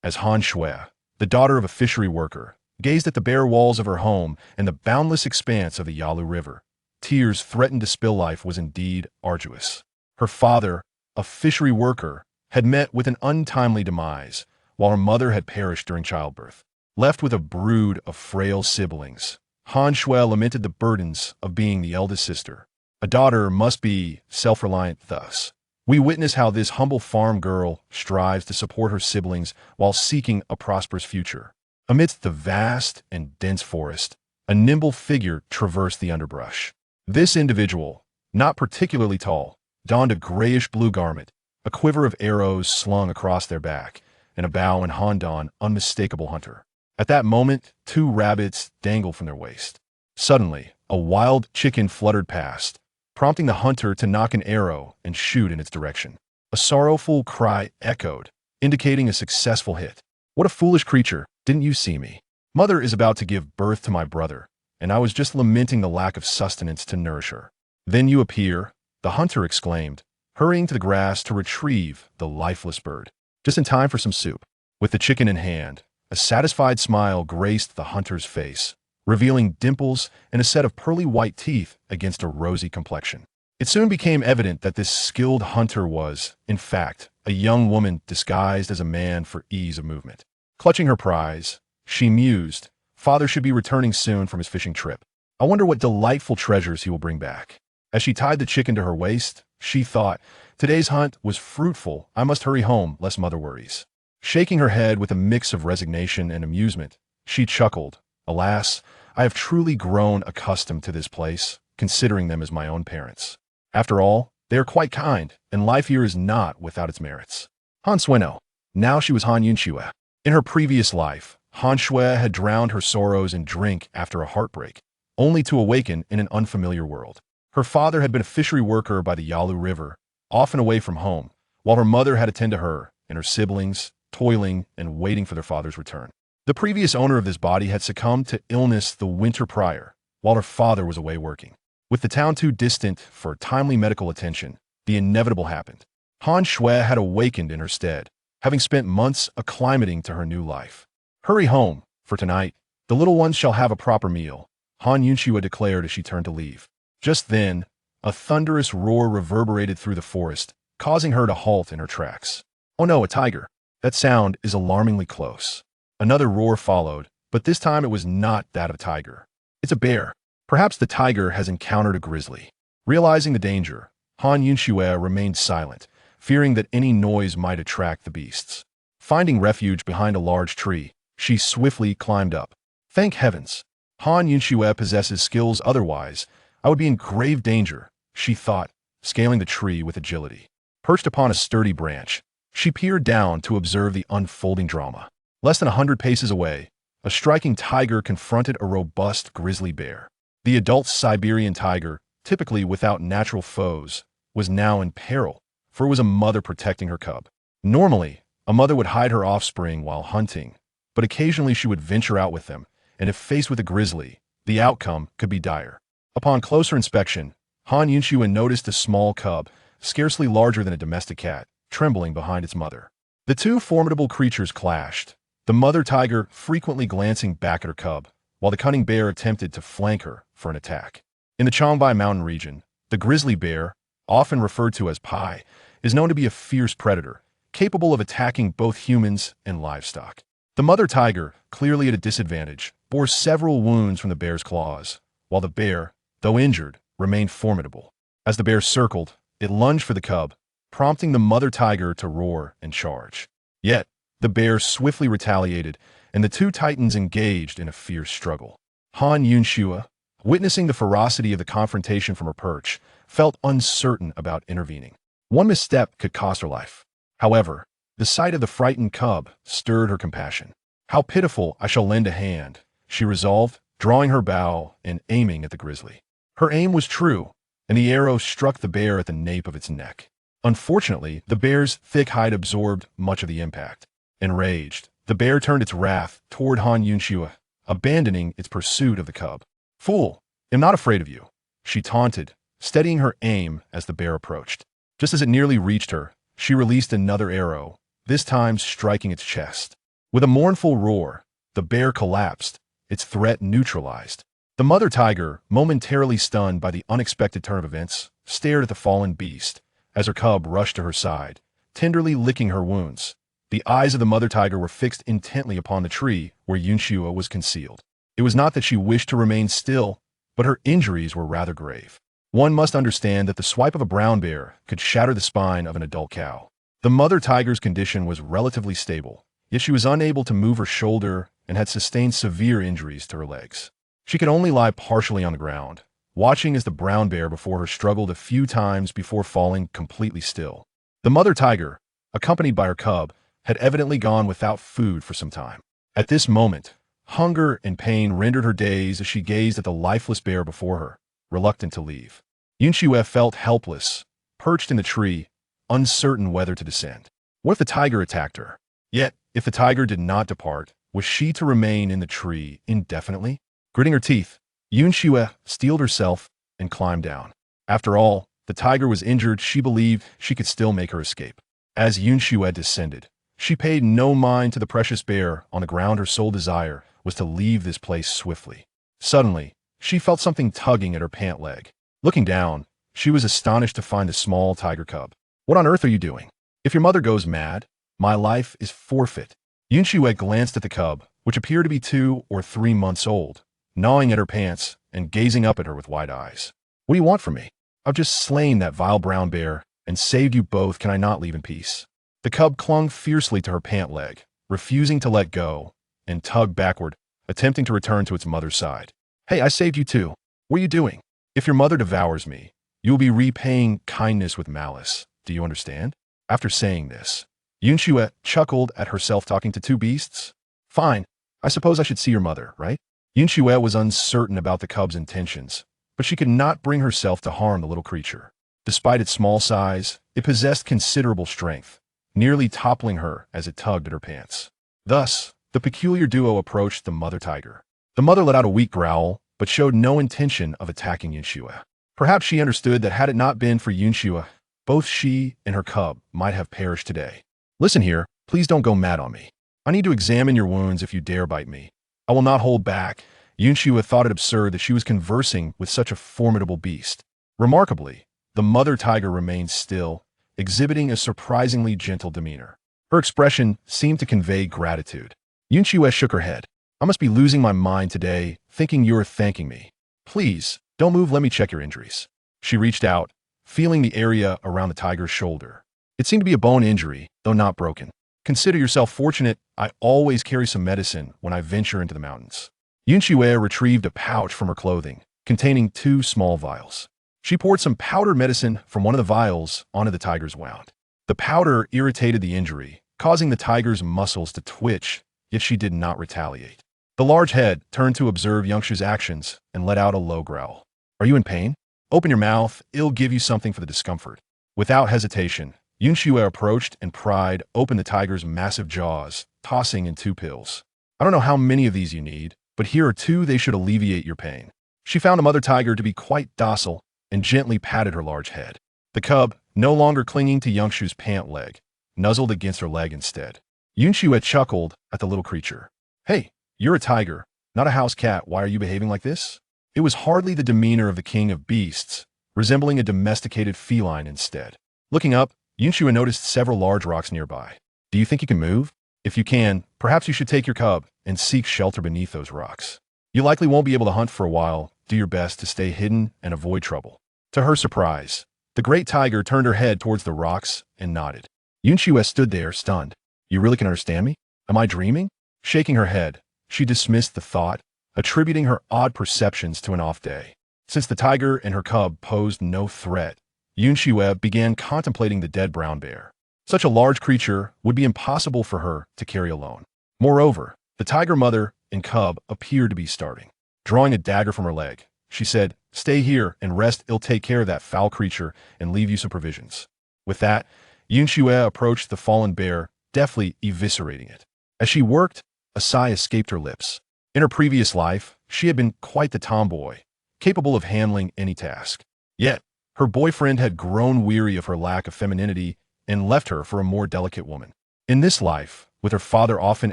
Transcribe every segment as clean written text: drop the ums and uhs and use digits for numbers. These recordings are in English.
as Han Xue, the daughter of a fishery worker, gazed at the bare walls of her home and the boundless expanse of the Yalu River. Tears threatened to spill. Life was indeed arduous. Her father, a fishery worker, had met with an untimely demise, while her mother had perished during childbirth. Left with a brood of frail siblings, Han Xue lamented the burdens of being the eldest sister. A daughter must be self-reliant thus. We witness how this humble farm girl strives to support her siblings while seeking a prosperous future. Amidst the vast and dense forest, a nimble figure traversed the underbrush. This individual, not particularly tall, donned a grayish-blue garment, a quiver of arrows slung across their back, and a bow in Han unmistakable hunter. At that moment, 2 rabbits dangled from their waist. Suddenly, a wild chicken fluttered past, prompting the hunter to knock an arrow and shoot in its direction. A sorrowful cry echoed, indicating a successful hit. What a foolish creature, didn't you see me? Mother is about to give birth to my brother, and I was just lamenting the lack of sustenance to nourish her. Then you appear, the hunter exclaimed, hurrying to the grass to retrieve the lifeless bird. Just in time for some soup. With the chicken in hand, a satisfied smile graced the hunter's face, revealing dimples and a set of pearly white teeth against a rosy complexion. It soon became evident that this skilled hunter was, in fact, a young woman disguised as a man for ease of movement. Clutching her prize, she mused, "Father should be returning soon from his fishing trip. I wonder what delightful treasures he will bring back." As she tied the chicken to her waist, she thought, "Today's hunt was fruitful. I must hurry home, lest mother worries." Shaking her head with a mix of resignation and amusement, she chuckled, "Alas, I have truly grown accustomed to this place, considering them as my own parents. After all, they are quite kind, and life here is not without its merits." Han Xue. Now she was Han Xue. In her previous life, Han Xue had drowned her sorrows in drink after a heartbreak, only to awaken in an unfamiliar world. Her father had been a fishery worker by the Yalu River, often away from home, while her mother had to tend to her and her siblings, toiling and waiting for their father's return. The previous owner of this body had succumbed to illness the winter prior, while her father was away working. With the town too distant for timely medical attention, the inevitable happened. Han Xue had awakened in her stead, having spent months acclimating to her new life. "Hurry home, for tonight, the little ones shall have a proper meal," Han Xue declared as she turned to leave. Just then, a thunderous roar reverberated through the forest, causing her to halt in her tracks. "Oh no, a tiger. That sound is alarmingly close." Another roar followed, but this time it was not that of a tiger. "It's a bear. Perhaps the tiger has encountered a grizzly." Realizing the danger, Han Xue remained silent, fearing that any noise might attract the beasts. Finding refuge behind a large tree, she swiftly climbed up. "Thank heavens! Han Xue possesses skills, otherwise I would be in grave danger," she thought, scaling the tree with agility. Perched upon a sturdy branch, she peered down to observe the unfolding drama. Less than 100 paces away, a striking tiger confronted a robust grizzly bear. The adult Siberian tiger, typically without natural foes, was now in peril, for it was a mother protecting her cub. Normally, a mother would hide her offspring while hunting, but occasionally she would venture out with them, and if faced with a grizzly, the outcome could be dire. Upon closer inspection, Han Xue noticed a small cub, scarcely larger than a domestic cat, trembling behind its mother. The two formidable creatures clashed, the mother tiger frequently glancing back at her cub, while the cunning bear attempted to flank her for an attack. In the Changbai mountain region, the grizzly bear, often referred to as Pai, is known to be a fierce predator, capable of attacking both humans and livestock. The mother tiger, clearly at a disadvantage, bore several wounds from the bear's claws, while the bear, though injured, remained formidable. As the bear circled, it lunged for the cub, prompting the mother tiger to roar and charge. Yet, the bear swiftly retaliated, and the two titans engaged in a fierce struggle. Han Xue, witnessing the ferocity of the confrontation from her perch, felt uncertain about intervening. One misstep could cost her life. However, the sight of the frightened cub stirred her compassion. "How pitiful I shall lend a hand," she resolved, drawing her bow and aiming at the grizzly. Her aim was true, and the arrow struck the bear at the nape of its neck. Unfortunately, the bear's thick hide absorbed much of the impact. Enraged, the bear turned its wrath toward Han Xue, abandoning its pursuit of the cub. "Fool, I'm not afraid of you," she taunted, steadying her aim as the bear approached. Just as it nearly reached her, she released another arrow, this time striking its chest. With a mournful roar, the bear collapsed, its threat neutralized. The mother tiger, momentarily stunned by the unexpected turn of events, stared at the fallen beast as her cub rushed to her side, tenderly licking her wounds. The eyes of the mother tiger were fixed intently upon the tree where Han Xue was concealed. It was not that she wished to remain still, but her injuries were rather grave. One must understand that the swipe of a brown bear could shatter the spine of an adult cow. The mother tiger's condition was relatively stable, yet she was unable to move her shoulder and had sustained severe injuries to her legs. She could only lie partially on the ground, watching as the brown bear before her struggled a few times before falling completely still. The mother tiger, accompanied by her cub, had evidently gone without food for some time. At this moment, hunger and pain rendered her dazed as she gazed at the lifeless bear before her, reluctant to leave. Han Xue felt helpless, perched in the tree, uncertain whether to descend. What if the tiger attacked her? Yet, if the tiger did not depart, was she to remain in the tree indefinitely? Gritting her teeth, Han Xue steeled herself and climbed down. After all, the tiger was injured. She believed she could still make her escape. As Han Xue descended, she paid no mind to the precious bear on the ground. Her sole desire was to leave this place swiftly. Suddenly, she felt something tugging at her pant leg. Looking down, she was astonished to find a small tiger cub. What on earth are you doing? If your mother goes mad, my life is forfeit. Han Xue glanced at the cub, which appeared to be 2 or 3 months old, gnawing at her pants and gazing up at her with wide eyes. What do you want from me? I've just slain that vile brown bear and saved you both. Can I not leave in peace? The cub clung fiercely to her pant leg, refusing to let go, and tugged backward, attempting to return to its mother's side. Hey, I saved you too. What are you doing? If your mother devours me, you will be repaying kindness with malice. Do you understand? After saying this, Han Xue chuckled at herself talking to 2 beasts. Fine, I suppose I should see your mother, right? Han Xue was uncertain about the cub's intentions, but she could not bring herself to harm the little creature. Despite its small size, it possessed considerable strength, nearly toppling her as it tugged at her pants. Thus, the peculiar duo approached the mother tiger. The mother let out a weak growl, but showed no intention of attacking Han Xue. Perhaps she understood that had it not been for Han Xue, both she and her cub might have perished today. Listen here, please don't go mad on me. I need to examine your wounds if you dare bite me. I will not hold back. Han Xue thought it absurd that she was conversing with such a formidable beast. Remarkably, the mother tiger remained still, exhibiting a surprisingly gentle demeanor. Her expression seemed to convey gratitude. Han Xue shook her head. I must be losing my mind today, thinking you're thanking me. Please, don't move, let me check your injuries. She reached out, feeling the area around the tiger's shoulder. It seemed to be a bone injury, though not broken. Consider yourself fortunate. I always carry some medicine when I venture into the mountains. Han Xue retrieved a pouch from her clothing, containing 2 small vials. She poured some powdered medicine from one of the vials onto the tiger's wound. The powder irritated the injury, causing the tiger's muscles to twitch, yet she did not retaliate. The large head turned to observe Han Xue's actions and let out a low growl. Are you in pain? Open your mouth, it'll give you something for the discomfort. Without hesitation, Han Xue approached and pried open the tiger's massive jaws, tossing in 2 pills. I don't know how many of these you need, but here are 2. They should alleviate your pain. She found the mother tiger to be quite docile and gently patted her large head. The cub, no longer clinging to Han Xue's pant leg, nuzzled against her leg instead. Han Xue chuckled at the little creature. Hey, you're a tiger, not a house cat. Why are you behaving like this? It was hardly the demeanor of the king of beasts, resembling a domesticated feline instead. Looking up, Han Xue noticed several large rocks nearby. Do you think you can move? If you can, perhaps you should take your cub and seek shelter beneath those rocks. You likely won't be able to hunt for a while. Do your best to stay hidden and avoid trouble. To her surprise, the great tiger turned her head towards the rocks and nodded. Han Xue stood there, stunned. You really can understand me? Am I dreaming? Shaking her head, she dismissed the thought, attributing her odd perceptions to an off day. Since the tiger and her cub posed no threat, Han Xue began contemplating the dead brown bear. Such a large creature would be impossible for her to carry alone. Moreover, the tiger mother and cub appeared to be starving. Drawing a dagger from her leg, she said, Stay here and rest. I'll take care of that foul creature and leave you some provisions. With that, Han Xue approached the fallen bear, deftly eviscerating it. As she worked, a sigh escaped her lips. In her previous life, she had been quite the tomboy, capable of handling any task. Yet, her boyfriend had grown weary of her lack of femininity and left her for a more delicate woman. In this life, With her father often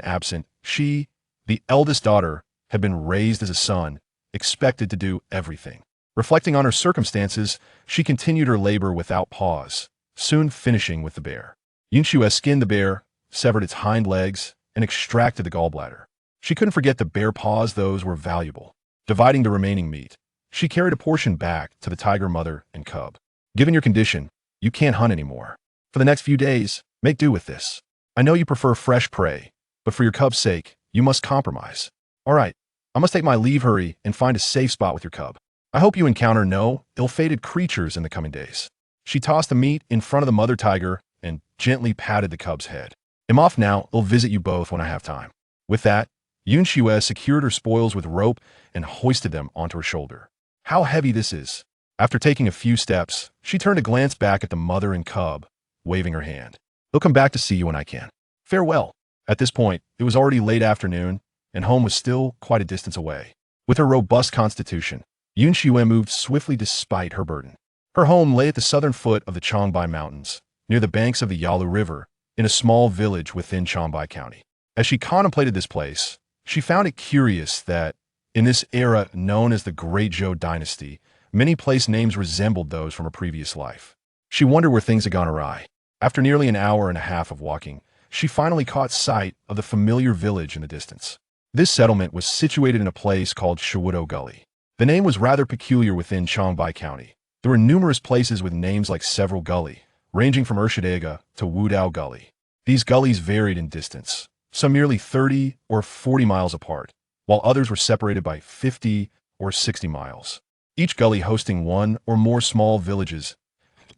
absent, she, the eldest daughter, had been raised as a son, expected to do everything. Reflecting on her circumstances, she continued her labor without pause, soon finishing with the bear. Yun Xue skinned the bear, severed its hind legs, and extracted the gallbladder. She couldn't forget the bear paws; those were valuable. Dividing the remaining meat, she carried a portion back to the tiger mother and cub. Given your condition, you can't hunt anymore. For the next few days, make do with this. I know you prefer fresh prey, but for your cub's sake, you must compromise. All right, I must take my leave. Hurry and find a safe spot with your cub. I hope you encounter no ill-fated creatures in the coming days. She tossed the meat in front of the mother tiger and gently patted the cub's head. I'm off now. I'll visit you both when I have time. With that, Yun Xue secured her spoils with rope and hoisted them onto her shoulder. How heavy this is! After taking a few steps, she turned to glance back at the mother and cub, waving her hand. I'll come back to see you when I can. Farewell. At this point, it was already late afternoon, and home was still quite a distance away. With her robust constitution, Yun Xue moved swiftly despite her burden. Her home lay at the southern foot of the Changbai Mountains, near the banks of the Yalu River, in a small village within Changbai County. As she contemplated this place, she found it curious that, in this era known as the Great Zhou Dynasty, many place names resembled those from her previous life. She wondered where things had gone awry. After nearly an hour and a half of walking, she finally caught sight of the familiar village in the distance. This settlement was situated in a place called Shiwudo Gully. The name was rather peculiar within Changbai County. There were numerous places with names like several gully, ranging from Urshidega to Wudao Gully. These gullies varied in distance, some merely 30 or 40 miles apart, while others were separated by 50 or 60 miles. Each gully hosting one or more small villages.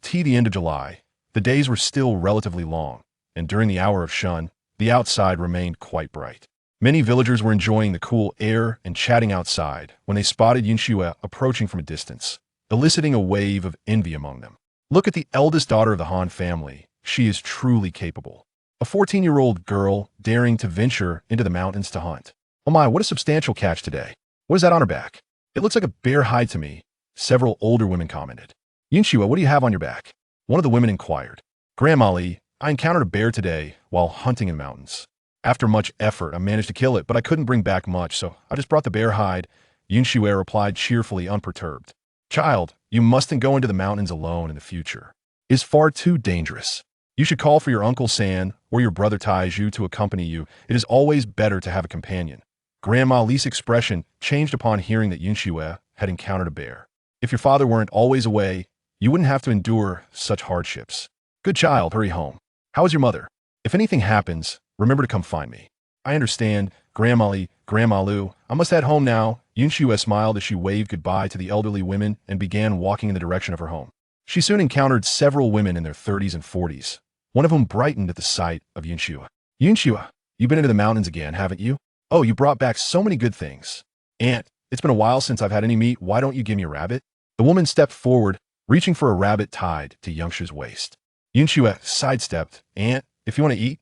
Till the end of July, the days were still relatively long, and during the hour of shun, the outside remained quite bright. Many villagers were enjoying the cool air and chatting outside when they spotted Yun Xue approaching from a distance, eliciting a wave of envy among them. Look at the eldest daughter of the Han family. She is truly capable. A 14-year-old girl daring to venture into the mountains to hunt. Oh my, what a substantial catch today. What is that on her back? It looks like a bear hide to me, several older women commented. Yun Xue, what do you have on your back? One of the women inquired. Grandma Li, I encountered a bear today while hunting in the mountains. After much effort, I managed to kill it, but I couldn't bring back much, so I just brought the bear hide. Yun Xue replied cheerfully, unperturbed. Child, you mustn't go into the mountains alone in the future. It is far too dangerous. You should call for your Uncle San or your brother Taiju to accompany you. It is always better to have a companion. Grandma Li's expression changed upon hearing that Yun Xue had encountered a bear. If your father weren't always away, you wouldn't have to endure such hardships. Good child, hurry home. How is your mother? If anything happens, remember to come find me. I understand, Grandma Li, Grandma Lu. I must head home now. Yun Xue smiled as she waved goodbye to the elderly women and began walking in the direction of her home. She soon encountered several women in their 30s and 40s, one of whom brightened at the sight of Yun Xue. Yun Xue, you've been into the mountains again, haven't you? Oh, you brought back so many good things. Aunt, it's been a while since I've had any meat. Why don't you give me a rabbit? The woman stepped forward, reaching for a rabbit tied to Yun Xue's waist. Yun Xue sidestepped. Aunt, if you want to eat,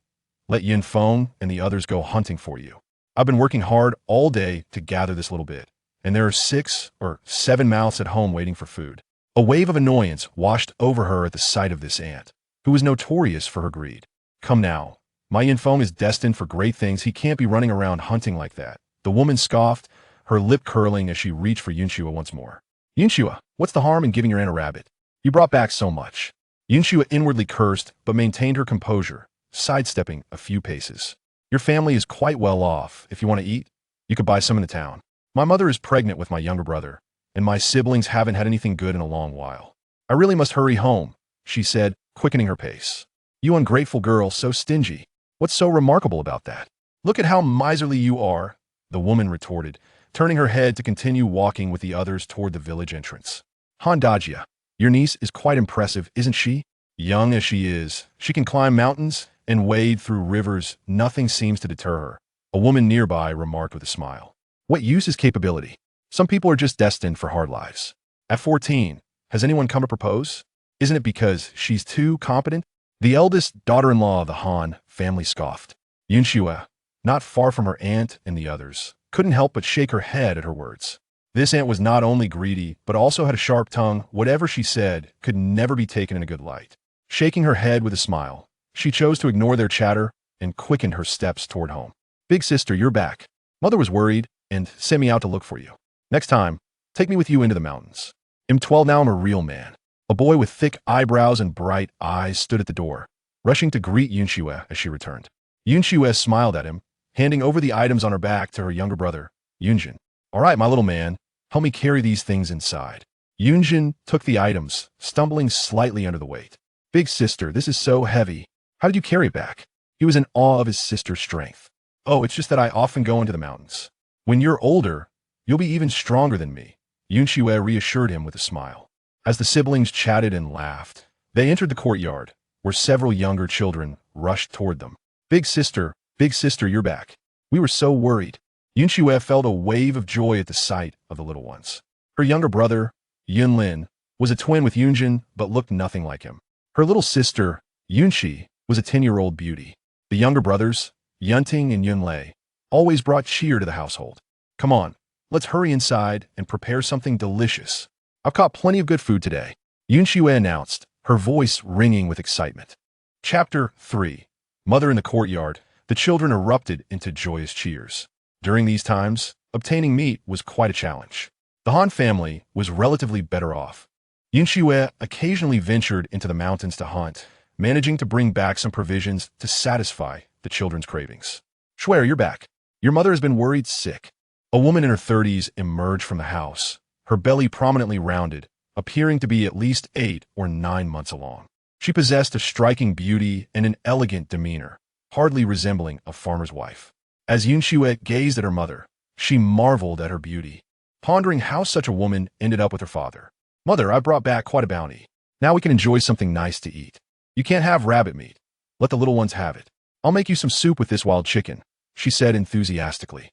let Yin Feng and the others go hunting for you. I've been working hard all day to gather this little bit, and there are 6 or 7 mouths at home waiting for food. A wave of annoyance washed over her at the sight of this aunt, who was notorious for her greed. Come now. My Yin Feng is destined for great things. He can't be running around hunting like that. The woman scoffed, her lip curling as she reached for Yun Xue once more. Yun Xue, what's the harm in giving your aunt a rabbit? You brought back so much. Yun Xue inwardly cursed, but maintained her composure, sidestepping a few paces. Your family is quite well off. If you want to eat, you could buy some in the town. My mother is pregnant with my younger brother, and my siblings haven't had anything good in a long while. I really must hurry home, she said, quickening her pace. You ungrateful girl, so stingy. What's so remarkable about that? Look at how miserly you are, the woman retorted, turning her head to continue walking with the others toward the village entrance. Han Dajia, your niece is quite impressive, isn't she? Young as she is, she can climb mountains and wade through rivers. Nothing seems to deter her, a woman nearby remarked with a smile. What use is capability? Some people are just destined for hard lives. At 14, has anyone come to propose? Isn't it because she's too competent? The eldest daughter-in-law of the Han family scoffed. Yun Xue, not far from her aunt and the others, couldn't help but shake her head at her words. This aunt was not only greedy, but also had a sharp tongue. Whatever she said could never be taken in a good light. Shaking her head with a smile, she chose to ignore their chatter and quickened her steps toward home. Big sister, you're back. Mother was worried and sent me out to look for you. Next time, take me with you into the mountains. I'm 12 now, I'm a real man. A boy with thick eyebrows and bright eyes stood at the door, rushing to greet Han Xue as she returned. Han Xue smiled at him, handing over the items on her back to her younger brother, Yunjin. All right, my little man, help me carry these things inside. Yunjin took the items, stumbling slightly under the weight. Big sister, this is so heavy. How did you carry it back? He was in awe of his sister's strength. Oh, it's just that I often go into the mountains. When you're older, you'll be even stronger than me, Han Xue reassured him with a smile. As the siblings chatted and laughed, they entered the courtyard, where several younger children rushed toward them. Big sister, you're back. We were so worried. Han Xue felt a wave of joy at the sight of the little ones. Her younger brother, Yunlin, was a twin with Yunjin, but looked nothing like him. Her little sister, Yunxi, was a 10-year-old beauty. The younger brothers, Yunting and Yunlei, always brought cheer to the household. Come on, let's hurry inside and prepare something delicious. I've caught plenty of good food today, Han Xue announced, her voice ringing with excitement. Chapter 3. Mother in the courtyard. The children erupted into joyous cheers. During these times, obtaining meat was quite a challenge. The Han family was relatively better off. Han Xue occasionally ventured into the mountains to hunt, managing to bring back some provisions to satisfy the children's cravings. Xue, you're back. Your mother has been worried sick. A woman in her 30s emerged from the house, her belly prominently rounded, appearing to be at least 8 or 9 months along. She possessed a striking beauty and an elegant demeanor, hardly resembling a farmer's wife. As Han Xue gazed at her mother, she marveled at her beauty, pondering how such a woman ended up with her father. Mother, I brought back quite a bounty. Now we can enjoy something nice to eat. You can't have rabbit meat. Let the little ones have it. I'll make you some soup with this wild chicken, she said enthusiastically.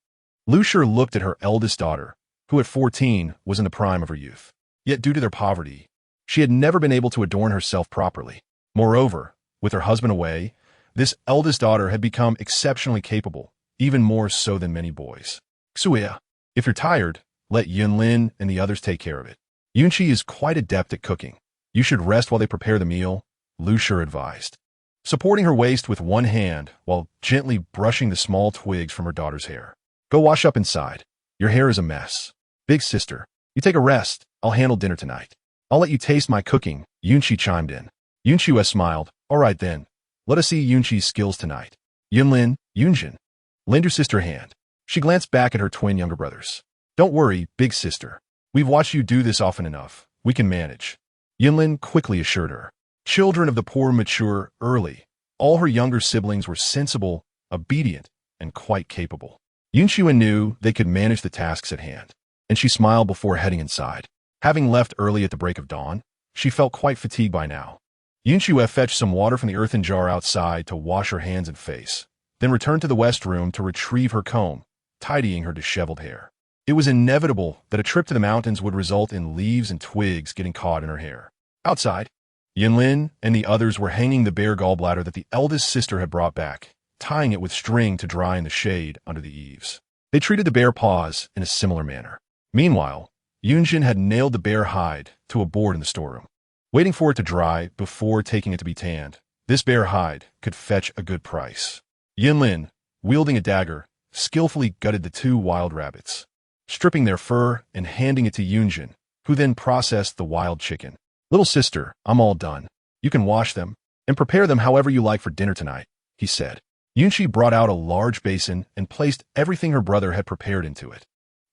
Lu Shi looked at her eldest daughter, who at 14 was in the prime of her youth. Yet due to their poverty, she had never been able to adorn herself properly. Moreover, with her husband away, this eldest daughter had become exceptionally capable, even more so than many boys. Xue, if you're tired, let Yunlin and the others take care of it. Yunqi is quite adept at cooking. You should rest while they prepare the meal, Lu Shi advised, supporting her waist with one hand while gently brushing the small twigs from her daughter's hair. Go wash up inside. Your hair is a mess. Big sister, you take a rest. I'll handle dinner tonight. I'll let you taste my cooking, Yunqi chimed in. Yunqi smiled. All right then. Let us see Yunqi's skills tonight. Yunlin, Yunjin, lend your sister a hand. She glanced back at her twin younger brothers. Don't worry, big sister. We've watched you do this often enough. We can manage. Yunlin quickly assured her. Children of the poor mature early. All her younger siblings were sensible, obedient, and quite capable. Yunxi knew they could manage the tasks at hand, and she smiled before heading inside. Having left early at the break of dawn, she felt quite fatigued by now. Yunxi fetched some water from the earthen jar outside to wash her hands and face, then returned to the west room to retrieve her comb, tidying her disheveled hair. It was inevitable that a trip to the mountains would result in leaves and twigs getting caught in her hair. Outside, Yunlin and the others were hanging the bear gallbladder that the eldest sister had brought back, tying it with string to dry in the shade under the eaves. They treated the bear paws in a similar manner. Meanwhile, Yunjin had nailed the bear hide to a board in the storeroom, waiting for it to dry before taking it to be tanned. This bear hide could fetch a good price. Yunlin, wielding a dagger, skillfully gutted the 2 wild rabbits, stripping their fur and handing it to Yunjin, who then processed the wild chicken. Little sister, I'm all done. You can wash them and prepare them however you like for dinner tonight, he said. Yunxi brought out a large basin and placed everything her brother had prepared into it.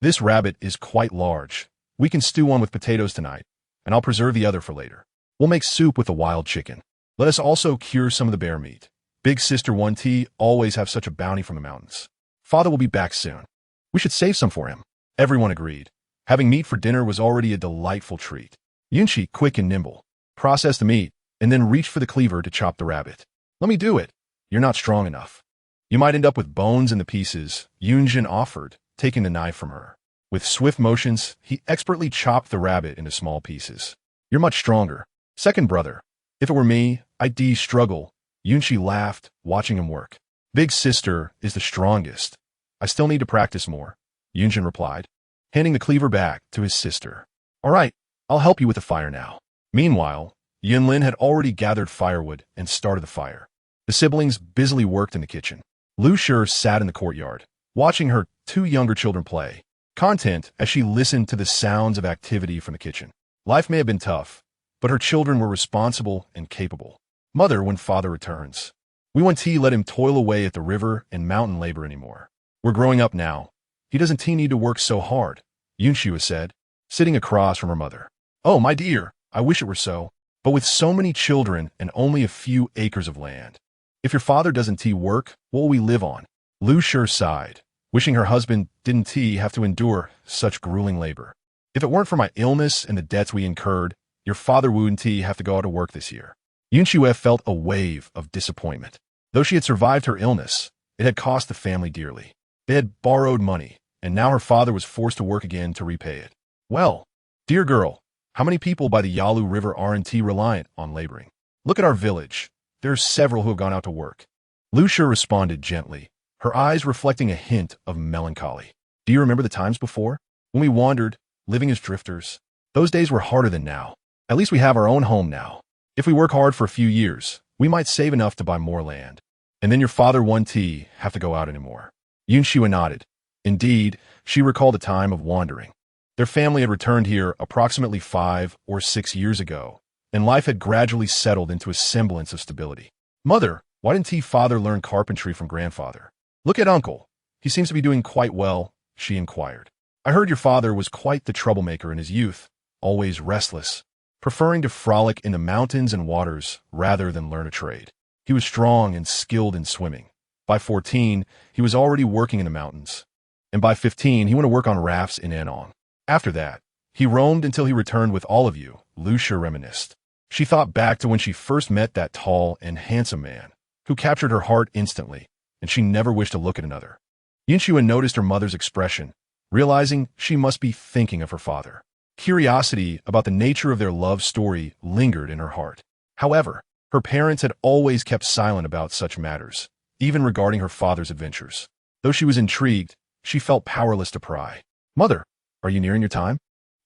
This rabbit is quite large. We can stew one with potatoes tonight, and I'll preserve the other for later. We'll make soup with the wild chicken. Let us also cure some of the bear meat. Big sister 1T always have such a bounty from the mountains. Father will be back soon. We should save some for him. Everyone agreed. Having meat for dinner was already a delightful treat. Yunxi, quick and nimble, processed the meat and then reached for the cleaver to chop the rabbit. Let me do it. You're not strong enough. You might end up with bones in the pieces, Yunjin offered, taking the knife from her. With swift motions, he expertly chopped the rabbit into small pieces. You're much stronger. Second brother. If it were me, I'd struggle. Yunxi laughed, watching him work. Big sister is the strongest. I still need to practice more, Yunjin replied, handing the cleaver back to his sister. All right, I'll help you with the fire now. Meanwhile, Yunlin had already gathered firewood and started the fire. The siblings busily worked in the kitchen. Lu Xue sat in the courtyard, watching her two younger children play, content as she listened to the sounds of activity from the kitchen. Life may have been tough, but her children were responsible and capable. Mother, when father returns. We won't let him toil away at the river and mountain labor anymore. We're growing up now. He doesn't need to work so hard, Han Xue said, sitting across from her mother. Oh, my dear, I wish it were so. But with so many children and only a few acres of land. If your father doesn't work, what will we live on? Lu Xue sighed, wishing her husband didn't have to endure such grueling labor. If it weren't for my illness and the debts we incurred, your father wouldn't have to go out to work this year. Han Xue felt a wave of disappointment. Though she had survived her illness, it had cost the family dearly. They had borrowed money, and now her father was forced to work again to repay it. Well, dear girl, how many people by the Yalu River aren't reliant on laboring? Look at our village. There are several who have gone out to work. Lu Xue responded gently, her eyes reflecting a hint of melancholy. Do you remember the times before? When we wandered, living as drifters? Those days were harder than now. At least we have our own home now. If we work hard for a few years, we might save enough to buy more land. And then your father won't have to go out anymore. Han Xue nodded. Indeed, she recalled a time of wandering. Their family had returned here approximately 5 or 6 years ago, and life had gradually settled into a semblance of stability. Mother, why didn't father learn carpentry from grandfather? Look at uncle. He seems to be doing quite well, she inquired. I heard your father was quite the troublemaker in his youth, always restless, preferring to frolic in the mountains and waters rather than learn a trade. He was strong and skilled in swimming. By 14, he was already working in the mountains. And by 15, he went to work on rafts in Anong. After that, he roamed until he returned with all of you, Lu Xue reminisced. She thought back to when she first met that tall and handsome man, who captured her heart instantly, and she never wished to look at another. Han Xue noticed her mother's expression, realizing she must be thinking of her father. Curiosity about the nature of their love story lingered in her heart. However, her parents had always kept silent about such matters, even regarding her father's adventures. Though she was intrigued, she felt powerless to pry. Mother, are you nearing your time?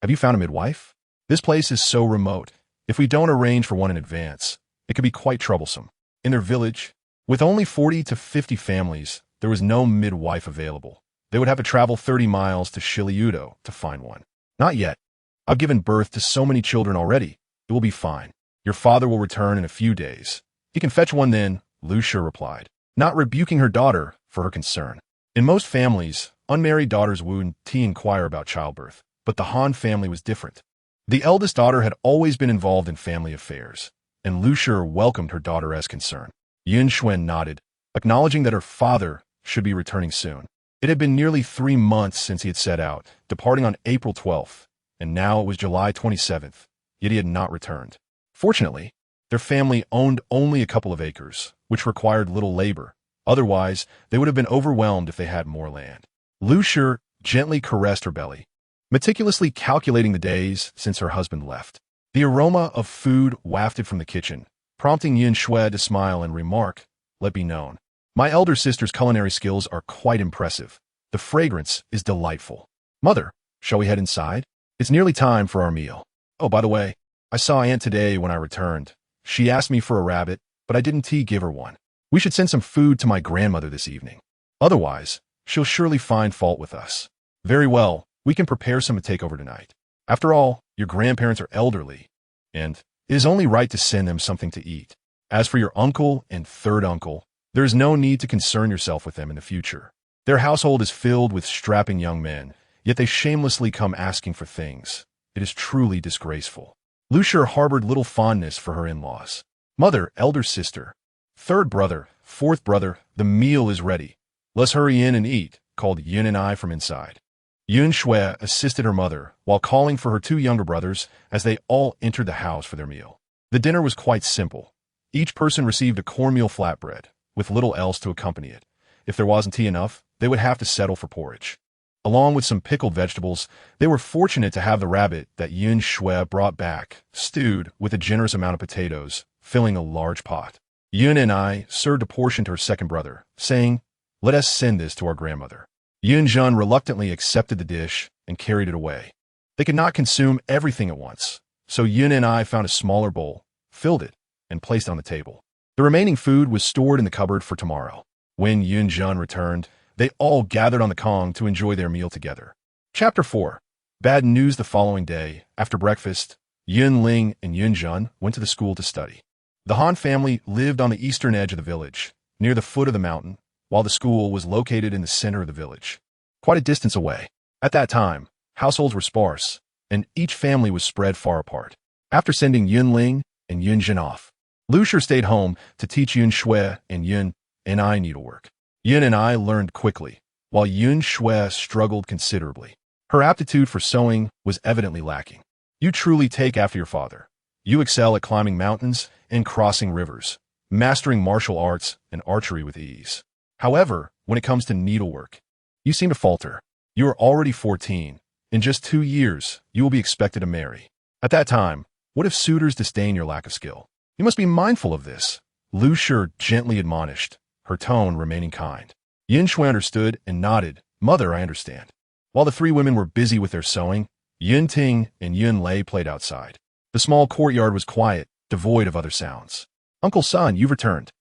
Have you found a midwife? This place is so remote. If we don't arrange for one in advance, it could be quite troublesome. In their village, with only 40 to 50 families, there was no midwife available. They would have to travel 30 miles to Shiliudo to find one. Not yet. I've given birth to so many children already. It will be fine. Your father will return in a few days. He can fetch one then, Lu Xue replied, not rebuking her daughter for her concern. In most families, unmarried daughters would inquire about childbirth, but the Han family was different. The eldest daughter had always been involved in family affairs, and Lu Xue welcomed her daughter's concern. Han Xue nodded, acknowledging that her father should be returning soon. It had been nearly 3 months since he had set out, departing on April 12th, and now it was July 27th, yet he had not returned. Fortunately, their family owned only a couple of acres, which required little labor. Otherwise, they would have been overwhelmed if they had more land. Lu Xue gently caressed her belly, meticulously calculating the days since her husband left. The aroma of food wafted from the kitchen, prompting Han Xue to smile and remark, "Let be known. My elder sister's culinary skills are quite impressive. The fragrance is delightful. Mother, shall we head inside? It's nearly time for our meal. Oh, by the way, I saw Aunt today when I returned. She asked me for a rabbit, but I didn't give her one. We should send some food to my grandmother this evening. Otherwise, she'll surely find fault with us. Very well, we can prepare some to take over tonight. After all, your grandparents are elderly, and it is only right to send them something to eat. As for your uncle and third uncle, there is no need to concern yourself with them in the future. Their household is filled with strapping young men, yet they shamelessly come asking for things. It is truly disgraceful." Lu Xue harbored little fondness for her in-laws. Mother, elder sister, third brother, fourth brother, the meal is ready. Let's hurry in and eat, called Yun and I from inside. Han Xue assisted her mother while calling for her 2 younger brothers as they all entered the house for their meal. The dinner was quite simple. Each person received a cornmeal flatbread, with little else to accompany it. If there wasn't enough, they would have to settle for porridge. Along with some pickled vegetables, they were fortunate to have the rabbit that Han Xue brought back, stewed with a generous amount of potatoes, filling a large pot. Yun and I served a portion to her second brother, saying, "Let us send this to our grandmother." Yun Jun reluctantly accepted the dish and carried it away. They could not consume everything at once, so Yun and I found a smaller bowl, filled it, and placed it on the table. The remaining food was stored in the cupboard for tomorrow. When Yun Jun returned, they all gathered on the Kong to enjoy their meal together. Chapter 4. Bad news the following day. After breakfast, Yun Ling and Yun Jun went to the school to study. The Han family lived on the eastern edge of the village, near the foot of the mountain, while the school was located in the center of the village, quite a distance away. At that time, households were sparse, and each family was spread far apart. After sending Yun Ling and Yun Jun off, Lu Shi stayed home to teach Yun Xue and Yun and I needlework. Yun and I learned quickly, while Yun Xue struggled considerably. Her aptitude for sewing was evidently lacking. You truly take after your father. You excel at climbing mountains and crossing rivers, mastering martial arts and archery with ease. However, when it comes to needlework, you seem to falter. You are already 14. In just 2 years, you will be expected to marry. At that time, what if suitors disdain your lack of skill? You must be mindful of this, Lu Shi gently admonished, her tone remaining kind. Yun Xue understood and nodded. Mother, I understand. While the 3 women were busy with their sewing, Yun Ting and Yun Lei played outside. The small courtyard was quiet, devoid of other sounds. Uncle Sun, you've returned.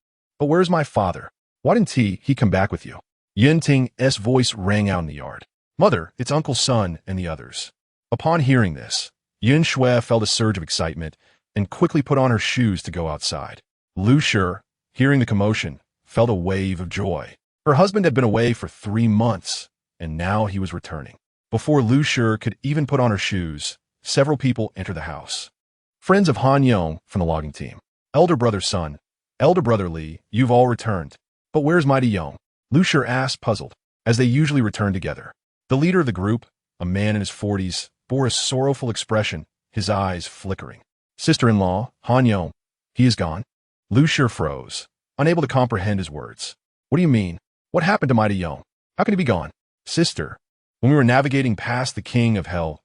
But where's my father? Why didn't he come back with you? Yun Ting's voice rang out in the yard. Mother, it's Uncle Sun and the others. Upon hearing this, Yun Xue felt a surge of excitement and quickly put on her shoes to go outside. Lu Shi, hearing the commotion, felt a wave of joy. Her husband had been away for 3 months, and now he was returning. Before Lu Shi could even put on her shoes, several people entered the house. Friends of Han Yong from the logging team. Elder brother Sun, elder brother Li, you've all returned. But where's mighty Yong? Lu Shi asked, puzzled, as they usually returned together. The leader of the group, a man in his 40s, bore a sorrowful expression, his eyes flickering. Sister-in-law, Han Yong, he is gone. Lu Shi froze, unable to comprehend his words. What do you mean? What happened to mighty Yong? How can he be gone? Sister, when we were navigating past the king of hell's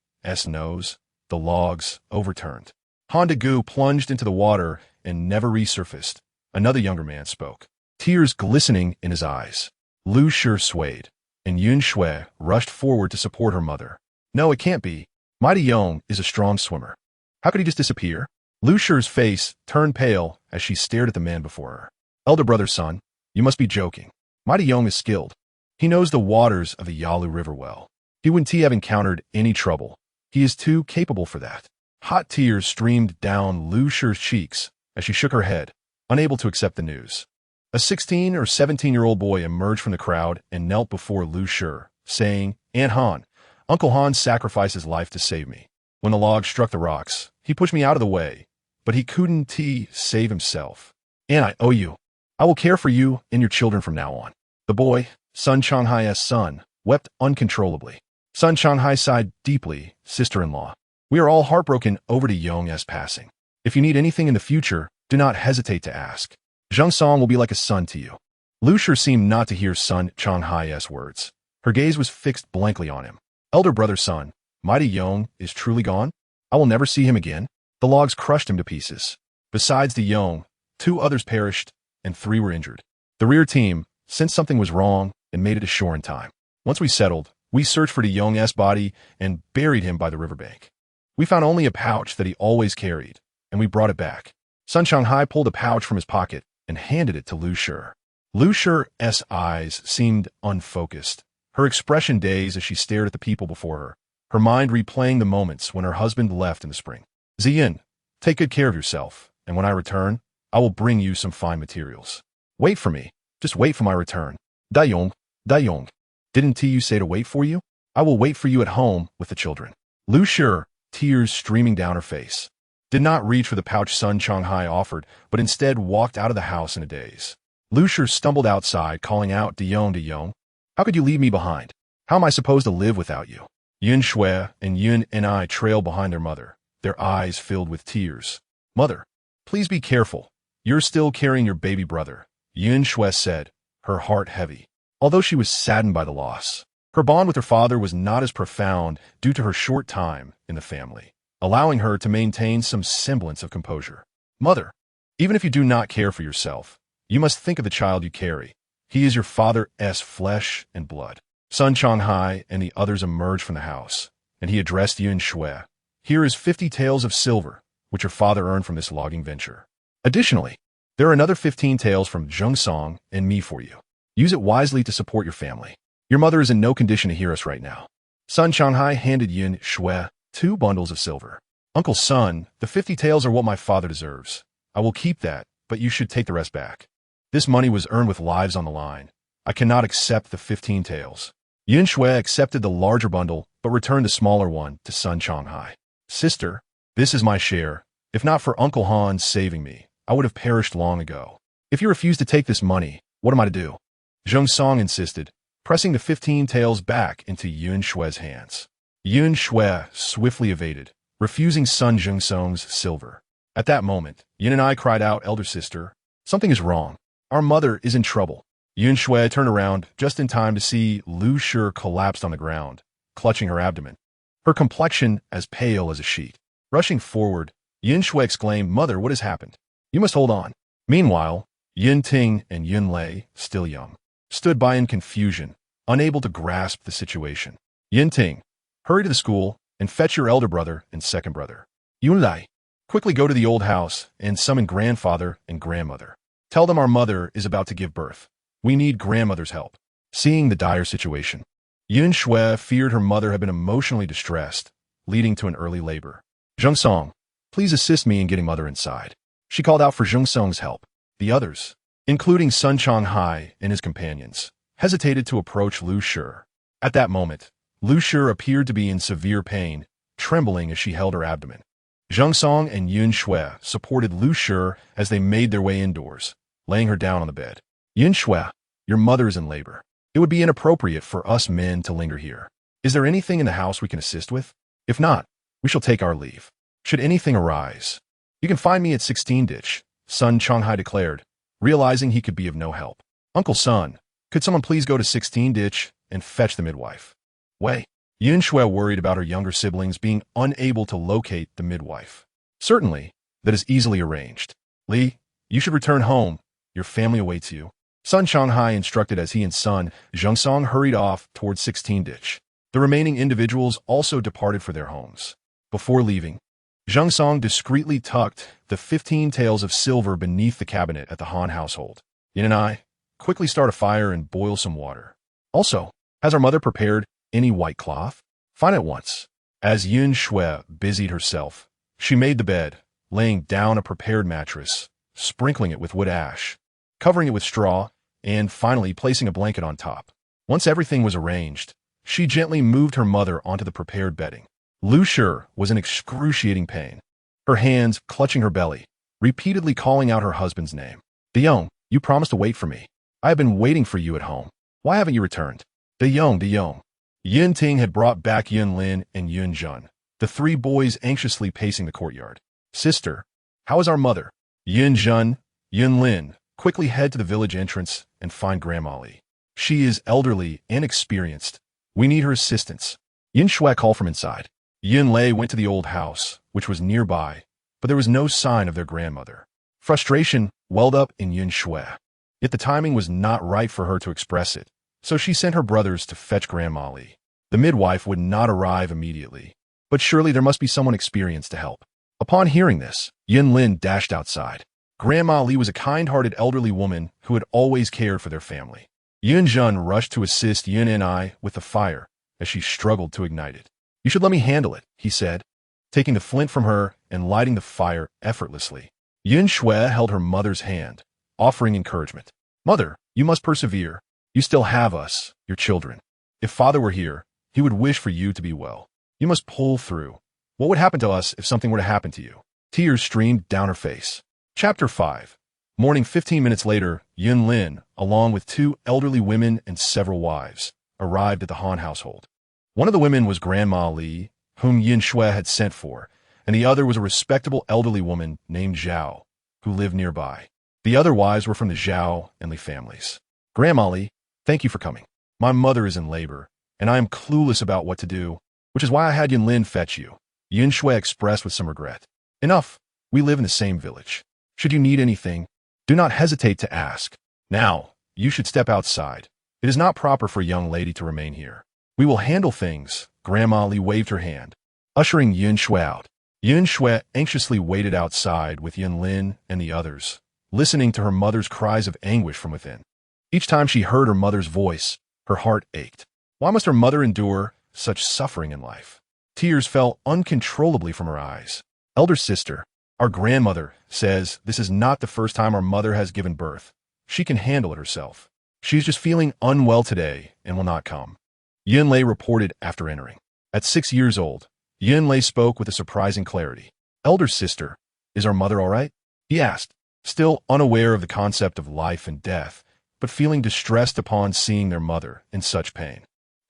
nose, the logs overturned. Han Gu plunged into the water and never resurfaced. Another younger man spoke, tears glistening in his eyes. Lu Shi swayed, and Yun Xue rushed forward to support her mother. No, it can't be. Mighty Yong is a strong swimmer. How could he just disappear? Lu Shi's face turned pale as she stared at the man before her. Elder brother Sun, you must be joking. Mighty Yong is skilled. He knows the waters of the Yalu River well. He wouldn't have encountered any trouble. He is too capable for that. Hot tears streamed down Lu Shi's cheeks as she shook her head, unable to accept the news. A 16 or 17-year-old boy emerged from the crowd and knelt before Lu Shi, saying, Aunt Han, Uncle Han sacrificed his life to save me. When the log struck the rocks, he pushed me out of the way, but he couldn't save himself. And I owe you. I will care for you and your children from now on. The boy, Sun Changhai's son, wept uncontrollably. Sun Changhai sighed deeply, sister-in-law. We are all heartbroken over to Yong's passing. If you need anything in the future, do not hesitate to ask. Zheng Song will be like a son to you. Lu Shi seemed not to hear Sun Changhai's words. Her gaze was fixed blankly on him. Elder brother Sun, mighty Yong is truly gone? I will never see him again. The logs crushed him to pieces. Besides the Yong, 2 others perished, and 3 were injured. The rear team sensed something was wrong and made it ashore in time. Once we settled, we searched for the Yong's body and buried him by the riverbank. We found only a pouch that he always carried, and we brought it back. Sun Changhai pulled a pouch from his pocket and handed it to Lu Shi. Lu Shi's eyes seemed unfocused, her expression dazed as she stared at the people before her mind replaying the moments when her husband left in the spring. Ziyin, take good care of yourself, and when I return, I will bring you some fine materials. Wait for me. Just wait for my return. Dayong, didn't you say to wait for you? I will wait for you at home with the children. Lu Shi, tears streaming down her face, did not reach for the pouch Sun Changhai offered, but instead walked out of the house in a daze. Lu Shi stumbled outside, calling out, Dayong, how could you leave me behind? How am I supposed to live without you? Yun Xue and Yun and I trailed behind their mother, their eyes filled with tears. Mother, please be careful. You're still carrying your baby brother, Yun Xue said, her heart heavy. Although she was saddened by the loss, her bond with her father was not as profound due to her short time in the family, allowing her to maintain some semblance of composure. Mother, even if you do not care for yourself, you must think of the child you carry. He is your father's flesh and blood. Sun Changhai and the others emerged from the house, and he addressed Yun Xue. Here is 50 taels of silver, which your father earned from this logging venture. Additionally, There are another 15 taels from Zheng Song and me for you. Use it wisely to support your family. Your mother is in no condition to hear us right now. Sun Shanghai handed Han Xue 2 bundles of silver. Uncle Sun, the 50 taels are what my father deserves. I will keep that, but you should take the rest back. This money was earned with lives on the line. I cannot accept the 15 taels. Han Xue accepted the larger bundle, but returned the smaller one to Sun Shanghai. Sister, this is my share. If not for Uncle Han saving me, I would have perished long ago. If you refuse to take this money, what am I to do? Zheng Song insisted, pressing the 15 taels back into Han Xue's hands. Han Xue swiftly evaded, refusing Sun Zheng Song's silver. At that moment, Yin and I cried out, "Elder sister, something is wrong. Our mother is in trouble." Han Xue turned around just in time to see Lu Shi collapsed on the ground, clutching her abdomen, her complexion as pale as a sheet. Rushing forward, Yan Xue exclaimed, "Mother, what has happened? You must hold on." Meanwhile, Yin Ting and Yun Lei, still young, stood by in confusion, unable to grasp the situation. Yin Ting, hurry to the school and fetch your elder brother and second brother. Yun Lei, quickly go to the old house and summon grandfather and grandmother. Tell them our mother is about to give birth. We need grandmother's help. Seeing the dire situation, Yun Xue feared her mother had been emotionally distressed, leading to an early labor. Zheng Song, please assist me in getting mother inside. She called out for Zheng Song's help. The others, including Sun Shanghai and his companions, hesitated to approach Lu Shi. At that moment, Lu Shi appeared to be in severe pain, trembling as she held her abdomen. Zheng Song and Yun Xue supported Lu Shi as they made their way indoors, laying her down on the bed. Yun Xue, your mother is in labor. It would be inappropriate for us men to linger here. Is there anything in the house we can assist with? If not, we shall take our leave. Should anything arise, you can find me at 16 ditch, Sun Shanghai declared, realizing he could be of no help. Uncle Sun, could someone please go to 16 ditch and fetch the midwife? Wei. Yun Xue worried about her younger siblings being unable to locate the midwife. Certainly, that is easily arranged. Li, you should return home. Your family awaits you. Sun Shanghai instructed as he and Sun Zheng Song hurried off towards 16 ditch. The remaining individuals also departed for their homes. Before leaving, Zheng Song discreetly tucked the 15 taels of silver beneath the cabinet at the Han household. Yin and I quickly start a fire and boil some water. Also, has our mother prepared any white cloth? Fine at once. As Yun Xue busied herself, she made the bed, laying down a prepared mattress, sprinkling it with wood ash, covering it with straw, and finally placing a blanket on top. Once everything was arranged, she gently moved her mother onto the prepared bedding. Lu Shi was in excruciating pain, her hands clutching her belly, repeatedly calling out her husband's name. "Deyong, you promised to wait for me. I have been waiting for you at home. Why haven't you returned?" "Deyong, Deyong." Yun Ting had brought back Yun Lin and Yun Jun, the 3 boys anxiously pacing the courtyard. "Sister, how is our mother?" Yun Jun, Yun Lin, quickly head to the village entrance and find Grandma Li. "She is elderly and experienced. We need her assistance." Yin Xue called from inside. Yun Lei went to the old house, which was nearby, but there was no sign of their grandmother. Frustration welled up in Yun Xue. Yet the timing was not right for her to express it, so she sent her brothers to fetch Grandma Li. The midwife would not arrive immediately, but surely there must be someone experienced to help. Upon hearing this, Yun Lin dashed outside. Grandma Li was a kind-hearted elderly woman who had always cared for their family. Yun Jun rushed to assist Yun and I with the fire as she struggled to ignite it. "You should let me handle it," he said, taking the flint from her and lighting the fire effortlessly. Yun Xue held her mother's hand, offering encouragement. "Mother, you must persevere. You still have us, your children. If father were here, he would wish for you to be well. You must pull through. What would happen to us if something were to happen to you?" Tears streamed down her face. Chapter 5. Morning 15 minutes later, Yun Lin, along with 2 elderly women and several wives, arrived at the Han household. One of the women was Grandma Li, whom Yin Xue had sent for, and the other was a respectable elderly woman named Zhao, who lived nearby. The other wives were from the Zhao and Li families. "Grandma Li, thank you for coming. My mother is in labor, and I am clueless about what to do, which is why I had Yun Lin fetch you," Yin Xue expressed with some regret. "Enough. We live in the same village. Should you need anything, do not hesitate to ask. Now, you should step outside. It is not proper for a young lady to remain here. We will handle things." Grandma Li waved her hand, ushering Yun Xue out. Yun Xue anxiously waited outside with Yun Lin and the others, listening to her mother's cries of anguish from within. Each time she heard her mother's voice, her heart ached. Why must her mother endure such suffering in life? Tears fell uncontrollably from her eyes. Elder sister, our grandmother, says this is not the first time our mother has given birth. She can handle it herself. She's just feeling unwell today and will not come. Yunlei reported after entering. At 6 years old, Yunlei spoke with a surprising clarity. Elder sister, is our mother all right? He asked, still unaware of the concept of life and death, but feeling distressed upon seeing their mother in such pain.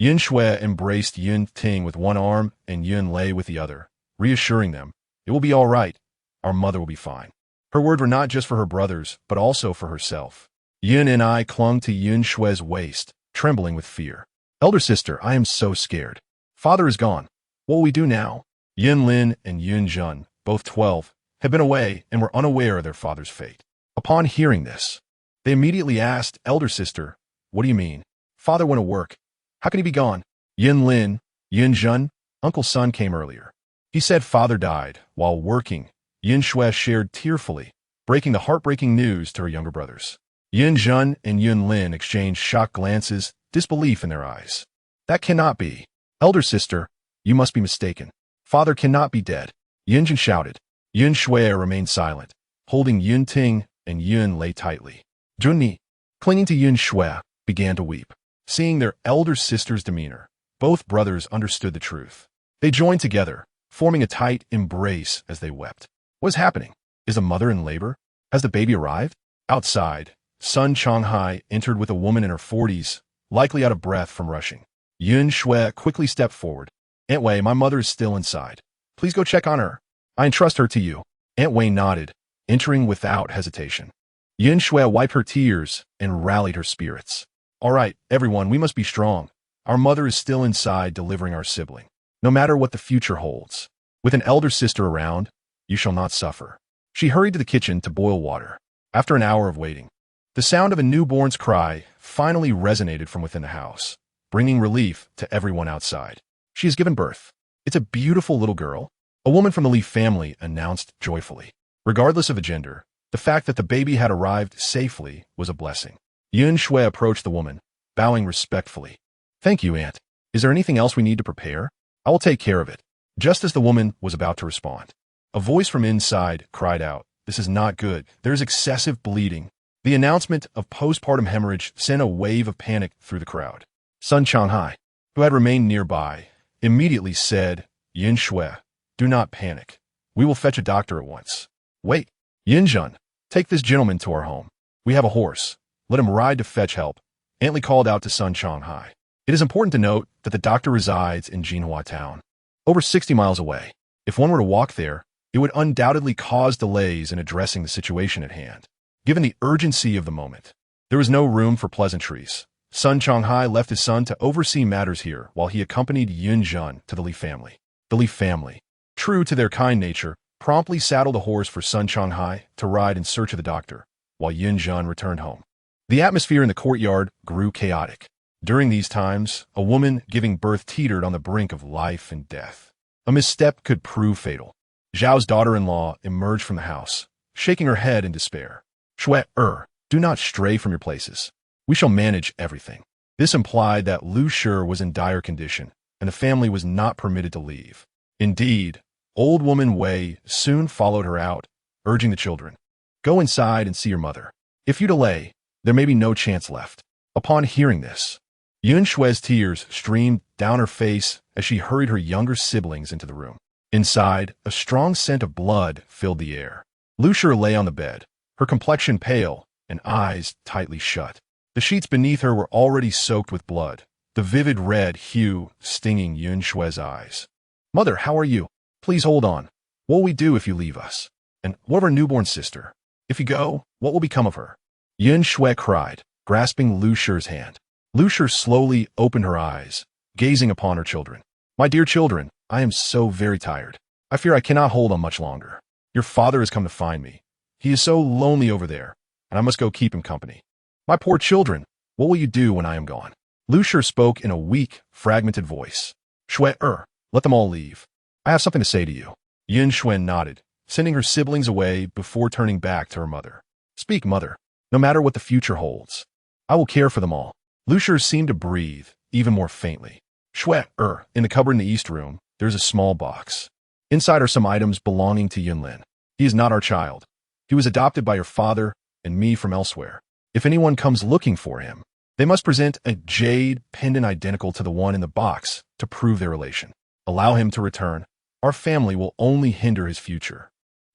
Han Xue embraced Yun Ting with one arm and Yunlei with the other, reassuring them, it will be all right. Our mother will be fine. Her words were not just for her brothers, but also for herself. Yun and I clung to Yun Xue's waist, trembling with fear. Elder sister, I am so scared. Father is gone. What will we do now? Yun Lin and Yun Jun, both 12, had been away and were unaware of their father's fate. Upon hearing this, they immediately asked, Elder sister, what do you mean? Father went to work. How can he be gone? Yun Lin, Yun Jun, Uncle Sun came earlier. He said father died while working. Yun Xue shared tearfully, breaking the heartbreaking news to her younger brothers. Yun Jun and Yun Lin exchanged shocked glances, disbelief in their eyes. That cannot be. Elder sister, you must be mistaken. Father cannot be dead. Yun Jun shouted. Yun Xue remained silent, holding Yun Ting and Yun Lei tightly. Junni, clinging to Yun Xue, began to weep. Seeing their elder sister's demeanor, both brothers understood the truth. They joined together, forming a tight embrace as they wept. What is happening? Is the mother in labor? Has the baby arrived? Outside, Sun Changhai entered with a woman in her 40s, likely out of breath from rushing. Yun Xue quickly stepped forward. Aunt Wei, my mother is still inside. Please go check on her. I entrust her to you. Aunt Wei nodded, entering without hesitation. Yun Xue wiped her tears and rallied her spirits. All right, everyone, we must be strong. Our mother is still inside delivering our sibling. No matter what the future holds. With an elder sister around, you shall not suffer. She hurried to the kitchen to boil water. After an hour of waiting, the sound of a newborn's cry finally resonated from within the house, bringing relief to everyone outside. She has given birth. It's a beautiful little girl. A woman from the Li family announced joyfully. Regardless of a gender, the fact that the baby had arrived safely was a blessing. Yun Xue approached the woman, bowing respectfully. Thank you, Aunt. Is there anything else we need to prepare? I will take care of it. Just as the woman was about to respond, a voice from inside cried out, This is not good. There is excessive bleeding. The announcement of postpartum hemorrhage sent a wave of panic through the crowd. Sun Changhai, who had remained nearby, immediately said, Yun Xue, do not panic. We will fetch a doctor at once. Wait, Yin Jun, take this gentleman to our home. We have a horse. Let him ride to fetch help. Aunt Li called out to Sun Changhai. It is important to note that the doctor resides in Jinhua town, over 60 miles away. If one were to walk there, it would undoubtedly cause delays in addressing the situation at hand. Given the urgency of the moment, there was no room for pleasantries. Sun Changhai left his son to oversee matters here while he accompanied Yun Jun to the Li family. The Li family, true to their kind nature, promptly saddled a horse for Sun Changhai to ride in search of the doctor, while Yun Jun returned home. The atmosphere in the courtyard grew chaotic. During these times, a woman giving birth teetered on the brink of life and death. A misstep could prove fatal. Zhao's daughter-in-law emerged from the house, shaking her head in despair. Xue, do not stray from your places. We shall manage everything. This implied that Lu Shi was in dire condition, and the family was not permitted to leave. Indeed, old woman Wei soon followed her out, urging the children, Go inside and see your mother. If you delay, there may be no chance left. Upon hearing this, Yun Xue's tears streamed down her face as she hurried her younger siblings into the room. Inside, a strong scent of blood filled the air. Lu Shi lay on the bed, her complexion pale and eyes tightly shut. The sheets beneath her were already soaked with blood, the vivid red hue stinging Yun Xue's eyes. Mother, how are you? Please hold on. What will we do if you leave us? And what of our newborn sister? If you go, what will become of her? Yun Xue cried, grasping Lu Shi's hand. Lu Shi slowly opened her eyes, gazing upon her children. My dear children, I am so very tired. I fear I cannot hold on much longer. Your father has come to find me. He is so lonely over there, and I must go keep him company. My poor children, what will you do when I am gone? Lu Shi spoke in a weak, fragmented voice. Xue, let them all leave. I have something to say to you. Yun Xue nodded, sending her siblings away before turning back to her mother. Speak, mother. No matter what the future holds, I will care for them all. Lu Shi seemed to breathe, even more faintly. Xue, in the cupboard in the east room, there's a small box. Inside are some items belonging to Yunlin. He is not our child. He was adopted by your father and me from elsewhere. If anyone comes looking for him, they must present a jade pendant identical to the one in the box to prove their relation. Allow him to return. Our family will only hinder his future.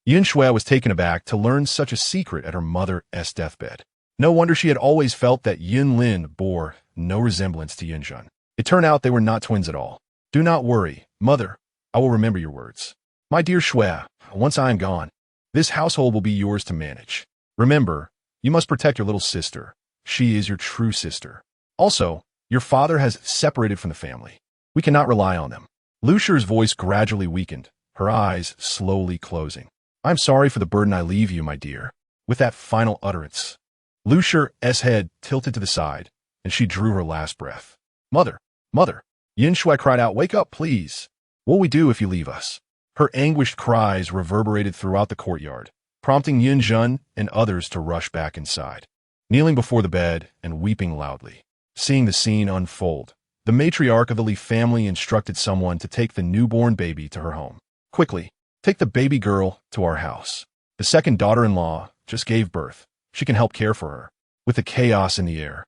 Han Xue was taken aback to learn such a secret at her mother's deathbed. No wonder she had always felt that Yunlin bore no resemblance to Yunjun. It turned out they were not twins at all. Do not worry, mother. I will remember your words. My dear Xue, once I am gone, this household will be yours to manage. Remember, you must protect your little sister. She is your true sister. Also, your father has separated from the family. We cannot rely on them. Lu Shi's voice gradually weakened, her eyes slowly closing. I'm sorry for the burden I leave you, my dear. With that final utterance, Lu Shi's head tilted to the side, and she drew her last breath. Mother, mother, Han Xue cried out, wake up, please. What will we do if you leave us? Her anguished cries reverberated throughout the courtyard, prompting Yunjun and others to rush back inside. Kneeling before the bed and weeping loudly, seeing the scene unfold, the matriarch of the Li family instructed someone to take the newborn baby to her home. Quickly, take the baby girl to our house. The second daughter-in-law just gave birth. She can help care for her. With the chaos in the air,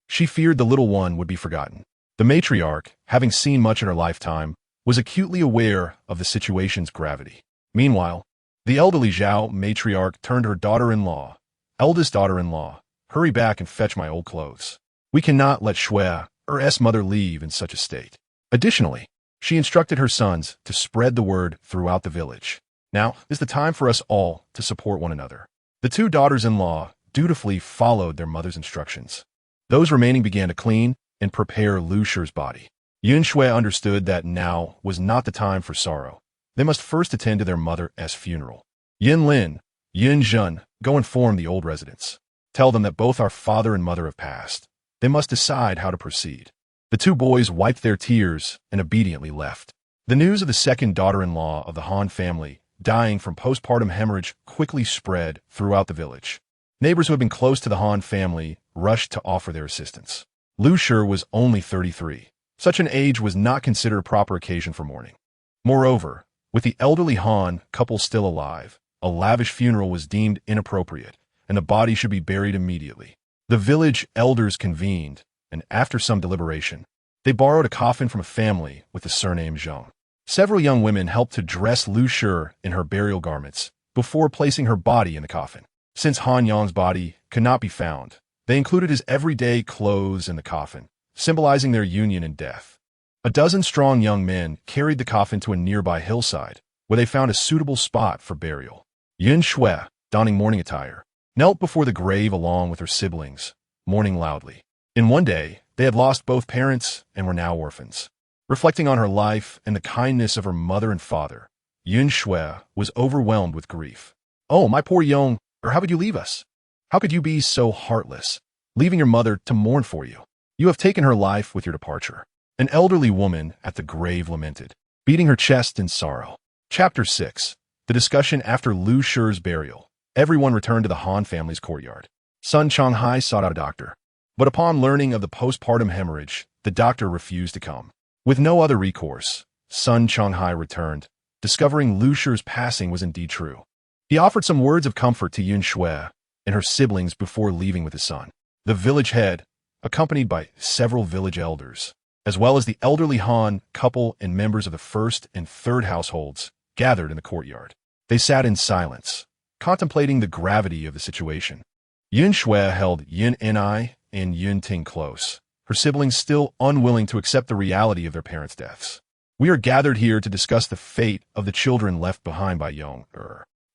she feared the little one would be forgotten. The matriarch, having seen much in her lifetime, was acutely aware of the situation's gravity. Meanwhile, the elderly Zhao matriarch turned her daughter-in-law, eldest daughter-in-law, hurry back and fetch my old clothes. We cannot let Xue's mother leave in such a state. Additionally, she instructed her sons to spread the word throughout the village. Now is the time for us all to support one another. The two daughters-in-law dutifully followed their mother's instructions. Those remaining began to clean and prepare Lu Shi's body. Han Xue understood that now was not the time for sorrow. They must first attend to their mother's funeral. Yunlin, Yunjun, go inform the old residents. Tell them that both our father and mother have passed. They must decide how to proceed. The two boys wiped their tears and obediently left. The news of the second daughter-in-law of the Han family dying from postpartum hemorrhage quickly spread throughout the village. Neighbors who had been close to the Han family rushed to offer their assistance. Lu Shi was only 33. Such an age was not considered a proper occasion for mourning. Moreover, with the elderly Han couple still alive, a lavish funeral was deemed inappropriate, and the body should be buried immediately. The village elders convened, and after some deliberation, they borrowed a coffin from a family with the surname Zhang. Several young women helped to dress Lu Shi in her burial garments before placing her body in the coffin. Since Han Yang's body could not be found, they included his everyday clothes in the coffin, symbolizing their union in death. A dozen strong young men carried the coffin to a nearby hillside, where they found a suitable spot for burial. Han Xue, donning mourning attire, knelt before the grave along with her siblings, mourning loudly. In one day, they had lost both parents and were now orphans. Reflecting on her life and the kindness of her mother and father, Han Xue was overwhelmed with grief. Oh, my poor Yong, how could you leave us? How could you be so heartless, leaving your mother to mourn for you? You have taken her life with your departure. An elderly woman at the grave lamented, beating her chest in sorrow. Chapter 6. The discussion after Lu Shi's burial. Everyone returned to the Han family's courtyard. Sun Changhai sought out a doctor, but upon learning of the postpartum hemorrhage, the doctor refused to come. With no other recourse, Sun Changhai returned, discovering Lu Shi's passing was indeed true. He offered some words of comfort to Han Xue and her siblings before leaving with his son. The village head, accompanied by several village elders, as well as the elderly Han couple and members of the first and third households, gathered in the courtyard. They sat in silence, contemplating the gravity of the situation. Han Xue held Yin Ni and Yun Ting close, her siblings still unwilling to accept the reality of their parents' deaths. We are gathered here to discuss the fate of the children left behind by Yong.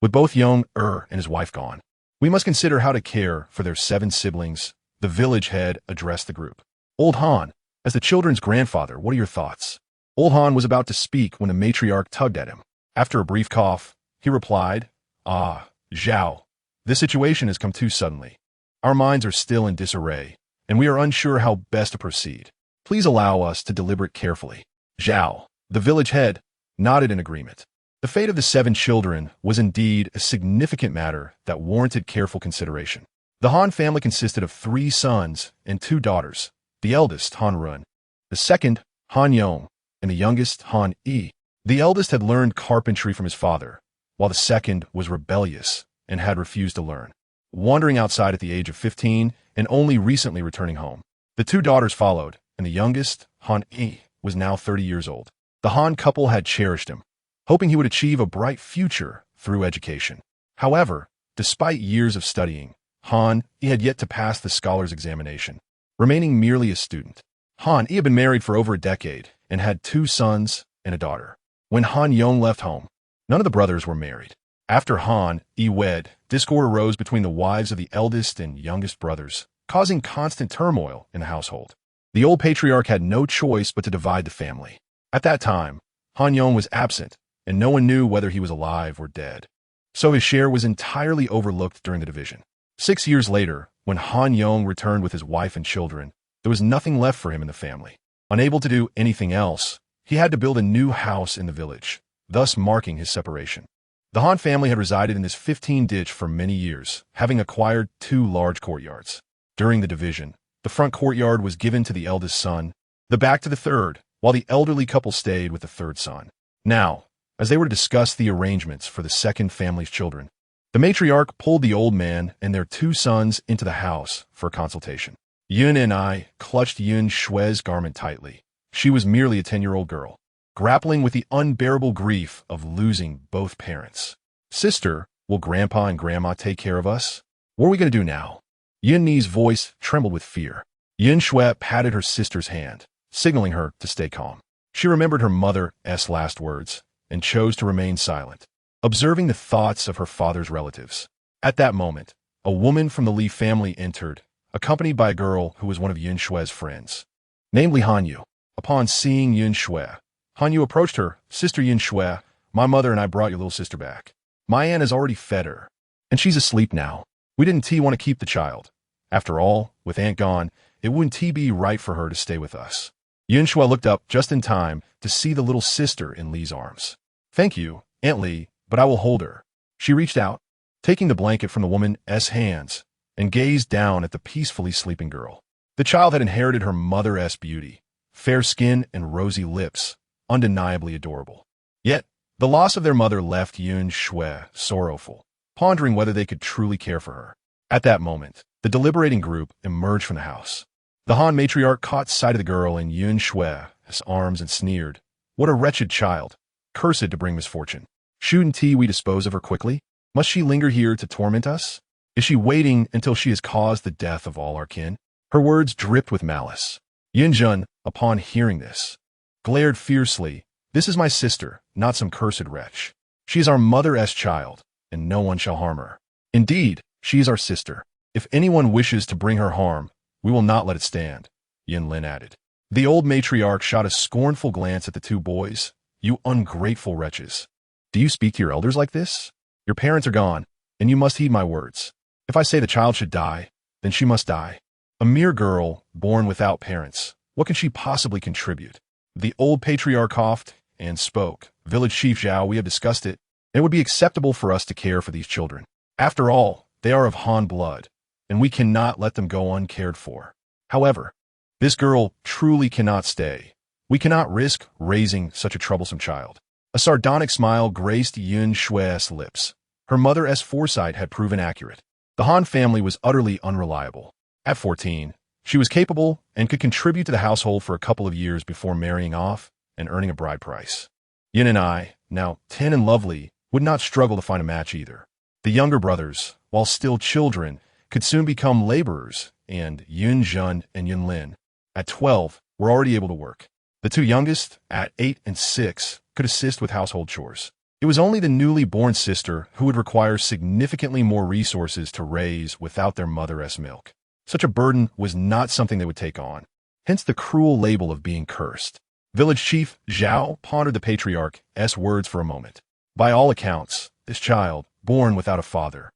With both Yong and his wife gone, we must consider how to care for their 7 siblings. The village head addressed the group. Old Han, as the children's grandfather, what are your thoughts? Old Han was about to speak when the matriarch tugged at him. After a brief cough, he replied, Zhao, this situation has come too suddenly. Our minds are still in disarray, and we are unsure how best to proceed. Please allow us to deliberate carefully. Zhao, the village head, nodded in agreement. The fate of the 7 children was indeed a significant matter that warranted careful consideration. The Han family consisted of 3 sons and 2 daughters, the eldest Han Xue, the second Han Xue, and the youngest Han Xue. The eldest had learned carpentry from his father, while the second was rebellious and had refused to learn, wandering outside at the age of 15 and only recently returning home. The 2 daughters followed, and the youngest, Han Xue, was now 30 years old. The Han couple had cherished him, hoping he would achieve a bright future through education. However, despite years of studying, Han Xue had yet to pass the scholar's examination, remaining merely a student. Han Xue had been married for over a decade and had 2 sons and a daughter. When Han Xue left home, none of the brothers were married. After Han Xue wed, discord arose between the wives of the eldest and youngest brothers, causing constant turmoil in the household. The old patriarch had no choice but to divide the family. At that time, Han Xue was absent, and no one knew whether he was alive or dead. So his share was entirely overlooked during the division. 6 years later, when Han Xue returned with his wife and children, there was nothing left for him in the family. Unable to do anything else, he had to build a new house in the village, thus marking his separation. The Han family had resided in this 15 ditch for many years, having acquired 2 large courtyards. During the division, the front courtyard was given to the eldest son, the back to the third, while the elderly couple stayed with the third son. Now, as they were to discuss the arrangements for the second family's children, the matriarch pulled the old man and their 2 sons into the house for a consultation. Yun and I clutched Han Xue's garment tightly. She was merely a 10-year-old girl, grappling with the unbearable grief of losing both parents. Sister, will Grandpa and Grandma take care of us? What are we going to do now? Yun Ni's voice trembled with fear. Han Xue patted her sister's hand, signaling her to stay calm. She remembered her mother's last words and chose to remain silent, observing the thoughts of her father's relatives. At that moment, a woman from the Li family entered, accompanied by a girl who was one of Han Xue's friends, namely Han Xue. Upon seeing Han Xue, Han Xue approached her. Sister Han Xue, my mother and I brought your little sister back. My aunt has already fed her, and she's asleep now. We didn't want to keep the child. After all, with Aunt gone, it wouldn't be right for her to stay with us. Han Xue looked up just in time to see the little sister in Li's arms. Thank you, Aunt Li, but I will hold her. She reached out, taking the blanket from the woman's hands, and gazed down at the peacefully sleeping girl. The child had inherited her mother's beauty, fair skin and rosy lips, undeniably adorable. Yet, the loss of their mother left Han Xue sorrowful, pondering whether they could truly care for her. At that moment, the deliberating group emerged from the house. The Han matriarch caught sight of the girl in Han Xue's arms and sneered, "What a wretched child, cursed to bring misfortune. Shouldn't we dispose of her quickly? Must she linger here to torment us? Is she waiting until she has caused the death of all our kin?" Her words dripped with malice. Yin Jun, upon hearing this, glared fiercely. "This is my sister, not some cursed wretch. She is our mother's child, and no one shall harm her. Indeed, she is our sister. If anyone wishes to bring her harm, we will not let it stand," Yin Lin added. The old matriarch shot a scornful glance at the 2 boys. "You ungrateful wretches. Do you speak to your elders like this? Your parents are gone, and you must heed my words. If I say the child should die, then she must die. A mere girl, born without parents, what can she possibly contribute?" The old patriarch coughed and spoke. "Village Chief Zhao, we have discussed it, and it would be acceptable for us to care for these children. After all, they are of Han blood, and we cannot let them go uncared for. However, this girl truly cannot stay. We cannot risk raising such a troublesome child." A sardonic smile graced Han Xue's lips. Her mother's foresight had proven accurate. The Han family was utterly unreliable. At 14, she was capable and could contribute to the household for a couple of years before marrying off and earning a bride price. Yin and I, now 10 and lovely, would not struggle to find a match either. The younger brothers, while still children, could soon become laborers, and Yun Jun and Yun Lin, at 12, were already able to work. The 2 youngest, at 8 and 6, could assist with household chores. It was only the newly born sister who would require significantly more resources to raise without their mother's milk. Such a burden was not something they would take on, hence the cruel label of being cursed. Village Chief Zhao pondered the patriarch's words for a moment. By all accounts, this child, born without a father,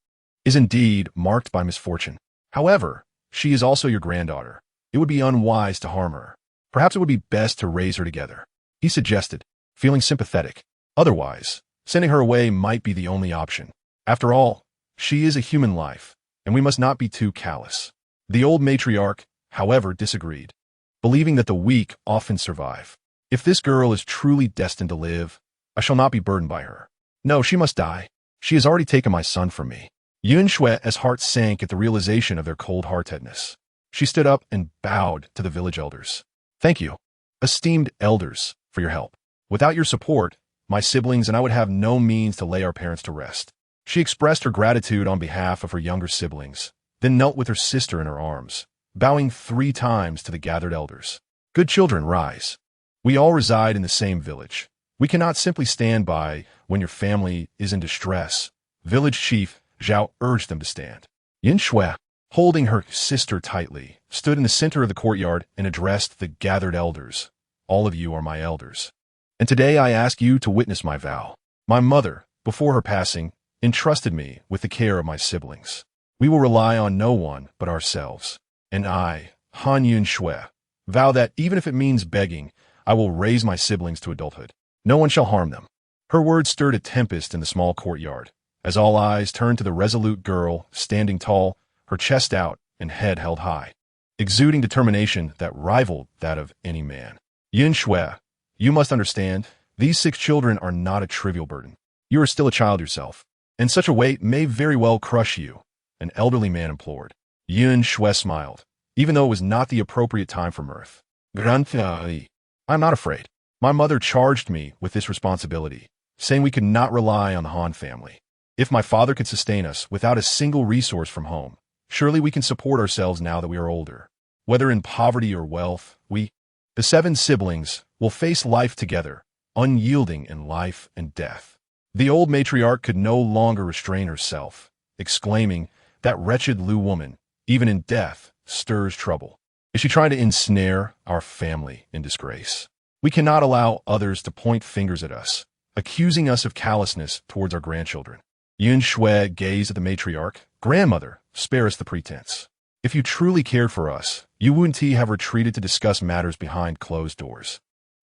is indeed marked by misfortune. However, she is also your granddaughter. It would be unwise to harm her. Perhaps it would be best to raise her together, he suggested, feeling sympathetic. Otherwise, Sending her away might be the only option. After all, she is a human life, and we must not be too callous. The old matriarch, however, disagreed, believing that the weak often survive. If this girl is truly destined to live, I shall not be burdened by her. No, she must die. She has already taken my son from me. Han Xue's heart sank at the realization of their cold-heartedness. She stood up and bowed to the village elders. Thank you, esteemed elders, for your help. Without your support, my siblings and I would have no means to lay our parents to rest. She expressed her gratitude on behalf of her younger siblings, then knelt with her sister in her arms, bowing 3 times to the gathered elders. Good children, rise. We all reside in the same village. We cannot simply stand by when your family is in distress. Village chief Zhao urged them to stand. Han Xue, holding her sister tightly, stood in the center of the courtyard and addressed the gathered elders. All of you are my elders. And today I ask you to witness my vow. My mother, before her passing, entrusted me with the care of my siblings. We will rely on no one but ourselves. And I, Han Xue, vow that even if it means begging, I will raise my siblings to adulthood. No one shall harm them. Her words stirred a tempest in the small courtyard, as all eyes turned to the resolute girl standing tall, her chest out and head held high, exuding determination that rivaled that of any man. Han Xue, you must understand, these 6 children are not a trivial burden. You are still a child yourself, and such a weight may very well crush you, an elderly man implored. Han Xue smiled, even though it was not the appropriate time for mirth. I am not afraid. My mother charged me with this responsibility, saying we could not rely on the Han family. If my father could sustain us without a single resource from home, surely we can support ourselves now that we are older. Whether in poverty or wealth, we, the 7 siblings, will face life together, unyielding in life and death. The old matriarch could no longer restrain herself, exclaiming, that wretched Lu woman, even in death, stirs trouble. Is she trying to ensnare our family in disgrace? We cannot allow others to point fingers at us, accusing us of callousness towards our grandchildren. Han Xue gazed at the matriarch. Grandmother, spare us the pretense. If you truly cared for us, you wouldn't have retreated to discuss matters behind closed doors.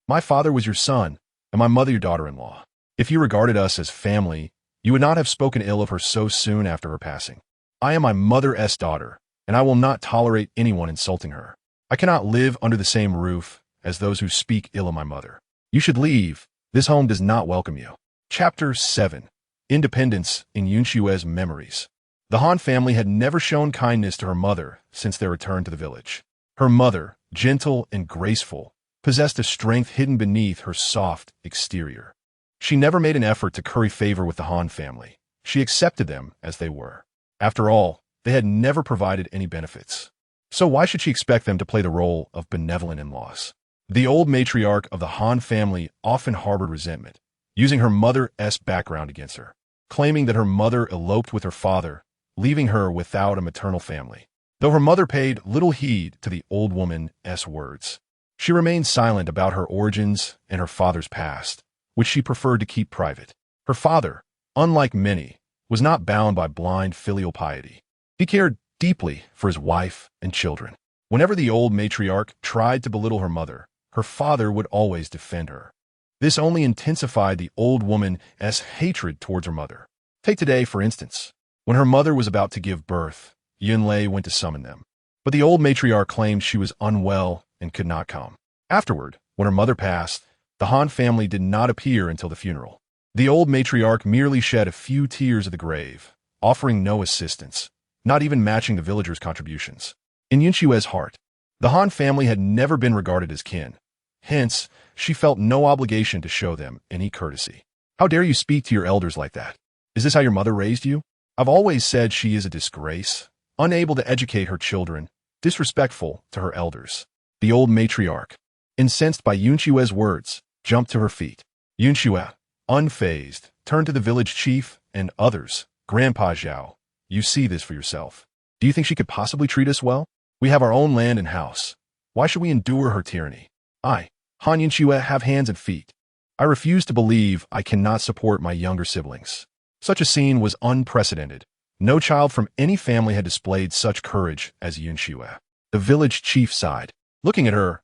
My father was your son, and my mother your daughter-in-law. If you regarded us as family, you would not have spoken ill of her so soon after her passing. I am my mother's daughter, and I will not tolerate anyone insulting her. I cannot live under the same roof as those who speak ill of my mother. You should leave. This home does not welcome you. Chapter 7. Independence in Han Xue's memories. The Han family had never shown kindness to her mother since their return to the village. Her mother, gentle and graceful, possessed a strength hidden beneath her soft exterior. She never made an effort to curry favor with the Han family. She accepted them as they were. After all, they had never provided any benefits. So why should she expect them to play the role of benevolent in-laws? The old matriarch of the Han family often harbored resentment, using her mother's background against her, claiming that her mother eloped with her father, leaving her without a maternal family. Though her mother paid little heed to the old woman's words, she remained silent about her origins and her father's past, which she preferred to keep private. Her father, unlike many, was not bound by blind filial piety. He cared deeply for his wife and children. Whenever the old matriarch tried to belittle her mother, her father would always defend her. This only intensified the old woman's hatred towards her mother. Take today, for instance. When her mother was about to give birth, Yunlei went to summon them. But the old matriarch claimed she was unwell and could not come. Afterward, when her mother passed, the Han family did not appear until the funeral. The old matriarch merely shed a few tears at the grave, offering no assistance, not even matching the villagers' contributions. In Han Xue's heart, the Han family had never been regarded as kin. Hence, she felt no obligation to show them any courtesy. How dare you speak to your elders like that? Is this how your mother raised you? I've always said she is a disgrace, unable to educate her children, disrespectful to her elders. The old matriarch, incensed by Han Xue's words, jumped to her feet. Han Xue, unfazed, turned to the village chief and others. Grandpa Zhao, you see this for yourself. Do you think she could possibly treat us well? We have our own land and house. Why should we endure her tyranny? I, Han Xue, have hands and feet. I refuse to believe I cannot support my younger siblings. Such a scene was unprecedented. No child from any family had displayed such courage as Han Xue. The village chief sighed, looking at her.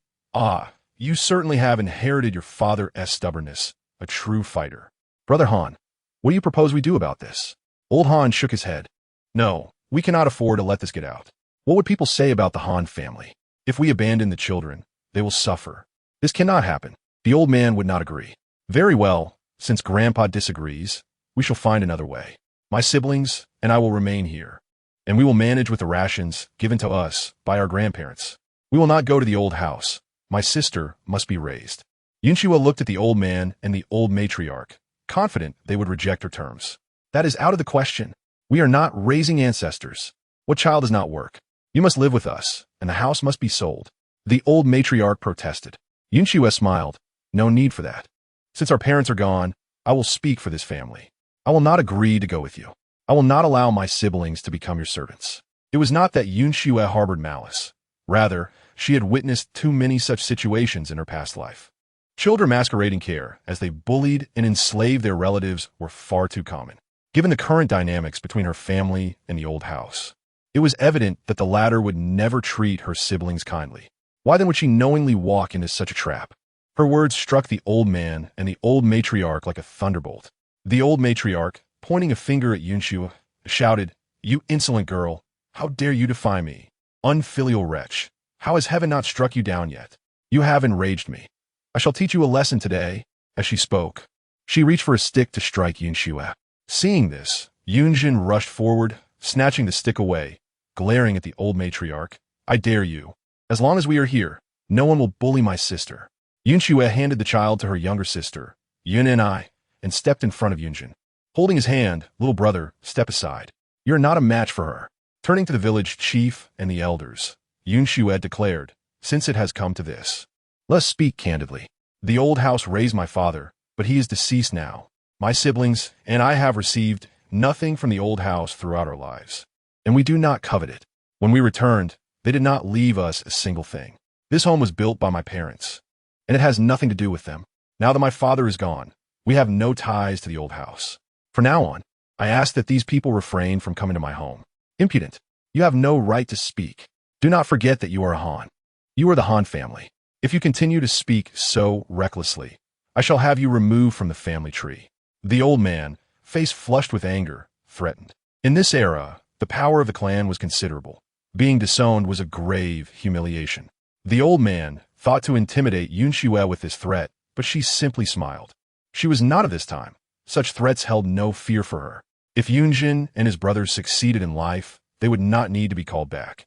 You certainly have inherited your father's stubbornness, a true fighter. Brother Han, What do you propose we do about this? Old Han shook his head. No, we cannot afford to let this get out. What would people say about the Han family? If we abandon the children, they will suffer. This cannot happen. The old man would not agree. Very well, since Grandpa disagrees, we shall find another way. My siblings and I will remain here, and we will manage with the rations given to us by our grandparents. We will not go to the old house. My sister must be raised. Yun Xue looked at the old man and the old matriarch, confident they would reject her terms. That is out of the question. We are not raising ancestors. What child does not work? You must live with us, and the house must be sold. The old matriarch protested. Yun Xue smiled. No need for that. Since our parents are gone, I will speak for this family. I will not agree to go with you. I will not allow my siblings to become your servants. It was not that Yun Xue harbored malice. Rather, she had witnessed too many such situations in her past life. Children masquerading care as they bullied and enslaved their relatives were far too common. Given the current dynamics between her family and the old house, it was evident that the latter would never treat her siblings kindly. Why then would she knowingly walk into such a trap? Her words struck the old man and the old matriarch like a thunderbolt. The old matriarch, pointing a finger at Yun Xue, shouted, "You insolent girl! How dare you defy me? Unfilial wretch! How has heaven not struck you down yet? You have enraged me. I shall teach you a lesson today." As she spoke, she reached for a stick to strike Yun Xue. Seeing this, Yunjin rushed forward, snatching the stick away, glaring at the old matriarch. "I dare you. As long as we are here, no one will bully my sister." Yun Xue handed the child to her younger sister, Yun and I, and stepped in front of Yunjin. Holding his hand, "Little brother, step aside. You're not a match for her." Turning to the village chief and the elders, Yun Xue declared, "Since it has come to this, let's speak candidly. The old house raised my father, but he is deceased now. My siblings and I have received nothing from the old house throughout our lives, and we do not covet it. When we returned, they did not leave us a single thing. This home was built by my parents, and it has nothing to do with them. Now that my father is gone, we have no ties to the old house. From now on, I ask that these people refrain from coming to my home. Impudent! You have no right to speak. Do not forget that you are a Han. You are the Han family. If you continue to speak so recklessly, I shall have you removed from the family tree." The old man, face flushed with anger, threatened. In this era, the power of the clan was considerable. Being disowned was a grave humiliation. The old man thought to intimidate Yun Xue with this threat, but she simply smiled. She was not of this time. Such threats held no fear for her. If Yunjin and his brothers succeeded in life, they would not need to be called back.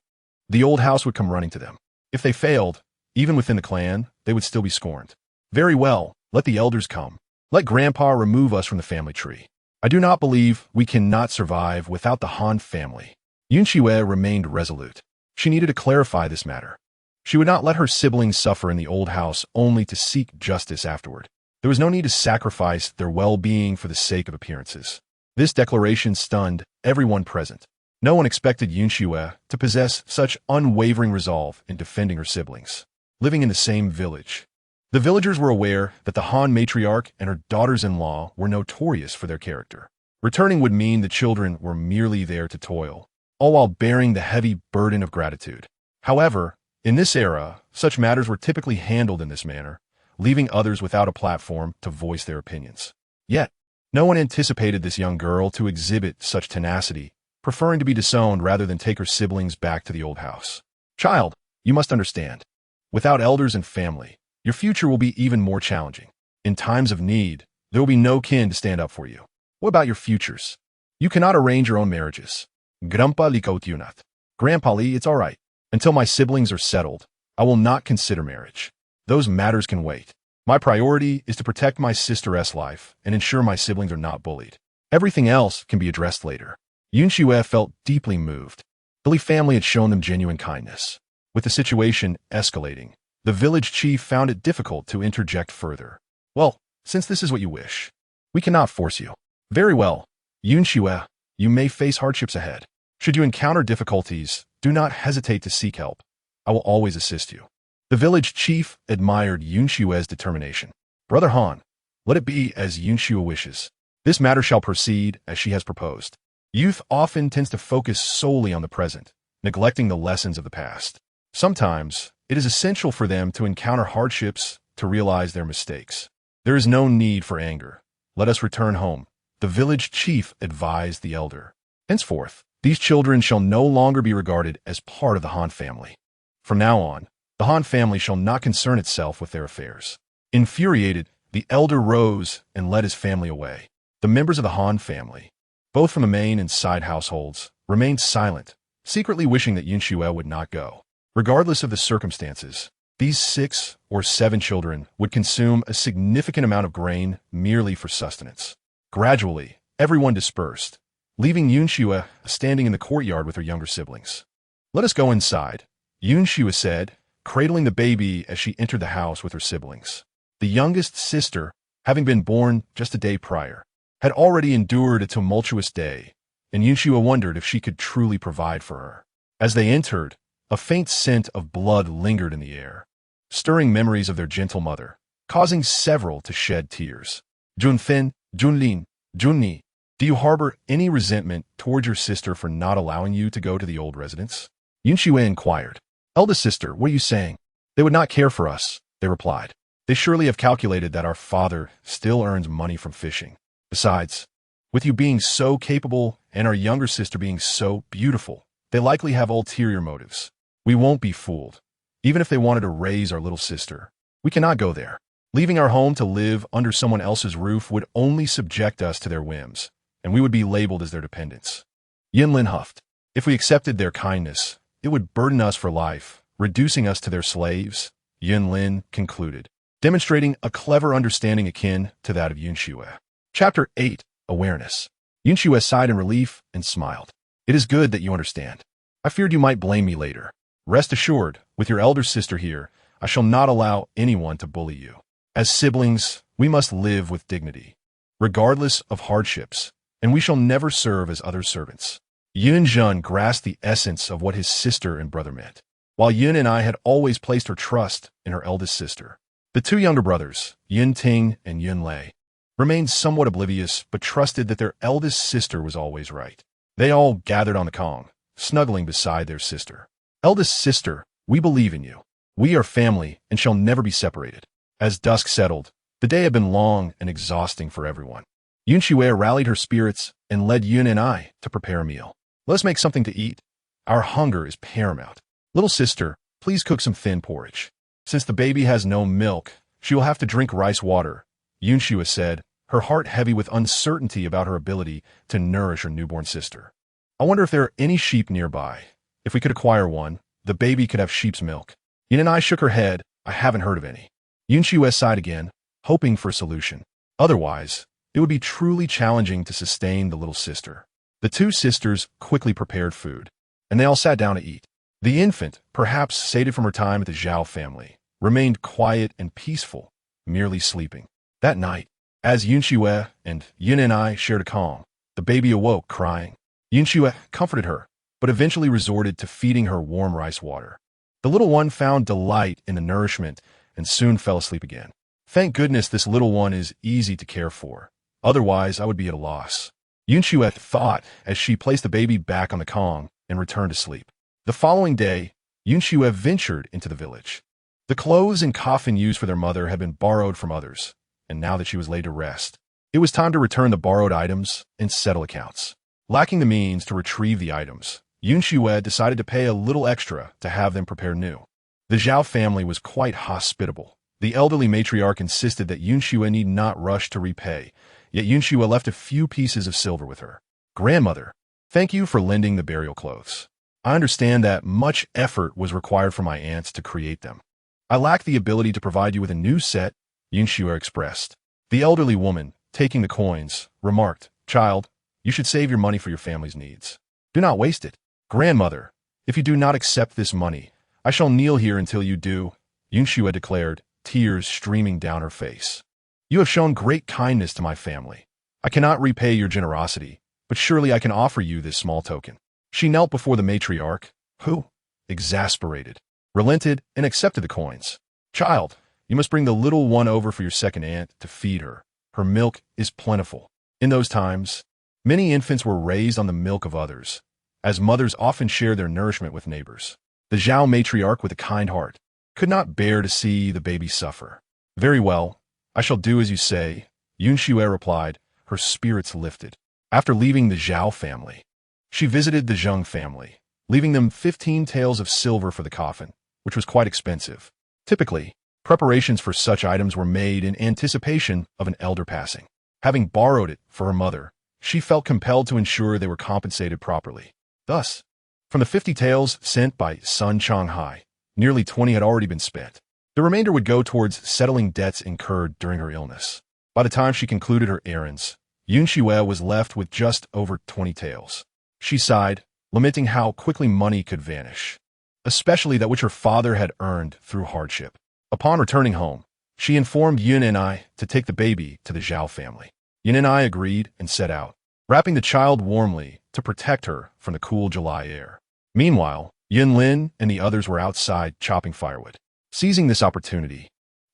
The old house would come running to them. If they failed, even within the clan, they would still be scorned. Very well, let the elders come. Let Grandpa remove us from the family tree. I do not believe we cannot survive without the Han family. Yun Xue remained resolute. She needed to clarify this matter. She would not let her siblings suffer in the old house only to seek justice afterward. There was no need to sacrifice their well-being for the sake of appearances. This declaration stunned everyone present. No one expected Yun Xue to possess such unwavering resolve in defending her siblings. Living in the same village, the villagers were aware that the Han matriarch and her daughters-in-law were notorious for their character. Returning would mean the children were merely there to toil, all while bearing the heavy burden of gratitude. However, in this era, such matters were typically handled in this manner, leaving others without a platform to voice their opinions. Yet, no one anticipated this young girl to exhibit such tenacity, preferring to be disowned rather than take her siblings back to the old house. "Child, you must understand. Without elders and family, your future will be even more challenging. In times of need, there will be no kin to stand up for you. What about your futures? You cannot arrange your own marriages. Grandpa li kautunat. Grandpa li, it's all right. Until my siblings are settled, I will not consider marriage. Those matters can wait. My priority is to protect my sister's life and ensure my siblings are not bullied. Everything else can be addressed later." Yun Xue felt deeply moved. The Li family had shown them genuine kindness. With the situation escalating, the village chief found it difficult to interject further. "Well, since this is what you wish, we cannot force you." "Very well, Yun Xue, you may face hardships ahead. Should you encounter difficulties, do not hesitate to seek help. I will always assist you." The village chief admired Yun Xue's determination. "Brother Han, let it be as Yun Xue wishes. This matter shall proceed as she has proposed." Youth often tends to focus solely on the present, neglecting the lessons of the past. Sometimes, it is essential for them to encounter hardships to realize their mistakes. There is no need for anger. Let us return home. the village chief advised the elder. Henceforth, these children shall no longer be regarded as part of the Han family. From now on, the Han family shall not concern itself with their affairs. Infuriated, the elder rose and led his family away. The members of the Han family, both from the main and side households, remained silent, secretly wishing that Han Xue would not go. Regardless of the circumstances, these 6 or 7 children would consume a significant amount of grain merely for sustenance. Gradually, everyone dispersed, leaving Han Xue standing in the courtyard with her younger siblings. "Let us go inside," Han Xue said, cradling the baby as she entered the house with her siblings. The youngest sister, having been born just a day prior, had already endured a tumultuous day, and Han Xue wondered if she could truly provide for her. As they entered, a faint scent of blood lingered in the air, stirring memories of their gentle mother, causing several to shed tears. "Junfen, Junlin, Junni, do you harbor any resentment toward your sister for not allowing you to go to the old residence?" Han Xue inquired. "Eldest sister, what are you saying?" "They would not care for us," they replied. "They surely have calculated that our father still earns money from fishing. Besides, with you being so capable and our younger sister being so beautiful, they likely have ulterior motives. We won't be fooled. Even if they wanted to raise our little sister, we cannot go there. Leaving our home to live under someone else's roof would only subject us to their whims, and we would be labeled as their dependents." Yin Lin huffed. "If we accepted their kindness, it would burden us for life, reducing us to their slaves," Yin Lin concluded, demonstrating a clever understanding akin to that of Han Xue. Chapter 8. Awareness. Han Xue sighed in relief and smiled. "It is good that you understand. I feared you might blame me later. Rest assured, with your elder sister here, I shall not allow anyone to bully you. As siblings, we must live with dignity, regardless of hardships, and we shall never serve as other servants." Yun Zhen grasped the essence of what his sister and brother meant. While Yun and I had always placed her trust in her eldest sister, the 2 younger brothers, Yun Ting and Yun Lei, remained somewhat oblivious but trusted that their eldest sister was always right. They all gathered on the Kong, snuggling beside their sister. "Eldest sister, we believe in you. We are family and shall never be separated." As dusk settled, the day had been long and exhausting for everyone. Han Xue rallied her spirits and led Yun and I to prepare a meal. "Let's make something to eat. Our hunger is paramount. Little sister, please cook some thin porridge. Since the baby has no milk, she will have to drink rice water," Han Xue said, her heart heavy with uncertainty about her ability to nourish her newborn sister. "I wonder if there are any sheep nearby. If we could acquire one, the baby could have sheep's milk." Yin and I shook her head. "I haven't heard of any." Han Xue sighed again, hoping for a solution. Otherwise, it would be truly challenging to sustain the little sister. The 2 sisters quickly prepared food, and they all sat down to eat. The infant, perhaps sated from her time at the Zhao family, remained quiet and peaceful, merely sleeping. That night, as Han Xue and Yin and I shared a calm, the baby awoke crying. Han Xue comforted her, but eventually resorted to feeding her warm rice water. The little one found delight in the nourishment and soon fell asleep again. "Thank goodness this little one is easy to care for. Otherwise, I would be at a loss," Han Xue thought as she placed the baby back on the Kong and returned to sleep. The following day, Han Xue ventured into the village. The clothes and coffin used for their mother had been borrowed from others, and now that she was laid to rest, it was time to return the borrowed items and settle accounts. Lacking the means to retrieve the items, Han Xue decided to pay a little extra to have them prepare new. The Zhao family was quite hospitable. The elderly matriarch insisted that Han Xue need not rush to repay, yet Han Xue left a few pieces of silver with her. "Grandmother, thank you for lending the burial clothes. I understand that much effort was required from my aunts to create them. I lack the ability to provide you with a new set," Han Xue expressed. The elderly woman, taking the coins, remarked, "Child, you should save your money for your family's needs. Do not waste it." "Grandmother, if you do not accept this money, I shall kneel here until you do," Han Xue declared, tears streaming down her face. "You have shown great kindness to my family. I cannot repay your generosity, but surely I can offer you this small token." She knelt before the matriarch, who, exasperated, relented and accepted the coins. "Child, you must bring the little one over for your second aunt to feed her. Her milk is plentiful." In those times, many infants were raised on the milk of others, as mothers often share their nourishment with neighbors. The Zhao matriarch, with a kind heart, could not bear to see the baby suffer. "Very well, I shall do as you say," Han Xue replied, her spirits lifted. After leaving the Zhao family, she visited the Zheng family, leaving them 15 taels of silver for the coffin, which was quite expensive. Typically, preparations for such items were made in anticipation of an elder passing. Having borrowed it for her mother, she felt compelled to ensure they were compensated properly. Thus, from the 50 taels sent by Sun Changhai, nearly 20 had already been spent. The remainder would go towards settling debts incurred during her illness. By the time she concluded her errands, Han Xue was left with just over 20 taels. She sighed, lamenting how quickly money could vanish, especially that which her father had earned through hardship. Upon returning home, she informed Yun and I to take the baby to the Zhao family. Yun and I agreed and set out, wrapping the child warmly to protect her from the cool July air. Meanwhile, Yun Lin and the others were outside chopping firewood. Seizing this opportunity,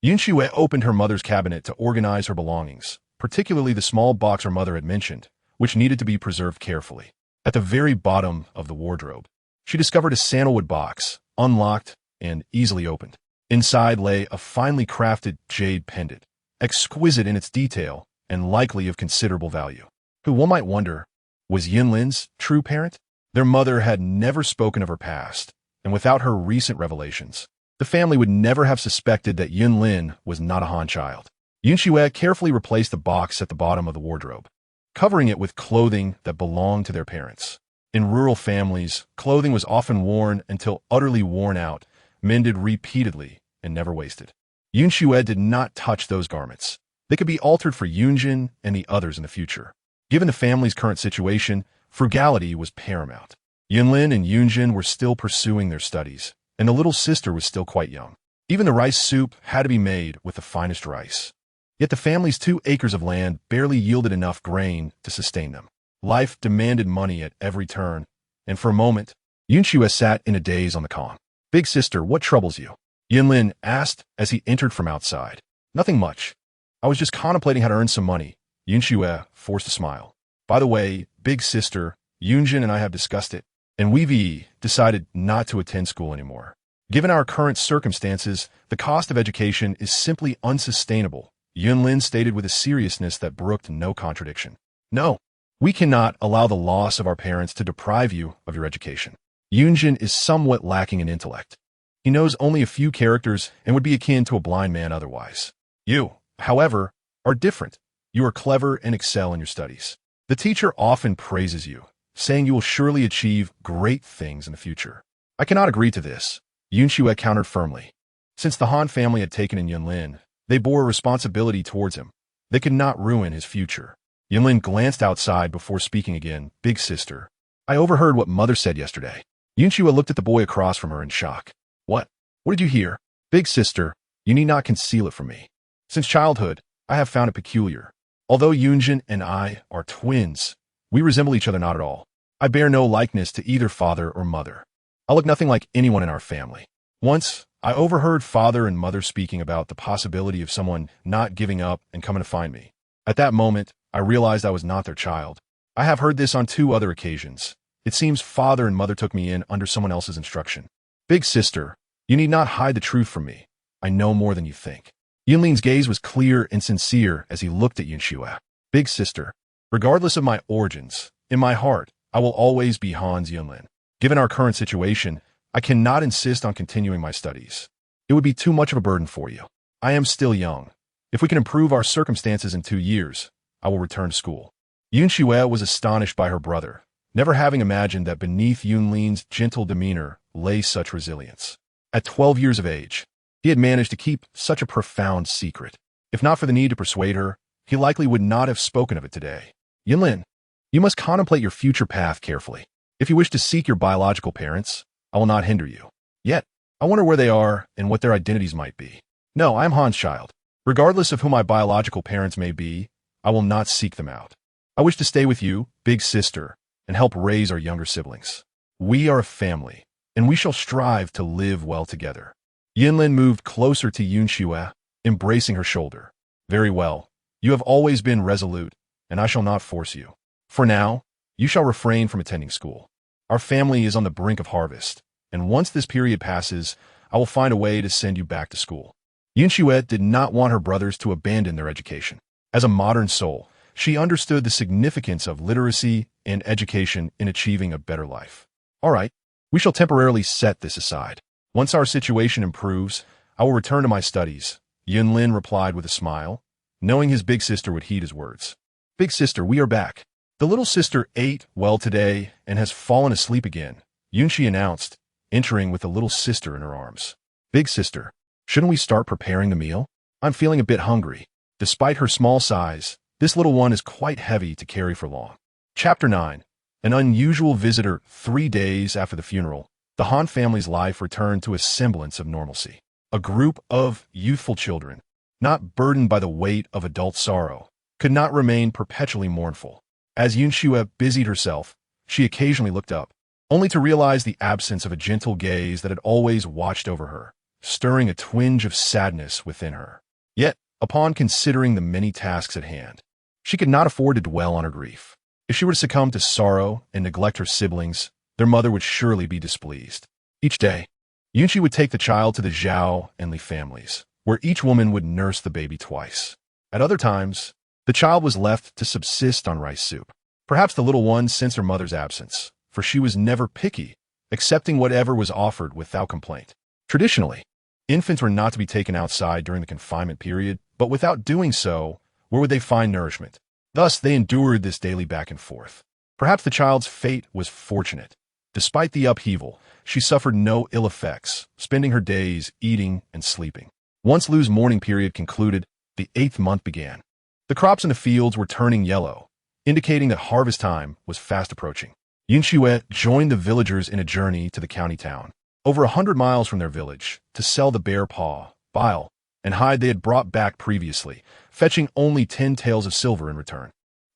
Han Xue opened her mother's cabinet to organize her belongings, particularly the small box her mother had mentioned, which needed to be preserved carefully. At the very bottom of the wardrobe, she discovered a sandalwood box, unlocked and easily opened. Inside lay a finely crafted jade pendant, exquisite in its detail and likely of considerable value. Who, one might wonder, was Yin Lin's true parent? Their mother had never spoken of her past, and without her recent revelations, the family would never have suspected that Yun Lin was not a Han child. Han Xue carefully replaced the box at the bottom of the wardrobe, covering it with clothing that belonged to their parents. In rural families, clothing was often worn until utterly worn out, mended repeatedly, and never wasted. Han Xue did not touch those garments. They could be altered for Yunjin and the others in the future. Given the family's current situation, frugality was paramount. Yunlin and Yunjin were still pursuing their studies, and the little sister was still quite young. Even the rice soup had to be made with the finest rice. Yet the family's 2 acres of land barely yielded enough grain to sustain them. Life demanded money at every turn, and for a moment, Han Xue sat in a daze on the calm. "Big sister, what troubles you?" Yunlin asked as he entered from outside. "Nothing much. I was just contemplating how to earn some money." Han Xue forced a smile. "By the way, big sister, Yunjin and I have discussed it, and we've decided not to attend school anymore. Given our current circumstances, the cost of education is simply unsustainable," Yunlin stated with a seriousness that brooked no contradiction. "No, we cannot allow the loss of our parents to deprive you of your education. Yunjin is somewhat lacking in intellect. He knows only a few characters and would be akin to a blind man otherwise. You, however, are different. You are clever and excel in your studies. The teacher often praises you, saying you will surely achieve great things in the future." "I cannot agree to this," Han Xue countered firmly. Since the Han family had taken in Yunlin, they bore a responsibility towards him. They could not ruin his future. Yunlin glanced outside before speaking again. "Big sister, I overheard what mother said yesterday." Han Xue looked at the boy across from her in shock. "What? What did you hear?" "Big sister, you need not conceal it from me. Since childhood, I have found it peculiar. Although Yunjin and I are twins, we resemble each other not at all. I bear no likeness to either father or mother. I look nothing like anyone in our family. Once, I overheard father and mother speaking about the possibility of someone not giving up and coming to find me. At that moment, I realized I was not their child. I have heard this on 2 other occasions. It seems father and mother took me in under someone else's instruction. Big sister, you need not hide the truth from me. I know more than you think." Yunlin's gaze was clear and sincere as he looked at Han Xue. "Big sister, regardless of my origins, in my heart, I will always be Han's Yunlin. Given our current situation, I cannot insist on continuing my studies. It would be too much of a burden for you. I am still young. If we can improve our circumstances in 2 years, I will return to school." Han Xue was astonished by her brother, never having imagined that beneath Yunlin's gentle demeanor lay such resilience. At 12 years of age, he had managed to keep such a profound secret. If not for the need to persuade her, he likely would not have spoken of it today. "Yunlin, you must contemplate your future path carefully. If you wish to seek your biological parents, I will not hinder you. Yet, I wonder where they are and what their identities might be. No, I am Han's child. Regardless of who my biological parents may be, I will not seek them out. I wish to stay with you, big sister, and help raise our younger siblings. We are a family, and we shall strive to live well together." Yunlin moved closer to Han Xue, embracing her shoulder. "Very well. You have always been resolute, and I shall not force you. For now, you shall refrain from attending school. Our family is on the brink of harvest, and once this period passes, I will find a way to send you back to school." Han Xue did not want her brothers to abandon their education. As a modern soul, she understood the significance of literacy and education in achieving a better life. All right, we shall temporarily set this aside. Once our situation improves, I will return to my studies, Yunlin replied with a smile, knowing his big sister would heed his words. Big sister, we are back. The little sister ate well today and has fallen asleep again, Yunxi announced, entering with the little sister in her arms. Big sister, shouldn't we start preparing the meal? I'm feeling a bit hungry. Despite her small size, this little one is quite heavy to carry for long. Chapter 9. An unusual visitor. 3 days after the funeral, the Han family's life returned to a semblance of normalcy. A group of youthful children, not burdened by the weight of adult sorrow, could not remain perpetually mournful. As Han Xue busied herself, she occasionally looked up, only to realize the absence of a gentle gaze that had always watched over her, stirring a twinge of sadness within her. Yet, upon considering the many tasks at hand, she could not afford to dwell on her grief. If she were to succumb to sorrow and neglect her siblings, their mother would surely be displeased. Each day, Yunxi would take the child to the Zhao and Li families, where each woman would nurse the baby twice. At other times, the child was left to subsist on rice soup. Perhaps the little one sensed her mother's absence, for she was never picky, accepting whatever was offered without complaint. Traditionally, infants were not to be taken outside during the confinement period, but without doing so, where would they find nourishment? Thus, they endured this daily back and forth. Perhaps the child's fate was fortunate. Despite the upheaval, she suffered no ill effects, spending her days eating and sleeping. Once Lu's mourning period concluded, the 8th month began. The crops in the fields were turning yellow, indicating that harvest time was fast approaching. Han Xue joined the villagers in a journey to the county town, over 100 miles from their village, to sell the bear paw, bile, and hide they had brought back previously, fetching only 10 taels of silver in return.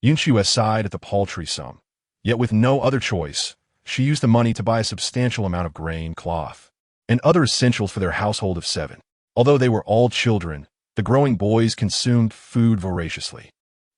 Han Xue sighed at the paltry sum. Yet with no other choice, she used the money to buy a substantial amount of grain, cloth, and other essentials for their household of 7. Although they were all children, the growing boys consumed food voraciously.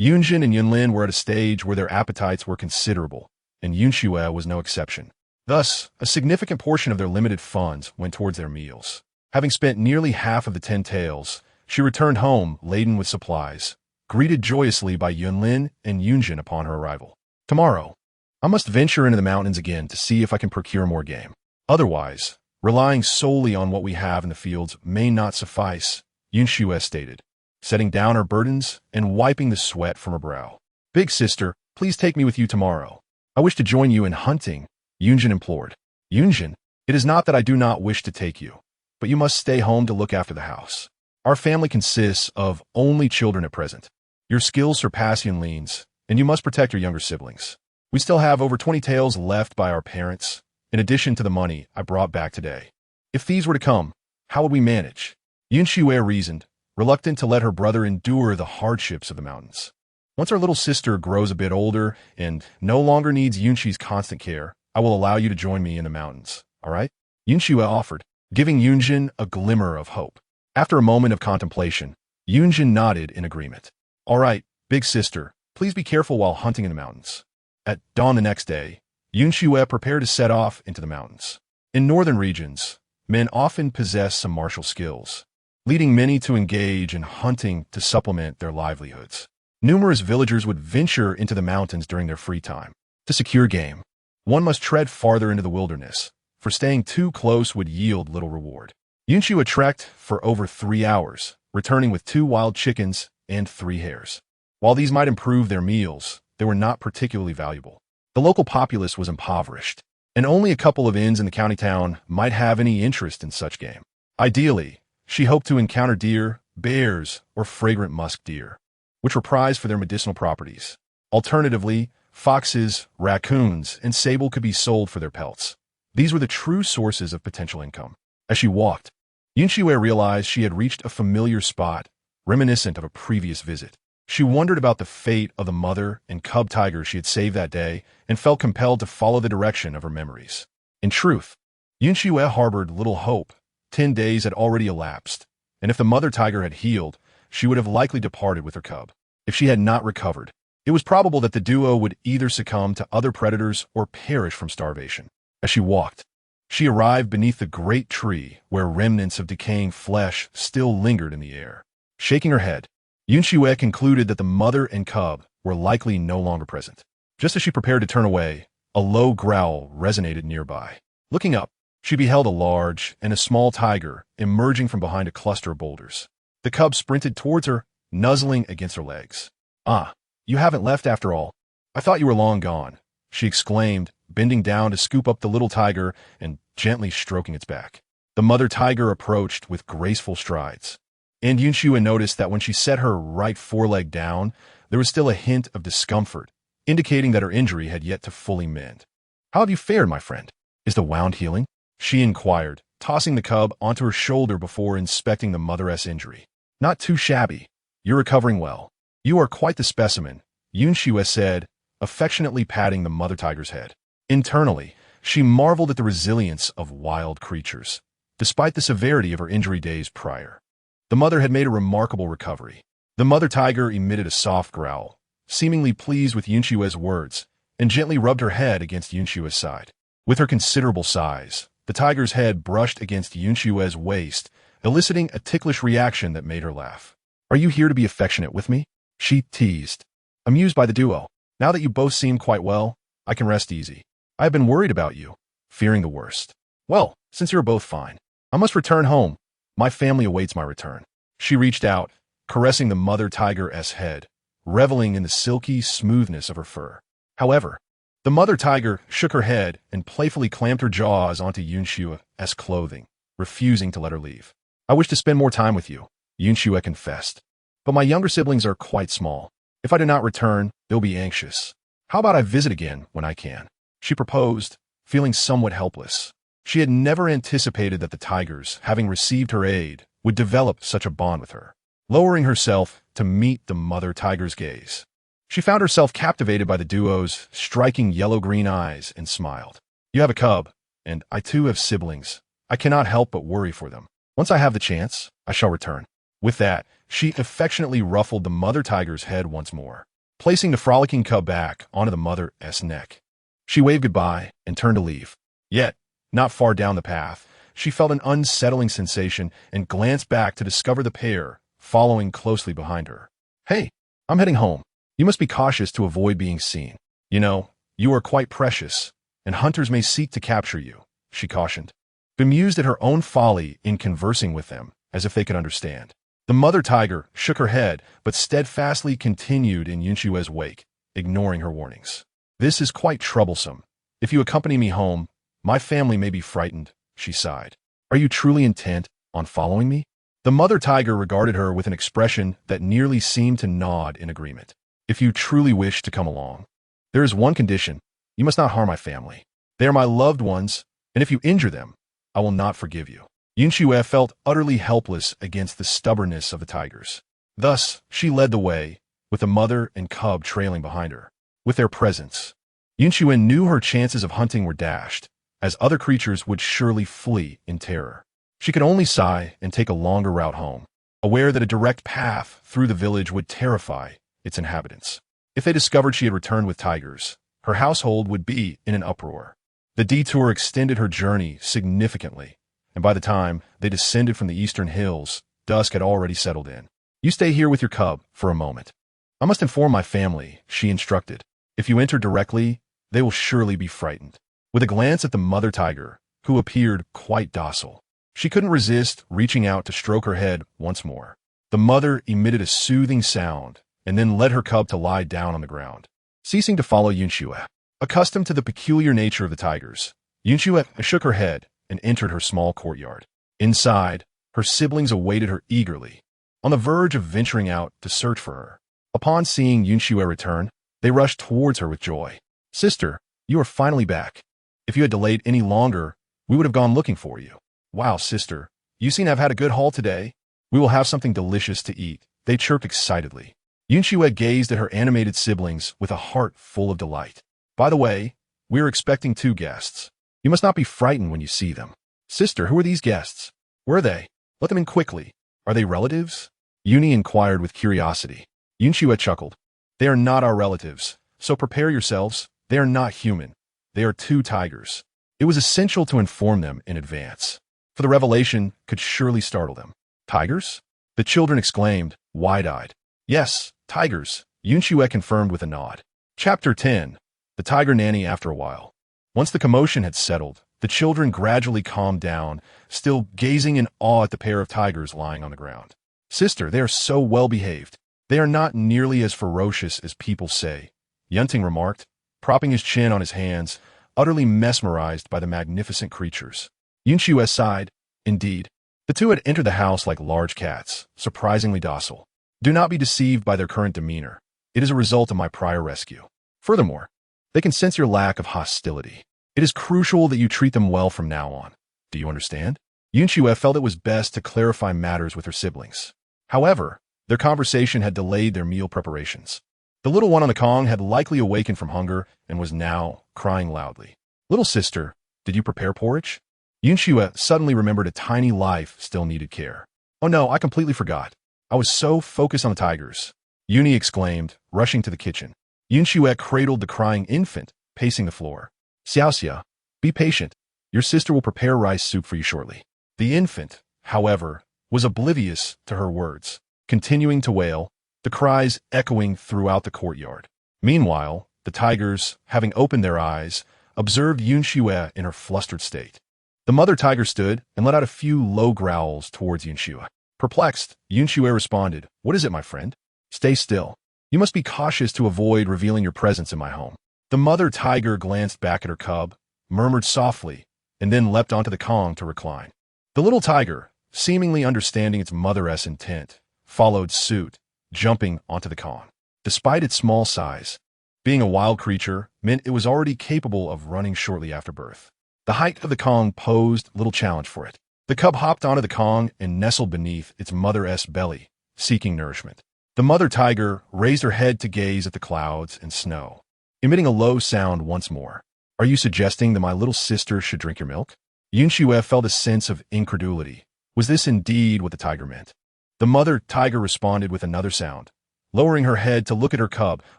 Yunjin and Yunlin were at a stage where their appetites were considerable, and Han Xue was no exception. Thus, a significant portion of their limited funds went towards their meals. Having spent nearly half of the 10 taels, she returned home laden with supplies, greeted joyously by Yunlin and Yunjin upon her arrival. Tomorrow, I must venture into the mountains again to see if I can procure more game. Otherwise, relying solely on what we have in the fields may not suffice, Han Xue stated, setting down her burdens and wiping the sweat from her brow. Big sister, please take me with you tomorrow. I wish to join you in hunting, Yunjin implored. Yunjin, it is not that I do not wish to take you, but you must stay home to look after the house. Our family consists of only children at present. Your skills surpass Yunlin's, and you must protect your younger siblings. We still have over 20 taels left by our parents, in addition to the money I brought back today. If thieves were to come, how would we manage? Han Xue reasoned, reluctant to let her brother endure the hardships of the mountains. Once our little sister grows a bit older and no longer needs Yunxi's constant care, I will allow you to join me in the mountains, all right? Han Xue offered, giving Yunjin a glimmer of hope. After a moment of contemplation, Yunjin nodded in agreement. All right, big sister, please be careful while hunting in the mountains. At dawn the next day, Han Xue prepared to set off into the mountains. In northern regions, men often possess some martial skills, leading many to engage in hunting to supplement their livelihoods. Numerous villagers would venture into the mountains during their free time. To secure game, one must tread farther into the wilderness, for staying too close would yield little reward. Han Xue trekked for over 3 hours, returning with 2 wild chickens and 3 hares. While these might improve their meals, they were not particularly valuable. The local populace was impoverished, and only a couple of inns in the county town might have any interest in such game. Ideally, she hoped to encounter deer, bears, or fragrant musk deer, which were prized for their medicinal properties. Alternatively, foxes, raccoons, and sable could be sold for their pelts. These were the true sources of potential income. As she walked, Han Xue realized she had reached a familiar spot, reminiscent of a previous visit. She wondered about the fate of the mother and cub tiger she had saved that day and felt compelled to follow the direction of her memories. In truth, Han Xue harbored little hope. 10 days had already elapsed, and if the mother tiger had healed, she would have likely departed with her cub. If she had not recovered, it was probable that the duo would either succumb to other predators or perish from starvation. As she walked, she arrived beneath the great tree where remnants of decaying flesh still lingered in the air. Shaking her head, Han Xue concluded that the mother and cub were likely no longer present. Just as she prepared to turn away, a low growl resonated nearby. Looking up, she beheld a large and a small tiger emerging from behind a cluster of boulders. The cub sprinted towards her, nuzzling against her legs. "Ah, you haven't left after all. I thought you were long gone," she exclaimed, bending down to scoop up the little tiger and gently stroking its back. The mother tiger approached with graceful strides, and Han Xue noticed that when she set her right foreleg down, there was still a hint of discomfort, indicating that her injury had yet to fully mend. "How have you fared, my friend? Is the wound healing?" she inquired, tossing the cub onto her shoulder before inspecting the mother's injury. "Not too shabby. You're recovering well. You are quite the specimen," Han Xue said, affectionately patting the mother tiger's head. Internally, she marveled at the resilience of wild creatures, despite the severity of her injury days prior. The mother had made a remarkable recovery. The mother tiger emitted a soft growl, seemingly pleased with Han Xue's words, and gently rubbed her head against Han Xue's side. With her considerable size, the tiger's head brushed against Han Xue's waist, eliciting a ticklish reaction that made her laugh. "Are you here to be affectionate with me?" she teased, amused by the duo. "Now that you both seem quite well, I can rest easy. I have been worried about you, fearing the worst. Well, since you're both fine, I must return home. My family awaits my return." She reached out, caressing the mother tiger's head, reveling in the silky smoothness of her fur. However, the mother tiger shook her head and playfully clamped her jaws onto Han Xue's clothing, refusing to let her leave. "I wish to spend more time with you," Han Xue confessed. "But my younger siblings are quite small. If I do not return, they'll be anxious. How about I visit again when I can?" she proposed, feeling somewhat helpless. She had never anticipated that the tigers, having received her aid, would develop such a bond with her. Lowering herself to meet the mother tiger's gaze, she found herself captivated by the duo's striking yellow-green eyes and smiled. "You have a cub, and I too have siblings. I cannot help but worry for them. Once I have the chance, I shall return." With that, she affectionately ruffled the mother tiger's head once more, placing the frolicking cub back onto the mother's neck. She waved goodbye and turned to leave. Yet, not far down the path, she felt an unsettling sensation and glanced back to discover the pair following closely behind her. "Hey, I'm heading home. You must be cautious to avoid being seen. You know, you are quite precious, and hunters may seek to capture you," she cautioned, bemused at her own folly in conversing with them, as if they could understand. The mother tiger shook her head, but steadfastly continued in Han Xue's wake, ignoring her warnings. "This is quite troublesome. If you accompany me home, my family may be frightened," she sighed. "Are you truly intent on following me?" The mother tiger regarded her with an expression that nearly seemed to nod in agreement. "If you truly wish to come along, there is one condition. You must not harm my family. They are my loved ones, and if you injure them, I will not forgive you." Han Xue felt utterly helpless against the stubbornness of the tigers. Thus, she led the way, with the mother and cub trailing behind her. With their presence, Han Xue knew her chances of hunting were dashed, as other creatures would surely flee in terror. She could only sigh and take a longer route home, aware that a direct path through the village would terrify its inhabitants. If they discovered she had returned with tigers, her household would be in an uproar. The detour extended her journey significantly, and by the time they descended from the eastern hills, dusk had already settled in. "You stay here with your cub for a moment. I must inform my family," she instructed. "If you enter directly, they will surely be frightened." With a glance at the mother tiger, who appeared quite docile, she couldn't resist reaching out to stroke her head once more. The mother emitted a soothing sound and then led her cub to lie down on the ground. Ceasing to follow Han Xue, accustomed to the peculiar nature of the tigers, Han Xue shook her head and entered her small courtyard. Inside, her siblings awaited her eagerly, on the verge of venturing out to search for her. Upon seeing Han Xue return, they rushed towards her with joy. "Sister, you are finally back. If you had delayed any longer, we would have gone looking for you." "Wow, sister, you seem to have had a good haul today. We will have something delicious to eat," they chirped excitedly. Han Xue gazed at her animated siblings with a heart full of delight. "By the way, we are expecting 2 guests. You must not be frightened when you see them." "Sister, who are these guests? Where are they? Let them in quickly. Are they relatives?" Yuni inquired with curiosity. Han Xue chuckled. "They are not our relatives, so prepare yourselves. They are not human. They are 2 tigers." It was essential to inform them in advance, for the revelation could surely startle them. "Tigers?" the children exclaimed, wide-eyed. "Yes, tigers," Yun Xue confirmed with a nod. Chapter 10. The Tiger Nanny After a While. Once the commotion had settled, the children gradually calmed down, still gazing in awe at the pair of tigers lying on the ground. Sister, they are so well behaved. They are not nearly as ferocious as people say, Yunting remarked, propping his chin on his hands, utterly mesmerized by the magnificent creatures. Yun Xue sighed. Indeed. The two had entered the house like large cats, surprisingly docile. Do not be deceived by their current demeanor. It is a result of my prior rescue. Furthermore, they can sense your lack of hostility. It is crucial that you treat them well from now on. Do you understand? Yun Xue felt it was best to clarify matters with her siblings. However, their conversation had delayed their meal preparations. The little one on the Kong had likely awakened from hunger and was now crying loudly. Little sister, did you prepare porridge? Yun Xue suddenly remembered a tiny life still needed care. Oh no, I completely forgot. I was so focused on the tigers. Yuni exclaimed, rushing to the kitchen. Yun Xue cradled the crying infant, pacing the floor. Xiaoxia, be patient. Your sister will prepare rice soup for you shortly. The infant, however, was oblivious to her words, continuing to wail, the cries echoing throughout the courtyard. Meanwhile, the tigers, having opened their eyes, observed Yun Xue in her flustered state. The mother tiger stood and let out a few low growls towards Yun Xue. Perplexed, Yun Xue responded, What is it, my friend? Stay still. You must be cautious to avoid revealing your presence in my home. The mother tiger glanced back at her cub, murmured softly, and then leapt onto the Kong to recline. The little tiger, seemingly understanding its mother's intent, followed suit, jumping onto the Kong. Despite its small size, being a wild creature meant it was already capable of running shortly after birth. The height of the Kong posed little challenge for it. The cub hopped onto the Kong and nestled beneath its mother's belly, seeking nourishment. The mother tiger raised her head to gaze at the clouds and snow, emitting a low sound once more. Are you suggesting that my little sister should drink your milk? Yun Xue felt a sense of incredulity. Was this indeed what the tiger meant? The mother tiger responded with another sound, lowering her head to look at her cub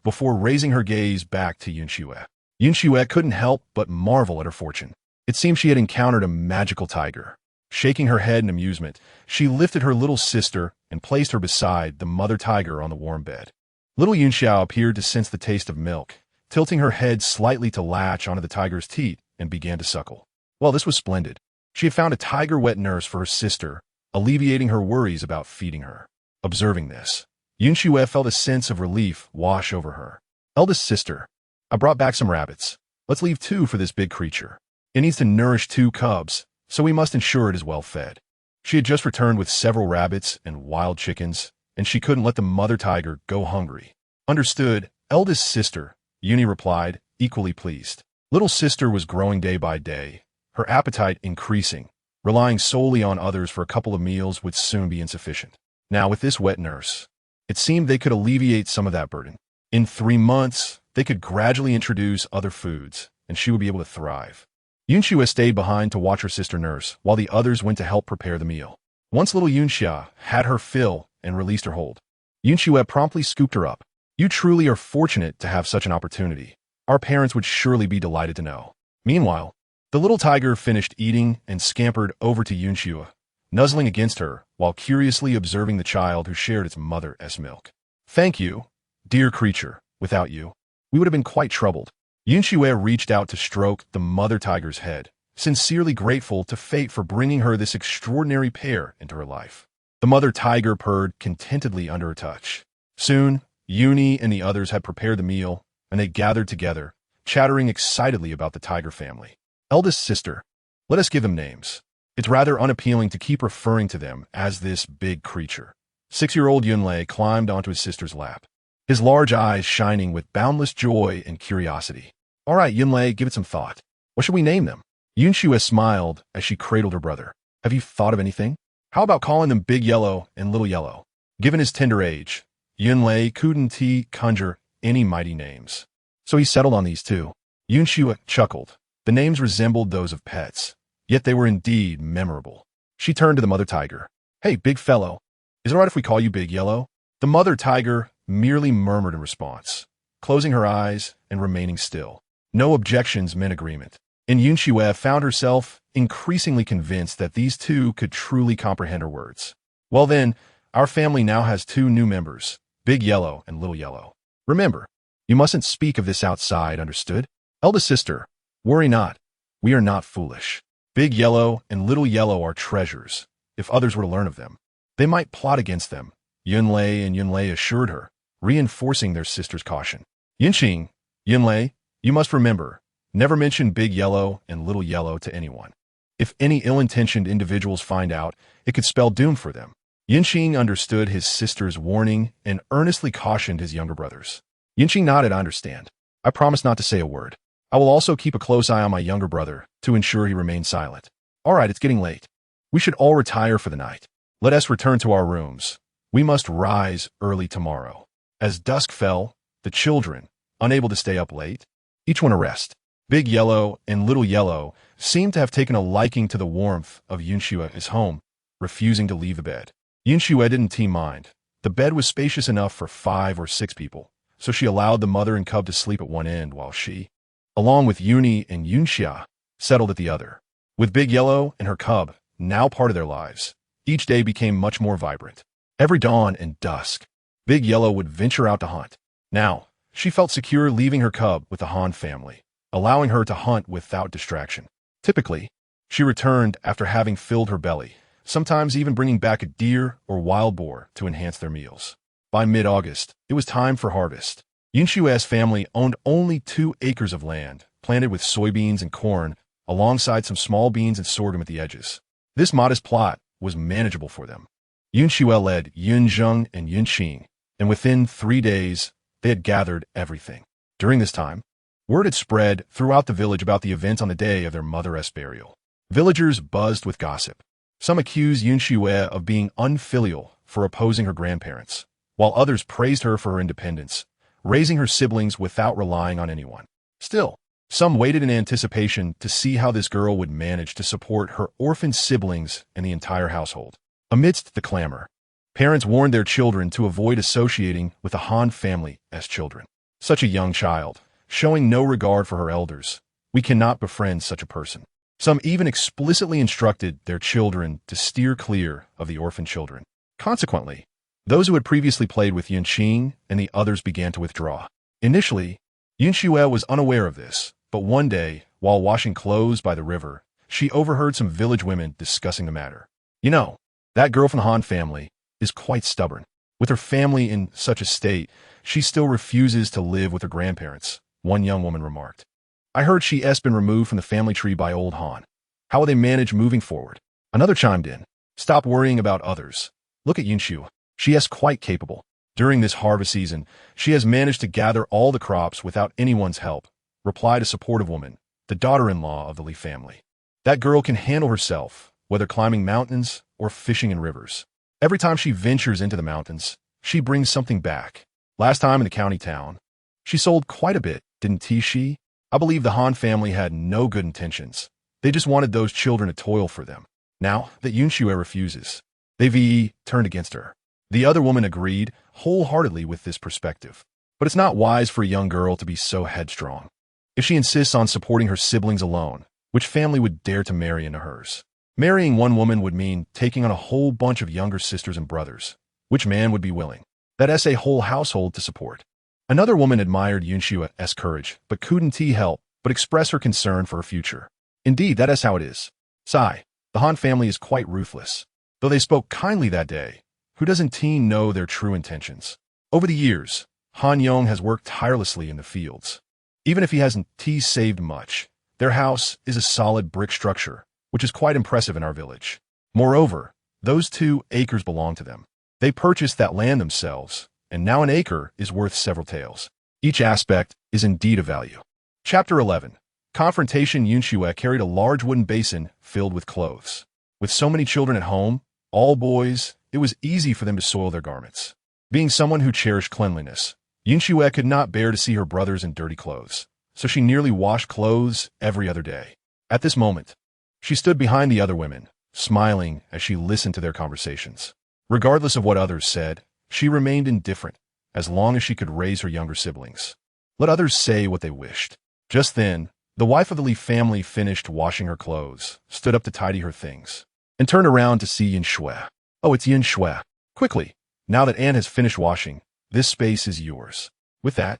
before raising her gaze back to Yun Xue. Yun Xue couldn't help but marvel at her fortune. It seemed she had encountered a magical tiger. Shaking her head in amusement, she lifted her little sister and placed her beside the mother tiger on the warm bed. Little Yun Xiao appeared to sense the taste of milk, tilting her head slightly to latch onto the tiger's teat and began to suckle. Well, this was splendid. She had found a tiger-wet nurse for her sister, alleviating her worries about feeding her. Observing this, Yun Xue felt a sense of relief wash over her. Eldest sister, I brought back some rabbits. Let's leave 2 for this big creature. It needs to nourish 2 cubs, so we must ensure it is well fed. She had just returned with several rabbits and wild chickens, and she couldn't let the mother tiger go hungry. Understood, eldest sister, Yuni replied, equally pleased. Little sister was growing day by day, her appetite increasing. Relying solely on others for a couple of meals would soon be insufficient. Now, with this wet nurse, it seemed they could alleviate some of that burden. In 3 months, they could gradually introduce other foods, and she would be able to thrive. Yun Xue stayed behind to watch her sister nurse, while the others went to help prepare the meal. Once little Yun Xia had her fill and released her hold, Yun Xue promptly scooped her up. You truly are fortunate to have such an opportunity. Our parents would surely be delighted to know. Meanwhile, the little tiger finished eating and scampered over to Yun Xue, nuzzling against her while curiously observing the child who shared its mother's milk. Thank you, dear creature. Without you, we would have been quite troubled. Yun Xue reached out to stroke the mother tiger's head, sincerely grateful to fate for bringing her this extraordinary pair into her life. The mother tiger purred contentedly under her touch. Soon, Yuni and the others had prepared the meal, and they gathered together, chattering excitedly about the tiger family. Eldest sister, let us give them names. It's rather unappealing to keep referring to them as this big creature. 6-year-old Yunlei climbed onto his sister's lap, his large eyes shining with boundless joy and curiosity. All right, Yunlei, give it some thought. What should we name them? Yun Xue smiled as she cradled her brother. Have you thought of anything? How about calling them Big Yellow and Little Yellow? Given his tender age, Yunlei couldn't conjure any mighty names. So he settled on these 2. Yun Xue chuckled. The names resembled those of pets, yet they were indeed memorable. She turned to the mother tiger. Hey, big fellow, is it all right if we call you Big Yellow? The mother tiger merely murmured in response, closing her eyes and remaining still. No objections meant agreement, and Yun Xue found herself increasingly convinced that these 2 could truly comprehend her words. Well then, our family now has 2 new members, Big Yellow and Little Yellow. Remember, you mustn't speak of this outside, understood? Eldest sister, worry not. We are not foolish. Big Yellow and Little Yellow are treasures. If others were to learn of them, they might plot against them, Yunlei and Yunlei assured her, reinforcing their sister's caution. Yunqing, Yunlei, you must remember, never mention Big Yellow and Little Yellow to anyone. If any ill-intentioned individuals find out, it could spell doom for them. Yunqing understood his sister's warning and earnestly cautioned his younger brothers. Yunqing nodded, I understand. I promise not to say a word. I will also keep a close eye on my younger brother to ensure he remains silent. All right, it's getting late. We should all retire for the night. Let us return to our rooms. We must rise early tomorrow. As dusk fell, the children, unable to stay up late, each one a rest. Big Yellow and Little Yellow seemed to have taken a liking to the warmth of Han Xue's home, refusing to leave the bed. Han Xue didn't mind. The bed was spacious enough for 5 or 6 people, so she allowed the mother and cub to sleep at one end while she, along with Yuni and Yunxia, settled at the other. With Big Yellow and her cub, now part of their lives, each day became much more vibrant. Every dawn and dusk, Big Yellow would venture out to hunt. Now, she felt secure leaving her cub with the Han family, allowing her to hunt without distraction. Typically, she returned after having filled her belly, sometimes even bringing back a deer or wild boar to enhance their meals. By mid-August, it was time for harvest. Han Xue's family owned only 2 acres of land, planted with soybeans and corn, alongside some small beans and sorghum at the edges. This modest plot was manageable for them. Han Xue led Yunzheng and Yunqing, and within 3 days, they had gathered everything. During this time, word had spread throughout the village about the event on the day of their mother's burial. Villagers buzzed with gossip. Some accused Han Xue of being unfilial for opposing her grandparents, while others praised her for her independence, raising her siblings without relying on anyone. Still, some waited in anticipation to see how this girl would manage to support her orphaned siblings and the entire household. Amidst the clamor, parents warned their children to avoid associating with the Han family as children. Such a young child, showing no regard for her elders, we cannot befriend such a person. Some even explicitly instructed their children to steer clear of the orphan children. Consequently, those who had previously played with Yunqing and the others began to withdraw. Initially, Han Xue was unaware of this, but one day, while washing clothes by the river, she overheard some village women discussing the matter. You know, that girl from the Han family is quite stubborn. With her family in such a state, she still refuses to live with her grandparents, one young woman remarked. I heard she has been removed from the family tree by old Han. How will they manage moving forward? Another chimed in. Stop worrying about others. Look at Yunxu. She is quite capable. During this harvest season, she has managed to gather all the crops without anyone's help, replied a supportive woman, the daughter-in-law of the Li family. That girl can handle herself, whether climbing mountains or fishing in rivers. Every time she ventures into the mountains, she brings something back. Last time in the county town, she sold quite a bit, didn't she? I believe the Han family had no good intentions. They just wanted those children to toil for them. Now that Han Xue refuses, they've turned against her. The other woman agreed wholeheartedly with this perspective. But it's not wise for a young girl to be so headstrong. If she insists on supporting her siblings alone, which family would dare to marry into hers? Marrying one woman would mean taking on a whole bunch of younger sisters and brothers. Which man would be willing? That's a whole household to support. Another woman admired Han Xue's courage, but couldn't help but express her concern for her future. Indeed, that is how it is. Sigh, the Han family is quite ruthless. Though they spoke kindly that day, who doesn't know their true intentions? Over the years, Han Yong has worked tirelessly in the fields. Even if he hasn't saved much, their house is a solid brick structure, which is quite impressive in our village. Moreover, those 2 acres belong to them. They purchased that land themselves, and now an acre is worth several taels. Each aspect is indeed of value. Chapter 11. Confrontation. Han Xue carried a large wooden basin filled with clothes. With so many children at home, all boys, it was easy for them to soil their garments. Being someone who cherished cleanliness, Han Xue could not bear to see her brothers in dirty clothes, so she nearly washed clothes every other day. At this moment, she stood behind the other women, smiling as she listened to their conversations. Regardless of what others said, she remained indifferent, as long as she could raise her younger siblings. Let others say what they wished. Just then, the wife of the Li family finished washing her clothes, stood up to tidy her things, and turned around to see Han Xue. Oh, it's Han Xue. Quickly, now that Anne has finished washing, this space is yours. With that,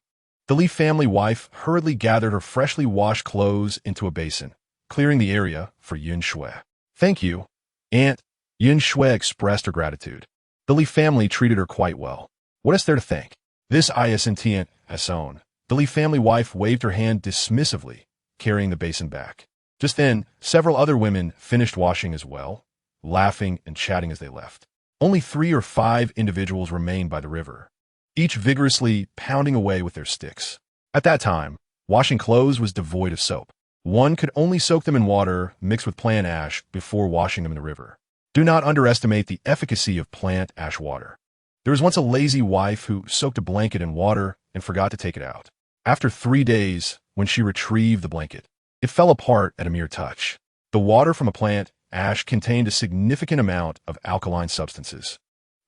the Li family wife hurriedly gathered her freshly washed clothes into a basin, clearing the area for Han Xue. Thank you, Aunt. Han Xue expressed her gratitude. The Li family treated her quite well. What is there to thank? This isn't as own. The Li family wife waved her hand dismissively, carrying the basin back. Just then, several other women finished washing as well, laughing and chatting as they left. Only 3 or 5 individuals remained by the river, each vigorously pounding away with their sticks. At that time, washing clothes was devoid of soap. One could only soak them in water mixed with plant ash before washing them in the river. Do not underestimate the efficacy of plant ash water. There was once a lazy wife who soaked a blanket in water and forgot to take it out. After 3 days, when she retrieved the blanket, it fell apart at a mere touch. The water from a plant ash contained a significant amount of alkaline substances,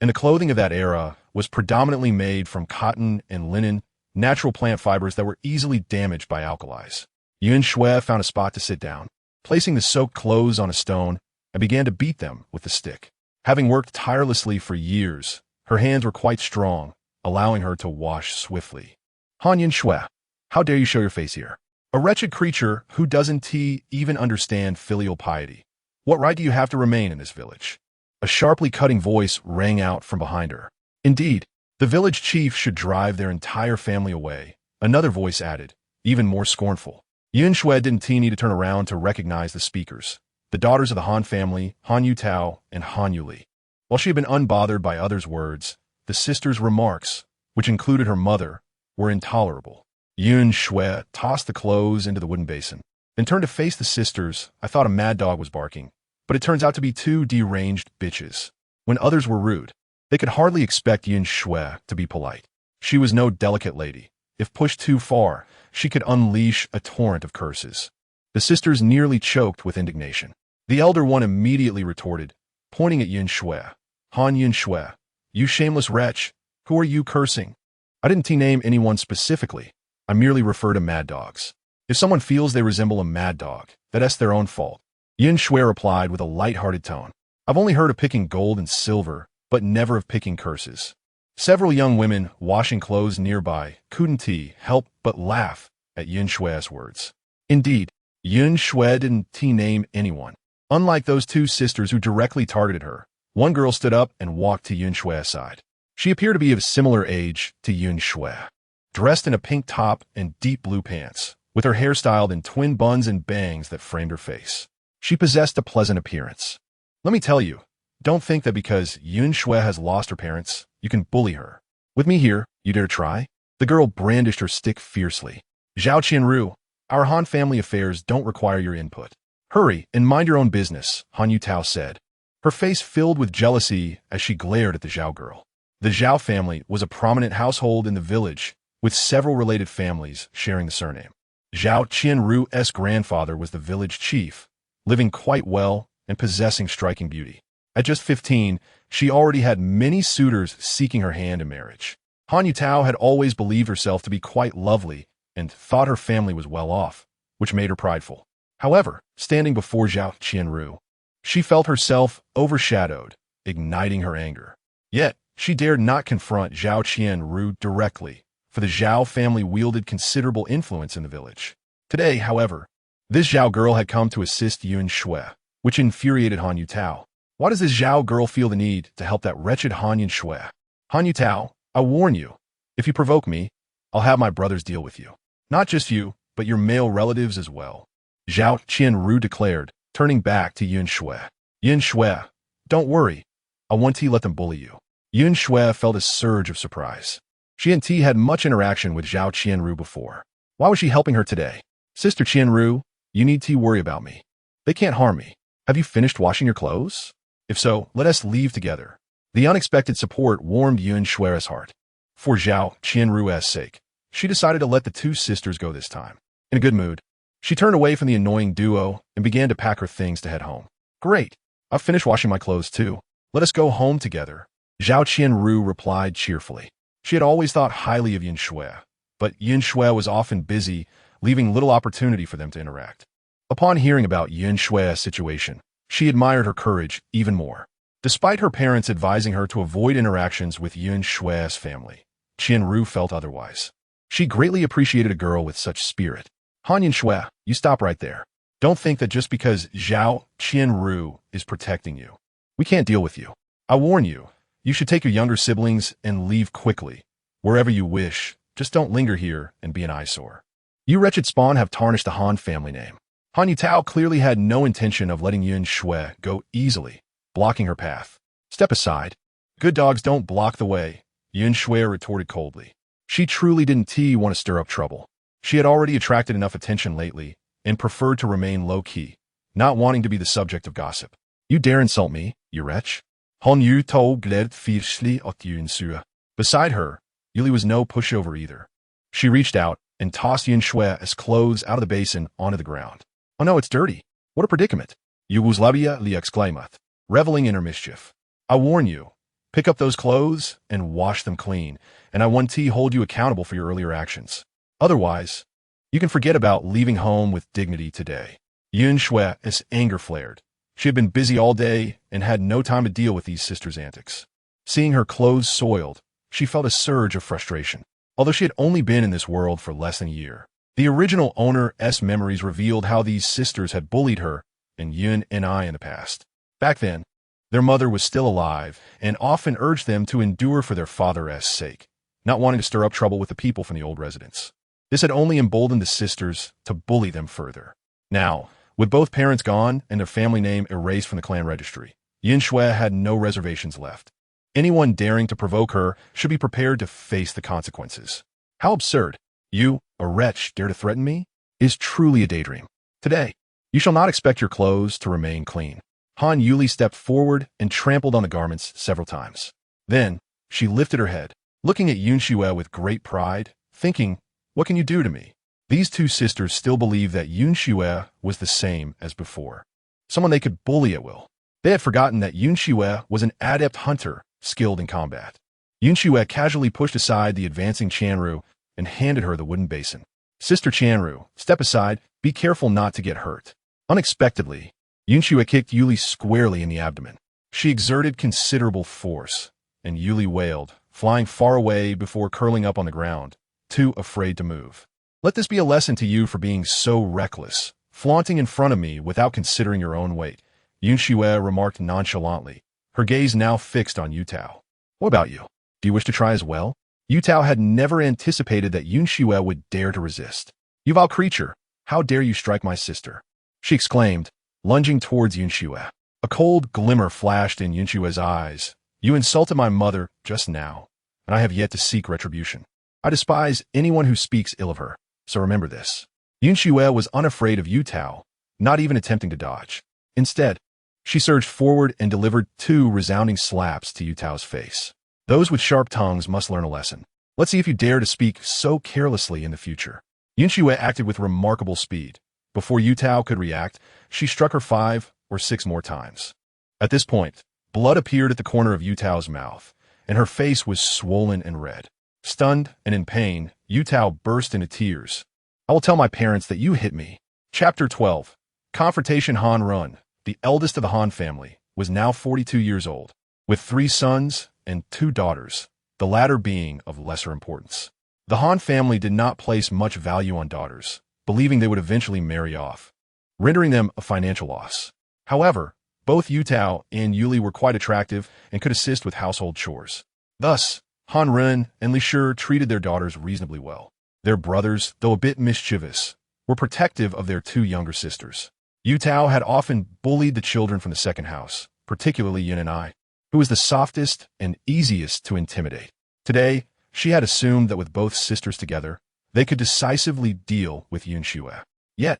and the clothing of that era was predominantly made from cotton and linen, natural plant fibers that were easily damaged by alkalis. Han Xue found a spot to sit down, placing the soaked clothes on a stone, and began to beat them with the stick. Having worked tirelessly for years, her hands were quite strong, allowing her to wash swiftly. Han Xue, how dare you show your face here? A wretched creature who doesn't even understand filial piety. What right do you have to remain in this village? A sharply cutting voice rang out from behind her. Indeed, the village chief should drive their entire family away, another voice added, even more scornful. Han Xue didn't need to turn around to recognize the speakers, the daughters of the Han family, Han Yutao and Han Yuli. While she had been unbothered by others' words, the sisters' remarks, which included her mother, were intolerable. Han Xue tossed the clothes into the wooden basin, then turned to face the sisters. I thought a mad dog was barking, but it turns out to be 2 deranged bitches. When others were rude, they could hardly expect Han Xue to be polite. She was no delicate lady. If pushed too far, she could unleash a torrent of curses. The sisters nearly choked with indignation. The elder one immediately retorted, pointing at Han Xue. Han Xue, you shameless wretch, who are you cursing? I didn't name anyone specifically. I merely refer to mad dogs. If someone feels they resemble a mad dog, that's their own fault. Han Xue replied with a light-hearted tone. I've only heard of picking gold and silver, but never of picking curses. Several young women washing clothes nearby couldn't help but laugh at Han Xue's words. Indeed, Han Xue didn't name anyone. Unlike those 2 sisters who directly targeted her, one girl stood up and walked to Han Xue's side. She appeared to be of similar age to Han Xue, dressed in a pink top and deep blue pants, with her hair styled in twin buns and bangs that framed her face. She possessed a pleasant appearance. Let me tell you, don't think that because Han Xue has lost her parents, you can bully her. With me here, you dare try? The girl brandished her stick fiercely. Zhao Qianru, our Han family affairs don't require your input. Hurry and mind your own business, Han Yutao said. Her face filled with jealousy as she glared at the Zhao girl. The Zhao family was a prominent household in the village, with several related families sharing the surname. Zhao Qianru's grandfather was the village chief, living quite well and possessing striking beauty. At just 15, she already had many suitors seeking her hand in marriage. Han Yutao had always believed herself to be quite lovely and thought her family was well off, which made her prideful. However, standing before Zhao Qianru, she felt herself overshadowed, igniting her anger. Yet, she dared not confront Zhao Qianru directly, for the Zhao family wielded considerable influence in the village. Today, however, this Zhao girl had come to assist Han Xue, which infuriated Han Yutao. Why does this Zhao girl feel the need to help that wretched Han Xue? Han Yutao, I warn you, if you provoke me, I'll have my brothers deal with you. Not just you, but your male relatives as well. Zhao Qianru declared, turning back to Han Xue. Han Xue, don't worry. I won't let them bully you. Han Xue felt a surge of surprise. She and T had much interaction with Zhao Qianru before. Why was she helping her today? Sister Qianru, you need to worry about me. They can't harm me. Have you finished washing your clothes? If so, let us leave together. The unexpected support warmed Han Xue's heart. For Zhao Qianru's sake, she decided to let the 2 sisters go this time. In a good mood, she turned away from the annoying duo and began to pack her things to head home. Great. I've finished washing my clothes too. Let us go home together. Zhao Qianru replied cheerfully. She had always thought highly of Han Xue, but Han Xue was often busy, leaving little opportunity for them to interact. Upon hearing about Han Xue's situation, she admired her courage even more. Despite her parents advising her to avoid interactions with Han Xue's family, Qianru felt otherwise. She greatly appreciated a girl with such spirit. Han Xue, you stop right there. Don't think that just because Zhao Qianru is protecting you, we can't deal with you. I warn you, you should take your younger siblings and leave quickly. Wherever you wish, just don't linger here and be an eyesore. You wretched spawn have tarnished the Han family name. Han Yutao clearly had no intention of letting Yun Xue go easily, blocking her path. Step aside. Good dogs don't block the way, Yun Xue retorted coldly. She truly didn't want to stir up trouble. She had already attracted enough attention lately and preferred to remain low-key, not wanting to be the subject of gossip. You dare insult me, you wretch? Han Yutao glared fiercely at Yun Xue. Beside her, Yuli was no pushover either. She reached out and tossed Yun Xue's clothes out of the basin onto the ground. Oh no, it's dirty. What a predicament. Yugoslavia li exclaimed, reveling in her mischief. I warn you, pick up those clothes and wash them clean, and I want to hold you accountable for your earlier actions. Otherwise, you can forget about leaving home with dignity today. Yun Xue's anger flared. She had been busy all day and had no time to deal with these sisters' antics. Seeing her clothes soiled, she felt a surge of frustration. Although she had only been in this world for less than a year, the original owner's memories revealed how these sisters had bullied her and Yun and I in the past. Back then, their mother was still alive and often urged them to endure for their father's sake, not wanting to stir up trouble with the people from the old residence. This had only emboldened the sisters to bully them further. Now, with both parents gone and their family name erased from the clan registry, Yun Xue had no reservations left. Anyone daring to provoke her should be prepared to face the consequences. How absurd. You, a wretch, dare to threaten me? Is truly a daydream. Today, you shall not expect your clothes to remain clean. Han Yuli stepped forward and trampled on the garments several times. Then, she lifted her head, looking at Yun Xue with great pride, thinking, what can you do to me? These two sisters still believed that Yun Xue was the same as before, someone they could bully at will. They had forgotten that Yun Xue was an adept hunter, skilled in combat. Yun Xue casually pushed aside the advancing Qianru and handed her the wooden basin. Sister Qianru, step aside, be careful not to get hurt. Unexpectedly, Yun Xue kicked Yuli squarely in the abdomen. She exerted considerable force, and Yuli wailed, flying far away before curling up on the ground, too afraid to move. Let this be a lesson to you for being so reckless, flaunting in front of me without considering your own weight, Yun Xue remarked nonchalantly, her gaze now fixed on Yutao. What about you? Do you wish to try as well? Yutao had never anticipated that Yun Xue would dare to resist. You vile creature, how dare you strike my sister? She exclaimed, lunging towards Yun Xue. A cold glimmer flashed in Yun Xue's eyes. You insulted my mother just now, and I have yet to seek retribution. I despise anyone who speaks ill of her, so remember this. Yun Xue was unafraid of Yutao, not even attempting to dodge. Instead, she surged forward and delivered 2 resounding slaps to Yutao's face. Those with sharp tongues must learn a lesson. Let's see if you dare to speak so carelessly in the future. Yun Xue acted with remarkable speed. Before Yutao could react, she struck her 5 or 6 more times. At this point, blood appeared at the corner of Yutao's mouth, and her face was swollen and red. Stunned and in pain, Yutao burst into tears. I will tell my parents that you hit me. Chapter 12. Confrontation. Han Run, the eldest of the Han family, was now 42 years old, with 3 sons and 2 daughters, the latter being of lesser importance. The Han family did not place much value on daughters, believing they would eventually marry off, rendering them a financial loss. However, both Yutao and Yuli were quite attractive and could assist with household chores. Thus, Han Ren and Li Shi treated their daughters reasonably well. Their brothers, though a bit mischievous, were protective of their 2 younger sisters. Yutao had often bullied the children from the second house, particularly Yin and I, who was the softest and easiest to intimidate. Today, she had assumed that with both sisters together, they could decisively deal with Yun Xue. Yet,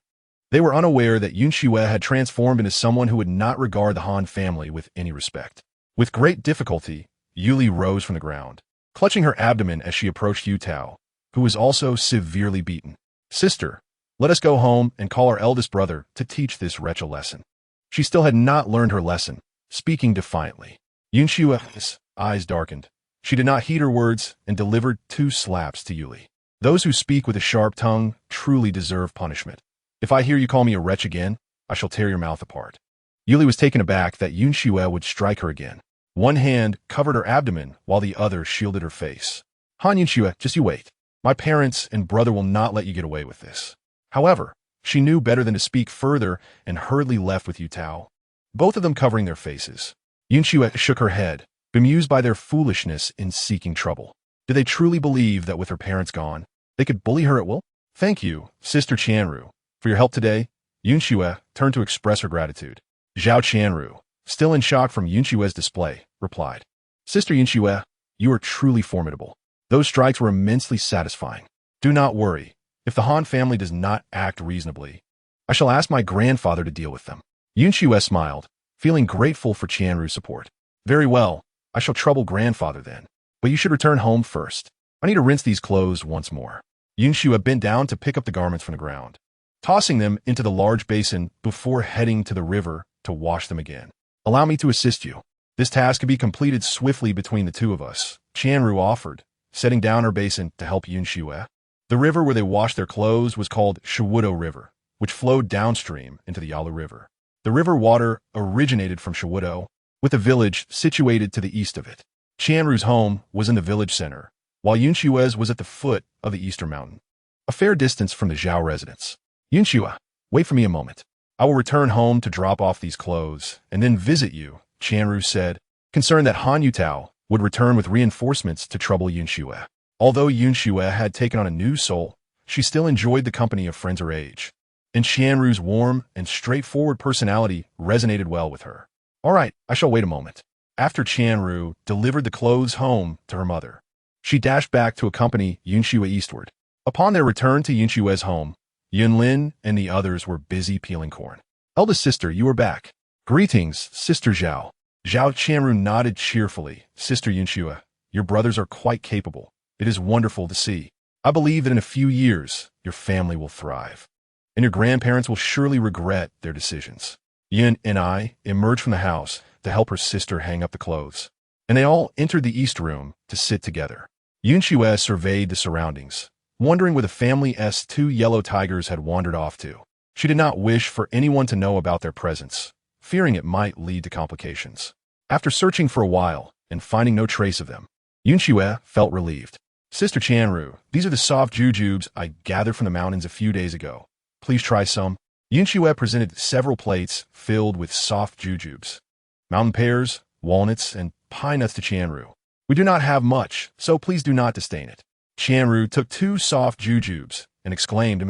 they were unaware that Yun Xue had transformed into someone who would not regard the Han family with any respect. With great difficulty, Yuli rose from the ground, clutching her abdomen as she approached Yutao, who was also severely beaten. Sister, let us go home and call our eldest brother to teach this wretch a lesson. She still had not learned her lesson, speaking defiantly. Yun Xue's eyes darkened. She did not heed her words and delivered 2 slaps to Yuli. Those who speak with a sharp tongue truly deserve punishment. If I hear you call me a wretch again, I shall tear your mouth apart. Yuli was taken aback that Yun Xue would strike her again. One hand covered her abdomen while the other shielded her face. Han Yun Xue, just you wait. My parents and brother will not let you get away with this. However, she knew better than to speak further and hurriedly left with Yu Tao, both of them covering their faces. Han Xue shook her head, bemused by their foolishness in seeking trouble. Did they truly believe that with her parents gone, they could bully her at will? Thank you, Sister Qianru, for your help today. Han Xue turned to express her gratitude. Zhao Qianru, still in shock from Han Xue's display, replied, Sister Han Xue, you are truly formidable. Those strikes were immensely satisfying. Do not worry. If the Han family does not act reasonably, I shall ask my grandfather to deal with them. Han Xue smiled, feeling grateful for Qianru's support. Very well, I shall trouble grandfather then. But you should return home first. I need to rinse these clothes once more. Han Xue bent down to pick up the garments from the ground, tossing them into the large basin before heading to the river to wash them again. Allow me to assist you. This task can be completed swiftly between the two of us, Qianru offered, setting down her basin to help Han Xue. The river where they washed their clothes was called Shawudo River, which flowed downstream into the Yalu River. The river water originated from Shawudo, with a village situated to the east of it. Qianru's home was in the village center, while Han Xue's was at the foot of the eastern mountain, a fair distance from the Zhao residence. Han Xue, wait for me a moment. I will return home to drop off these clothes and then visit you, Qianru said, concerned that Han Yutao would return with reinforcements to trouble Han Xue. Although Han Xue had taken on a new soul, she still enjoyed the company of friends her age, and Qianru's warm and straightforward personality resonated well with her. All right, I shall wait a moment. After Qianru delivered the clothes home to her mother, she dashed back to accompany Han Xue eastward. Upon their return to Han Xue's home, Yunlin and the others were busy peeling corn. Eldest sister, you are back. Greetings, Sister Zhao. Zhao Qianru nodded cheerfully. Sister Han Xue, your brothers are quite capable. It is wonderful to see. I believe that in a few years, your family will thrive, and your grandparents will surely regret their decisions. Yun and I emerged from the house to help her sister hang up the clothes, and they all entered the east room to sit together. Han Xue surveyed the surroundings, wondering where the family's two yellow tigers had wandered off to. She did not wish for anyone to know about their presence, fearing it might lead to complications. After searching for a while and finding no trace of them, Han Xue felt relieved. Sister Qianru, these are the soft jujubes I gathered from the mountains a few days ago. Please try some. Han Xue presented several plates filled with soft jujubes, mountain pears, walnuts, and pine nuts to Qianru. We do not have much, so please do not disdain it. Qianru took 2 soft jujubes and exclaimed,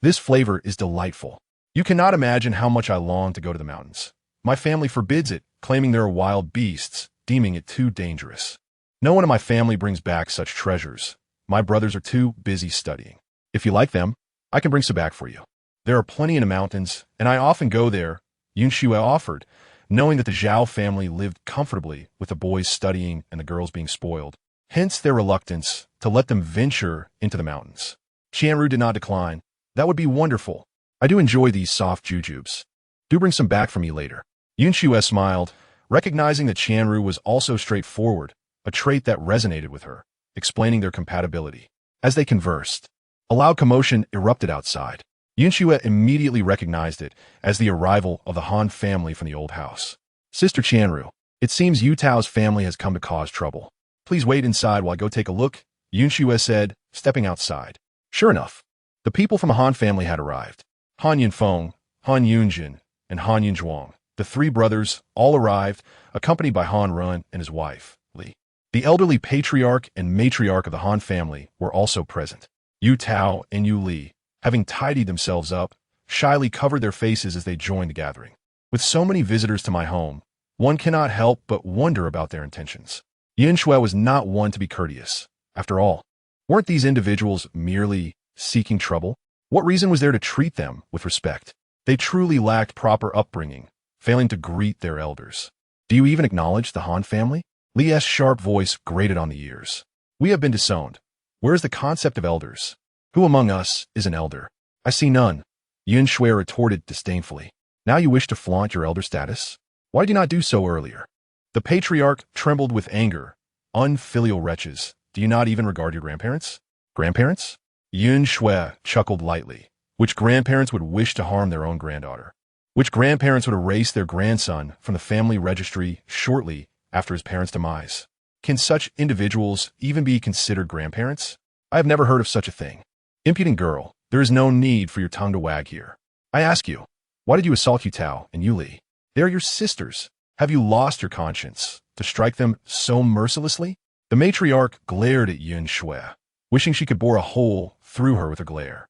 this flavor is delightful. You cannot imagine how much I long to go to the mountains. My family forbids it, claiming there are wild beasts, deeming it too dangerous. No one in my family brings back such treasures. My brothers are too busy studying. If you like them, I can bring some back for you. There are plenty in the mountains, and I often go there, Han Xue offered, knowing that the Zhao family lived comfortably with the boys studying and the girls being spoiled, hence their reluctance to let them venture into the mountains. Qianru did not decline. That would be wonderful. I do enjoy these soft jujubes. Do bring some back for me later. Han Xue smiled, recognizing that Qianru was also straightforward, a trait that resonated with her, explaining their compatibility. As they conversed, a loud commotion erupted outside. Han Xue immediately recognized it as the arrival of the Han family from the old house. Sister Qianru, it seems Yu Tao's family has come to cause trouble. Please wait inside while I go take a look, Han Xue said, stepping outside. Sure enough, the people from the Han family had arrived. Han Yunfeng, Han Yunjin, and Han Yunzhuang, the 3 brothers, all arrived, accompanied by Han Run and his wife, Li. The elderly patriarch and matriarch of the Han family were also present. Yu Tao and Yu Li, having tidied themselves up, shyly covered their faces as they joined the gathering. With so many visitors to my home, one cannot help but wonder about their intentions. Han Xue was not one to be courteous. After all, weren't these individuals merely seeking trouble? What reason was there to treat them with respect? They truly lacked proper upbringing, failing to greet their elders. Do you even acknowledge the Han family? Li's sharp voice grated on the ears. We have been disowned. Where is the concept of elders? Who among us is an elder? I see none. Han Xue retorted disdainfully. Now you wish to flaunt your elder status? Why did you not do so earlier? The patriarch trembled with anger. Unfilial wretches, do you not even regard your grandparents? Grandparents? Han Xue chuckled lightly. Which grandparents would wish to harm their own granddaughter? Which grandparents would erase their grandson from the family registry shortly after his parents' demise? Can such individuals even be considered grandparents? I have never heard of such a thing. Impudent girl, there is no need for your tongue to wag here. I ask you, why did you assault Yutao and Yuli? They are your sisters. Have you lost your conscience to strike them so mercilessly? The matriarch glared at Han Xue, wishing she could bore a hole through her with her glare.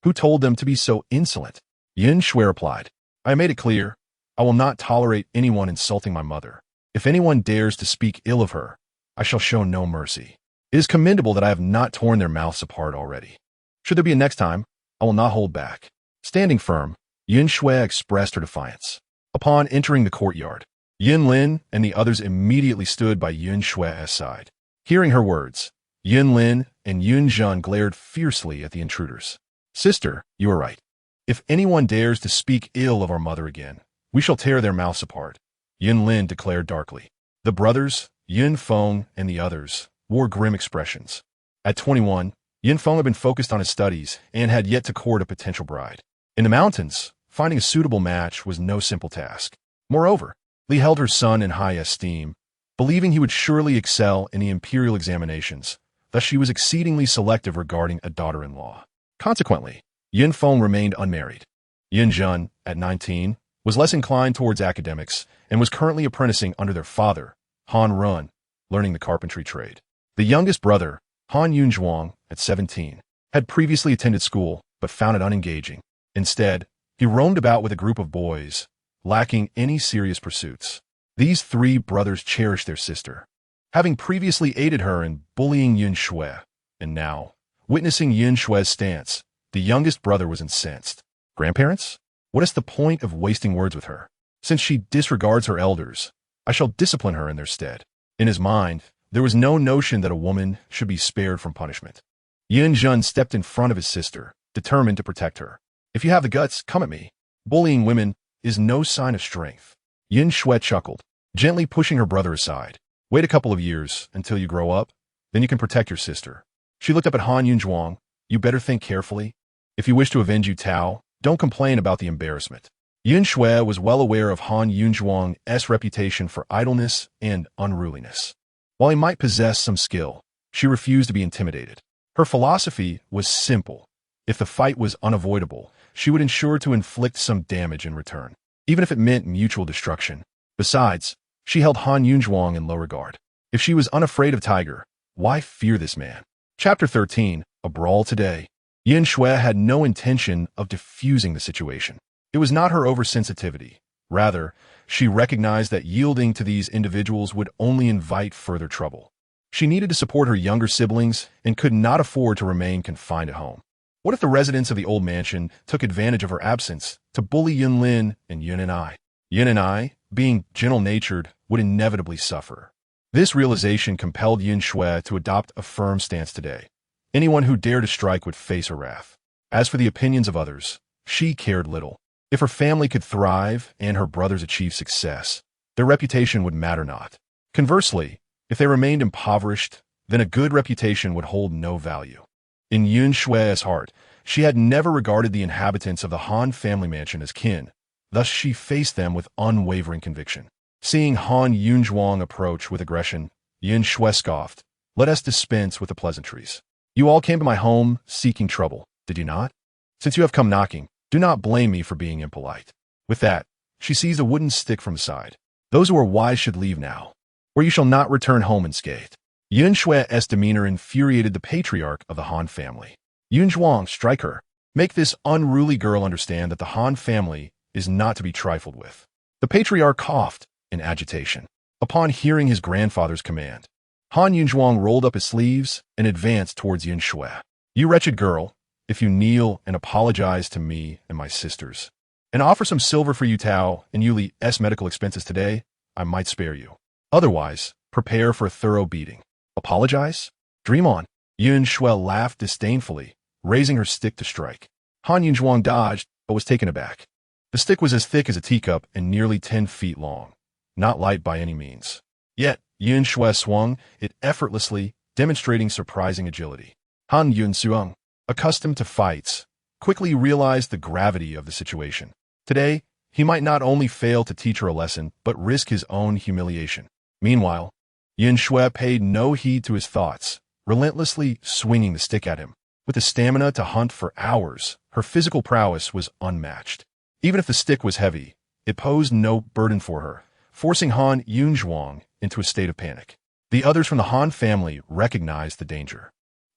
Who told them to be so insolent? Han Xue replied, I made it clear. I will not tolerate anyone insulting my mother. If anyone dares to speak ill of her, I shall show no mercy. It is commendable that I have not torn their mouths apart already. Should there be a next time, I will not hold back. Standing firm, Han Xue expressed her defiance. Upon entering the courtyard, Yin Lin and the others immediately stood by Han Xue's side. Hearing her words, Yin Lin and Yun Zhen glared fiercely at the intruders. Sister, you are right. If anyone dares to speak ill of our mother again, we shall tear their mouths apart, Yin Lin declared darkly. The brothers, Yin Feng and the others, wore grim expressions. At 21, Yin Feng had been focused on his studies and had yet to court a potential bride. In the mountains, finding a suitable match was no simple task. Moreover, Li held her son in high esteem, believing he would surely excel in the imperial examinations, thus she was exceedingly selective regarding a daughter-in-law. Consequently, Yin Feng remained unmarried. Yin Zhen, at 19, was less inclined towards academics and was currently apprenticing under their father, Han Run, learning the carpentry trade. The youngest brother, Han Yunzhuang, at 17, had previously attended school but found it unengaging. Instead, he roamed about with a group of boys, lacking any serious pursuits. These three brothers cherished their sister, having previously aided her in bullying Yin Xue, and now, witnessing Yin Xue's stance, the youngest brother was incensed. Grandparents? What is the point of wasting words with her? Since she disregards her elders, I shall discipline her in their stead. In his mind, there was no notion that a woman should be spared from punishment. Yin Zhen stepped in front of his sister, determined to protect her. If you have the guts, come at me. Bullying women is no sign of strength. Yin Xue chuckled, gently pushing her brother aside. Wait a couple of years until you grow up, then you can protect your sister. She looked up at Han Yunzhuang. You better think carefully. If you wish to avenge Yutao, don't complain about the embarrassment. Yin Xue was well aware of Han Yunzhuang's reputation for idleness and unruliness. While he might possess some skill, she refused to be intimidated. Her philosophy was simple. If the fight was unavoidable, she would ensure to inflict some damage in return, even if it meant mutual destruction. Besides, she held Han Yunzhuang in low regard. If she was unafraid of Tiger, why fear this man? Chapter 13, A Brawl Today. Yin Xue had no intention of diffusing the situation. It was not her oversensitivity. Rather, she recognized that yielding to these individuals would only invite further trouble. She needed to support her younger siblings and could not afford to remain confined at home. What if the residents of the old mansion took advantage of her absence to bully Yin Lin and Yin and I? Yin and I, being gentle-natured, would inevitably suffer. This realization compelled Yin Xue to adopt a firm stance today. Anyone who dared to strike would face her wrath. As for the opinions of others, she cared little. If her family could thrive and her brothers achieve success, their reputation would matter not. Conversely, if they remained impoverished, then a good reputation would hold no value. In Yin Xue's heart, she had never regarded the inhabitants of the Han family mansion as kin, thus she faced them with unwavering conviction. Seeing Han Yunzhuang approach with aggression, Yin Xue scoffed, "Let us dispense with the pleasantries. You all came to my home seeking trouble, did you not? Since you have come knocking, do not blame me for being impolite." With that, she seized a wooden stick from the side. "Those who are wise should leave now, or you shall not return home unscathed." Yin Xue's demeanor infuriated the patriarch of the Han family. "Yunzhuang, strike her. Make this unruly girl understand that the Han family is not to be trifled with." The patriarch coughed in agitation. Upon hearing his grandfather's command, Han Yunzhuang rolled up his sleeves and advanced towards Yin Xue. "You wretched girl, if you kneel and apologize to me and my sisters, and offer some silver for Yutao and Yuli's medical expenses today, I might spare you. Otherwise, prepare for a thorough beating." "Apologize? Dream on." Yin Xue laughed disdainfully, raising her stick to strike. Han Yunzhuang dodged, but was taken aback. The stick was as thick as a teacup and nearly 10 feet long, not light by any means. Yet, Yin Xue swung it effortlessly, demonstrating surprising agility. Han Yunzhuang, accustomed to fights, quickly realized the gravity of the situation. Today, he might not only fail to teach her a lesson, but risk his own humiliation. Meanwhile, Yin Xue paid no heed to his thoughts, relentlessly swinging the stick at him. With the stamina to hunt for hours, her physical prowess was unmatched. Even if the stick was heavy, it posed no burden for her, forcing Han Xue into a state of panic. The others from the Han family recognized the danger.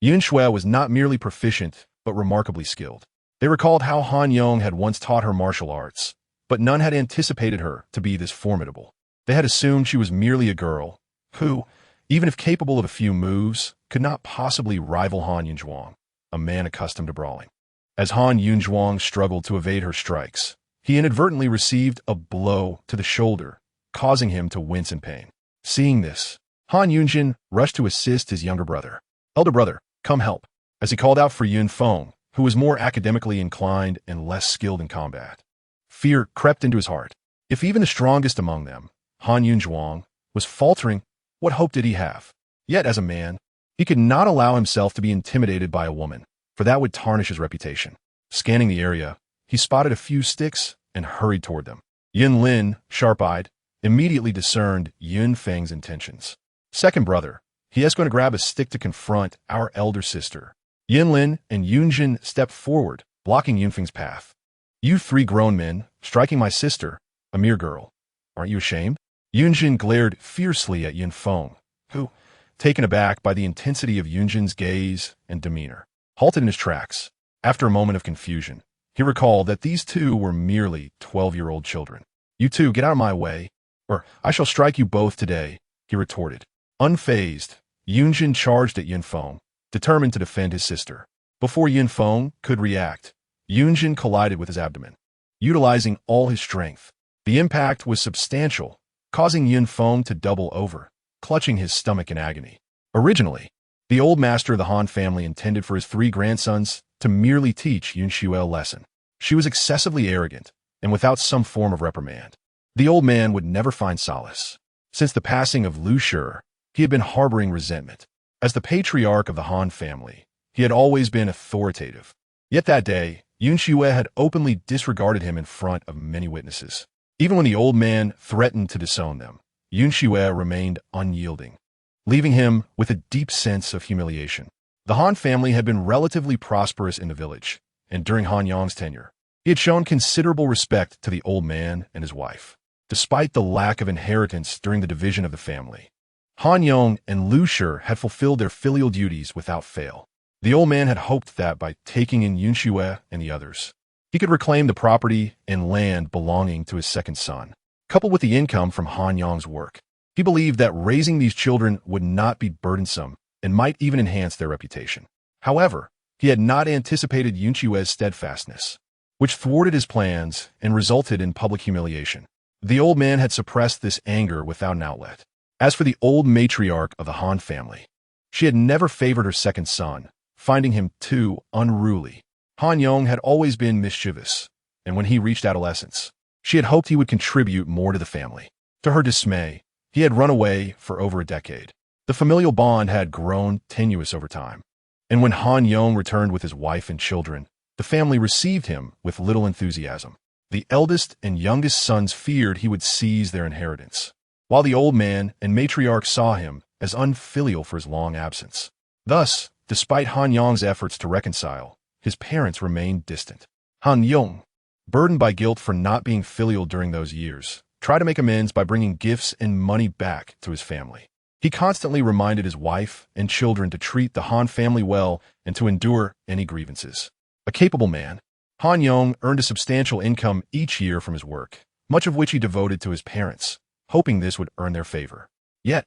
Han Xue was not merely proficient, but remarkably skilled. They recalled how Han Yong had once taught her martial arts, but none had anticipated her to be this formidable. They had assumed she was merely a girl, who, even if capable of a few moves, could not possibly rival Han Xue, a man accustomed to brawling. As Han Xue struggled to evade her strikes, he inadvertently received a blow to the shoulder, causing him to wince in pain. Seeing this, Han Yunjin rushed to assist his younger brother. "Elder brother, come help," as he called out for Yun Feng, who was more academically inclined and less skilled in combat. Fear crept into his heart. If even the strongest among them, Han Yunjin, was faltering, what hope did he have? Yet, as a man, he could not allow himself to be intimidated by a woman, for that would tarnish his reputation. Scanning the area, he spotted a few sticks and hurried toward them. Yin Lin, sharp-eyed, immediately discerned Yun Feng's intentions. "Second brother, he is going to grab a stick to confront our elder sister." Yin Lin and Yunjin stepped forward, blocking Yun Feng's path. "You three grown men, striking my sister, a mere girl. Aren't you ashamed?" Yunjin glared fiercely at Yun Feng, who, taken aback by the intensity of Yunjin's gaze and demeanor, halted in his tracks. After a moment of confusion, he recalled that these two were merely 12-year-old children. "You two, get out of my way, or I shall strike you both today," he retorted. Unfazed, Yunjin charged at Yun Feng, determined to defend his sister. Before Yun Feng could react, Yunjin collided with his abdomen. Utilizing all his strength, the impact was substantial, causing Yun Feng to double over, clutching his stomach in agony. Originally, the old master of the Han family intended for his three grandsons to merely teach Yun Xue a lesson. She was excessively arrogant, and without some form of reprimand, the old man would never find solace. Since the passing of Lu Xue, he had been harboring resentment. As the patriarch of the Han family, he had always been authoritative. Yet that day, Yun Xue had openly disregarded him in front of many witnesses. Even when the old man threatened to disown them, Yun Xue remained unyielding, leaving him with a deep sense of humiliation. The Han family had been relatively prosperous in the village, and during Han Yong's tenure, he had shown considerable respect to the old man and his wife. Despite the lack of inheritance during the division of the family, Han Yong and Lu Xue had fulfilled their filial duties without fail. The old man had hoped that by taking in Yun Xue and the others, he could reclaim the property and land belonging to his second son. Coupled with the income from Han Yong's work, he believed that raising these children would not be burdensome and might even enhance their reputation. However, he had not anticipated Yun Xue's steadfastness, which thwarted his plans and resulted in public humiliation. The old man had suppressed this anger without an outlet. As for the old matriarch of the Han family, she had never favored her second son, finding him too unruly. Han Yong had always been mischievous, and when he reached adolescence, she had hoped he would contribute more to the family. To her dismay, he had run away for over a decade. The familial bond had grown tenuous over time, and when Han Yong returned with his wife and children, the family received him with little enthusiasm. The eldest and youngest sons feared he would seize their inheritance, while the old man and matriarch saw him as unfilial for his long absence. Thus, despite Han Yong's efforts to reconcile, his parents remained distant. Han Yong, burdened by guilt for not being filial during those years, tried to make amends by bringing gifts and money back to his family. He constantly reminded his wife and children to treat the Han family well and to endure any grievances. A capable man, Han Yong earned a substantial income each year from his work, much of which he devoted to his parents, hoping this would earn their favor. Yet,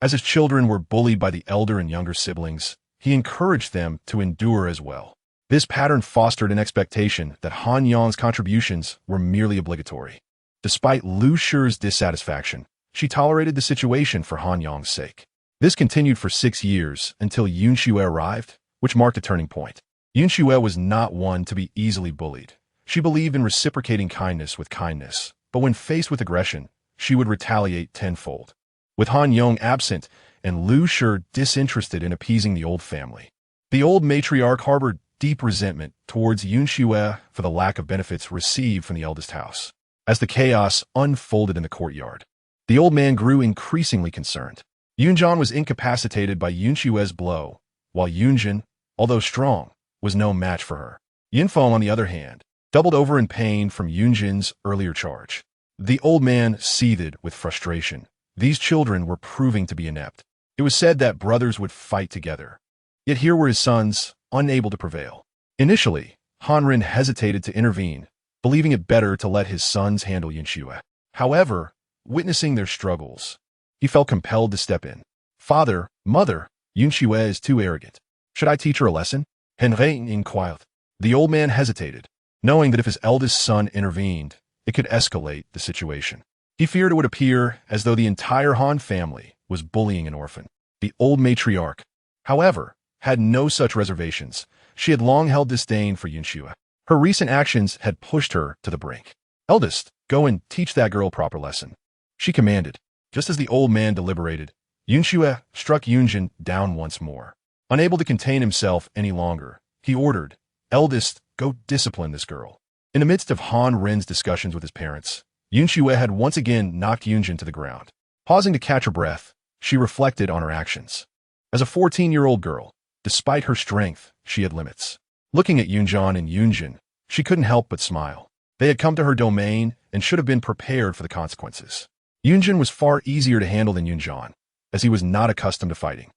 as his children were bullied by the elder and younger siblings, he encouraged them to endure as well. This pattern fostered an expectation that Han Yong's contributions were merely obligatory. Despite Lu Xue's dissatisfaction, she tolerated the situation for Han Yong's sake. This continued for 6 years until Yun Xue arrived, which marked a turning point. Yun Xue was not one to be easily bullied. She believed in reciprocating kindness with kindness, but when faced with aggression, she would retaliate tenfold. With Han Yong absent and Lu Xue disinterested in appeasing the old family, the old matriarch harbored deep resentment towards Yun Xue for the lack of benefits received from the eldest house. As the chaos unfolded in the courtyard, the old man grew increasingly concerned. Yunjin was incapacitated by Yun Xue's blow, while Yunjin, although strong, was no match for her. Yinfeng, on the other hand, doubled over in pain from Yunjin's earlier charge. The old man seethed with frustration. These children were proving to be inept. It was said that brothers would fight together. Yet here were his sons, unable to prevail. Initially, Han Ren hesitated to intervene, believing it better to let his sons handle Han Xue. However, witnessing their struggles, he felt compelled to step in. Father, mother, Han Xue is too arrogant. Should I teach her a lesson? Han Xue inquired. The old man hesitated, knowing that if his eldest son intervened, it could escalate the situation. He feared it would appear as though the entire Han family was bullying an orphan. The old matriarch, however, had no such reservations. She had long held disdain for Han Xue. Her recent actions had pushed her to the brink. Eldest, go and teach that girl a proper lesson, she commanded. Just as the old man deliberated, Han Xue struck Yunjin down once more. Unable to contain himself any longer, he ordered, Eldest, go discipline this girl. In the midst of Han Ren's discussions with his parents, Han Xue had once again knocked Yunjin to the ground. Pausing to catch her breath, she reflected on her actions. As a 14-year-old girl, despite her strength, she had limits. Looking at Yunjin and Yunjin, she couldn't help but smile. They had come to her domain and should have been prepared for the consequences. Yunjin was far easier to handle than Yunjin, as he was not accustomed to fighting.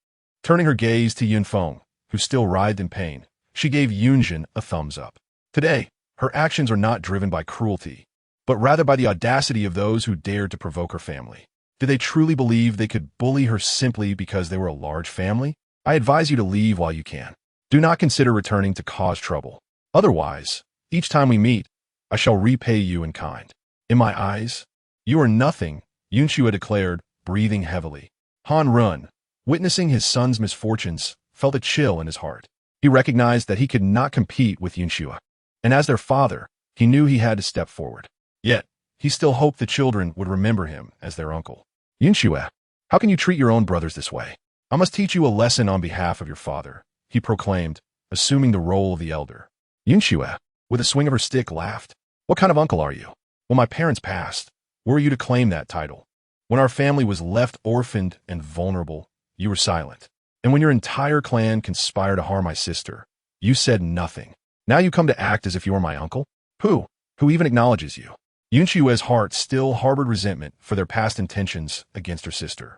Turning her gaze to Yinfeng, who still writhed in pain, she gave Yunjin a thumbs up. Today, her actions are not driven by cruelty, but rather by the audacity of those who dared to provoke her family. Did they truly believe they could bully her simply because they were a large family? I advise you to leave while you can. Do not consider returning to cause trouble. Otherwise, each time we meet, I shall repay you in kind. In my eyes, you are nothing, Han Xue declared, breathing heavily. Han Ren, witnessing his son's misfortunes, felt a chill in his heart. He recognized that he could not compete with Han Xue, and as their father, he knew he had to step forward. Yet, he still hoped the children would remember him as their uncle. Han Xue, how can you treat your own brothers this way? I must teach you a lesson on behalf of your father, he proclaimed, assuming the role of the elder. Han Xue, with a swing of her stick, laughed. What kind of uncle are you? When my parents passed, were you to claim that title? When our family was left orphaned and vulnerable, you were silent. And when your entire clan conspired to harm my sister, you said nothing. Now you come to act as if you were my uncle? Who even acknowledges you? Han Xue's heart still harbored resentment for their past intentions against her sister.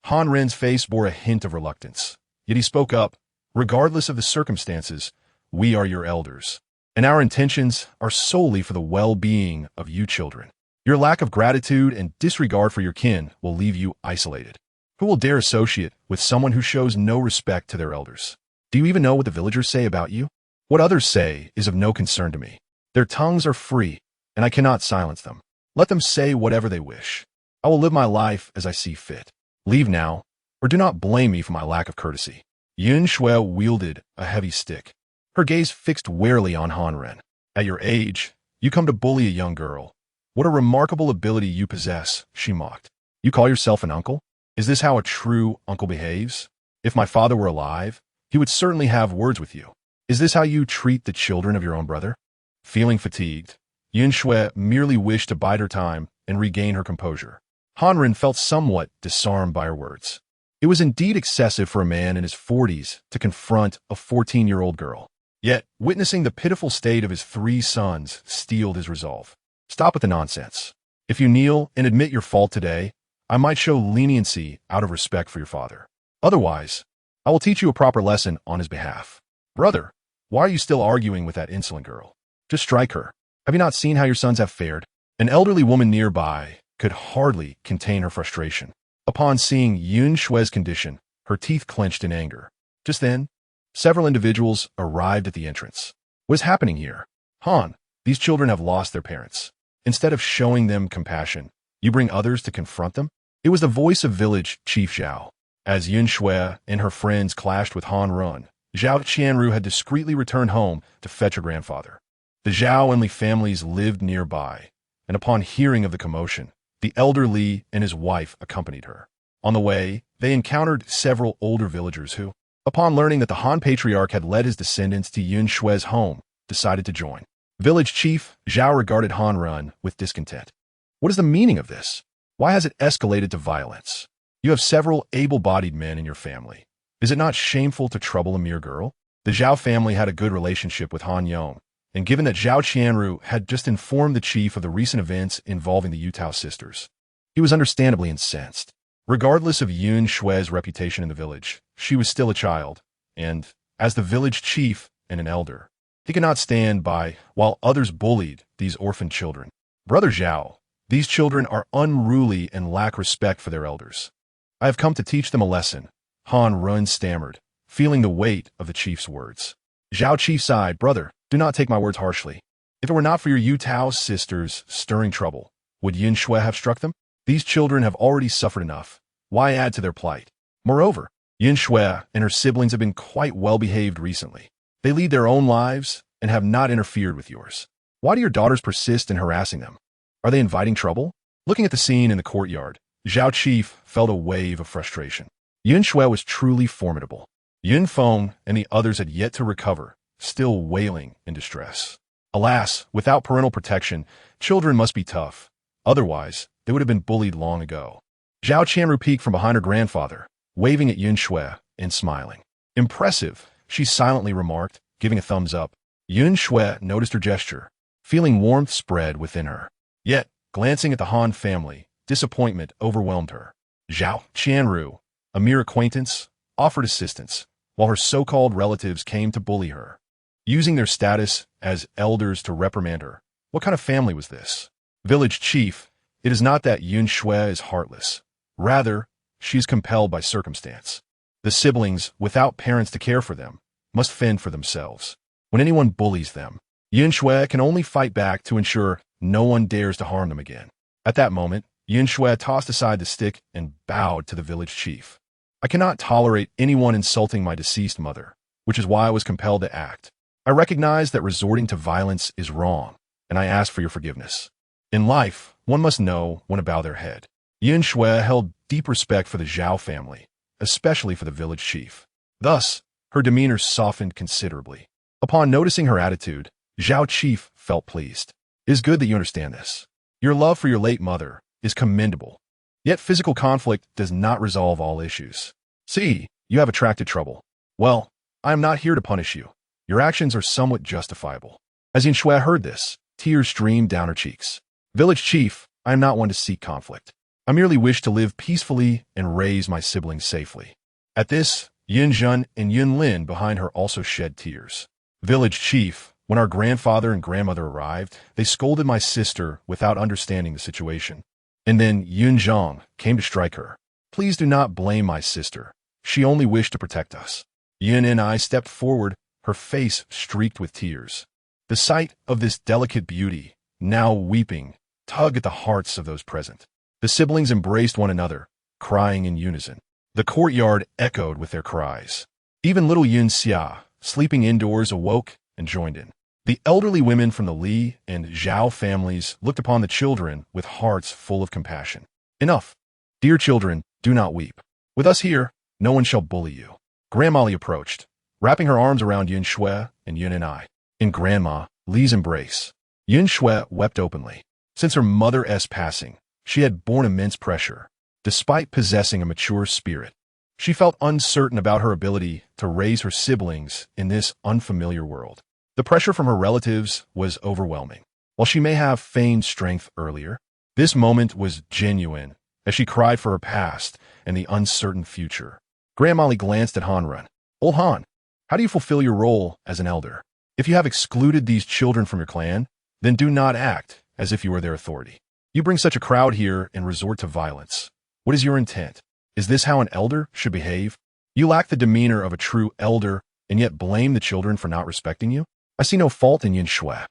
Han Ren's face bore a hint of reluctance, yet he spoke up. Regardless of the circumstances, we are your elders, and our intentions are solely for the well-being of you children. Your lack of gratitude and disregard for your kin will leave you isolated. Who will dare associate with someone who shows no respect to their elders? Do you even know what the villagers say about you? What others say is of no concern to me. Their tongues are free, and I cannot silence them. Let them say whatever they wish. I will live my life as I see fit. Leave now, or do not blame me for my lack of courtesy. Han Xue wielded a heavy stick, her gaze fixed warily on Han Ren. At your age, you come to bully a young girl. What a remarkable ability you possess, she mocked. You call yourself an uncle? Is this how a true uncle behaves? If my father were alive, he would certainly have words with you. Is this how you treat the children of your own brother? Feeling fatigued, Han Xue merely wished to bide her time and regain her composure. Han Ren felt somewhat disarmed by her words. It was indeed excessive for a man in his 40s to confront a 14-year-old girl. Yet, witnessing the pitiful state of his 3 sons steeled his resolve. Stop with the nonsense. If you kneel and admit your fault today, I might show leniency out of respect for your father. Otherwise, I will teach you a proper lesson on his behalf. Brother, why are you still arguing with that insolent girl? Just strike her. Have you not seen how your sons have fared? An elderly woman nearby could hardly contain her frustration. Upon seeing Han Xue's condition, her teeth clenched in anger. Just then, several individuals arrived at the entrance. What is happening here? Han, these children have lost their parents. Instead of showing them compassion, you bring others to confront them? It was the voice of village Chief Zhao. As Han Xue and her friends clashed with Han Ren, Zhao Qianru had discreetly returned home to fetch her grandfather. The Zhao-only families lived nearby, and upon hearing of the commotion, the elder Li and his wife accompanied her. On the way, they encountered several older villagers who, upon learning that the Han patriarch had led his descendants to Han Xue's home, decided to join. Village Chief Zhao regarded Han Ren with discontent. What is the meaning of this? Why has it escalated to violence? You have several able-bodied men in your family. Is it not shameful to trouble a mere girl? The Zhao family had a good relationship with Han Xue, and given that Zhao Qianru had just informed the chief of the recent events involving the Yutao sisters, he was understandably incensed. Regardless of Han Xue's reputation in the village, she was still a child, and, as the village chief and an elder, he could not stand by while others bullied these orphan children. Brother Zhao, these children are unruly and lack respect for their elders. I have come to teach them a lesson, Han Run stammered, feeling the weight of the chief's words. Zhao Qi sighed, brother, do not take my words harshly. If it were not for your Yutao sisters stirring trouble, would Han Xue have struck them? These children have already suffered enough. Why add to their plight? Moreover, Han Xue and her siblings have been quite well-behaved recently. They lead their own lives and have not interfered with yours. Why do your daughters persist in harassing them? Are they inviting trouble? Looking at the scene in the courtyard, Zhao Chief felt a wave of frustration. Han Xue was truly formidable. Yun Feng and the others had yet to recover, still wailing in distress. Alas, without parental protection, children must be tough. Otherwise, they would have been bullied long ago. Zhao Qianru peeked from behind her grandfather, waving at Han Xue and smiling. Impressive, she silently remarked, giving a thumbs up. Han Xue noticed her gesture, feeling warmth spread within her. Yet, glancing at the Han family, disappointment overwhelmed her. Zhao Qianru, a mere acquaintance, offered assistance, while her so-called relatives came to bully her, using their status as elders to reprimand her. What kind of family was this? Village chief, it is not that Han Xue is heartless. Rather, she is compelled by circumstance. The siblings, without parents to care for them, must fend for themselves. When anyone bullies them, Han Xue can only fight back to ensure no one dares to harm them again. At that moment, Han Xue tossed aside the stick and bowed to the village chief. I cannot tolerate anyone insulting my deceased mother, which is why I was compelled to act. I recognize that resorting to violence is wrong, and I ask for your forgiveness. In life, one must know when to bow their head. Han Xue held deep respect for the Zhao family, especially for the village chief. Thus, her demeanor softened considerably. Upon noticing her attitude, Zhao Chief felt pleased. It is good that you understand this. Your love for your late mother is commendable. Yet physical conflict does not resolve all issues. See, you have attracted trouble. Well, I am not here to punish you. Your actions are somewhat justifiable. As Han Xue heard this, tears streamed down her cheeks. Village chief, I am not one to seek conflict. I merely wish to live peacefully and raise my siblings safely. At this, Yin Zhen and Yin Lin behind her also shed tears. Village chief, when our grandfather and grandmother arrived, they scolded my sister without understanding the situation. And then Yun Zhang came to strike her. Please do not blame my sister. She only wished to protect us. Yin and I stepped forward, her face streaked with tears. The sight of this delicate beauty, now weeping, tugged at the hearts of those present. The siblings embraced one another, crying in unison. The courtyard echoed with their cries. Even little Yun Xia, sleeping indoors, awoke and joined in. The elderly women from the Li and Zhao families looked upon the children with hearts full of compassion. Enough. Dear children, do not weep. With us here, no one shall bully you. Grandma Li approached, wrapping her arms around Yun Xue and Yun and I. In Grandma Li's embrace, Yun Xue wept openly. Since her mother's passing, she had borne immense pressure. Despite possessing a mature spirit, she felt uncertain about her ability to raise her siblings in this unfamiliar world. The pressure from her relatives was overwhelming. While she may have feigned strength earlier, this moment was genuine as she cried for her past and the uncertain future. Grandma Li glanced at Han Run. Old Han, how do you fulfill your role as an elder? If you have excluded these children from your clan, then do not act as if you were their authority. You bring such a crowd here and resort to violence. What is your intent? Is this how an elder should behave? You lack the demeanor of a true elder and yet blame the children for not respecting you? I see no fault in Yin Xue.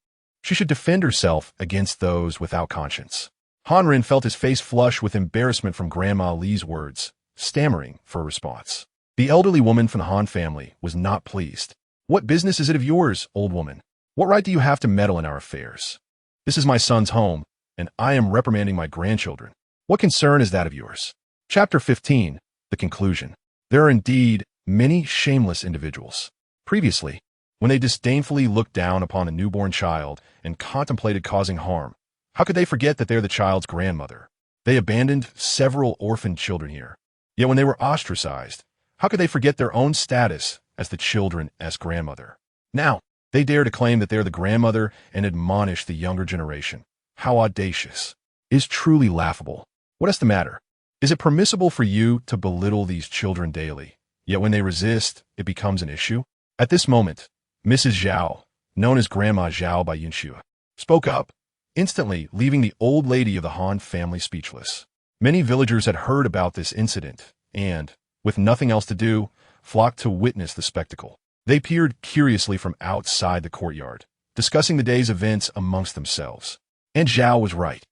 She should defend herself against those without conscience. Han Rin felt his face flush with embarrassment from Grandma Li's words, stammering for a response. The elderly woman from the Han family was not pleased. What business is it of yours, old woman? What right do you have to meddle in our affairs? This is my son's home, and I am reprimanding my grandchildren. What concern is that of yours? Chapter 15, the conclusion. There are indeed many shameless individuals. Previously, when they disdainfully looked down upon a newborn child and contemplated causing harm, how could they forget that they're the child's grandmother? They abandoned several orphaned children here. Yet when they were ostracized, how How could they forget their own status as the children's grandmother? Now, they dare to claim that they're the grandmother and admonish the younger generation. How audacious. Is truly laughable. What is the matter? Is it permissible for you to belittle these children daily, yet when they resist, it becomes an issue? At this moment, Mrs. Zhao, known as Grandma Zhao by Han Xue, spoke up, instantly leaving the old lady of the Han family speechless. Many villagers had heard about this incident and, with nothing else to do, flocked to witness the spectacle. They peered curiously from outside the courtyard, discussing the day's events amongst themselves. And Zhao was right.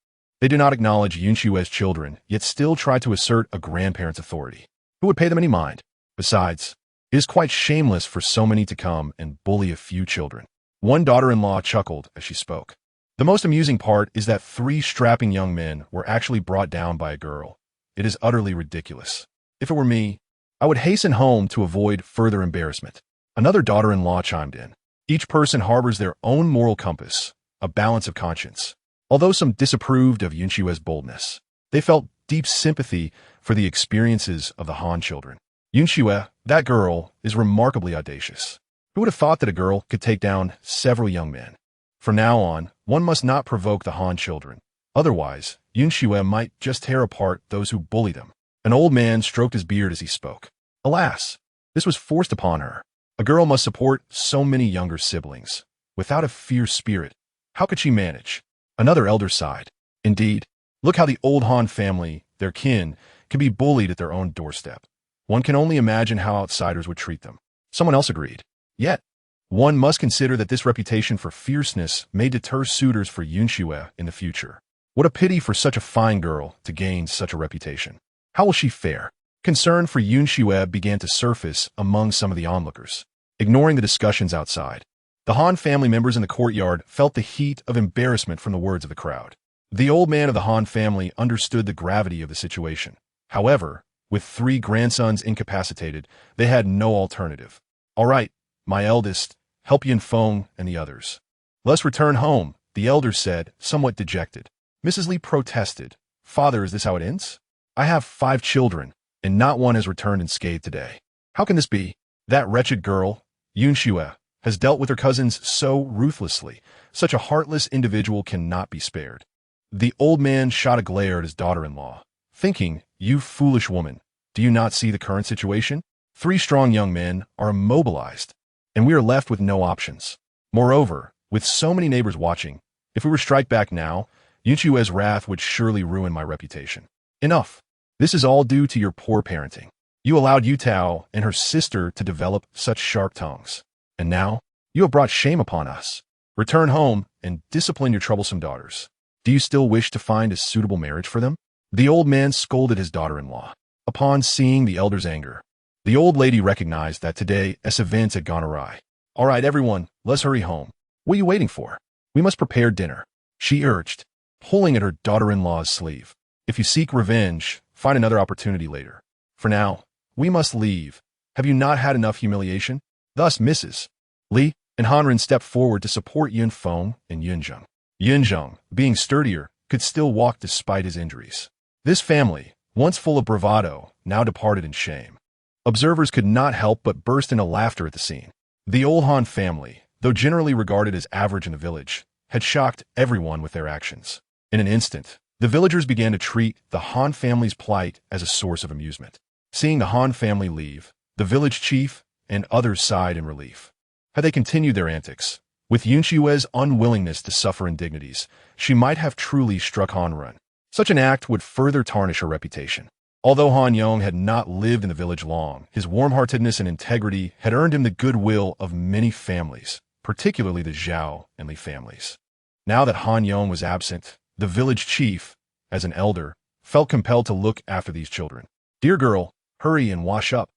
They did not acknowledge Han Xue's children, yet still tried to assert a grandparent's authority. Who would pay them any mind? Besides, it is quite shameless for so many to come and bully a few children. One daughter-in-law chuckled as she spoke. The most amusing part is that 3 strapping young men were actually brought down by a girl. It is utterly ridiculous. If it were me, I would hasten home to avoid further embarrassment. Another daughter-in-law chimed in. Each person harbors their own moral compass, a balance of conscience. Although some disapproved of Han Xue's boldness, they felt deep sympathy for the experiences of the Han children. Han Xue, that girl, is remarkably audacious. Who would have thought that a girl could take down several young men? From now on, one must not provoke the Han children. Otherwise, Han Xue might just tear apart those who bully them. An old man stroked his beard as he spoke. Alas, this was forced upon her. A girl must support so many younger siblings. Without a fierce spirit, how could she manage? Another elder sighed. Indeed, look how the old Han family, their kin, can be bullied at their own doorstep. One can only imagine how outsiders would treat them. Someone else agreed. Yet, one must consider that this reputation for fierceness may deter suitors for Han Xue in the future. What a pity for such a fine girl to gain such a reputation. How will she fare? Concern for Han Xue began to surface among some of the onlookers, ignoring the discussions outside. The Han family members in the courtyard felt the heat of embarrassment from the words of the crowd. The old man of the Han family understood the gravity of the situation. However, with 3 grandsons incapacitated, they had no alternative. All right, my eldest, help Yin Feng and the others. Let's return home, the elder said, somewhat dejected. Mrs. Li protested. Father, is this how it ends? I have 5 children, and not one has returned unscathed today. How can this be? That wretched girl, Han Xue, has dealt with her cousins so ruthlessly. Such a heartless individual cannot be spared. The old man shot a glare at his daughter-in-law, thinking, you foolish woman, do you not see the current situation? 3 strong young men are immobilized, and we are left with no options. Moreover, with so many neighbors watching, if we were to strike back now, Han Xue's wrath would surely ruin my reputation. Enough. This is all due to your poor parenting. You allowed Yu Tao and her sister to develop such sharp tongues. And now, you have brought shame upon us. Return home and discipline your troublesome daughters. Do you still wish to find a suitable marriage for them? The old man scolded his daughter-in-law. Upon seeing the elder's anger, the old lady recognized that today's events had gone awry. All right, everyone, let's hurry home. What are you waiting for? We must prepare dinner, she urged, pulling at her daughter-in-law's sleeve. If you seek revenge, find another opportunity later. For now, we must leave. Have you not had enough humiliation? Thus, Mrs. Li and Hanren stepped forward to support Yin Feng and Yunzheng. Yunzheng, being sturdier, could still walk despite his injuries. This family, once full of bravado, now departed in shame. Observers could not help but burst into laughter at the scene. The old Han family, though generally regarded as average in the village, had shocked everyone with their actions. In an instant, the villagers began to treat the Han family's plight as a source of amusement. Seeing the Han family leave, the village chief and others sighed in relief. Had they continued their antics, with Han Xue's unwillingness to suffer indignities, she might have truly struck Hanren. Such an act would further tarnish her reputation. Although Han Yong had not lived in the village long, his warm-heartedness and integrity had earned him the goodwill of many families, particularly the Zhao and Li families. Now that Han Yong was absent, the village chief, as an elder, felt compelled to look after these children. Dear girl, hurry and wash up.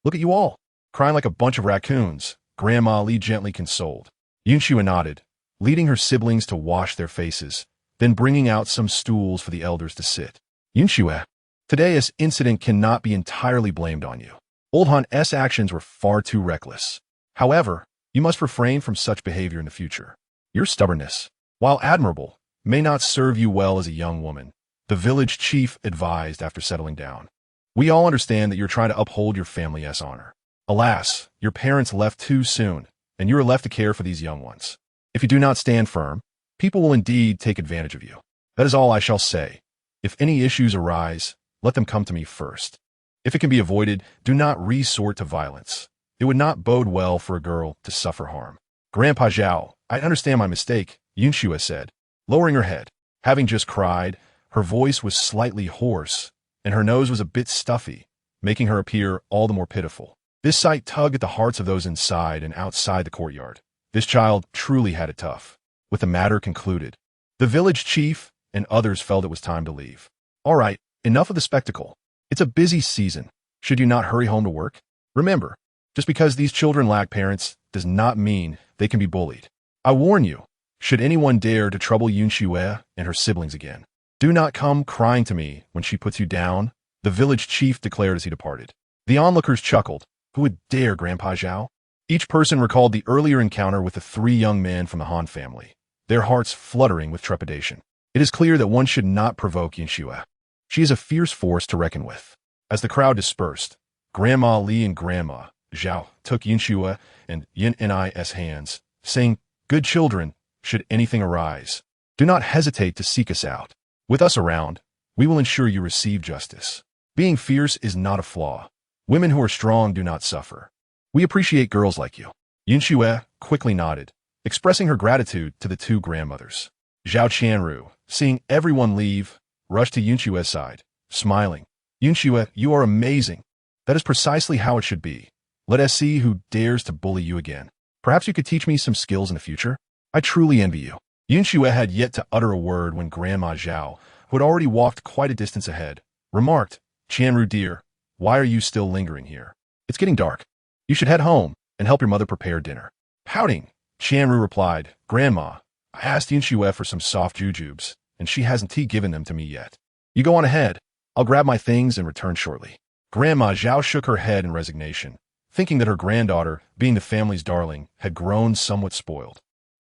Look at you all, crying like a bunch of raccoons, Grandma Li gently consoled. Han Xue nodded, leading her siblings to wash their faces, then bringing out some stools for the elders to sit. Han Xue, today's incident cannot be entirely blamed on you. Old Han's actions were far too reckless. However, you must refrain from such behavior in the future. Your stubbornness, while admirable, may not serve you well as a young woman, the village chief advised after settling down. We all understand that you're trying to uphold your family's honor. Alas, your parents left too soon, and you are left to care for these young ones. If you do not stand firm, people will indeed take advantage of you. That is all I shall say. If any issues arise, let them come to me first. If it can be avoided, do not resort to violence. It would not bode well for a girl to suffer harm. Grandpa Zhao, I understand my mistake, Han Xue said, lowering her head. Having just cried, her voice was slightly hoarse, and her nose was a bit stuffy, making her appear all the more pitiful. This sight tugged at the hearts of those inside and outside the courtyard. This child truly had it tough. With the matter concluded, the village chief and others felt it was time to leave. All right, enough of the spectacle. It's a busy season. Should you not hurry home to work? Remember, just because these children lack parents does not mean they can be bullied. I warn you, should anyone dare to trouble Han Xue and her siblings again, do not come crying to me when she puts you down, the village chief declared as he departed. The onlookers chuckled. Who would dare, Grandpa Zhao? Each person recalled the earlier encounter with the 3 young men from the Han family, their hearts fluttering with trepidation. It is clear that one should not provoke Han Xue. She is a fierce force to reckon with. As the crowd dispersed, Grandma Li and Grandma Zhao took Han Xue and Yin Ni's hands, saying, Good children, should anything arise, do not hesitate to seek us out. With us around, we will ensure you receive justice. Being fierce is not a flaw. Women who are strong do not suffer. We appreciate girls like you. Han Xue quickly nodded, expressing her gratitude to the 2 grandmothers. Zhao Qianru, seeing everyone leave, rushed to Han Xue's side, smiling. Han Xue, you are amazing. That is precisely how it should be. Let us see who dares to bully you again. Perhaps you could teach me some skills in the future? I truly envy you. Han Xue had yet to utter a word when Grandma Zhao, who had already walked quite a distance ahead, remarked, Qianru dear, why are you still lingering here? It's getting dark. You should head home and help your mother prepare dinner. Pouting, Qianru replied, Grandma, I asked Han Xue for some soft jujubes, and she hasn't given them to me yet. You go on ahead. I'll grab my things and return shortly. Grandma Zhao shook her head in resignation, thinking that her granddaughter, being the family's darling, had grown somewhat spoiled.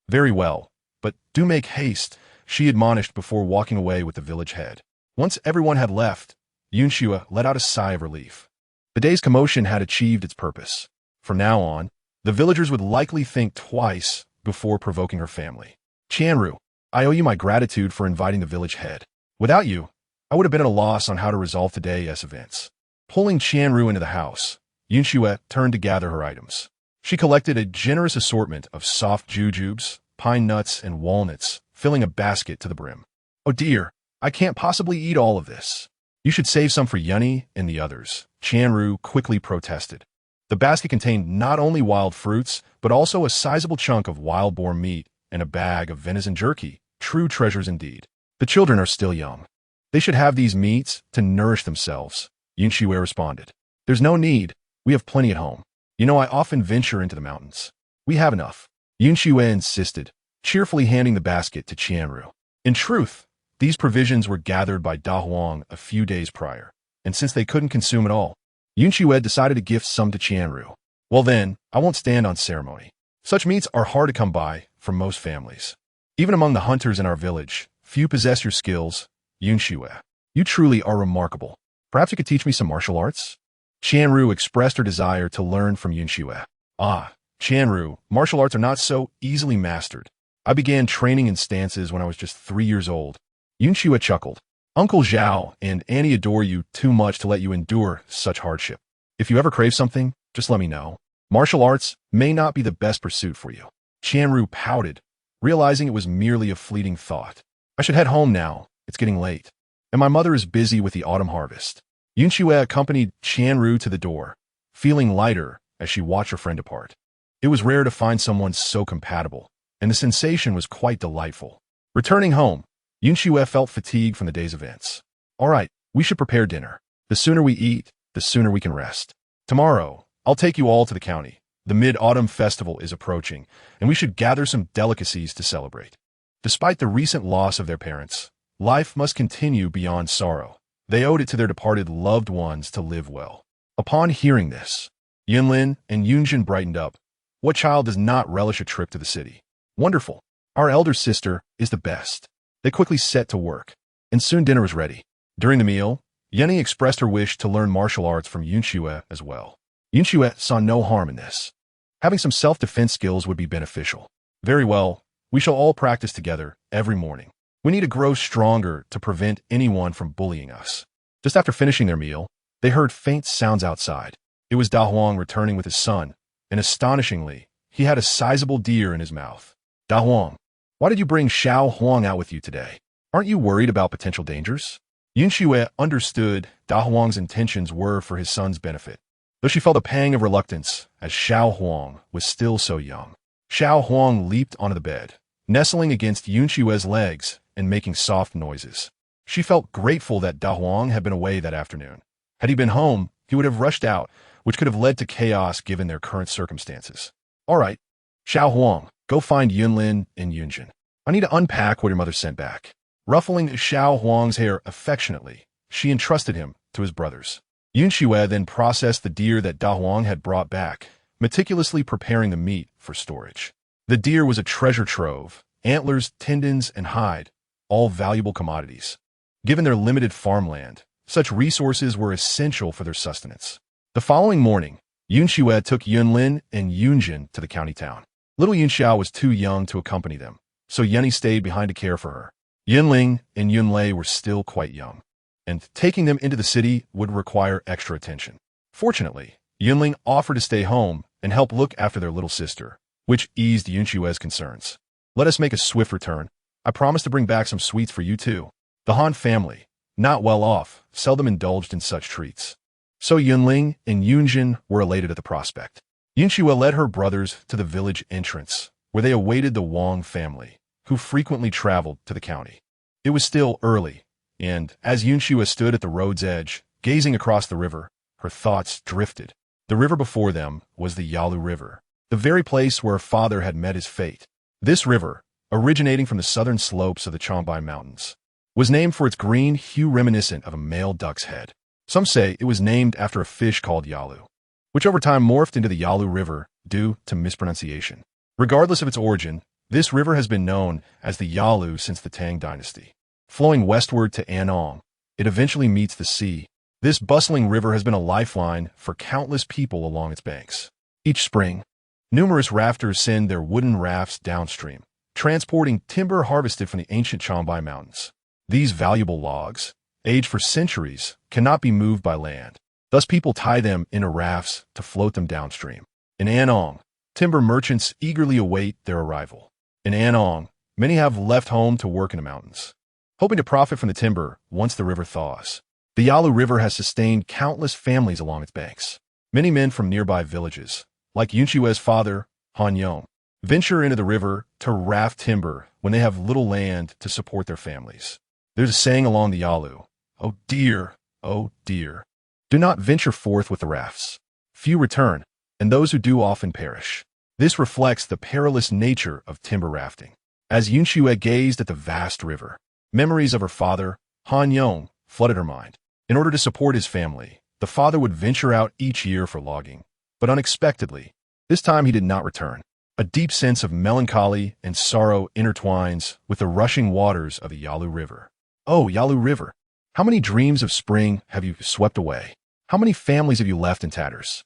Very well, but do make haste, she admonished before walking away with the village head. Once everyone had left, Han Xue let out a sigh of relief. The day's commotion had achieved its purpose. From now on, the villagers would likely think twice before provoking her family. Qianru, I owe you my gratitude for inviting the village head. Without you, I would have been at a loss on how to resolve today's events. Pulling Qianru into the house, Han Xue turned to gather her items. She collected a generous assortment of soft jujubes, pine nuts, and walnuts, filling a basket to the brim. Oh dear, I can't possibly eat all of this. You should save some for Yunny and the others, Qianru quickly protested. The basket contained not only wild fruits, but also a sizable chunk of wild boar meat and a bag of venison jerky, true treasures indeed. The children are still young. They should have these meats to nourish themselves, Han Xue responded. There's no need. We have plenty at home. You know, I often venture into the mountains. We have enough. Han Xue insisted, cheerfully handing the basket to Qianru. In truth, these provisions were gathered by Da Huang a few days prior, and since they couldn't consume it all, Han Xue decided to gift some to Qianru. Well then, I won't stand on ceremony. Such meats are hard to come by for most families. Even among the hunters in our village, few possess your skills, Han Xue. You truly are remarkable. Perhaps you could teach me some martial arts? Qianru expressed her desire to learn from Han Xue. Ah, Qianru, martial arts are not so easily mastered. I began training in stances when I was just 3 years old. Han Xue chuckled. Uncle Zhao and Annie adore you too much to let you endure such hardship. If you ever crave something, just let me know. Martial arts may not be the best pursuit for you. Qianru pouted, realizing it was merely a fleeting thought. I should head home now. It's getting late, and my mother is busy with the autumn harvest. Han Xue accompanied Qianru to the door, feeling lighter as she watched her friend depart. It was rare to find someone so compatible, and the sensation was quite delightful. Returning home, Han Xue felt fatigue from the day's events. All right, we should prepare dinner. The sooner we eat, the sooner we can rest. Tomorrow, I'll take you all to the county. The Mid-Autumn Festival is approaching, and we should gather some delicacies to celebrate. Despite the recent loss of their parents, life must continue beyond sorrow. They owed it to their departed loved ones to live well. Upon hearing this, Yunlin and Yunjin brightened up. What child does not relish a trip to the city? Wonderful. Our elder sister is the best. They quickly set to work, and soon dinner was ready. During the meal, Yenny expressed her wish to learn martial arts from Han Xue as well. Han Xue saw no harm in this. Having some self-defense skills would be beneficial. Very well, we shall all practice together every morning. We need to grow stronger to prevent anyone from bullying us. Just after finishing their meal, they heard faint sounds outside. It was Da Huang returning with his son, and astonishingly, he had a sizable deer in his mouth. Da Huang, why did you bring Xiao Huang out with you today? Aren't you worried about potential dangers? Han Xue understood Da Huang's intentions were for his son's benefit, though she felt a pang of reluctance as Xiao Huang was still so young. Xiao Huang leaped onto the bed, nestling against Han Xue's legs and making soft noises. She felt grateful that Da Huang had been away that afternoon. Had he been home, he would have rushed out, which could have led to chaos given their current circumstances. All right, Xiao Huang, go find Yunlin and Yunjin. I need to unpack what your mother sent back. Ruffling Xiao Huang's hair affectionately, she entrusted him to his brothers. Han Xue then processed the deer that Da Huang had brought back, meticulously preparing the meat for storage. The deer was a treasure trove, antlers, tendons, and hide, all valuable commodities. Given their limited farmland, such resources were essential for their sustenance. The following morning, Han Xue took Yunlin and Yunjin to the county town. Little Yunxiao was too young to accompany them, so Yenny stayed behind to care for her. Yunling and Yunlei were still quite young, and taking them into the city would require extra attention. Fortunately, Yunling offered to stay home and help look after their little sister, which eased Han Xue's concerns. Let us make a swift return. I promise to bring back some sweets for you too. The Han family, not well off, seldom indulged in such treats. So Yunling and Yunjin were elated at the prospect. Han Xue led her brothers to the village entrance, where they awaited the Wang family, who frequently traveled to the county. It was still early, and as Han Xue stood at the road's edge, gazing across the river, her thoughts drifted. The river before them was the Yalu River, the very place where her father had met his fate. This river, originating from the southern slopes of the Changbai Mountains, was named for its green hue reminiscent of a male duck's head. Some say it was named after a fish called Yalu, which over time morphed into the Yalu River due to mispronunciation. Regardless of its origin, this river has been known as the Yalu since the Tang dynasty. Flowing westward to Anong, it eventually meets the sea. This bustling river has been a lifeline for countless people along its banks. Each spring, numerous rafters send their wooden rafts downstream, transporting timber harvested from the ancient Changbai Mountains. These valuable logs, aged for centuries, cannot be moved by land. Thus people tie them into rafts to float them downstream. In Anong, timber merchants eagerly await their arrival. In Anong, many have left home to work in the mountains, hoping to profit from the timber once the river thaws. The Yalu River has sustained countless families along its banks. Many men from nearby villages, like Han Xue's father, Han Yong, venture into the river to raft timber when they have little land to support their families. There's a saying along the Yalu, oh dear, do not venture forth with the rafts. Few return, and those who do often perish. This reflects the perilous nature of timber rafting. As Han Xue gazed at the vast river, memories of her father, Han Yong, flooded her mind. In order to support his family, the father would venture out each year for logging. But unexpectedly, this time he did not return. A deep sense of melancholy and sorrow intertwines with the rushing waters of the Yalu River. Oh, Yalu River, how many dreams of spring have you swept away? How many families have you left in tatters?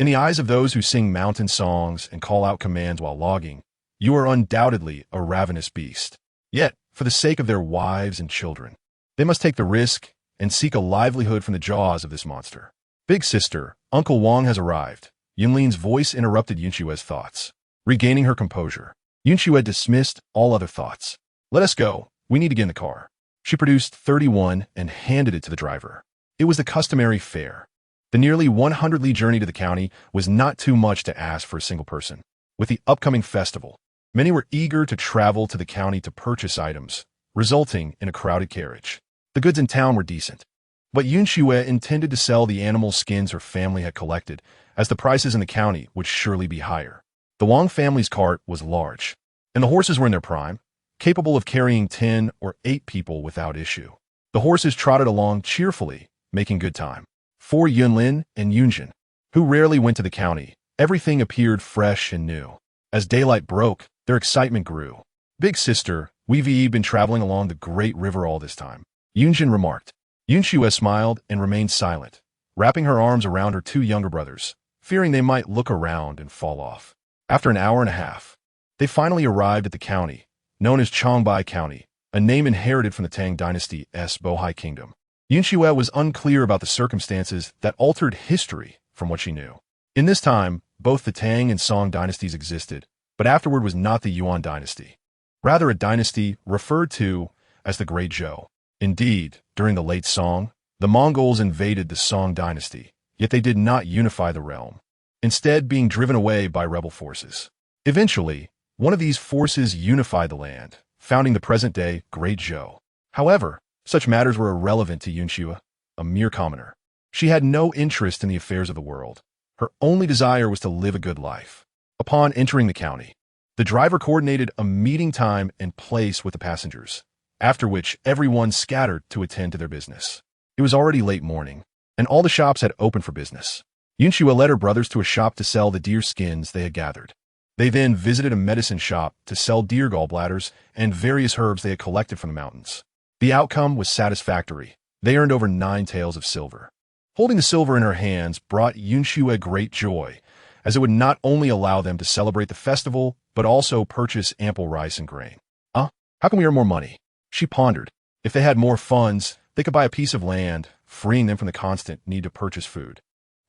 In the eyes of those who sing mountain songs and call out commands while logging, you are undoubtedly a ravenous beast. Yet, for the sake of their wives and children, they must take the risk and seek a livelihood from the jaws of this monster. Big sister, Uncle Wang has arrived. Yunlin's voice interrupted Han Xue's thoughts. Regaining her composure, Han Xue dismissed all other thoughts. Let us go. We need to get in the car. She produced 31 and handed it to the driver. It was the customary fare. The nearly 100-li journey to the county was not too much to ask for a single person. With the upcoming festival, many were eager to travel to the county to purchase items, resulting in a crowded carriage. The goods in town were decent, but Han Xue intended to sell the animal skins her family had collected, as the prices in the county would surely be higher. The Wang family's cart was large, and the horses were in their prime, capable of carrying 10 or 8 people without issue. The horses trotted along cheerfully, making good time. For Yunlin and Yunjin, who rarely went to the county, everything appeared fresh and new. As daylight broke, their excitement grew. Big sister, we've been traveling along the great river all this time, Yunjin remarked. Han Xue smiled and remained silent, wrapping her arms around her two younger brothers, fearing they might look around and fall off. After an hour and a half, they finally arrived at the county, known as Chongbai County, a name inherited from the Tang Dynasty's Bohai Kingdom. Han Xue was unclear about the circumstances that altered history from what she knew. In this time, both the Tang and Song dynasties existed, but afterward was not the Yuan dynasty. Rather a dynasty referred to as the Great Zhou. Indeed, during the late Song, the Mongols invaded the Song dynasty, yet they did not unify the realm, instead being driven away by rebel forces. Eventually, one of these forces unified the land, founding the present-day Great Zhou. However, such matters were irrelevant to Han Xue, a mere commoner. She had no interest in the affairs of the world. Her only desire was to live a good life. Upon entering the county, the driver coordinated a meeting time and place with the passengers, after which everyone scattered to attend to their business. It was already late morning, and all the shops had opened for business. Han Xue led her brothers to a shop to sell the deer skins they had gathered. They then visited a medicine shop to sell deer gallbladders and various herbs they had collected from the mountains. The outcome was satisfactory. They earned over 9 taels of silver. Holding the silver in her hands brought Han Xue great joy, as it would not only allow them to celebrate the festival, but also purchase ample rice and grain. How can we earn more money? She pondered. If they had more funds, they could buy a piece of land, freeing them from the constant need to purchase food.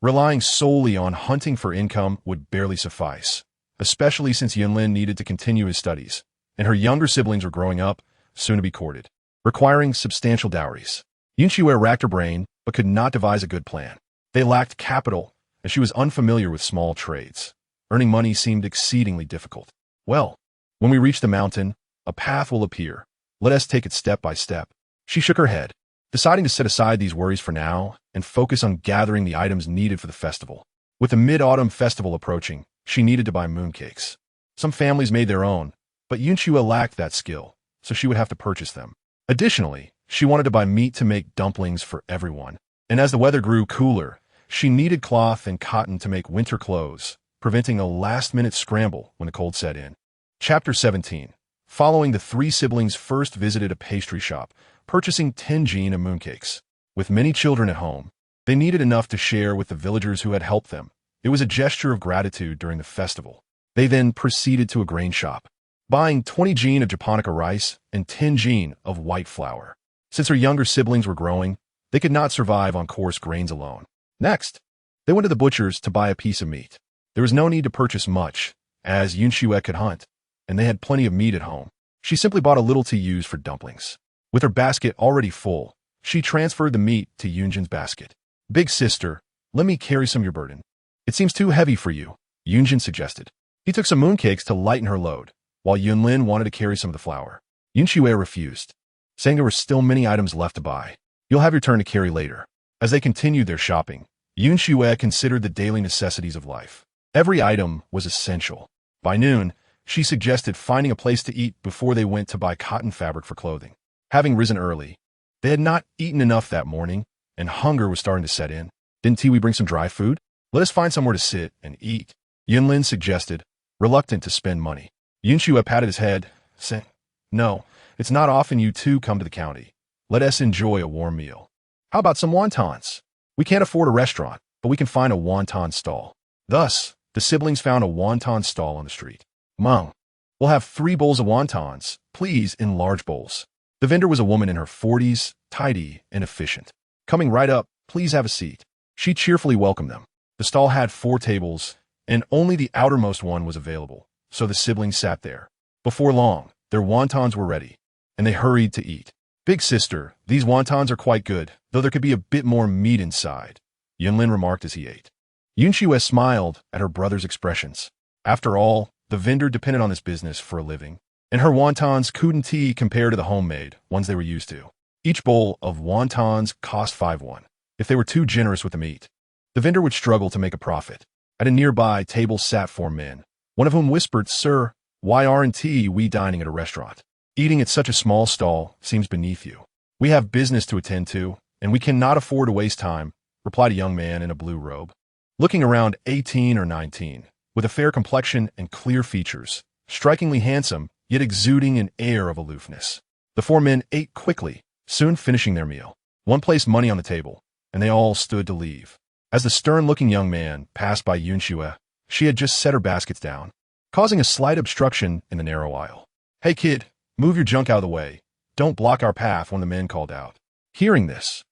Relying solely on hunting for income would barely suffice, especially since Yunlin needed to continue his studies, and her younger siblings were growing up, soon to be courted, requiring substantial dowries. Han Xue racked her brain, but could not devise a good plan. They lacked capital, and she was unfamiliar with small trades. Earning money seemed exceedingly difficult. Well, when we reach the mountain, a path will appear. Let us take it step by step. She shook her head, deciding to set aside these worries for now and focus on gathering the items needed for the festival. With the mid-autumn festival approaching, she needed to buy mooncakes. Some families made their own, but Han Xue lacked that skill, so she would have to purchase them. Additionally, she wanted to buy meat to make dumplings for everyone. And as the weather grew cooler, she needed cloth and cotton to make winter clothes, preventing a last-minute scramble when the cold set in. Chapter 17. Following, the 3 siblings first visited a pastry shop, purchasing 10 jin of mooncakes. With many children at home, they needed enough to share with the villagers who had helped them. It was a gesture of gratitude during the festival. They then proceeded to a grain shop, buying 20 jin of japonica rice and 10 jin of white flour. Since her younger siblings were growing, they could not survive on coarse grains alone. Next, they went to the butcher's to buy a piece of meat. There was no need to purchase much, as Han Xue could hunt, and they had plenty of meat at home. She simply bought a little to use for dumplings. With her basket already full, she transferred the meat to Yunjin's basket. "Big sister, let me carry some of your burden." "It seems too heavy for you," Yunjin suggested. He took some mooncakes to lighten her load, while Yunlin wanted to carry some of the flour. Han Xue refused, saying there were still many items left to buy. "You'll have your turn to carry later." As they continued their shopping, Han Xue considered the daily necessities of life. Every item was essential. By noon, she suggested finding a place to eat before they went to buy cotton fabric for cloting. Having risen early, they had not eaten enough that morning, and hunger was starting to set in. "Didn't we bring some dry food? Let us find somewhere to sit and eat," Yunlin suggested, reluctant to spend money. Han Xue patted his head, saying, "No, it's not often you two come to the county. Let us enjoy a warm meal. How about some wontons? We can't afford a restaurant, but we can find a wonton stall." Thus, the siblings found a wonton stall on the street. "Mom, we'll have 3 bowls of wontons, please, in large bowls." The vendor was a woman in her 40s, tidy and efficient. "Coming right up, please have a seat." She cheerfully welcomed them. The stall had 4 tables, and only the outermost one was available, so the siblings sat there. Before long, their wontons were ready, and they hurried to eat. "Big sister, these wontons are quite good, though there could be a bit more meat inside," Yunlin remarked as he ate. Han Xue smiled at her brother's expressions. After all, the vendor depended on this business for a living, and her wontons couldn't compare to the homemade ones they were used to. Each bowl of wontons cost 5 won. If they were too generous with the meat, the vendor would struggle to make a profit. At a nearby table sat 4 men, one of whom whispered, "Sir, why aren't we dining at a restaurant? Eating at such a small stall seems beneath you." "We have business to attend to, and we cannot afford to waste time," replied a young man in a blue robe. Looking around 18 or 19, with a fair complexion and clear features, strikingly handsome, yet exuding an air of aloofness. The 4 men ate quickly, soon finishing their meal. One placed money on the table, and they all stood to leave. As the stern-looking young man passed by Han Xue, she had just set her baskets down, causing a slight obstruction in the narrow aisle. "Hey kid, move your junk out of the way. Don't block our path," one of the men called out. Hearing this,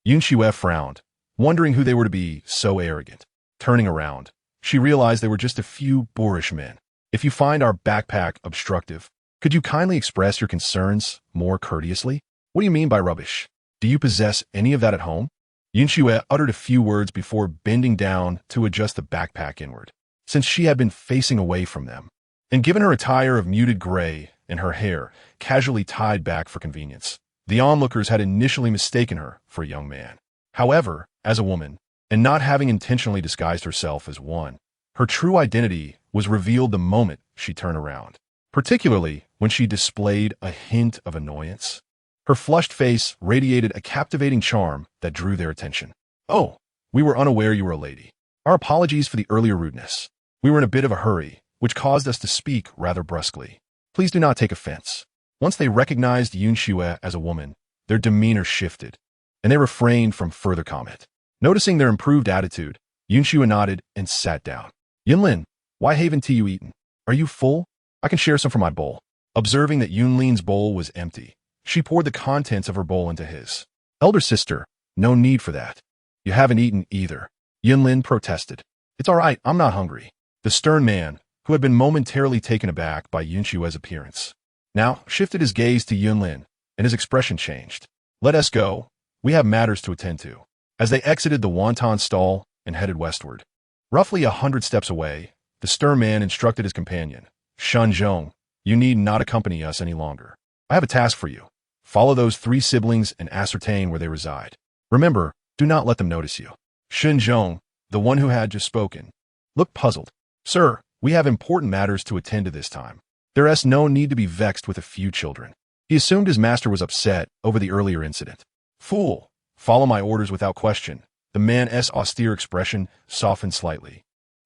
Han Xue frowned, wondering who they were to be so arrogant. Turning around, she realized they were just a few boorish men. "If you find our backpack obstructive, could you kindly express your concerns more courteously?" "What do you mean by rubbish? Do you possess any of that at home?" Han Xue uttered a few words before bending down to adjust the backpack inward, since she had been facing away from them, and given her attire of muted gray and her hair casually tied back for convenience, the onlookers had initially mistaken her for a young man. However, as a woman, and not having intentionally disguised herself as one, her true identity was revealed the moment she turned around, particularly when she displayed a hint of annoyance. Her flushed face radiated a captivating charm that drew their attention. "Oh, we were unaware you were a lady. Our apologies for the earlier rudeness. We were in a bit of a hurry, which caused us to speak rather brusquely. Please do not take offense." Once they recognized Han Xue as a woman, their demeanor shifted, and they refrained from further comment. Noticing their improved attitude, Han Xue nodded and sat down. "Yunlin, why haven't tea you eaten? Are you full? I can share some from my bowl." Observing that Yunlin's bowl was empty, she poured the contents of her bowl into his. "Elder sister, no need for that. You haven't eaten either," Yunlin protested. "It's all right, I'm not hungry." The stern man, who had been momentarily taken aback by Han Xue's appearance, now shifted his gaze to Yunlin, and his expression changed. "Let us go. We have matters to attend to." As they exited the wonton stall and headed westward, roughly 100 steps away, the stern man instructed his companion, "Shenzhong, you need not accompany us any longer. I have a task for you. Follow those 3 siblings and ascertain where they reside. Remember, do not let them notice you." Shenzhong, the one who had just spoken, looked puzzled. "Sir, we have important matters to attend to this time. There is no need to be vexed with a few children." He assumed his master was upset over the earlier incident. "Fool, follow my orders without question." The man's austere expression softened slightly,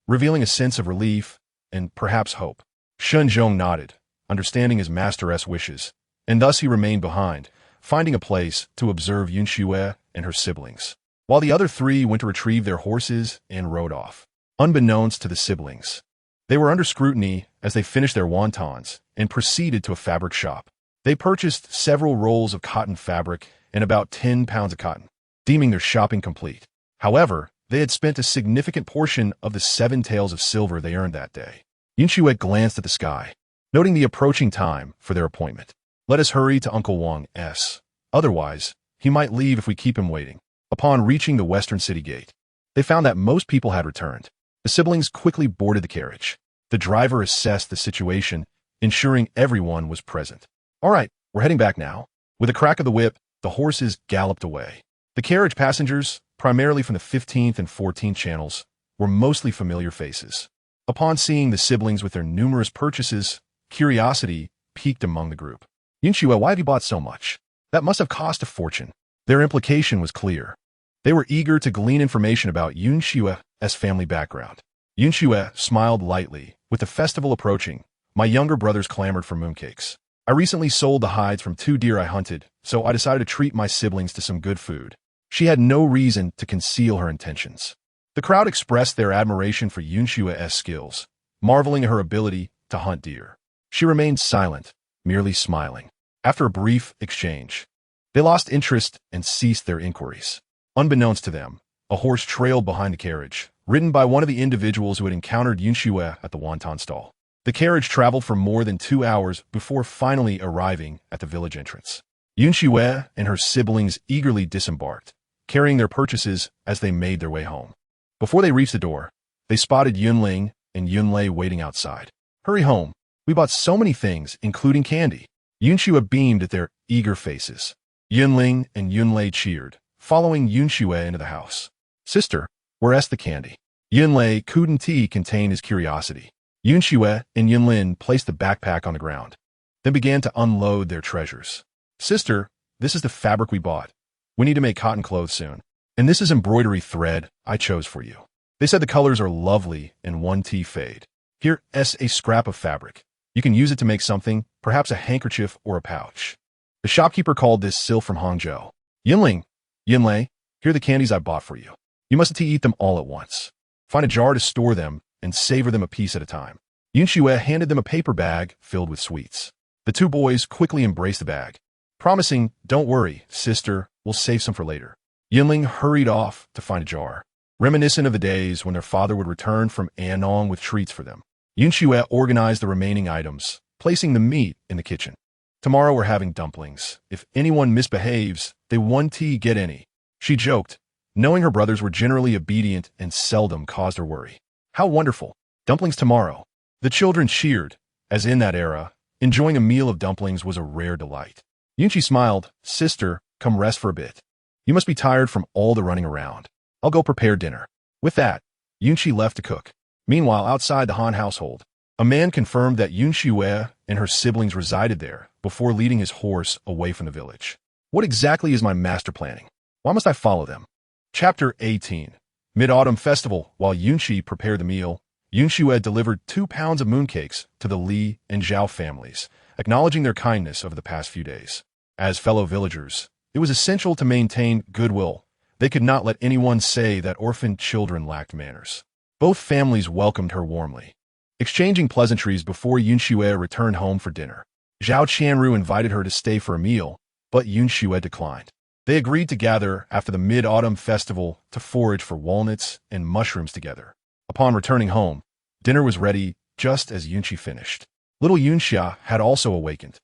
revealing a sense of relief and perhaps hope. Shenzhong nodded, understanding his master's wishes, and thus he remained behind, finding a place to observe Han Xue and her siblings, while the other 3 went to retrieve their horses and rode off. Unbeknownst to the siblings, they were under scrutiny as they finished their wontons and proceeded to a fabric shop. They purchased several rolls of cotton fabric and about 10 pounds of cotton, deeming their shopping complete. However, they had spent a significant portion of the 7 taels of silver they earned that day. Han Xue glanced at the sky, noting the approaching time for their appointment. "Let us hurry to Uncle Wang's. Otherwise, he might leave if we keep him waiting." Upon reaching the western city gate, they found that most people had returned. The siblings quickly boarded the carriage. The driver assessed the situation, ensuring everyone was present. "All right, we're heading back now." With a crack of the whip, the horses galloped away. The carriage passengers, primarily from the 15th and 14th channels, were mostly familiar faces. Upon seeing the siblings with their numerous purchases, curiosity peaked among the group. "Han Xue, why have you bought so much? That must have cost a fortune." Their implication was clear. They were eager to glean information about Han Xue's family background. Han Xue smiled lightly. With the festival approaching, my younger brothers clamored for mooncakes. "I recently sold the hides from 2 deer I hunted, so I decided to treat my siblings to some good food." She had no reason to conceal her intentions. The crowd expressed their admiration for Han Xue's skills, marveling at her ability to hunt deer. She remained silent, merely smiling. After a brief exchange, they lost interest and ceased their inquiries. Unbeknownst to them, a horse trailed behind the carriage, ridden by one of the individuals who had encountered Han Xue at the wonton stall. The carriage traveled for more than 2 hours before finally arriving at the village entrance. Han Xue and her siblings eagerly disembarked, carrying their purchases as they made their way home. Before they reached the door, they spotted Yunling and Yunlei waiting outside. "Hurry home. We bought so many things, including candy." Han Xue beamed at their eager faces. Yunling and Yunlei cheered, following Han Xue into the house. "Sister, where's the candy?" Yunlei couldn't contain his curiosity. Han Xue and Yunlin placed the backpack on the ground, then began to unload their treasures. "Sister, this is the fabric we bought. We need to make cotton clothes soon. And this is embroidery thread I chose for you. They said the colors are lovely and 1T fade. Here's a scrap of fabric. You can use it to make something, perhaps a handkerchief or a pouch." The shopkeeper called this silk from Hangzhou. "Yunling, Yinlei, here are the candies I bought for you. You must eat them all at once. Find a jar to store them and savor them a piece at a time. Han Xue handed them a paper bag filled with sweets. The two boys quickly embraced the bag, promising, "Don't worry, sister, we'll save some for later." Yinling hurried off to find a jar, reminiscent of the days when their father would return from Annong with treats for them. Han Xue organized the remaining items, placing the meat in the kitchen. "Tomorrow we're having dumplings. If anyone misbehaves, they won't get any," she joked, knowing her brothers were generally obedient and seldom caused her worry. "How wonderful! Dumplings tomorrow." The children cheered, as in that era, enjoying a meal of dumplings was a rare delight. Yunchi smiled. "Sister, come rest for a bit. You must be tired from all the running around. I'll go prepare dinner." With that, Yunchi left to cook. Meanwhile, outside the Han household, a man confirmed that Han Xue and her siblings resided there before leading his horse away from the village. "What exactly is my master planning? Why must I follow them?" Chapter 18. Mid-Autumn Festival. While Yunchi prepared the meal, Han Xue delivered 2 pounds of mooncakes to the Li and Zhao families, acknowledging their kindness over the past few days. As fellow villagers, it was essential to maintain goodwill. They could not let anyone say that orphaned children lacked manners. Both families welcomed her warmly, exchanging pleasantries before Han Xue returned home for dinner. Zhao Qianru invited her to stay for a meal, but Han Xue declined. They agreed to gather after the Mid-Autumn Festival to forage for walnuts and mushrooms together. Upon returning home, dinner was ready just as Yunchi finished. Little Yunxia had also awakened,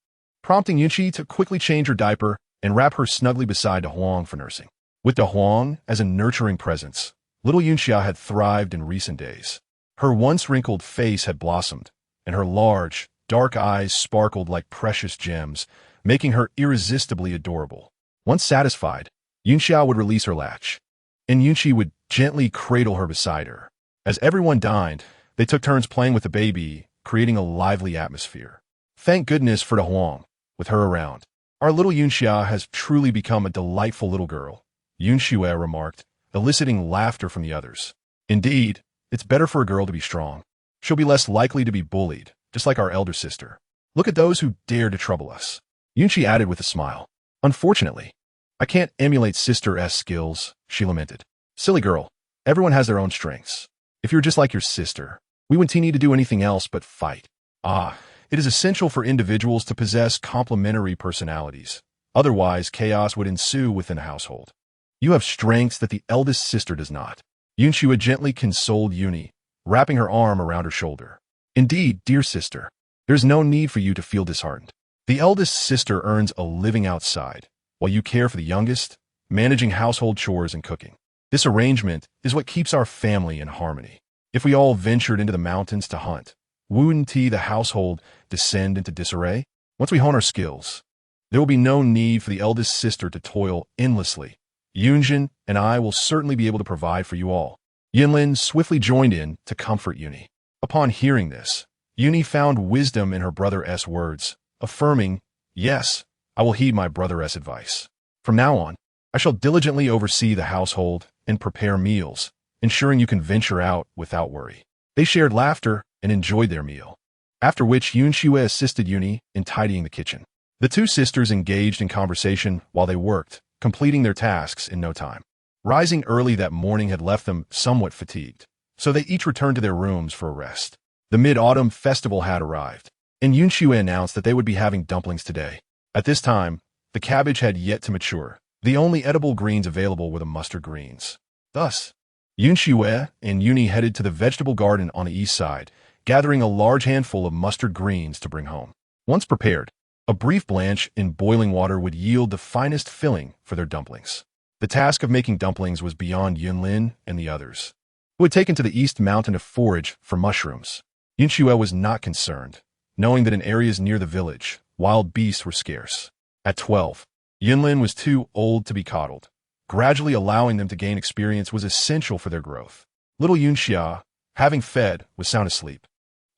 prompting Yunchi to quickly change her diaper and wrap her snugly beside De Huang for nursing. With De Huang as a nurturing presence, little Yunxia had thrived in recent days. Her once wrinkled face had blossomed, and her large, dark eyes sparkled like precious gems, making her irresistibly adorable. Once satisfied, Yunxia would release her latch, and Yunchi would gently cradle her beside her. As everyone dined, they took turns playing with the baby, creating a lively atmosphere. Thank goodness for De Huang, with her around. "Our little Yunxia has truly become a delightful little girl," Han Xue remarked, eliciting laughter from the others. "Indeed, it's better for a girl to be strong. She'll be less likely to be bullied, just like our elder sister. Look at those who dare to trouble us." Yunchi added with a smile. "Unfortunately, I can't emulate Sister S skills," she lamented. "Silly girl, everyone has their own strengths. If you're just like your sister, we wouldn't need to do anything else but fight." It is essential for individuals to possess complementary personalities. Otherwise, chaos would ensue within a household. "You have strengths that the eldest sister does not." Han Xue gently consoled Yuni, wrapping her arm around her shoulder. "Indeed, dear sister, there's no need for you to feel disheartened. The eldest sister earns a living outside, while you care for the youngest, managing household chores and cooking. This arrangement is what keeps our family in harmony. If we all ventured into the mountains to hunt, wouldn't the household descend into disarray? Once we hone our skills, there will be no need for the eldest sister to toil endlessly. Yunjin and I will certainly be able to provide for you all." Yinlin swiftly joined in to comfort Yuni. Upon hearing this, Yuni found wisdom in her brother S words, affirming, "Yes, I will heed my brother S advice. From now on, I shall diligently oversee the household and prepare meals, ensuring you can venture out without worry." They shared laughter and enjoyed their meal, after which Han Xue assisted Yuni in tidying the kitchen. The two sisters engaged in conversation while they worked, completing their tasks in no time. Rising early that morning had left them somewhat fatigued, so they each returned to their rooms for a rest. The Mid-Autumn Festival had arrived, and Han Xue announced that they would be having dumplings today. At this time, the cabbage had yet to mature. The only edible greens available were the mustard greens. Thus, Han Xue and Yuni headed to the vegetable garden on the east side, gathering a large handful of mustard greens to bring home. Once prepared, a brief blanch in boiling water would yield the finest filling for their dumplings. The task of making dumplings was beyond Yunlin and the others, who had taken to the east mountain to forage for mushrooms. Han Xue was not concerned, knowing that in areas near the village, wild beasts were scarce. At 12, Yunlin was too old to be coddled. Gradually allowing them to gain experience was essential for their growth. Little Yunxia, having fed, was sound asleep.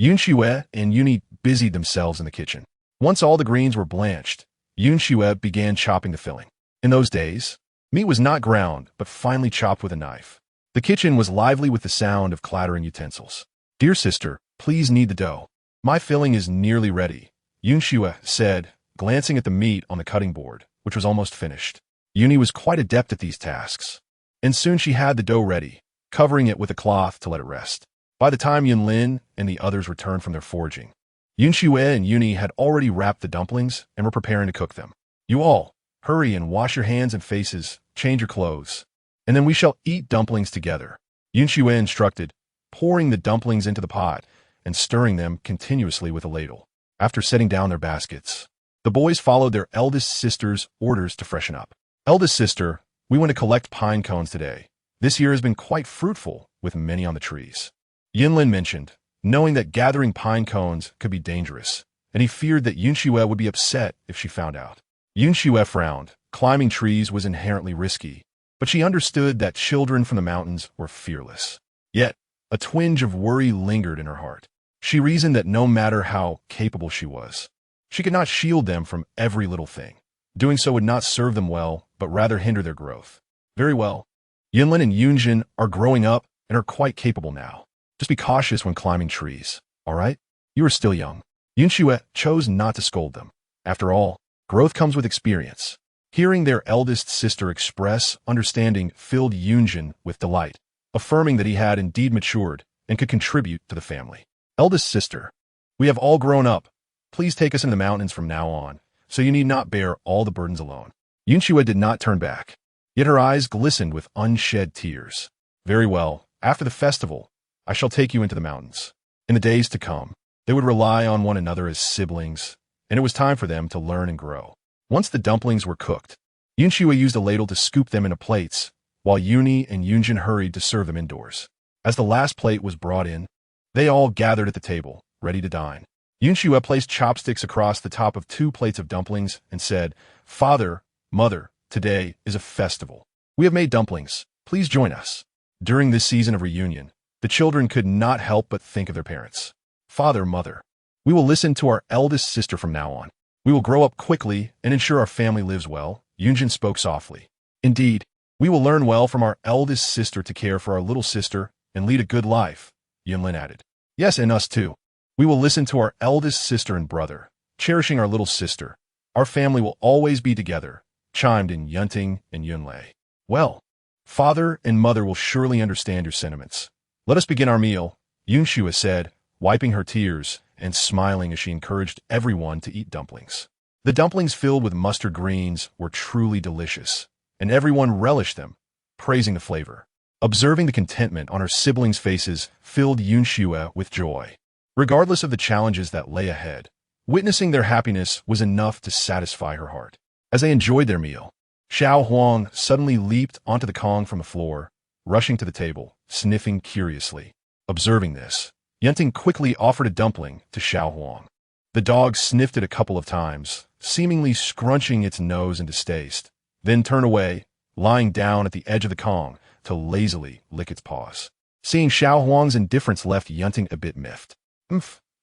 Han Xue and Yuni busied themselves in the kitchen. Once all the greens were blanched, Han Xue began chopping the filling. In those days, meat was not ground, but finely chopped with a knife. The kitchen was lively with the sound of clattering utensils. "Dear sister, please knead the dough. My filling is nearly ready," Han Xue said, glancing at the meat on the cutting board, which was almost finished. Yuni was quite adept at these tasks, and soon she had the dough ready, covering it with a cloth to let it rest. By the time Yunlin and the others returned from their foraging, Han Xue and Yuni had already wrapped the dumplings and were preparing to cook them. You all, hurry and wash your hands and faces, change your clothes, and then we shall eat dumplings together, Han Xue instructed, pouring the dumplings into the pot and stirring them continuously with a ladle. After setting down their baskets, the boys followed their eldest sister's orders to freshen up. Eldest sister, we went to collect pine cones today. This year has been quite fruitful, with many on the trees. Yinlin mentioned, knowing that gathering pine cones could be dangerous, and he feared that Han Xue would be upset if she found out. Han Xue frowned. Climbing trees was inherently risky, but she understood that children from the mountains were fearless. Yet, a twinge of worry lingered in her heart. She reasoned that no matter how capable she was, she could not shield them from every little thing. Doing so would not serve them well, but rather hinder their growth. Very well. Yinlin and Yunjin are growing up and are quite capable now. Just be cautious when climbing trees, all right? You are still young. Han Xue chose not to scold them. After all, growth comes with experience. Hearing their eldest sister express understanding filled Yunjin with delight, affirming that he had indeed matured and could contribute to the family. Eldest sister, we have all grown up. Please take us in the mountains from now on, so you need not bear all the burdens alone. Han Xue did not turn back, yet her eyes glistened with unshed tears. Very well, after the festival, I shall take you into the mountains. In the days to come, they would rely on one another as siblings, and it was time for them to learn and grow. Once the dumplings were cooked, Han Xue used a ladle to scoop them into plates, while Yuni and Yunjin hurried to serve them indoors. As the last plate was brought in, they all gathered at the table, ready to dine. Han Xue placed chopsticks across the top of 2 plates of dumplings and said, Father, Mother, today is a festival. We have made dumplings. Please join us. During this season of reunion, the children could not help but think of their parents. Father, Mother, we will listen to our eldest sister from now on. We will grow up quickly and ensure our family lives well, Yunjin spoke softly. Indeed, we will learn well from our eldest sister to care for our little sister and lead a good life, Yunlin added. Yes, and us too. We will listen to our eldest sister and brother, cherishing our little sister. Our family will always be together, chimed in Yunting and Yunlei. Well, Father and Mother will surely understand your sentiments. Let us begin our meal, Han Xue said, wiping her tears and smiling as she encouraged everyone to eat dumplings. The dumplings filled with mustard greens were truly delicious, and everyone relished them, praising the flavor. Observing the contentment on her siblings' faces filled Han Xue with joy. Regardless of the challenges that lay ahead, witnessing their happiness was enough to satisfy her heart. As they enjoyed their meal, Xiao Huang suddenly leaped onto the Kong from the floor, rushing to the table, sniffing curiously. Observing this, Yunting quickly offered a dumpling to Xiao Huang. The dog sniffed it a couple of times, seemingly scrunching its nose in distaste, then turned away, lying down at the edge of the Kong to lazily lick its paws. Seeing Xiao Huang's indifference left Yunting a bit miffed.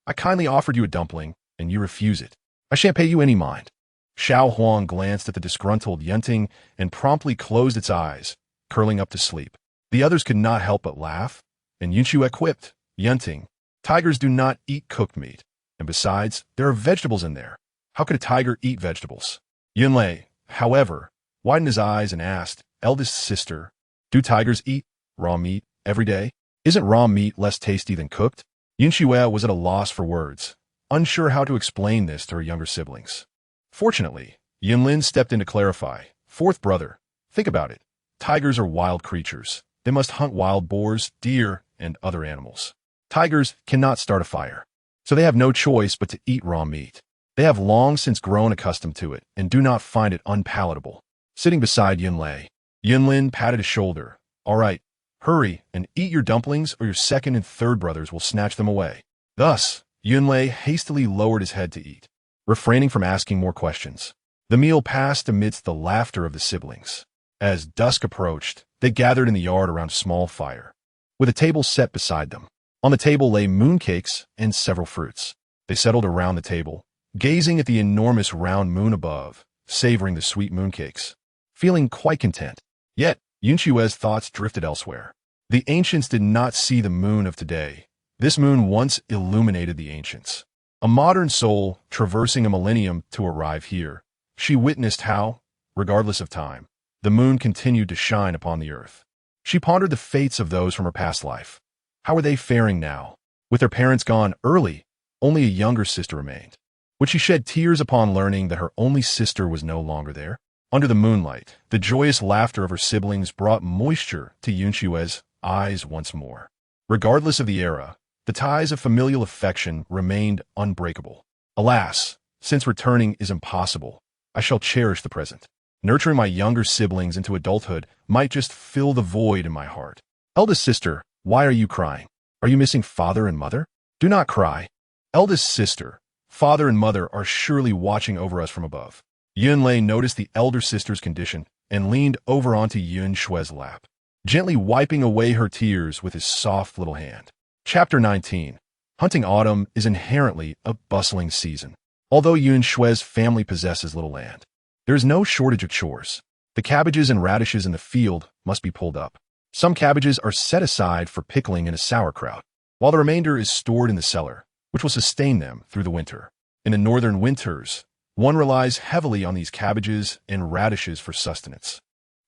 I kindly offered you a dumpling, and you refuse it. I shan't pay you any mind. Xiao Huang glanced at the disgruntled Yunting and promptly closed its eyes, curling up to sleep. The others could not help but laugh, and Han Xue quipped, Yunting, tigers do not eat cooked meat, and besides, there are vegetables in there. How could a tiger eat vegetables? Yunlei, however, widened his eyes and asked, Eldest sister, do tigers eat raw meat every day? Isn't raw meat less tasty than cooked? Han Xue was at a loss for words, unsure how to explain this to her younger siblings. Fortunately, Yunlin stepped in to clarify. Fourth brother, think about it. Tigers are wild creatures. They must hunt wild boars, deer, and other animals. Tigers cannot start a fire, so they have no choice but to eat raw meat. They have long since grown accustomed to it and do not find it unpalatable. Sitting beside Yunlei, Yunlin patted his shoulder. All right, hurry and eat your dumplings or your second and third brothers will snatch them away. Thus, Yunlei hastily lowered his head to eat, refraining from asking more questions. The meal passed amidst the laughter of the siblings. As dusk approached, they gathered in the yard around a small fire, with a table set beside them. On the table lay mooncakes and several fruits. They settled around the table, gazing at the enormous round moon above, savoring the sweet mooncakes, feeling quite content. Yet, Han Xue's thoughts drifted elsewhere. The ancients did not see the moon of today. This moon once illuminated the ancients. A modern soul traversing a millennium to arrive here, she witnessed how, regardless of time, The moon continued to shine upon the earth. She pondered the fates of those from her past life. How were they faring now? With their parents gone early, only a younger sister remained. Would she shed tears upon learning that her only sister was no longer there? Under the moonlight, the joyous laughter of her siblings brought moisture to Han Xue's eyes once more. Regardless of the era, the ties of familial affection remained unbreakable. Alas, since returning is impossible, I shall cherish the present. Nurturing my younger siblings into adulthood might just fill the void in my heart. Eldest sister, why are you crying? Are you missing father and mother? Do not cry. Eldest sister, father and mother are surely watching over us from above. Yunlei noticed the elder sister's condition and leaned over onto Han Xue's lap, gently wiping away her tears with his soft little hand. Chapter 19. Hunting autumn is inherently a bustling season. Although Han Xue's family possesses little land, there is no shortage of chores. The cabbages and radishes in the field must be pulled up. Some cabbages are set aside for pickling in a sauerkraut, while the remainder is stored in the cellar, which will sustain them through the winter. In the northern winters, one relies heavily on these cabbages and radishes for sustenance.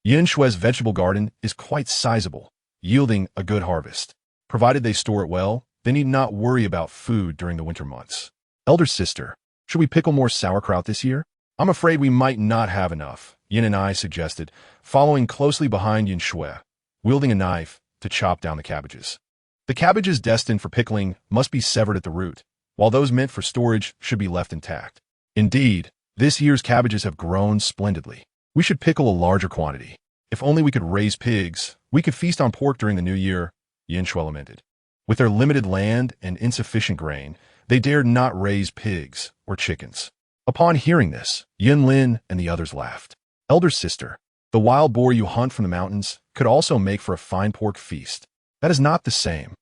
Han Xue's vegetable garden is quite sizable, yielding a good harvest. Provided they store it well, they need not worry about food during the winter months. Elder sister, should we pickle more sauerkraut this year? I'm afraid we might not have enough, Yin and I suggested, following closely behind Han Xue, wielding a knife to chop down the cabbages. The cabbages destined for pickling must be severed at the root, while those meant for storage should be left intact. Indeed, this year's cabbages have grown splendidly. We should pickle a larger quantity. If only we could raise pigs, we could feast on pork during the new year, Yan Xue lamented. With their limited land and insufficient grain, they dared not raise pigs or chickens. Upon hearing this, Yun Lin and the others laughed. Elder sister, the wild boar you hunt from the mountains could also make for a fine pork feast. That is not the same.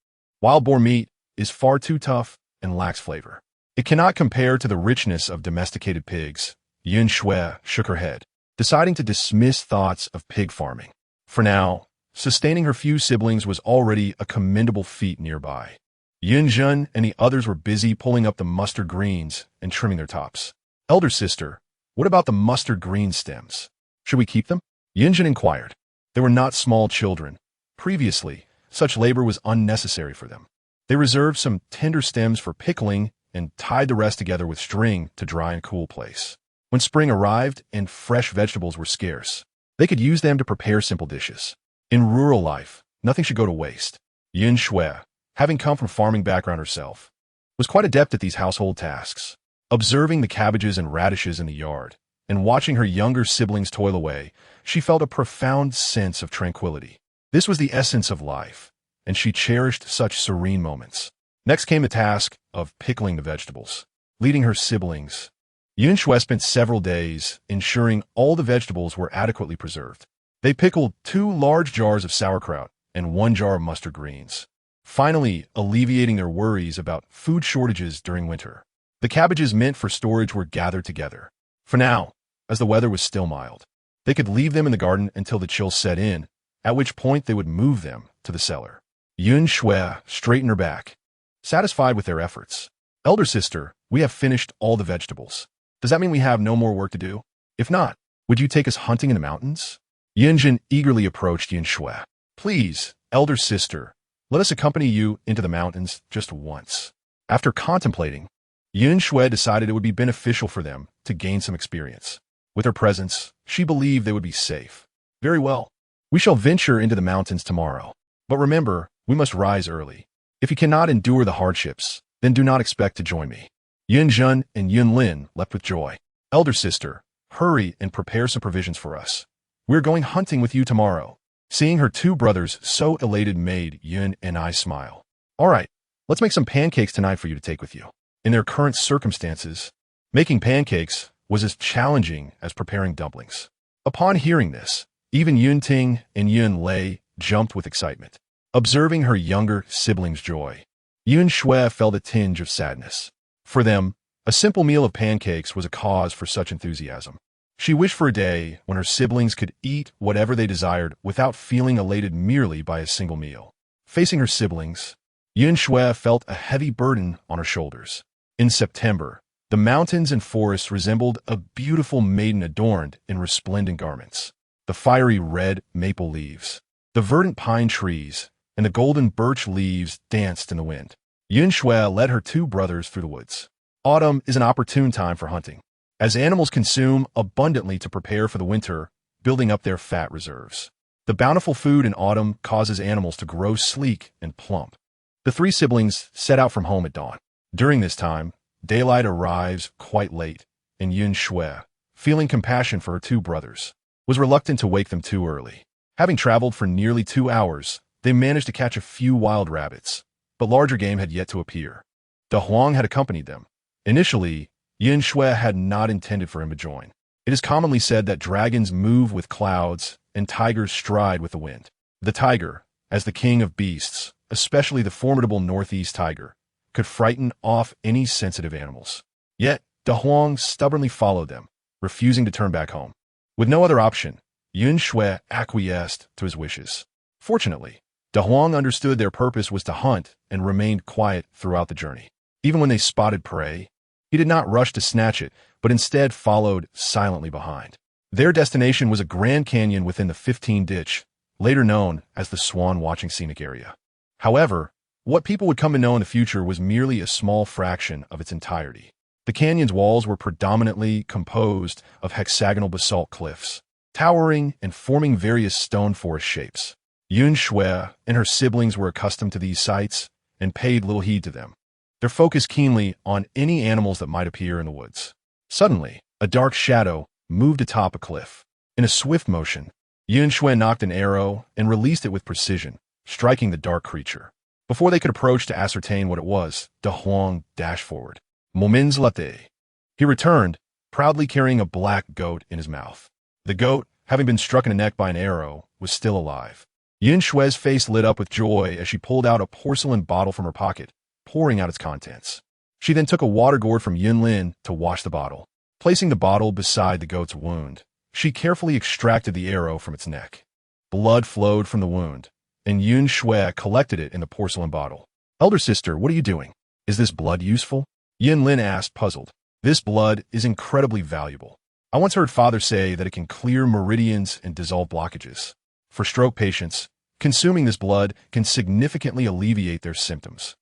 Wild boar meat is far too tough and lacks flavor. It cannot compare to the richness of domesticated pigs. Yan Xue shook her head, deciding to dismiss thoughts of pig farming. For now, sustaining her few siblings was already a commendable feat nearby. Yin Zhen and the others were busy pulling up the mustard greens and trimming their tops. Elder sister, what about the mustard green stems? Should we keep them? Yin Zhen inquired. They were not small children. Previously, such labor was unnecessary for them. They reserved some tender stems for pickling and tied the rest together with string to dry in a cool place. When spring arrived and fresh vegetables were scarce, they could use them to prepare simple dishes. In rural life, nothing should go to waste. Yin Xue, having come from farming background herself, was quite adept at these household tasks. Observing the cabbages and radishes in the yard and watching her younger siblings toil away, she felt a profound sense of tranquility. This was the essence of life, and she cherished such serene moments. Next came the task of pickling the vegetables. Leading her siblings, Yun Xue spent several days ensuring all the vegetables were adequately preserved. They pickled 2 large jars of sauerkraut and 1 jar of mustard greens, finally alleviating their worries about food shortages during winter. The cabbages meant for storage were gathered together. For now, as the weather was still mild, they could leave them in the garden until the chill set in, at which point they would move them to the cellar. Yun Xue straightened her back, satisfied with their efforts. Elder sister, we have finished all the vegetables. Does that mean we have no more work to do? If not, would you take us hunting in the mountains? Yunjin eagerly approached Yan Xue. Please, elder sister, let us accompany you into the mountains just once. After contemplating, Yan Xue decided it would be beneficial for them to gain some experience. With her presence, she believed they would be safe. Very well. We shall venture into the mountains tomorrow. But remember, we must rise early. If you cannot endure the hardships, then do not expect to join me. Yun Zhen and Yun Lin leapt with joy. Elder sister, hurry and prepare some provisions for us. We're going hunting with you tomorrow. Seeing her 2 brothers so elated made Yun and I smile. All right, let's make some pancakes tonight for you to take with you. In their current circumstances, making pancakes was as challenging as preparing dumplings. Upon hearing this, even Yun Ting and Yun Lei jumped with excitement. Observing her younger siblings' joy, Yun Xue felt a tinge of sadness. For them, a simple meal of pancakes was a cause for such enthusiasm. She wished for a day when her siblings could eat whatever they desired without feeling elated merely by a single meal. Facing her siblings, Yun Xue felt a heavy burden on her shoulders. In September, the mountains and forests resembled a beautiful maiden adorned in resplendent garments. the fiery red maple leaves, the verdant pine trees, and the golden birch leaves danced in the wind. Han Xue led her two brothers through the woods. Autumn is an opportune time for hunting, as animals consume abundantly to prepare for the winter, building up their fat reserves. The bountiful food in autumn causes animals to grow sleek and plump. The three siblings set out from home at dawn. During this time, daylight arrives quite late, and Han Xue, feeling compassion for her two brothers, was reluctant to wake them too early. Having traveled for nearly 2 hours, they managed to catch a few wild rabbits, but larger game had yet to appear. Da Huang had accompanied them. Initially, Han Xue had not intended for him to join. It is commonly said that dragons move with clouds and tigers stride with the wind. The tiger, as the king of beasts, especially the formidable northeast tiger, could frighten off any sensitive animals. Yet, Da Huang stubbornly followed them, refusing to turn back home. With no other option, Han Xue acquiesced to his wishes. Fortunately, Da Huang understood their purpose was to hunt and remained quiet throughout the journey. Even when they spotted prey, he did not rush to snatch it, but instead followed silently behind. Their destination was a Grand Canyon within the 15 Ditch, later known as the Swan Watching Scenic Area. However, what people would come to know in the future was merely a small fraction of its entirety. The canyon's walls were predominantly composed of hexagonal basalt cliffs, towering and forming various stone forest shapes. Han Xue and her siblings were accustomed to these sights and paid little heed to them. Their focus keenly on any animals that might appear in the woods. Suddenly, a dark shadow moved atop a cliff. In a swift motion, Han Xue knocked an arrow and released it with precision, striking the dark creature. Before they could approach to ascertain what it was, Da Huang dashed forward. Moments later, he returned, proudly carrying a black goat in his mouth. The goat, having been struck in the neck by an arrow, was still alive. Han Xue's face lit up with joy as she pulled out a porcelain bottle from her pocket, pouring out its contents. She then took a water gourd from Yunlin to wash the bottle. Placing the bottle beside the goat's wound, she carefully extracted the arrow from its neck. Blood flowed from the wound, and Han Xue collected it in the porcelain bottle. "Elder sister, what are you doing? Is this blood useful?" Yunlin asked, puzzled. "This blood is incredibly valuable. I once heard father say that it can clear meridians and dissolve blockages. For stroke patients, consuming this blood can significantly alleviate their symptoms.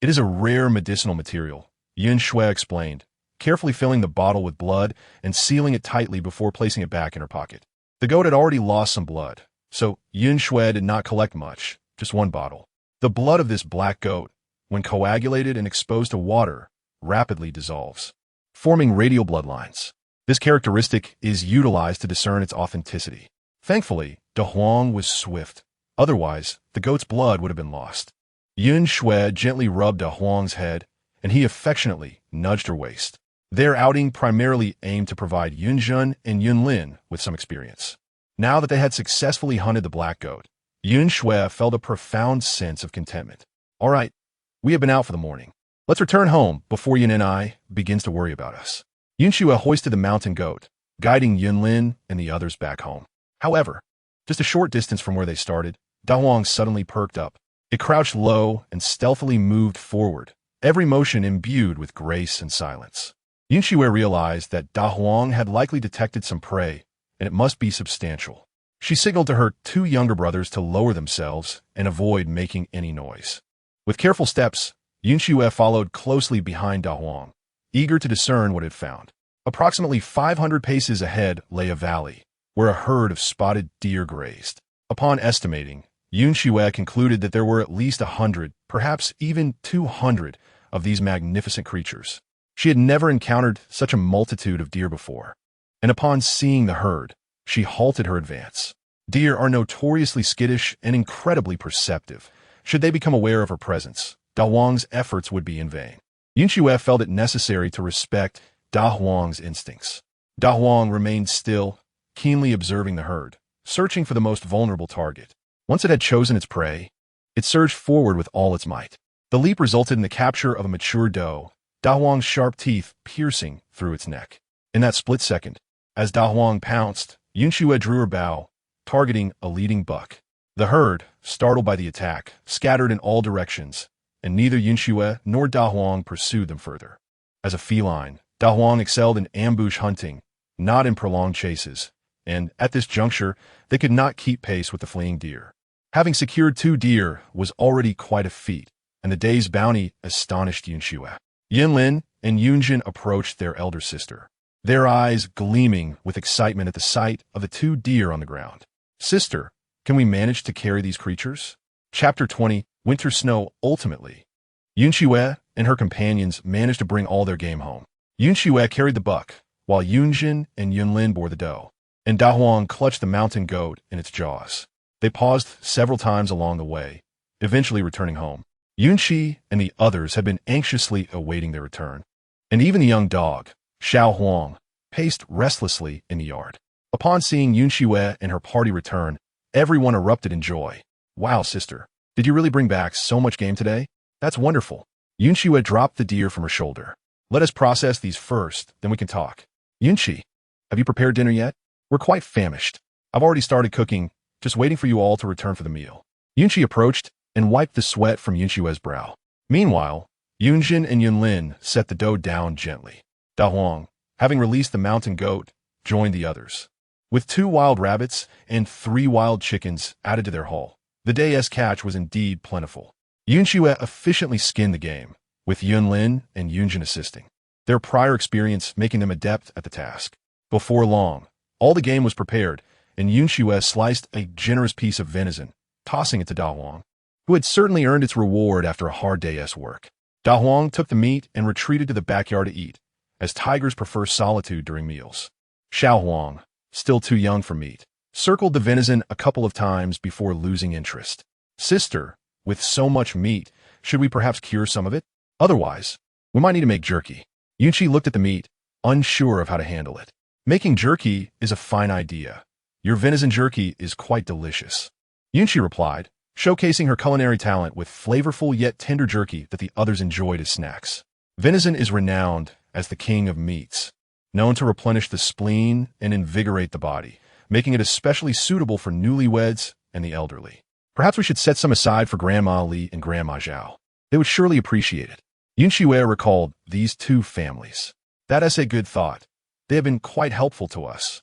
It is a rare medicinal material," Han Xue explained, carefully filling the bottle with blood and sealing it tightly before placing it back in her pocket. The goat had already lost some blood, so Han Xue did not collect much, just one bottle. The blood of this black goat, when coagulated and exposed to water, rapidly dissolves, forming radial bloodlines. This characteristic is utilized to discern its authenticity. Thankfully, Da Huang was swift. Otherwise, the goat's blood would have been lost. Han Xue gently rubbed Da Huang's head, and he affectionately nudged her waist. Their outing primarily aimed to provide Yunjun and Yunlin with some experience. Now that they had successfully hunted the black goat, Han Xue felt a profound sense of contentment. "All right, we have been out for the morning. Let's return home before Yun and I begins to worry about us." Han Xue hoisted the mountain goat, guiding Yunlin and the others back home. However, just a short distance from where they started, Da Huang suddenly perked up. It crouched low and stealthily moved forward, every motion imbued with grace and silence. Han Xue realized that Da Huang had likely detected some prey, and it must be substantial. She signaled to her two younger brothers to lower themselves and avoid making any noise. With careful steps, Han Xue followed closely behind Da Huang, eager to discern what it found. Approximately 500 paces ahead lay a valley, where a herd of spotted deer grazed. Upon estimating, Han Xue concluded that there were at least 100, perhaps even 200, of these magnificent creatures. She had never encountered such a multitude of deer before, and upon seeing the herd, she halted her advance. Deer are notoriously skittish and incredibly perceptive. Should they become aware of her presence, Da Huang's efforts would be in vain. Han Xue felt it necessary to respect Da Huang's instincts. Da Huang remained still, keenly observing the herd, searching for the most vulnerable target. Once it had chosen its prey, it surged forward with all its might. The leap resulted in the capture of a mature doe, Da Huang's sharp teeth piercing through its neck. In that split second, as Da Huang pounced, Han Xue drew her bow, targeting a leading buck. The herd, startled by the attack, scattered in all directions, and neither Han Xue nor Da Huang pursued them further. As a feline, Da Huang excelled in ambush hunting, not in prolonged chases, and at this juncture, they could not keep pace with the fleeing deer. Having secured 2 deer was already quite a feat, and the day's bounty astonished Han Xue. Yinlin and Yunjin approached their elder sister, their eyes gleaming with excitement at the sight of the 2 deer on the ground. "Sister, can we manage to carry these creatures?" Chapter 20, Winter Snow. Ultimately, Han Xue and her companions managed to bring all their game home. Han Xue carried the buck, while Yunjin and Yunlin bore the doe, and Da Huang clutched the mountain goat in its jaws. They paused several times along the way, eventually returning home. Yunqi and the others had been anxiously awaiting their return, and even the young dog, Xiao Huang, paced restlessly in the yard. Upon seeing Yan Xue and her party return, everyone erupted in joy. "Wow, sister, did you really bring back so much game today? That's wonderful." Yan Xue dropped the deer from her shoulder. "Let us process these first, then we can talk." "Yunqi, have you prepared dinner yet? We're quite famished. I've already started cooking, just waiting for you all to return for the meal." Yunqi approached and wiped the sweat from Yan Xue's brow. Meanwhile, Yunjin and Yunlin set the dough down gently. Da Huang, having released the mountain goat, joined the others. With 2 wild rabbits and 3 wild chickens added to their haul, the day's catch was indeed plentiful. Yan Xue efficiently skinned the game, with Yunlin and Yunjin assisting, their prior experience making them adept at the task. Before long, all the game was prepared, and Yan Xue sliced a generous piece of venison, tossing it to Da Huang, who had certainly earned its reward after a hard day's work. Da Huang took the meat and retreated to the backyard to eat, as tigers prefer solitude during meals. Xiao Huang, still too young for meat, circled the venison a couple of times before losing interest. "Sister, with so much meat, should we perhaps cure some of it? Otherwise, we might need to make jerky." Yunqi looked at the meat, unsure of how to handle it. "Making jerky is a fine idea. Your venison jerky is quite delicious." Yunqi replied, showcasing her culinary talent with flavorful yet tender jerky that the others enjoyed as snacks. Venison is renowned as the king of meats, known to replenish the spleen and invigorate the body, making it especially suitable for newlyweds and the elderly. "Perhaps we should set some aside for Grandma Li and Grandma Zhao. They would surely appreciate it." Yan Xue recalled these 2 families. "That is a good thought. They have been quite helpful to us,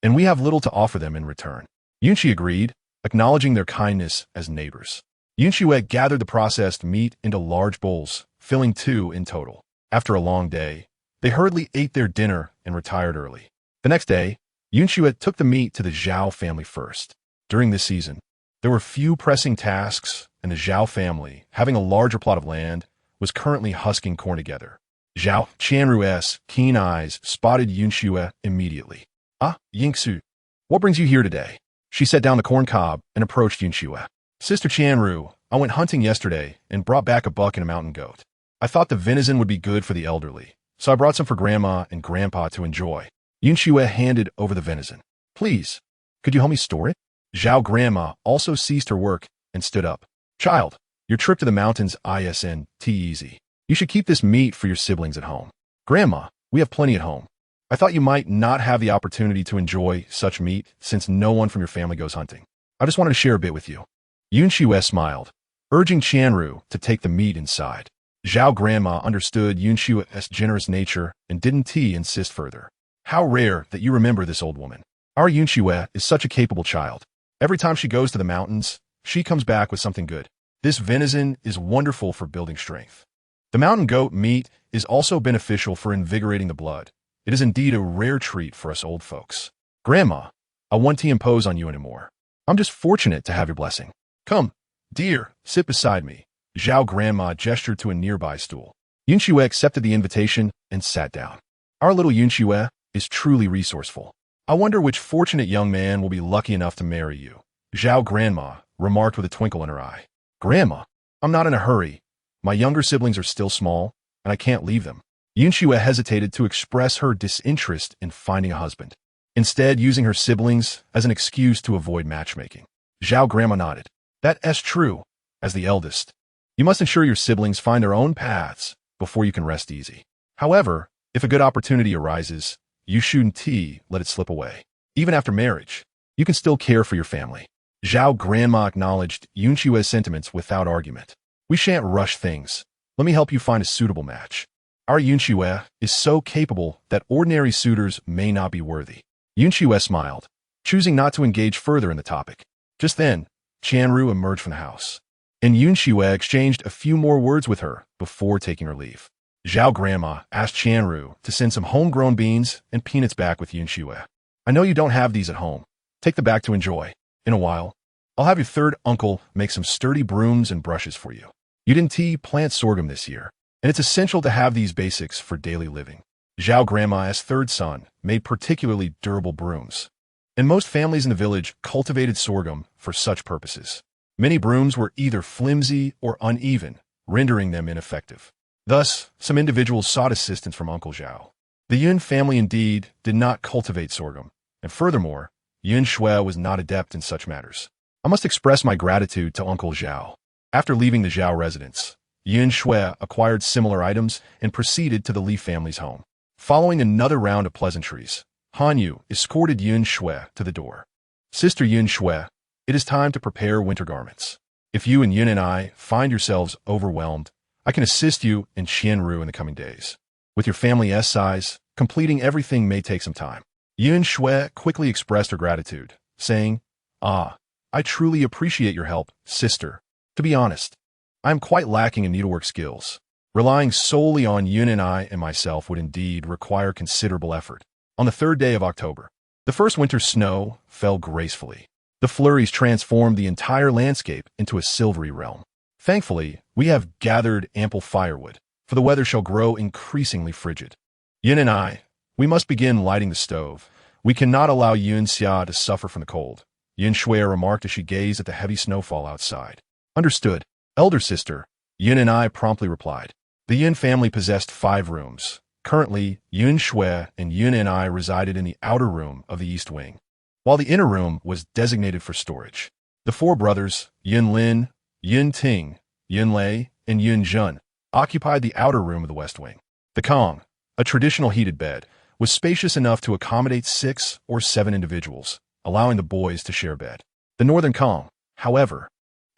and we have little to offer them in return." Yunqi agreed, acknowledging their kindness as neighbors. Yan Xue gathered the processed meat into large bowls, filling 2 in total. After a long day, they hurriedly ate their dinner and retired early. The next day, Yan Xue took the meat to the Zhao family first. During this season, there were few pressing tasks, and the Zhao family, having a larger plot of land, was currently husking corn together. Zhao Qianru's keen eyes spotted Yan Xue immediately. "Ah, Yingxu, what brings you here today?" She set down the corn cob and approached Yan Xue. "Sister Qianru, I went hunting yesterday and brought back a buck and a mountain goat. I thought the venison would be good for the elderly, so I brought some for Grandma and Grandpa to enjoy." Yan Xue handed over the venison. "Please, could you help me store it?" Zhao Grandma also ceased her work and stood up. "Child, your trip to the mountains isn't easy. You should keep this meat for your siblings at home." "Grandma, we have plenty at home. I thought you might not have the opportunity to enjoy such meat since no one from your family goes hunting. I just wanted to share a bit with you." Yan Xue smiled, urging Qianru to take the meat inside. Zhao Grandma understood Yan Xue's generous nature and didn't insist further. "How rare that you remember this old woman. Our Yan Xue is such a capable child. Every time she goes to the mountains, she comes back with something good. This venison is wonderful for building strength. The mountain goat meat is also beneficial for invigorating the blood. It is indeed a rare treat for us old folks. Grandma, I won't impose on you anymore. I'm just fortunate to have your blessing. Come, dear, sit beside me." Zhao Grandma gestured to a nearby stool. Yan Xue accepted the invitation and sat down. "Our little Yan Xue is truly resourceful. I wonder which fortunate young man will be lucky enough to marry you," Zhao Grandma remarked with a twinkle in her eye. "Grandma, I'm not in a hurry. My younger siblings are still small, and I can't leave them." Yan Xue hesitated to express her disinterest in finding a husband, instead using her siblings as an excuse to avoid matchmaking. Zhao Grandma nodded. "That's true. As the eldest, you must ensure your siblings find their own paths before you can rest easy. However, if a good opportunity arises, you shouldn't let it slip away. Even after marriage, you can still care for your family." Zhao Grandma acknowledged Yan Xue's sentiments without argument. "We shan't rush things. Let me help you find a suitable match. Our Yan Xue is so capable that ordinary suitors may not be worthy." Yan Xue smiled, choosing not to engage further in the topic. Just then, Qianru emerged from the house, and Han Xue exchanged a few more words with her before taking her leave. Zhao Grandma asked Qianru to send some homegrown beans and peanuts back with Han Xue. I know you don't have these at home. Take them back to enjoy. In a while, I'll have your third uncle make some sturdy brooms and brushes for you. You didn't plant sorghum this year, and it's essential to have these basics for daily living. Zhao Grandma's third son made particularly durable brooms, and most families in the village cultivated sorghum for such purposes. Many brooms were either flimsy or uneven, rendering them ineffective. Thus, some individuals sought assistance from Uncle Zhao. The Yun family indeed did not cultivate sorghum, and furthermore, Han Xue was not adept in such matters. I must express my gratitude to Uncle Zhao. After leaving the Zhao residence, Han Xue acquired similar items and proceeded to the Li family's home. Following another round of pleasantries, Han Xue escorted Han Xue to the door. Sister Han Xue, it is time to prepare winter garments. If you and Yun and I find yourselves overwhelmed, I can assist you in Qianru in the coming days. With your family's size, completing everything may take some time. Han Xue quickly expressed her gratitude, saying, I truly appreciate your help, sister. To be honest, I am quite lacking in needlework skills. Relying solely on Yun and I and myself would indeed require considerable effort. On the third day of October, the first winter snow fell gracefully. The flurries transformed the entire landscape into a silvery realm. Thankfully, we have gathered ample firewood, for the weather shall grow increasingly frigid. Yun and I, we must begin lighting the stove. We cannot allow Yun Xia to suffer from the cold, Han Xue remarked as she gazed at the heavy snowfall outside. Understood, elder sister, Yun and I promptly replied. The Yun family possessed 5 rooms. Currently, Han Xue and Yun and I resided in the outer room of the east wing, while the inner room was designated for storage. The 4 brothers, Yun Lin, Yun Ting, Yun Lei, and Yun Zhen, occupied the outer room of the west wing. The Kong, a traditional heated bed, was spacious enough to accommodate 6 or 7 individuals, allowing the boys to share a bed. The northern Kong, however,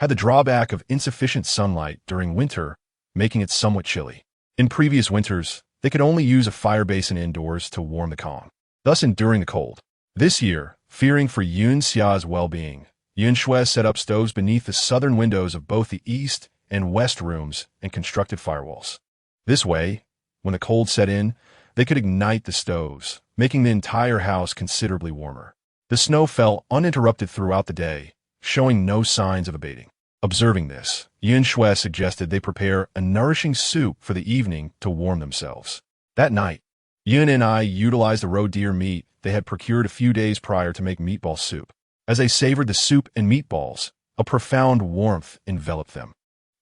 had the drawback of insufficient sunlight during winter, making it somewhat chilly. In previous winters, they could only use a fire basin indoors to warm the Kong, thus enduring the cold. This year, fearing for Yun Xia's well-being, Han Xue set up stoves beneath the southern windows of both the east and west rooms and constructed firewalls. This way, when the cold set in, they could ignite the stoves, making the entire house considerably warmer. The snow fell uninterrupted throughout the day, showing no signs of abating. Observing this, Han Xue suggested they prepare a nourishing soup for the evening to warm themselves. That night, Yun and I utilized the roe deer meat they had procured a few days prior to make meatball soup. As they savored the soup and meatballs, a profound warmth enveloped them,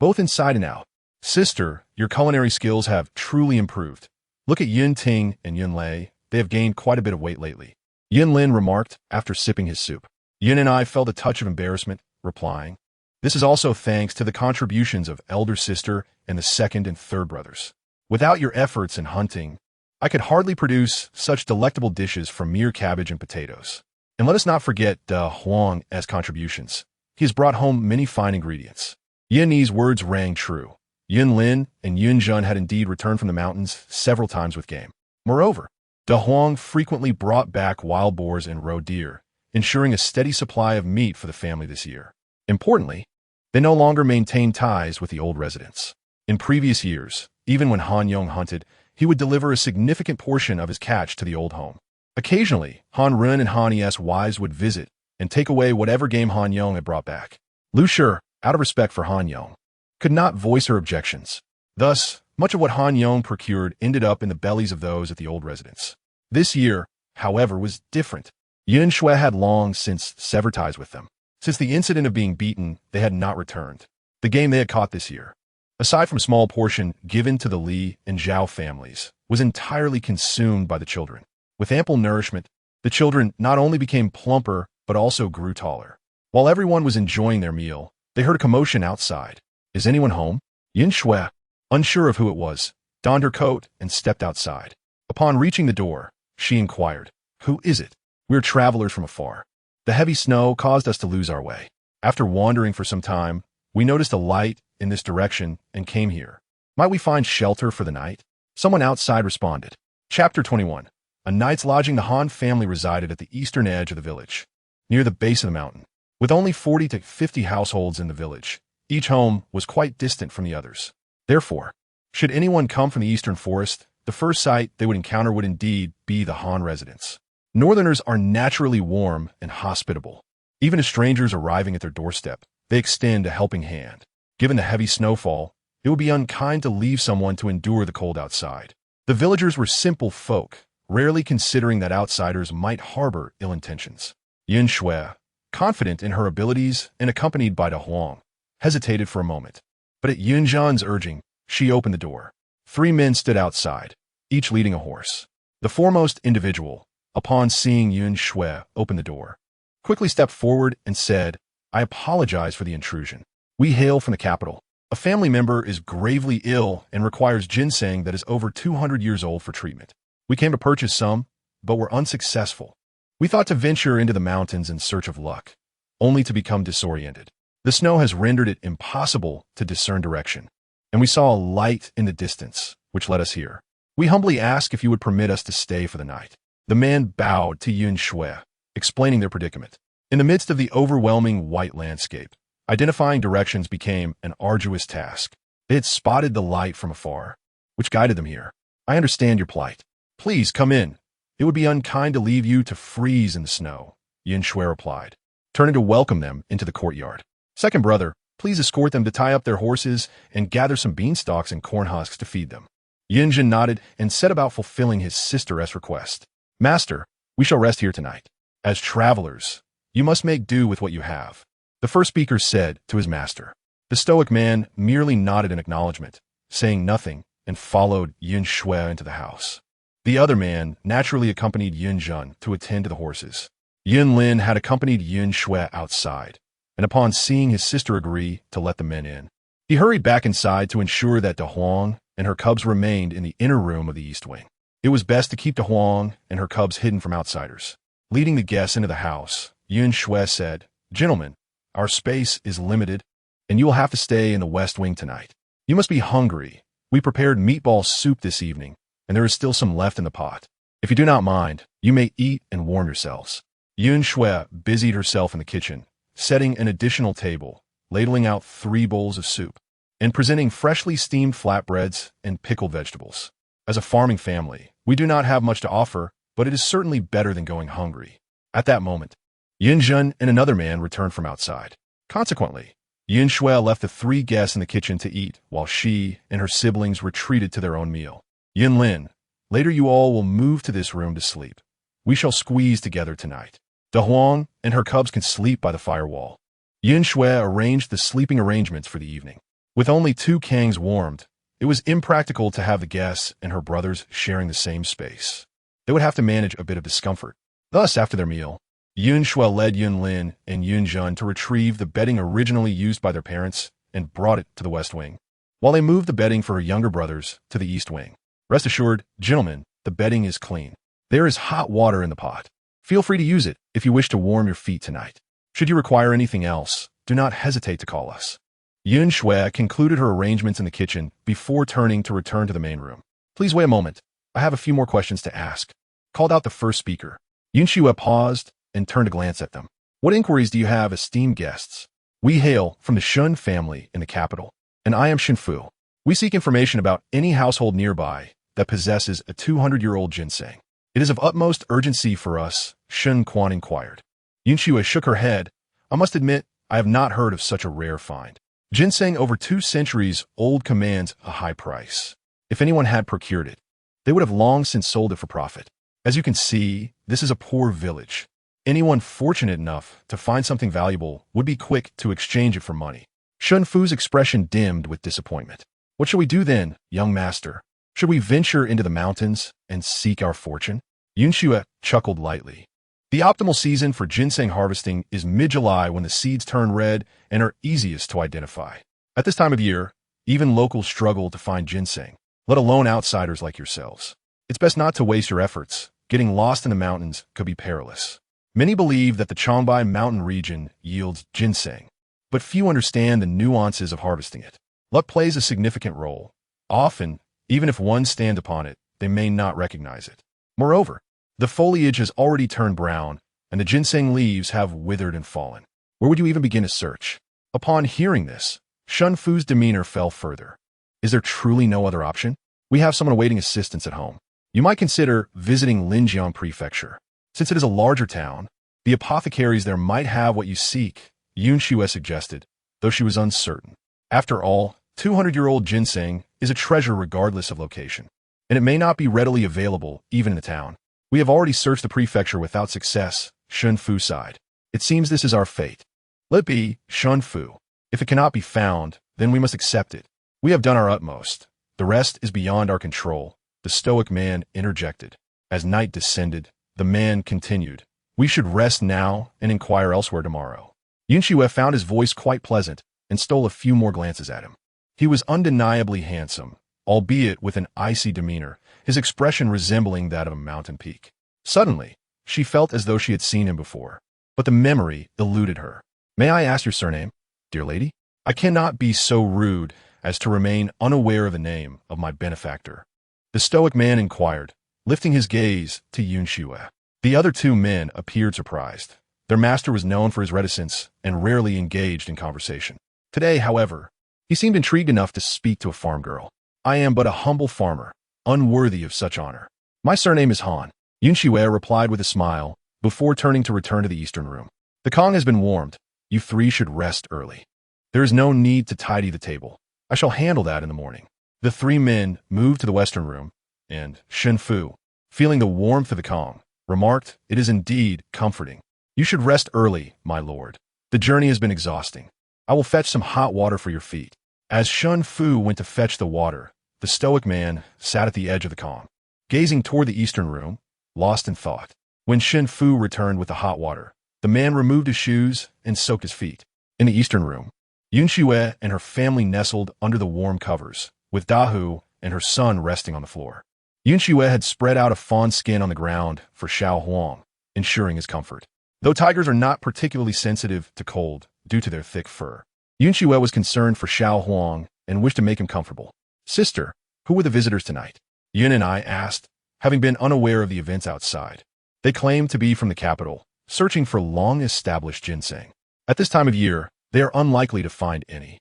both inside and out. Sister, your culinary skills have truly improved. Look at Yun Ting and Yun Lei. They have gained quite a bit of weight lately, Yun Lin remarked after sipping his soup. Yun and I felt a touch of embarrassment, replying, this is also thanks to the contributions of elder sister and the second and third brothers. Without your efforts in hunting, I could hardly produce such delectable dishes from mere cabbage and potatoes. And let us not forget Huang's contributions. He has brought home many fine ingredients. Yun Yi's words rang true. Yun Lin and Yun Zhen had indeed returned from the mountains several times with game. Moreover, De Huang frequently brought back wild boars and roe deer, ensuring a steady supply of meat for the family this year. Importantly, they no longer maintained ties with the old residents. In previous years, even when Han Yong hunted, he would deliver a significant portion of his catch to the old home. Occasionally, Han Ren and Han Yi's wives would visit and take away whatever game Han Yong had brought back. Lu Shi, out of respect for Han Yong, could not voice her objections. Thus, much of what Han Yong procured ended up in the bellies of those at the old residence. This year, however, was different. Han Xue had long since severed ties with them. Since the incident of being beaten, they had not returned. The game they had caught this year, aside from a small portion given to the Li and Zhao families, was entirely consumed by the children. With ample nourishment, the children not only became plumper, but also grew taller. While everyone was enjoying their meal, they heard a commotion outside. Is anyone home? Han Xue, unsure of who it was, donned her coat and stepped outside. Upon reaching the door, she inquired, who is it? We are travelers from afar. The heavy snow caused us to lose our way. After wandering for some time, we noticed a light in this direction and came here. Might we find shelter for the night? Someone outside responded. Chapter 21. A night's lodging. The Han family resided at the eastern edge of the village. near the base of the mountain. With only 40 to 50 households in the village, each home was quite distant from the others. Therefore, should anyone come from the eastern forest, the first sight they would encounter would indeed be the Han residents. Northerners are naturally warm and hospitable. Even to strangers arriving at their doorstep, they extend a helping hand. Given the heavy snowfall, it would be unkind to leave someone to endure the cold outside. The villagers were simple folk, rarely considering that outsiders might harbor ill intentions. Han Xue, confident in her abilities and accompanied by De Huang, hesitated for a moment. But at Yun Zhan's urging, she opened the door. 3 men stood outside, each leading a horse. The foremost individual, upon seeing Han Xue open the door, quickly stepped forward and said, "I apologize for the intrusion. We hail from the capital. A family member is gravely ill and requires ginseng that is over 200 years old for treatment. We came to purchase some, but were unsuccessful. We thought to venture into the mountains in search of luck, only to become disoriented. The snow has rendered it impossible to discern direction, and we saw a light in the distance, which led us here. We humbly ask if you would permit us to stay for the night." The man bowed to Han Xue, explaining their predicament. In the midst of the overwhelming white landscape, identifying directions became an arduous task. They had spotted the light from afar, which guided them here. "I understand your plight. Please come in. It would be unkind to leave you to freeze in the snow," Han Xue replied, turning to welcome them into the courtyard. "Second brother, please escort them to tie up their horses and gather some beanstalks and corn husks to feed them." Han Xue nodded and set about fulfilling his sister's request. "Master, we shall rest here tonight. As travelers, you must make do with what you have," the first speaker said to his master. The stoic man merely nodded in acknowledgement, saying nothing, and followed Han Xue into the house. The other man naturally accompanied Han Zhan to attend to the horses. Yan Lin had accompanied Han Xue outside, and upon seeing his sister agree to let the men in, he hurried back inside to ensure that De Huang and her cubs remained in the inner room of the east wing. It was best to keep De Huang and her cubs hidden from outsiders. Leading the guests into the house, Han Xue said, "Gentlemen, our space is limited, and you will have to stay in the west wing tonight. You must be hungry. We prepared meatball soup this evening, and there is still some left in the pot. If you do not mind, you may eat and warm yourselves." Han Xue busied herself in the kitchen, setting an additional table, ladling out 3 bowls of soup, and presenting freshly steamed flatbreads and pickled vegetables. As a farming family, we do not have much to offer, but it is certainly better than going hungry. At that moment, Yan Zhan and another man returned from outside. Consequently, Han Xue left the 3 guests in the kitchen to eat, while she and her siblings retreated to their own meal. "Yan Lin, later you all will move to this room to sleep. We shall squeeze together tonight. De Huang and her cubs can sleep by the firewall." Han Xue arranged the sleeping arrangements for the evening. With only 2 kangs warmed, it was impractical to have the guests and her brothers sharing the same space. They would have to manage a bit of discomfort. Thus, after their meal, Han Xue led Yan Lin and Han Zhan to retrieve the bedding originally used by their parents and brought it to the west wing, while they moved the bedding for her younger brothers to the east wing. "Rest assured, gentlemen, the bedding is clean. There is hot water in the pot. Feel free to use it if you wish to warm your feet tonight. Should you require anything else, do not hesitate to call us." Han Xue concluded her arrangements in the kitchen before turning to return to the main room. "Please wait a moment. I have a few more questions to ask," called out the first speaker. Han Xue paused and turned to glance at them. "What inquiries do you have, esteemed guests?" "We hail from the Shun family in the capital, and I am Shinfu. We seek information about any household nearby that possesses a 200-year-old ginseng. It is of utmost urgency for us," Shun Quan inquired. Han Xue shook her head. "I must admit, I have not heard of such a rare find. Ginseng over 2 centuries old commands a high price. If anyone had procured it, they would have long since sold it for profit. As you can see, this is a poor village. Anyone fortunate enough to find something valuable would be quick to exchange it for money." Shun Fu's expression dimmed with disappointment. "What shall we do then, young master? Should we venture into the mountains and seek our fortune?" Han Xue chuckled lightly. "The optimal season for ginseng harvesting is mid-July, when the seeds turn red and are easiest to identify. At this time of year, even locals struggle to find ginseng, let alone outsiders like yourselves. It's best not to waste your efforts. Getting lost in the mountains could be perilous. Many believe that the Changbai mountain region yields ginseng, but few understand the nuances of harvesting it. Luck plays a significant role. Often, even if one stands upon it, they may not recognize it. Moreover, the foliage has already turned brown, and the ginseng leaves have withered and fallen. Where would you even begin to search? Upon hearing this, Shun Fu's demeanor fell further. Is there truly no other option? We have someone awaiting assistance at home. You might consider visiting Linjiang Prefecture. Since it is a larger town, the apothecaries there might have what you seek, Han Xue suggested, though she was uncertain. After all, 200-year-old ginseng is a treasure regardless of location, and it may not be readily available even in the town. We have already searched the prefecture without success, Shun Fu sighed. It seems this is our fate. Let it be, Shun Fu. If it cannot be found, then we must accept it. We have done our utmost. The rest is beyond our control, the stoic man interjected. As night descended, the man continued. We should rest now and inquire elsewhere tomorrow. Han Xue found his voice quite pleasant and stole a few more glances at him. He was undeniably handsome, albeit with an icy demeanor, his expression resembling that of a mountain peak. Suddenly, she felt as though she had seen him before, but the memory eluded her. May I ask your surname, dear lady? I cannot be so rude as to remain unaware of the name of my benefactor. The stoic man inquired, lifting his gaze to Han Xue. The other two men appeared surprised. Their master was known for his reticence and rarely engaged in conversation. Today, however, he seemed intrigued enough to speak to a farm girl. I am but a humble farmer, unworthy of such honor. My surname is Han. Han Xue replied with a smile, before turning to return to the eastern room. The Kong has been warmed. You three should rest early. There is no need to tidy the table. I shall handle that in the morning. The three men moved to the western room, and Shun Fu, feeling the warmth of the Kong, remarked, It is indeed comforting. You should rest early, my lord. The journey has been exhausting. I will fetch some hot water for your feet. As Shun Fu went to fetch the water, the stoic man sat at the edge of the Kong, gazing toward the eastern room, lost in thought. When Shun Fu returned with the hot water, the man removed his shoes and soaked his feet. In the eastern room, Han Xue and her family nestled under the warm covers, with Dahu and her son resting on the floor. Han Xue had spread out a fawn skin on the ground for Xiao Huang, ensuring his comfort. Though tigers are not particularly sensitive to cold due to their thick fur, Han Xue was concerned for Xiao Huang and wished to make him comfortable. Sister, who were the visitors tonight? Yun and I asked, having been unaware of the events outside. They claimed to be from the capital, searching for long-established ginseng. At this time of year, they are unlikely to find any.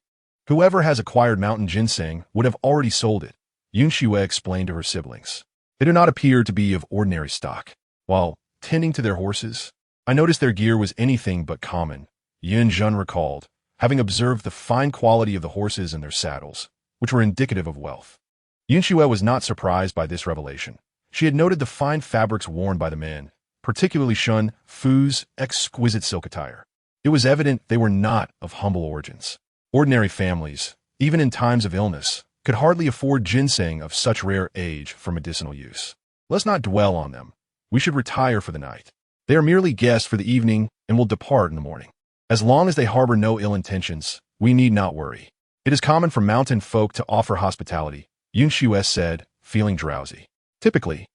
Whoever has acquired mountain ginseng would have already sold it, Han Xue explained to her siblings. They do not appear to be of ordinary stock. While tending to their horses, I noticed their gear was anything but common, Yin Zhen recalled, having observed the fine quality of the horses and their saddles, which were indicative of wealth. Han Xue was not surprised by this revelation. She had noted the fine fabrics worn by the men, particularly Shun Fu's exquisite silk attire. It was evident they were not of humble origins. Ordinary families, even in times of illness, could hardly afford ginseng of such rare age for medicinal use. Let's not dwell on them. We should retire for the night. They are merely guests for the evening and will depart in the morning. As long as they harbor no ill intentions, we need not worry. It is common for mountain folk to offer hospitality, Han Xue said, feeling drowsy. Typically,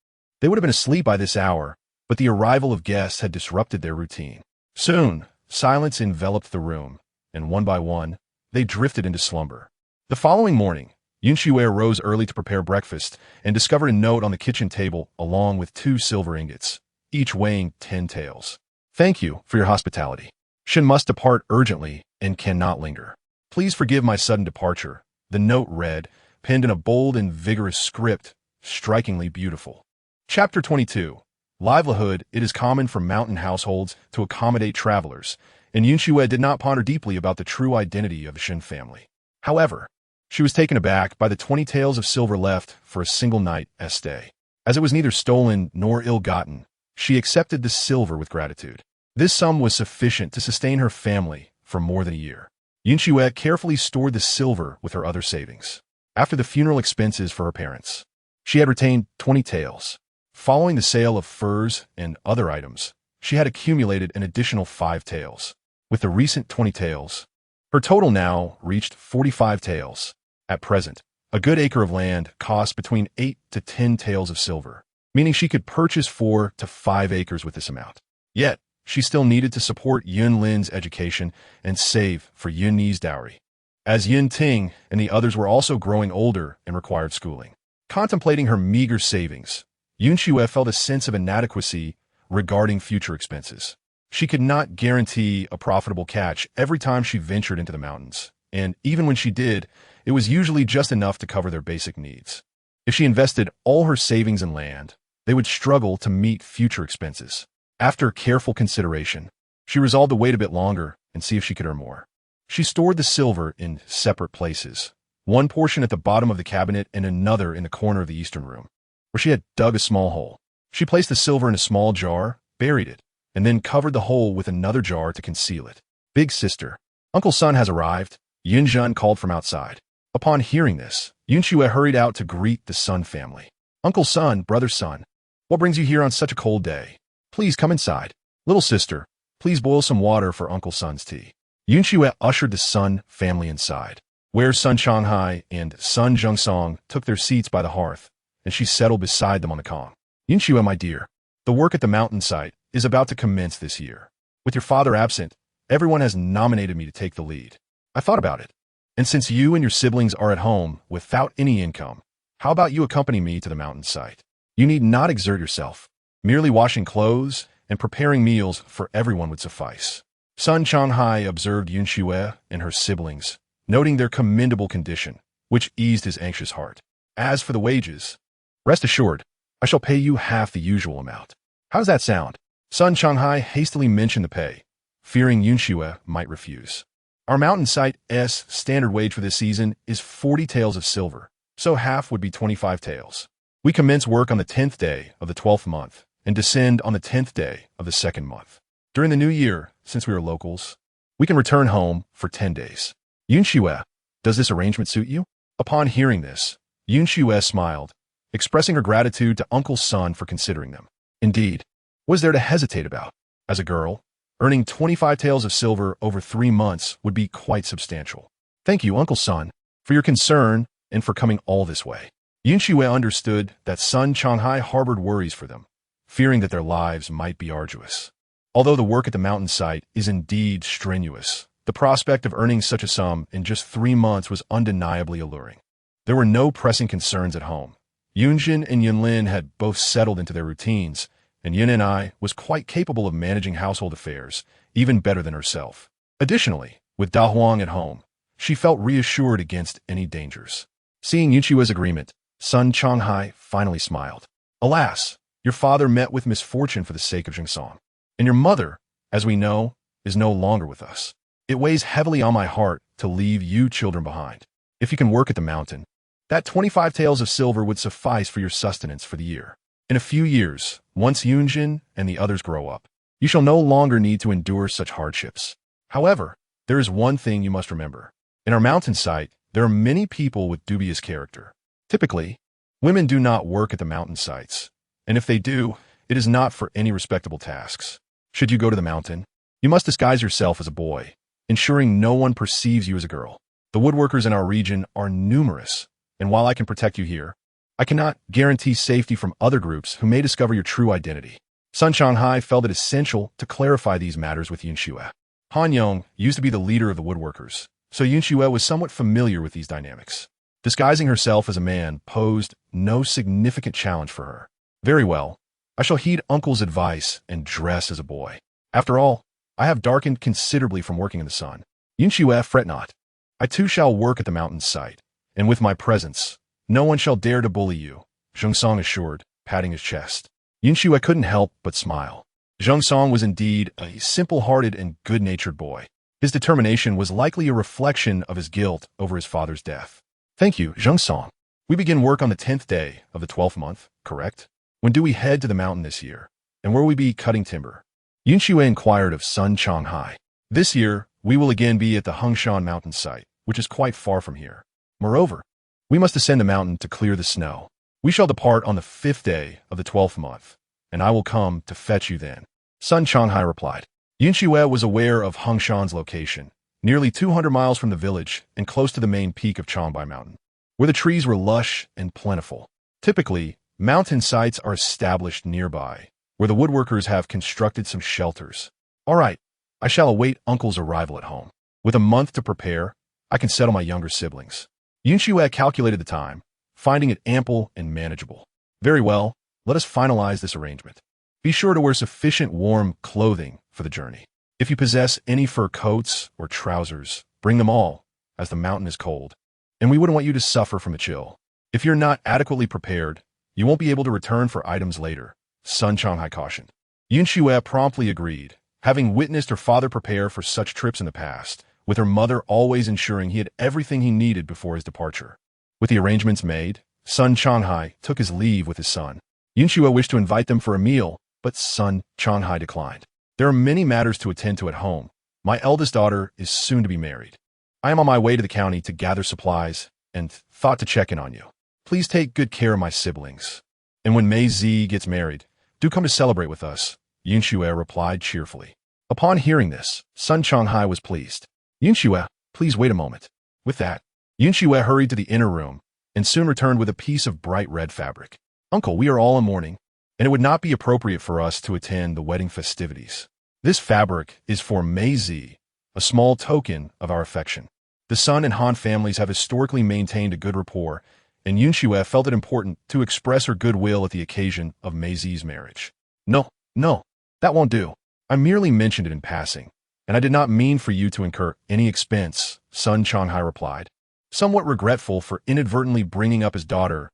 they would have been asleep by this hour, but the arrival of guests had disrupted their routine. Soon, silence enveloped the room, and one by one, they drifted into slumber. The following morning, Han Xue rose early to prepare breakfast and discovered a note on the kitchen table along with 2 silver ingots, each weighing 10 taels. Thank you for your hospitality. Shin must depart urgently and cannot linger. Please forgive my sudden departure. The note read, penned in a bold and vigorous script, strikingly beautiful. Chapter 22. Livelihood. It is common for mountain households to accommodate travelers, and Han Xue did not ponder deeply about the true identity of the Shin family. However, she was taken aback by the 20 taels of silver left for a single night as stay. As it was neither stolen nor ill-gotten, she accepted the silver with gratitude. This sum was sufficient to sustain her family for more than a year. Han Xue carefully stored the silver with her other savings. After the funeral expenses for her parents, she had retained 20 taels. Following the sale of furs and other items, she had accumulated an additional 5 taels. With the recent 20 taels, her total now reached 45 taels. At present, a good acre of land cost between 8 to 10 taels of silver, meaning she could purchase 4 to 5 acres with this amount. Yet, she still needed to support Yun Lin's education and save for Yun Ni's dowry, as Yun Ting and the others were also growing older and required schooling. Contemplating her meager savings, Han Xue felt a sense of inadequacy regarding future expenses. She could not guarantee a profitable catch every time she ventured into the mountains, and even when she did, it was usually just enough to cover their basic needs. If she invested all her savings in land, they would struggle to meet future expenses. After careful consideration, she resolved to wait a bit longer and see if she could earn more. She stored the silver in separate places, one portion at the bottom of the cabinet and another in the corner of the eastern room, where she had dug a small hole. She placed the silver in a small jar, buried it, and then covered the hole with another jar to conceal it. "Big sister, Uncle Sun has arrived," Yunjun called from outside. Upon hearing this, Han Xue hurried out to greet the Sun family. "Uncle Sun, brother Sun, what brings you here on such a cold day? Please come inside. Little sister, please boil some water for Uncle Sun's tea." Han Xue ushered the Sun family inside, where Sun Changhai and Sun Zhengsong took their seats by the hearth, and she settled beside them on the kong. "Han Xue, my dear, the work at the mountain site is about to commence this year. With your father absent, everyone has nominated me to take the lead. I thought about it, and since you and your siblings are at home without any income, how about you accompany me to the mountain site? You need not exert yourself. Merely washing clothes and preparing meals for everyone would suffice." Sun Changhai observed Han Xue and her siblings, noting their commendable condition, which eased his anxious heart. "As for the wages, rest assured, I shall pay you half the usual amount. How does that sound?" Sun Changhai hastily mentioned the pay, fearing Han Xue might refuse. "Our mountain site's standard wage for this season is 40 taels of silver, so half would be 25 taels. We commence work on the 10th day of the 12th month and descend on the 10th day of the 2nd month. During the new year, since we are locals, we can return home for 10 days. Han Xue, does this arrangement suit you?" Upon hearing this, Han Xue smiled, expressing her gratitude to Uncle Sun for considering them. Indeed, what was there to hesitate about? As a girl, earning 25 taels of silver over 3 months would be quite substantial. "Thank you, Uncle Sun, for your concern and for coming all this way." Han Xue understood that Sun Changhai harbored worries for them, fearing that their lives might be arduous. Although the work at the mountain site is indeed strenuous, the prospect of earning such a sum in just 3 months was undeniably alluring. There were no pressing concerns at home. Yunjin and Yunlin had both settled into their routines, and Yin and I was quite capable of managing household affairs, even better than herself. Additionally, with Da Huang at home, she felt reassured against any dangers. Seeing Yun Xue's agreement, Sun Changhai finally smiled. "Alas, your father met with misfortune for the sake of Zhengsong, and your mother, as we know, is no longer with us. It weighs heavily on my heart to leave you children behind. If you can work at the mountain, that 25 taels of silver would suffice for your sustenance for the year. In a few years, once Yunjin and the others grow up, you shall no longer need to endure such hardships. However, there is one thing you must remember. In our mountain site, there are many people with dubious character. Typically, women do not work at the mountain sites, and if they do, it is not for any respectable tasks. Should you go to the mountain, you must disguise yourself as a boy, ensuring no one perceives you as a girl. The woodworkers in our region are numerous, and while I can protect you here, I cannot guarantee safety from other groups who may discover your true identity." Sun Changhai felt it essential to clarify these matters with Yun Xue. Han Yong used to be the leader of the woodworkers, so Yun Xue was somewhat familiar with these dynamics. Disguising herself as a man posed no significant challenge for her. "Very well, I shall heed Uncle's advice and dress as a boy. After all, I have darkened considerably from working in the sun. Yun Xue, fret not. I too shall work at the mountain site, and with my presence, no one shall dare to bully you," Zhengsong assured, patting his chest. Yun Xue couldn't help but smile. Zhengsong was indeed a simple-hearted and good-natured boy. His determination was likely a reflection of his guilt over his father's death. "Thank you, Zhengsong. We begin work on the 10th day of the 12th month, correct? When do we head to the mountain this year? And where will we be cutting timber?" Yun Xue inquired of Sun Changhai. "This year, we will again be at the Hengshan mountain site, which is quite far from here. Moreover, we must ascend the mountain to clear the snow. We shall depart on the 5th day of the 12th month, and I will come to fetch you then," Sun Changhai replied. Yun Xue was aware of Hengshan's location, nearly 200 miles from the village and close to the main peak of Changbai Mountain, where the trees were lush and plentiful. Typically, mountain sites are established nearby, where the woodworkers have constructed some shelters. "All right, I shall await Uncle's arrival at home. With a month to prepare, I can settle my younger siblings." Yun Xue calculated the time, finding it ample and manageable. "Very well, let us finalize this arrangement. Be sure to wear sufficient warm clothing for the journey. If you possess any fur coats or trousers, bring them all, as the mountain is cold, and we wouldn't want you to suffer from a chill. If you're not adequately prepared, you won't be able to return for items later, Sun Changhai cautioned. Yun Xue promptly agreed, having witnessed her father prepare for such trips in the past, with her mother always ensuring he had everything he needed before his departure. With the arrangements made, Sun Changhai took his leave with his son. Yun Xue wished to invite them for a meal, but Sun Changhai declined. There are many matters to attend to at home. My eldest daughter is soon to be married. I am on my way to the county to gather supplies and thought to check in on you. Please take good care of my siblings. And when Mei Zi gets married, do come to celebrate with us, Yun Xue replied cheerfully. Upon hearing this, Sun Changhai was pleased. Yun Xue, please wait a moment. With that, Yun Xue hurried to the inner room and soon returned with a piece of bright red fabric. Uncle, we are all in mourning, and it would not be appropriate for us to attend the wedding festivities. This fabric is for Mei Zi, a small token of our affection. The Sun and Han families have historically maintained a good rapport, and Yun Xue felt it important to express her goodwill at the occasion of Mei Zi's marriage. No, that won't do. I merely mentioned it in passing, and I did not mean for you to incur any expense, Sun Changhai replied, somewhat regretful for inadvertently bringing up his daughter's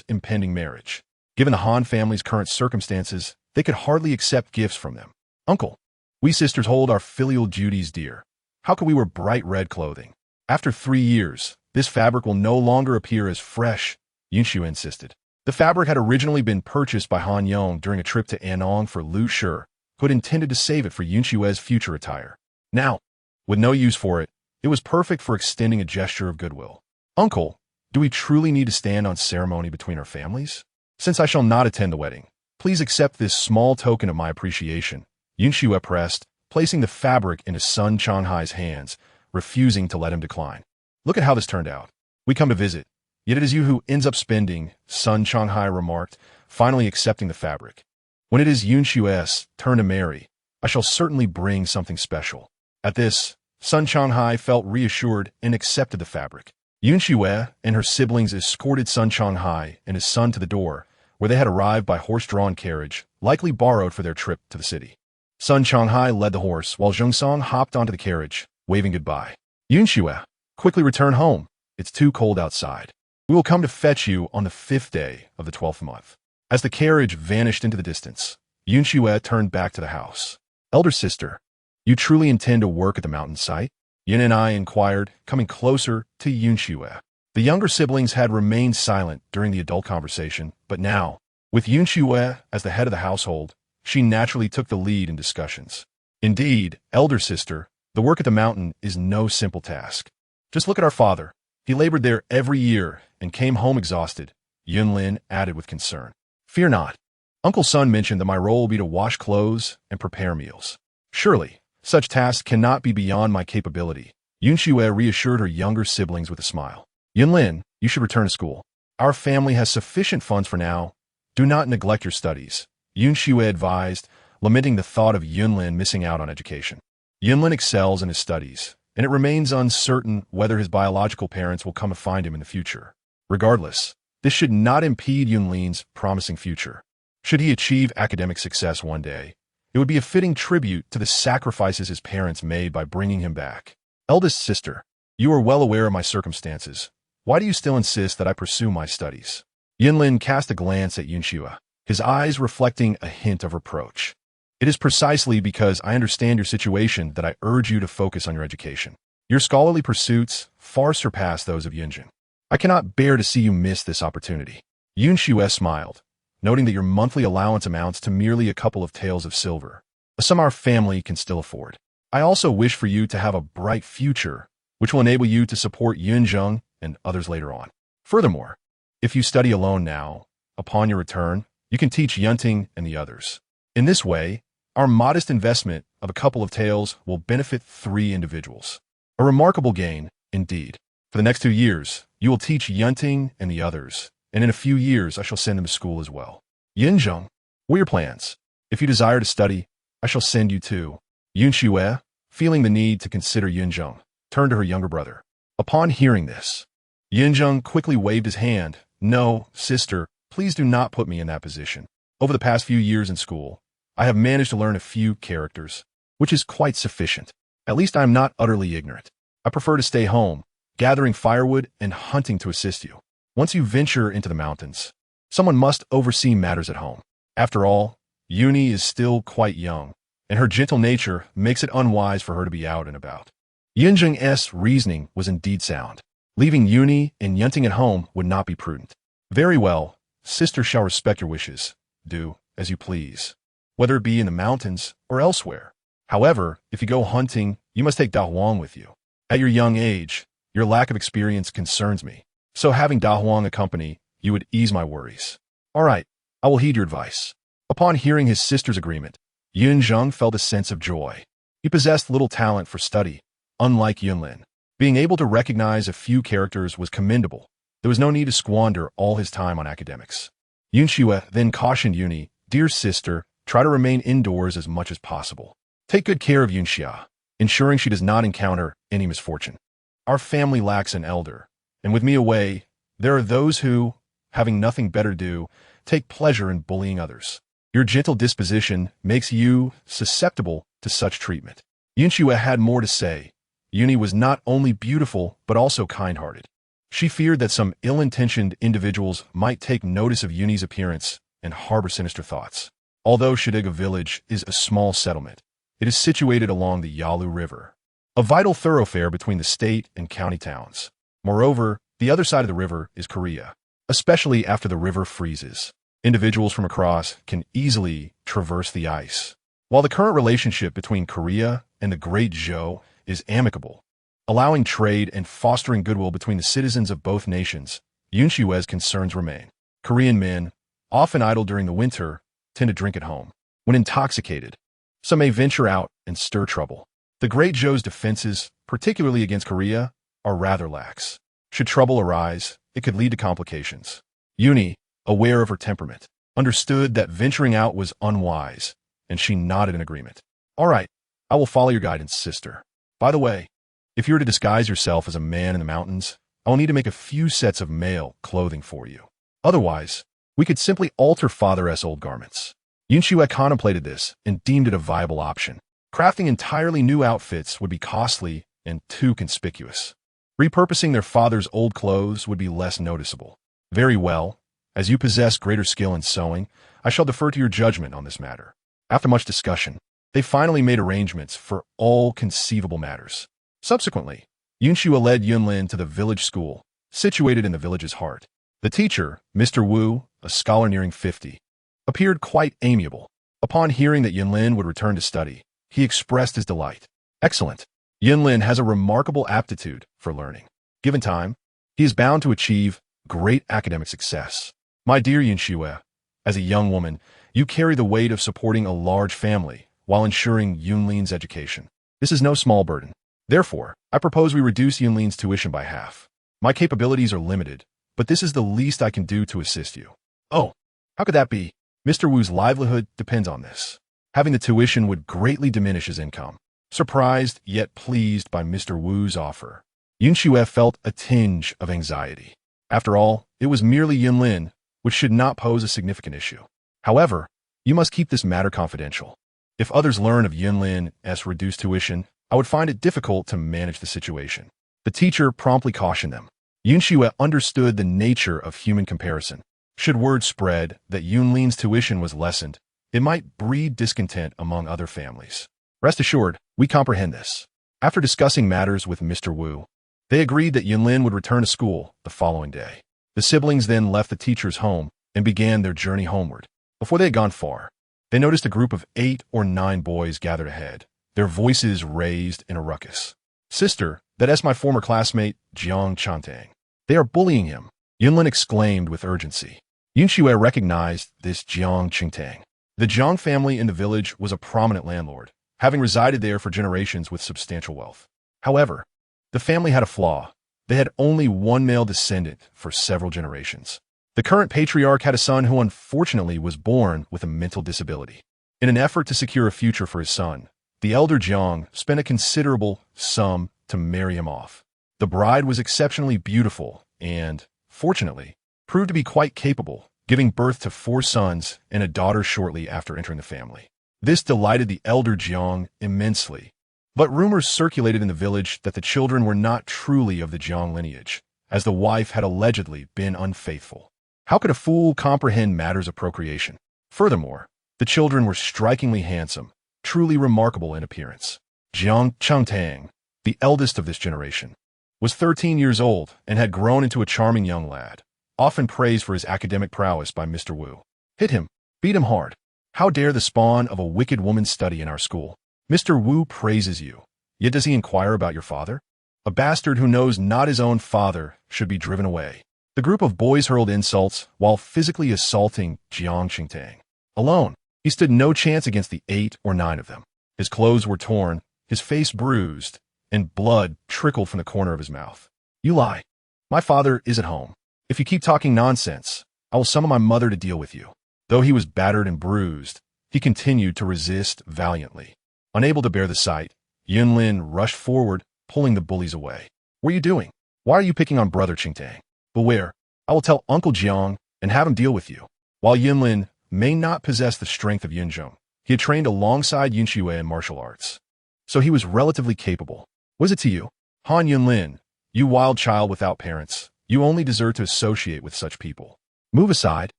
impending marriage. Given the Han family's current circumstances, they could hardly accept gifts from them. Uncle, we sisters hold our filial duties dear. How could we wear bright red clothing? After 3 years, this fabric will no longer appear as fresh, Yun Xue insisted. The fabric had originally been purchased by Han Yong during a trip to Anong for Lu Shi, who had intended to save it for Yun Xue's future attire. Now, with no use for it, it was perfect for extending a gesture of goodwill. Uncle, do we truly need to stand on ceremony between our families? Since I shall not attend the wedding, please accept this small token of my appreciation, Yun Xue pressed, placing the fabric into Sun Changhai's hands, refusing to let him decline. Look at how this turned out. We come to visit, yet it is you who ends up spending, Sun Changhai remarked, finally accepting the fabric. When it is Yun Xue's turn to marry, I shall certainly bring something special. At this, Sun Changhai felt reassured and accepted the fabric. Yun Xue and her siblings escorted Sun Changhai and his son to the door, where they had arrived by horse-drawn carriage, likely borrowed for their trip to the city. Sun Changhai led the horse, while Zhongsong hopped onto the carriage, waving goodbye. Yun Xue, quickly return home. It's too cold outside. We will come to fetch you on the 5th day of the 12th month. As the carriage vanished into the distance, Yun Xue turned back to the house. Elder sister, you truly intend to work at the mountain site? Yin and I inquired, coming closer to Yun Xue. The younger siblings had remained silent during the adult conversation, but now, with Yun Xue as the head of the household, she naturally took the lead in discussions. Indeed, elder sister, the work at the mountain is no simple task. Just look at our father. He labored there every year and came home exhausted, Yunlin added with concern. Fear not. Uncle Sun mentioned that my role will be to wash clothes and prepare meals. Surely, such tasks cannot be beyond my capability. Yun Xue reassured her younger siblings with a smile. Yunlin, you should return to school. Our family has sufficient funds for now. Do not neglect your studies, Yun Xue advised, lamenting the thought of Yunlin missing out on education. Yunlin excels in his studies, and it remains uncertain whether his biological parents will come to find him in the future. Regardless, this should not impede Yunlin's promising future. Should he achieve academic success one day, it would be a fitting tribute to the sacrifices his parents made by bringing him back. Eldest sister, you are well aware of my circumstances. Why do you still insist that I pursue my studies? Yunlin cast a glance at Yun Xue, his eyes reflecting a hint of reproach. It is precisely because I understand your situation that I urge you to focus on your education. Your scholarly pursuits far surpass those of Yunjin. I cannot bear to see you miss this opportunity. Yun Xue smiled, noting that your monthly allowance amounts to merely a couple of taels of silver, a sum our family can still afford. I also wish for you to have a bright future, which will enable you to support Yunzheng and others later on. Furthermore, if you study alone now, upon your return, you can teach Yunting and the others. In this way, our modest investment of a couple of taels will benefit 3 individuals. A remarkable gain, indeed. For the next 2 years, you will teach Yunting and the others, and in a few years I shall send them to school as well. Yunzheng, what are your plans? If you desire to study, I shall send you too. Yun Xue, feeling the need to consider Yunzheng, turned to her younger brother. Upon hearing this, Yunzheng quickly waved his hand. No, sister, please do not put me in that position. Over the past few years in school, I have managed to learn a few characters. which is quite sufficient. At least I am not utterly ignorant. I prefer to stay home, gathering firewood and hunting to assist you. Once you venture into the mountains, someone must oversee matters at home. After all, Yuni is still quite young, and her gentle nature makes it unwise for her to be out and about. Yunjing's reasoning was indeed sound. Leaving Yuni and Yunting at home would not be prudent. Very well, sister shall respect your wishes. Do as you please, whether it be in the mountains or elsewhere. However, if you go hunting, you must take Da Huang with you. At your young age, your lack of experience concerns me, so having Da Huang accompany you would ease my worries. All right, I will heed your advice. Upon hearing his sister's agreement, Yun Zheng felt a sense of joy. He possessed little talent for study, unlike Yunlin. Being able to recognize a few characters was commendable. There was no need to squander all his time on academics. Yun Xue then cautioned Yuni, "Dear sister, try to remain indoors as much as possible. Take good care of Yun Xia, ensuring she does not encounter any misfortune. Our family lacks an elder, and with me away, there are those who, having nothing better to do, take pleasure in bullying others. Your gentle disposition makes you susceptible to such treatment." Yun Xue had more to say. Yuni was not only beautiful, but also kind-hearted. She feared that some ill-intentioned individuals might take notice of Yuni's appearance and harbor sinister thoughts. Although Shadiga village is a small settlement, it is situated along the Yalu River, a vital thoroughfare between the state and county towns. Moreover, the other side of the river is Korea, especially after the river freezes. Individuals from across can easily traverse the ice. While the current relationship between Korea and the Great Zhou is amicable, allowing trade and fostering goodwill between the citizens of both nations, Yun Xue's concerns remain. Korean men, often idle during the winter, tend to drink at home. When intoxicated, some may venture out and stir trouble. The Great Zhou's defenses, particularly against Korea, are rather lax. Should trouble arise, it could lead to complications. Yuni, aware of her temperament, understood that venturing out was unwise, and she nodded in agreement. All right, I will follow your guidance, sister. By the way, if you were to disguise yourself as a man in the mountains, I will need to make a few sets of male clothing for you. Otherwise, we could simply alter Father's old garments. Yun Xue contemplated this and deemed it a viable option. Crafting entirely new outfits would be costly and too conspicuous. Repurposing their father's old clothes would be less noticeable. Very well, as you possess greater skill in sewing, I shall defer to your judgment on this matter. After much discussion, they finally made arrangements for all conceivable matters. Subsequently, Yun Xue led Yunlin to the village school, situated in the village's heart. The teacher, Mr. Wu, a scholar nearing 50, appeared quite amiable. Upon hearing that Yunlin would return to study, he expressed his delight. Excellent. Yunlin has a remarkable aptitude for learning. Given time, he is bound to achieve great academic success. My dear Yun Xue, as a young woman, you carry the weight of supporting a large family while ensuring Yunlin's education. This is no small burden. Therefore, I propose we reduce Yunlin's tuition by half. My capabilities are limited, but this is the least I can do to assist you. Oh, how could that be? Mr. Wu's livelihood depends on this. Having the tuition would greatly diminish his income. Surprised yet pleased by Mr. Wu's offer, Yun Xue felt a tinge of anxiety. After all, it was merely Yunlin, which should not pose a significant issue. However, you must keep this matter confidential. If others learn of Yunlin's reduced tuition, I would find it difficult to manage the situation. The teacher promptly cautioned them. Yun Xue understood the nature of human comparison. Should word spread that Yunlin's tuition was lessened, it might breed discontent among other families. Rest assured, we comprehend this. After discussing matters with Mr. Wu, they agreed that Yunlin would return to school the following day. The siblings then left the teacher's home and began their journey homeward. Before they had gone far, they noticed a group of 8 or 9 boys gathered ahead, their voices raised in a ruckus. Sister, that's my former classmate, Jiang Chantang. They are bullying him, Yunlin exclaimed with urgency. Yun Xue recognized this Jiang Qingtang. The Jiang family in the village was a prominent landlord, having resided there for generations with substantial wealth. However, the family had a flaw. They had only one male descendant for several generations. The current patriarch had a son who unfortunately was born with a mental disability. In an effort to secure a future for his son, the elder Jiang spent a considerable sum to marry him off. The bride was exceptionally beautiful and, fortunately, proved to be quite capable, giving birth to 4 sons and a daughter shortly after entering the family. This delighted the elder Jiang immensely. But rumors circulated in the village that the children were not truly of the Jiang lineage, as the wife had allegedly been unfaithful. How could a fool comprehend matters of procreation? Furthermore, the children were strikingly handsome, truly remarkable in appearance. Jiang Chengtang, the eldest of this generation, was 13 years old and had grown into a charming young lad, often praised for his academic prowess by Mr. Wu. Hit him, beat him hard. How dare the spawn of a wicked woman study in our school? Mr. Wu praises you, yet does he inquire about your father? A bastard who knows not his own father should be driven away. The group of boys hurled insults while physically assaulting Jiang Qingtang. Alone, he stood no chance against the 8 or 9 of them. His clothes were torn, his face bruised, and blood trickled from the corner of his mouth. You lie. My father is at home. If you keep talking nonsense, I will summon my mother to deal with you. Though he was battered and bruised, he continued to resist valiantly. Unable to bear the sight, Yunlin rushed forward, pulling the bullies away. What are you doing? Why are you picking on Brother Qingtang? Beware, I will tell Uncle Jiang and have him deal with you. While Yunlin may not possess the strength of Yunzhong, he had trained alongside Han Xue in martial arts, so he was relatively capable. What is it to you? Han Yunlin, you wild child without parents, you only deserve to associate with such people. Move aside,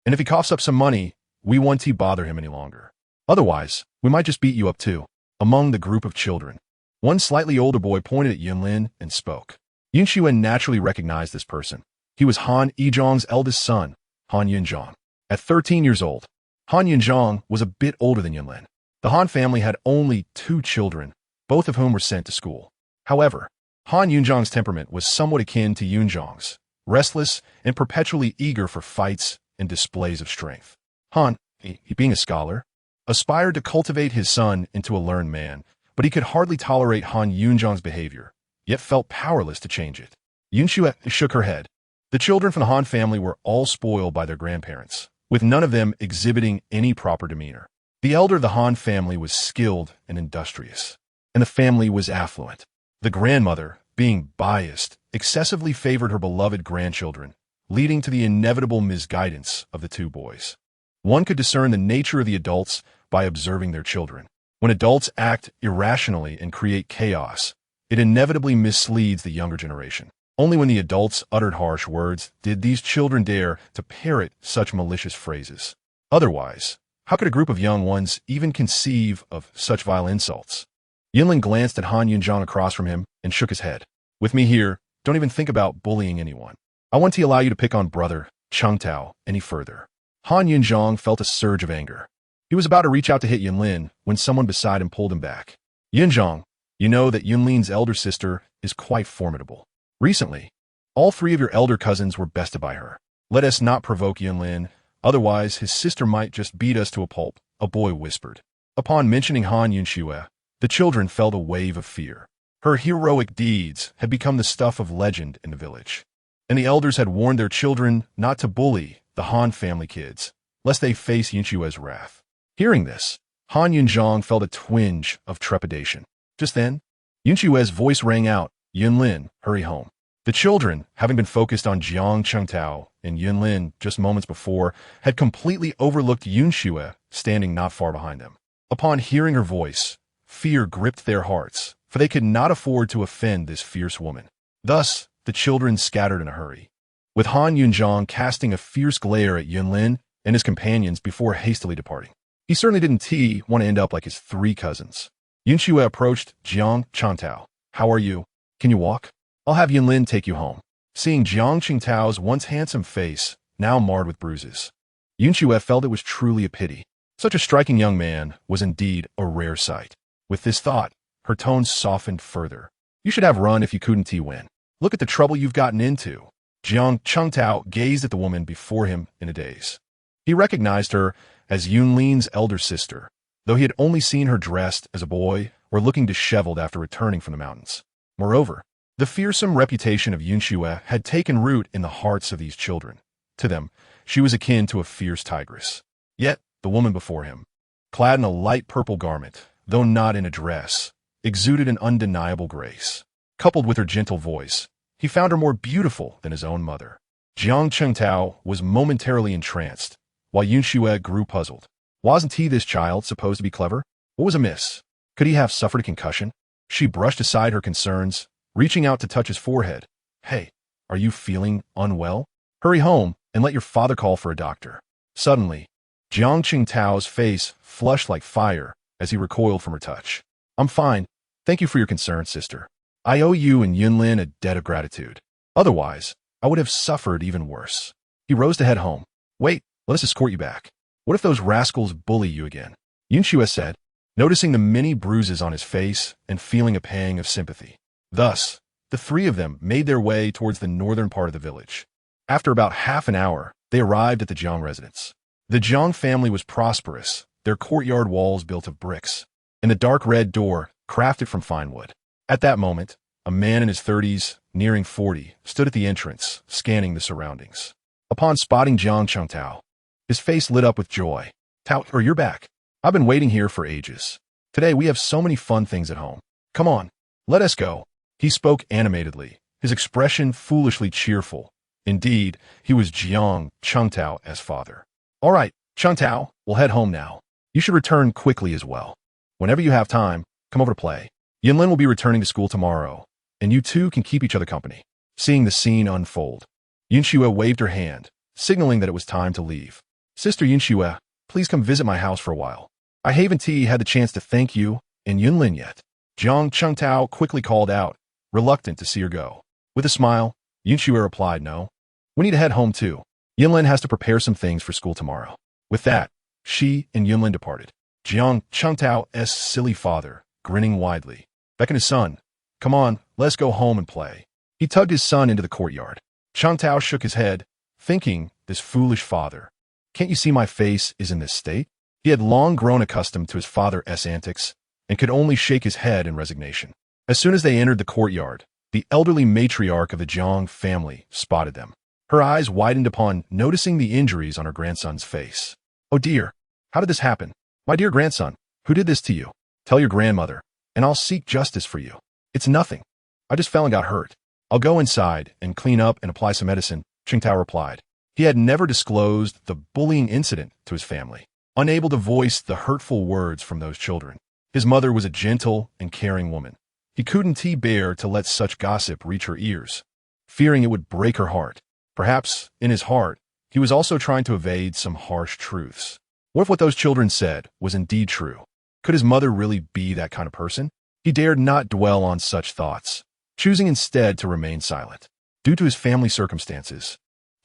and if he coughs up some money, we won't bother him any longer. Otherwise, we might just beat you up too. Among the group of children, one slightly older boy pointed at Yunlin and spoke. Yun Xue naturally recognized this person. He was Han Yizhong's eldest son, Han Yunzhong. At 13 years old, Han Yunzhong was a bit older than Yunlin. The Han family had only 2 children, both of whom were sent to school. However, Han Yunzhong's temperament was somewhat akin to Yunzhong's, restless and perpetually eager for fights and displays of strength. Han, he being a scholar, aspired to cultivate his son into a learned man, but he could hardly tolerate Han Yunzhong's behavior, yet felt powerless to change it. Yun Xue shook her head. The children from the Han family were all spoiled by their grandparents, with none of them exhibiting any proper demeanor. The elder of the Han family was skilled and industrious, and the family was affluent. The grandmother, being biased, excessively favored her beloved grandchildren, leading to the inevitable misguidance of the 2 boys. One could discern the nature of the adults by observing their children. When adults act irrationally and create chaos, it inevitably misleads the younger generation. Only when the adults uttered harsh words did these children dare to parrot such malicious phrases. Otherwise, how could a group of young ones even conceive of such vile insults? Yunlin glanced at Han Yunzhong across from him and shook his head. With me here, don't even think about bullying anyone. I want to allow you to pick on Brother Chengtao any further. Han Yunzhong felt a surge of anger. He was about to reach out to hit Yunlin when someone beside him pulled him back. Yunzhong, you know that Yunlin's elder sister is quite formidable. Recently, all 3 of your elder cousins were bested by her. Let us not provoke Yunlin, otherwise his sister might just beat us to a pulp, a boy whispered. Upon mentioning Han Xue, the children felt a wave of fear. Her heroic deeds had become the stuff of legend in the village, and the elders had warned their children not to bully the Han family kids, lest they face Yun Xue's wrath. Hearing this, Han Yunzhong felt a twinge of trepidation. Just then, Yun Xue's voice rang out, Yunlin, hurry home. The children, having been focused on Jiang Chengtao and Yunlin just moments before, had completely overlooked Yun Xue standing not far behind them. Upon hearing her voice, fear gripped their hearts, for they could not afford to offend this fierce woman. Thus, the children scattered in a hurry, with Han Yunzhong casting a fierce glare at Yunlin and his companions before hastily departing. He certainly didn't want to end up like his 3 cousins. Yun Xue approached Jiang Chengtao. How are you? Can you walk? I'll have Yunlin take you home. Seeing Jiang Qingtao's once handsome face, now marred with bruises, Yun Xue felt it was truly a pity. Such a striking young man was indeed a rare sight. With this thought, her tones softened further. You should have run if you couldn't win. Look at the trouble you've gotten into. Jiang Chengtao gazed at the woman before him in a daze. He recognized her as Yunlin's elder sister, though he had only seen her dressed as a boy or looking disheveled after returning from the mountains. Moreover, the fearsome reputation of Yun Xue had taken root in the hearts of these children. To them, she was akin to a fierce tigress. Yet, the woman before him, clad in a light purple garment, though not in a dress, exuded an undeniable grace. Coupled with her gentle voice, he found her more beautiful than his own mother. Jiang Chengtao was momentarily entranced, while Yun Xue grew puzzled. Wasn't he, this child, supposed to be clever? What was amiss? Could he have suffered a concussion? She brushed aside her concerns, reaching out to touch his forehead. Hey, are you feeling unwell? Hurry home and let your father call for a doctor. Suddenly, Jiang Qingtao's face flushed like fire as he recoiled from her touch. I'm fine. Thank you for your concern, sister. I owe you and Yunlin a debt of gratitude. Otherwise, I would have suffered even worse. He rose to head home. Wait, let us escort you back. What if those rascals bully you again? Han Xue said, noticing the many bruises on his face and feeling a pang of sympathy. Thus, the three of them made their way towards the northern part of the village. After about half an hour, they arrived at the Jiang residence. The Jiang family was prosperous, their courtyard walls built of bricks, and the dark red door crafted from fine wood. At that moment, a man in his 30s, nearing 40, stood at the entrance, scanning the surroundings. Upon spotting Jiang Qingtao, his face lit up with joy. Tao, you're back. I've been waiting here for ages. Today we have so many fun things at home. Come on, let us go. He spoke animatedly, his expression foolishly cheerful. Indeed, he was Jiang Qingtao's father. All right, Qingtao, we'll head home now. You should return quickly as well. Whenever you have time, come over to play. Yunlin will be returning to school tomorrow, and you two can keep each other company. Seeing the scene unfold, Han Xue waved her hand, signaling that it was time to leave. Sister Han Xue, please come visit my house for a while. I haven't had the chance to thank you and Yunlin yet. Jiang Qingtao quickly called out, reluctant to see her go. With a smile, Han Xue replied, no. We need to head home too. Yunlin has to prepare some things for school tomorrow. With that, she and Yunlin departed. Jiang Qingtao's silly father, grinning widely, beckoned his son. Come on, let's go home and play. He tugged his son into the courtyard. Qingtao shook his head, thinking, this foolish father. Can't you see my face is in this state? He had long grown accustomed to his father's antics and could only shake his head in resignation. As soon as they entered the courtyard, the elderly matriarch of the Jiang family spotted them. Her eyes widened upon noticing the injuries on her grandson's face. Oh dear, how did this happen? My dear grandson, who did this to you? Tell your grandmother, and I'll seek justice for you. It's nothing. I just fell and got hurt. I'll go inside and clean up and apply some medicine, Qingtao replied. He had never disclosed the bullying incident to his family, unable to voice the hurtful words from those children. His mother was a gentle and caring woman. He couldn't bear to let such gossip reach her ears, fearing it would break her heart. Perhaps, in his heart, he was also trying to evade some harsh truths. What if what those children said was indeed true? Could his mother really be that kind of person? He dared not dwell on such thoughts, choosing instead to remain silent. Due to his family circumstances,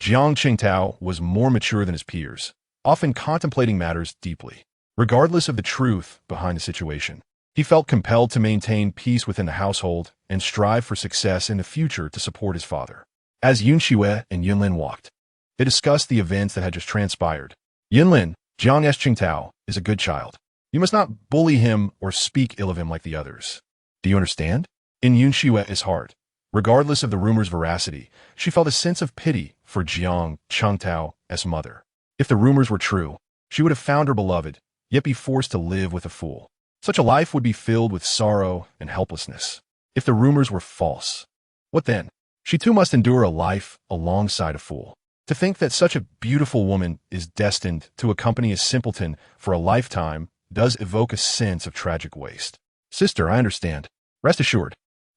Jiang Qingtao was more mature than his peers, often contemplating matters deeply. Regardless of the truth behind the situation, he felt compelled to maintain peace within the household and strive for success in the future to support his father. As Han Xue and Yunlin walked, they discussed the events that had just transpired. Yunlin, Jiang Qingtao is a good child. You must not bully him or speak ill of him like the others. Do you understand? In Han Xue's heart, regardless of the rumor's veracity, she felt a sense of pity for Jiang Qingtao's mother. If the rumors were true, she would have found her beloved, yet be forced to live with a fool. Such a life would be filled with sorrow and helplessness. If the rumors were false, what then? She too must endure a life alongside a fool. To think that such a beautiful woman is destined to accompany a simpleton for a lifetime does evoke a sense of tragic waste. Sister, I understand. Rest assured,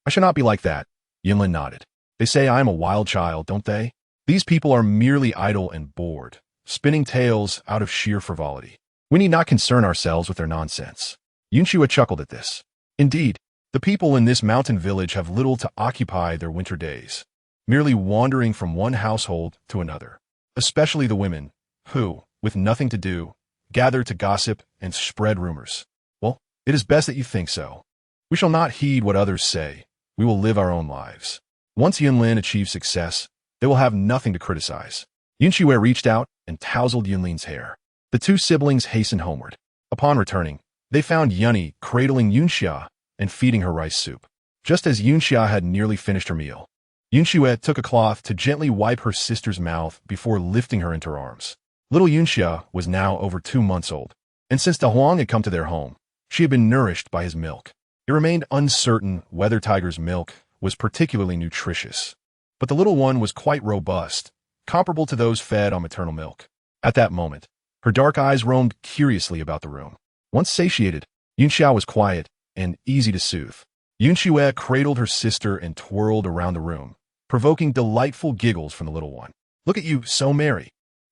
I shall not be like that. Yunlin nodded. They say I am a wild child, don't they? These people are merely idle and bored, spinning tales out of sheer frivolity. We need not concern ourselves with their nonsense. Han Xue chuckled at this. Indeed, the people in this mountain village have little to occupy their winter days, merely wandering from one household to another, especially the women, who, with nothing to do, gather to gossip and spread rumors. Well, it is best that you think so. We shall not heed what others say. We will live our own lives. Once Yunlin achieves success, they will have nothing to criticize. Han Xue reached out and tousled Yunlin's hair. The two siblings hastened homeward. Upon returning, they found Yunni cradling Yunxia and feeding her rice soup. Just as Yunxia had nearly finished her meal, Han Xue took a cloth to gently wipe her sister's mouth before lifting her into her arms. Little Yunxia was now over 2 months old, and since Da Huang had come to their home, she had been nourished by his milk. It remained uncertain whether Tiger's milk was particularly nutritious, but the little one was quite robust, comparable to those fed on maternal milk. At that moment, Her dark eyes roamed curiously about the room. Once satiated, Yun Xiao was quiet and easy to soothe. Yun Xue cradled her sister and twirled around the room, provoking delightful giggles from the little one. Look at you, so merry.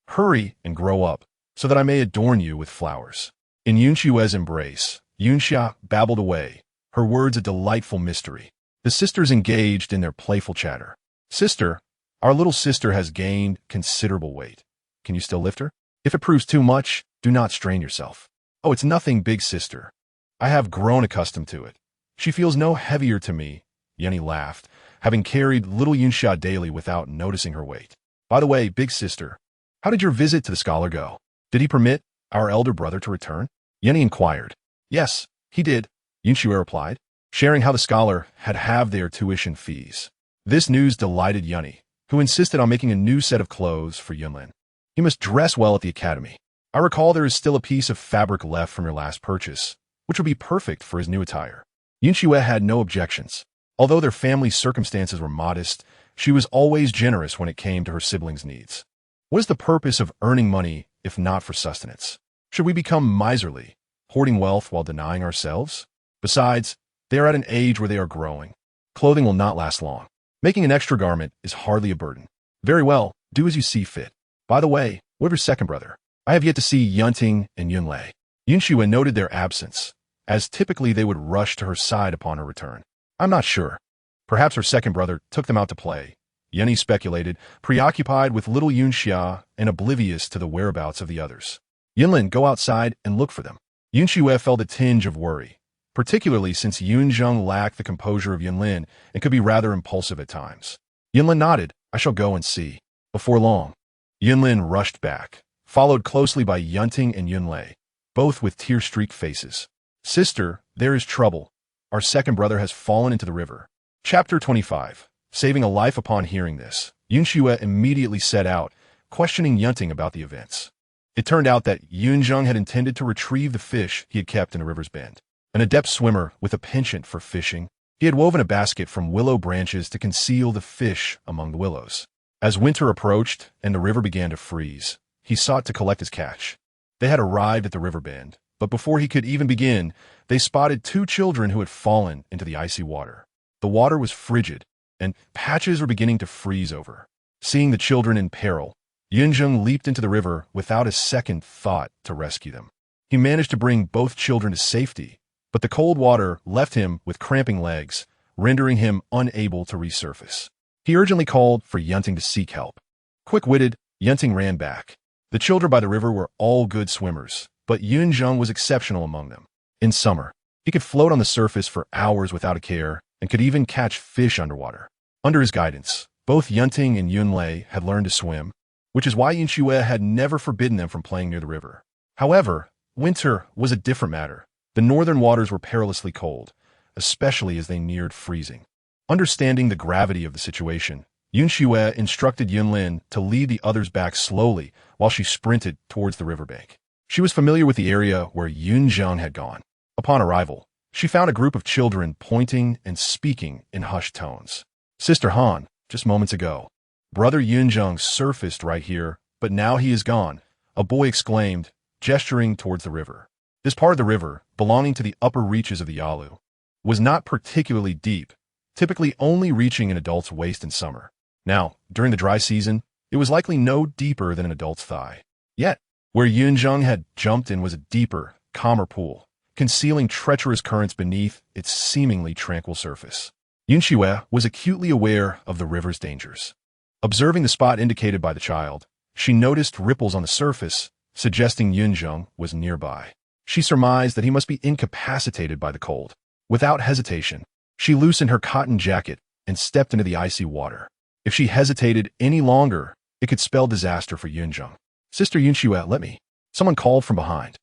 Hurry and grow up, so that I may adorn you with flowers. In Yun Xue's embrace, Yun Xia babbled away, her words a delightful mystery. The sisters engaged in their playful chatter. Sister, our little sister has gained considerable weight. Can you still lift her? If it proves too much, do not strain yourself. Oh, it's nothing, big sister. I have grown accustomed to it. She feels no heavier to me, Yenny laughed, having carried little Yunxia daily without noticing her weight. By the way, big sister, how did your visit to the scholar go? Did he permit our elder brother to return? Yenny inquired. Yes, he did, Yunxia replied, sharing how the scholar had halved their tuition fees. This news delighted Yenny, who insisted on making a new set of clothes for Yunlin. He must dress well at the academy. I recall there is still a piece of fabric left from your last purchase, which would be perfect for his new attire. Yun Xue had no objections. Although their family's circumstances were modest, she was always generous when it came to her siblings' needs. What is the purpose of earning money if not for sustenance? Should we become miserly, hoarding wealth while denying ourselves? Besides, they are at an age where they are growing. Clothing will not last long. Making an extra garment is hardly a burden. Very well, do as you see fit. By the way, what of your second brother? I have yet to see Yunting and Yunlei. Yun Xue noted their absence, as typically they would rush to her side upon her return. I'm not sure. Perhaps her second brother took them out to play. Yenny speculated, preoccupied with little Yunxia and oblivious to the whereabouts of the others. Yunlin, go outside and look for them. Yun Xue felt a tinge of worry, particularly since Yunzheng lacked the composure of Yunlin and could be rather impulsive at times. Yunlin nodded. I shall go and see. Before long, Yunlin rushed back, followed closely by Yunting and Yunlei, both with tear-streaked faces. Sister, there is trouble. Our second brother has fallen into the river. Chapter 25. Saving a life. Upon hearing this, Yun Xue immediately set out, questioning Yunting about the events. It turned out that Yunzheng had intended to retrieve the fish he had kept in a river's bend. An adept swimmer with a penchant for fishing, he had woven a basket from willow branches to conceal the fish among the willows. As winter approached and the river began to freeze, he sought to collect his catch. They had arrived at the river bend, but before he could even begin, they spotted two children who had fallen into the icy water. The water was frigid, and patches were beginning to freeze over. Seeing the children in peril, Yunzheng leaped into the river without a second thought to rescue them. He managed to bring both children to safety, but the cold water left him with cramping legs, rendering him unable to resurface. He urgently called for Yunting to seek help. Quick-witted, Yunting ran back. The children by the river were all good swimmers, but Yunzheng was exceptional among them. In summer, he could float on the surface for hours without a care and could even catch fish underwater. Under his guidance, both Yunting and Yunlei had learned to swim, which is why Yun Xue had never forbidden them from playing near the river. However, winter was a different matter. The northern waters were perilously cold, especially as they neared freezing. Understanding the gravity of the situation, Yun Xue instructed Yunlin to lead the others back slowly while she sprinted towards the riverbank. She was familiar with the area where Yunzheng had gone. Upon arrival, she found a group of children pointing and speaking in hushed tones. Sister Han, just moments ago, Brother Yunzheng surfaced right here, but now he is gone, a boy exclaimed, gesturing towards the river. This part of the river, belonging to the upper reaches of the Yalu, was not particularly deep, typically only reaching an adult's waist in summer. Now, during the dry season, it was likely no deeper than an adult's thigh. Yet, where Yunzheng had jumped in was a deeper, calmer pool, concealing treacherous currents beneath its seemingly tranquil surface. Yun Xue was acutely aware of the river's dangers. Observing the spot indicated by the child, she noticed ripples on the surface, suggesting Yunzheng was nearby. She surmised that he must be incapacitated by the cold. Without hesitation, she loosened her cotton jacket and stepped into the icy water. If she hesitated any longer, it could spell disaster for Yunzheng. Sister Yun Xue, let me. Someone called from behind.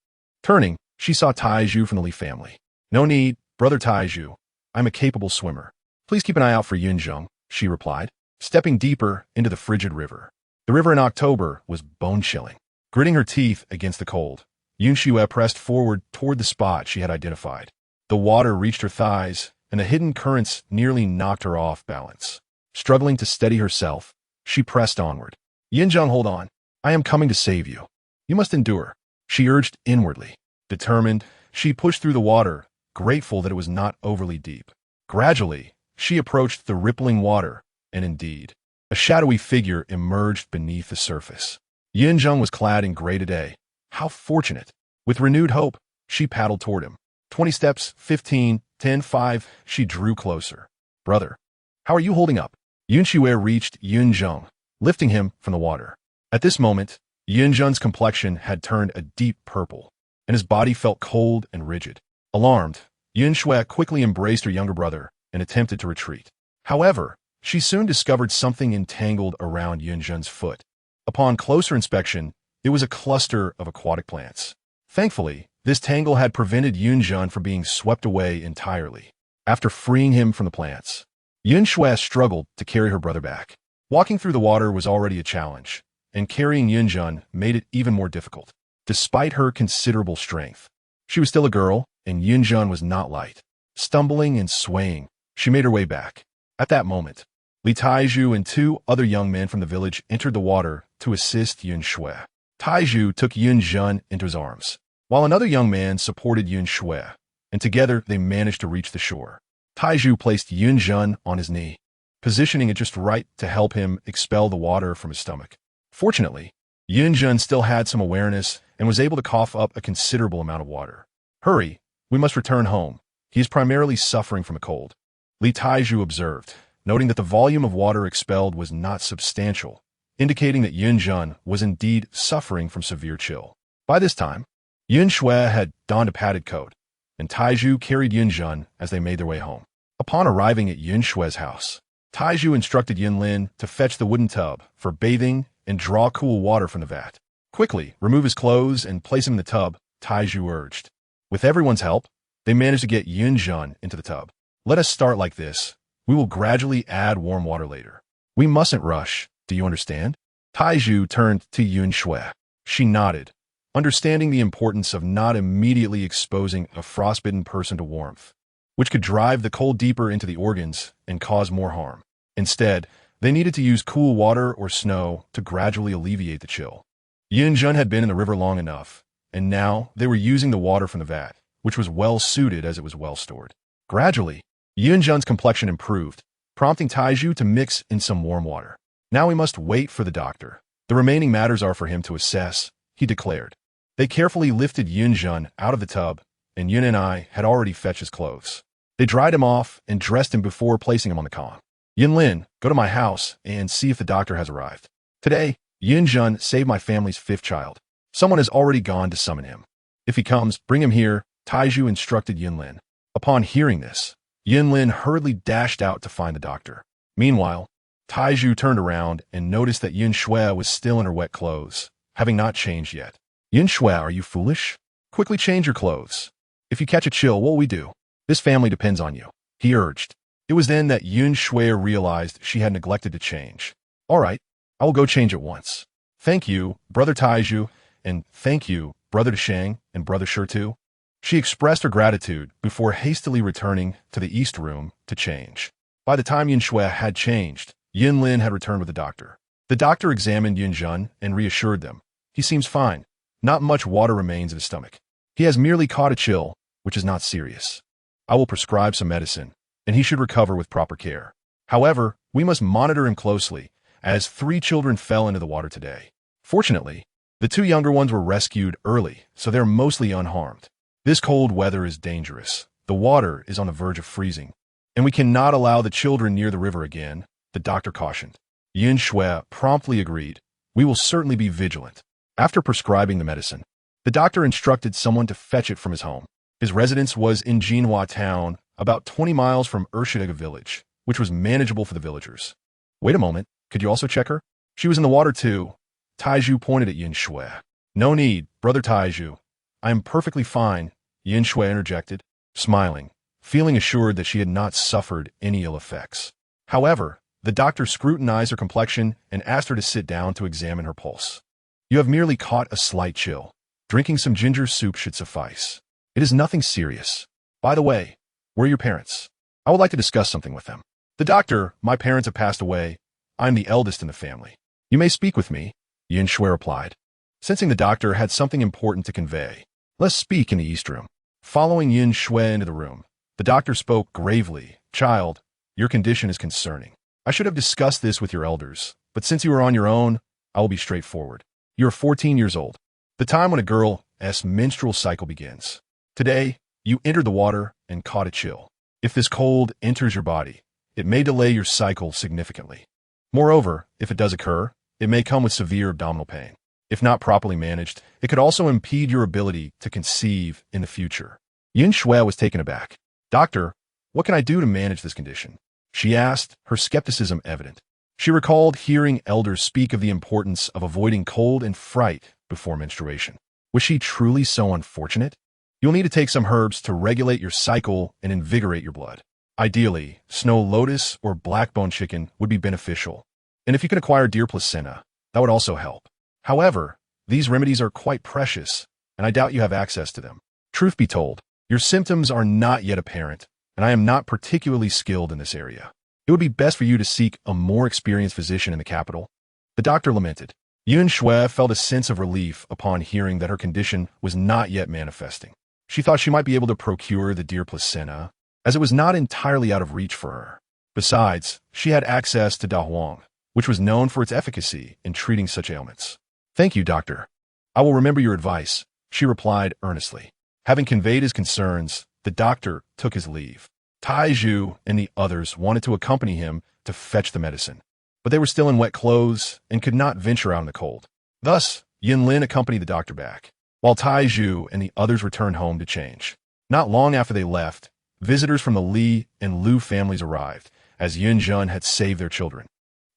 Turning, she saw Taizhu from the Li family. No need, Brother Taizhu. I'm a capable swimmer. Please keep an eye out for Yunzheng, she replied, stepping deeper into the frigid river. The river in October was bone-chilling. Gritting her teeth against the cold, Yun Xue pressed forward toward the spot she had identified. The water reached her thighs, and the hidden currents nearly knocked her off balance. Struggling to steady herself, she pressed onward. Yunzheng, hold on. I am coming to save you. You must endure. she urged inwardly. Determined, she pushed through the water, grateful that it was not overly deep. Gradually, she approached the rippling water, and indeed, a shadowy figure emerged beneath the surface. Yunjung was clad in gray today. How fortunate! With renewed hope, she paddled toward him. 20 steps, 15, 10, 5, she drew closer. Brother, how are you holding up? Han Xue reached Yunjung, lifting him from the water. At this moment, Yunjung's complexion had turned a deep purple, and his body felt cold and rigid. Alarmed, Han Xue quickly embraced her younger brother and attempted to retreat. However, she soon discovered something entangled around Yunjung's foot. Upon closer inspection, it was a cluster of aquatic plants. Thankfully, this tangle had prevented Yunjung from being swept away entirely. After freeing him from the plants, Han Xue struggled to carry her brother back. Walking through the water was already a challenge, and carrying Yunjung made it even more difficult. Despite her considerable strength, she was still a girl, and Yunjung was not light. Stumbling and swaying, she made her way back. At that moment, Li Taizhu and 2 other young men from the village entered the water to assist Han Xue. Taizhu took Yunjung into his arms, while another young man supported Han Xue, and together they managed to reach the shore. Taizhu placed Yunjung on his knee, positioning it just right to help him expel the water from his stomach. Fortunately, Yunjung still had some awareness and was able to cough up a considerable amount of water. Hurry, we must return home. He is primarily suffering from a cold, Li Taizhu observed, noting that the volume of water expelled was not substantial, indicating that Yunjung was indeed suffering from severe chill. By this time, Han Xue had donned a padded coat, and Taizhu carried Yunjung as they made their way home. Upon arriving at Han Xue's house, Taizhu instructed Yunlin to fetch the wooden tub for bathing and draw cool water from the vat. Quickly remove his clothes and place him in the tub, Taizhu urged. With everyone's help, they managed to get Yunjung into the tub. Let us start like this. We will gradually add warm water later. We mustn't rush, do you understand? Taizhu turned to Han Xue. She nodded, understanding the importance of not immediately exposing a frostbitten person to warmth, which could drive the cold deeper into the organs and cause more harm. Instead, they needed to use cool water or snow to gradually alleviate the chill. Yunjung had been in the river long enough, and now they were using the water from the vat, which was well suited as it was well stored. Gradually, Yunjung's complexion improved, prompting Taizhu to mix in some warm water. Now we must wait for the doctor. The remaining matters are for him to assess, he declared. They carefully lifted Yunjung out of the tub, and Yun and I had already fetched his clothes. They dried him off and dressed him before placing him on the con. Yunlin, go to my house and see if the doctor has arrived. Today, Yunjung saved my family's 5th child. Someone has already gone to summon him. If he comes, bring him here, Taizhu instructed Yunlin. Upon hearing this, Yunlin hurriedly dashed out to find the doctor. Meanwhile, Taizhu turned around and noticed that Han Xue was still in her wet clothes, having not changed yet. Han Xue, are you foolish? Quickly change your clothes. If you catch a chill, what will we do? This family depends on you, he urged. It was then that Han Xue realized she had neglected to change. All right, I will go change at once. Thank you, Brother Taizhu, and thank you, Brother Shang and Brother Shi too. She expressed her gratitude before hastily returning to the east room to change. By the time Han Xue had changed, Yunlin had returned with the doctor. The doctor examined Yunjung and reassured them. He seems fine. Not much water remains in his stomach. He has merely caught a chill, which is not serious. I will prescribe some medicine, and he should recover with proper care. However, we must monitor him closely, as 3 children fell into the water today. Fortunately, the 2 younger ones were rescued early, so they're mostly unharmed. This cold weather is dangerous. The water is on the verge of freezing, and we cannot allow the children near the river again, the doctor cautioned. Han Xue promptly agreed. We will certainly be vigilant. After prescribing the medicine, the doctor instructed someone to fetch it from his home. His residence was in Jinhua town, about 20 miles from Urshidega village, which was manageable for the villagers. Wait a moment, could you also check her? She was in the water too. Taizhu pointed at Han Xue. No need, Brother Taizhu. I am perfectly fine, Han Xue interjected, smiling, feeling assured that she had not suffered any ill effects. However, the doctor scrutinized her complexion and asked her to sit down to examine her pulse. You have merely caught a slight chill. Drinking some ginger soup should suffice. It is nothing serious. By the way, where are your parents? I would like to discuss something with them. The doctor, my parents have passed away. I am the eldest in the family. You may speak with me, Han Xue replied. sensing the doctor had something important to convey. Let's speak in the East Room. Following Han Xue into the room, the doctor spoke gravely. Child, your condition is concerning. I should have discussed this with your elders, but since you are on your own, I will be straightforward. You are 14 years old, the time when a girl's menstrual cycle begins. Today, you entered the water and caught a chill. If this cold enters your body, it may delay your cycle significantly. Moreover, if it does occur, it may come with severe abdominal pain. If not properly managed, it could also impede your ability to conceive in the future. Han Xue was taken aback. Doctor, what can I do to manage this condition? She asked, her skepticism evident. She recalled hearing elders speak of the importance of avoiding cold and fright before menstruation. Was she truly so unfortunate? You'll need to take some herbs to regulate your cycle and invigorate your blood. Ideally, snow lotus or black-bone chicken would be beneficial. And if you can acquire deer placenta, that would also help. However, these remedies are quite precious, and I doubt you have access to them. Truth be told, your symptoms are not yet apparent, and I am not particularly skilled in this area. It would be best for you to seek a more experienced physician in the capital. The doctor lamented. Han Xue felt a sense of relief upon hearing that her condition was not yet manifesting. She thought she might be able to procure the deer placenta, as it was not entirely out of reach for her. Besides, she had access to Da Huang, which was known for its efficacy in treating such ailments. Thank you, doctor. I will remember your advice, she replied earnestly. Having conveyed his concerns, the doctor took his leave. Taizhu and the others wanted to accompany him to fetch the medicine, but they were still in wet clothes and could not venture out in the cold. Thus, Yinlin accompanied the doctor back, while Taizhu and the others returned home to change. Not long after they left, visitors from the Li and Lu families arrived, as Yunjun had saved their children.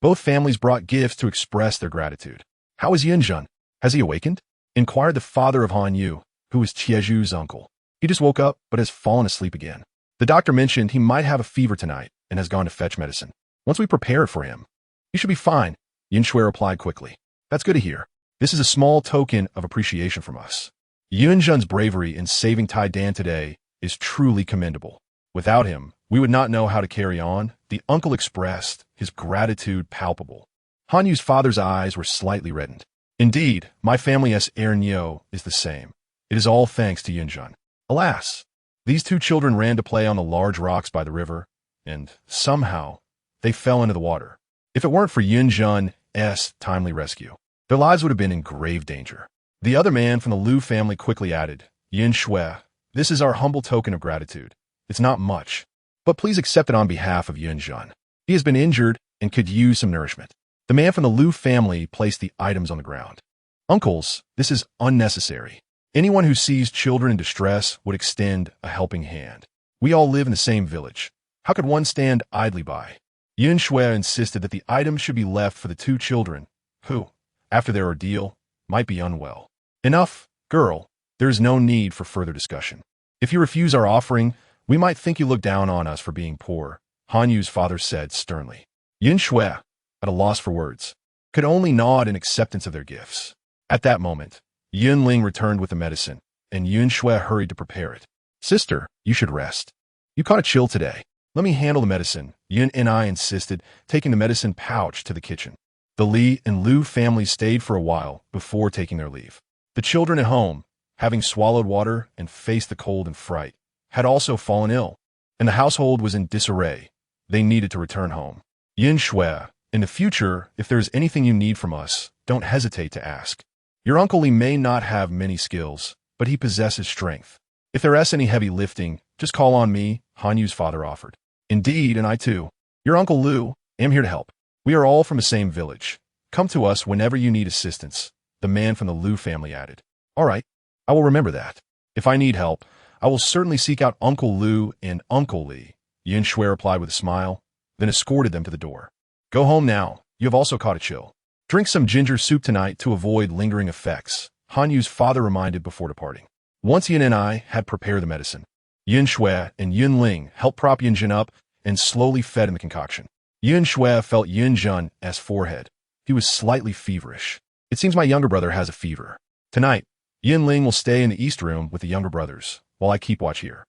Both families brought gifts to express their gratitude. How is Yunjun? Has he awakened? Inquired the father of Han Xue, who was Chieju's uncle. He just woke up, but has fallen asleep again. The doctor mentioned he might have a fever tonight and has gone to fetch medicine. Once we prepare it for him, he should be fine, Han Xue replied quickly. That's good to hear. This is a small token of appreciation from us. Yunjun's bravery in saving Tai Dan today is truly commendable. Without him, we would not know how to carry on. The uncle expressed his gratitude palpable. Han Yu's father's eyes were slightly reddened. Indeed, my family's Ernyo is the same. It is all thanks to Yunjun. Alas, these two children ran to play on the large rocks by the river, and somehow they fell into the water. If it weren't for Yunjun's timely rescue, their lives would have been in grave danger. The other man from the Lu family quickly added, Han Xue, this is our humble token of gratitude. It's not much, but please accept it on behalf of Yunjun. He has been injured and could use some nourishment. The man from the Lu family placed the items on the ground. Uncles, this is unnecessary. Anyone who sees children in distress would extend a helping hand. We all live in the same village. How could one stand idly by? Han Xue insisted that the items should be left for the two children, who, after their ordeal, might be unwell. Enough, girl. There is no need for further discussion. If you refuse our offering, we might think you look down on us for being poor, Han Yu's father said sternly. Han Xue, at a loss for words, could only nod in acceptance of their gifts. At that moment, Yunling returned with the medicine, and Han Xue hurried to prepare it. Sister, you should rest. You caught a chill today. Let me handle the medicine, Yun and I insisted, taking the medicine pouch to the kitchen. The Li and Lu families stayed for a while before taking their leave. The children at home, having swallowed water and faced the cold and fright, had also fallen ill, and the household was in disarray. They needed to return home. Han Xue, in the future, if there is anything you need from us, don't hesitate to ask. Your uncle Li may not have many skills, but he possesses strength. If there is any heavy lifting, just call on me, Han Yu's father offered. Indeed, and I too. Your Uncle Lu, am here to help. We are all from the same village. Come to us whenever you need assistance, the man from the Lu family added. All right, I will remember that. If I need help, I will certainly seek out Uncle Lu and Uncle Li, Han Xue replied with a smile, then escorted them to the door. Go home now, you have also caught a chill. Drink some ginger soup tonight to avoid lingering effects, Han Yu's father reminded before departing. Once Yun and I had prepared the medicine, Han Xue and Yunling helped prop Yunjun up and slowly fed in the concoction. Han Xue felt Yunjun's forehead. He was slightly feverish. It seems my younger brother has a fever. Tonight, Yunling will stay in the East Room with the younger brothers, while I keep watch here.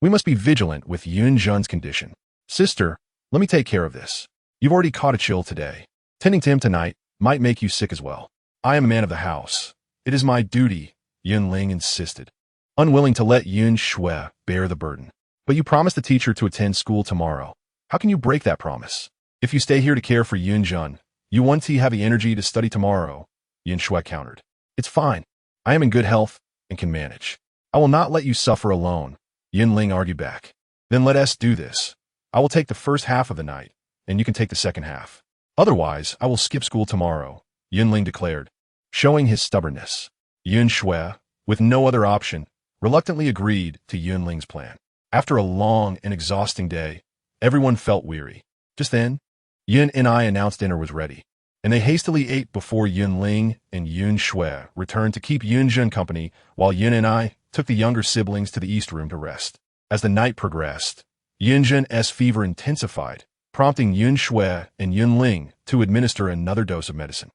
We must be vigilant with Yunjun's condition. Sister, let me take care of this. You've already caught a chill today. Tending to him tonight might make you sick as well. I am a man of the house. It is my duty, Yunling insisted, unwilling to let Han Xue bear the burden. But you promised the teacher to attend school tomorrow. How can you break that promise? If you stay here to care for Yunjun, you won't have the energy to study tomorrow, Han Xue countered. It's fine. I am in good health and can manage. I will not let you suffer alone, Yunling argued back. Then let us do this. I will take the first half of the night, and you can take the second half. Otherwise, I will skip school tomorrow, Yunling declared, showing his stubbornness. Han Xue, with no other option, reluctantly agreed to Yunling's plan. After a long and exhausting day, everyone felt weary. Just then, Yun and I announced dinner was ready, and they hastily ate before Yunling and Han Xue returned to keep Yunjun company while Yun and I took the younger siblings to the east room to rest. As the night progressed, Yunjun's fever intensified, prompting Han Xue and Yunling to administer another dose of medicine.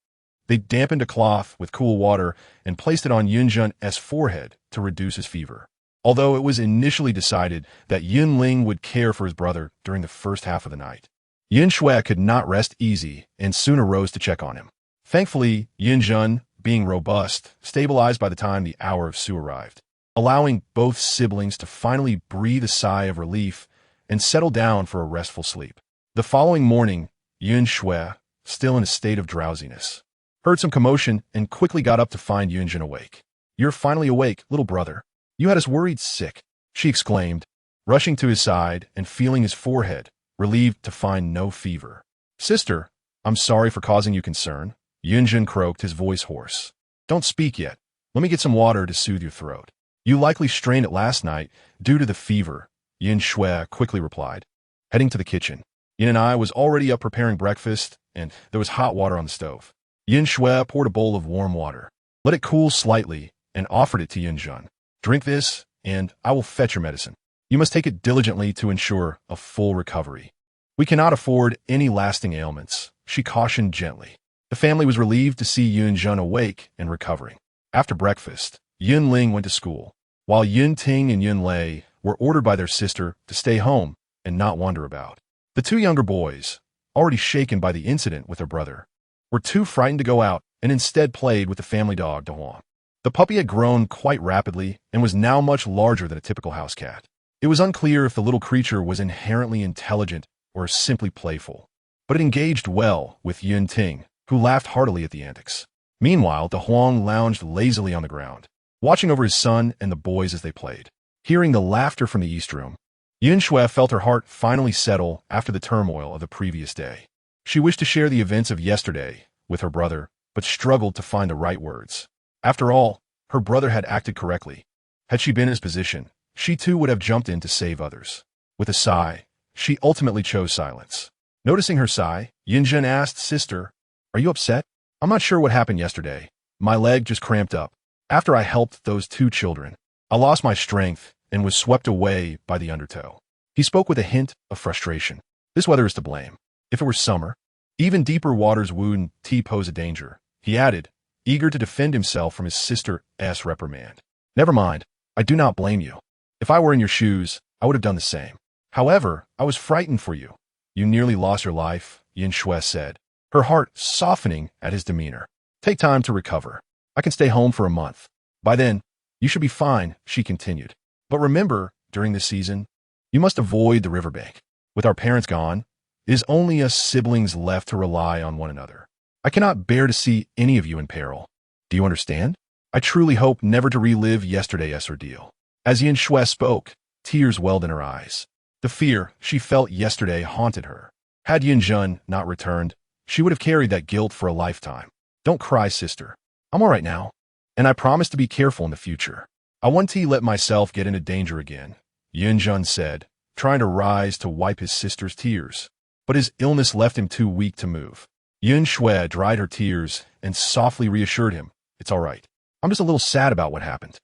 They dampened a cloth with cool water and placed it on Yunjun's forehead to reduce his fever. Although it was initially decided that Yunling would care for his brother during the first half of the night, Han Xue could not rest easy and soon arose to check on him. Thankfully, Yunjun, being robust, stabilized by the time the hour of Su arrived, allowing both siblings to finally breathe a sigh of relief and settle down for a restful sleep. The following morning, Han Xue, still in a state of drowsiness, heard some commotion and quickly got up to find Yunjun awake. You're finally awake, little brother. You had us worried sick, she exclaimed, rushing to his side and feeling his forehead, relieved to find no fever. Sister, I'm sorry for causing you concern, Yunjun croaked, his voice hoarse. Don't speak yet. Let me get some water to soothe your throat. You likely strained it last night due to the fever, Han Xue quickly replied, heading to the kitchen. Yin and I was already up preparing breakfast, and there was hot water on the stove. Han Xue poured a bowl of warm water, let it cool slightly, and offered it to Yunjun. Drink this, and I will fetch your medicine. You must take it diligently to ensure a full recovery. We cannot afford any lasting ailments, she cautioned gently. The family was relieved to see Yunjun awake and recovering. After breakfast, Yunling went to school, while Yunting and Yunlei were ordered by their sister to stay home and not wander about. The two younger boys, already shaken by the incident with their brother, were too frightened to go out and instead played with the family dog, Dahuan. The puppy had grown quite rapidly and was now much larger than a typical house cat. It was unclear if the little creature was inherently intelligent or simply playful, but it engaged well with Yunting, who laughed heartily at the antics. Meanwhile, Dahuan lounged lazily on the ground, watching over his son and the boys as they played. Hearing the laughter from the east room, Han Xue felt her heart finally settle after the turmoil of the previous day. She wished to share the events of yesterday with her brother, but struggled to find the right words. After all, her brother had acted correctly. Had she been in his position, she too would have jumped in to save others. With a sigh, she ultimately chose silence. Noticing her sigh, Yunjun asked, Sister, are you upset? I'm not sure what happened yesterday. My leg just cramped up. After I helped those two children, I lost my strength and was swept away by the undertow. He spoke with a hint of frustration. This weather is to blame. If it were summer, even deeper waters wouldn't pose a danger, he added, eager to defend himself from his sister's reprimand. Never mind, I do not blame you. If I were in your shoes, I would have done the same. However, I was frightened for you. You nearly lost your life, Han Xue said, her heart softening at his demeanor. Take time to recover. I can stay home for a month. By then, you should be fine, she continued. But remember, during this season, you must avoid the riverbank. With our parents gone, it is only us siblings left to rely on one another. I cannot bear to see any of you in peril. Do you understand? I truly hope never to relive yesterday's ordeal. As Han Xue spoke, tears welled in her eyes. The fear she felt yesterday haunted her. Had Yunjun not returned, she would have carried that guilt for a lifetime. Don't cry, sister. I'm all right now, and I promise to be careful in the future. I won't let myself get into danger again, Yunjun said, trying to rise to wipe his sister's tears. But his illness left him too weak to move. Han Xue dried her tears and softly reassured him, It's all right. I'm just a little sad about what happened.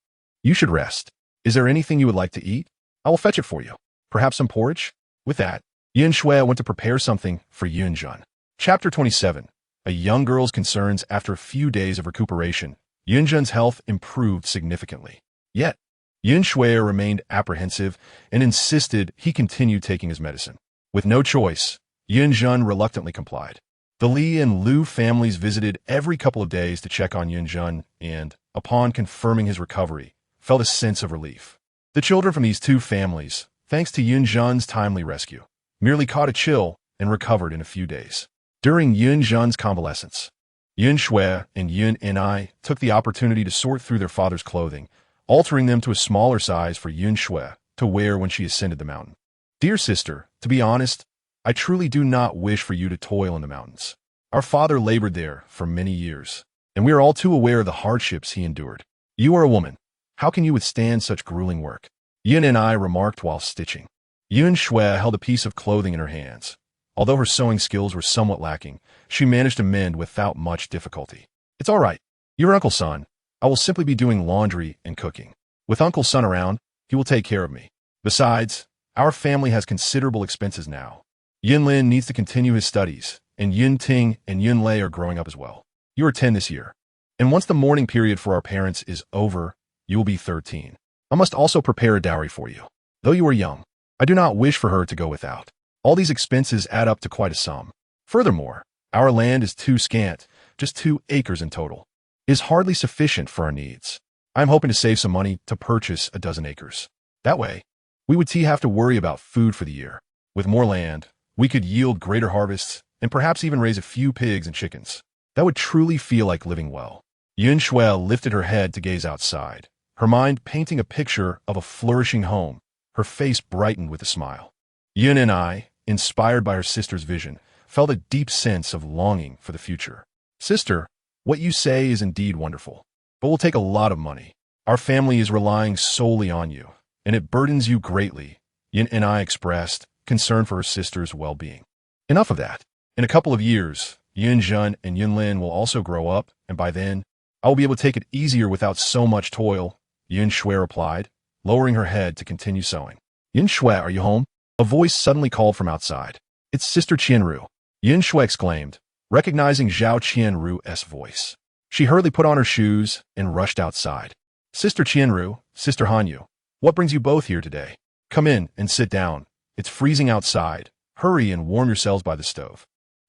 You should rest. Is there anything you would like to eat? I will fetch it for you. Perhaps some porridge? With that, Han Xue went to prepare something for Yunjun. Chapter 27. A young girl's concerns. After a few days of recuperation, Yunjun's health improved significantly. Yet, Han Xue remained apprehensive and insisted he continue taking his medicine. With no choice, Yunjun reluctantly complied. The Li and Lu families visited every couple of days to check on Yunjun and, upon confirming his recovery, felt a sense of relief. The children from these two families, thanks to Yun Zhen's timely rescue, merely caught a chill and recovered in a few days. During Yun Zhen's convalescence, Yun Xue and Yun Ni took the opportunity to sort through their father's clothing, altering them to a smaller size for Yun Xue to wear when she ascended the mountain. Dear sister, to be honest, I truly do not wish for you to toil in the mountains. Our father labored there for many years, and we are all too aware of the hardships he endured. You are a woman. How can you withstand such grueling work? Yun Ni remarked while stitching. Yun Xue held a piece of clothing in her hands. Although her sewing skills were somewhat lacking, she managed to mend without much difficulty. It's all right. You're Uncle Sun. I will simply be doing laundry and cooking. With Uncle Sun around, he will take care of me. Besides, our family has considerable expenses now. Yun Lin needs to continue his studies, and Yun Ting and Yun Lei are growing up as well. You are 10 this year. And once the mourning period for our parents is over, you will be 13. I must also prepare a dowry for you. Though you are young, I do not wish for her to go without. All these expenses add up to quite a sum. Furthermore, our land is too scant, just 2 acres in total. It is hardly sufficient for our needs. I am hoping to save some money to purchase a dozen acres. That way, we would have to worry about food for the year. With more land, we could yield greater harvests and perhaps even raise a few pigs and chickens. That would truly feel like living well. Yun Xue lifted her head to gaze outside, her mind painting a picture of a flourishing home. Her face brightened with a smile. Yun and I, inspired by her sister's vision, felt a deep sense of longing for the future. Sister, what you say is indeed wonderful, but will take a lot of money. Our family is relying solely on you, and it burdens you greatly, Yun and I expressed, concern for her sister's well-being. Enough of that. In a couple of years, Yun Zhen and Yun Lin will also grow up, and by then, I will be able to take it easier without so much toil, Yun Xue replied, lowering her head to continue sewing. Yun Xue, are you home? A voice suddenly called from outside. It's Sister Qianru. Yun Xue exclaimed, recognizing Zhao Qianru's voice. She hurriedly put on her shoes and rushed outside. Sister Qianru, Sister Han Xue, what brings you both here today? Come in and sit down. It's freezing outside. Hurry and warm yourselves by the stove.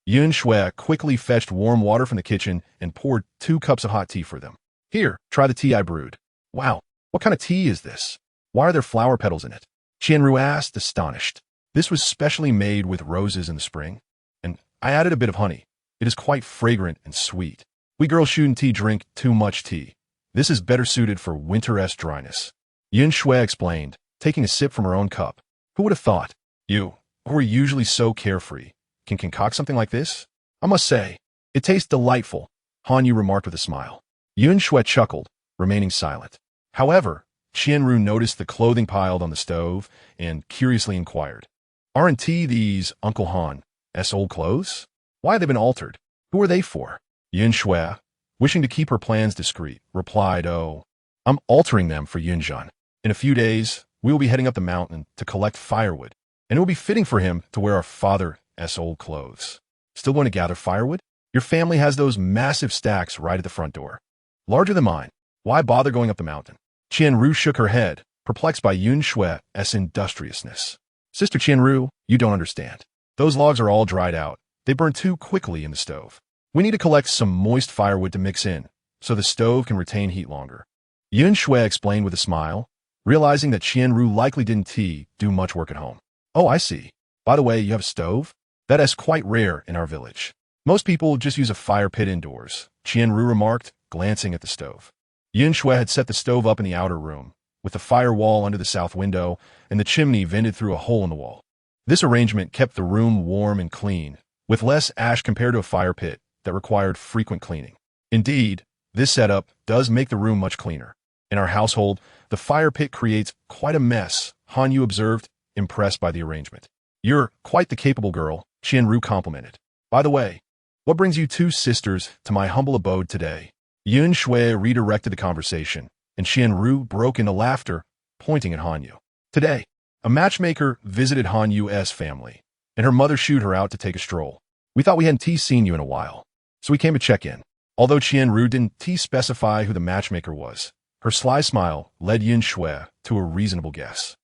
Yun Xue quickly fetched warm water from the kitchen and poured 2 cups of hot tea for them. Here, try the tea I brewed. Wow, what kind of tea is this? Why are there flower petals in it? Qianru asked, astonished. This was specially made with roses in the spring, and I added a bit of honey. It is quite fragrant and sweet. We girls shouldn't drink too much tea. This is better suited for winter-esque dryness. Yun Xue explained, taking a sip from her own cup. Who would have thought? You, who are usually so carefree, can concoct something like this? I must say, it tastes delightful, Han Xue remarked with a smile. Yun Xue chuckled, remaining silent. However, Qianru noticed the clothing piled on the stove and curiously inquired, aren't these Uncle Han's old clothes? Why have they been altered? Who are they for? Yun Xue, wishing to keep her plans discreet, replied, oh, I'm altering them for Yun Zhen. In a few days, we will be heading up the mountain to collect firewood, and it will be fitting for him to wear our father's old clothes. Still going to gather firewood? Your family has those massive stacks right at the front door. Larger than mine. Why bother going up the mountain? Qianru shook her head, perplexed by Yun Xue's industriousness. Sister Qianru, you don't understand. Those logs are all dried out. They burn too quickly in the stove. We need to collect some moist firewood to mix in, so the stove can retain heat longer. Yun Xue explained with a smile, realizing that Qianru likely didn't do much work at home. Oh, I see. By the way, you have a stove? That is quite rare in our village. Most people just use a fire pit indoors, Qianru remarked, glancing at the stove. Yun Xue had set the stove up in the outer room, with the fire wall under the south window and the chimney vented through a hole in the wall. This arrangement kept the room warm and clean, with less ash compared to a fire pit that required frequent cleaning. Indeed, this setup does make the room much cleaner. In our household, the fire pit creates quite a mess, Han Xue observed, impressed by the arrangement. You're quite the capable girl, Qianru complimented. By the way, what brings you 2 sisters to my humble abode today? Yun Xue redirected the conversation, and Qianru broke into laughter, pointing at Han Xue. Today, a matchmaker visited Han Xue's family, and her mother shooed her out to take a stroll. We thought we hadn't seen you in a while, so we came to check in. Although Qianru didn't specify who the matchmaker was, her sly smile led Yun Xue to a reasonable guess.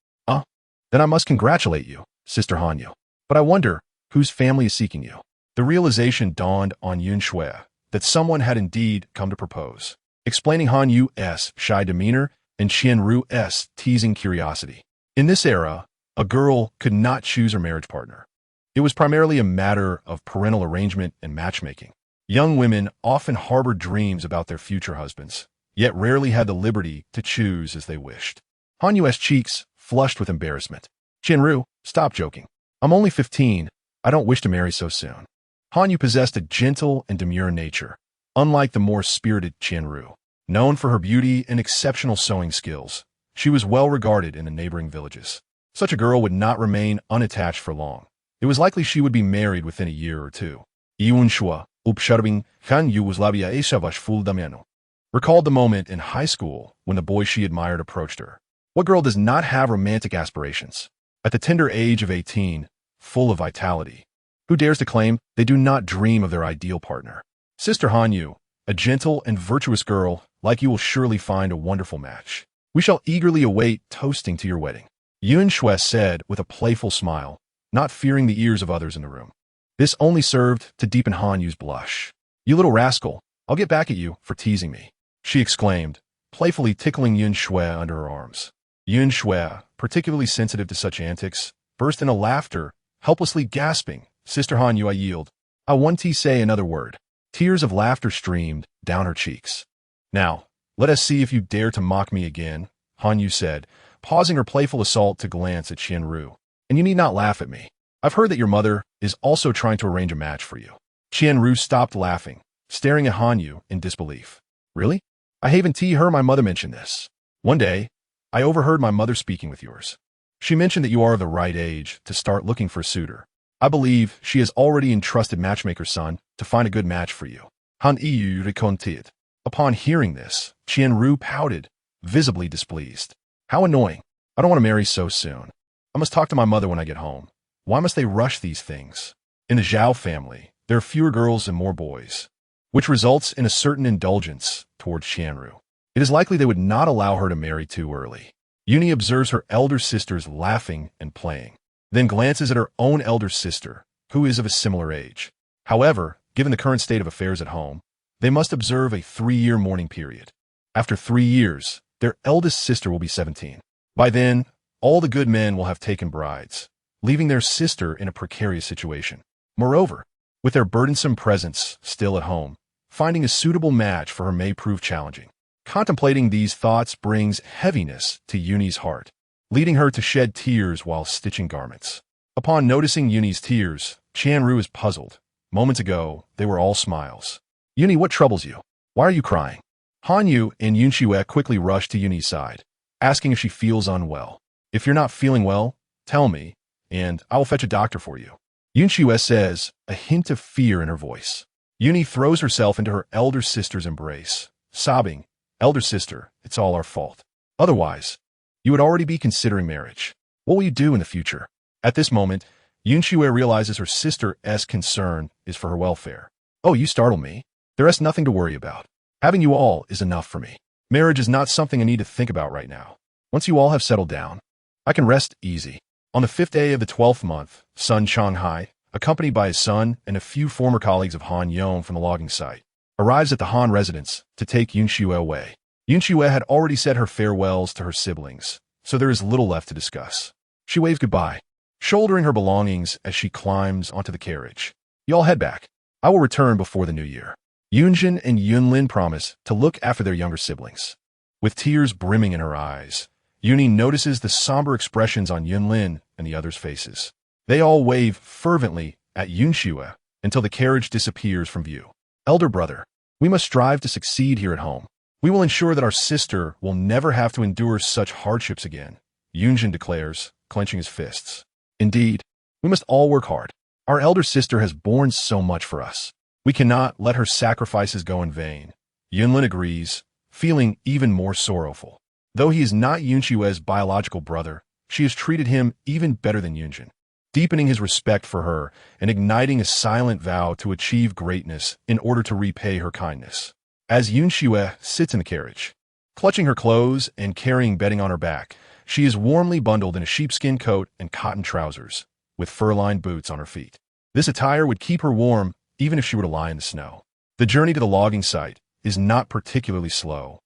Then I must congratulate you, Sister Han Xue. But I wonder, whose family is seeking you? The realization dawned on Yun Xue that someone had indeed come to propose. explaining Han Xue's shy demeanor and Qianru's teasing curiosity. In this era, a girl could not choose her marriage partner. It was primarily a matter of parental arrangement and matchmaking. Young women often harbored dreams about their future husbands, yet rarely had the liberty to choose as they wished. Han Xue's cheeks flushed with embarrassment. Qianru, stop joking. I'm only 15. I don't wish to marry so soon. Han Xue possessed a gentle and demure nature, unlike the more spirited Qianru. Known for her beauty and exceptional sewing skills, she was well regarded in the neighboring villages. Such a girl would not remain unattached for long. It was likely she would be married within a year or two. Han Xue, observing Han Yugoslavia Esavash Fuldameno, recalled the moment in high school when the boy she admired approached her. What girl does not have romantic aspirations? At the tender age of 18, full of vitality, who dares to claim they do not dream of their ideal partner? Sister Han Xue, a gentle and virtuous girl, like you will surely find a wonderful match. We shall eagerly await toasting to your wedding. Han Xue said with a playful smile, not fearing the ears of others in the room. This only served to deepen Han Xue's blush. You little rascal, I'll get back at you for teasing me, she exclaimed, playfully tickling Han Xue under her arms. Han Xue, particularly sensitive to such antics, burst into laughter, helplessly gasping, Sister Han Xue, I yield. I want to say another word. Tears of laughter streamed down her cheeks. Now, let us see if you dare to mock me again, Han Xue said, pausing her playful assault to glance at Qianru. And you need not laugh at me. I've heard that your mother is also trying to arrange a match for you. Qianru stopped laughing, staring at Han Xue in disbelief. Really? I haven't heard my mother mention this. One day, I overheard my mother speaking with yours. She mentioned that you are of the right age to start looking for a suitor. I believe she has already entrusted matchmaker's son to find a good match for you. Han Xue reconted. Upon hearing this, Qianru pouted, visibly displeased. How annoying. I don't want to marry so soon. I must talk to my mother when I get home. Why must they rush these things? In the Zhao family, there are fewer girls and more boys, which results in a certain indulgence towards Qianru. It is likely they would not allow her to marry too early. Yuni observes her elder sisters laughing and playing, then glances at her own elder sister, who is of a similar age. However, given the current state of affairs at home, they must observe a 3-year mourning period. After 3 years, their eldest sister will be 17. By then, all the good men will have taken brides, leaving their sister in a precarious situation. Moreover, with their burdensome presence still at home, finding a suitable match for her may prove challenging. Contemplating these thoughts brings heaviness to Yuni's heart, leading her to shed tears while stitching garments. Upon noticing Yuni's tears, Qianru is puzzled. Moments ago, they were all smiles. Yuni, what troubles you? Why are you crying? Han Xue and Han Xue quickly rush to Yuni's side, asking if she feels unwell. If you're not feeling well, tell me, and I will fetch a doctor for you. Han Xue says, a hint of fear in her voice. Yuni throws herself into her elder sister's embrace, sobbing, Elder sister, it's all our fault. Otherwise, you would already be considering marriage. What will you do in the future? At this moment, Han Xue realizes her sister's concern is for her welfare. Oh, you startle me. There is nothing to worry about. Having you all is enough for me. Marriage is not something I need to think about right now. Once you all have settled down, I can rest easy. On the 5th day of the 12th month, Sun Shanghai, accompanied by his son and a few former colleagues of Han Yong from the logging site, arrives at the Han residence to take Han Xue away. Han Xue had already said her farewells to her siblings, so there is little left to discuss. She waves goodbye, shouldering her belongings as she climbs onto the carriage. Y'all head back. I will return before the new year. Yunjin and Yunlin promise to look after their younger siblings. With tears brimming in her eyes, Yuni notices the somber expressions on Yunlin and the others' faces. They all wave fervently at Han Xue until the carriage disappears from view. Elder brother, we must strive to succeed here at home. We will ensure that our sister will never have to endure such hardships again, Yunjin declares, clenching his fists. Indeed, we must all work hard. Our elder sister has borne so much for us. We cannot let her sacrifices go in vain. Yunlin agrees, feeling even more sorrowful. Though he is not Han Xue's biological brother, she has treated him even better than Yunjin, deepening his respect for her and igniting a silent vow to achieve greatness in order to repay her kindness. As Han Xue sits in the carriage, clutching her clothes and carrying bedding on her back, she is warmly bundled in a sheepskin coat and cotton trousers, with fur-lined boots on her feet. This attire would keep her warm even if she were to lie in the snow. The journey to the logging site is not particularly slow,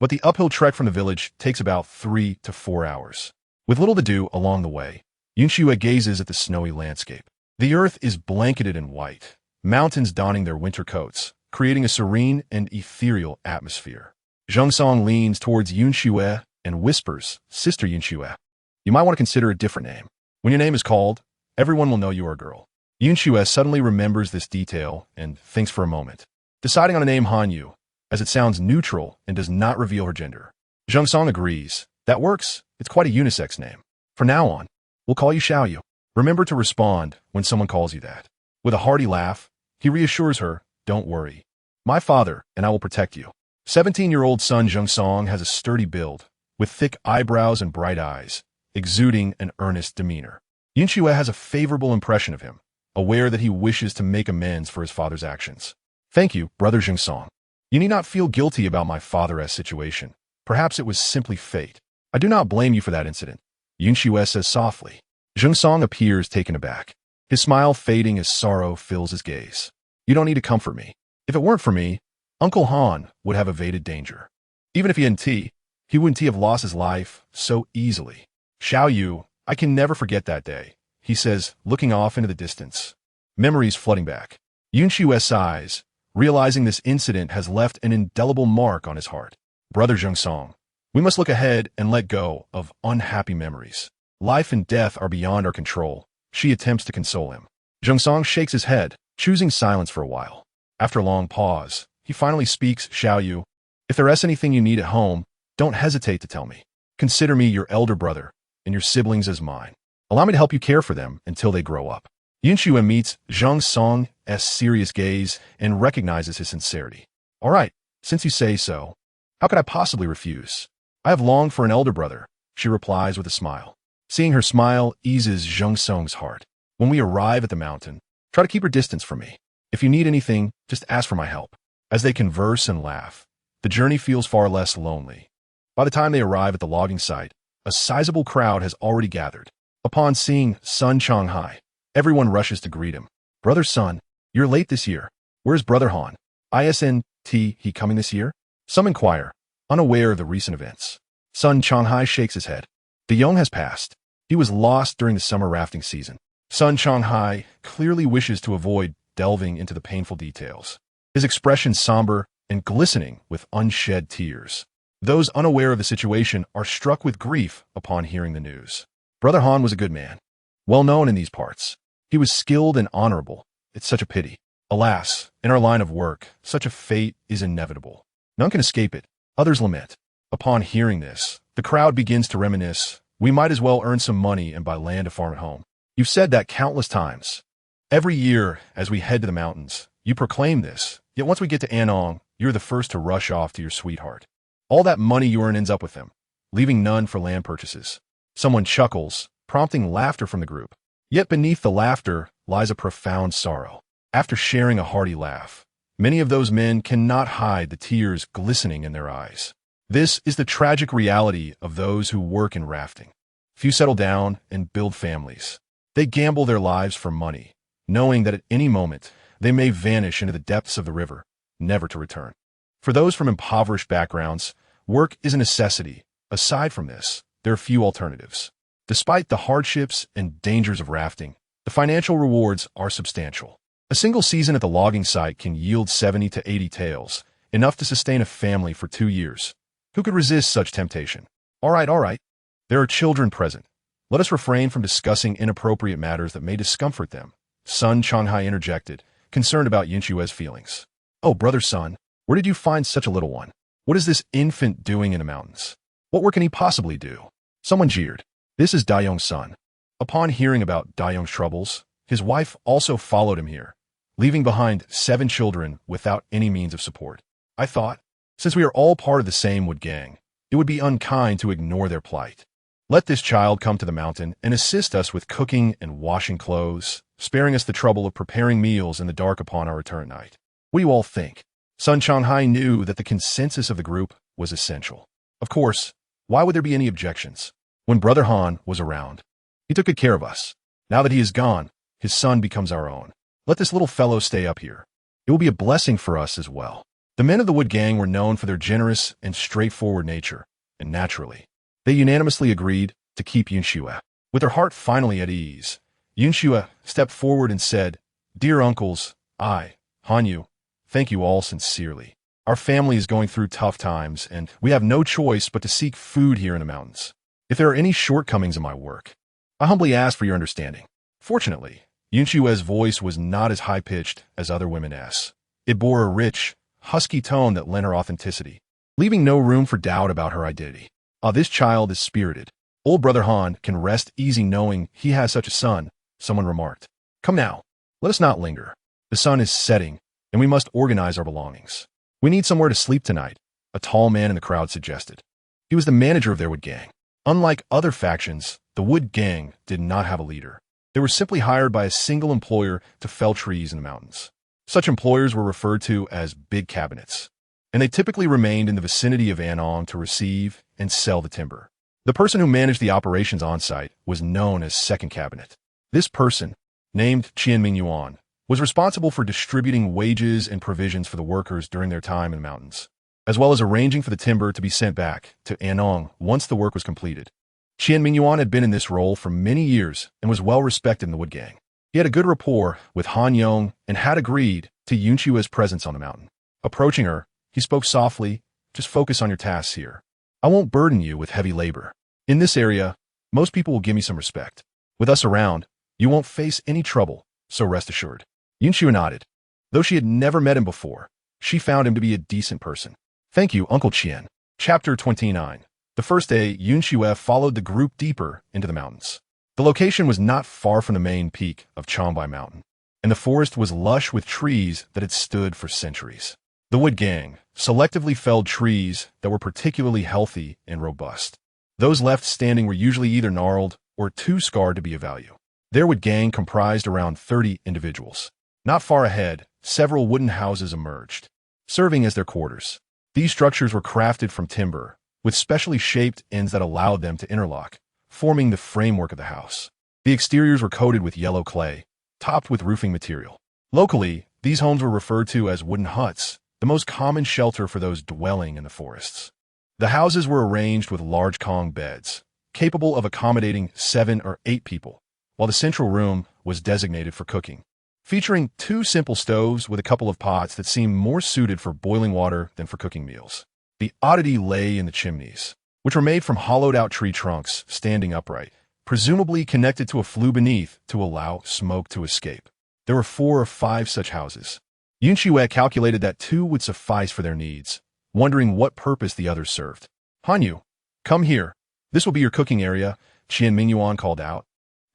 but the uphill trek from the village takes about 3 to 4 hours. With little to do along the way, Han Xue gazes at the snowy landscape. The earth is blanketed in white, mountains donning their winter coats, creating a serene and ethereal atmosphere. Zheng Song leans towards Han Xue and whispers, "Sister Han Xue, you might want to consider a different name. When your name is called, everyone will know you are a girl." Han Xue suddenly remembers this detail and thinks for a moment, deciding on a name Han Yu, as it sounds neutral and does not reveal her gender. Zheng Song agrees. That works. It's quite a unisex name. From now on, we'll call you Xiao Yu. Remember to respond when someone calls you that. With a hearty laugh, he reassures her, "Don't worry. My father and I will protect you." 17-year-old son Zheng Song has a sturdy build, with thick eyebrows and bright eyes, exuding an earnest demeanor. Han Xue has a favorable impression of him, aware that he wishes to make amends for his father's actions. "Thank you, brother Zheng Song. You need not feel guilty about my father's situation. Perhaps it was simply fate. I do not blame you for that incident," Han Xue says softly. Zheng Song appears taken aback, his smile fading as sorrow fills his gaze. "You don't need to comfort me. If it weren't for me, Uncle Han would have evaded danger. Even if he wouldn't have lost his life so easily. Xiao Yu, I can never forget that day," he says, looking off into the distance. Memories flooding back. Han Xue sighs, realizing this incident has left an indelible mark on his heart. "Brother Zheng Song, we must look ahead and let go of unhappy memories. Life and death are beyond our control," she attempts to console him. Zheng Song shakes his head, choosing silence for a while. After a long pause, he finally speaks, "Xiao Yu, if there is anything you need at home, don't hesitate to tell me. Consider me your elder brother, and your siblings as mine. Allow me to help you care for them until they grow up." Han Xue meets Zheng Song's serious gaze and recognizes his sincerity. "All right, since you say so, how could I possibly refuse? I have longed for an elder brother," she replies with a smile. Seeing her smile eases Zheng Song's heart. "When we arrive at the mountain, try to keep your distance from me. If you need anything, just ask for my help." As they converse and laugh, the journey feels far less lonely. By the time they arrive at the logging site, a sizable crowd has already gathered. Upon seeing Sun Changhai, everyone rushes to greet him. "Brother Sun, you're late this year. Where's Brother Han? Isn't he coming this year?" Some inquire, unaware of the recent events. Sun Changhai shakes his head. "The Yong has passed. He was lost during the summer rafting season." Sun Changhai clearly wishes to avoid delving into the painful details, his expression somber and glistening with unshed tears. Those unaware of the situation are struck with grief upon hearing the news. Brother Han was a good man, well known in these parts. He was skilled and honorable. It's such a pity. Alas, in our line of work, such a fate is inevitable. None can escape it. Others lament. Upon hearing this, the crowd begins to reminisce. "We might as well earn some money and buy land to farm at home. You've said that countless times. Every year, as we head to the mountains, you proclaim this. Yet once we get to Anong, you're the first to rush off to your sweetheart. All that money you earn ends up with them, leaving none for land purchases." Someone chuckles, prompting laughter from the group. Yet beneath the laughter lies a profound sorrow. After sharing a hearty laugh, many of those men cannot hide the tears glistening in their eyes. This is the tragic reality of those who work in rafting. Few settle down and build families. They gamble their lives for money, knowing that at any moment they may vanish into the depths of the river, never to return. For those from impoverished backgrounds, work is a necessity. Aside from this, there are few alternatives. Despite the hardships and dangers of rafting, the financial rewards are substantial. A single season at the logging site can yield 70 to 80 taels, enough to sustain a family for 2 years. Who could resist such temptation? All right. There are children present. Let us refrain from discussing inappropriate matters that may discomfort them," Sun Changhai interjected, concerned about Han Xue's feelings. "Oh, brother Sun, where did you find such a little one? What is this infant doing in the mountains? What work can he possibly do?" Someone jeered. "This is Dayong's son." Upon hearing about Dayong's troubles, his wife also followed him here, leaving behind 7 children without any means of support. "I thought, since we are all part of the same wood gang, it would be unkind to ignore their plight. Let this child come to the mountain and assist us with cooking and washing clothes, sparing us the trouble of preparing meals in the dark upon our return at night. What do you all think?" Sun Changhai knew that the consensus of the group was essential. Of course, why would there be any objections? When Brother Han was around, he took good care of us. Now that he is gone, his son becomes our own. Let this little fellow stay up here. It will be a blessing for us as well. The men of the Wood Gang were known for their generous and straightforward nature, and naturally, they unanimously agreed to keep Han Xue. With her heart finally at ease, Han Xue stepped forward and said, "Dear uncles, Han Xue, thank you all sincerely. Our family is going through tough times, and we have no choice but to seek food here in the mountains. If there are any shortcomings in my work, I humbly ask for your understanding." Fortunately, Han Xue's voice was not as high-pitched as other women's. It bore a rich, husky tone that lent her authenticity, leaving no room for doubt about her identity. This child is spirited. Old brother Han can rest easy knowing he has such a son," someone remarked. "Come now, let us not linger. The sun is setting, and we must organize our belongings. We need somewhere to sleep tonight," a tall man in the crowd suggested. He was the manager of their Wood Gang. Unlike other factions, the Wood Gang did not have a leader. They were simply hired by a single employer to fell trees in the mountains. Such employers were referred to as big cabinets, and they typically remained in the vicinity of Anong to receive and sell the timber. The person who managed the operations on-site was known as second cabinet. This person, named Qian Mingyuan, was responsible for distributing wages and provisions for the workers during their time in the mountains, as well as arranging for the timber to be sent back to Anong once the work was completed. Qian Mingyuan had been in this role for many years and was well respected in the Wood Gang. He had a good rapport with Han Yong and had agreed to Han Xue's presence on the mountain. Approaching her, he spoke softly, "Just focus on your tasks here. I won't burden you with heavy labor. In this area, most people will give me some respect. With us around, you won't face any trouble, so rest assured." Han Xue nodded. Though she had never met him before, she found him to be a decent person. "Thank you, Uncle Qian." Chapter 29. The first day, Han Xue followed the group deeper into the mountains. The location was not far from the main peak of Changbai Mountain, and the forest was lush with trees that had stood for centuries. The Wood Gang selectively felled trees that were particularly healthy and robust. Those left standing were usually either gnarled or too scarred to be of value. Their Wood Gang comprised around 30 individuals. Not far ahead, several wooden houses emerged, serving as their quarters. These structures were crafted from timber, with specially shaped ends that allowed them to interlock, forming the framework of the house. The exteriors were coated with yellow clay, topped with roofing material. Locally, these homes were referred to as wooden huts, the most common shelter for those dwelling in the forests. The houses were arranged with large Kong beds, capable of accommodating 7 or 8 people, while the central room was designated for cooking, featuring 2 simple stoves with a couple of pots that seemed more suited for boiling water than for cooking meals. The oddity lay in the chimneys, which were made from hollowed-out tree trunks standing upright, presumably connected to a flue beneath to allow smoke to escape. There were 4 or 5 such houses. Han Xue calculated that 2 would suffice for their needs, wondering what purpose the others served. "Han Xue, come here. This will be your cooking area," Qian Mingyuan called out,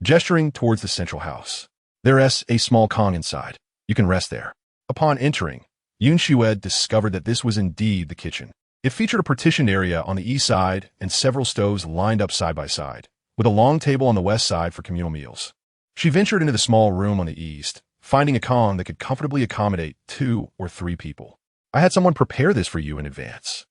gesturing towards the central house. "There is a small Kong inside. You can rest there." Upon entering, Han Xue discovered that this was indeed the kitchen. It featured a partitioned area on the east side and several stoves lined up side by side, with a long table on the west side for communal meals. She ventured into the small room on the east, finding a Kong that could comfortably accommodate 2 or 3 people. "I had someone prepare this for you in advance.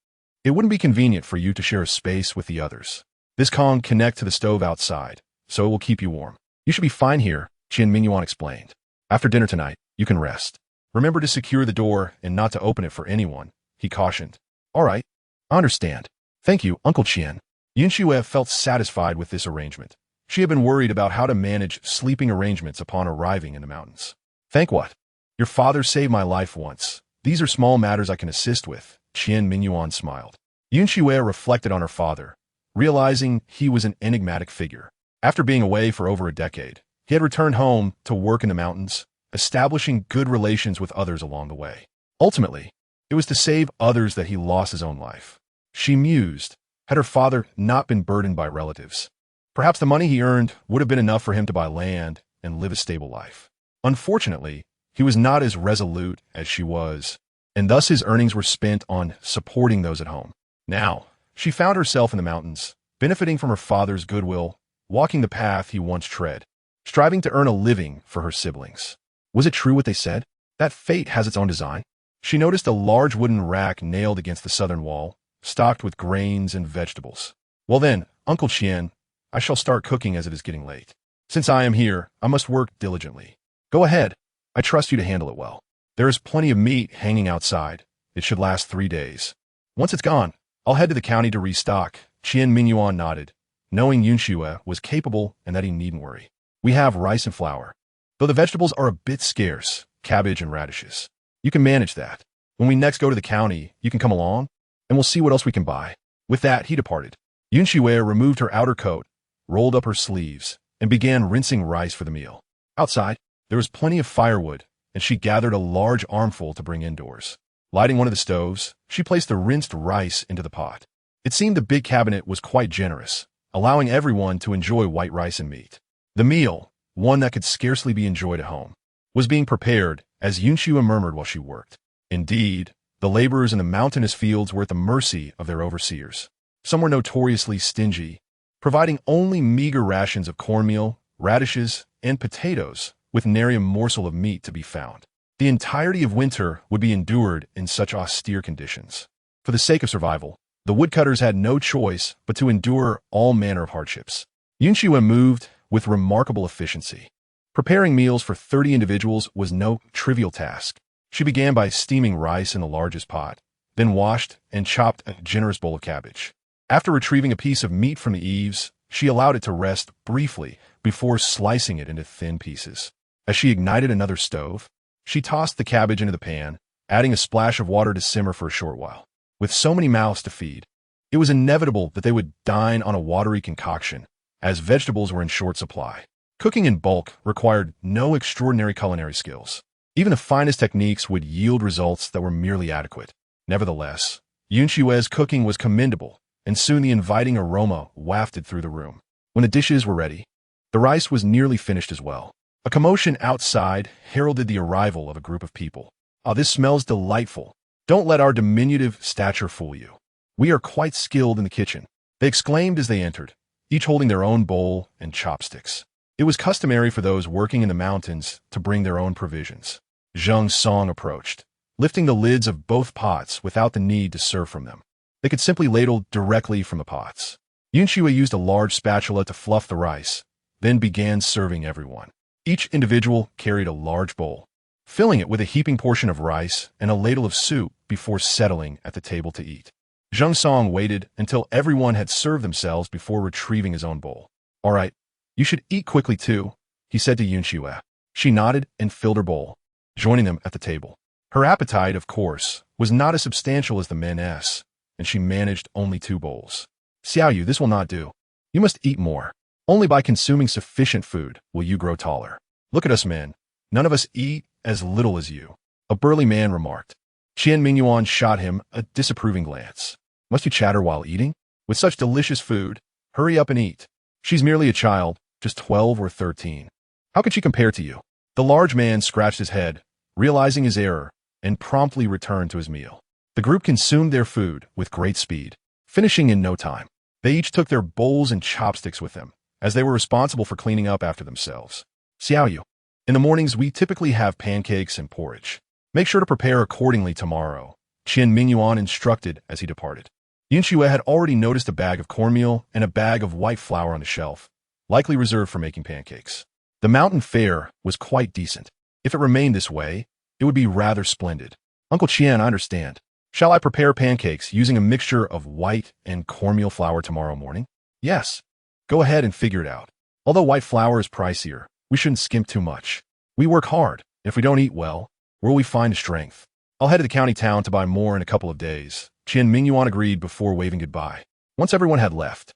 It wouldn't be convenient for you to share a space with the others. This Kong connects to the stove outside, so it will keep you warm. You should be fine here," Qian Mingyuan explained. "After dinner tonight, you can rest. Remember to secure the door and not to open it for anyone," he cautioned. "All right, I understand. Thank you, Uncle Qian." Han Xue felt satisfied with this arrangement. She had been worried about how to manage sleeping arrangements upon arriving in the mountains. "Thank what? Your father saved my life once. These are small matters I can assist with," Qian Mingyuan smiled. Han Xue reflected on her father, realizing he was an enigmatic figure. After being away for over a decade, he had returned home to work in the mountains, establishing good relations with others along the way. Ultimately, it was to save others that he lost his own life. She mused, had her father not been burdened by relatives, perhaps the money he earned would have been enough for him to buy land and live a stable life. Unfortunately, he was not as resolute as she was, and thus his earnings were spent on supporting those at home. Now, she found herself in the mountains, benefiting from her father's goodwill, walking the path he once tread, striving to earn a living for her siblings. Was it true what they said? That fate has its own design? She noticed a large wooden rack nailed against the southern wall, stocked with grains and vegetables. "Well then, Uncle Qian, I shall start cooking as it is getting late. Since I am here, I must work diligently. Go ahead. I trust you to handle it well. There is plenty of meat hanging outside," It should last 3 days. Once it's gone, I'll head to the county to restock. Qian Mingyuan nodded, knowing Han Xue was capable and that he needn't worry. We have rice and flour. Though the vegetables are a bit scarce, cabbage and radishes. You can manage that. When we next go to the county, you can come along, and we'll see what else we can buy. With that, he departed. Han Xue removed her outer coat, rolled up her sleeves, and began rinsing rice for the meal. Outside, there was plenty of firewood, and she gathered a large armful to bring indoors. Lighting one of the stoves, she placed the rinsed rice into the pot. It seemed the big cabinet was quite generous, allowing everyone to enjoy white rice and meat. The meal, one that could scarcely be enjoyed at home, was being prepared as Han Xue murmured while she worked. Indeed, the laborers in the mountainous fields were at the mercy of their overseers. Some were notoriously stingy, providing only meager rations of cornmeal, radishes, and potatoes, with nary a morsel of meat to be found. The entirety of winter would be endured in such austere conditions. For the sake of survival, the woodcutters had no choice but to endure all manner of hardships. Han Xue moved with remarkable efficiency. Preparing meals for 30 individuals was no trivial task. She began by steaming rice in the largest pot, then washed and chopped a generous bowl of cabbage. After retrieving a piece of meat from the eaves, she allowed it to rest briefly before slicing it into thin pieces. As she ignited another stove, she tossed the cabbage into the pan, adding a splash of water to simmer for a short while. With so many mouths to feed, it was inevitable that they would dine on a watery concoction, as vegetables were in short supply. Cooking in bulk required no extraordinary culinary skills. Even the finest techniques would yield results that were merely adequate. Nevertheless, Han Xue's cooking was commendable, and soon the inviting aroma wafted through the room. When the dishes were ready, the rice was nearly finished as well. A commotion outside heralded the arrival of a group of people. "Ah, this smells delightful. Don't let our diminutive stature fool you. We are quite skilled in the kitchen," they exclaimed as they entered, each holding their own bowl and chopsticks. It was customary for those working in the mountains to bring their own provisions. Zhang Song approached, lifting the lids of both pots without the need to serve from them. They could simply ladle directly from the pots. Han Xue used a large spatula to fluff the rice, then began serving everyone. Each individual carried a large bowl, filling it with a heaping portion of rice and a ladle of soup before settling at the table to eat. Zhang Song waited until everyone had served themselves before retrieving his own bowl. "All right, you should eat quickly too," he said to Han Xue. She nodded and filled her bowl, joining them at the table. Her appetite, of course, was not as substantial as the men's, and she managed only 2 bowls. "Xiaoyu, this will not do. You must eat more. Only by consuming sufficient food will you grow taller. Look at us men. None of us eat as little as you," a burly man remarked. Qian Mingyuan shot him a disapproving glance. "Must you chatter while eating? With such delicious food, hurry up and eat. She's merely a child, just 12 or 13. How can she compare to you?" The large man scratched his head, realizing his error, and promptly returned to his meal. The group consumed their food with great speed, finishing in no time. They each took their bowls and chopsticks with them, as they were responsible for cleaning up after themselves. "Xiaoyu, in the mornings we typically have pancakes and porridge. Make sure to prepare accordingly tomorrow," Qian Mingyuan instructed as he departed. Han Xue had already noticed a bag of cornmeal and a bag of white flour on the shelf, likely reserved for making pancakes. The mountain fare was quite decent. If it remained this way, it would be rather splendid. "Uncle Qian, I understand. Shall I prepare pancakes using a mixture of white and cornmeal flour tomorrow morning?" "Yes. Go ahead and figure it out. Although white flour is pricier, we shouldn't skimp too much. We work hard. If we don't eat well, where will we find the strength?" "I'll head to the county town to buy more in a couple of days," Qian Mingyuan agreed before waving goodbye. Once everyone had left,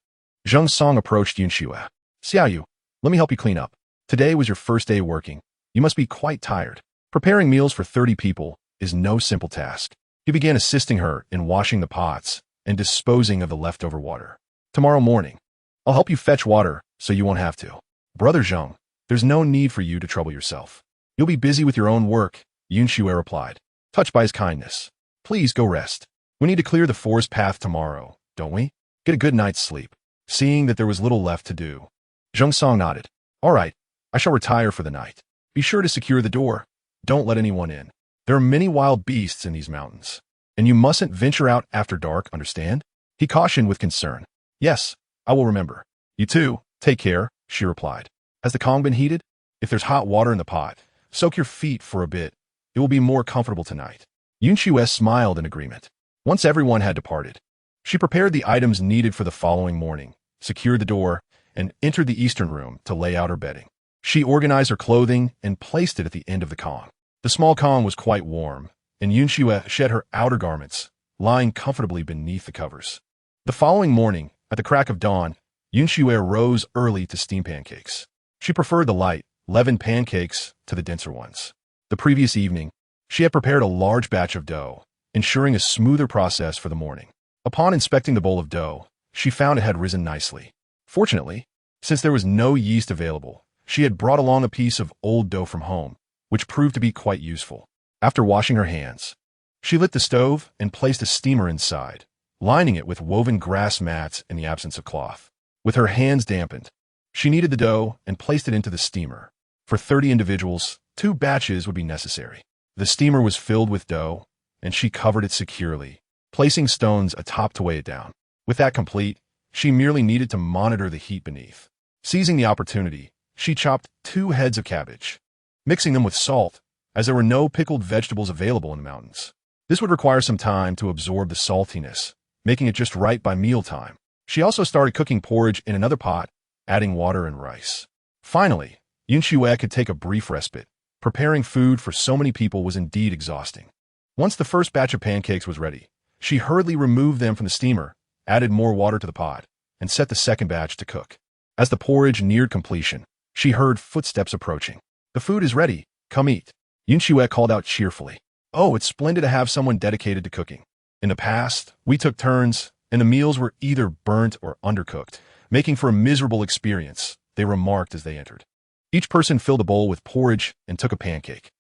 Zhang Song approached Han Xue. "Xiaoyu, let me help you clean up. Today was your first day working. You must be quite tired. Preparing meals for 30 people is no simple task." He began assisting her in washing the pots and disposing of the leftover water. "Tomorrow morning, I'll help you fetch water so you won't have to." "Brother Zhang, there's no need for you to trouble yourself. You'll be busy with your own work," Han Xue replied, touched by his kindness. "Please go rest. We need to clear the forest path tomorrow, don't we? Get a good night's sleep." Seeing that there was little left to do, Zhang Song nodded. "All right, I shall retire for the night. Be sure to secure the door. Don't let anyone in. There are many wild beasts in these mountains, and you mustn't venture out after dark, understand?" He cautioned with concern. "Yes, I will remember." "You too, take care," she replied. "Has the Kong been heated? If there's hot water in the pot, soak your feet for a bit. It will be more comfortable tonight." Yun Xue smiled in agreement. Once everyone had departed, she prepared the items needed for the following morning, secured the door, and entered the eastern room to lay out her bedding. She organized her clothing and placed it at the end of the kong. The small kong was quite warm, and Yun Xue shed her outer garments, lying comfortably beneath the covers. The following morning, at the crack of dawn, Yun Xue rose early to steam pancakes. She preferred the light, leavened pancakes to the denser ones. The previous evening, she had prepared a large batch of dough, ensuring a smoother process for the morning. Upon inspecting the bowl of dough, she found it had risen nicely. Fortunately, since there was no yeast available, she had brought along a piece of old dough from home, which proved to be quite useful. After washing her hands, she lit the stove and placed a steamer inside, lining it with woven grass mats in the absence of cloth. With her hands dampened, she kneaded the dough and placed it into the steamer. For 30 individuals, 2 batches would be necessary. The steamer was filled with dough, and she covered it securely, placing stones atop to weigh it down. With that complete, she merely needed to monitor the heat beneath. Seizing the opportunity, she chopped 2 heads of cabbage, mixing them with salt, as there were no pickled vegetables available in the mountains. This would require some time to absorb the saltiness, making it just right by mealtime. She also started cooking porridge in another pot, adding water and rice. Finally, Yun Xue could take a brief respite. Preparing food for so many people was indeed exhausting. Once the first batch of pancakes was ready, she hurriedly removed them from the steamer, added more water to the pot, and set the second batch to cook. As the porridge neared completion, she heard footsteps approaching. "The food is ready. Come eat," Yun Xue called out cheerfully. "Oh, it's splendid to have someone dedicated to cooking. In the past, we took turns, and the meals were either burnt or undercooked, making for a miserable experience," they remarked as they entered. Each person filled a bowl with porridge and took a pancake.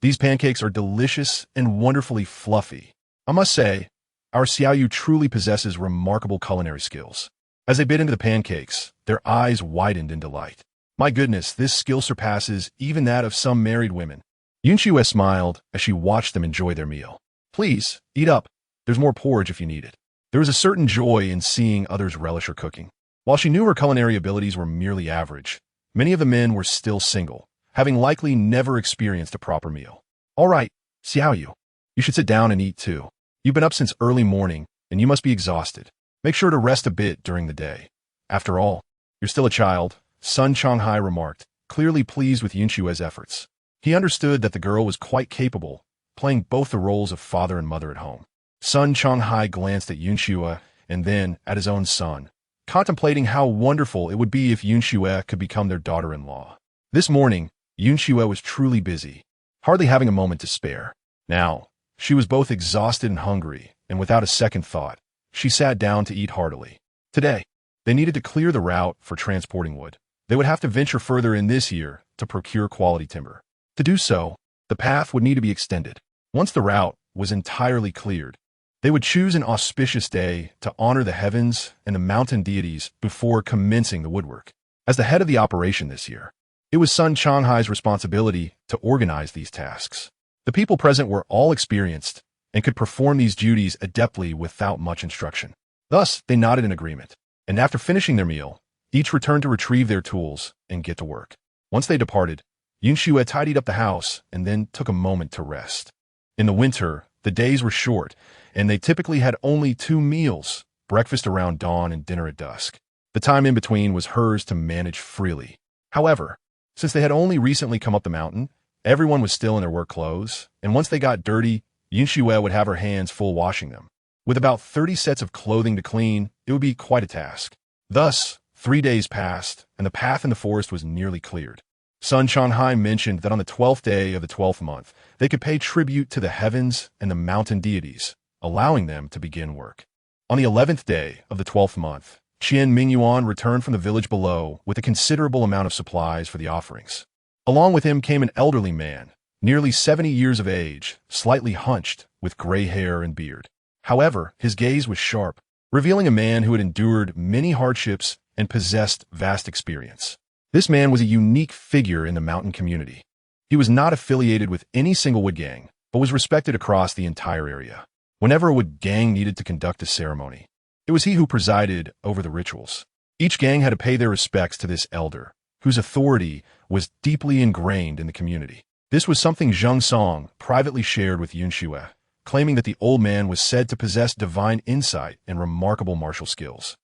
These pancakes are delicious and wonderfully fluffy. I must say, our Xiaoyu truly possesses remarkable culinary skills. As they bit into the pancakes, their eyes widened in delight. "My goodness, this skill surpasses even that of some married women." Yun Xue smiled as she watched them enjoy their meal. "Please, eat up. There's more porridge if you need it." There was a certain joy in seeing others relish her cooking. While she knew her culinary abilities were merely average, many of the men were still single, having likely never experienced a proper meal. "All right, Xiaoyu, you should sit down and eat too. You've been up since early morning, and you must be exhausted. Make sure to rest a bit during the day. After all, you're still a child," Sun Changhai remarked, clearly pleased with Yun Xue's efforts. He understood that the girl was quite capable, playing both the roles of father and mother at home. Sun Changhai glanced at Yun Xue and then at his own son, contemplating how wonderful it would be if Yun Xue could become their daughter-in-law. This morning, Yun Xue was truly busy, hardly having a moment to spare. Now, she was both exhausted and hungry, and without a second thought, she sat down to eat heartily. Today, they needed to clear the route for transporting wood. They would have to venture further in this year to procure quality timber. To do so, the path would need to be extended. Once the route was entirely cleared, they would choose an auspicious day to honor the heavens and the mountain deities before commencing the woodwork. As the head of the operation this year, it was Sun Changhai's responsibility to organize these tasks. The people present were all experienced and could perform these duties adeptly without much instruction. Thus, they nodded in agreement, and after finishing their meal, each returned to retrieve their tools and get to work. Once they departed, Yun Xue tidied up the house and then took a moment to rest. In the winter, the days were short, and they typically had only 2 meals, breakfast around dawn and dinner at dusk. The time in between was hers to manage freely. However, since they had only recently come up the mountain, everyone was still in their work clothes, and once they got dirty, Yun Xue would have her hands full washing them. With about 30 sets of clothing to clean, it would be quite a task. Thus, 3 days passed, and the path in the forest was nearly cleared. Sun Changhai mentioned that on the 12th day of the 12th month, they could pay tribute to the heavens and the mountain deities, allowing them to begin work. On the 11th day of the 12th month, Qian Mingyuan returned from the village below with a considerable amount of supplies for the offerings. Along with him came an elderly man, nearly 70 years of age, slightly hunched, with gray hair and beard. However, his gaze was sharp, revealing a man who had endured many hardships and possessed vast experience. This man was a unique figure in the mountain community. He was not affiliated with any single wood gang, but was respected across the entire area. Whenever a wood gang needed to conduct a ceremony, it was he who presided over the rituals. Each gang had to pay their respects to this elder, whose authority was deeply ingrained in the community. This was something Zheng Song privately shared with Yun Xue, claiming that the old man was said to possess divine insight and remarkable martial skills,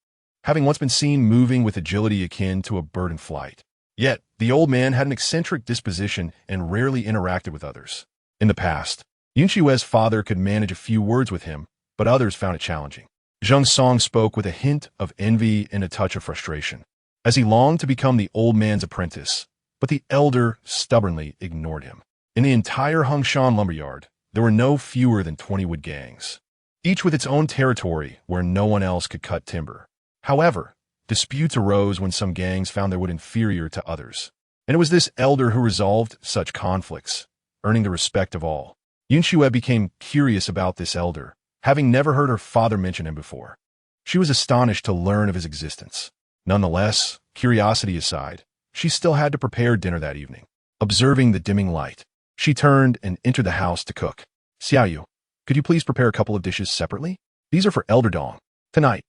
having once been seen moving with agility akin to a bird in flight. Yet, the old man had an eccentric disposition and rarely interacted with others. In the past, Yun Xue's father could manage a few words with him, but others found it challenging. Zheng Song spoke with a hint of envy and a touch of frustration, as he longed to become the old man's apprentice, but the elder stubbornly ignored him. In the entire Hongshan lumberyard, there were no fewer than 20 wood gangs, each with its own territory where no one else could cut timber. However, disputes arose when some gangs found their wood inferior to others, and it was this elder who resolved such conflicts, earning the respect of all. Yun Xue became curious about this elder, having never heard her father mention him before. She was astonished to learn of his existence. Nonetheless, curiosity aside, she still had to prepare dinner that evening. Observing the dimming light, she turned and entered the house to cook. Xiaoyu, could you please prepare a couple of dishes separately? These are for Elder Dong. Tonight,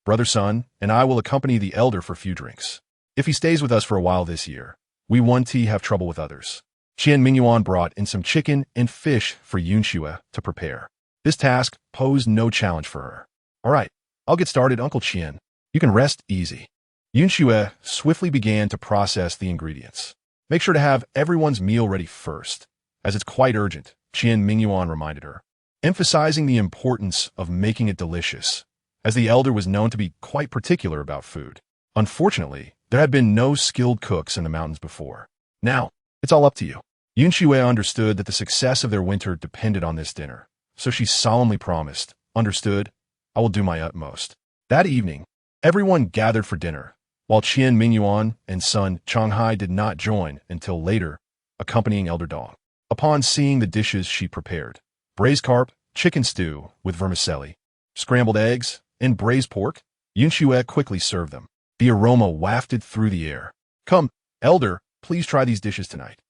Brother Sun and I will accompany the elder for a few drinks. If he stays with us for a while this year, we won't have trouble with others. Qian Mingyuan brought in some chicken and fish for Yun Xue to prepare. This task posed no challenge for her. All right, I'll get started, Uncle Qian. You can rest easy. Yun Xue swiftly began to process the ingredients. Make sure to have everyone's meal ready first, as it's quite urgent, Qian Mingyuan reminded her, emphasizing the importance of making it delicious, as the elder was known to be quite particular about food. Unfortunately, there had been no skilled cooks in the mountains before. Now, it's all up to you. Yun Xue understood that the success of their winter depended on this dinner, so she solemnly promised, "Understood, I will do my utmost." That evening, everyone gathered for dinner, while Qian Mingyuan and son Changhai did not join until later, accompanying Elder Dong. Upon seeing the dishes she prepared, braised carp, chicken stew with vermicelli, scrambled eggs, and braised pork, Yun Xue quickly served them. The aroma wafted through the air. "Come, Elder, please try these dishes tonight.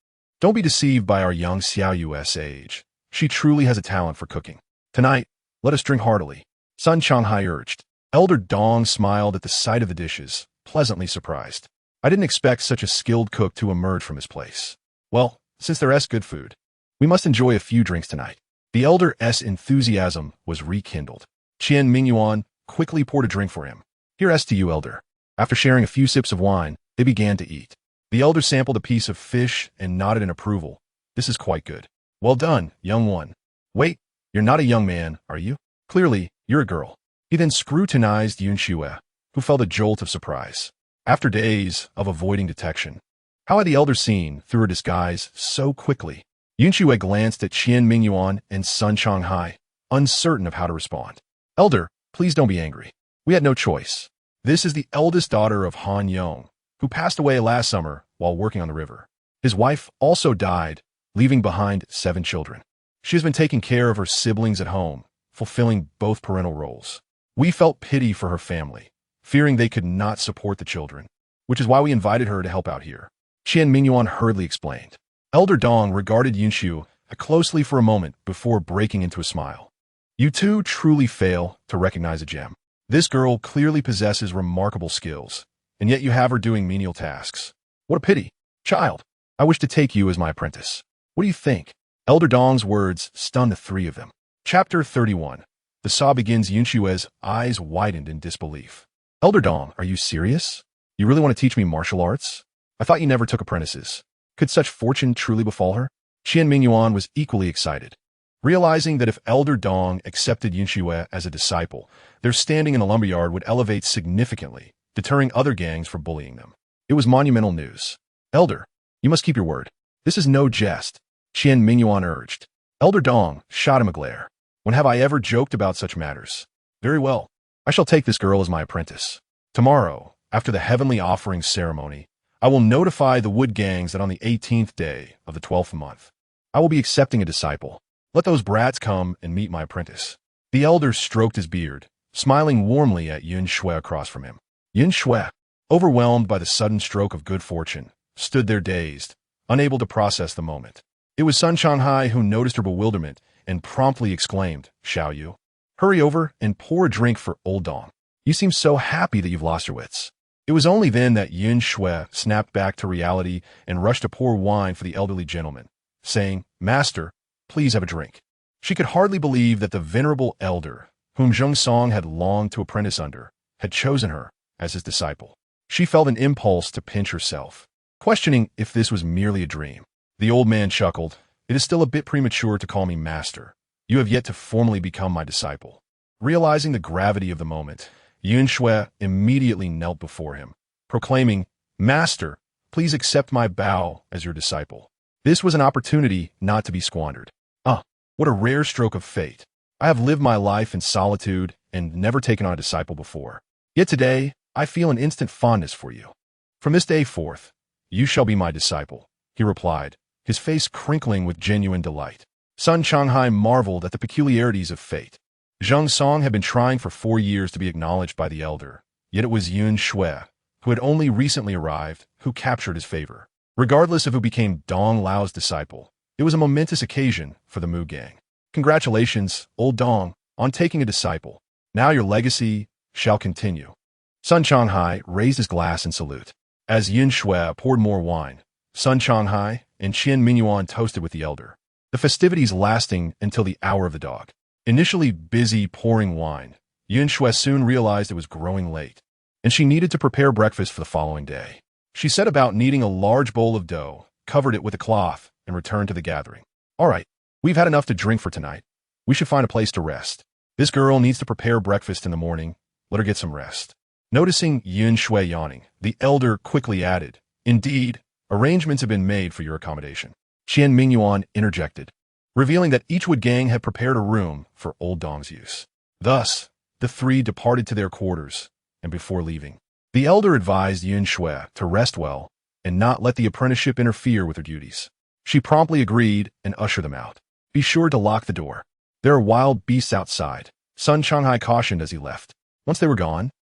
Don't be deceived by our young Xiaoyu's age. She truly has a talent for cooking. Tonight, let us drink heartily," Sun Changhai urged. Elder Dong smiled at the sight of the dishes, pleasantly surprised. "I didn't expect such a skilled cook to emerge from his place. Well, since there is good food, we must enjoy a few drinks tonight." The elder's enthusiasm was rekindled. Qian Mingyuan quickly poured a drink for him. "Here's to you, Elder." After sharing a few sips of wine, they began to eat. The elder sampled a piece of fish and nodded in approval. "This is quite good." "Well done, young one." "Wait, you're not a young man, are you? Clearly, you're a girl." He then scrutinized Yun Xue, who felt a jolt of surprise. After days of avoiding detection, how had the elder seen through her disguise so quickly? Yun Xue glanced at Qian Mingyuan and Sun Changhai, uncertain of how to respond. "Elder, please don't be angry. We had no choice. This is the eldest daughter of Han Xue, who passed away last summer while working on the river. His wife also died, leaving behind 7 children. She has been taking care of her siblings at home, fulfilling both parental roles. We felt pity for her family, fearing they could not support the children, which is why we invited her to help out here." Qian Mingyuan hurriedly explained. Elder Dong regarded Yun Xue closely for a moment before breaking into a smile. "You two truly fail to recognize a gem. This girl clearly possesses remarkable skills, and yet you have her doing menial tasks. What a pity. Child, I wish to take you as my apprentice. What do you think?" Elder Dong's words stunned the 3 of them. Chapter 31. The saw begins. Yun Xue's eyes widened in disbelief. "Elder Dong, are you serious? You really want to teach me martial arts? I thought you never took apprentices. Could such fortune truly befall her?" Qian Mingyuan was equally excited. Realizing that if Elder Dong accepted Yun Xue as a disciple, their standing in the lumberyard would elevate significantly, deterring other gangs from bullying them. It was monumental news. "Elder, you must keep your word. This is no jest," Qian Mingyuan urged. Elder Dong shot him a glare. "When have I ever joked about such matters? Very well. I shall take this girl as my apprentice. Tomorrow, after the heavenly offering ceremony, I will notify the wood gangs that on the 18th day of the 12th month, I will be accepting a disciple. Let those brats come and meet my apprentice." The elder stroked his beard, smiling warmly at Yun Xue across from him. Yun Xue, overwhelmed by the sudden stroke of good fortune, stood there dazed, unable to process the moment. It was Sun Changhai who noticed her bewilderment and promptly exclaimed, "Xiaoyu, hurry over and pour a drink for Old Dong. You seem so happy that you've lost your wits." It was only then that Yun Xue snapped back to reality and rushed to pour wine for the elderly gentleman, saying, "Master, please have a drink." She could hardly believe that the venerable elder, whom Zhongsong had longed to apprentice under, had chosen her as his disciple. She felt an impulse to pinch herself, questioning if this was merely a dream. The old man chuckled. "It is still a bit premature to call me master. You have yet to formally become my disciple." Realizing the gravity of the moment, Han Xue immediately knelt before him, proclaiming, "Master, please accept my bow as your disciple." This was an opportunity not to be squandered. What a rare stroke of fate. I have lived my life in solitude and never taken on a disciple before. Yet today, I feel an instant fondness for you. From this day forth, you shall be my disciple, he replied, his face crinkling with genuine delight. Sun Changhai marveled at the peculiarities of fate. Zhongsong had been trying for 4 years to be acknowledged by the elder, yet it was Han Xue, who had only recently arrived, who captured his favor. Regardless of who became Dong Lao's disciple, it was a momentous occasion for the Mu gang. Congratulations, old Dong, on taking a disciple. Now your legacy shall continue. Sun Changhai raised his glass in salute. As Han Xue poured more wine, Sun Changhai and Qian Mingyuan toasted with the elder, the festivities lasting until the hour of the dog. Initially busy pouring wine, Han Xue soon realized it was growing late, and she needed to prepare breakfast for the following day. She set about kneading a large bowl of dough, covered it with a cloth, and returned to the gathering. "All right, we've had enough to drink for tonight. We should find a place to rest. This girl needs to prepare breakfast in the morning. Let her get some rest." Noticing Han Xue yawning, the elder quickly added, "Indeed, arrangements have been made for your accommodation." Qian Mingyuan interjected, revealing that each Wood gang had prepared a room for old Dong's use. Thus, the three departed to their quarters, and before leaving, the elder advised Han Xue to rest well and not let the apprenticeship interfere with her duties. She promptly agreed and ushered them out. "Be sure to lock the door. There are wild beasts outside," Sun Changhai cautioned as he left. Once they were gone,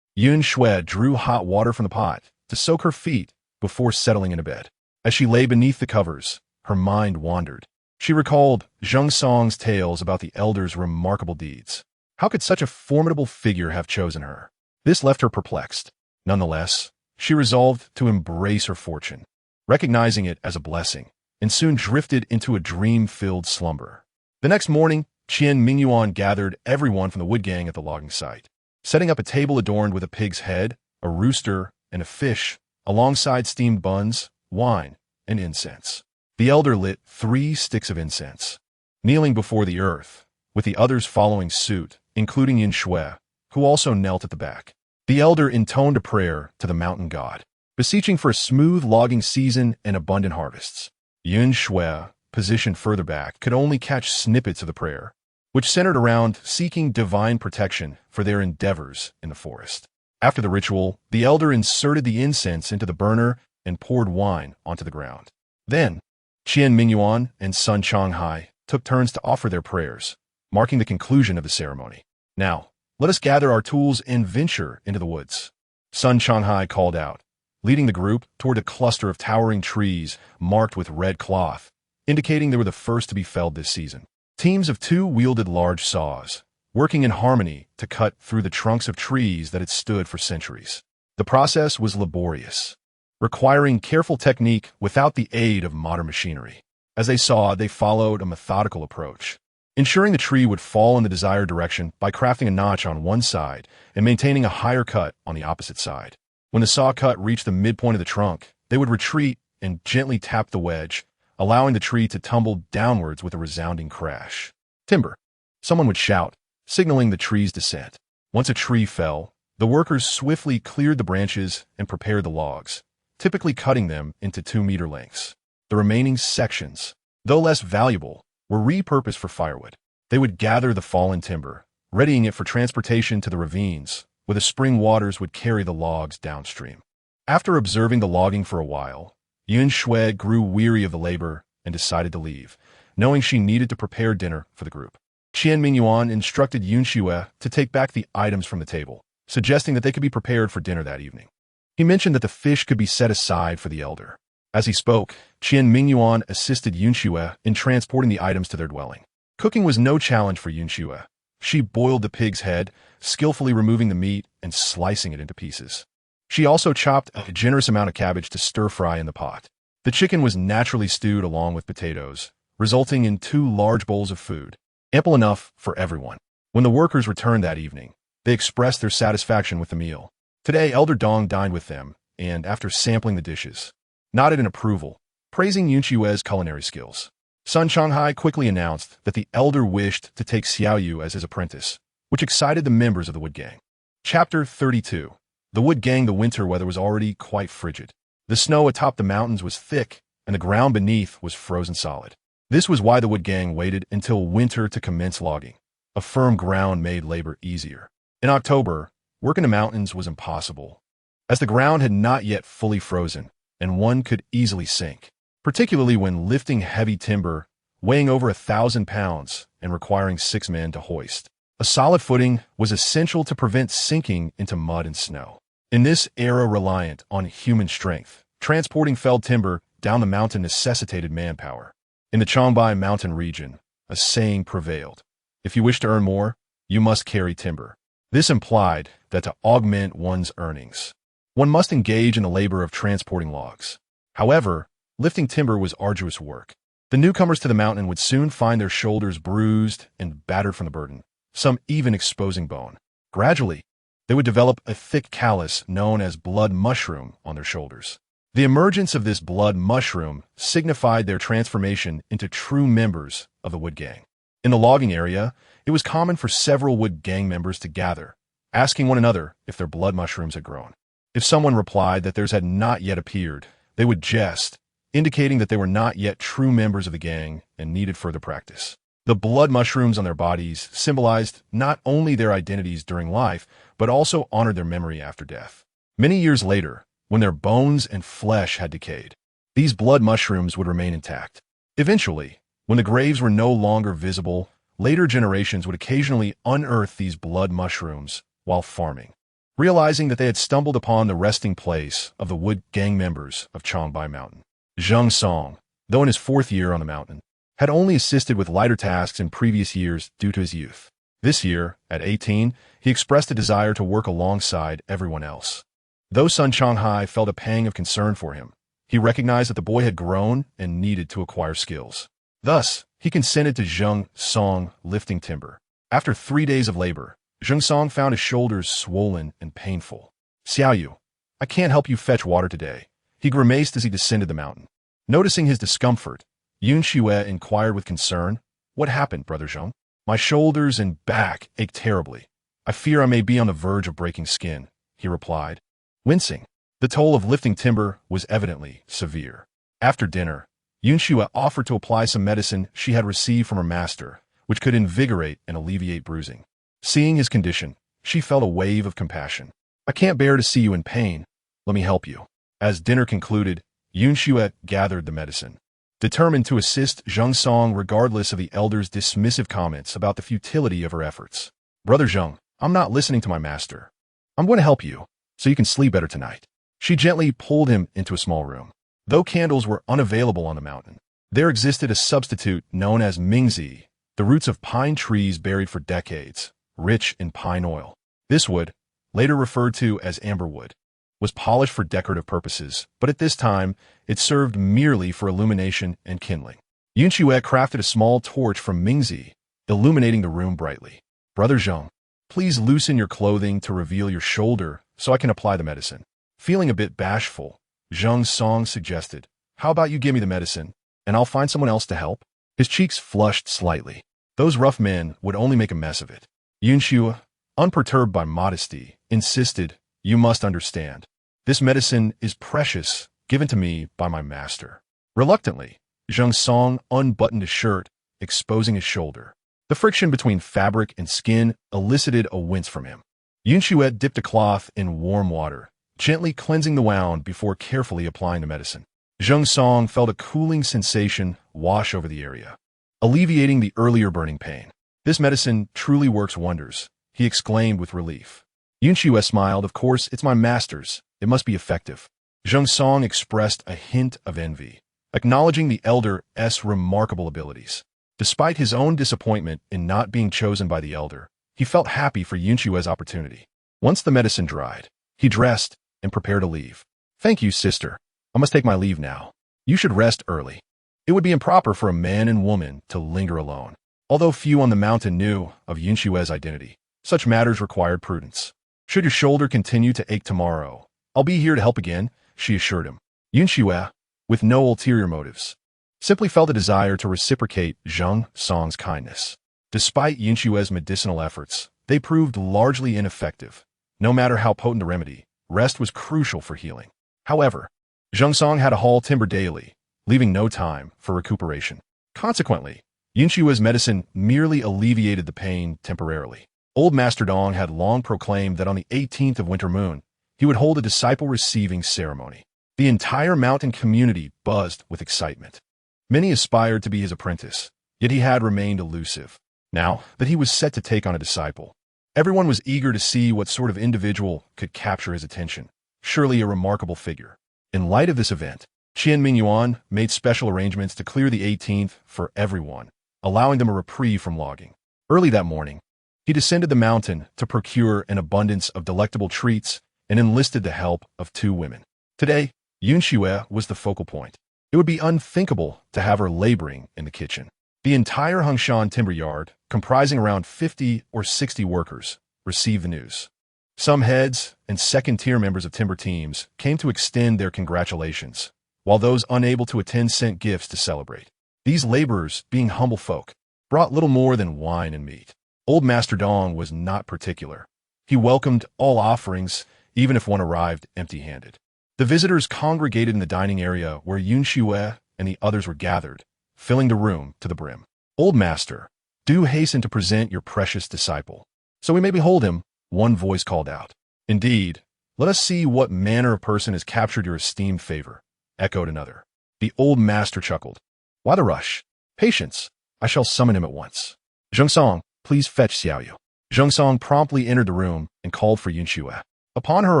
Han Xue drew hot water from the pot to soak her feet before settling into bed. As she lay beneath the covers, her mind wandered. She recalled Zhongsong's tales about the elder's remarkable deeds. How could such a formidable figure have chosen her? This left her perplexed. Nonetheless, she resolved to embrace her fortune, recognizing it as a blessing, and soon drifted into a dream-filled slumber. The next morning, Qian Mingyuan gathered everyone from the Wood gang at the logging site, setting up a table adorned with a pig's head, a rooster, and a fish, alongside steamed buns, wine, and incense. The elder lit 3 sticks of incense, kneeling before the earth, with the others following suit, including Han Xue, who also knelt at the back. The elder intoned a prayer to the mountain god, beseeching for a smooth logging season and abundant harvests. Han Xue, positioned further back, could only catch snippets of the prayer, which centered around seeking divine protection for their endeavors in the forest. After the ritual, the elder inserted the incense into the burner and poured wine onto the ground. Then, Qian Mingyuan and Sun Changhai took turns to offer their prayers, marking the conclusion of the ceremony. "Now, let us gather our tools and venture into the woods," Sun Changhai called out, leading the group toward a cluster of towering trees marked with red cloth, indicating they were the first to be felled this season. Teams of 2 wielded large saws, working in harmony to cut through the trunks of trees that had stood for centuries. The process was laborious, requiring careful technique without the aid of modern machinery. As they saw, they followed a methodical approach, ensuring the tree would fall in the desired direction by crafting a notch on one side and maintaining a higher cut on the opposite side. When the saw cut reached the midpoint of the trunk, they would retreat and gently tap the wedge, allowing the tree to tumble downwards with a resounding crash. "Timber!" someone would shout, signaling the tree's descent. Once a tree fell, the workers swiftly cleared the branches and prepared the logs, typically cutting them into 2-meter lengths. The remaining sections, though less valuable, were repurposed for firewood. They would gather the fallen timber, readying it for transportation to the ravines, where the spring waters would carry the logs downstream. After observing the logging for a while, Han Xue grew weary of the labor and decided to leave, knowing she needed to prepare dinner for the group. Qian Mingyuan instructed Han Xue to take back the items from the table, suggesting that they could be prepared for dinner that evening. He mentioned that the fish could be set aside for the elder. As he spoke, Qian Mingyuan assisted Han Xue in transporting the items to their dwelling. Cooking was no challenge for Han Xue. She boiled the pig's head, skillfully removing the meat and slicing it into pieces. She also chopped a generous amount of cabbage to stir-fry in the pot. The chicken was naturally stewed along with potatoes, resulting in 2 large bowls of food, ample enough for everyone. When the workers returned that evening, they expressed their satisfaction with the meal. Today, Elder Dong dined with them, and after sampling the dishes, nodded in approval, praising Han Xue's culinary skills. Sun Shanghai quickly announced that the elder wished to take Xiaoyu as his apprentice, which excited the members of the Wood Gang. Chapter 32. The Wood Gang. The winter weather was already quite frigid. The snow atop the mountains was thick, and the ground beneath was frozen solid. This was why the Wood Gang waited until winter to commence logging. A firm ground made labor easier. In October, work in the mountains was impossible, as the ground had not yet fully frozen, and one could easily sink, particularly when lifting heavy timber, weighing over 1,000 pounds and requiring 6 men to hoist. A solid footing was essential to prevent sinking into mud and snow. In this era reliant on human strength, transporting felled timber down the mountain necessitated manpower. In the Changbai mountain region, a saying prevailed: if you wish to earn more, you must carry timber. This implied that to augment one's earnings, one must engage in the labor of transporting logs. However, lifting timber was arduous work. The newcomers to the mountain would soon find their shoulders bruised and battered from the burden, some even exposing bone. Gradually, they would develop a thick callus known as blood mushroom on their shoulders. The emergence of this blood mushroom signified their transformation into true members of the Wood Gang. In the logging area, it was common for several Wood Gang members to gather, asking one another if their blood mushrooms had grown. If someone replied that theirs had not yet appeared, they would jest, indicating that they were not yet true members of the gang and needed further practice. The blood mushrooms on their bodies symbolized not only their identities during life, but also honored their memory after death. Many years later, when their bones and flesh had decayed, these blood mushrooms would remain intact. Eventually, when the graves were no longer visible, later generations would occasionally unearth these blood mushrooms while farming, realizing that they had stumbled upon the resting place of the Wood Gang members of Changbai Mountain. Zheng Song, though in his 4th year on the mountain, had only assisted with lighter tasks in previous years due to his youth. This year, at 18, he expressed a desire to work alongside everyone else. Though Sun Shanghai felt a pang of concern for him, he recognized that the boy had grown and needed to acquire skills. Thus, he consented to Zheng Song lifting timber. After 3 days of labor, Zheng Song found his shoulders swollen and painful. Xiaoyu, I can't help you fetch water today, he grimaced as he descended the mountain. Noticing his discomfort, Han Xue inquired with concern, "What happened, Brother Zheng?" "My shoulders and back ache terribly. I fear I may be on the verge of breaking skin," he replied, wincing. The toll of lifting timber was evidently severe. After dinner, Han Xue offered to apply some medicine she had received from her master, which could invigorate and alleviate bruising. Seeing his condition, she felt a wave of compassion. "I can't bear to see you in pain. Let me help you." As dinner concluded, Han Xue gathered the medicine, determined to assist Zheng Song regardless of the elder's dismissive comments about the futility of her efforts. "Brother Zheng, I'm not listening to my master. I'm going to help you, so you can sleep better tonight." She gently pulled him into a small room. Though candles were unavailable on the mountain, there existed a substitute known as mingzi, the roots of pine trees buried for decades, rich in pine oil. This wood, later referred to as amber wood, was polished for decorative purposes, but at this time, it served merely for illumination and kindling. Han Xue crafted a small torch from mingzi, illuminating the room brightly. "Brother Zheng, please loosen your clothing to reveal your shoulder so I can apply the medicine." Feeling a bit bashful, Zheng Song suggested, "How about you give me the medicine, and I'll find someone else to help?" His cheeks flushed slightly. Those rough men would only make a mess of it. Han Xue, unperturbed by modesty, insisted, "You must understand. This medicine is precious, given to me by my master." Reluctantly, Zheng Song unbuttoned his shirt, exposing his shoulder. The friction between fabric and skin elicited a wince from him. Han Xue dipped a cloth in warm water, gently cleansing the wound before carefully applying the medicine. Zheng Song felt a cooling sensation wash over the area, alleviating the earlier burning pain. "This medicine truly works wonders," he exclaimed with relief. Han Xue smiled. "Of course, it's my master's. It must be effective." Zheng Song expressed a hint of envy, acknowledging the elder's remarkable abilities. Despite his own disappointment in not being chosen by the elder, he felt happy for Han Xue's opportunity. Once the medicine dried, he dressed and prepared to leave. "Thank you, sister. I must take my leave now." You should rest early. It would be improper for a man and woman to linger alone. Although few on the mountain knew of Yan Xue's identity, such matters required prudence. Should your shoulder continue to ache tomorrow, I'll be here to help again, she assured him. Yan Xue, with no ulterior motives, simply felt a desire to reciprocate Zhang Song's kindness. Despite Yan Xue's medicinal efforts, they proved largely ineffective. No matter how potent a remedy, rest was crucial for healing. However, Zhang Song had to haul timber daily, leaving no time for recuperation. Consequently, Yan Xue's medicine merely alleviated the pain temporarily. Old Master Dong had long proclaimed that on the 18th of Winter Moon, he would hold a disciple receiving ceremony. The entire mountain community buzzed with excitement. Many aspired to be his apprentice, yet he had remained elusive. Now that he was set to take on a disciple, everyone was eager to see what sort of individual could capture his attention. Surely a remarkable figure. In light of this event, Qian Mingyuan made special arrangements to clear the 18th for everyone, allowing them a reprieve from logging. Early that morning, he descended the mountain to procure an abundance of delectable treats and enlisted the help of 2 women. Today, Yan Xue was the focal point. It would be unthinkable to have her laboring in the kitchen. The entire Hongshan timber yard, comprising around 50 or 60 workers, received the news. Some heads and second-tier members of timber teams came to extend their congratulations, while those unable to attend sent gifts to celebrate. These laborers, being humble folk, brought little more than wine and meat. Old Master Dong was not particular. He welcomed all offerings, even if one arrived empty-handed. The visitors congregated in the dining area where Yan Xue and the others were gathered, filling the room to the brim. Old Master, do hasten to present your precious disciple, so we may behold him, one voice called out. Indeed, let us see what manner of person has captured your esteemed favor, echoed another. The old master chuckled. Why the rush? Patience. I shall summon him at once. Zhang Song, please fetch Xiaoyu. Zhang Song promptly entered the room and called for Yan Xue. Upon her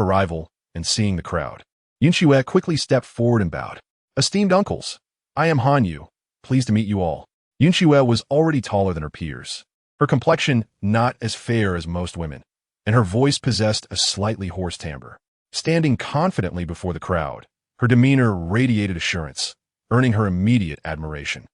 arrival and seeing the crowd, Yan Xue quickly stepped forward and bowed. Esteemed uncles, I am Han Xue, pleased to meet you all. Yan Xue was already taller than her peers, her complexion not as fair as most women, and her voice possessed a slightly hoarse timbre. Standing confidently before the crowd, her demeanor radiated assurance, earning her immediate admiration.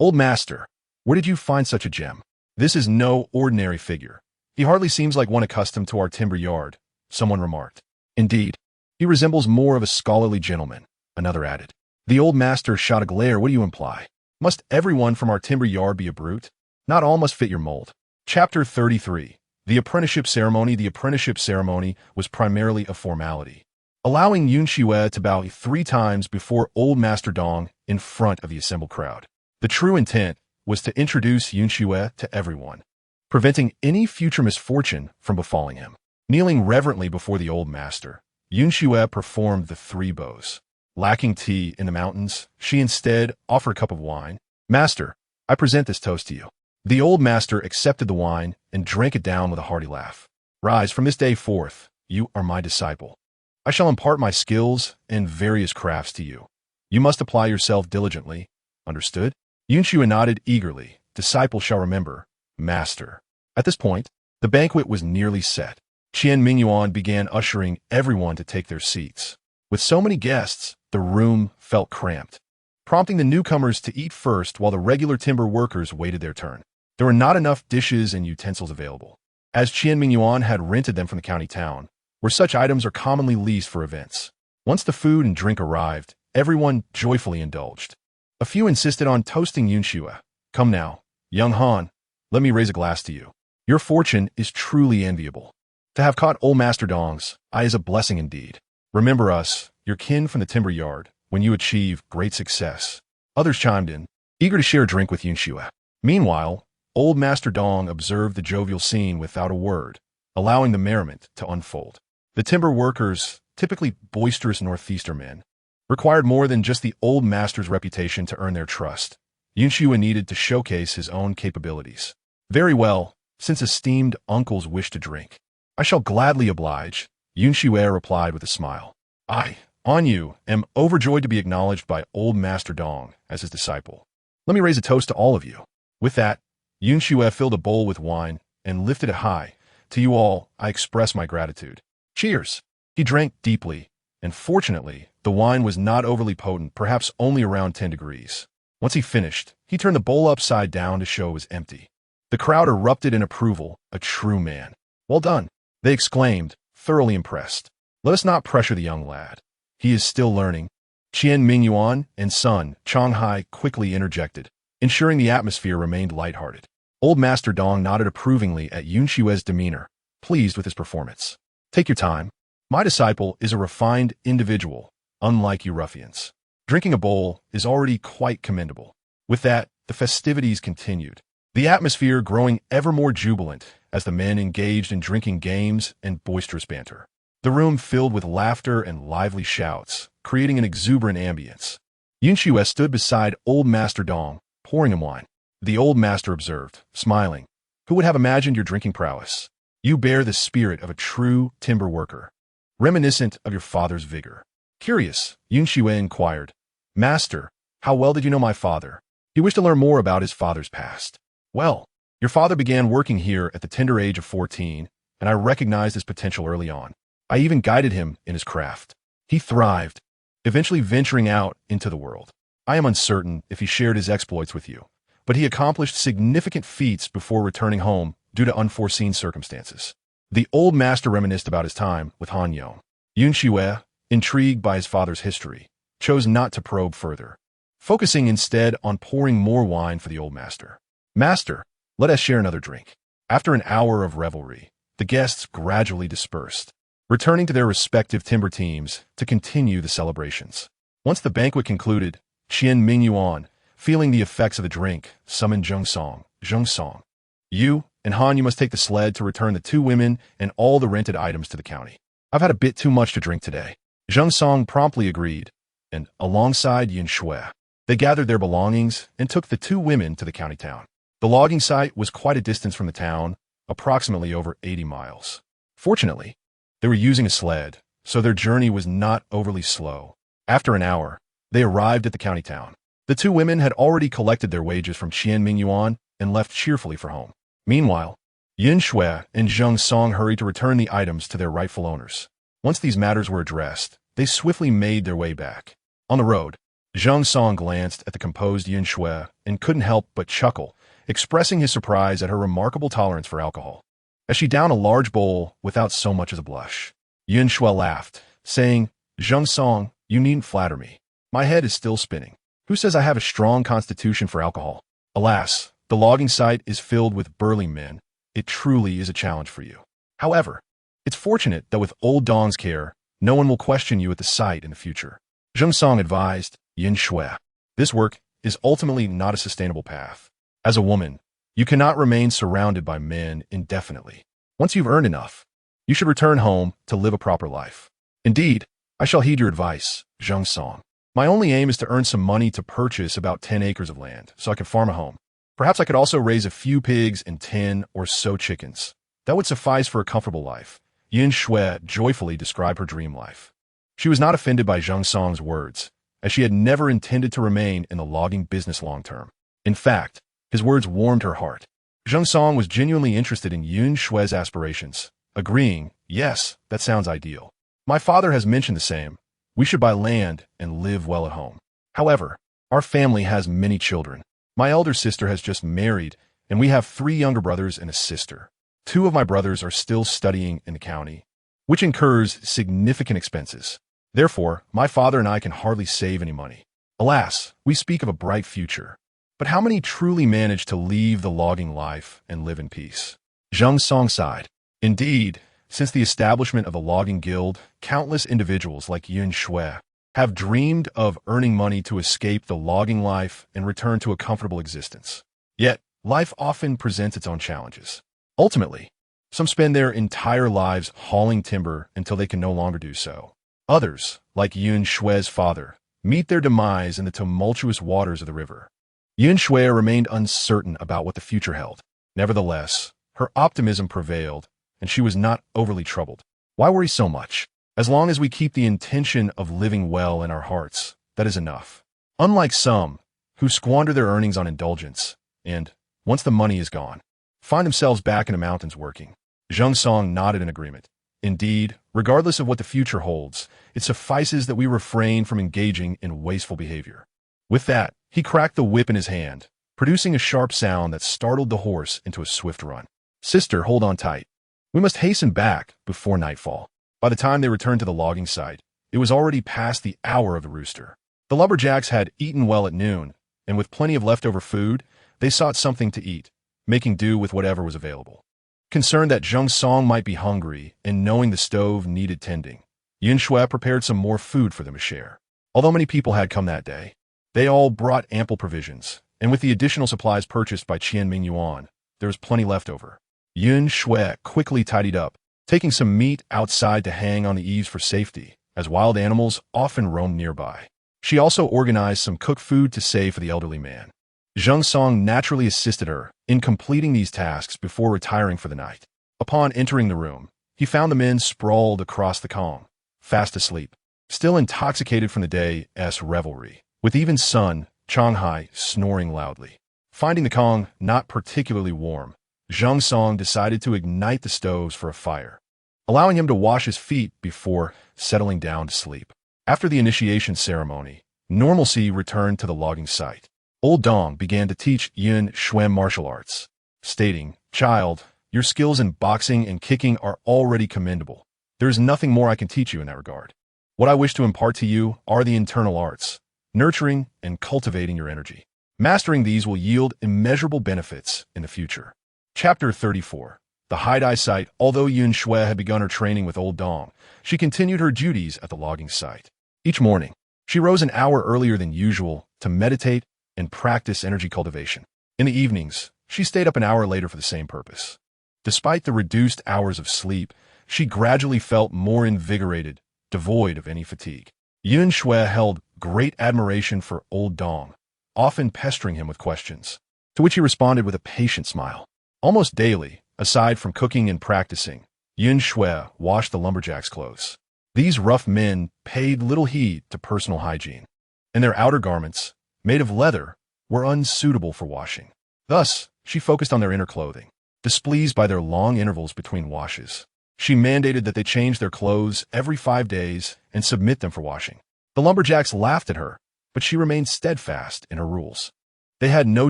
Old master, where did you find such a gem? This is no ordinary figure. He hardly seems like one accustomed to our timber yard, someone remarked. Indeed, he resembles more of a scholarly gentleman, another added. The old master shot a glare. What do you imply? Must everyone from our timber yard be a brute? Not all must fit your mold. Chapter 33. The apprenticeship ceremony. The apprenticeship ceremony was primarily a formality, allowing Yan Xue to bow 3 times before Old Master Dong in front of the assembled crowd. The true intent was to introduce Yan Xue to everyone, preventing any future misfortune from befalling him. Kneeling reverently before the old master, Yan Xue performed the 3 bows. Lacking tea in the mountains, she instead offered a cup of wine. Master, I present this toast to you. The old master accepted the wine and drank it down with a hearty laugh. Rise, from this day forth, you are my disciple. I shall impart my skills and various crafts to you. You must apply yourself diligently. Understood? Yan Xue nodded eagerly. Disciple shall remember, master. At this point, the banquet was nearly set. Qian Mingyuan began ushering everyone to take their seats. With so many guests, the room felt cramped, prompting the newcomers to eat first while the regular timber workers waited their turn. There were not enough dishes and utensils available, as Qian Mingyuan had rented them from the county town, where such items are commonly leased for events. Once the food and drink arrived, everyone joyfully indulged. A few insisted on toasting Yan Xue. Come now, young Han, let me raise a glass to you. Your fortune is truly enviable. To have caught old Master Dong's eye is a blessing indeed. Remember us, your kin from the timber yard, when you achieve great success. Others chimed in, eager to share a drink with Yan Xue. Meanwhile, old Master Dong observed the jovial scene without a word, allowing the merriment to unfold. The timber workers, typically boisterous northeastern men, required more than just the old master's reputation to earn their trust. Yan Xue needed to showcase his own capabilities. Very well, since esteemed uncles wish to drink, I shall gladly oblige, Yan Xue replied with a smile. I, Han Xue, am overjoyed to be acknowledged by old Master Dong as his disciple. Let me raise a toast to all of you. With that, Yan Xue filled a bowl with wine and lifted it high. To you all, I express my gratitude. Cheers! He drank deeply, and fortunately, the wine was not overly potent, perhaps only around 10 degrees. Once he finished, he turned the bowl upside down to show it was empty. The crowd erupted in approval. A true man. Well done, they exclaimed, thoroughly impressed. Let us not pressure the young lad. He is still learning. Qian Mingyuan and son, Changhai, quickly interjected, ensuring the atmosphere remained lighthearted. Old Master Dong nodded approvingly at Yun Xue's demeanor, pleased with his performance. Take your time. My disciple is a refined individual, unlike you ruffians. Drinking a bowl is already quite commendable. With that, the festivities continued, the atmosphere growing ever more jubilant as the men engaged in drinking games and boisterous banter. The room filled with laughter and lively shouts, creating an exuberant ambience. Yun Xue stood beside Old Master Dong, pouring him wine. The old master observed, smiling, "Who would have imagined your drinking prowess? You bear the spirit of a true timber worker, reminiscent of your father's vigor." Curious, Yun Xue inquired, "Master, how well did you know my father?" He wished to learn more about his father's past. "Well, your father began working here at the tender age of 14, and I recognized his potential early on. I even guided him in his craft. He thrived, eventually venturing out into the world. I am uncertain if he shared his exploits with you, but he accomplished significant feats before returning home due to unforeseen circumstances." The old master reminisced about his time with Han Xue. Yun Xue, intrigued by his father's history, chose not to probe further, focusing instead on pouring more wine for the old master. "Master, let us share another drink." After an hour of revelry, the guests gradually dispersed, returning to their respective timber teams to continue the celebrations. Once the banquet concluded, Qian Mingyuan, feeling the effects of the drink, summoned Zheng Song. "You and Han, you must take the sled to return the 2 women and all the rented items to the county. I've had a bit too much to drink today." Zheng Song promptly agreed, and alongside Yun Xue, they gathered their belongings and took the 2 women to the county town. The logging site was quite a distance from the town, approximately over 80 miles. Fortunately, they were using a sled, so their journey was not overly slow. After an hour, they arrived at the county town. The 2 women had already collected their wages from Qian Mingyuan and left cheerfully for home. Meanwhile, Yun Xue and Zheng Song hurried to return the items to their rightful owners. Once these matters were addressed, they swiftly made their way back. On the road, Zheng Song glanced at the composed Yun Xue and couldn't help but chuckle, expressing his surprise at her remarkable tolerance for alcohol. As she downed a large bowl without so much as a blush, Yun Xue laughed, saying, "Zheng Song, you needn't flatter me. My head is still spinning. Who says I have a strong constitution for alcohol? Alas, the logging site is filled with burly men. It truly is a challenge for you. However, it's fortunate that with old Dong's care, no one will question you at the site in the future." Zheng Song advised Yun Xue, "This work is ultimately not a sustainable path. As a woman, you cannot remain surrounded by men indefinitely. Once you've earned enough, you should return home to live a proper life." "Indeed, I shall heed your advice, Zheng Song. My only aim is to earn some money to purchase about 10 acres of land so I can farm a home. Perhaps I could also raise a few pigs and 10 or so chickens. That would suffice for a comfortable life." Yun Xue joyfully described her dream life. She was not offended by Zheng Song's words, as she had never intended to remain in the logging business long term. In fact, his words warmed her heart. Zheng Song was genuinely interested in Yun Xue's aspirations, agreeing, "Yes, that sounds ideal. My father has mentioned the same. We should buy land and live well at home. However, our family has many children. My elder sister has just married, and we have 3 younger brothers and a sister. 2 of my brothers are still studying in the county, which incurs significant expenses. Therefore, my father and I can hardly save any money. Alas, we speak of a bright future. But how many truly manage to leave the logging life and live in peace?" Zheng Song sighed. Indeed, since the establishment of the logging guild, countless individuals like Yun Xue have dreamed of earning money to escape the logging life and return to a comfortable existence. Yet, life often presents its own challenges. Ultimately, some spend their entire lives hauling timber until they can no longer do so. Others, like Yun Xue's father, meet their demise in the tumultuous waters of the river. Yun Xue remained uncertain about what the future held. Nevertheless, her optimism prevailed, and she was not overly troubled. Why worry so much? As long as we keep the intention of living well in our hearts, that is enough. Unlike some, who squander their earnings on indulgence, and, once the money is gone, find themselves back in the mountains working. Zheng Song nodded in agreement. Indeed, regardless of what the future holds, it suffices that we refrain from engaging in wasteful behavior. With that, he cracked the whip in his hand, producing a sharp sound that startled the horse into a swift run. "Sister, hold on tight. We must hasten back before nightfall." By the time they returned to the logging site, it was already past the hour of the rooster. The lumberjacks had eaten well at noon, and with plenty of leftover food, they sought something to eat, making do with whatever was available. Concerned that Zheng Song might be hungry and knowing the stove needed tending, Han Xue prepared some more food for them to share. Although many people had come that day, they all brought ample provisions, and with the additional supplies purchased by Qian Mingyuan, there was plenty left over. Han Xue quickly tidied up, taking some meat outside to hang on the eaves for safety, as wild animals often roamed nearby. She also organized some cooked food to save for the elderly man. Zheng Song naturally assisted her in completing these tasks before retiring for the night. Upon entering the room, he found the men sprawled across the Kong, fast asleep, still intoxicated from the day's revelry, with even son, Changhai, snoring loudly. Finding the Kong not particularly warm, Zheng Song decided to ignite the stoves for a fire, allowing him to wash his feet before settling down to sleep. After the initiation ceremony, normalcy returned to the logging site. Old Dong began to teach Han Xue martial arts, stating, "Child, your skills in boxing and kicking are already commendable. There is nothing more I can teach you in that regard. What I wish to impart to you are the internal arts, nurturing and cultivating your energy. Mastering these will yield immeasurable benefits in the future." Chapter 34. The Haidai site. Although Han Xue had begun her training with Old Dong, she continued her duties at the logging site. Each morning, she rose an hour earlier than usual to meditate and practice energy cultivation. In the evenings, she stayed up an hour later for the same purpose. Despite the reduced hours of sleep, she gradually felt more invigorated, devoid of any fatigue. Han Xue held great admiration for Old Dong, often pestering him with questions, to which he responded with a patient smile. Almost daily, aside from cooking and practicing, Han Xue washed the lumberjacks' clothes. These rough men paid little heed to personal hygiene, and their outer garments, made of leather, were unsuitable for washing. Thus, she focused on their inner clothing. Displeased by their long intervals between washes, she mandated that they change their clothes every 5 days and submit them for washing. The lumberjacks laughed at her, but she remained steadfast in her rules. They had no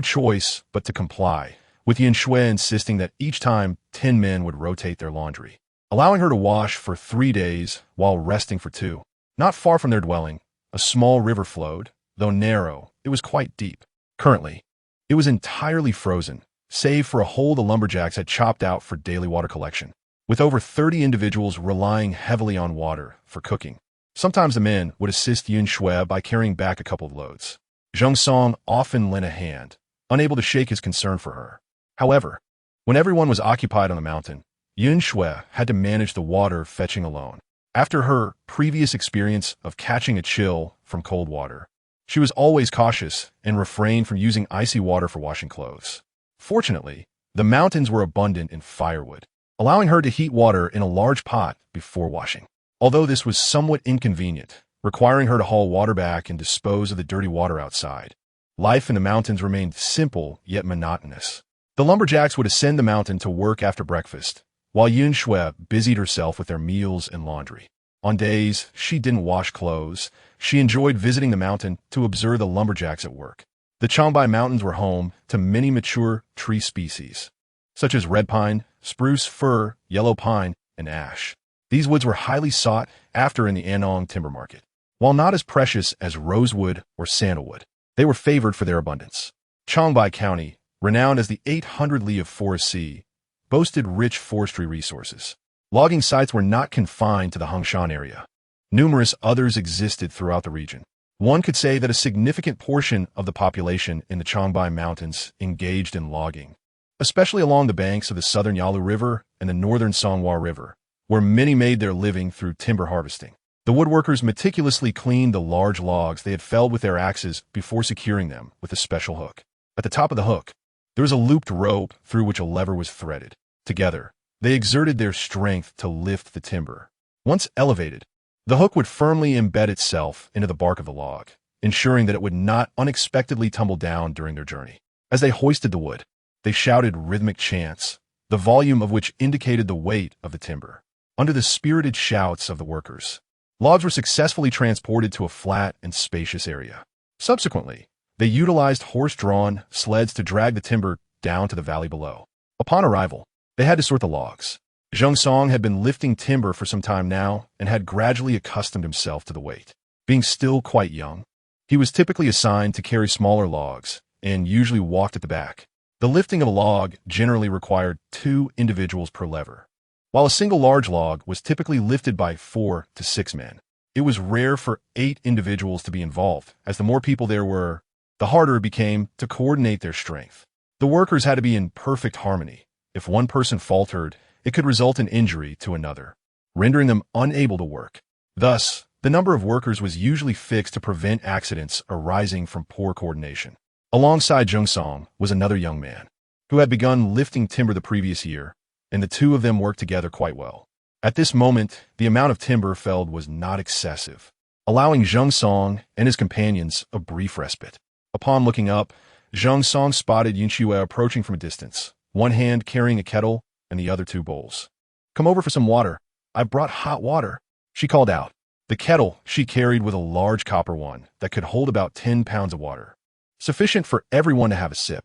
choice but to comply, with Han Xue insisting that each time 10 men would rotate their laundry, allowing her to wash for 3 days while resting for 2. Not far from their dwelling, a small river flowed. Though narrow, it was quite deep. Currently, it was entirely frozen, save for a hole the lumberjacks had chopped out for daily water collection, with over 30 individuals relying heavily on water for cooking. Sometimes the men would assist Han Xue by carrying back a couple of loads. Zheng Song often lent a hand, unable to shake his concern for her. However, when everyone was occupied on the mountain, Han Xue had to manage the water fetching alone. After her previous experience of catching a chill from cold water, she was always cautious and refrained from using icy water for washing clothes. Fortunately, the mountains were abundant in firewood, allowing her to heat water in a large pot before washing. Although this was somewhat inconvenient, requiring her to haul water back and dispose of the dirty water outside, life in the mountains remained simple yet monotonous. The lumberjacks would ascend the mountain to work after breakfast, while Han Xue busied herself with their meals and laundry. On days she didn't wash clothes, she enjoyed visiting the mountain to observe the lumberjacks at work. The Changbai Mountains were home to many mature tree species, such as red pine, spruce, fir, yellow pine, and ash. These woods were highly sought after in the Anong timber market. While not as precious as rosewood or sandalwood, they were favored for their abundance. Changbai County, renowned as the 800 Li of Forest Sea, boasted rich forestry resources. Logging sites were not confined to the Hongshan area. Numerous others existed throughout the region. One could say that a significant portion of the population in the Changbai Mountains engaged in logging, especially along the banks of the southern Yalu River and the northern Songhua River, where many made their living through timber harvesting. The woodworkers meticulously cleaned the large logs they had felled with their axes before securing them with a special hook. At the top of the hook, there was a looped rope through which a lever was threaded. Together, they exerted their strength to lift the timber. Once elevated, the hook would firmly embed itself into the bark of the log, ensuring that it would not unexpectedly tumble down during their journey. As they hoisted the wood, they shouted rhythmic chants, the volume of which indicated the weight of the timber. under the spirited shouts of the workers. Logs were successfully transported to a flat and spacious area. Subsequently, they utilized horse-drawn sleds to drag the timber down to the valley below. Upon arrival, they had to sort the logs. Zheng Song had been lifting timber for some time now and had gradually accustomed himself to the weight. Being still quite young, he was typically assigned to carry smaller logs and usually walked at the back. The lifting of a log generally required 2 individuals per lever, while a single large log was typically lifted by 4 to 6 men. It was rare for 8 individuals to be involved, as the more people there were, the harder it became to coordinate their strength. The workers had to be in perfect harmony. If one person faltered, it could result in injury to another, rendering them unable to work. Thus, the number of workers was usually fixed to prevent accidents arising from poor coordination. Alongside Zheng Song was another young man, who had begun lifting timber the previous year, and the two of them worked together quite well. At this moment, the amount of timber felled was not excessive, allowing Zheng Song and his companions a brief respite. Upon looking up, Zheng Song spotted Han Xue approaching from a distance, one hand carrying a kettle and the other 2 bowls. "Come over for some water. I've brought hot water," she called out. The kettle she carried was a large copper one that could hold about 10 pounds of water, sufficient for everyone to have a sip.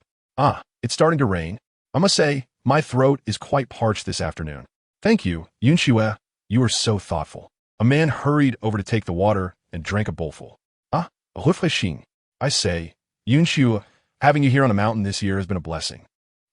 It's starting to rain. I must say, my throat is quite parched this afternoon." "Thank you, Han Xue. You are so thoughtful." A man hurried over to take the water and drank a bowlful. Refreshing. I say, Han Xue, having you here on the mountain this year has been a blessing.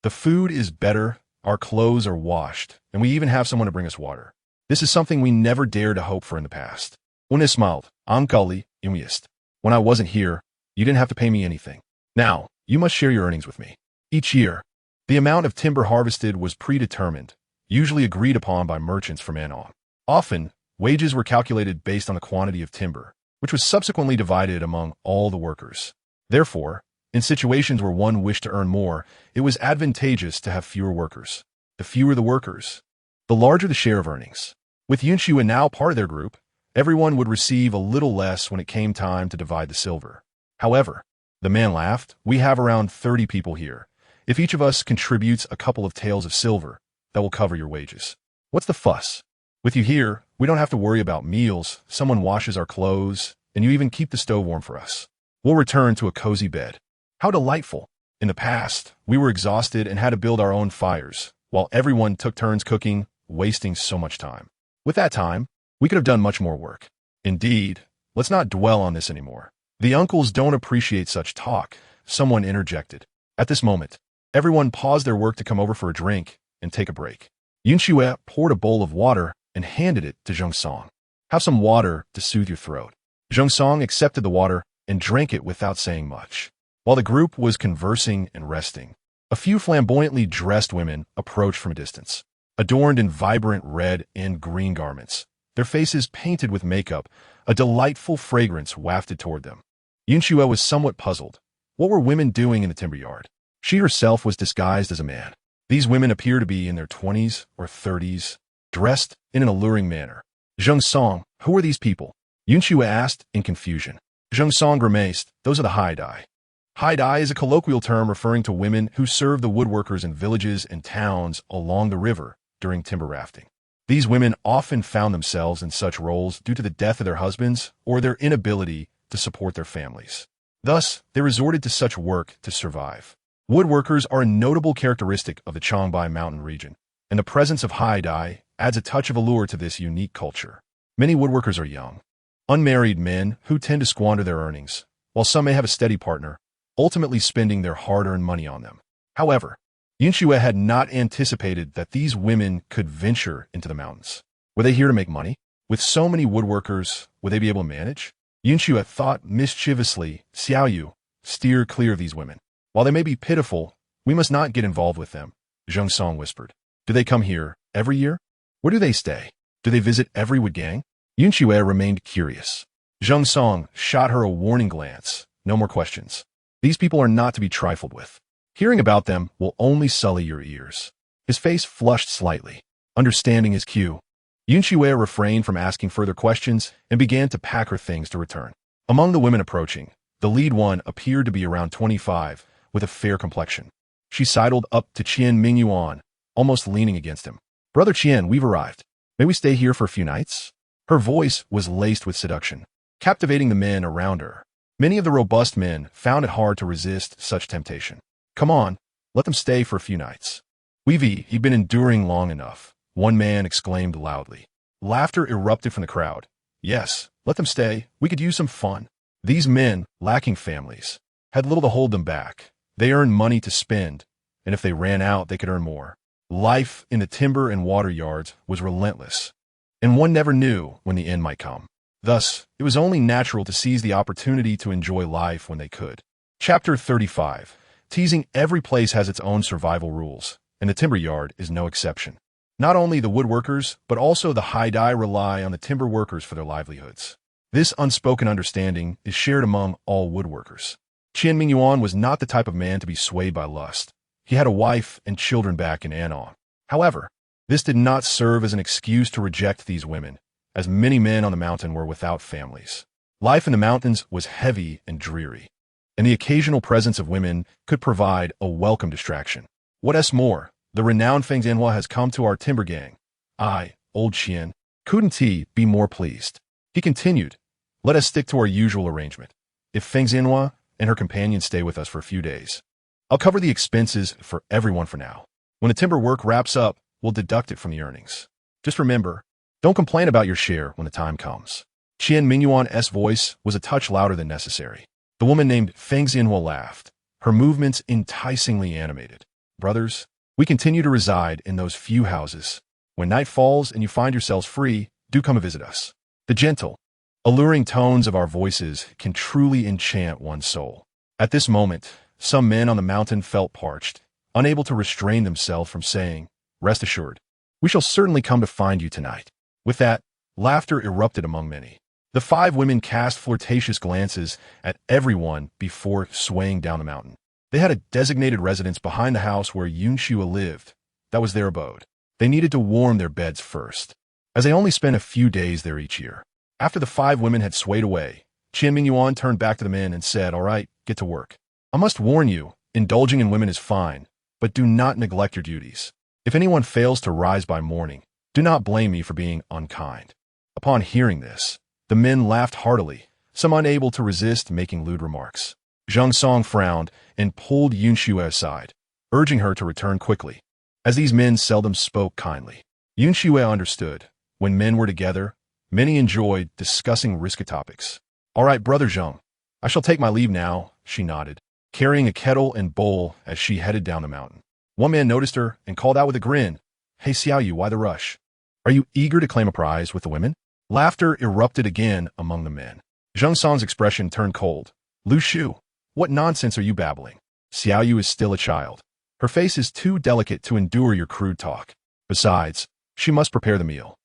The food is better, our clothes are washed, and we even have someone to bring us water. This is something we never dared to hope for in the past. Una smiled. Gully, imist. When I wasn't here, you didn't have to pay me anything. Now, you must share your earnings with me. Each year, the amount of timber harvested was predetermined, usually agreed upon by merchants from then on. Often, wages were calculated based on the quantity of timber, which was subsequently divided among all the workers. Therefore, in situations where one wished to earn more, it was advantageous to have fewer workers. The fewer the workers, the larger the share of earnings. With Han Xue now part of their group, everyone would receive a little less when it came time to divide the silver. However, the man laughed, "We have around 30 people here. If each of us contributes a couple of taels of silver, that will cover your wages. What's the fuss? With you here, we don't have to worry about meals, someone washes our clothes, and you even keep the stove warm for us. We'll return to a cozy bed." How delightful! In the past, we were exhausted and had to build our own fires, while everyone took turns cooking, wasting so much time. With that time, we could have done much more work. Indeed, let's not dwell on this anymore. The uncles don't appreciate such talk, someone interjected. At this moment, everyone paused their work to come over for a drink and take a break. Han Xue poured a bowl of water and handed it to Zheng Song. "Have some water to soothe your throat." Zheng Song accepted the water and drank it without saying much. While the group was conversing and resting, a few flamboyantly dressed women approached from a distance, adorned in vibrant red and green garments, their faces painted with makeup. A delightful fragrance wafted toward them. Han Xue was somewhat puzzled. What were women doing in the timber yard? She herself was disguised as a man. These women appear to be in their 20s or 30s, dressed in an alluring manner. "Zheng Song, who are these people?" Han Xue asked in confusion. Zheng Song grimaced, "Those are the Haidai." Haidai is a colloquial term referring to women who serve the woodworkers in villages and towns along the river during timber rafting. These women often found themselves in such roles due to the death of their husbands or their inability to support their families. Thus, they resorted to such work to survive. Woodworkers are a notable characteristic of the Changbai mountain region, and the presence of Haidai adds a touch of allure to this unique culture. Many woodworkers are young, unmarried men who tend to squander their earnings, while some may have a steady partner, ultimately spending their hard-earned money on them. However, Han Xue had not anticipated that these women could venture into the mountains. Were they here to make money? With so many woodworkers, would they be able to manage? Han Xue thought mischievously, "Xiaoyu, steer clear of these women. While they may be pitiful, we must not get involved with them," Zheng Song whispered. "Do they come here every year? Where do they stay? Do they visit every wood gang?" Han Xue remained curious. Zheng Song shot her a warning glance. "No more questions. These people are not to be trifled with. Hearing about them will only sully your ears." His face flushed slightly. Understanding his cue, Han Xue refrained from asking further questions and began to pack her things to return. Among the women approaching, the lead one appeared to be around 25, with a fair complexion. She sidled up to Qian Mingyuan, almost leaning against him. "Brother Qian, we've arrived." May we stay here for a few nights? Her voice was laced with seduction, captivating the men around her. Many of the robust men found it hard to resist such temptation. Come on, let them stay for a few nights. We've been enduring long enough, one man exclaimed loudly. Laughter erupted from the crowd. Yes, let them stay. We could use some fun. These men, lacking families, had little to hold them back. They earned money to spend, and if they ran out, they could earn more. Life in the timber and water yards was relentless, and one never knew when the end might come. Thus, it was only natural to seize the opportunity to enjoy life when they could. Chapter 35. Teasing. Every place has its own survival rules, and the timber yard is no exception. Not only the woodworkers, but also the Haidai rely on the timber workers for their livelihoods. This unspoken understanding is shared among all woodworkers. Qian Mingyuan was not the type of man to be swayed by lust. He had a wife and children back in An'an. However, this did not serve as an excuse to reject these women, as many men on the mountain were without families. Life in the mountains was heavy and dreary, and the occasional presence of women could provide a welcome distraction. What's more, the renowned Feng Xianhua has come to our timber gang. I, old Qian, couldn't he be more pleased? He continued, let us stick to our usual arrangement. If Feng Xianhua and her companions stay with us for a few days, I'll cover the expenses for everyone for now. When the timber work wraps up, we'll deduct it from the earnings. Just remember, don't complain about your share when the time comes. Qian Mingyuan's voice was a touch louder than necessary. The woman named Feng Xianhua laughed, her movements enticingly animated. Brothers, we continue to reside in those few houses. When night falls and you find yourselves free, do come and visit us. The gentle, alluring tones of our voices can truly enchant one's soul. At this moment, some men on the mountain felt parched, unable to restrain themselves from saying, rest assured, we shall certainly come to find you tonight. With that, laughter erupted among many. The 5 women cast flirtatious glances at everyone before swaying down the mountain. They had a designated residence behind the house where Han Xue lived. That was their abode. They needed to warm their beds first, as they only spent a few days there each year. After the 5 women had swayed away, Qian Mingyuan turned back to the men and said, all right, get to work. I must warn you, indulging in women is fine, but do not neglect your duties. If anyone fails to rise by morning, do not blame me for being unkind. Upon hearing this, the men laughed heartily, some unable to resist making lewd remarks. Zhang Song frowned and pulled Han Xue aside, urging her to return quickly, as these men seldom spoke kindly. Han Xue understood. When men were together, many enjoyed discussing risky topics. All right, brother Zhang, I shall take my leave now, she nodded, carrying a kettle and bowl as she headed down the mountain. One man noticed her and called out with a grin, Hey Xiaoyu, why the rush? Are you eager to claim a prize with the women? Laughter erupted again among the men. Zhang Song's expression turned cold. Lu Shu, what nonsense are you babbling? Xiaoyu is still a child. Her face is too delicate to endure your crude talk. Besides, she must prepare the meal.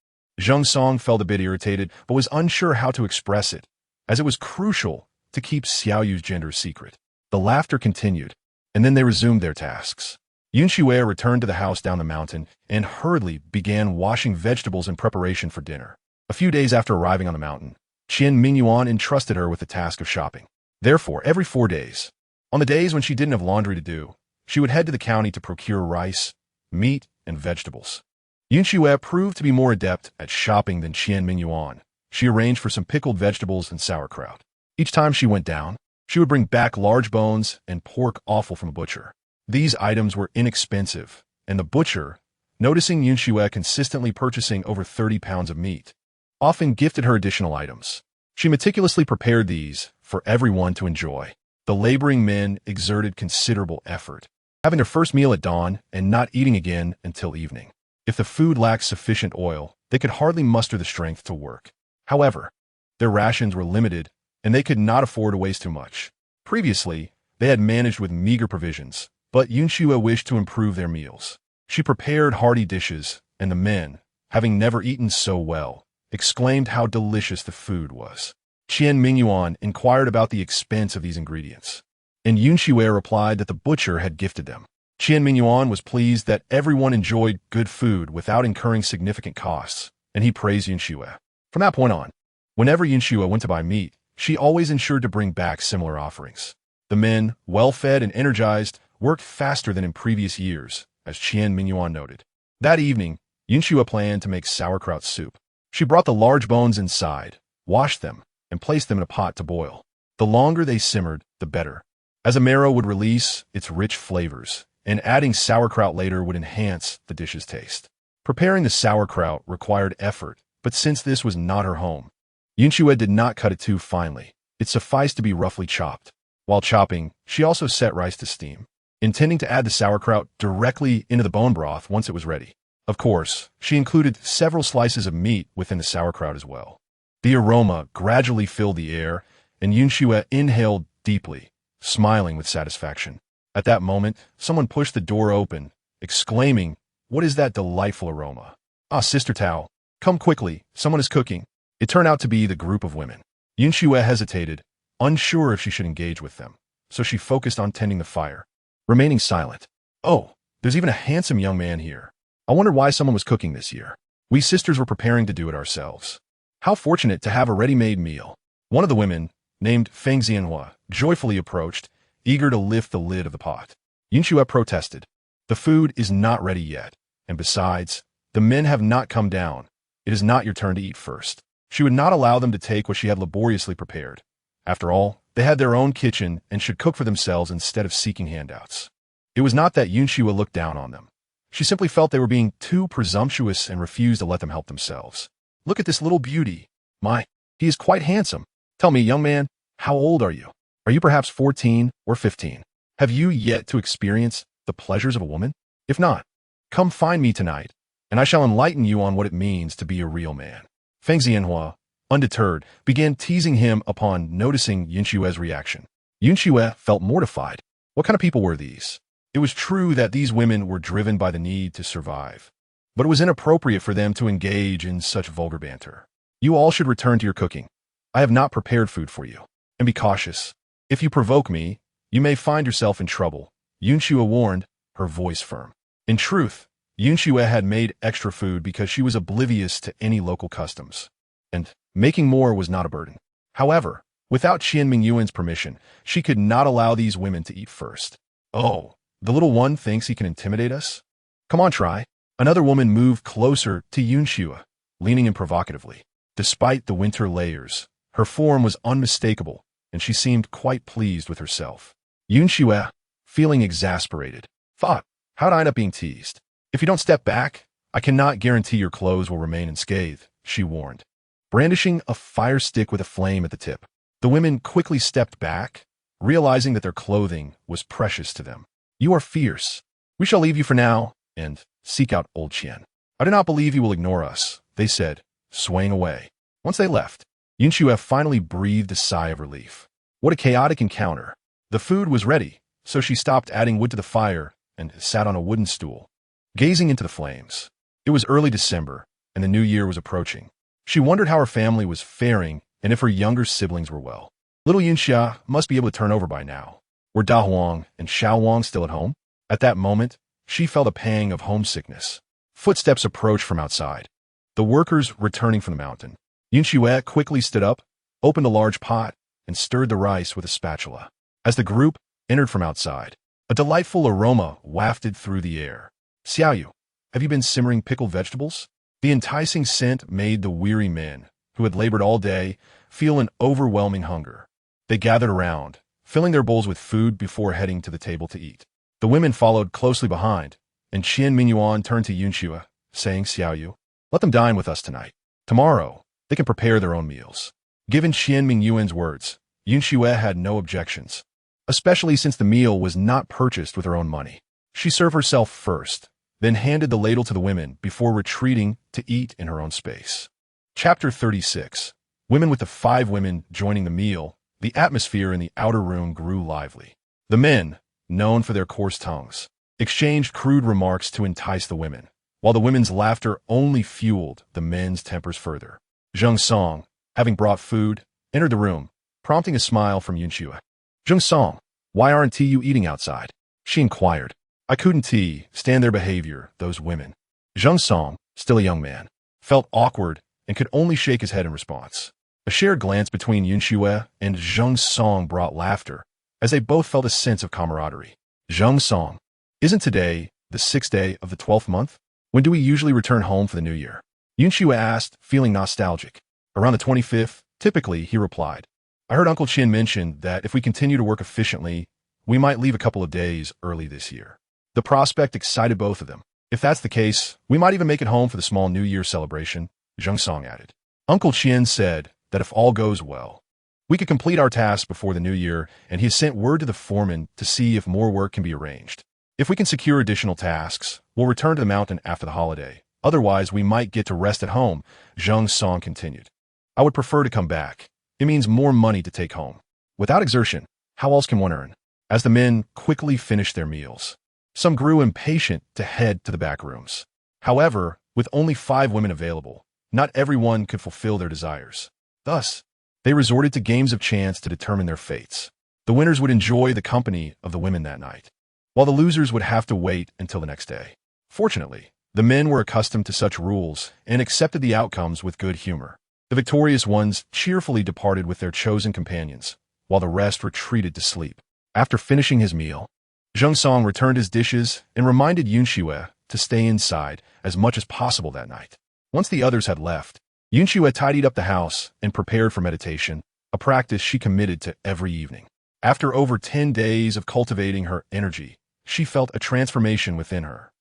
Zhang Song felt a bit irritated, but was unsure how to express it, as it was crucial to keep Xiaoyu's gender secret. The laughter continued, and then they resumed their tasks. Han Xue returned to the house down the mountain and hurriedly began washing vegetables in preparation for dinner. A few days after arriving on the mountain, Qian Mingyuan entrusted her with the task of shopping. Therefore, every 4 days, on the days when she didn't have laundry to do, she would head to the county to procure rice, meat, and vegetables. Han Xue proved to be more adept at shopping than Qian Mingyuan. She arranged for some pickled vegetables and sauerkraut. Each time she went down, she would bring back large bones and pork offal from a butcher. These items were inexpensive, and the butcher, noticing Han Xue consistently purchasing over 30 pounds of meat, often gifted her additional items. She meticulously prepared these for everyone to enjoy. The laboring men exerted considerable effort, having their first meal at dawn and not eating again until evening. If the food lacked sufficient oil, they could hardly muster the strength to work. However, their rations were limited, and they could not afford to waste too much. Previously, they had managed with meager provisions, but Han Xue wished to improve their meals. She prepared hearty dishes, and the men, having never eaten so well, exclaimed how delicious the food was. Qian Mingyuan inquired about the expense of these ingredients, and Han Xue replied that the butcher had gifted them. Qian Mingyuan was pleased that everyone enjoyed good food without incurring significant costs, and he praised Han Xue. From that point on, whenever Han Xue went to buy meat, she always ensured to bring back similar offerings. The men, well-fed and energized, worked faster than in previous years, as Qian Mingyuan noted. That evening, Yun Xue planned to make sauerkraut soup. She brought the large bones inside, washed them, and placed them in a pot to boil. The longer they simmered, the better, as a marrow would release its rich flavors, and adding sauerkraut later would enhance the dish's taste. Preparing the sauerkraut required effort, but since this was not her home, Yun Xue did not cut it too finely. It sufficed to be roughly chopped. While chopping, she also set rice to steam, intending to add the sauerkraut directly into the bone broth once it was ready. Of course, she included several slices of meat within the sauerkraut as well. The aroma gradually filled the air, and Yun Xue inhaled deeply, smiling with satisfaction. At that moment, someone pushed the door open, exclaiming, "What is that delightful aroma? Ah, Sister Tao, come quickly, someone is cooking." It turned out to be the group of women. Yun Xue hesitated, unsure if she should engage with them, so she focused on tending the fire, remaining silent. "Oh, there's even a handsome young man here. I wondered why someone was cooking this year. We sisters were preparing to do it ourselves. How fortunate to have a ready-made meal." One of the women, named Han Xue, joyfully approached, eager to lift the lid of the pot. Yun Xue protested. "The food is not ready yet, and besides, the men have not come down. It is not your turn to eat first." She would not allow them to take what she had laboriously prepared. After all, they had their own kitchen and should cook for themselves instead of seeking handouts. It was not that Yun Xue looked down on them. She simply felt they were being too presumptuous and refused to let them help themselves. "Look at this little beauty. He is quite handsome. Tell me, young man, how old are you? Are you perhaps 14 or 15? Have you yet to experience the pleasures of a woman? If not, come find me tonight, and I shall enlighten you on what it means to be a real man." Han Xue, undeterred, began teasing him upon noticing Yun Xue's reaction. Yun Xue felt mortified. What kind of people were these? It was true that these women were driven by the need to survive, but it was inappropriate for them to engage in such vulgar banter. "You all should return to your cooking. I have not prepared food for you. And be cautious. If you provoke me, you may find yourself in trouble," Yun Xue warned, her voice firm. In truth, Yun Xue had made extra food because she was oblivious to any local customs, and making more was not a burden. However, without Qian Mingyuan's permission, she could not allow these women to eat first. "Oh, the little one thinks he can intimidate us? Come on, try." Another woman moved closer to Yun Xue, leaning in provocatively. Despite the winter layers, her form was unmistakable, and she seemed quite pleased with herself. Yun Xue, feeling exasperated, thought, "How'd I end up being teased? If you don't step back, I cannot guarantee your clothes will remain unscathed," she warned, brandishing a fire stick with a flame at the tip. The women quickly stepped back, realizing that their clothing was precious to them. "You are fierce. We shall leave you for now and seek out old Qian. I do not believe he will ignore us," they said, swaying away. Once they left, Yun Xue finally breathed a sigh of relief. What a chaotic encounter. The food was ready, so she stopped adding wood to the fire and sat on a wooden stool, gazing into the flames. It was early December, and the new year was approaching. She wondered how her family was faring and if her younger siblings were well. Little Yun Xia must be able to turn over by now. Were Da Huang and Xiao Wang still at home? At that moment, she felt a pang of homesickness. Footsteps approached from outside. The workers returning from the mountain. Yun Xue quickly stood up, opened a large pot, and stirred the rice with a spatula. As the group entered from outside, a delightful aroma wafted through the air. "Xiaoyu, have you been simmering pickled vegetables?" The enticing scent made the weary men, who had labored all day, feel an overwhelming hunger. They gathered around, filling their bowls with food before heading to the table to eat. The women followed closely behind, and Qian Mingyuan turned to Yun Xue, saying, "Xiaoyu, let them dine with us tonight. Tomorrow, they can prepare their own meals." Given Qian Mingyuan's words, Yun Xue had no objections, especially since the meal was not purchased with her own money. She served herself first, then handed the ladle to the women before retreating to eat in her own space. Chapter 36. Women. With the 5 women joining the meal, the atmosphere in the outer room grew lively. The men, known for their coarse tongues, exchanged crude remarks to entice the women, while the women's laughter only fueled the men's tempers further. Zheng Song, having brought food, entered the room, prompting a smile from Yun Xue. "Zheng Song, why aren't you eating outside?" she inquired. "I couldn't stand their behavior, those women." Zheng Song, still a young man, felt awkward and could only shake his head in response. A shared glance between Yun Xue and Zheng Song brought laughter, as they both felt a sense of camaraderie. "Zheng Song, isn't today the 6th day of the 12th month? When do we usually return home for the new year? Yun Xue asked, feeling nostalgic. Around the 25th, typically, he replied. I heard Uncle Chin mention that if we continue to work efficiently, we might leave a couple of days early this year. The prospect excited both of them. If that's the case, we might even make it home for the small New Year celebration, Zheng Song added. Uncle Chin said that if all goes well, we could complete our task before the new year, and he has sent word to the foreman to see if more work can be arranged. If we can secure additional tasks, we'll return to the mountain after the holiday. Otherwise, we might get to rest at home, Zheng Song continued. I would prefer to come back. It means more money to take home. Without exertion, how else can one earn? As the men quickly finished their meals, some grew impatient to head to the back rooms. However, with only 5 women available, not everyone could fulfill their desires. Thus, they resorted to games of chance to determine their fates. The winners would enjoy the company of the women that night, while the losers would have to wait until the next day. Fortunately, the men were accustomed to such rules and accepted the outcomes with good humor. The victorious ones cheerfully departed with their chosen companions, while the rest retreated to sleep. After finishing his meal, Zheng Song returned his dishes and reminded Yun Xue to stay inside as much as possible that night. Once the others had left, Yun Xue tidied up the house and prepared for meditation, a practice she committed to every evening. After over 10 days of cultivating her energy, she felt a transformation within her.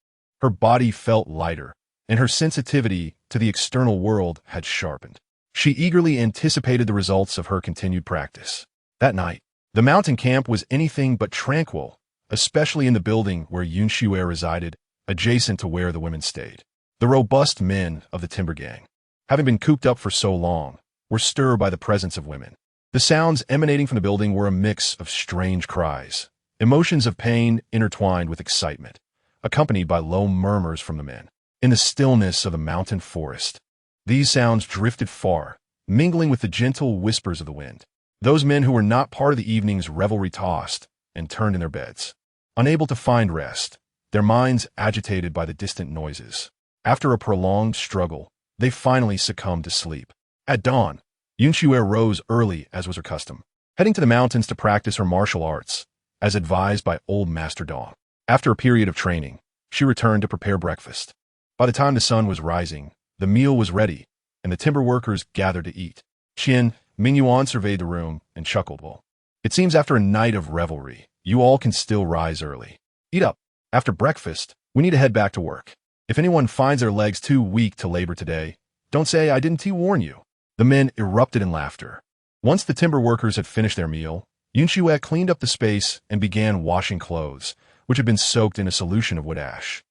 Her body felt lighter, and her sensitivity to the external world had sharpened. She eagerly anticipated the results of her continued practice. That night, the mountain camp was anything but tranquil, especially in the building where Yun Xue resided, adjacent to where the women stayed. The robust men of the timber gang, having been cooped up for so long, were stirred by the presence of women. The sounds emanating from the building were a mix of strange cries, emotions of pain intertwined with excitement, accompanied by low murmurs from the men. In the stillness of the mountain forest, these sounds drifted far, mingling with the gentle whispers of the wind. Those men who were not part of the evening's revelry tossed and turned in their beds, unable to find rest, their minds agitated by the distant noises. After a prolonged struggle, they finally succumbed to sleep. At dawn, Yun Xue rose early as was her custom, heading to the mountains to practice her martial arts, as advised by old Master Dong. After a period of training, she returned to prepare breakfast. By the time the sun was rising, the meal was ready, and the timber workers gathered to eat. Qin, Mingyuan surveyed the room and chuckled. Well, it seems after a night of revelry, you all can still rise early. Eat up. After breakfast, we need to head back to work. If anyone finds their legs too weak to labor today, don't say I didn't warn you. The men erupted in laughter. Once the timber workers had finished their meal, Yun Xue cleaned up the space and began washing clothes, which had been soaked in a solution of wood ash.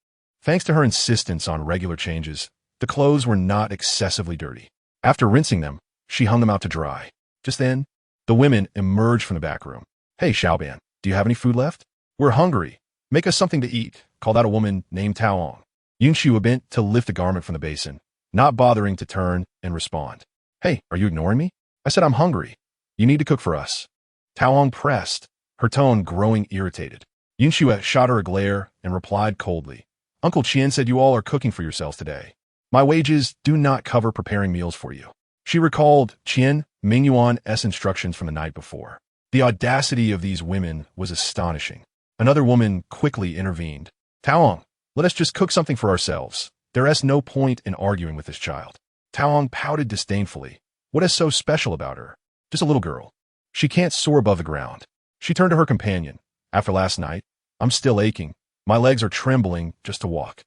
Thanks to her insistence on regular changes, the clothes were not excessively dirty. After rinsing them, she hung them out to dry. Just then, the women emerged from the back room. Hey, Xiaoban, do you have any food left? We're hungry. Make us something to eat, called out a woman named Taoong. Yun Xue bent to lift the garment from the basin, not bothering to turn and respond. Hey, are you ignoring me? I said I'm hungry. You need to cook for us. Taoong pressed, her tone growing irritated. Yun Xue shot her a glare and replied coldly. Uncle Qian said you all are cooking for yourselves today. My wages do not cover preparing meals for you. She recalled Qian Mingyuan's instructions from the night before. The audacity of these women was astonishing. Another woman quickly intervened. Taoong, let us just cook something for ourselves. There is no point in arguing with this child. Taoong pouted disdainfully. What is so special about her? Just a little girl. She can't soar above the ground. She turned to her companion. After last night, I'm still aching. My legs are trembling just to walk.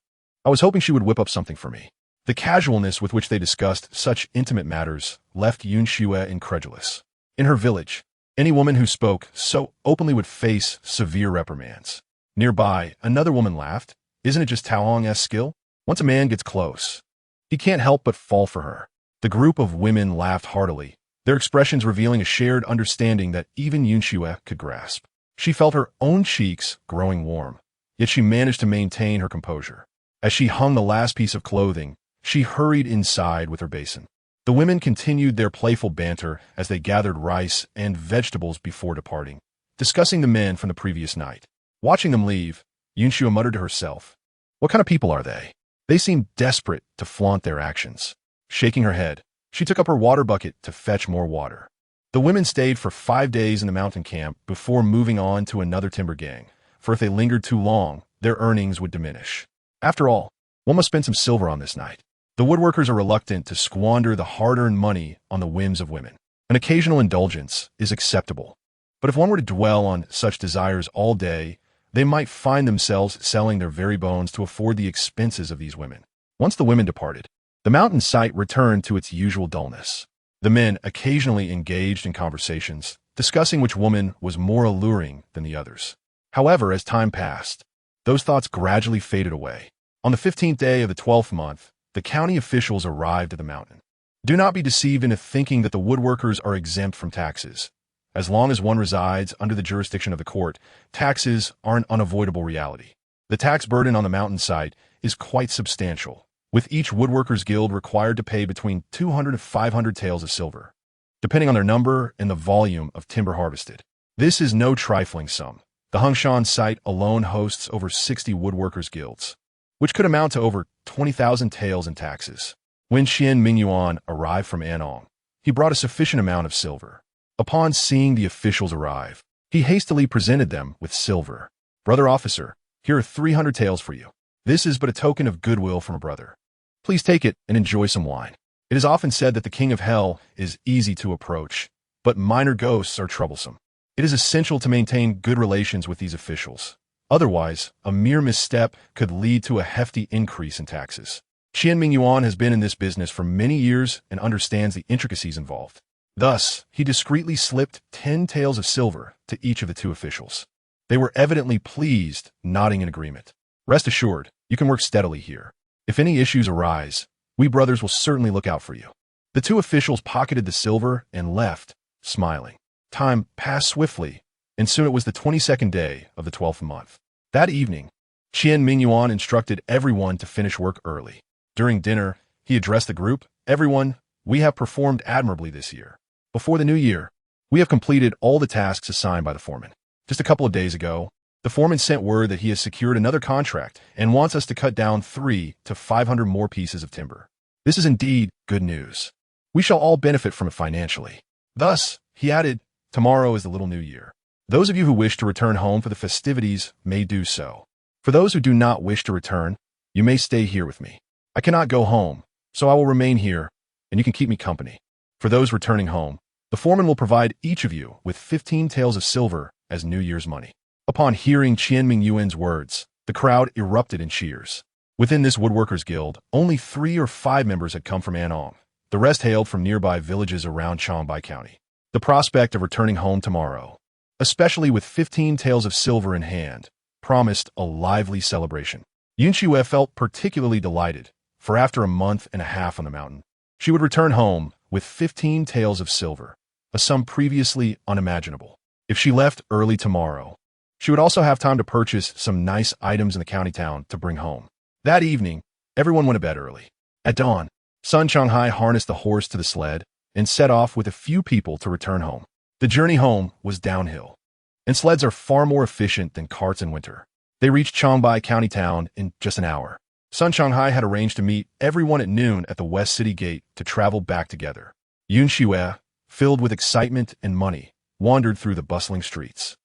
I was hoping she would whip up something for me. The casualness with which they discussed such intimate matters left Yun Xue incredulous. In her village, any woman who spoke so openly would face severe reprimands. Nearby, another woman laughed. Isn't it just Taoong's skill? Once a man gets close, he can't help but fall for her. The group of women laughed heartily, their expressions revealing a shared understanding that even Yun Xue could grasp. She felt her own cheeks growing warm, yet she managed to maintain her composure. As she hung the last piece of clothing, she hurried inside with her basin. The women continued their playful banter as they gathered rice and vegetables before departing, discussing the men from the previous night. Watching them leave, Yun Xue muttered to herself, what kind of people are they? They seem desperate to flaunt their actions. Shaking her head, she took up her water bucket to fetch more water. The women stayed for 5 days in the mountain camp before moving on to another timber gang, for if they lingered too long, their earnings would diminish. After all, One must spend some silver on this night. The woodworkers are reluctant to squander the hard-earned money on the whims of women. An occasional indulgence is acceptable. But if one were to dwell on such desires all day, they might find themselves selling their very bones to afford the expenses of these women. Once the women departed, the mountain site returned to its usual dullness. The men occasionally engaged in conversations, discussing which woman was more alluring than the others. However, as time passed, those thoughts gradually faded away. On the 15th day of the 12th month, the county officials arrived at the mountain. Do not be deceived into thinking that the woodworkers are exempt from taxes. As long as one resides under the jurisdiction of the court, taxes are an unavoidable reality. The tax burden on the mountain site is quite substantial, with each woodworkers guild required to pay between 200 and 500 taels of silver, depending on their number and the volume of timber harvested. This is no trifling sum. The Han Xue site alone hosts over 60 woodworkers guilds, which could amount to over 20,000 taels in taxes. When Qian Mingyuan arrived from Anong, he brought a sufficient amount of silver. Upon seeing the officials arrive, he hastily presented them with silver. "Brother officer, here are 300 taels for you. This is but a token of goodwill from a brother. Please take it and enjoy some wine." It is often said that the king of hell is easy to approach, but minor ghosts are troublesome. It is essential to maintain good relations with these officials. Otherwise, a mere misstep could lead to a hefty increase in taxes. Qian Mingyuan has been in this business for many years and understands the intricacies involved. Thus, he discreetly slipped 10 taels of silver to each of the two officials. They were evidently pleased, nodding in agreement. "Rest assured, you can work steadily here. If any issues arise, we brothers will certainly look out for you." The two officials pocketed the silver and left, smiling. Time passed swiftly, and soon it was the 22nd day of the 12th month. That evening, Qian Mingyuan instructed everyone to finish work early. During dinner, he addressed the group. "Everyone, we have performed admirably this year. Before the new year, we have completed all the tasks assigned by the foreman. Just a couple of days ago, the foreman sent word that he has secured another contract and wants us to cut down 300 to 500 more pieces of timber. This is indeed good news. We shall all benefit from it financially." Thus, he added, "Tomorrow is the little new year. Those of you who wish to return home for the festivities may do so. For those who do not wish to return, you may stay here with me. I cannot go home, so I will remain here, and you can keep me company. For those returning home, the foreman will provide each of you with 15 taels of silver as New Year's money." Upon hearing Qian Mingyuan's words, the crowd erupted in cheers. Within this woodworkers guild, only 3 or 5 members had come from Anong. The rest hailed from nearby villages around Changbai County. The prospect of returning home tomorrow, especially with 15 taels of silver in hand, promised a lively celebration. Han Xue felt particularly delighted, for after a month and a half on the mountain, she would return home with 15 taels of silver, a sum previously unimaginable. If she left early tomorrow, she would also have time to purchase some nice items in the county town to bring home. That evening, everyone went to bed early. At dawn, Sun Changhai harnessed the horse to the sled and set off with a few people to return home. The journey home was downhill, and sleds are far more efficient than carts in winter. They reached Changbai County Town in just an hour. Sun Changhai had arranged to meet everyone at noon at the West City Gate to travel back together. Han Xue, filled with excitement and money, wandered through the bustling streets.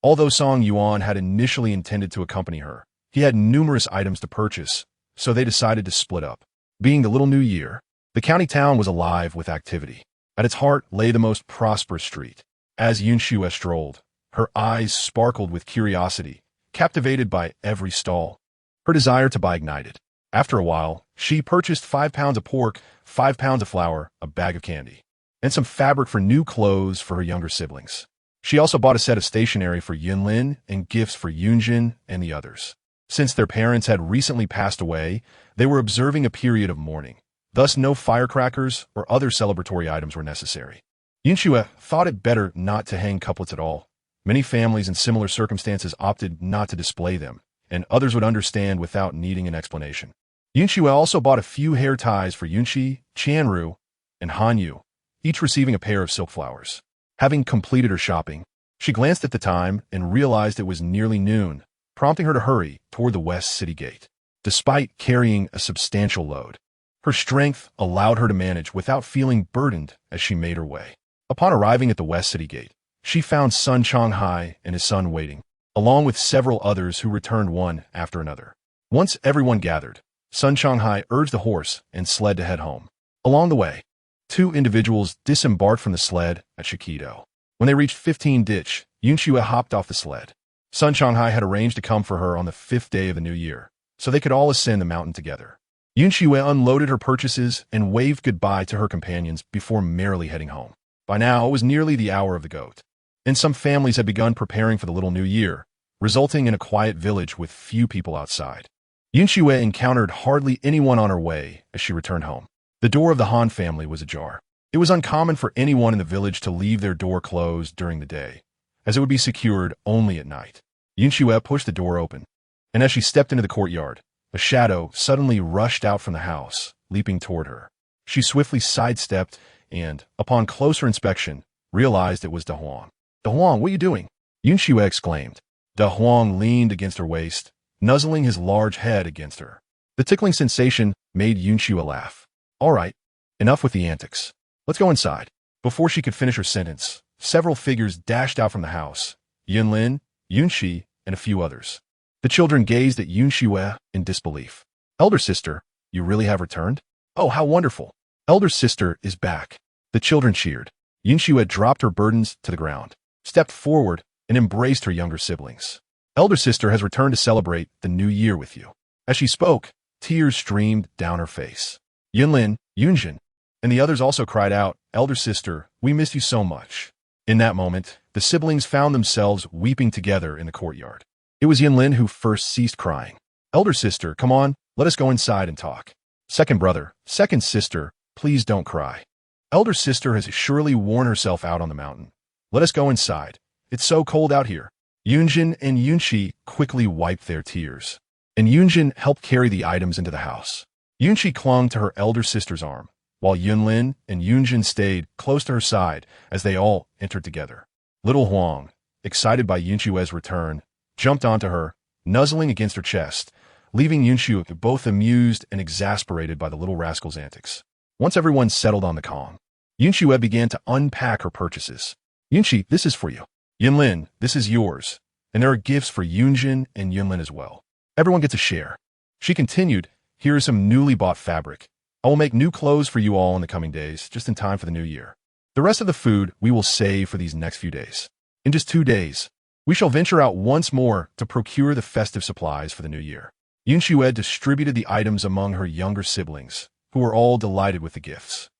Although Song Yuan had initially intended to accompany her, he had numerous items to purchase, so they decided to split up. Being the little new year, the county town was alive with activity. At its heart lay the most prosperous street. As Han Xue strolled, her eyes sparkled with curiosity, captivated by every stall. Her desire to buy ignited. After a while, she purchased 5 pounds of pork, 5 pounds of flour, a bag of candy, and some fabric for new clothes for her younger siblings. She also bought a set of stationery for Yunlin and gifts for Yunjin and the others. Since their parents had recently passed away, they were observing a period of mourning. Thus, no firecrackers or other celebratory items were necessary. Han Xue thought it better not to hang couplets at all. Many families in similar circumstances opted not to display them, and others would understand without needing an explanation. Han Xue also bought a few hair ties for Yunqi, Qianru, and Han Yu, each receiving a pair of silk flowers. Having completed her shopping, she glanced at the time and realized it was nearly noon, prompting her to hurry toward the West City Gate. Despite carrying a substantial load, her strength allowed her to manage without feeling burdened as she made her way. Upon arriving at the West City Gate, she found Sun Changhai and his son waiting, along with several others who returned one after another. Once everyone gathered, Sun Shanghai urged the horse and sled to head home. Along the way, two individuals disembarked from the sled at Shikido. When they reached 15 Ditch, Yun Xue hopped off the sled. Sun Shanghai had arranged to come for her on the 5th day of the new year, so they could all ascend the mountain together. Yun Xue unloaded her purchases and waved goodbye to her companions before merrily heading home. By now, it was nearly the hour of the goat, and some families had begun preparing for the little new year, resulting in a quiet village with few people outside. Yun Xue encountered hardly anyone on her way as she returned home. The door of the Han family was ajar. It was uncommon for anyone in the village to leave their door closed during the day, as it would be secured only at night. Yun Xue pushed the door open, and as she stepped into the courtyard, a shadow suddenly rushed out from the house, leaping toward her. She swiftly sidestepped and, upon closer inspection, realized it was Da Huang. "Da Huang, what are you doing?" Yun Xue exclaimed. Da Huang leaned against her waist, nuzzling his large head against her. The tickling sensation made Yun Xue laugh. "All right, enough with the antics. Let's go inside." Before she could finish her sentence, several figures dashed out from the house: Yunlin, Yunxi, and a few others. The children gazed at Yun Xue in disbelief. "Elder sister, you really have returned? Oh, how wonderful! Elder sister is back." The children cheered. Yun Xue dropped her burdens to the ground, stepped forward, and embraced her younger siblings. "Elder sister has returned to celebrate the new year with you." As she spoke, tears streamed down her face. Yunlin, Yunjin, and the others also cried out, "Elder sister, we missed you so much." In that moment, the siblings found themselves weeping together in the courtyard. It was Yunlin who first ceased crying. "Elder sister, come on, let us go inside and talk." "Second brother, second sister, please don't cry. Elder sister has surely worn herself out on the mountain. Let us go inside. It's so cold out here." Yunjin and Yunxi quickly wiped their tears, and Yunjin helped carry the items into the house. Yunxi clung to her elder sister's arm, while Yunlin and Yunjin stayed close to her side as they all entered together. Little Huang, excited by Yunxue's return, jumped onto her, nuzzling against her chest, leaving Yunxu both amused and exasperated by the little rascal's antics. Once everyone settled on the calm, Yunxue began to unpack her purchases. "Yunxi, this is for you. Yunlin, this is yours. And there are gifts for Yunjin and Yunlin as well. Everyone gets a share." She continued, "Here is some newly bought fabric. I will make new clothes for you all in the coming days, just in time for the new year. The rest of the food we will save for these next few days. In just 2 days, we shall venture out once more to procure the festive supplies for the new year." Yunxue distributed the items among her younger siblings, who were all delighted with the gifts.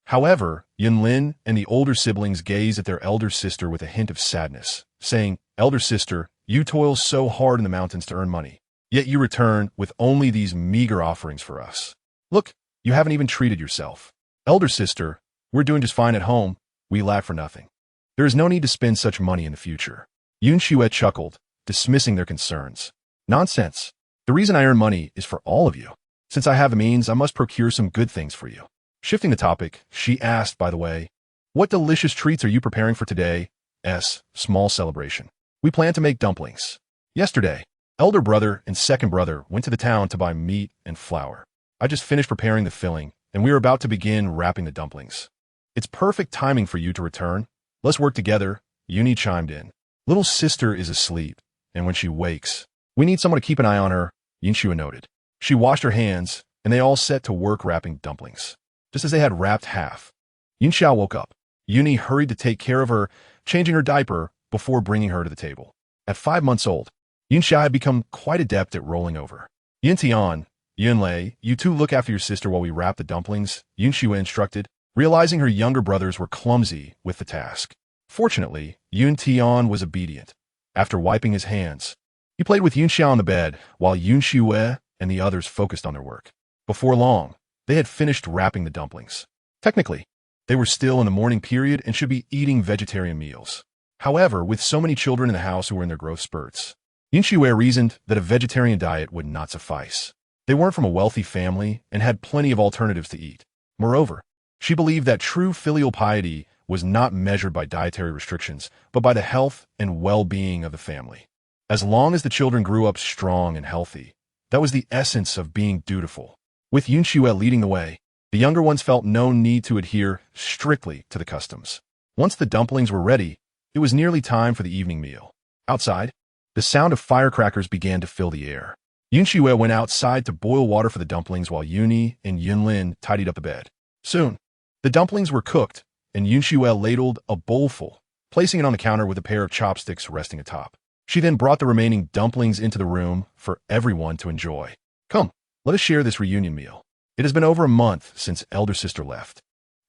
However, Yunlin and the older siblings gazed at their elder sister with a hint of sadness, saying, "Elder sister, you toil so hard in the mountains to earn money, yet you return with only these meager offerings for us. Look, you haven't even treated yourself. Elder sister, we're doing just fine at home. We lack for nothing. There is no need to spend such money in the future." Yun Xue chuckled, dismissing their concerns. "Nonsense. The reason I earn money is for all of you. Since I have the means, I must procure some good things for you." Shifting the topic, she asked, "By the way, what delicious treats are you preparing for today's small celebration?" "We plan to make dumplings. Yesterday, elder brother and second brother went to the town to buy meat and flour. I just finished preparing the filling, and we are about to begin wrapping the dumplings. It's perfect timing for you to return. Let's work together," Yuni chimed in. "Little sister is asleep, and when she wakes, we need someone to keep an eye on her," Yunxue noted. She washed her hands, and they all set to work wrapping dumplings. Just as they had wrapped half, Yunxiao woke up. Yuni hurried to take care of her, changing her diaper before bringing her to the table. At 5 months old, Yunxiao had become quite adept at rolling over. "Yuntian, Yunlei, you two look after your sister while we wrap the dumplings," Yunxue instructed, realizing her younger brothers were clumsy with the task. Fortunately, Yuntian was obedient. After wiping his hands, he played with Yunxiao on the bed while Yunxue and the others focused on their work. Before long, they had finished wrapping the dumplings. Technically, they were still in the morning period and should be eating vegetarian meals. However, with so many children in the house who were in their growth spurts, Yunxue reasoned that a vegetarian diet would not suffice. They weren't from a wealthy family and had plenty of alternatives to eat. Moreover, she believed that true filial piety was not measured by dietary restrictions, but by the health and well-being of the family. As long as the children grew up strong and healthy, that was the essence of being dutiful. With Yunxue leading the way, the younger ones felt no need to adhere strictly to the customs. Once the dumplings were ready, it was nearly time for the evening meal. Outside, the sound of firecrackers began to fill the air. Yun Xue went outside to boil water for the dumplings while Yuni and Yunlin tidied up the bed. Soon, the dumplings were cooked, and Yun Xue ladled a bowlful, placing it on the counter with a pair of chopsticks resting atop. She then brought the remaining dumplings into the room for everyone to enjoy. Come, let us share this reunion meal. It has been over a month since elder sister left.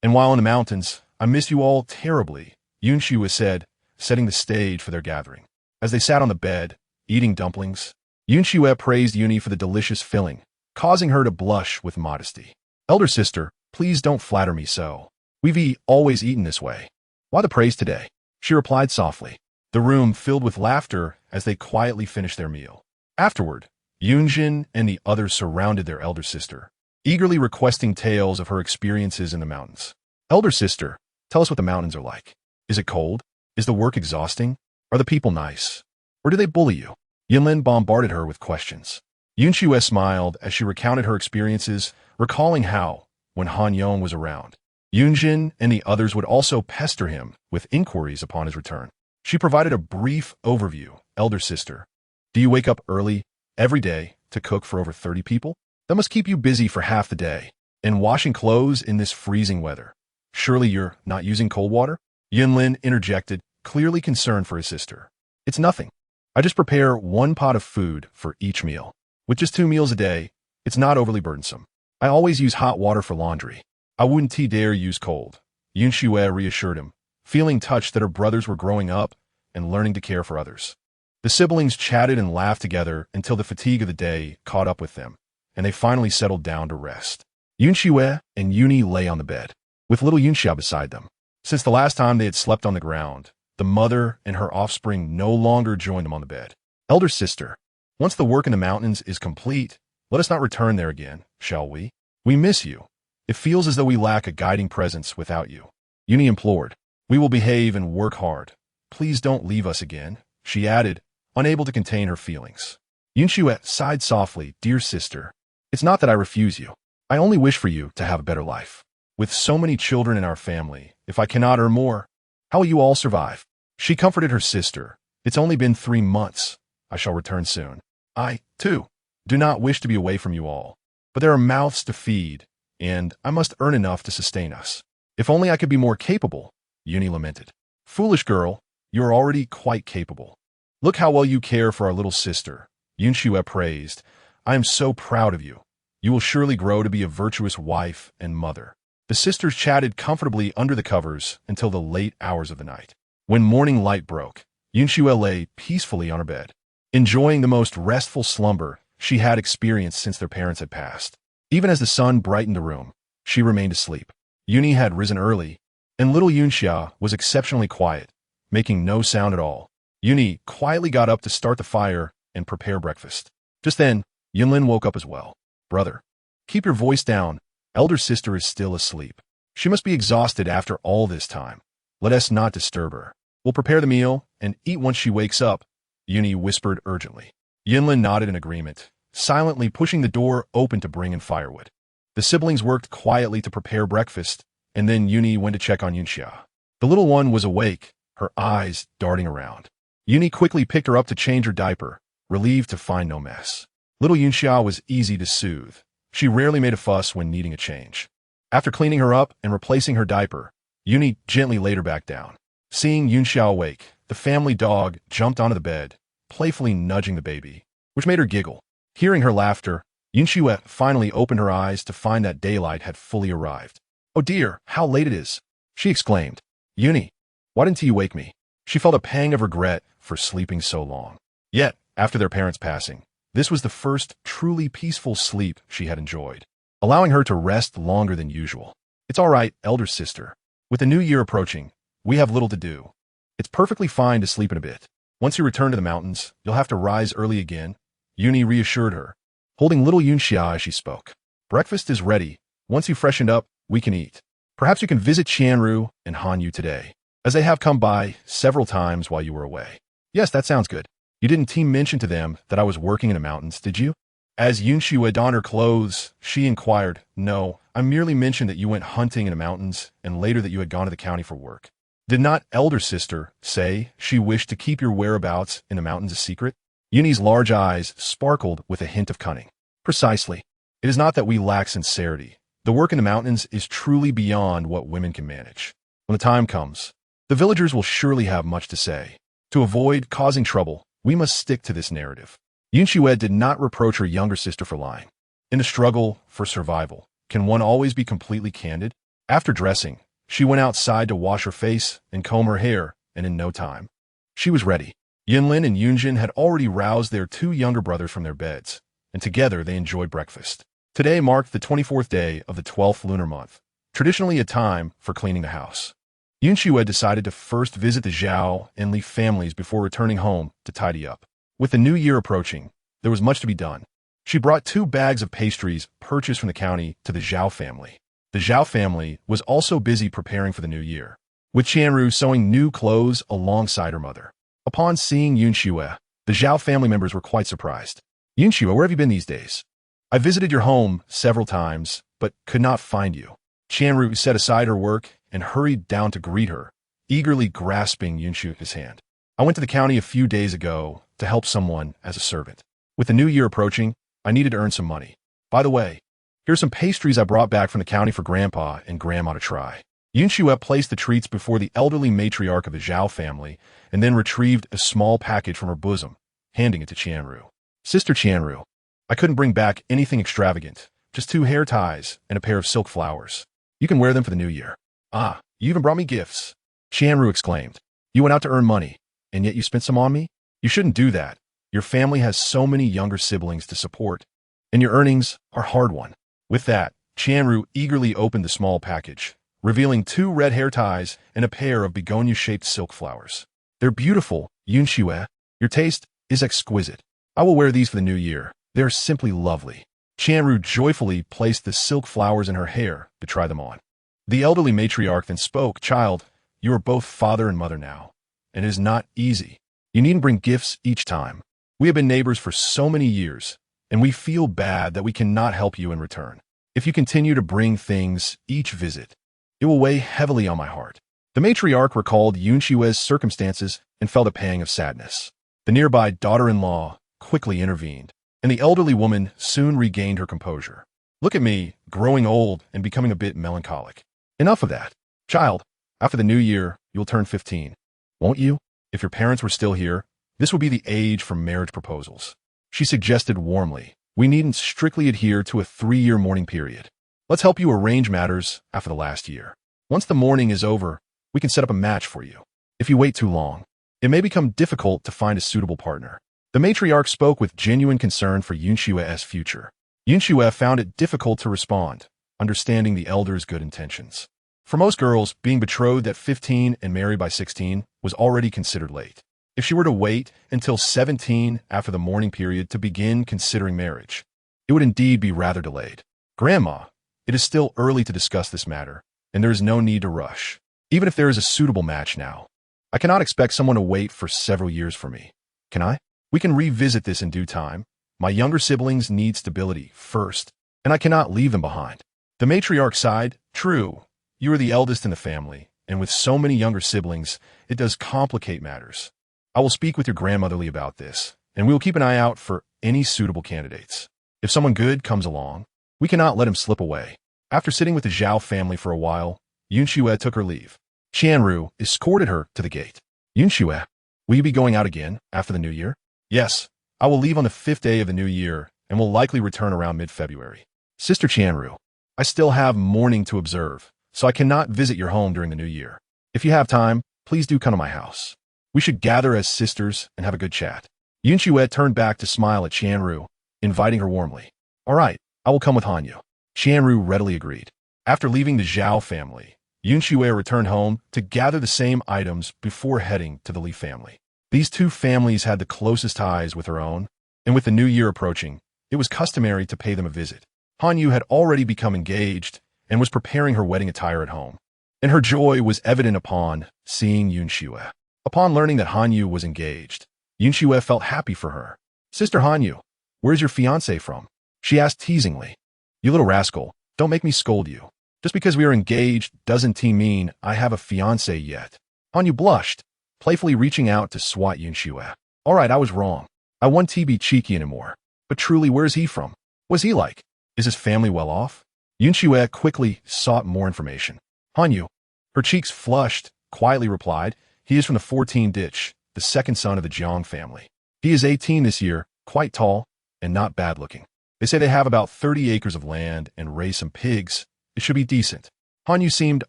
And while in the mountains, I miss you all terribly, Yun Xue said, setting the stage for their gathering. As they sat on the bed, eating dumplings, Yun Xue praised Yuni for the delicious filling, causing her to blush with modesty. Elder sister, please don't flatter me so. We've always eaten this way. Why the praise today? She replied softly. The room filled with laughter as they quietly finished their meal. Afterward, Yunjin and the others surrounded their elder sister, eagerly requesting tales of her experiences in the mountains. Elder sister, tell us what the mountains are like. Is it cold? Is the work exhausting? Are the people nice? Or do they bully you? Yunlin bombarded her with questions. Yun Xue smiled as she recounted her experiences, recalling how, when Han Xue was around, Yunjin and the others would also pester him with inquiries upon his return. She provided a brief overview. Elder sister, do you wake up early every day to cook for over 30 people? That must keep you busy for half the day. And washing clothes in this freezing weather. Surely you're not using cold water? Yunlin interjected, clearly concerned for his sister. It's nothing. I just prepare one pot of food for each meal. With just 2 meals a day, it's not overly burdensome. I always use hot water for laundry. I wouldn't dare use cold. Yun Xue reassured him, feeling touched that her brothers were growing up and learning to care for others. The siblings chatted and laughed together until the fatigue of the day caught up with them, and they finally settled down to rest. Yun Xue and Yuni lay on the bed, with little Yunxia beside them. Since the last time they had slept on the ground, the mother and her offspring no longer joined them on the bed. Elder sister, once the work in the mountains is complete, let us not return there again, shall we? We miss you. It feels as though we lack a guiding presence without you. Yuni implored. We will behave and work hard. Please don't leave us again, she added, unable to contain her feelings. Yun Xue sighed softly. Dear sister, it's not that I refuse you. I only wish for you to have a better life. With so many children in our family, if I cannot earn more, how will you all survive? She comforted her sister. It's only been 3 months. I shall return soon. I, too, do not wish to be away from you all. But there are mouths to feed, and I must earn enough to sustain us. If only I could be more capable, Yuni lamented. Foolish girl, you are already quite capable. Look how well you care for our little sister, Yun Xue praised. I am so proud of you. You will surely grow to be a virtuous wife and mother. The sisters chatted comfortably under the covers until the late hours of the night. When morning light broke, Yun Xue lay peacefully on her bed, enjoying the most restful slumber she had experienced since their parents had passed. Even as the sun brightened the room, she remained asleep. Yuni had risen early, and little Yunxia was exceptionally quiet, making no sound at all. Yuni quietly got up to start the fire and prepare breakfast. Just then, Yunlin woke up as well. Brother, keep your voice down. Elder sister is still asleep. She must be exhausted after all this time. Let us not disturb her. We'll prepare the meal and eat once she wakes up, Yuni whispered urgently. Yunlin nodded in agreement, silently pushing the door open to bring in firewood. The siblings worked quietly to prepare breakfast, and then Yuni went to check on Yunxia. The little one was awake, her eyes darting around. Yuni quickly picked her up to change her diaper, relieved to find no mess. Little Yunxia was easy to soothe. She rarely made a fuss when needing a change. After cleaning her up and replacing her diaper, Yuni gently laid her back down. Seeing Yunxia awake, the family dog jumped onto the bed, playfully nudging the baby, which made her giggle. Hearing her laughter, Yunxia finally opened her eyes to find that daylight had fully arrived. Oh dear, how late it is, she exclaimed. Yuni, why didn't you wake me? She felt a pang of regret for sleeping so long. Yet, after their parents' passing, this was the first truly peaceful sleep she had enjoyed, allowing her to rest longer than usual. It's all right, elder sister. With the new year approaching, we have little to do. It's perfectly fine to sleep in a bit. Once you return to the mountains, you'll have to rise early again, Yuni reassured her, holding little Yunxia as she spoke. Breakfast is ready. Once you've freshened up, we can eat. Perhaps you can visit Qianru and Han Xue today, as they have come by several times while you were away. Yes, that sounds good. You didn't mention to them that I was working in the mountains, did you? As Yun Xue donned her clothes, she inquired, No, I merely mentioned that you went hunting in the mountains and later that you had gone to the county for work. Did not elder sister say she wished to keep your whereabouts in the mountains a secret? Yunyi's large eyes sparkled with a hint of cunning. Precisely. It is not that we lack sincerity. The work in the mountains is truly beyond what women can manage. When the time comes, the villagers will surely have much to say. To avoid causing trouble, we must stick to this narrative. Han Xue did not reproach her younger sister for lying. In the struggle for survival, can one always be completely candid? After dressing, she went outside to wash her face and comb her hair, and in no time, she was ready. Yinlin and Yunjin had already roused their two younger brothers from their beds, and together they enjoyed breakfast. Today marked the 24th day of the 12th lunar month, traditionally a time for cleaning the house. Han Xue decided to first visit the Zhao and Li families before returning home to tidy up. With the new year approaching, there was much to be done. She brought 2 bags of pastries purchased from the county to the Zhao family. The Zhao family was also busy preparing for the new year, with Qianru sewing new clothes alongside her mother. Upon seeing Han Xue, the Zhao family members were quite surprised. Han Xue, where have you been these days? I visited your home several times, but could not find you. Qianru set aside her work and hurried down to greet her, eagerly grasping Han Xue's hand. I went to the county a few days ago to help someone as a servant. With the new year approaching, I needed to earn some money. By the way, here's some pastries I brought back from the county for Grandpa and Grandma to try. Han Xue placed the treats before the elderly matriarch of the Zhao family and then retrieved a small package from her bosom, handing it to Qianru. Sister Qianru, I couldn't bring back anything extravagant, just 2 hair ties and a pair of silk flowers. You can wear them for the new year. Ah, you even brought me gifts. Qianru exclaimed. You went out to earn money, and yet you spent some on me? You shouldn't do that. Your family has so many younger siblings to support, and your earnings are hard-won. With that, Qianru eagerly opened the small package, revealing 2 red hair ties and a pair of begonia-shaped silk flowers. They're beautiful, Han Xue. Your taste is exquisite. I will wear these for the new year. They are simply lovely. Qianru joyfully placed the silk flowers in her hair to try them on. The elderly matriarch then spoke, Child, you are both father and mother now, and it is not easy. You needn't bring gifts each time. We have been neighbors for so many years, and we feel bad that we cannot help you in return. If you continue to bring things each visit, it will weigh heavily on my heart. The matriarch recalled Han Xue's circumstances and felt a pang of sadness. The nearby daughter-in-law quickly intervened, and the elderly woman soon regained her composure. Look at me, growing old and becoming a bit melancholic. Enough of that. Child, after the new year, you'll turn 15. Won't you? If your parents were still here, this would be the age for marriage proposals. She suggested warmly, we needn't strictly adhere to a 3-year mourning period. Let's help you arrange matters after the last year. Once the mourning is over, we can set up a match for you. If you wait too long, it may become difficult to find a suitable partner. The matriarch spoke with genuine concern for Han Xue's future. Han Xue found it difficult to respond, understanding the elder's good intentions. For most girls, being betrothed at 15 and married by 16 was already considered late. If she were to wait until 17 after the mourning period to begin considering marriage, it would indeed be rather delayed. Grandma, it is still early to discuss this matter, and there is no need to rush. Even if there is a suitable match now, I cannot expect someone to wait for several years for me. Can I? We can revisit this in due time. My younger siblings need stability first, and I cannot leave them behind. The matriarch sighed. True, you are the eldest in the family, and with so many younger siblings, it does complicate matters. I will speak with your grandmotherly about this, and we will keep an eye out for any suitable candidates. If someone good comes along, we cannot let him slip away. After sitting with the Zhao family for a while, Han Xue took her leave. Qianru escorted her to the gate. Han Xue, will you be going out again after the new year? Yes, I will leave on the 5th day of the new year and will likely return around mid-February. Sister Qianru, I still have mourning to observe, so I cannot visit your home during the new year. If you have time, please do come to my house. We should gather as sisters and have a good chat. Han Xue turned back to smile at Qianru, inviting her warmly. All right, I will come with Han Xue. Qianru readily agreed. After leaving the Zhao family, Han Xue returned home to gather the same items before heading to the Li family. These 2 families had the closest ties with her own, and with the new year approaching, it was customary to pay them a visit. Han Xue had already become engaged and was preparing her wedding attire at home, and her joy was evident upon seeing Han Xue. Upon learning that Han Xue was engaged, Han Xue felt happy for her. Sister Han Xue, where's your fiancé from? She asked teasingly. You little rascal, don't make me scold you. Just because we are engaged doesn't mean I have a fiancé yet. Han Xue blushed, playfully reaching out to swat Han Xue. All right, I was wrong. I want to be cheeky anymore. But truly, where is he from? What's he like? Is his family well off? Han Xue quickly sought more information. Han Xue, her cheeks flushed, quietly replied, he is from the 14 ditch, the second son of the Jiang family. He is 18 this year, quite tall, and not bad looking. They say they have about 30 acres of land and raise some pigs. It should be decent. Han Xue seemed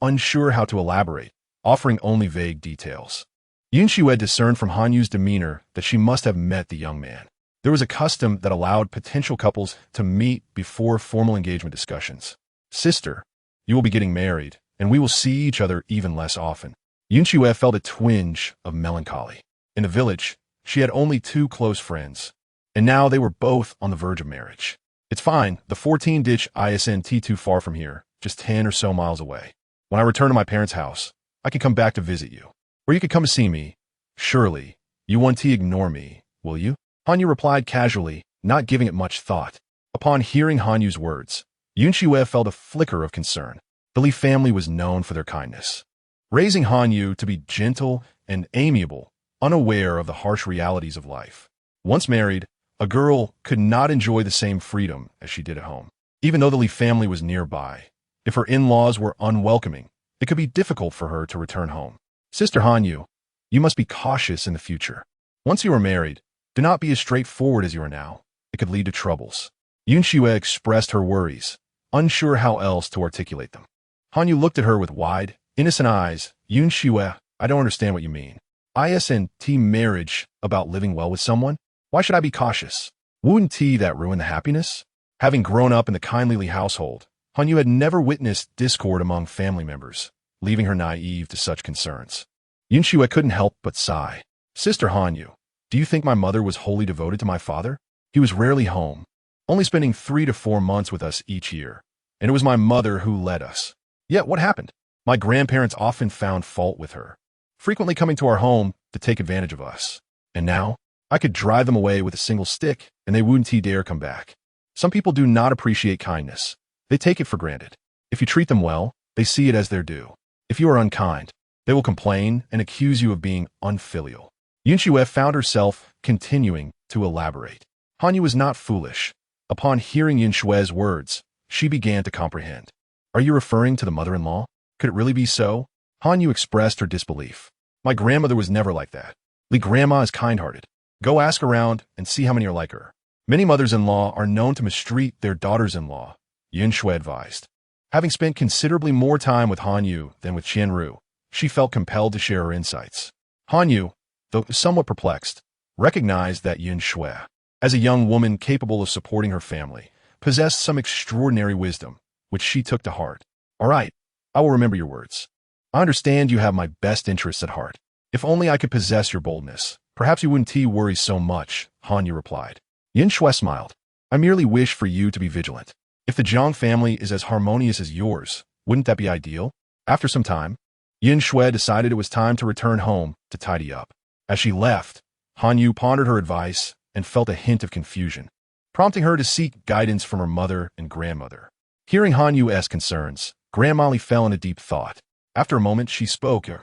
unsure how to elaborate, offering only vague details. Han Xue discerned from Han Xue's demeanor that she must have met the young man. There was a custom that allowed potential couples to meet before formal engagement discussions. Sister, you will be getting married, and we will see each other even less often. Han Xue felt a twinge of melancholy. In the village, she had only 2 close friends, and now they were both on the verge of marriage. It's fine, the 14 ditch isn't too far from here, just 10 or so miles away. When I return to my parents' house, I can come back to visit you. Or you could come to see me. Surely, you won't ignore me, will you? Han Xue replied casually, not giving it much thought. Upon hearing Han Xue's words, Han Xue felt a flicker of concern. The Li family was known for their kindness, raising Han Xue to be gentle and amiable, unaware of the harsh realities of life. Once married, a girl could not enjoy the same freedom as she did at home. Even though the Li family was nearby, if her in-laws were unwelcoming, it could be difficult for her to return home. Sister Han Xue, you must be cautious in the future. Once you are married, do not be as straightforward as you are now. It could lead to troubles. Han Xue expressed her worries, unsure how else to articulate them. Han Xue looked at her with wide, innocent eyes. Han Xue, I don't understand what you mean. Isn't marriage about living well with someone? Why should I be cautious? Wouldn't that ruin the happiness? Having grown up in the kindly Li household, Han Xue had never witnessed discord among family members, leaving her naive to such concerns. Han Xue couldn't help but sigh. Sister Han Xue, do you think my mother was wholly devoted to my father? He was rarely home, only spending 3 to 4 months with us each year, and it was my mother who led us. Yet what happened? My grandparents often found fault with her, frequently coming to our home to take advantage of us. And now, I could drive them away with a single stick, and they wouldn't dare come back. Some people do not appreciate kindness. They take it for granted. If you treat them well, they see it as their due. If you are unkind, they will complain and accuse you of being unfilial. Han Xue found herself continuing to elaborate. Han Xue was not foolish. Upon hearing Han Xue's words, she began to comprehend. Are you referring to the mother-in-law? Could it really be so? Han Xue expressed her disbelief. My grandmother was never like that. Li grandma is kind-hearted. Go ask around and see how many are like her. Many mothers-in-law are known to mistreat their daughters-in-law, Han Xue advised. Having spent considerably more time with Han Xue than with Qianru, she felt compelled to share her insights. Han Xue, though somewhat perplexed, recognized that Han Xue, as a young woman capable of supporting her family, possessed some extraordinary wisdom, which she took to heart. All right, I will remember your words. I understand you have my best interests at heart. If only I could possess your boldness, perhaps you wouldn't worry so much, Han Xue replied. Han Xue smiled. I merely wish for you to be vigilant. If the Jiang family is as harmonious as yours, wouldn't that be ideal? After some time, Han Xue decided it was time to return home to tidy up. As she left, Han Xue pondered her advice and felt a hint of confusion, prompting her to seek guidance from her mother and grandmother. Hearing Han Xue's concerns, Grandma Li fell into deep thought. After a moment, she spoke. Han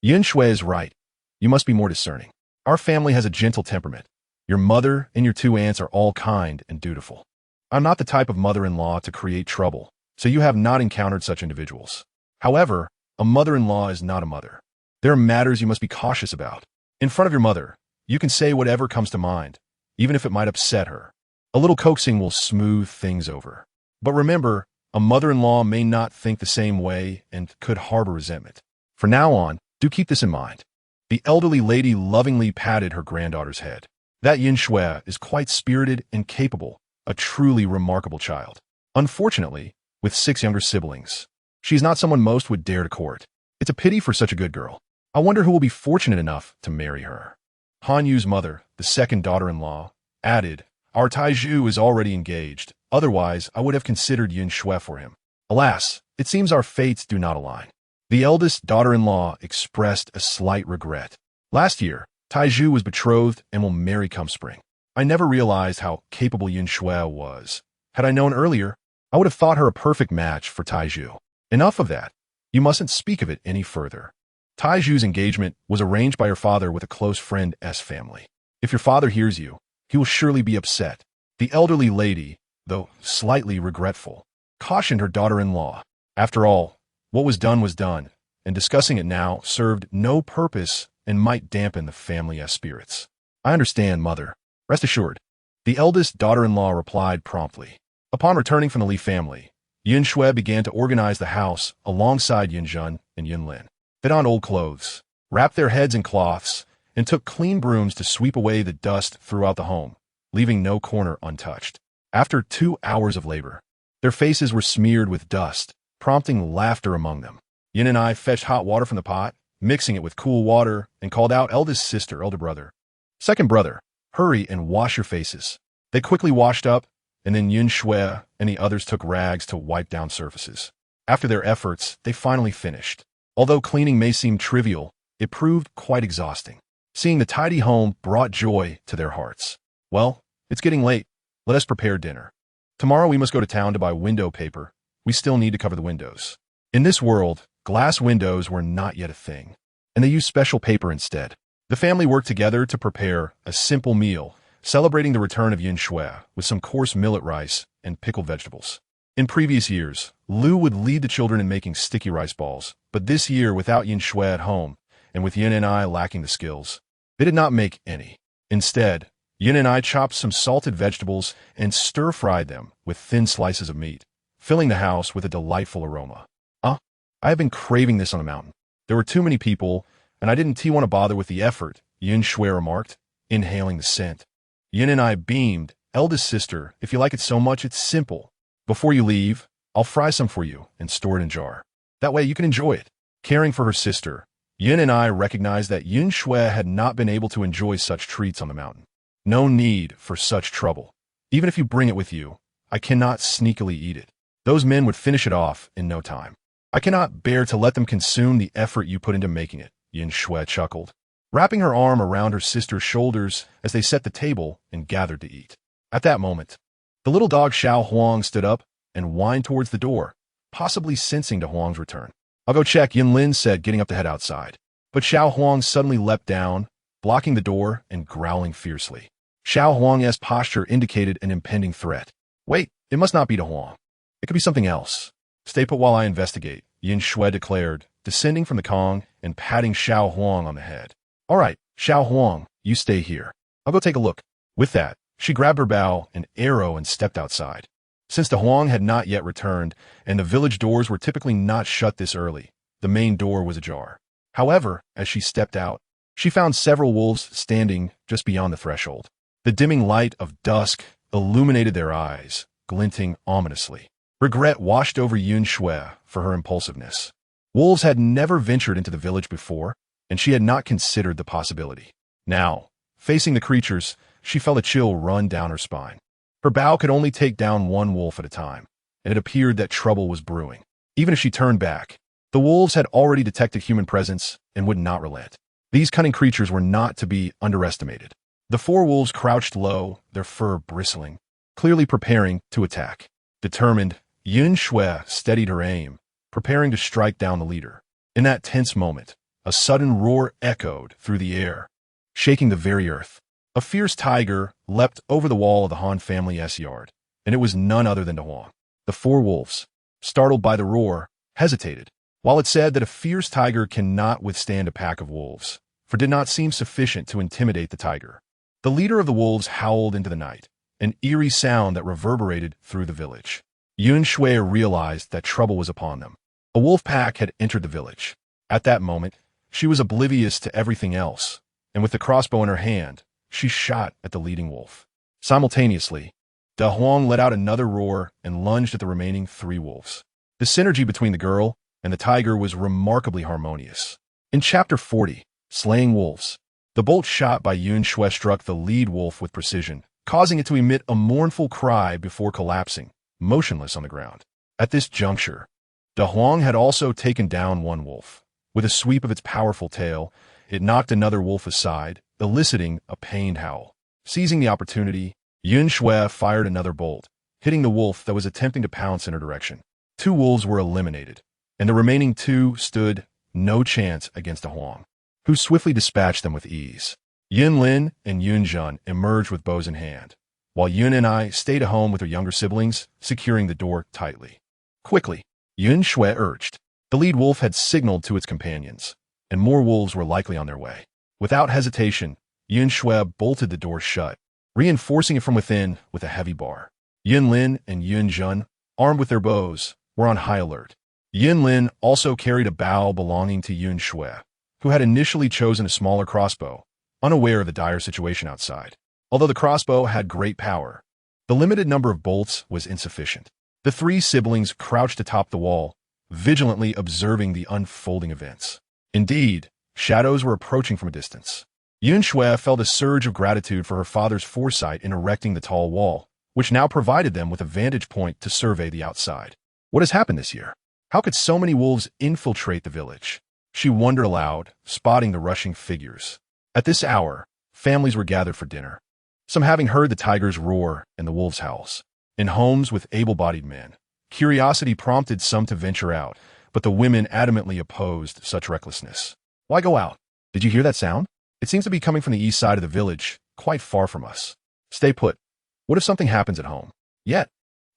Xue is right. You must be more discerning. Our family has a gentle temperament. Your mother and your 2 aunts are all kind and dutiful. I'm not the type of mother-in-law to create trouble, so you have not encountered such individuals. However, a mother-in-law is not a mother. There are matters you must be cautious about. In front of your mother, you can say whatever comes to mind, even if it might upset her. A little coaxing will smooth things over. But remember, a mother-in-law may not think the same way and could harbor resentment. From now on, do keep this in mind. The elderly lady lovingly patted her granddaughter's head. That Han Xue is quite spirited and capable, a truly remarkable child. Unfortunately, with 6 younger siblings, she's not someone most would dare to court. It's a pity for such a good girl. I wonder who will be fortunate enough to marry her. Han Xue's mother, the second daughter-in-law, added, Our Taizhu is already engaged. Otherwise, I would have considered Han Xue for him. Alas, it seems our fates do not align. The eldest daughter-in-law expressed a slight regret. Last year, Taizhu was betrothed and will marry come spring. I never realized how capable Han Xue was. Had I known earlier, I would have thought her a perfect match for Taizhu. Enough of that. You mustn't speak of it any further. Taizhu's engagement was arranged by your father with a close friend's family. If your father hears you, He will surely be upset. The elderly lady, though slightly regretful, cautioned her daughter-in-law. After all, what was done, and discussing it now served no purpose and might dampen the family's spirits. I understand, mother. Rest assured. The eldest daughter-in-law replied promptly. Upon returning from the Li family, Han Xue began to organize the house alongside Yin Zhen and Yin Lin. They donned old clothes, wrapped their heads in cloths, and took clean brooms to sweep away the dust throughout the home, leaving no corner untouched. After 2 hours of labor, their faces were smeared with dust, prompting laughter among them. Yin and I fetched hot water from the pot, mixing it with cool water, and called out eldest sister, elder brother. Second brother, hurry and wash your faces. They quickly washed up, and then Han Xue and the others took rags to wipe down surfaces. After their efforts, they finally finished. Although cleaning may seem trivial, it proved quite exhausting. Seeing the tidy home brought joy to their hearts. Well, it's getting late. Let us prepare dinner. Tomorrow we must go to town to buy window paper. We still need to cover the windows. In this world, glass windows were not yet a thing, and they used special paper instead. The family worked together to prepare a simple meal, celebrating the return of Han Xue with some coarse millet rice and pickled vegetables. In previous years, Lu would lead the children in making sticky rice balls, but this year, without Han Xue at home, and with Yin and I lacking the skills, they did not make any. Instead, Yin and I chopped some salted vegetables and stir-fried them with thin slices of meat, filling the house with a delightful aroma. I have been craving this on the mountain. There were too many people, and I didn't want to bother with the effort, Han Xue remarked, inhaling the scent. Yin and I beamed. Eldest sister, if you like it so much, it's simple. Before you leave, I'll fry some for you and store it in a jar. That way you can enjoy it. Caring for her sister, Yin and I recognized that Han Xue had not been able to enjoy such treats on the mountain. No need for such trouble. Even if you bring it with you, I cannot sneakily eat it. Those men would finish it off in no time. I cannot bear to let them consume the effort you put into making it, Han Xue chuckled, wrapping her arm around her sister's shoulders as they set the table and gathered to eat. At that moment, the little dog Xiao Huang stood up and whined towards the door, possibly sensing De Huang's return. I'll go check, Yin Lin said, getting up to head outside. But Xiao Huang suddenly leapt down, blocking the door and growling fiercely. Xiao Huang's posture indicated an impending threat. Wait, it must not be De Huang. It could be something else. Stay put while I investigate, Han Xue declared, descending from the Kong and patting Xiao Huang on the head. All right, Xiao Huang, you stay here. I'll go take a look. With that, she grabbed her bow and arrow and stepped outside. Since De Huang had not yet returned, and the village doors were typically not shut this early, the main door was ajar. However, as she stepped out, she found several wolves standing just beyond the threshold. The dimming light of dusk illuminated their eyes, glinting ominously. Regret washed over Han Xue for her impulsiveness. Wolves had never ventured into the village before, and she had not considered the possibility. Now, facing the creatures, she felt a chill run down her spine. Her bow could only take down one wolf at a time, and it appeared that trouble was brewing. Even if she turned back, the wolves had already detected human presence and would not relent. These cunning creatures were not to be underestimated. The 4 wolves crouched low, their fur bristling, clearly preparing to attack. Determined, Han Xue steadied her aim, preparing to strike down the leader. In that tense moment, a sudden roar echoed through the air, shaking the very earth. A fierce tiger leapt over the wall of the Han family's yard, and it was none other than De Huang. The 4 wolves, startled by the roar, hesitated. While it said that a fierce tiger cannot withstand a pack of wolves, for it did not seem sufficient to intimidate the tiger. The leader of the wolves howled into the night, an eerie sound that reverberated through the village. Han Xue realized that trouble was upon them. A wolf pack had entered the village. At that moment, she was oblivious to everything else, and with the crossbow in her hand, she shot at the leading wolf. Simultaneously, De Huang let out another roar and lunged at the remaining 3 wolves. The synergy between the girl and the tiger was remarkably harmonious. In Chapter 40, Slaying Wolves, the bolt shot by Han Xue struck the lead wolf with precision, causing it to emit a mournful cry before collapsing, motionless on the ground. At this juncture, De Huang had also taken down one wolf. With a sweep of its powerful tail, it knocked another wolf aside, eliciting a pained howl. Seizing the opportunity, Han Xue fired another bolt, hitting the wolf that was attempting to pounce in her direction. 2 wolves were eliminated, and the remaining 2 stood no chance against De Huang, who swiftly dispatched them with ease. Yin Lin and Yun Jun emerged with bows in hand, while Yun and I stayed at home with her younger siblings, securing the door tightly. Quickly, Yun Xue urged. The lead wolf had signaled to its companions, and more wolves were likely on their way. Without hesitation, Yun Xue bolted the door shut, reinforcing it from within with a heavy bar. Yin Lin and Yun Jun, armed with their bows, were on high alert. Yin Lin also carried a bow belonging to Yun Xue, who had initially chosen a smaller crossbow, unaware of the dire situation outside. Although the crossbow had great power, the limited number of bolts was insufficient. The three siblings crouched atop the wall, vigilantly observing the unfolding events. Indeed, shadows were approaching from a distance. Yun Xue felt a surge of gratitude for her father's foresight in erecting the tall wall, which now provided them with a vantage point to survey the outside. What has happened this year? How could so many wolves infiltrate the village? She wondered aloud, spotting the rushing figures. At this hour, families were gathered for dinner, some having heard the tigers roar and the wolves' howls. In homes with able-bodied men, curiosity prompted some to venture out, but the women adamantly opposed such recklessness. Why go out? Did you hear that sound? It seems to be coming from the east side of the village, quite far from us. Stay put. What if something happens at home? Yet,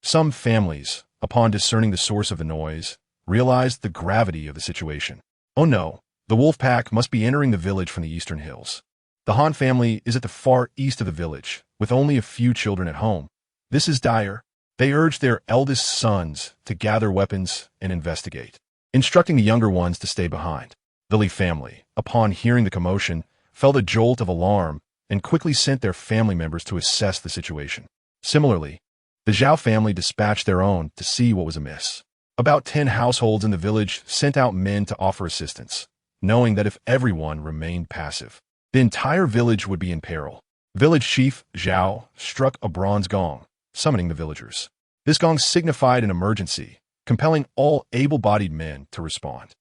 some families, upon discerning the source of the noise, realized the gravity of the situation. Oh no, the wolf pack must be entering the village from the eastern hills. The Han family is at the far east of the village, with only a few children at home. This is dire. They urged their eldest sons to gather weapons and investigate, instructing the younger ones to stay behind. The Li family, upon hearing the commotion, felt a jolt of alarm and quickly sent their family members to assess the situation. Similarly, the Zhao family dispatched their own to see what was amiss. About 10 households in the village sent out men to offer assistance, knowing that if everyone remained passive, the entire village would be in peril. Village chief Zhao struck a bronze gong, summoning the villagers. This gong signified an emergency, compelling all able-bodied men to respond.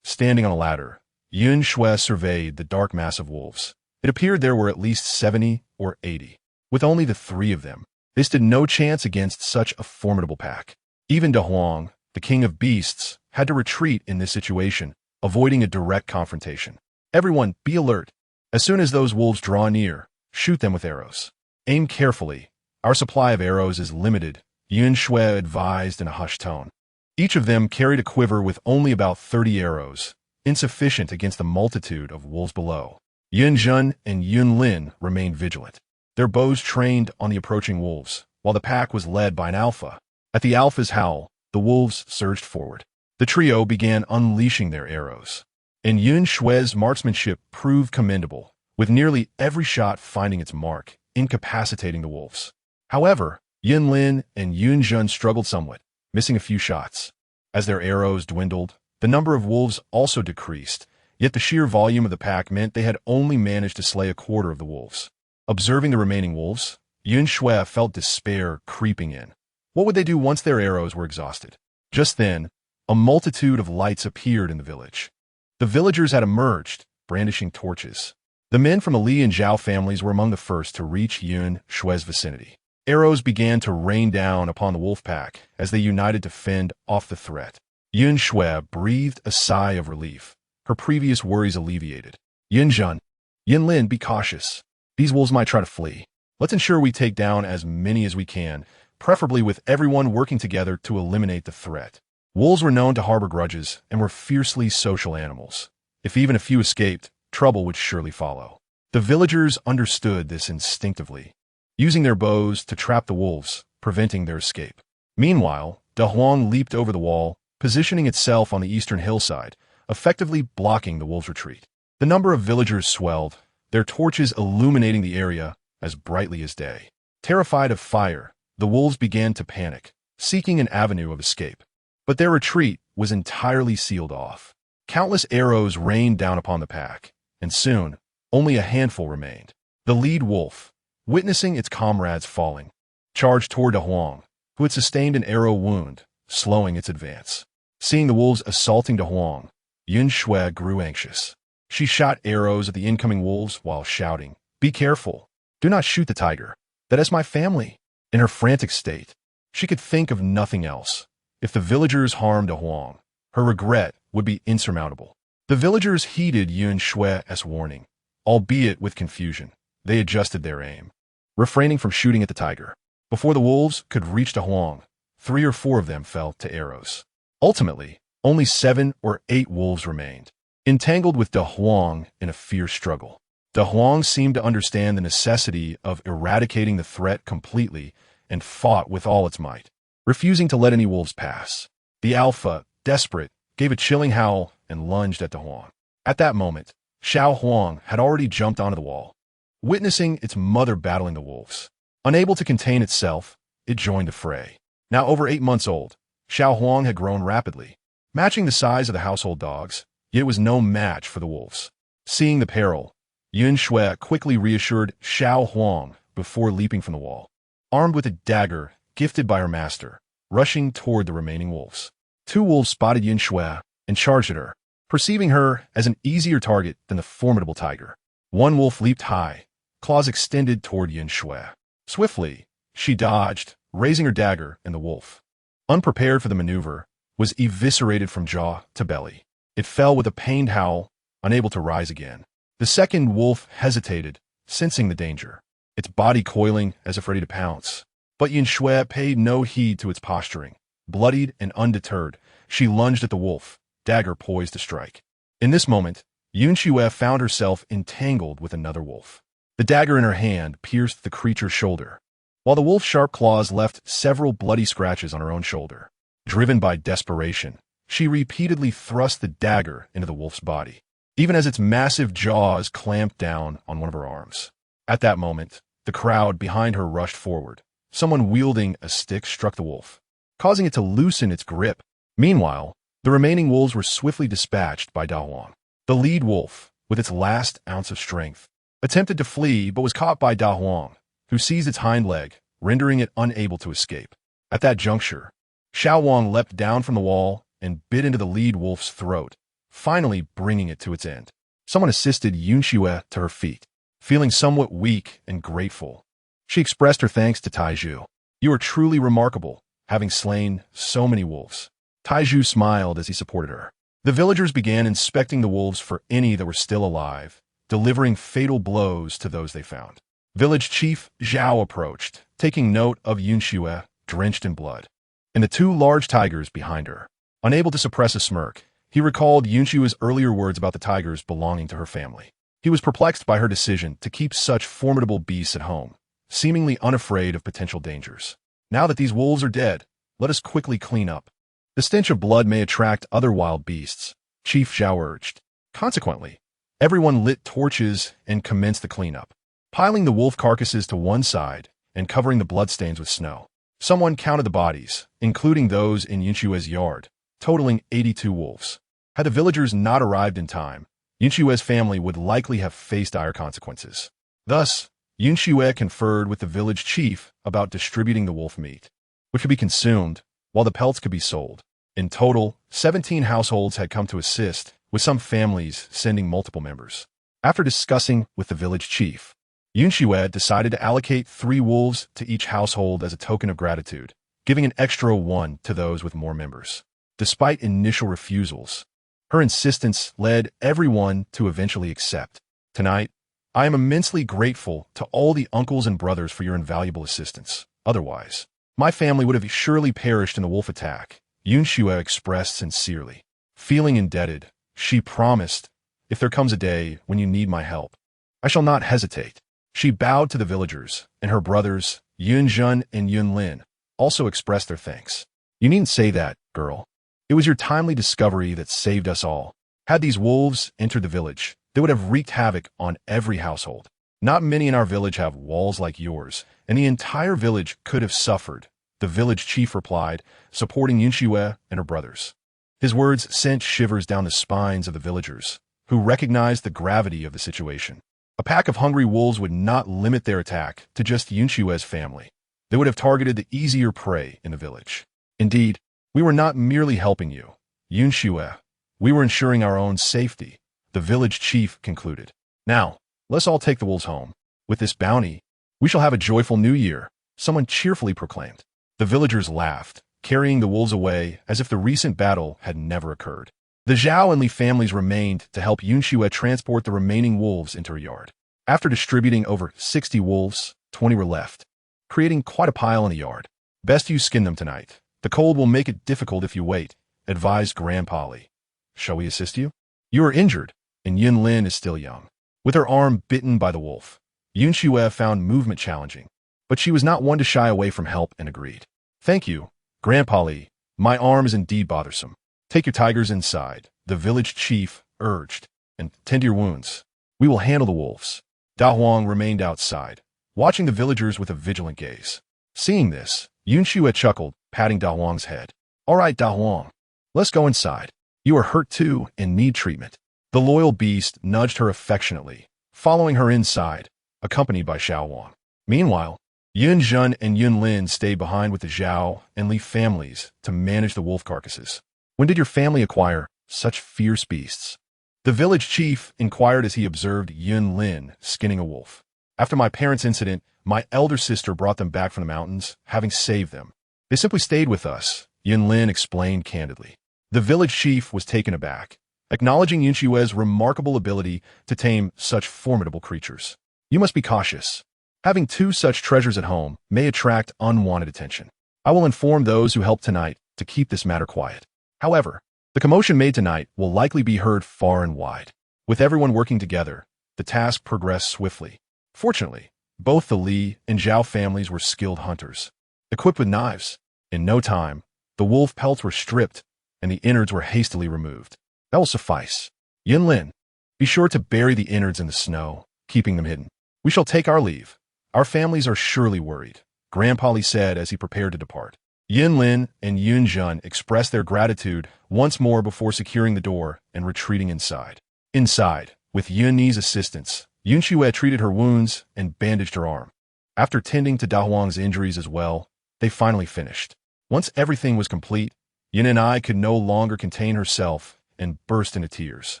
Standing on a ladder, Yun Xue surveyed the dark mass of wolves. It appeared there were at least 70 or 80. With only the three of them, they stood no chance against such a formidable pack. Even De Huang, the king of beasts, had to retreat in this situation, avoiding a direct confrontation. Everyone, be alert. As soon as those wolves draw near, shoot them with arrows. Aim carefully. Our supply of arrows is limited, Yun Xue advised in a hushed tone. Each of them carried a quiver with only about 30 arrows, insufficient against the multitude of wolves below. Yun Jun and Yun Lin remained vigilant, their bows trained on the approaching wolves, while the pack was led by an alpha. At the alpha's howl, the wolves surged forward. The trio began unleashing their arrows, and Yun Xue's marksmanship proved commendable, with nearly every shot finding its mark, incapacitating the wolves. However, Yun Lin and Yun Jun struggled somewhat, missing a few shots. As their arrows dwindled, the number of wolves also decreased, yet the sheer volume of the pack meant they had only managed to slay a quarter of the wolves. Observing the remaining wolves, Yun Xue felt despair creeping in. What would they do once their arrows were exhausted? Just then, a multitude of lights appeared in the village. The villagers had emerged, brandishing torches. The men from the Li and Zhao families were among the first to reach Yun Xue's vicinity. Arrows began to rain down upon the wolf pack as they united to fend off the threat. Yun Xue breathed a sigh of relief, her previous worries alleviated. Yun Jun, Yin Lin, be cautious. These wolves might try to flee. Let's ensure we take down as many as we can, preferably with everyone working together to eliminate the threat. Wolves were known to harbor grudges and were fiercely social animals. If even a few escaped, trouble would surely follow. The villagers understood this instinctively, using their bows to trap the wolves, preventing their escape. Meanwhile, De Huang leaped over the wall, positioning itself on the eastern hillside, effectively blocking the wolves' retreat. The number of villagers swelled, their torches illuminating the area as brightly as day. Terrified of fire, the wolves began to panic, seeking an avenue of escape. But their retreat was entirely sealed off. Countless arrows rained down upon the pack, and soon, only a handful remained. The lead wolf, witnessing its comrades falling, charged toward De Huang, who had sustained an arrow wound, slowing its advance. Seeing the wolves assaulting De Huang, Yun Xue grew anxious. She shot arrows at the incoming wolves while shouting, "Be careful! Do not shoot the tiger. That is my family." In her frantic state, she could think of nothing else. If the villagers harmed De Huang, her regret would be insurmountable. The villagers heeded Yun Xue's warning, albeit with confusion. They adjusted their aim, refraining from shooting at the tiger. Before the wolves could reach Da Huang, 3 or 4 of them fell to arrows. Ultimately, only 7 or 8 wolves remained, entangled with Da Huang in a fierce struggle. Da Huang seemed to understand the necessity of eradicating the threat completely and fought with all its might, refusing to let any wolves pass. The alpha, desperate, gave a chilling howl and lunged at Da Huang. At that moment, Xiao Huang had already jumped onto the wall, witnessing its mother battling the wolves. Unable to contain itself, it joined the fray. Now over 8 months old, Xiao Huang had grown rapidly, matching the size of the household dogs, yet it was no match for the wolves. Seeing the peril, Han Xue quickly reassured Xiao Huang before leaping from the wall, armed with a dagger gifted by her master, rushing toward the remaining wolves. 2 wolves spotted Han Xue and charged at her, perceiving her as an easier target than the formidable tiger. One wolf leaped high, claws extended toward Han Xue. Swiftly, she dodged, raising her dagger, and the wolf, unprepared for the maneuver, was eviscerated from jaw to belly. It fell with a pained howl, unable to rise again. The second wolf hesitated, sensing the danger, its body coiling as if ready to pounce. But Han Xue paid no heed to its posturing. Bloodied and undeterred, she lunged at the wolf, dagger poised to strike. In this moment, Han Xue found herself entangled with another wolf. The dagger in her hand pierced the creature's shoulder, while the wolf's sharp claws left several bloody scratches on her own shoulder. Driven by desperation, she repeatedly thrust the dagger into the wolf's body, even as its massive jaws clamped down on one of her arms. At that moment, the crowd behind her rushed forward. Someone wielding a stick struck the wolf, causing it to loosen its grip. Meanwhile, the remaining wolves were swiftly dispatched by Da Huang. The lead wolf, with its last ounce of strength, attempted to flee but was caught by Da Huang, who seized its hind leg, rendering it unable to escape. At that juncture, Xiao Huang leapt down from the wall and bit into the lead wolf's throat, finally bringing it to its end. Someone assisted Han Xue to her feet. Feeling somewhat weak and grateful, she expressed her thanks to Taizhu. "You are truly remarkable, having slain so many wolves." Taizhu smiled as he supported her. The villagers began inspecting the wolves for any that were still alive, delivering fatal blows to those they found. Village chief Zhao approached, taking note of Han Xue, drenched in blood, and the 2 large tigers behind her. Unable to suppress a smirk, he recalled Han Xue's earlier words about the tigers belonging to her family. He was perplexed by her decision to keep such formidable beasts at home, seemingly unafraid of potential dangers. Now that these wolves are dead, let us quickly clean up. The stench of blood may attract other wild beasts, Chief Zhao urged. Consequently, everyone lit torches and commenced the cleanup, piling the wolf carcasses to one side and covering the bloodstains with snow. Someone counted the bodies, including those in Han Xue's yard, totaling 82 wolves. Had the villagers not arrived in time, Han Xue's family would likely have faced dire consequences. Thus, Han Xue conferred with the village chief about distributing the wolf meat, which could be consumed, while the pelts could be sold. In total, 17 households had come to assist, with some families sending multiple members. After discussing with the village chief, Han Xue decided to allocate 3 wolves to each household as a token of gratitude, giving an extra 1 to those with more members. Despite initial refusals, her insistence led everyone to eventually accept. "Tonight, I am immensely grateful to all the uncles and brothers for your invaluable assistance. Otherwise, my family would have surely perished in the wolf attack," Han Xue expressed sincerely. Feeling indebted, she promised, "If there comes a day when you need my help, I shall not hesitate." She bowed to the villagers, and her brothers, Yun Zhen and Yun Lin, also expressed their thanks. "You needn't say that, girl. It was your timely discovery that saved us all. Had these wolves entered the village, they would have wreaked havoc on every household. Not many in our village have walls like yours, and the entire village could have suffered," the village chief replied, supporting Han Xue and her brothers. His words sent shivers down the spines of the villagers, who recognized the gravity of the situation. A pack of hungry wolves would not limit their attack to just Han Xue's family. They would have targeted the easier prey in the village. "Indeed, we were not merely helping you, Han Xue. We were ensuring our own safety," the village chief concluded. "Now, let's all take the wolves home. With this bounty, we shall have a joyful new year," someone cheerfully proclaimed. The villagers laughed, carrying the wolves away as if the recent battle had never occurred. The Zhao and Li families remained to help Yun Xue transport the remaining wolves into her yard. After distributing over 60 wolves, 20 were left, creating quite a pile in the yard. Best you skin them tonight. The cold will make it difficult if you wait, advised Grandpa Li. Shall we assist you? You are injured, and Yun Lin is still young. With her arm bitten by the wolf, Yun Xue found movement challenging, but she was not one to shy away from help and agreed. Thank you, Grandpa Li. My arm is indeed bothersome. Take your tigers inside, the village chief urged, and tend to your wounds. We will handle the wolves. Da Huang remained outside, watching the villagers with a vigilant gaze. Seeing this, Yun Xue chuckled, patting Da Huang's head. All right, Da Huang, let's go inside. You are hurt too and need treatment. The loyal beast nudged her affectionately, following her inside, accompanied by Xiao Wang. Meanwhile, Yun Zhen and Yun Lin stayed behind with the Zhao and Li families to manage the wolf carcasses. When did your family acquire such fierce beasts? The village chief inquired as he observed Yun Lin skinning a wolf. After my parents' incident, my elder sister brought them back from the mountains, having saved them. They simply stayed with us, Yun Lin explained candidly. The village chief was taken aback, acknowledging Yun Xue's remarkable ability to tame such formidable creatures. You must be cautious. Having two such treasures at home may attract unwanted attention. I will inform those who help tonight to keep this matter quiet. However, the commotion made tonight will likely be heard far and wide. With everyone working together, the task progressed swiftly. Fortunately, both the Li and Zhao families were skilled hunters. Equipped with knives, in no time, the wolf pelts were stripped and the innards were hastily removed. That will suffice. Yun Lin, be sure to bury the innards in the snow, keeping them hidden. We shall take our leave. Our families are surely worried, Grandpa Li said as he prepared to depart. Yun Lin and Yun Zhen expressed their gratitude once more before securing the door and retreating inside. Inside, with Yun Ni's assistance, Yun Xue treated her wounds and bandaged her arm. After tending to Da Huang's injuries as well, they finally finished. Once everything was complete, Yun and I could no longer contain herself and burst into tears.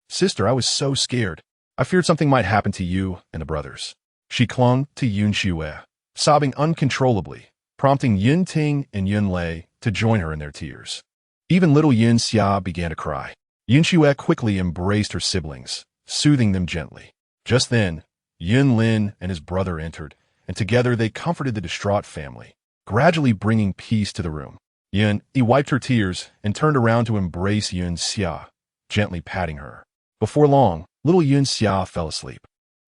Sister, I was so scared. I feared something might happen to you and the brothers. She clung to Yun Xue, sobbing uncontrollably, prompting Yun Ting and Yun Lei to join her in their tears. Even little Yun Xia began to cry. Yun Xue quickly embraced her siblings, soothing them gently. Just then, Yun Lin and his brother entered, and together they comforted the distraught family, gradually bringing peace to the room. Yun wiped her tears and turned around to embrace Yun Xia, gently patting her. Before long, little Yun Xia fell asleep.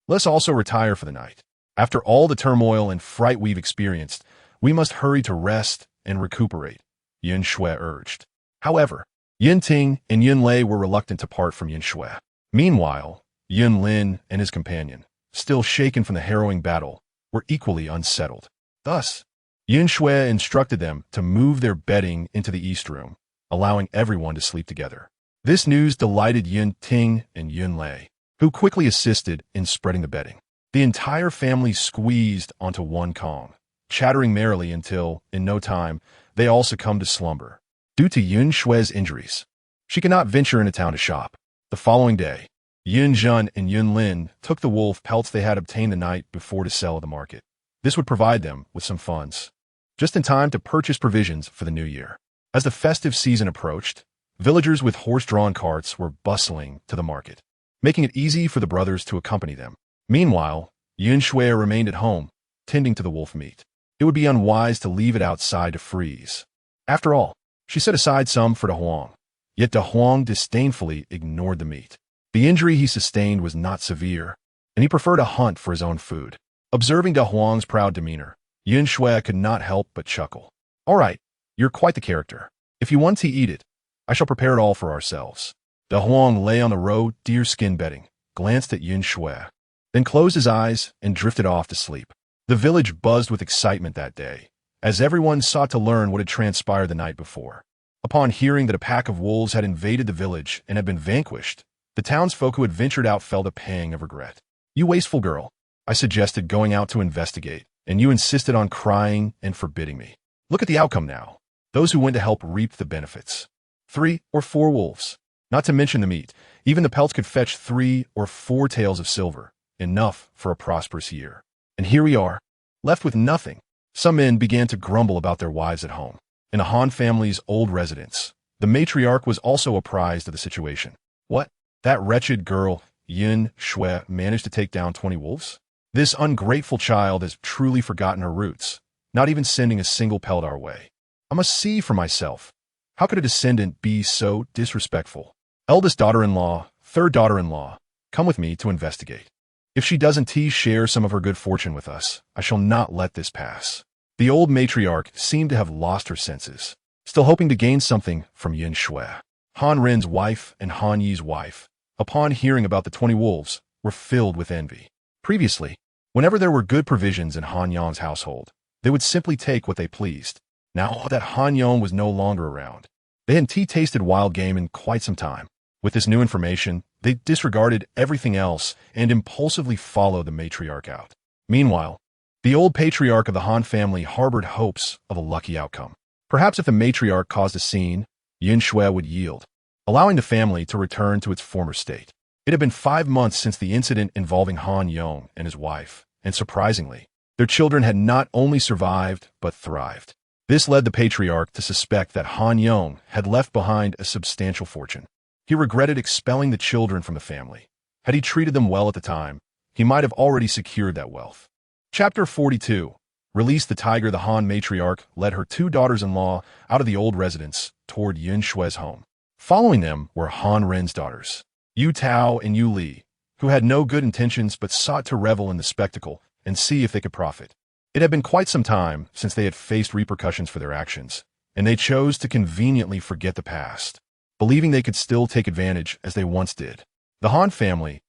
Let's also retire for the night. After all the turmoil and fright we've experienced, we must hurry to rest and recuperate, Yun Xue urged. However, Yun Ting and Yun Lei were reluctant to part from Yun Xue. Meanwhile, Yun Lin and his companion, still shaken from the harrowing battle, were equally unsettled. Thus, Yun Xue instructed them to move their bedding into the east room, allowing everyone to sleep together. This news delighted Yun Ting and Yun Lei, who quickly assisted in spreading the bedding. The entire family squeezed onto one Kong, chattering merrily until, in no time, they all succumbed to slumber. Due to Yun Xue's injuries, she could not venture into town to shop. The following day, Yun Zhen and Yun Lin took the wolf pelts they had obtained the night before to sell at the market. This would provide them with some funds, just in time to purchase provisions for the new year. As the festive season approached, villagers with horse-drawn carts were bustling to the market, making it easy for the brothers to accompany them. Meanwhile, Yun Xue remained at home, tending to the wolf meat. It would be unwise to leave it outside to freeze. After all, she set aside some for Da Huang, yet Da Huang disdainfully ignored the meat. The injury he sustained was not severe, and he preferred to hunt for his own food. Observing Da Huang's proud demeanor, Yun Xue could not help but chuckle. All right, you're quite the character. If you want to eat it, I shall prepare it all for ourselves. Da Huang lay on the roe deerskin bedding, glanced at Yun Xue, then closed his eyes and drifted off to sleep. The village buzzed with excitement that day, as everyone sought to learn what had transpired the night before. Upon hearing that a pack of wolves had invaded the village and had been vanquished, the townsfolk who had ventured out felt a pang of regret. You wasteful girl, I suggested going out to investigate, and you insisted on crying and forbidding me. Look at the outcome now. Those who went to help reaped the benefits. 3 or 4 wolves. Not to mention the meat, even the pelts could fetch 3 or 4 taels of silver, enough for a prosperous year. And here we are, left with nothing. Some men began to grumble about their wives at home. In the Han family's old residence, The matriarch was also apprised of the situation. What? That wretched girl, Han Xue, managed to take down 20 wolves? This ungrateful child has truly forgotten her roots, not even sending a single pellet our way. I must see for myself. How could a descendant be so disrespectful? Eldest daughter-in-law, third daughter-in-law, come with me to investigate. If she doesn't share some of her good fortune with us, I shall not let this pass. The old matriarch seemed to have lost her senses, still hoping to gain something from Han Xue. Han Ren's wife and Han Yi's wife, upon hearing about the 20 wolves, were filled with envy. Previously, whenever there were good provisions in Han Yong's household, they would simply take what they pleased. Now that Han Yong was no longer around, they hadn't tasted wild game in quite some time. With this new information, they disregarded everything else and impulsively followed the matriarch out. Meanwhile, the old patriarch of the Han family harbored hopes of a lucky outcome. Perhaps if the matriarch caused a scene, Han Xue would yield, allowing the family to return to its former state. It had been 5 months since the incident involving Han Yong and his wife, and surprisingly, their children had not only survived, but thrived. This led the patriarch to suspect that Han Yong had left behind a substantial fortune. He regretted expelling the children from the family. Had he treated them well at the time, he might have already secured that wealth. Chapter 42. Release the tiger. The Han matriarch led her 2 daughters-in-law out of the old residence toward Han Xue's home. Following them were Han Ren's daughters, Yu Tao and Yu Li, who had no good intentions but sought to revel in the spectacle and see if they could profit. It had been quite some time since they had faced repercussions for their actions, and they chose to conveniently forget the past, believing they could still take advantage as they once did. The Han family's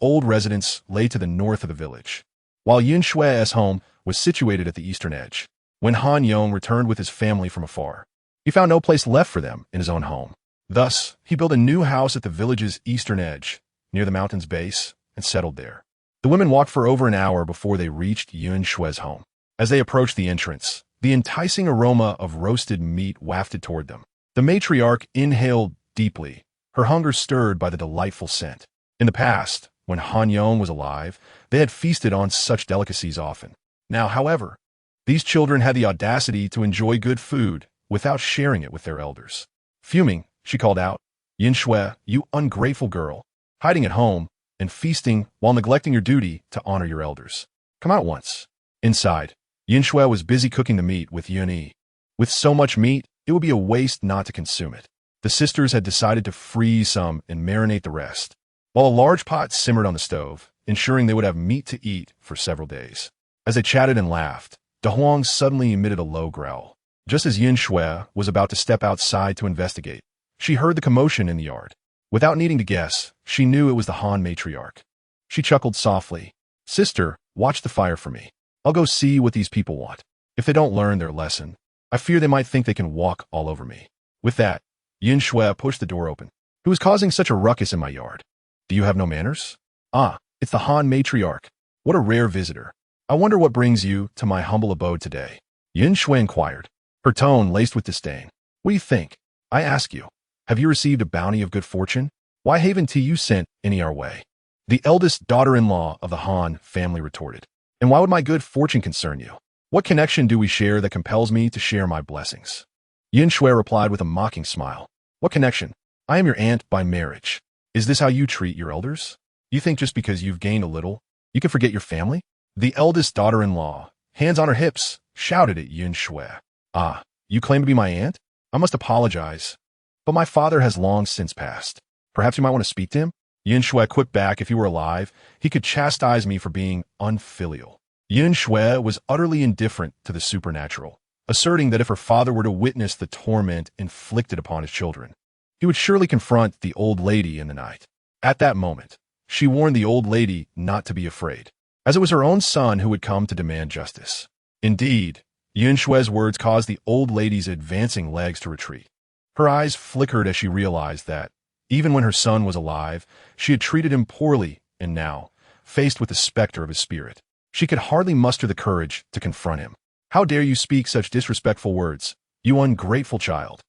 old residence lay to the north of the village, while Han Xue's home was situated at the eastern edge. When Han Yong returned with his family from afar, he found no place left for them in his own home. Thus, he built a new house at the village's eastern edge, near the mountain's base, and settled there. The women walked for over an hour before they reached Han Xue's home. As they approached the entrance, the enticing aroma of roasted meat wafted toward them. The matriarch inhaled deeply, her hunger stirred by the delightful scent. In the past, when Han Yong was alive, they had feasted on such delicacies often. Now, however, these children had the audacity to enjoy good food without sharing it with their elders. Fuming, she called out, Han Xue, you ungrateful girl, hiding at home and feasting while neglecting your duty to honor your elders. Come out once. Inside, Han Xue was busy cooking the meat with Yun Yi. With so much meat, it would be a waste not to consume it. The sisters had decided to freeze some and marinate the rest, while a large pot simmered on the stove, ensuring they would have meat to eat for several days. As they chatted and laughed, De Huang suddenly emitted a low growl. Just as Han Xue was about to step outside to investigate, she heard the commotion in the yard. Without needing to guess, she knew it was the Han matriarch. She chuckled softly. Sister, watch the fire for me. I'll go see what these people want. If they don't learn their lesson, I fear they might think they can walk all over me. With that, Han Xue pushed the door open. Who is causing such a ruckus in my yard? Do you have no manners? Ah, it's the Han matriarch. What a rare visitor. I wonder what brings you to my humble abode today. Han Xue inquired, her tone laced with disdain. What do you think? I ask you, have you received a bounty of good fortune? Why haven't you sent any our way? The eldest daughter-in-law of the Han family retorted. And why would my good fortune concern you? What connection do we share that compels me to share my blessings? Han Xue replied with a mocking smile. What connection? I am your aunt by marriage. Is this how you treat your elders? You think just because you've gained a little, you can forget your family? The eldest daughter-in-law, hands on her hips, shouted at Han Xue. Ah, you claim to be my aunt? I must apologize, but my father has long since passed. Perhaps you might want to speak to him? Han Xue quipped back. If he were alive, he could chastise me for being unfilial. Han Xue was utterly indifferent to the supernatural, asserting that if her father were to witness the torment inflicted upon his children, he would surely confront the old lady in the night. At that moment, she warned the old lady not to be afraid, as it was her own son who would come to demand justice. Indeed, Han Xue's words caused the old lady's advancing legs to retreat. Her eyes flickered as she realized that, even when her son was alive, she had treated him poorly, and now, faced with the specter of his spirit, she could hardly muster the courage to confront him. How dare you speak such disrespectful words, you ungrateful child?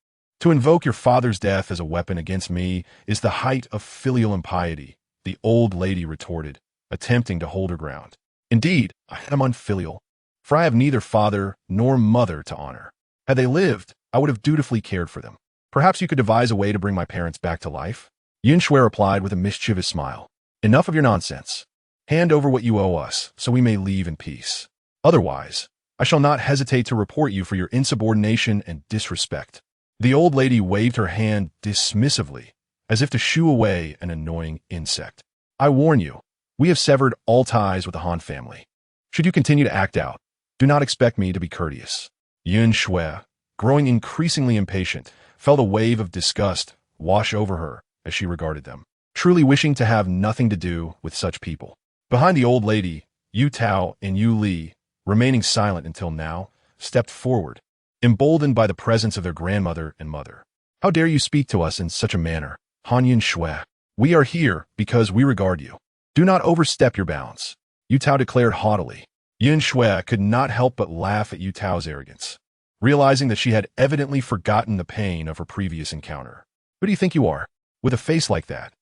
To invoke your father's death as a weapon against me is the height of filial impiety, the old lady retorted, attempting to hold her ground. Indeed, I am unfilial, for I have neither father nor mother to honor. Had they lived, I would have dutifully cared for them. Perhaps you could devise a way to bring my parents back to life? Han Xue replied with a mischievous smile. Enough of your nonsense. Hand over what you owe us, so we may leave in peace. Otherwise, I shall not hesitate to report you for your insubordination and disrespect. The old lady waved her hand dismissively, as if to shoo away an annoying insect. I warn you, we have severed all ties with the Han family. Should you continue to act out, do not expect me to be courteous. Han Xue, growing increasingly impatient, felt a wave of disgust wash over her as she regarded them, truly wishing to have nothing to do with such people. Behind the old lady, Yu Tao and Yu Li, remaining silent until now, stepped forward, emboldened by the presence of their grandmother and mother. How dare you speak to us in such a manner, Han Xue? We are here because we regard you. Do not overstep your bounds, Yu Tao declared haughtily. Han Xue could not help but laugh at Yu Tao's arrogance, realizing that she had evidently forgotten the pain of her previous encounter. Who do you think you are? With a face like that,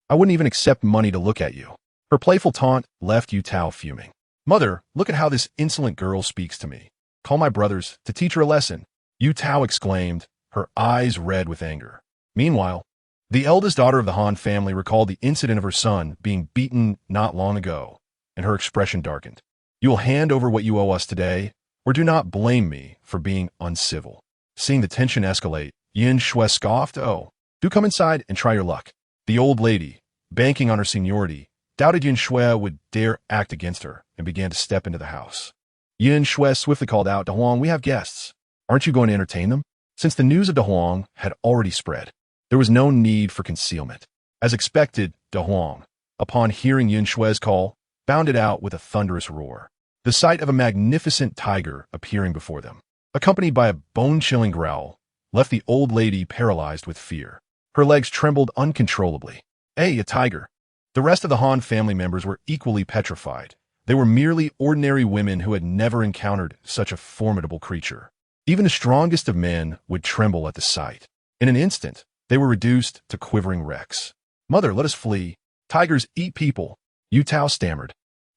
I wouldn't even accept money to look at you. Her playful taunt left Yu Tao fuming. Mother, look at how this insolent girl speaks to me. Call my brothers to teach her a lesson, Yu Tao exclaimed, her eyes red with anger. Meanwhile, the eldest daughter of the Han family recalled the incident of her son being beaten not long ago, and her expression darkened. You will hand over what you owe us today, or do not blame me for being uncivil. Seeing the tension escalate, Han Xue scoffed, Oh, do come inside and try your luck. The old lady, banking on her seniority, doubted Han Xue would dare act against her and began to step into the house. Han Xue swiftly called out, Dahuang, we have guests. Aren't you going to entertain them? Since the news of Dahuang had already spread, there was no need for concealment. As expected, Dahuang, upon hearing Han Xue's call, bounded out with a thunderous roar. The sight of a magnificent tiger appearing before them, accompanied by a bone-chilling growl, left the old lady paralyzed with fear. Her legs trembled uncontrollably. Hey, a tiger! The rest of the Han family members were equally petrified. They were merely ordinary women who had never encountered such a formidable creature. Even the strongest of men would tremble at the sight. In an instant, they were reduced to quivering wrecks. Mother, let us flee. Tigers eat people, Yu Tao stammered,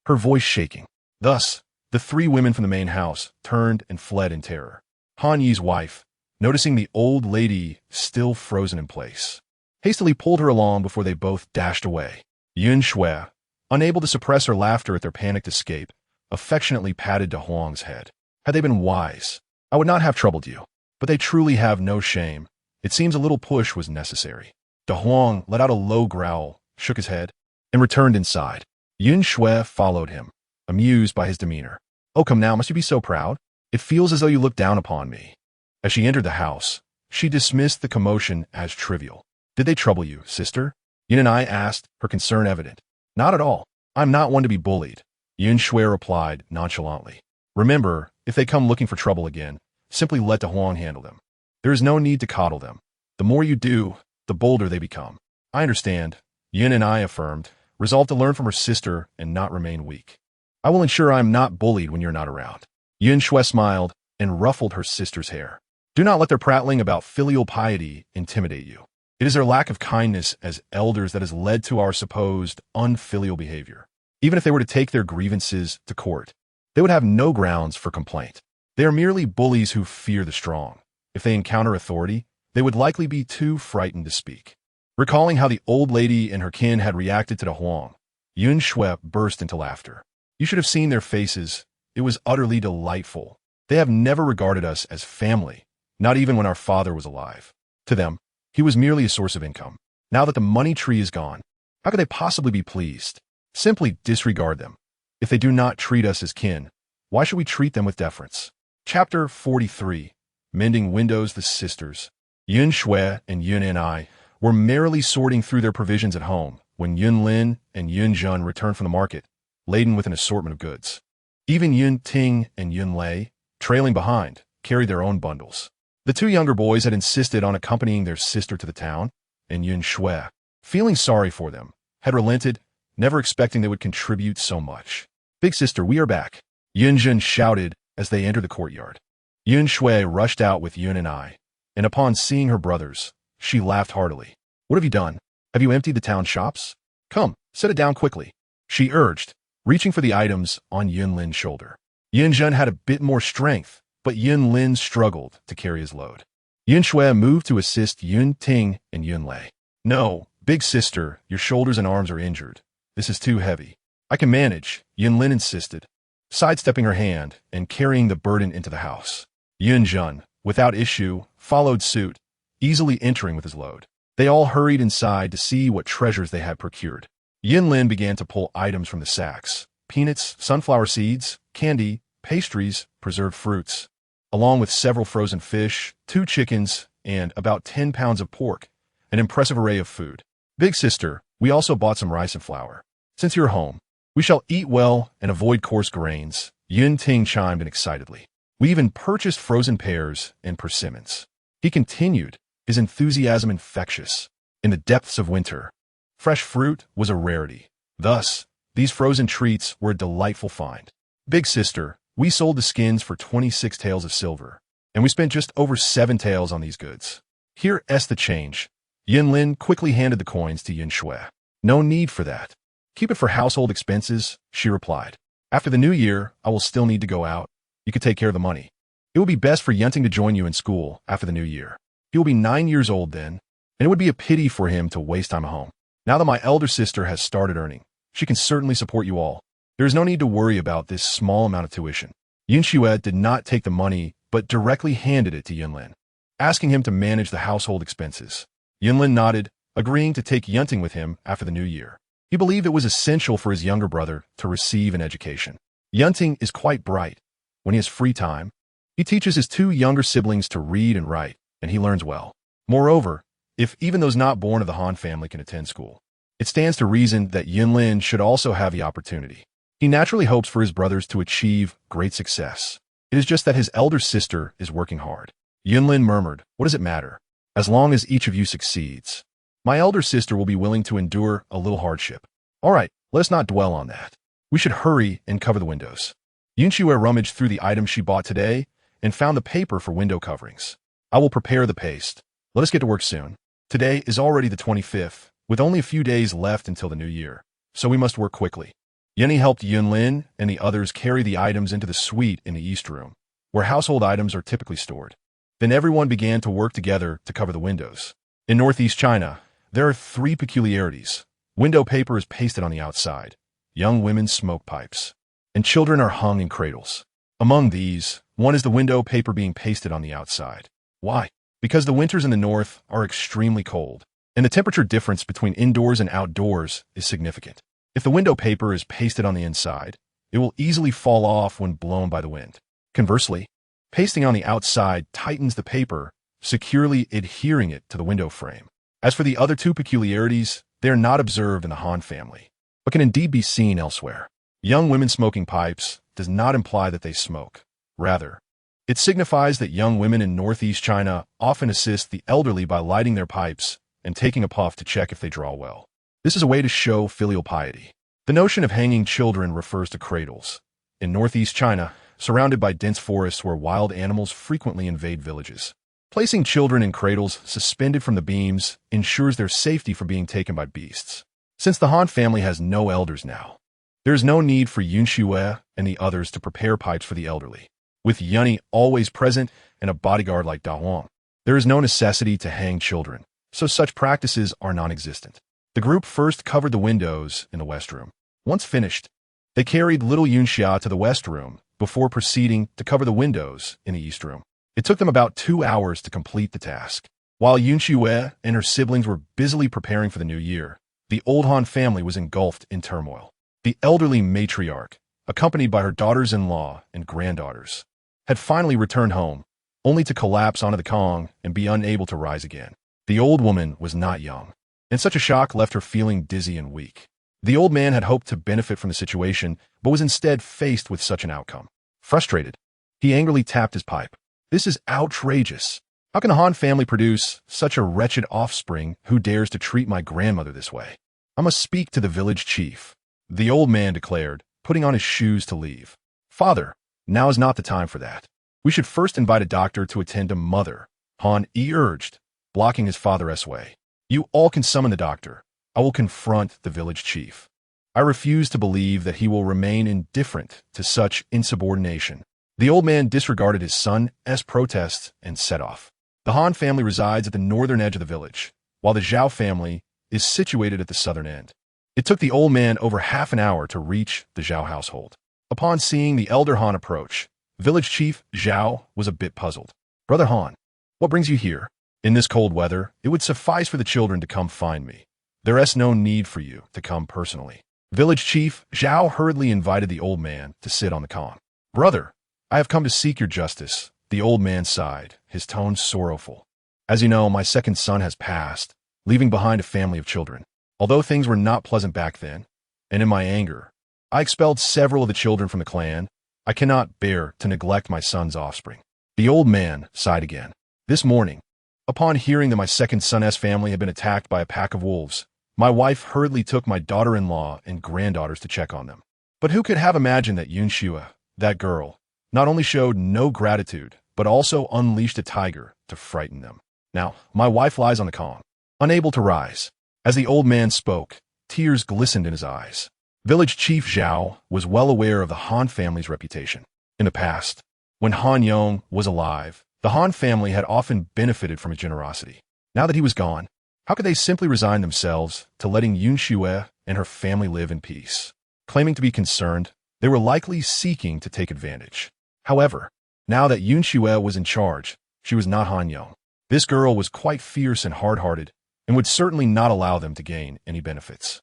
her voice shaking. Thus, the three women from the main house turned and fled in terror. Han Yi's wife, noticing the old lady still frozen in place, hastily pulled her along before they both dashed away. Han Xue, unable to suppress her laughter at their panicked escape, affectionately patted Dahuang's head. Had they been wise, I would not have troubled you, but they truly have no shame. It seems a little push was necessary. Dahuang let out a low growl, shook his head, and returned inside. Han Xue followed him, amused by his demeanor. Oh, come now, must you be so proud? It feels as though you look down upon me. As she entered the house, she dismissed the commotion as trivial. Did they trouble you, sister? Yin and I asked, her concern evident. Not at all. I'm not one to be bullied, Han Xue replied nonchalantly. Remember, if they come looking for trouble again, simply let Dahuang handle them. There is no need to coddle them. The more you do, the bolder they become. I understand, Yin and I affirmed, resolved to learn from her sister and not remain weak. I will ensure I am not bullied when you're not around. Han Xue smiled and ruffled her sister's hair. Do not let their prattling about filial piety intimidate you. It is their lack of kindness as elders that has led to our supposed unfilial behavior. Even if they were to take their grievances to court, they would have no grounds for complaint. They are merely bullies who fear the strong. If they encounter authority, they would likely be too frightened to speak. Recalling how the old lady and her kin had reacted to Dahuang, Han Xue burst into laughter. You should have seen their faces. It was utterly delightful. They have never regarded us as family, not even when our father was alive. To them, he was merely a source of income. Now that the money tree is gone, how could they possibly be pleased? Simply disregard them. If they do not treat us as kin, why should we treat them with deference? Chapter 43. Mending Windows. The sisters, Han Xue and Yun and I, were merrily sorting through their provisions at home when Yun Lin and Yun Zhen returned from the market, laden with an assortment of goods. Even Yun Ting and Yun Lei, trailing behind, carried their own bundles. The two younger boys had insisted on accompanying their sister to the town, and Han Xue, feeling sorry for them, had relented, never expecting they would contribute so much. Big sister, we are back, Yun Zhen shouted as they entered the courtyard. Han Xue rushed out with Yun and I, and upon seeing her brothers, she laughed heartily. What have you done? Have you emptied the town shops? Come, set it down quickly, she urged, reaching for the items on Yun Lin's shoulder. Yun Zhen had a bit more strength, but Yun Lin struggled to carry his load. Han Xue moved to assist Yun Ting and Yun Lei. No, big sister, your shoulders and arms are injured. This is too heavy. I can manage, Yun Lin insisted, sidestepping her hand and carrying the burden into the house. Yun Jun, without issue, followed suit, easily entering with his load. They all hurried inside to see what treasures they had procured. Yun Lin began to pull items from the sacks: peanuts, sunflower seeds, candy, pastries, preserved fruits, along with several frozen fish, 2 chickens, and about 10 pounds of pork, an impressive array of food. Big sister, we also bought some rice and flour. Since you're home, we shall eat well and avoid coarse grains, Yun Ting chimed in excitedly. We even purchased frozen pears and persimmons. He continued, his enthusiasm infectious. In the depths of winter, fresh fruit was a rarity. Thus, these frozen treats were a delightful find. Big sister, we sold the skins for 26 taels of silver, and we spent just over 7 taels on these goods. Here's the change. Yun Lin quickly handed the coins to Han Xue. No need for that. Keep it for household expenses, she replied. After the new year, I will still need to go out. You could take care of the money. It would be best for Yunting to join you in school after the new year. He will be 9 years old then, and it would be a pity for him to waste time at home. Now that my elder sister has started earning, she can certainly support you all. There is no need to worry about this small amount of tuition. Han Xue did not take the money, but directly handed it to Yun Lin, asking him to manage the household expenses. Yun Lin nodded, agreeing to take Yunting with him after the new year. He believed it was essential for his younger brother to receive an education. Yunting is quite bright. When he has free time, he teaches his 2 younger siblings to read and write, and he learns well. Moreover, if even those not born of the Han family can attend school, it stands to reason that Yun Lin should also have the opportunity. He naturally hopes for his brothers to achieve great success. It is just that his elder sister is working hard. Yun Lin murmured, what does it matter? As long as each of you succeeds. My elder sister will be willing to endure a little hardship. All right, let us not dwell on that. We should hurry and cover the windows. Yun Xue rummaged through the items she bought today and found the paper for window coverings. I will prepare the paste. Let us get to work soon. Today is already the 25th, with only a few days left until the new year, so we must work quickly. Yenny helped Yun Lin and the others carry the items into the suite in the East Room, where household items are typically stored. Then everyone began to work together to cover the windows. In Northeast China, there are 3 peculiarities. Window paper is pasted on the outside. Young women's smoke pipes. And children are hung in cradles. Among these, one is the window paper being pasted on the outside. Why? Because the winters in the north are extremely cold, and the temperature difference between indoors and outdoors is significant. If the window paper is pasted on the inside, it will easily fall off when blown by the wind. Conversely, pasting on the outside tightens the paper, securely adhering it to the window frame. As for the other 2 peculiarities, they are not observed in the Han family, but can indeed be seen elsewhere. Young women smoking pipes does not imply that they smoke. Rather, it signifies that young women in Northeast China often assist the elderly by lighting their pipes and taking a puff to check if they draw well. This is a way to show filial piety. The notion of hanging children refers to cradles. In Northeast China, surrounded by dense forests where wild animals frequently invade villages, placing children in cradles suspended from the beams ensures their safety from being taken by beasts. Since the Han family has no elders now, there is no need for Han Xue and the others to prepare pipes for the elderly. With Yunny always present and a bodyguard like Da Huang, there is no necessity to hang children, so such practices are non-existent. The group first covered the windows in the West Room. Once finished, they carried little Yun Xia to the West Room before proceeding to cover the windows in the East Room. It took them about 2 hours to complete the task. While Yun Xue and her siblings were busily preparing for the new year, the old Han family was engulfed in turmoil. The elderly matriarch, accompanied by her daughters-in-law and granddaughters, had finally returned home, only to collapse onto the Kong and be unable to rise again. The old woman was not young, and such a shock left her feeling dizzy and weak. The old man had hoped to benefit from the situation, but was instead faced with such an outcome. Frustrated, he angrily tapped his pipe. This is outrageous. How can the Han family produce such a wretched offspring who dares to treat my grandmother this way? I must speak to the village chief, the old man declared, putting on his shoes to leave. Father, now is not the time for that. We should first invite a doctor to attend to Mother, Han Yi urged, blocking his father's way. You all can summon the doctor. I will confront the village chief. I refuse to believe that he will remain indifferent to such insubordination. The old man disregarded his son's protests and set off. The Han family resides at the northern edge of the village, while the Zhao family is situated at the southern end. It took the old man over half an hour to reach the Zhao household. Upon seeing the elder Han approach, village chief Zhao was a bit puzzled. "Brother Han, what brings you here? In this cold weather, it would suffice for the children to come find me. There is no need for you to come personally." Village chief Zhao hurriedly invited the old man to sit on the con. "Brother, I have come to seek your justice." The old man sighed, his tone sorrowful. "As you know, my second son has passed, leaving behind a family of children. Although things were not pleasant back then, and in my anger, I expelled several of the children from the clan, I cannot bear to neglect my son's offspring." The old man sighed again. "This morning, upon hearing that my second son's family had been attacked by a pack of wolves, my wife hurriedly took my daughter-in-law and granddaughters to check on them. But who could have imagined that Han Xue, that girl, not only showed no gratitude, but also unleashed a tiger to frighten them. Now, my wife lies on the con, unable to rise." As the old man spoke, tears glistened in his eyes. Village chief Zhao was well aware of the Han family's reputation. In the past, when Han Yong was alive, the Han family had often benefited from his generosity. Now that he was gone, how could they simply resign themselves to letting Han Xue and her family live in peace? Claiming to be concerned, they were likely seeking to take advantage. However, now that Han Xue was in charge, she was not Han Yong. This girl was quite fierce and hard-hearted, and would certainly not allow them to gain any benefits.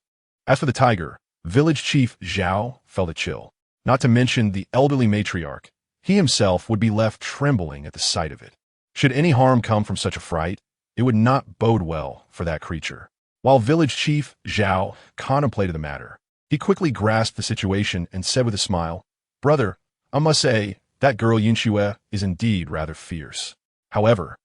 As for the tiger, village chief Zhao felt a chill. Not to mention the elderly matriarch, he himself would be left trembling at the sight of it. Should any harm come from such a fright, it would not bode well for that creature. While village chief Zhao contemplated the matter, he quickly grasped the situation and said with a smile, "Brother, I must say, that girl Han Xue is indeed rather fierce. However,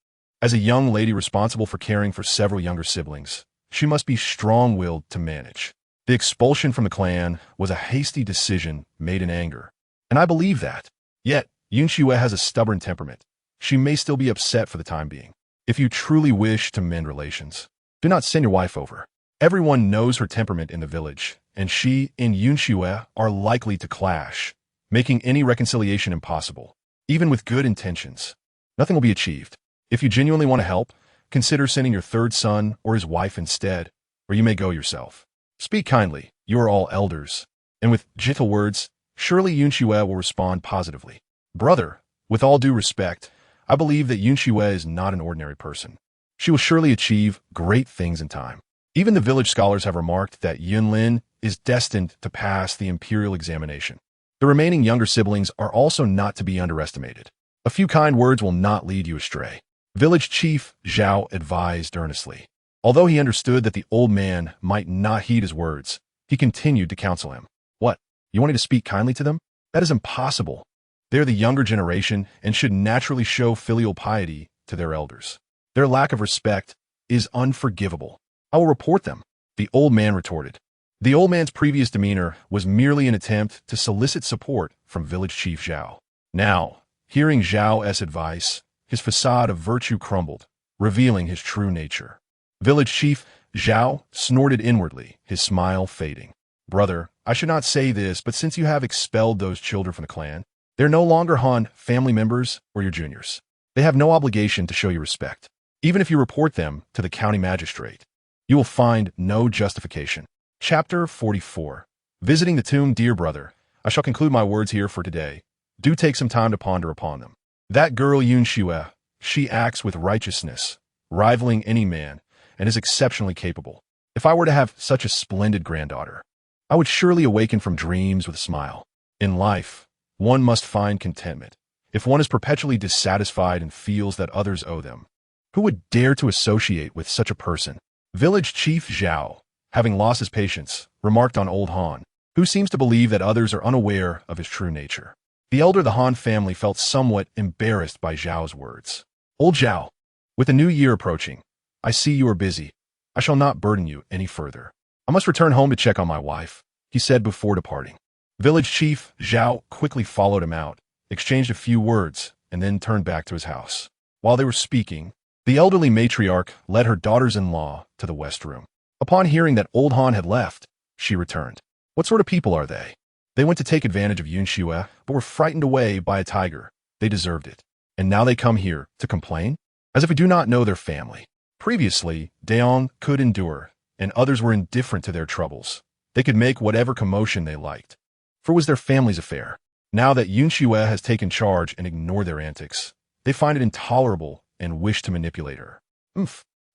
as a young lady responsible for caring for several younger siblings, she must be strong-willed to manage. The expulsion from the clan was a hasty decision made in anger, and I believe that. Yet, Han Xue has a stubborn temperament. She may still be upset for the time being. If you truly wish to mend relations, do not send your wife over. Everyone knows her temperament in the village, and she and Han Xue are likely to clash, making any reconciliation impossible. Even with good intentions, nothing will be achieved. If you genuinely want to help, consider sending your third son or his wife instead, or you may go yourself. Speak kindly, you are all elders." And with gentle words, surely Han Xue will respond positively. "Brother, with all due respect, I believe that Han Xue is not an ordinary person. She will surely achieve great things in time. Even the village scholars have remarked that Yunlin is destined to pass the imperial examination. The remaining younger siblings are also not to be underestimated. A few kind words will not lead you astray." Village chief Zhao advised earnestly. Although he understood that the old man might not heed his words, he continued to counsel him. "What? You want me to speak kindly to them? That is impossible. They are the younger generation and should naturally show filial piety to their elders. Their lack of respect is unforgivable. I will report them," the old man retorted. The old man's previous demeanor was merely an attempt to solicit support from village chief Zhao. Now, hearing Zhao's advice, his facade of virtue crumbled, revealing his true nature. Village chief Zhao snorted inwardly, his smile fading. "Brother, I should not say this, but since you have expelled those children from the clan, they're no longer Han family members or your juniors. They have no obligation to show you respect. Even if you report them to the county magistrate, you will find no justification." Chapter 44. Visiting the tomb. Dear brother, I shall conclude my words here for today. Do take some time to ponder upon them. That girl Han Xue, she acts with righteousness, rivaling any man, and is exceptionally capable. If I were to have such a splendid granddaughter, I would surely awaken from dreams with a smile. In life, one must find contentment. If one is perpetually dissatisfied and feels that others owe them, who would dare to associate with such a person? Village chief Zhao, having lost his patience, remarked on old Han, who seems to believe that others are unaware of his true nature. The elder of the Han family felt somewhat embarrassed by Zhao's words. "Old Zhao, with the new year approaching, I see you are busy. I shall not burden you any further. I must return home to check on my wife," he said before departing. Village chief Zhao quickly followed him out, exchanged a few words, and then turned back to his house. While they were speaking, the elderly matriarch led her daughters-in-law to the west room. Upon hearing that old Han had left, she returned. "What sort of people are they? They went to take advantage of Han Xue, but were frightened away by a tiger. They deserved it. And now they come here to complain?" as if we do not know their family. Previously, Daon could endure, and others were indifferent to their troubles. They could make whatever commotion they liked, for it was their family's affair. Now that Han Xue has taken charge and ignored their antics, they find it intolerable and wish to manipulate her.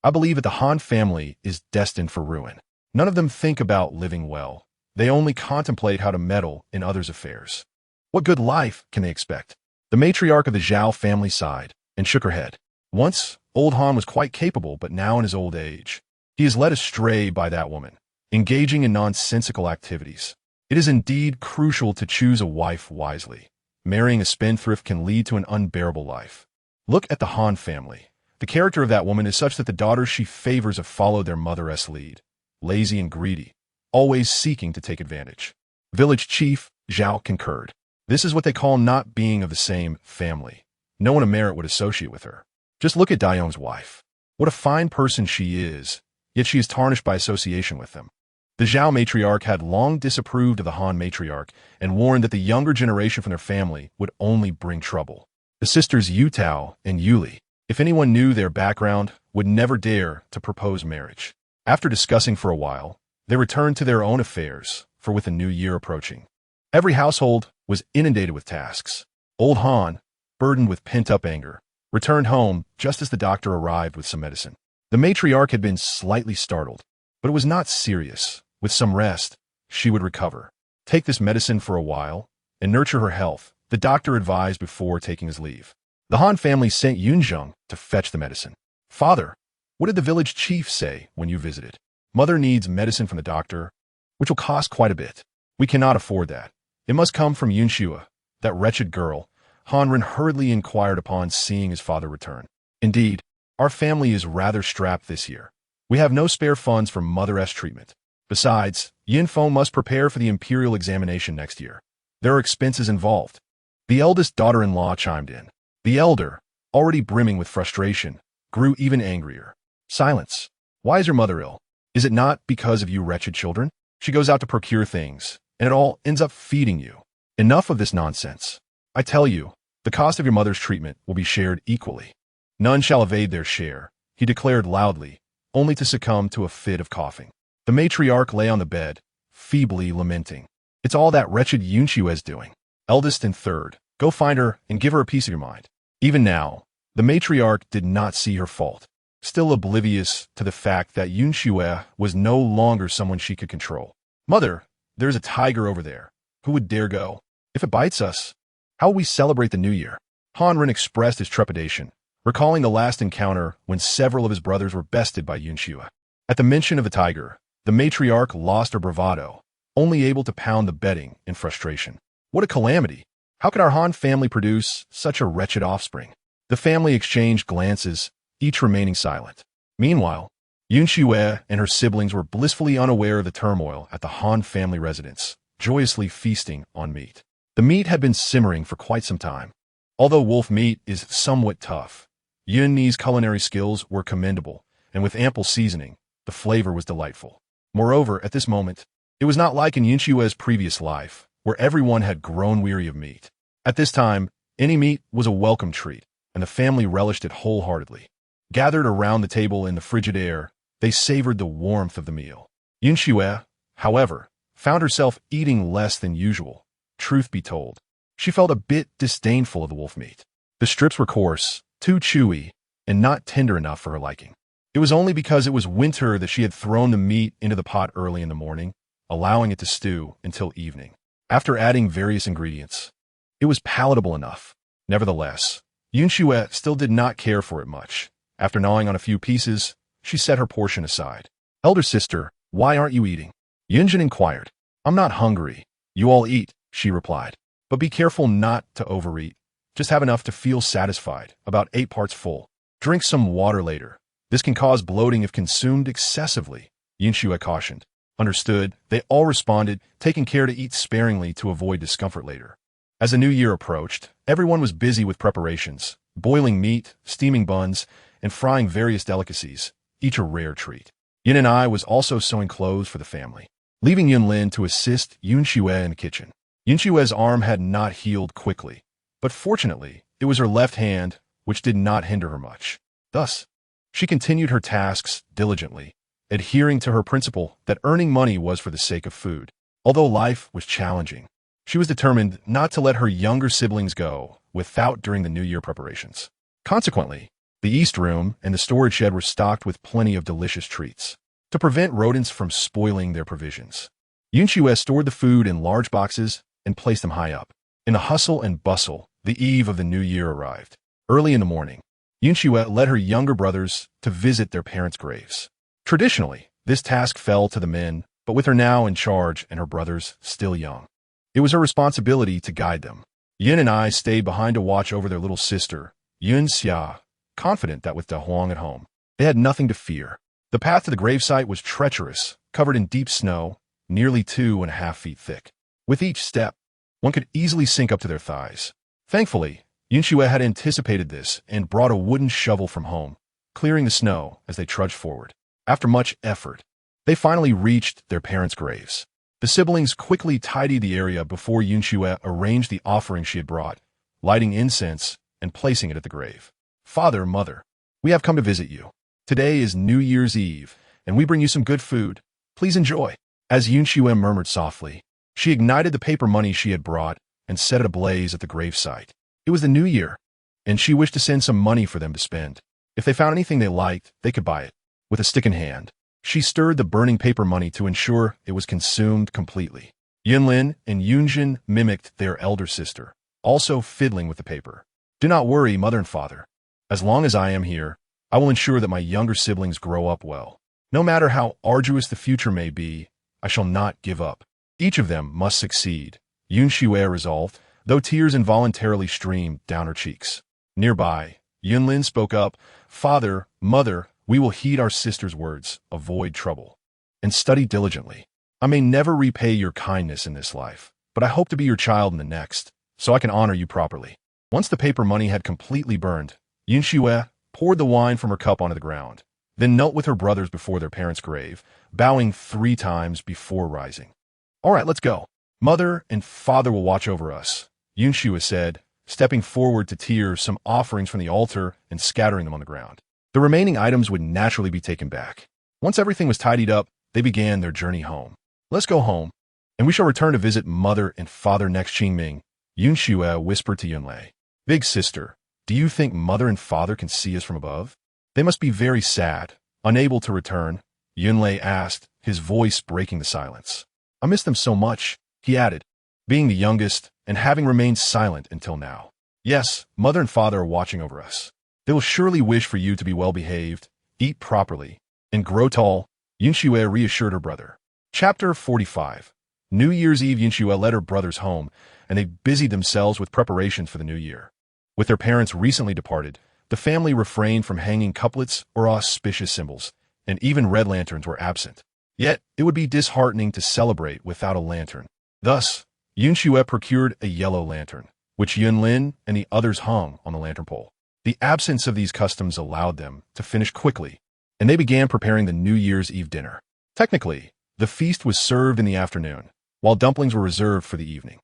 I believe that the Han family is destined for ruin. None of them think about living well. They only contemplate how to meddle in others' affairs. What good life can they expect? The matriarch of the Zhao family sighed and shook her head. Once, old Han was quite capable, but now in his old age, he is led astray by that woman, engaging in nonsensical activities. It is indeed crucial to choose a wife wisely. Marrying a spendthrift can lead to an unbearable life. Look at the Han family. The character of that woman is such that the daughters she favors have followed their mother's lead, lazy and greedy, always seeking to take advantage. Village chief Zhao concurred. This is what they call not being of the same family. No one of merit would associate with her. Just look at Dayong's wife. What a fine person she is, yet she is tarnished by association with them. The Zhao matriarch had long disapproved of the Han matriarch and warned that the younger generation from their family would only bring trouble. The sisters Yutao and Yuli, if anyone knew their background, would never dare to propose marriage. After discussing for a while, they returned to their own affairs, for with the new year approaching, every household was inundated with tasks. Old Han, burdened with pent-up anger, returned home just as the doctor arrived with some medicine. The matriarch had been slightly startled, but it was not serious. With some rest, she would recover. Take this medicine for a while and nurture her health, the doctor advised before taking his leave. The Han family sent Yunzheng to fetch the medicine. Father, what did the village chief say when you visited? Mother needs medicine from the doctor, which will cost quite a bit. We cannot afford that. It must come from Han Xue, that wretched girl. Han Ren hurriedly inquired upon seeing his father return. Indeed, our family is rather strapped this year. We have no spare funds for mother's treatment. Besides, Yin Feng must prepare for the imperial examination next year. There are expenses involved. The eldest daughter-in-law chimed in. The elder, already brimming with frustration, grew even angrier. Silence. Why is your mother ill? Is it not because of you wretched children? She goes out to procure things, and it all ends up feeding you. Enough of this nonsense. I tell you, the cost of your mother's treatment will be shared equally. None shall evade their share, he declared loudly, only to succumb to a fit of coughing. The matriarch lay on the bed, feebly lamenting. It's all that wretched Han Xue's doing. Eldest and third, go find her and give her a piece of your mind. Even now, the matriarch did not see her fault, still oblivious to the fact that Han Xue was no longer someone she could control. Mother, there's a tiger over there. Who would dare go? If it bites us, how will we celebrate the new year? Han Ren expressed his trepidation, recalling the last encounter when several of his brothers were bested by Han Xue. At the mention of the tiger, the matriarch lost her bravado, only able to pound the bedding in frustration. What a calamity! How could our Han family produce such a wretched offspring? The family exchanged glances, each remaining silent. Meanwhile, Han Xue and her siblings were blissfully unaware of the turmoil at the Han family residence, joyously feasting on meat. The meat had been simmering for quite some time. Although wolf meat is somewhat tough, Yunni's culinary skills were commendable, and with ample seasoning, the flavor was delightful. Moreover, at this moment, it was not like in Han Xue's previous life, where everyone had grown weary of meat. At this time, any meat was a welcome treat, and the family relished it wholeheartedly. Gathered around the table in the frigid air, they savored the warmth of the meal. Han Xue, however, found herself eating less than usual. Truth be told, she felt a bit disdainful of the wolf meat. The strips were coarse, too chewy, and not tender enough for her liking. It was only because it was winter that she had thrown the meat into the pot early in the morning, allowing it to stew until evening. After adding various ingredients, it was palatable enough. Nevertheless, Han Xue still did not care for it much. After gnawing on a few pieces, she set her portion aside. Elder sister, why aren't you eating? Yunjin inquired. I'm not hungry. You all eat, she replied. But be careful not to overeat. Just have enough to feel satisfied, about 8 parts full. Drink some water later. This can cause bloating if consumed excessively, Han Xue cautioned. Understood, they all responded, taking care to eat sparingly to avoid discomfort later. As the new year approached, everyone was busy with preparations, boiling meat, steaming buns, and frying various delicacies, each a rare treat. Yin and I was also sewing clothes for the family, leaving Yunlin to assist Han Xue in the kitchen. Han Xue's arm had not healed quickly, but fortunately, it was her left hand, which did not hinder her much. Thus, she continued her tasks diligently, adhering to her principle that earning money was for the sake of food. Although life was challenging, she was determined not to let her younger siblings go without during the New Year preparations. Consequently, the East Room and the storage shed were stocked with plenty of delicious treats to prevent rodents from spoiling their provisions. Han Xue stored the food in large boxes and placed them high up. In the hustle and bustle, the eve of the New Year arrived. Early in the morning, Han Xue led her younger brothers to visit their parents' graves. Traditionally, this task fell to the men, but with her now in charge and her brothers still young, it was her responsibility to guide them. Yin and I stayed behind to watch over their little sister, Yun Xia, confident that with Da Huang at home, they had nothing to fear. The path to the gravesite was treacherous, covered in deep snow, nearly 2.5 feet thick. With each step, one could easily sink up to their thighs. Thankfully, Han Xue had anticipated this and brought a wooden shovel from home, clearing the snow as they trudged forward. After much effort, they finally reached their parents' graves. The siblings quickly tidied the area before Han Xue arranged the offering she had brought, lighting incense and placing it at the grave. "Father, Mother, we have come to visit you. Today is New Year's Eve, and we bring you some good food. Please enjoy." As Han Xue murmured softly, she ignited the paper money she had brought and set it ablaze at the gravesite. It was the New Year, and she wished to send some money for them to spend. If they found anything they liked, they could buy it. With a stick in hand, she stirred the burning paper money to ensure it was consumed completely. Yunlin and Yunjin mimicked their elder sister, also fiddling with the paper. "Do not worry, Mother and Father. As long as I am here, I will ensure that my younger siblings grow up well. No matter how arduous the future may be, I shall not give up. Each of them must succeed," Han Xue resolved, though tears involuntarily streamed down her cheeks. Nearby, Yunlin spoke up, "Father, Mother, we will heed our sister's words, avoid trouble, and study diligently. I may never repay your kindness in this life, but I hope to be your child in the next, so I can honor you properly." Once the paper money had completely burned, Han Xue poured the wine from her cup onto the ground, then knelt with her brothers before their parents' grave, bowing 3 times before rising. "All right, let's go. Mother and Father will watch over us," Han Xue said, stepping forward to tear some offerings from the altar and scattering them on the ground. The remaining items would naturally be taken back. Once everything was tidied up, they began their journey home. "Let's go home, and we shall return to visit Mother and Father next Qingming," Han Xue whispered to Yunlei. "Big sister, do you think Mother and Father can see us from above? They must be very sad, unable to return," Yunlei asked, his voice breaking the silence. "I miss them so much," he added, being the youngest and having remained silent until now. "Yes, Mother and Father are watching over us. They will surely wish for you to be well-behaved, eat properly, and grow tall," Han Xue reassured her brother. Chapter 45. New Year's Eve. Han Xue led her brothers home, and they busied themselves with preparations for the new year. With their parents recently departed, the family refrained from hanging couplets or auspicious symbols, and even red lanterns were absent. Yet, it would be disheartening to celebrate without a lantern. Thus, Han Xue procured a yellow lantern, which Yunlin and the others hung on the lantern pole. The absence of these customs allowed them to finish quickly, and they began preparing the New Year's Eve dinner. Technically, the feast was served in the afternoon, while dumplings were reserved for the evening.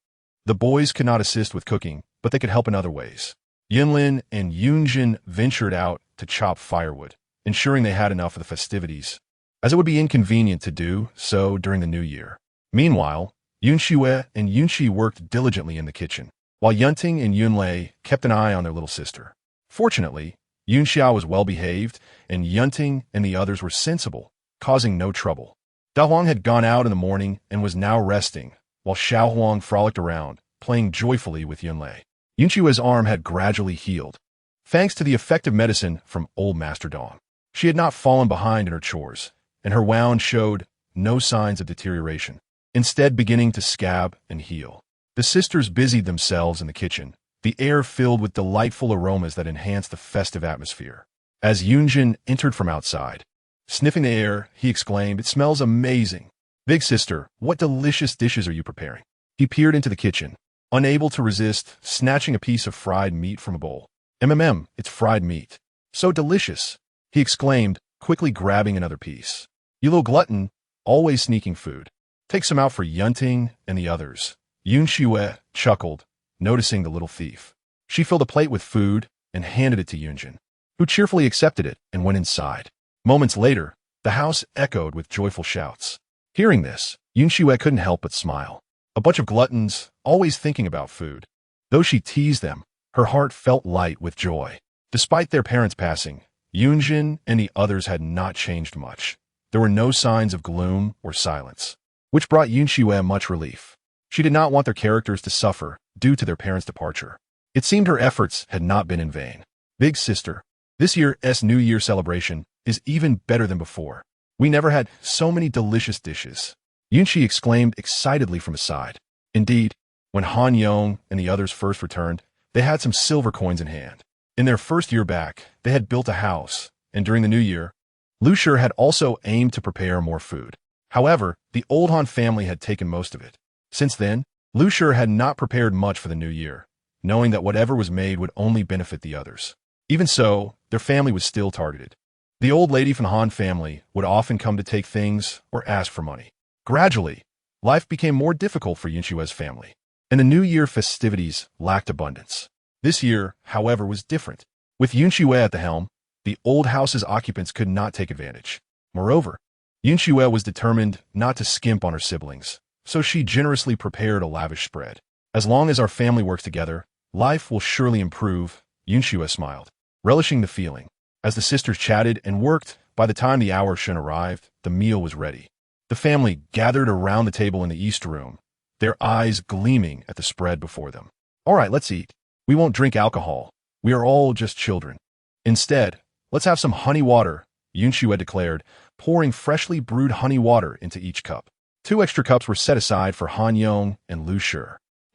The boys could not assist with cooking, but they could help in other ways. Yunlin and Yunjin ventured out to chop firewood, ensuring they had enough for the festivities, as it would be inconvenient to do so during the new year. Meanwhile, Han Xue and Yunqi worked diligently in the kitchen, while Yunting and Yunlei kept an eye on their little sister. Fortunately, Yunxia was well-behaved, and Yunting and the others were sensible, causing no trouble. Da Huang had gone out in the morning and was now resting, while Xiao Huang frolicked around, playing joyfully with Yunlei. Yunqi's arm had gradually healed, thanks to the effective medicine from old Master Dong. She had not fallen behind in her chores, and her wound showed no signs of deterioration, instead beginning to scab and heal. The sisters busied themselves in the kitchen, the air filled with delightful aromas that enhanced the festive atmosphere. As Yunjin entered from outside, sniffing the air, he exclaimed, "It smells amazing. Big sister, what delicious dishes are you preparing?" He peered into the kitchen, unable to resist snatching a piece of fried meat from a bowl. It's fried meat. So delicious," he exclaimed, quickly grabbing another piece. "You little glutton, always sneaking food. Take some out for Yunting and the others." Han Xue chuckled, noticing the little thief. She filled a plate with food and handed it to Yunjin, who who cheerfully accepted it and went inside. Moments later, the house echoed with joyful shouts. Hearing this, Han Xue couldn't help but smile. A bunch of gluttons, always thinking about food. Though she teased them, her heart felt light with joy. Despite their parents' passing, Yunjin and the others had not changed much. There were no signs of gloom or silence, which brought Han Xue much relief. She did not want their characters to suffer due to their parents' departure. It seemed her efforts had not been in vain. Big sister, this year's New Year celebration is even better than before. We never had so many delicious dishes. Yunxi exclaimed excitedly from his side. Indeed, when Han Yong and the others first returned, they had some silver coins in hand. In their first year back, they had built a house, and during the new year, Lu Shi had also aimed to prepare more food. However, the old Han family had taken most of it. Since then, Lu Shi had not prepared much for the new year, knowing that whatever was made would only benefit the others. Even so, their family was still targeted. The old lady from the Han family would often come to take things or ask for money. Gradually, life became more difficult for Yunshue's family, and the New Year festivities lacked abundance. This year, however, was different. With Yunxue at the helm, the old house's occupants could not take advantage. Moreover, Yunxue was determined not to skimp on her siblings, so she generously prepared a lavish spread. As long as our family works together, life will surely improve, Yunxue smiled, relishing the feeling. As the sisters chatted and worked, by the time the hour Shun arrived, the meal was ready. The family gathered around the table in the east room, their eyes gleaming at the spread before them. All right, let's eat. We won't drink alcohol. We are all just children. Instead, let's have some honey water, Yunxue declared, pouring freshly brewed honey water into each cup. 2 extra cups were set aside for Han Yong and Lu Shi.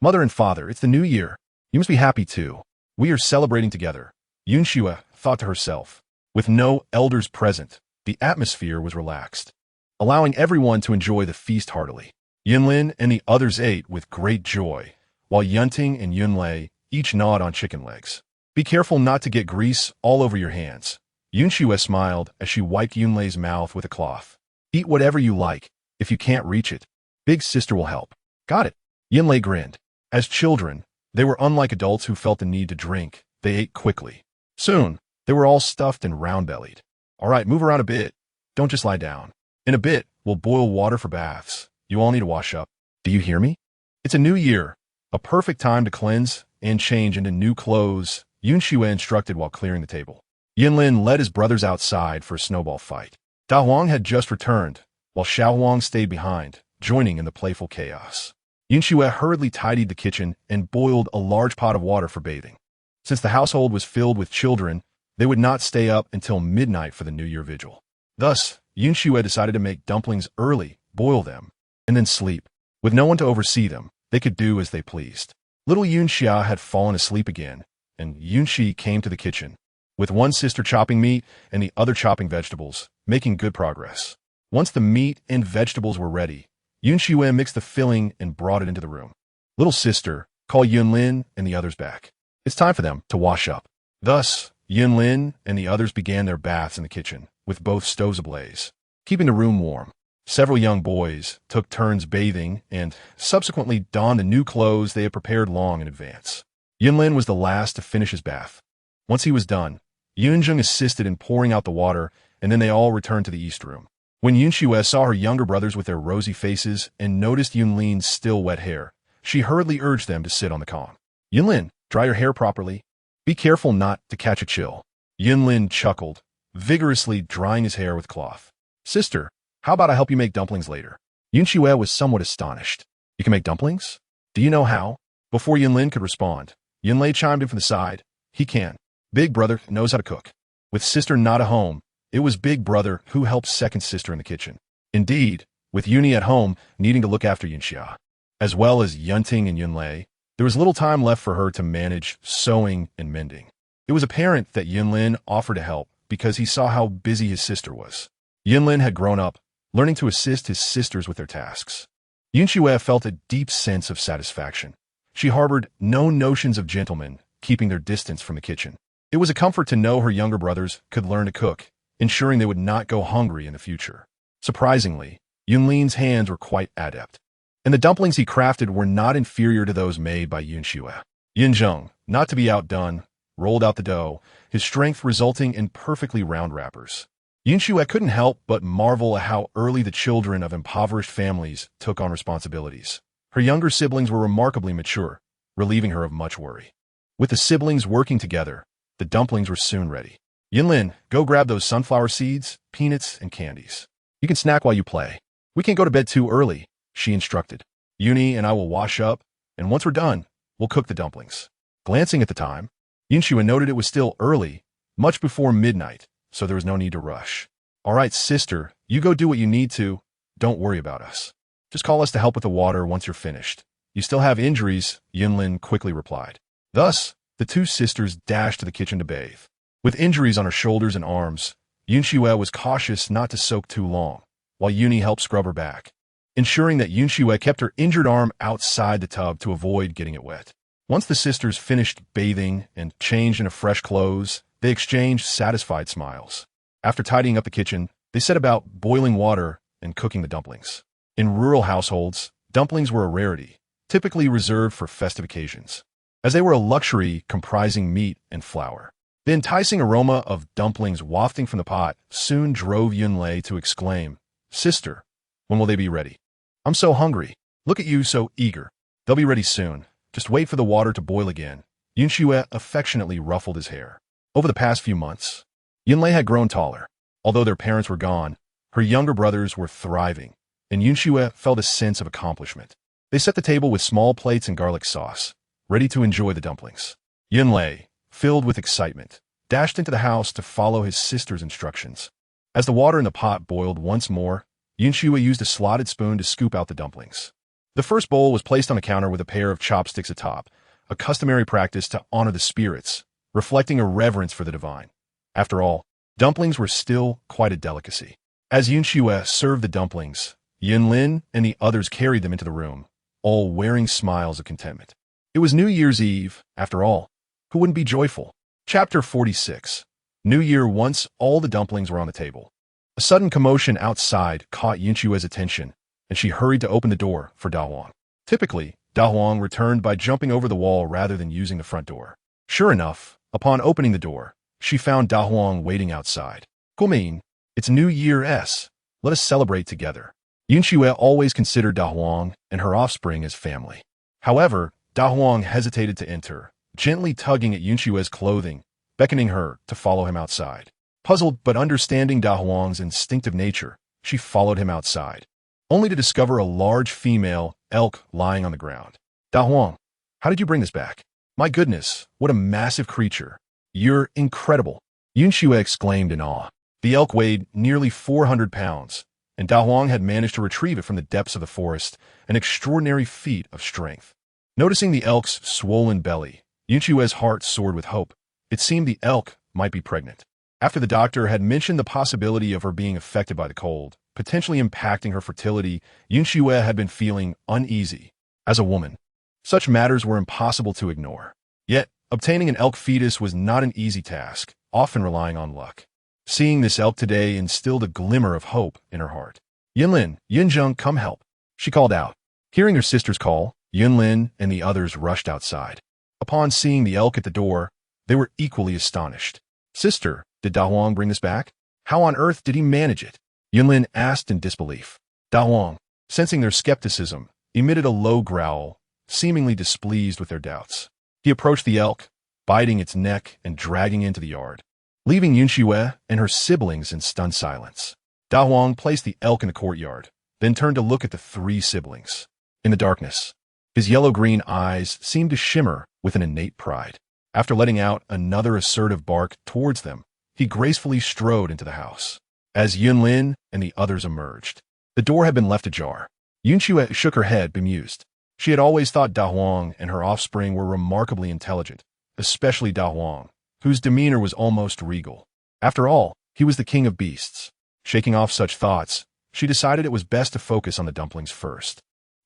Mother and father, it's the new year. You must be happy too. We are celebrating together, Yunxue thought to herself. With no elders present, the atmosphere was relaxed, allowing everyone to enjoy the feast heartily. Yunlin and the others ate with great joy, while Yunting and Yunlei each gnawed on chicken legs. Be careful not to get grease all over your hands. Yunxue smiled as she wiped Yunlei's mouth with a cloth. Eat whatever you like. If you can't reach it, big sister will help. Got it. Yunlei grinned. As children, they were unlike adults who felt the need to drink. They ate quickly. Soon, they were all stuffed and round-bellied. All right, move around a bit. Don't just lie down. In a bit, we'll boil water for baths. You all need to wash up. Do you hear me? It's a new year, a perfect time to cleanse and change into new clothes, Yunxue instructed while clearing the table. Yunlin led his brothers outside for a snowball fight. Da Huang had just returned, while Xiao Huang stayed behind, joining in the playful chaos. Yunxue hurriedly tidied the kitchen and boiled a large pot of water for bathing. Since the household was filled with children, they would not stay up until midnight for the New Year vigil. Thus, Yunxue decided to make dumplings early, boil them, and then sleep. With no one to oversee them, they could do as they pleased. Little Yunxia had fallen asleep again, and Yunxi came to the kitchen, with one sister chopping meat and the other chopping vegetables, making good progress. Once the meat and vegetables were ready, Yunxue mixed the filling and brought it into the room. Little sister, call Yunlin and the others back. It's time for them to wash up. Thus, Yunlin and the others began their baths in the kitchen, with both stoves ablaze, keeping the room warm. Several young boys took turns bathing and subsequently donned the new clothes they had prepared long in advance. Yunlin was the last to finish his bath. Once he was done, Yunjung assisted in pouring out the water, and then they all returned to the east room. When Yunxue saw her younger brothers with their rosy faces and noticed Yunlin's still wet hair, she hurriedly urged them to sit on the calm. Yunlin, dry your hair properly. Be careful not to catch a chill. Yunlin chuckled, vigorously drying his hair with cloth. Sister, how about I help you make dumplings later? Yunxue was somewhat astonished. You can make dumplings? Do you know how? Before Yunlin could respond, Yunlei chimed in from the side. He can. Big brother knows how to cook. With sister not at home, it was big brother who helped second sister in the kitchen. Indeed, with Yuni at home needing to look after Yunxia, as well as Yunting and Yunlei, there was little time left for her to manage sewing and mending. It was apparent that Yunlin offered to help because he saw how busy his sister was. Yunlin had grown up, learning to assist his sisters with their tasks. Yunxue felt a deep sense of satisfaction. She harbored no notions of gentlemen, keeping their distance from the kitchen. It was a comfort to know her younger brothers could learn to cook, ensuring they would not go hungry in the future. Surprisingly, Yunlin's hands were quite adept, and the dumplings he crafted were not inferior to those made by Yunxue. Yunzheng, not to be outdone, rolled out the dough, his strength resulting in perfectly round wrappers. Han Xue couldn't help but marvel at how early the children of impoverished families took on responsibilities. Her younger siblings were remarkably mature, relieving her of much worry. With the siblings working together, the dumplings were soon ready. Yinlin, go grab those sunflower seeds, peanuts, and candies. You can snack while you play. We can't go to bed too early, she instructed. Yuni and I will wash up, and once we're done, we'll cook the dumplings. Glancing at the time, Han Xue noted it was still early, much before midnight, so there was no need to rush. All right, sister, you go do what you need to. Don't worry about us. Just call us to help with the water once you're finished. You still have injuries, Yinlin quickly replied. Thus, the two sisters dashed to the kitchen to bathe. With injuries on her shoulders and arms, Han Xue was cautious not to soak too long, while Yuni helped scrub her back, ensuring that Han Xue kept her injured arm outside the tub to avoid getting it wet. Once the sisters finished bathing and changed into fresh clothes, they exchanged satisfied smiles. After tidying up the kitchen, they set about boiling water and cooking the dumplings. In rural households, dumplings were a rarity, typically reserved for festive occasions, as they were a luxury comprising meat and flour. The enticing aroma of dumplings wafting from the pot soon drove Yunlei to exclaim, Sister, when will they be ready? I'm so hungry. Look at you, so eager. They'll be ready soon. Just wait for the water to boil again. Han Xue affectionately ruffled his hair. Over the past few months, Yunlei had grown taller. Although their parents were gone, her younger brothers were thriving, and Han Xue felt a sense of accomplishment. They set the table with small plates and garlic sauce, ready to enjoy the dumplings. Yunlei, filled with excitement, dashed into the house to follow his sister's instructions. As the water in the pot boiled once more, Han Xue used a slotted spoon to scoop out the dumplings. The first bowl was placed on the counter with a pair of chopsticks atop, a customary practice to honor the spirits, reflecting a reverence for the divine. After all, dumplings were still quite a delicacy. As Han Xue served the dumplings, Yinlin and the others carried them into the room, all wearing smiles of contentment. It was New Year's Eve, after all. Who wouldn't be joyful? Chapter 46. New Year. Once all the dumplings were on the table, a sudden commotion outside caught Han Xue's attention, and she hurried to open the door for Da Huang. Typically, Da Huang returned by jumping over the wall rather than using the front door. Sure enough, upon opening the door, she found Da Huang waiting outside. Guomin, it's New Year's. Let us celebrate together. Han Xue always considered Da Huang and her offspring as family. However, Da Huang hesitated to enter, gently tugging at Han Xue's clothing, beckoning her to follow him outside. Puzzled but understanding Da Huang's instinctive nature, she followed him outside, only to discover a large female elk lying on the ground. Da Huang, how did you bring this back? My goodness, what a massive creature. You're incredible, Han Xue exclaimed in awe. The elk weighed nearly 400 pounds, and Da Huang had managed to retrieve it from the depths of the forest, an extraordinary feat of strength. Noticing the elk's swollen belly, Han Xue's heart soared with hope. It seemed the elk might be pregnant. After the doctor had mentioned the possibility of her being affected by the cold, potentially impacting her fertility, Han Xue had been feeling uneasy. As a woman, such matters were impossible to ignore. Yet, obtaining an elk fetus was not an easy task, often relying on luck. Seeing this elk today instilled a glimmer of hope in her heart. Yinlin, Yinzheng, come help, she called out. Hearing her sister's call, Yinlin and the others rushed outside. Upon seeing the elk at the door, they were equally astonished. Sister, did Da Huang bring this back? How on earth did he manage it? Yinlin asked in disbelief. Da Huang, sensing their skepticism, emitted a low growl, seemingly displeased with their doubts. He approached the elk, biting its neck and dragging into the yard, leaving Han Xue and her siblings in stunned silence. Da Huang placed the elk in the courtyard, then turned to look at the three siblings. In the darkness, his yellow-green eyes seemed to shimmer with an innate pride. After letting out another assertive bark towards them, he gracefully strode into the house. As Yunlin and the others emerged, the door had been left ajar. Han Xue shook her head, bemused. She had always thought Da Huang and her offspring were remarkably intelligent, especially Da Huang, whose demeanor was almost regal. After all, he was the king of beasts. Shaking off such thoughts, she decided it was best to focus on the dumplings first.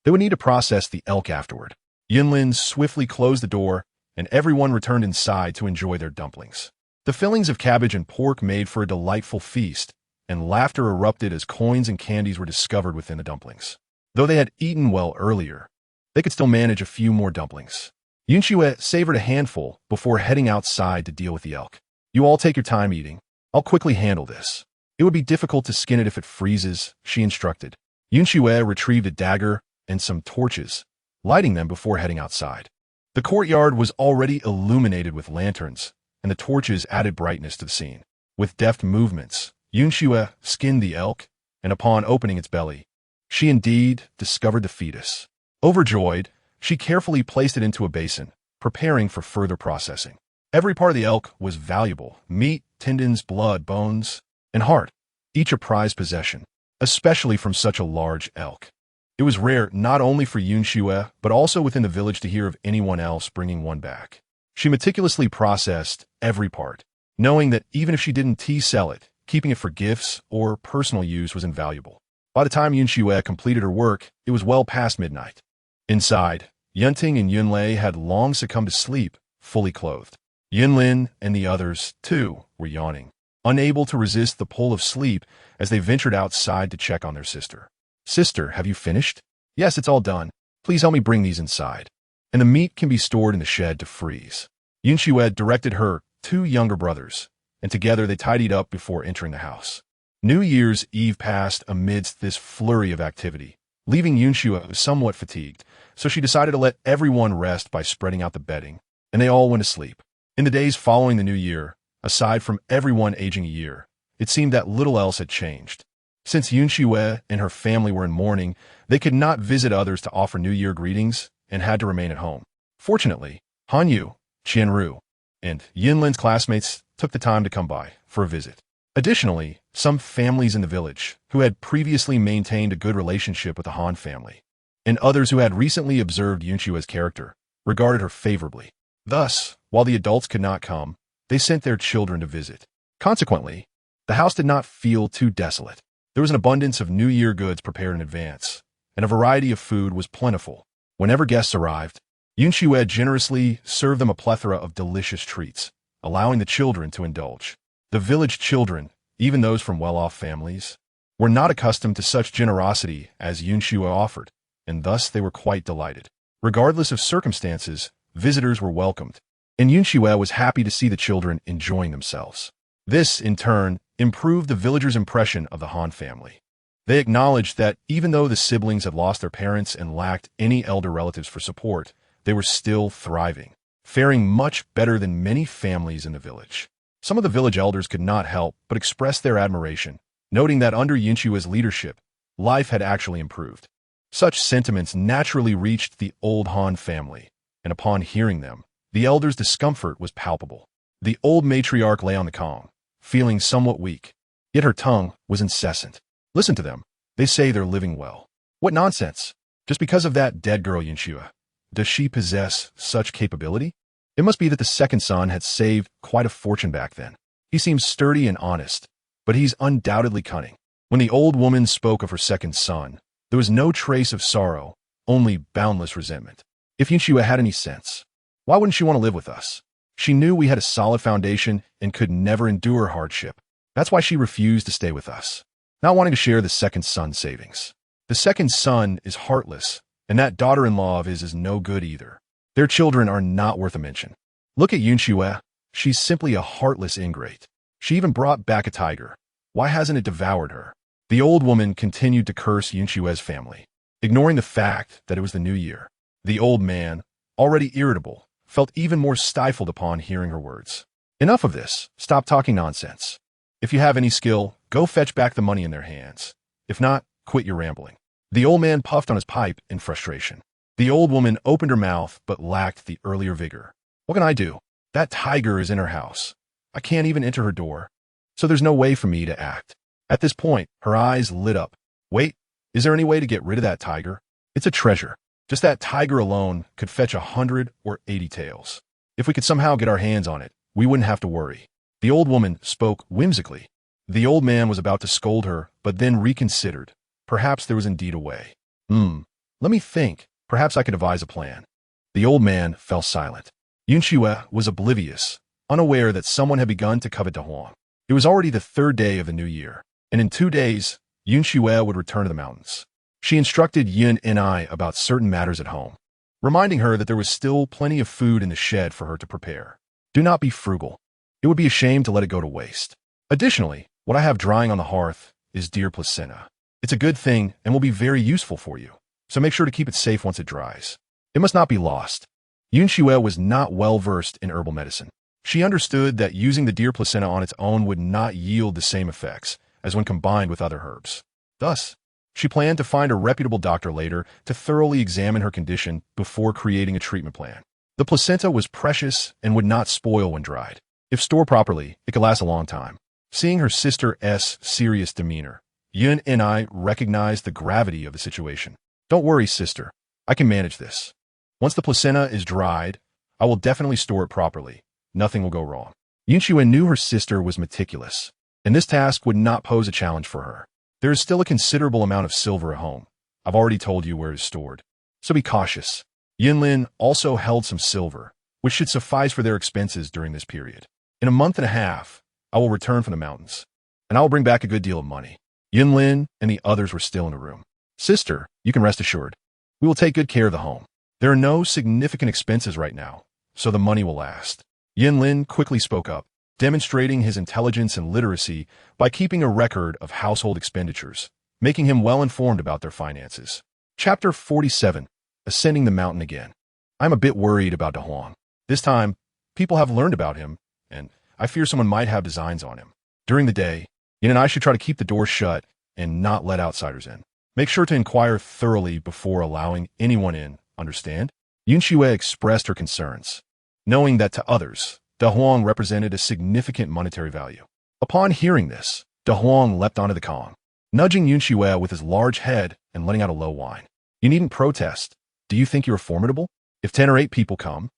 They would need to process the elk afterward. Yinlin swiftly closed the door, and everyone returned inside to enjoy their dumplings. The fillings of cabbage and pork made for a delightful feast, and laughter erupted as coins and candies were discovered within the dumplings. Though they had eaten well earlier, they could still manage a few more dumplings. Yun Xue savored a handful before heading outside to deal with the elk. You all take your time eating. I'll quickly handle this. It would be difficult to skin it if it freezes, she instructed. Yun Xue retrieved a dagger and some torches, lighting them before heading outside. The courtyard was already illuminated with lanterns, and the torches added brightness to the scene. With deft movements, Yun Xue skinned the elk, and upon opening its belly, she indeed discovered the fetus. Overjoyed, she carefully placed it into a basin, preparing for further processing. Every part of the elk was valuable: meat, tendons, blood, bones, and heart, each a prized possession, especially from such a large elk. It was rare not only for Yun Xue, but also within the village to hear of anyone else bringing one back. She meticulously processed every part, knowing that even if she didn't sell it, keeping it for gifts or personal use was invaluable. By the time Yun Xue completed her work, it was well past midnight. Inside, Yunting and Yunlei had long succumbed to sleep, fully clothed. Yunlin and the others, too, were yawning, unable to resist the pull of sleep as they ventured outside to check on their sister. Sister, have you finished? Yes, it's all done. Please help me bring these inside. And the meat can be stored in the shed to freeze. Yun Xue directed her two younger brothers, and together they tidied up before entering the house. New Year's Eve passed amidst this flurry of activity, leaving Yun Xue somewhat fatigued, so she decided to let everyone rest by spreading out the bedding, and they all went to sleep. In the days following the new year, aside from everyone aging a year, it seemed that little else had changed. Since Yun Xue and her family were in mourning, they could not visit others to offer New Year greetings and had to remain at home. Fortunately, Han Xue, Qianru, and Yinlin's classmates took the time to come by for a visit. Additionally, some families in the village, who had previously maintained a good relationship with the Han family, and others who had recently observed Yun Xue's character, regarded her favorably. Thus, while the adults could not come, they sent their children to visit. Consequently, the house did not feel too desolate. There was an abundance of New Year goods prepared in advance, and a variety of food was plentiful. Whenever guests arrived, Yun Xue generously served them a plethora of delicious treats, allowing the children to indulge. The village children, even those from well-off families, were not accustomed to such generosity as Yun Xue offered, and thus they were quite delighted. Regardless of circumstances, visitors were welcomed, and Yun Xue was happy to see the children enjoying themselves. This, in turn, improved the villagers' impression of the Han family. They acknowledged that even though the siblings had lost their parents and lacked any elder relatives for support, they were still thriving, faring much better than many families in the village. Some of the village elders could not help but express their admiration, noting that under Yun Xue's leadership, life had actually improved. Such sentiments naturally reached the old Han family, and upon hearing them, the elders' discomfort was palpable. The old matriarch lay on the kong, feeling somewhat weak, yet her tongue was incessant. Listen to them. They say they're living well. What nonsense! Just because of that dead girl Yun Xue, does she possess such capability? It must be that the second son had saved quite a fortune back then. He seems sturdy and honest, but he's undoubtedly cunning. When the old woman spoke of her second son, there was no trace of sorrow, only boundless resentment. If Yun Xue had any sense, why wouldn't she want to live with us? She knew we had a solid foundation and could never endure hardship. That's why she refused to stay with us, not wanting to share the second son's savings. The second son is heartless, and that daughter-in-law of his is no good either. Their children are not worth a mention. Look at Yun Xue. She's simply a heartless ingrate. She even brought back a tiger. Why hasn't it devoured her? The old woman continued to curse Yun Xue's family, ignoring the fact that it was the new year. The old man, already irritable, felt even more stifled upon hearing her words. Enough of this. Stop talking nonsense. If you have any skill, go fetch back the money in their hands. If not, quit your rambling. The old man puffed on his pipe in frustration. The old woman opened her mouth but lacked the earlier vigor. What can I do? That tiger is in her house. I can't even enter her door, so there's no way for me to act. At this point, her eyes lit up. Wait, is there any way to get rid of that tiger? It's a treasure. Just that tiger alone could fetch 100 or 80 taels. If we could somehow get our hands on it, we wouldn't have to worry. The old woman spoke whimsically. The old man was about to scold her, but then reconsidered. Perhaps there was indeed a way. Let me think. Perhaps I could devise a plan. The old man fell silent. Yun Xue was oblivious, unaware that someone had begun to covet Dahuang. It was already the third day of the new year, and in 2 days, Yun Xue would return to the mountains. She instructed Yun and I about certain matters at home. reminding her that there was still plenty of food in the shed for her to prepare. Do not be frugal. It would be a shame to let it go to waste. Additionally, what I have drying on the hearth is deer placenta. It's a good thing and will be very useful for you, so make sure to keep it safe once it dries. It must not be lost. Han Xue was not well versed in herbal medicine. She understood that using the deer placenta on its own would not yield the same effects as when combined with other herbs. Thus, she planned to find a reputable doctor later to thoroughly examine her condition before creating a treatment plan. The placenta was precious and would not spoil when dried. If stored properly, it could last a long time. Seeing her sister's serious demeanor, Yun and I recognized the gravity of the situation. Don't worry, sister. I can manage this. Once the placenta is dried, I will definitely store it properly. Nothing will go wrong. Han Xue knew her sister was meticulous, and this task would not pose a challenge for her. There is still a considerable amount of silver at home. I've already told you where it is stored, so be cautious. Yinlin also held some silver, which should suffice for their expenses during this period. In a month and a half, I will return from the mountains, and I will bring back a good deal of money. Yinlin and the others were still in the room. Sister, you can rest assured. We will take good care of the home. There are no significant expenses right now, so the money will last. Yinlin quickly spoke up, demonstrating his intelligence and literacy by keeping a record of household expenditures, making him well informed about their finances. Chapter 47. Ascending the mountain again. I'm a bit worried about De Huang. This time, people have learned about him, and I fear someone might have designs on him. During the day, Yin and I should try to keep the door shut and not let outsiders in. Make sure to inquire thoroughly before allowing anyone in, understand? Han Xue expressed her concerns, knowing that to others, De Huang represented a significant monetary value. Upon hearing this, De Huang leapt onto the column, nudging Han Xue with his large head and letting out a low whine. You needn't protest. Do you think you are formidable? If 10 or 8 people come,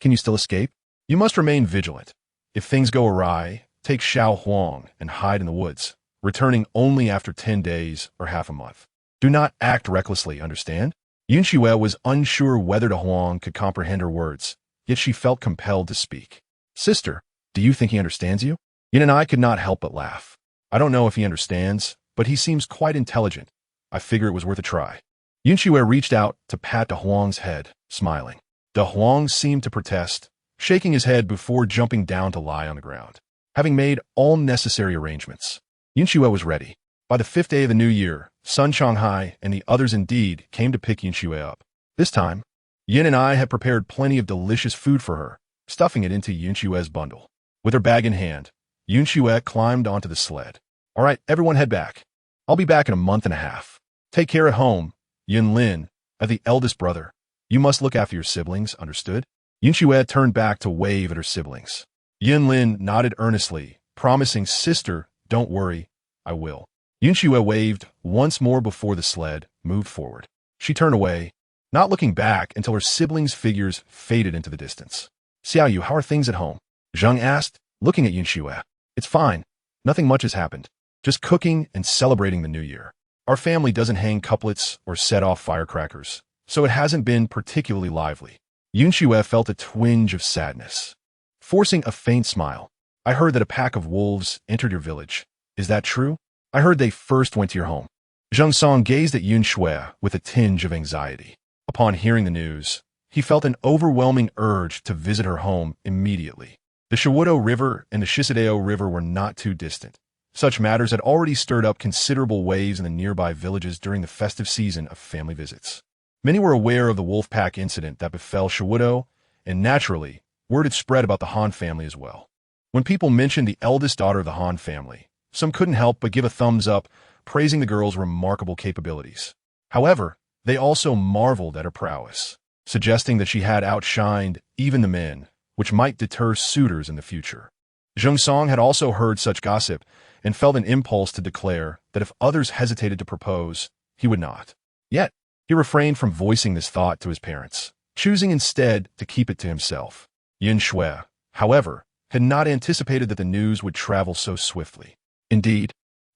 can you still escape? You must remain vigilant. If things go awry, take Xiao Huang and hide in the woods, returning only after 10 days or half a month. Do not act recklessly, understand? Han Xue was unsure whether De Huang could comprehend her words, yet she felt compelled to speak. Sister, do you think he understands you? Yin and I could not help but laugh. I don't know if he understands, but he seems quite intelligent. I figure it was worth a try. Han Xue reached out to pat De Huang's head, smiling. De Huang seemed to protest, shaking his head before jumping down to lie on the ground. Having made all necessary arrangements, Han Xue was ready. By the 5th day of the new year, Sun Shanghai and the others indeed came to pick Han Xue up. This time, Yin and I had prepared plenty of delicious food for her, stuffing it into Han Xue's bundle. With her bag in hand, Han Xue climbed onto the sled. All right, everyone head back. I'll be back in a month and a half. Take care at home. Yin Lin, the eldest brother. You must look after your siblings, understood? Han Xue turned back to wave at her siblings. Yin Lin nodded earnestly, promising, Sister, don't worry, I will. Han Xue waved once more before the sled moved forward. She turned away, not looking back until her siblings' figures faded into the distance. Xiaoyu, how are things at home? Zheng asked, looking at Han Xue. It's fine. Nothing much has happened. Just cooking and celebrating the new year. Our family doesn't hang couplets or set off firecrackers, so it hasn't been particularly lively. Han Xue felt a twinge of sadness. Forcing a faint smile, I heard that a pack of wolves entered your village. Is that true? I heard they first went to your home. Zheng Song gazed at Han Xue with a tinge of anxiety. Upon hearing the news, he felt an overwhelming urge to visit her home immediately. The Shawudo River and the Shisadeo River were not too distant. Such matters had already stirred up considerable waves in the nearby villages during the festive season of family visits. Many were aware of the wolf pack incident that befell Shawudo, and naturally, word had spread about the Han family as well. When people mentioned the eldest daughter of the Han family, some couldn't help but give a thumbs up, praising the girl's remarkable capabilities. However, they also marveled at her prowess, suggesting that she had outshined even the men, which might deter suitors in the future. Zheng Song had also heard such gossip and felt an impulse to declare that if others hesitated to propose, he would not. Yet, he refrained from voicing this thought to his parents, choosing instead to keep it to himself. Han Xue, however, had not anticipated that the news would travel so swiftly. Indeed,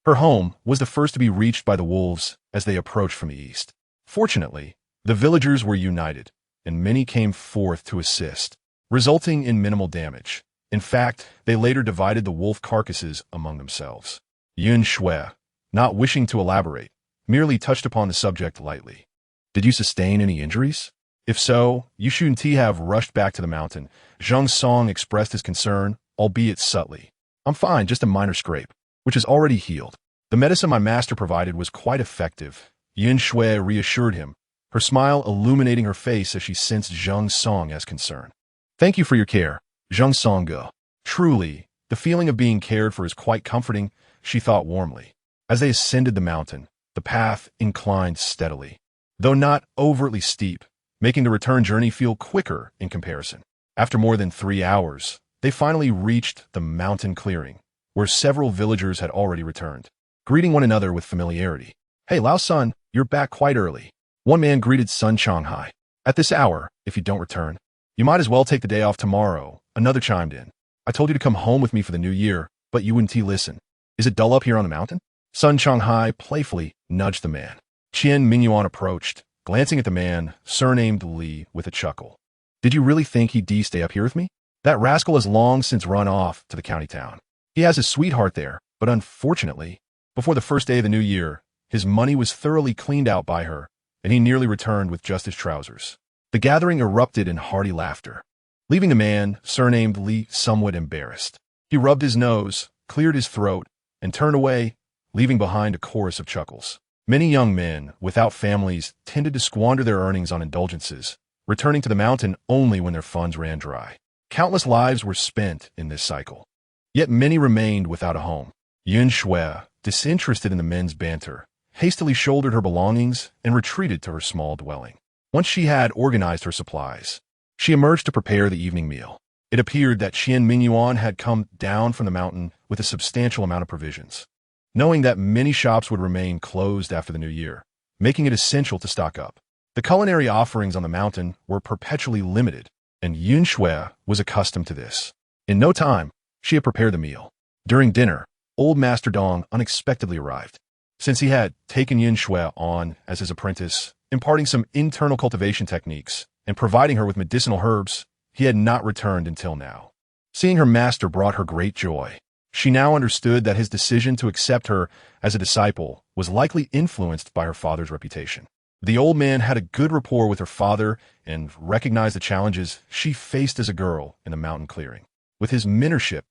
her home was the first to be reached by the wolves as they approached from the east. Fortunately, the villagers were united, and many came forth to assist, resulting in minimal damage. In fact, they later divided the wolf carcasses among themselves. Han Xue, not wishing to elaborate, merely touched upon the subject lightly. Did you sustain any injuries? If so, you shouldn't have rushed back to the mountain. Zhang Song expressed his concern, albeit subtly. I'm fine, just a minor scrape, which is already healed. The medicine my master provided was quite effective. Han Xue reassured him, her smile illuminating her face as she sensed Zhang Song as concerned. Thank you for your care, Zhang Song go. Truly, the feeling of being cared for is quite comforting, she thought warmly. As they ascended the mountain, the path inclined steadily, though not overtly steep, making the return journey feel quicker in comparison. After more than 3 hours, they finally reached the mountain clearing, where several villagers had already returned, greeting one another with familiarity. Hey, Lao Sun, you're back quite early. One man greeted Sun Changhai. At this hour, if you don't return, you might as well take the day off tomorrow, another chimed in. I told you to come home with me for the new year, but you wouldn't listen. Is it dull up here on the mountain? Sun Changhai playfully nudged the man. Qian Mingyuan approached, glancing at the man, surnamed Li, with a chuckle. Did you really think he'd stay up here with me? That rascal has long since run off to the county town. He has his sweetheart there, but unfortunately, before the first day of the new year, his money was thoroughly cleaned out by her, and he nearly returned with just his trousers. The gathering erupted in hearty laughter, leaving the man, surnamed Li, somewhat embarrassed. He rubbed his nose, cleared his throat, and turned away, leaving behind a chorus of chuckles. Many young men, without families, tended to squander their earnings on indulgences, returning to the mountain only when their funds ran dry. Countless lives were spent in this cycle. Yet many remained without a home. Han Xue, disinterested in the men's banter, hastily shouldered her belongings and retreated to her small dwelling. Once she had organized her supplies, she emerged to prepare the evening meal. It appeared that Qian Mingyuan had come down from the mountain with a substantial amount of provisions, knowing that many shops would remain closed after the new year, making it essential to stock up. The culinary offerings on the mountain were perpetually limited, and Han Xue was accustomed to this. In no time, she had prepared the meal. During dinner, old Master Dong unexpectedly arrived. Since he had taken Han Xue on as his apprentice, imparting some internal cultivation techniques and providing her with medicinal herbs, he had not returned until now. Seeing her master brought her great joy. She now understood that his decision to accept her as a disciple was likely influenced by her father's reputation. The old man had a good rapport with her father and recognized the challenges she faced as a girl in the mountain clearing. With his mentorship,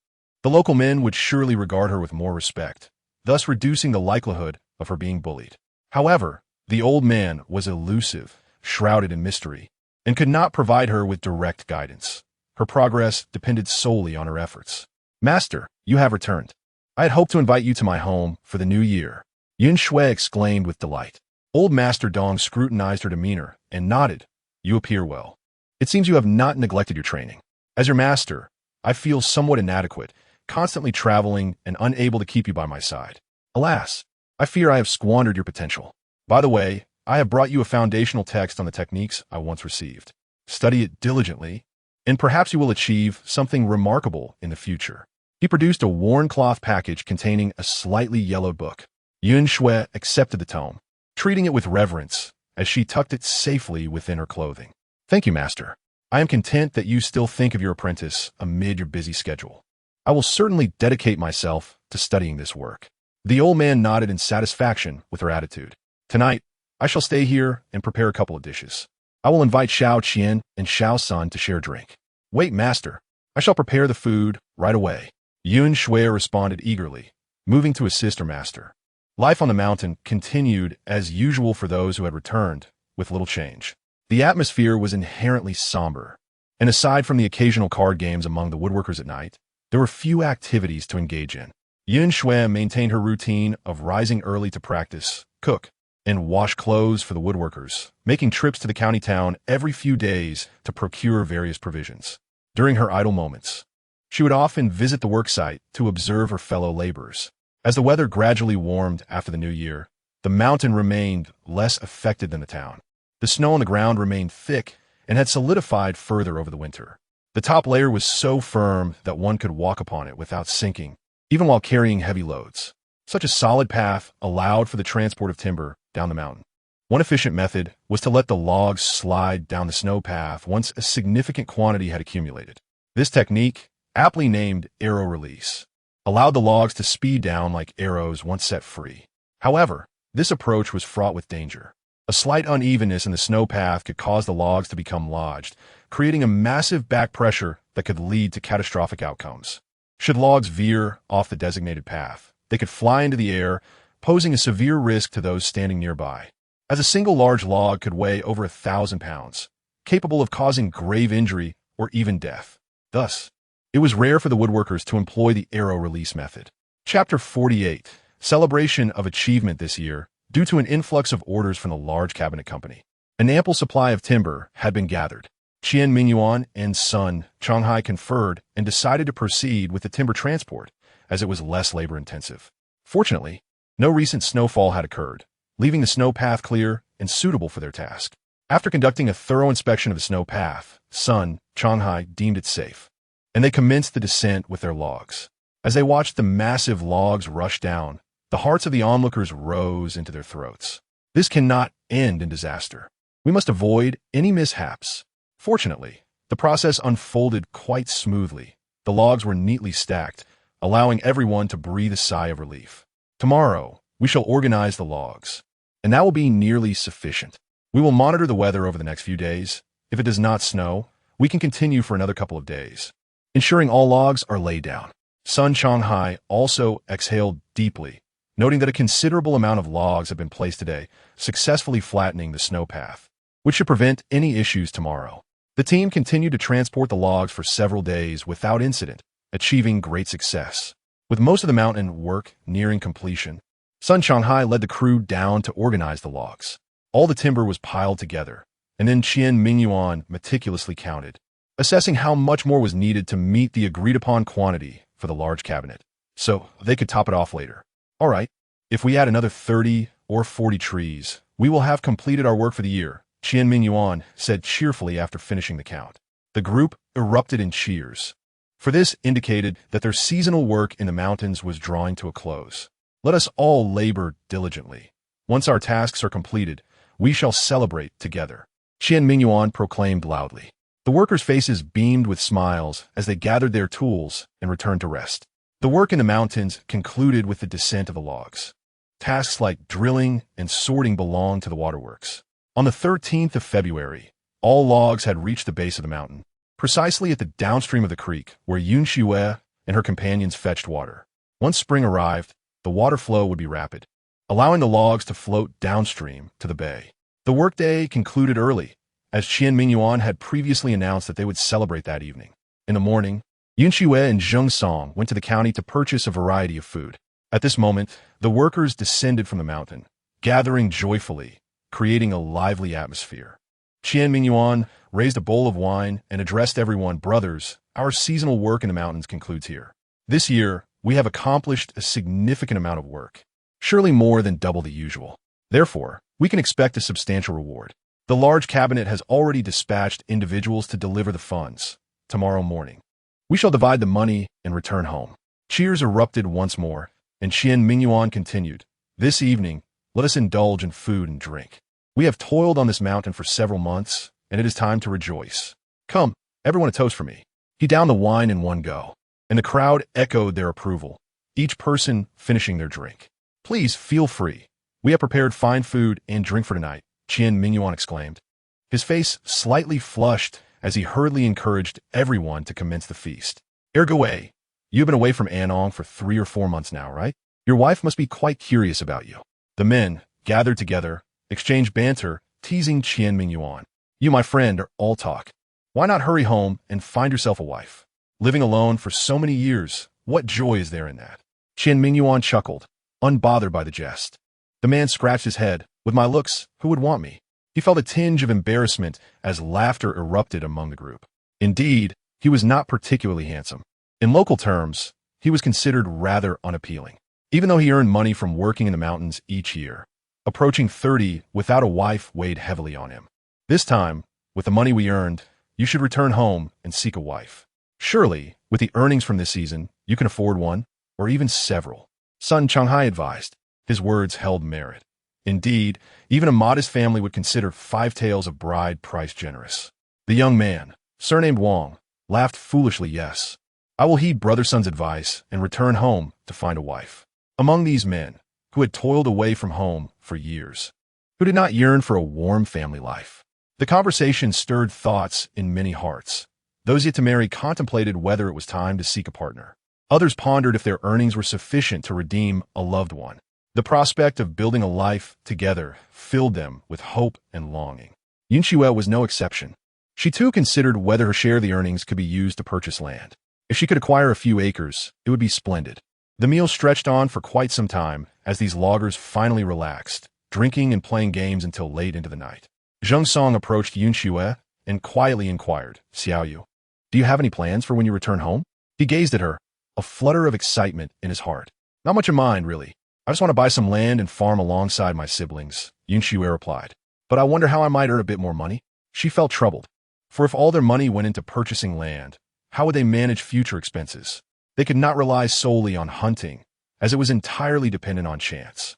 the local men would surely regard her with more respect, thus reducing the likelihood of her being bullied. However, the old man was elusive, shrouded in mystery, and could not provide her with direct guidance. Her progress depended solely on her efforts. Master, you have returned. I had hoped to invite you to my home for the new year, Han Xue exclaimed with delight. Old Master Dong scrutinized her demeanor and nodded. You appear well. It seems you have not neglected your training. As your master, I feel somewhat inadequate, constantly traveling and unable to keep you by my side. Alas, I fear I have squandered your potential. By the way, I have brought you a foundational text on the techniques I once received. Study it diligently, and perhaps you will achieve something remarkable in the future. He produced a worn cloth package containing a slightly yellowed book. Han Xue accepted the tome, treating it with reverence as she tucked it safely within her clothing. Thank you, Master. I am content that you still think of your apprentice amid your busy schedule. I will certainly dedicate myself to studying this work. The old man nodded in satisfaction with her attitude. Tonight, I shall stay here and prepare a couple of dishes. I will invite Xiao Qian and Xiao Sun to share a drink. Wait, Master. I shall prepare the food right away. Han Xue responded eagerly, moving to assist her master. Life on the mountain continued as usual for those who had returned, with little change. The atmosphere was inherently somber, and aside from the occasional card games among the woodworkers at night, there were few activities to engage in. Han Xue maintained her routine of rising early to practice, cook, and wash clothes for the woodworkers, making trips to the county town every few days to procure various provisions. During her idle moments, she would often visit the worksite to observe her fellow laborers. As the weather gradually warmed after the new year, the mountain remained less affected than the town. The snow on the ground remained thick and had solidified further over the winter. The top layer was so firm that one could walk upon it without sinking, even while carrying heavy loads. Such a solid path allowed for the transport of timber down the mountain. One efficient method was to let the logs slide down the snow path once a significant quantity had accumulated. This technique, aptly named arrow release, allowed the logs to speed down like arrows once set free. However, this approach was fraught with danger. A slight unevenness in the snow path could cause the logs to become lodged, creating a massive back pressure that could lead to catastrophic outcomes. Should logs veer off the designated path, they could fly into the air, posing a severe risk to those standing nearby, as a single large log could weigh over 1,000 pounds, capable of causing grave injury or even death. Thus, it was rare for the woodworkers to employ the arrow release method. Chapter 48. Celebration of achievement this year due to an influx of orders from the large cabinet company. An ample supply of timber had been gathered. Qian Mingyuan and son Changhai conferred and decided to proceed with the timber transport, as it was less labor-intensive. Fortunately, no recent snowfall had occurred, leaving the snow path clear and suitable for their task. After conducting a thorough inspection of the snow path, son Changhai deemed it safe, and they commenced the descent with their logs. As they watched the massive logs rush down, the hearts of the onlookers rose into their throats. This cannot end in disaster. We must avoid any mishaps. Fortunately, the process unfolded quite smoothly. The logs were neatly stacked, allowing everyone to breathe a sigh of relief. Tomorrow, we shall organize the logs, and that will be nearly sufficient. We will monitor the weather over the next few days. If it does not snow, we can continue for another couple of days, ensuring all logs are laid down. Sun Changhai also exhaled deeply, noting that a considerable amount of logs have been placed today, successfully flattening the snow path, which should prevent any issues tomorrow. The team continued to transport the logs for several days without incident, achieving great success. With most of the mountain work nearing completion, Sun Changhai led the crew down to organize the logs. All the timber was piled together, and then Qian Mingyuan meticulously counted, assessing how much more was needed to meet the agreed-upon quantity for the large cabinet, so they could top it off later. All right, if we add another 30 or 40 trees, we will have completed our work for the year, Qian Mingyuan said cheerfully after finishing the count. The group erupted in cheers, for this indicated that their seasonal work in the mountains was drawing to a close. Let us all labor diligently. Once our tasks are completed, we shall celebrate together, Qian Mingyuan proclaimed loudly. The workers' faces beamed with smiles as they gathered their tools and returned to rest. The work in the mountains concluded with the descent of the logs. Tasks like drilling and sorting belonged to the waterworks. On the 13th of February, all logs had reached the base of the mountain, precisely at the downstream of the creek where Han Xue and her companions fetched water. Once spring arrived, the water flow would be rapid, allowing the logs to float downstream to the bay. The workday concluded early, as Qian Mingyuan had previously announced that they would celebrate that evening. In the morning, Han Xue and Zheng Song went to the county to purchase a variety of food. At this moment, the workers descended from the mountain, gathering joyfully, creating a lively atmosphere. Qian Mingyuan raised a bowl of wine and addressed everyone. Brothers, our seasonal work in the mountains concludes here. This year, we have accomplished a significant amount of work, surely more than double the usual. Therefore, we can expect a substantial reward. The large cabinet has already dispatched individuals to deliver the funds. Tomorrow morning, we shall divide the money and return home. Cheers erupted once more, and Qian Mingyuan continued. This evening, let us indulge in food and drink. We have toiled on this mountain for several months, and it is time to rejoice. Come, everyone a toast for me. He downed the wine in one go, and the crowd echoed their approval, each person finishing their drink. Please feel free. We have prepared fine food and drink for tonight, Qian Mingyuan exclaimed. His face slightly flushed as he hurriedly encouraged everyone to commence the feast. Ergaway, you've been away from Anong for 3 or 4 months now, right? Your wife must be quite curious about you. The men, gathered together, exchanged banter, teasing Qian Mingyuan. You, my friend, are all talk. Why not hurry home and find yourself a wife? Living alone for so many years, what joy is there in that? Qian Mingyuan chuckled, unbothered by the jest. The man scratched his head. With my looks, who would want me? He felt a tinge of embarrassment as laughter erupted among the group. Indeed, he was not particularly handsome. In local terms, he was considered rather unappealing, even though he earned money from working in the mountains each year. Approaching 30 without a wife weighed heavily on him. This time, with the money we earned, you should return home and seek a wife. Surely, with the earnings from this season, you can afford one, or even several. Sun Changhai advised. His words held merit. Indeed, even a modest family would consider 5 taels of bride price generous. The young man, surnamed Wang, laughed foolishly. Yes, I will heed Brother Sun's advice and return home to find a wife. Among these men, who had toiled away from home for years, who did not yearn for a warm family life. The conversation stirred thoughts in many hearts. Those yet to marry contemplated whether it was time to seek a partner. Others pondered if their earnings were sufficient to redeem a loved one. The prospect of building a life together filled them with hope and longing. Han Xue was no exception. She too considered whether her share of the earnings could be used to purchase land. If she could acquire a few acres, it would be splendid. The meal stretched on for quite some time as these loggers finally relaxed, drinking and playing games until late into the night. Zheng Song approached Han Xue and quietly inquired, "Xiaoyu, do you have any plans for when you return home?" He gazed at her, a flutter of excitement in his heart. "Not much in mind, really. I just want to buy some land and farm alongside my siblings," Han Xue replied. "But I wonder how I might earn a bit more money." She felt troubled. For if all their money went into purchasing land, how would they manage future expenses? They could not rely solely on hunting, as it was entirely dependent on chance.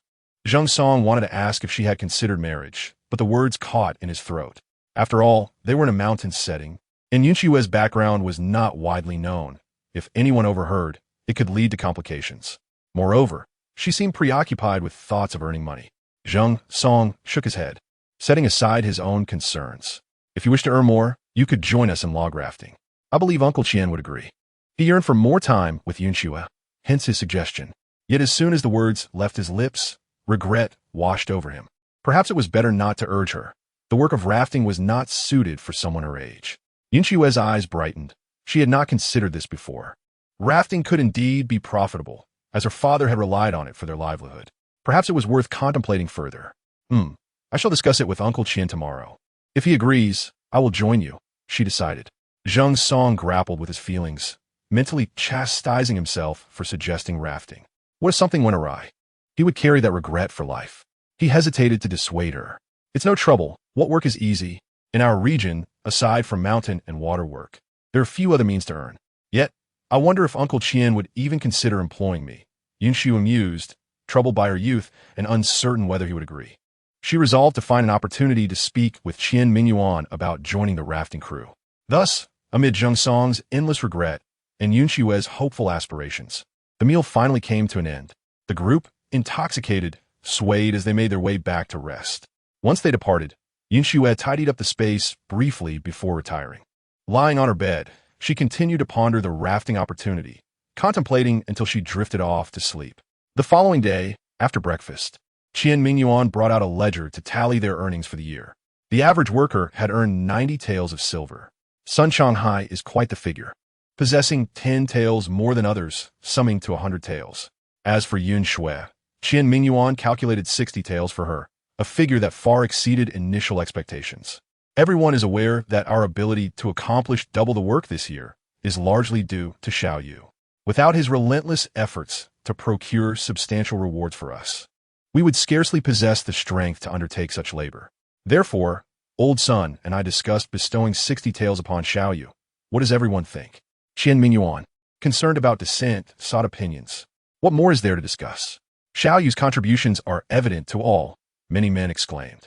Zheng Song wanted to ask if she had considered marriage, but the words caught in his throat. After all, they were in a mountain setting, and Han Xue's background was not widely known. If anyone overheard, it could lead to complications. Moreover, she seemed preoccupied with thoughts of earning money. Zheng Song shook his head, setting aside his own concerns. "If you wish to earn more, you could join us in log rafting. I believe Uncle Qian would agree." He yearned for more time with Han Xue, hence his suggestion. Yet as soon as the words left his lips, regret washed over him. Perhaps it was better not to urge her. The work of rafting was not suited for someone her age. Han Xue's eyes brightened. She had not considered this before. Rafting could indeed be profitable, as her father had relied on it for their livelihood. Perhaps it was worth contemplating further. I shall discuss it with Uncle Qian tomorrow. If he agrees, I will join you, she decided. Zheng Song grappled with his feelings, mentally chastising himself for suggesting rafting. What if something went awry? He would carry that regret for life. He hesitated to dissuade her. "It's no trouble. What work is easy? In our region, aside from mountain and water work, there are few other means to earn. Yet, I wonder if Uncle Qian would even consider employing me." Han Xue mused, troubled by her youth and uncertain whether he would agree. She resolved to find an opportunity to speak with Qian Mingyuan about joining the rafting crew. Thus, amid Zheng Song's endless regret and Han Xue's hopeful aspirations, the meal finally came to an end. The group, intoxicated, swayed as they made their way back to rest. Once they departed, Han Xue tidied up the space briefly before retiring. Lying on her bed, she continued to ponder the rafting opportunity, contemplating until she drifted off to sleep. The following day, after breakfast, Qian Mingyuan brought out a ledger to tally their earnings for the year. The average worker had earned 90 taels of silver. Sun Shanghai is quite the figure, possessing 10 taels more than others, summing to 100 taels. As for Han Xue, Qian Mingyuan calculated 60 taels for her, a figure that far exceeded initial expectations. Everyone is aware that our ability to accomplish double the work this year is largely due to Xiaoyu. Without his relentless efforts to procure substantial rewards for us, we would scarcely possess the strength to undertake such labor. Therefore, Old Sun and I discussed bestowing 60 taels upon Xiaoyu. What does everyone think? Qian Mingyuan, concerned about dissent, sought opinions. What more is there to discuss? Xiaoyu's contributions are evident to all, many men exclaimed.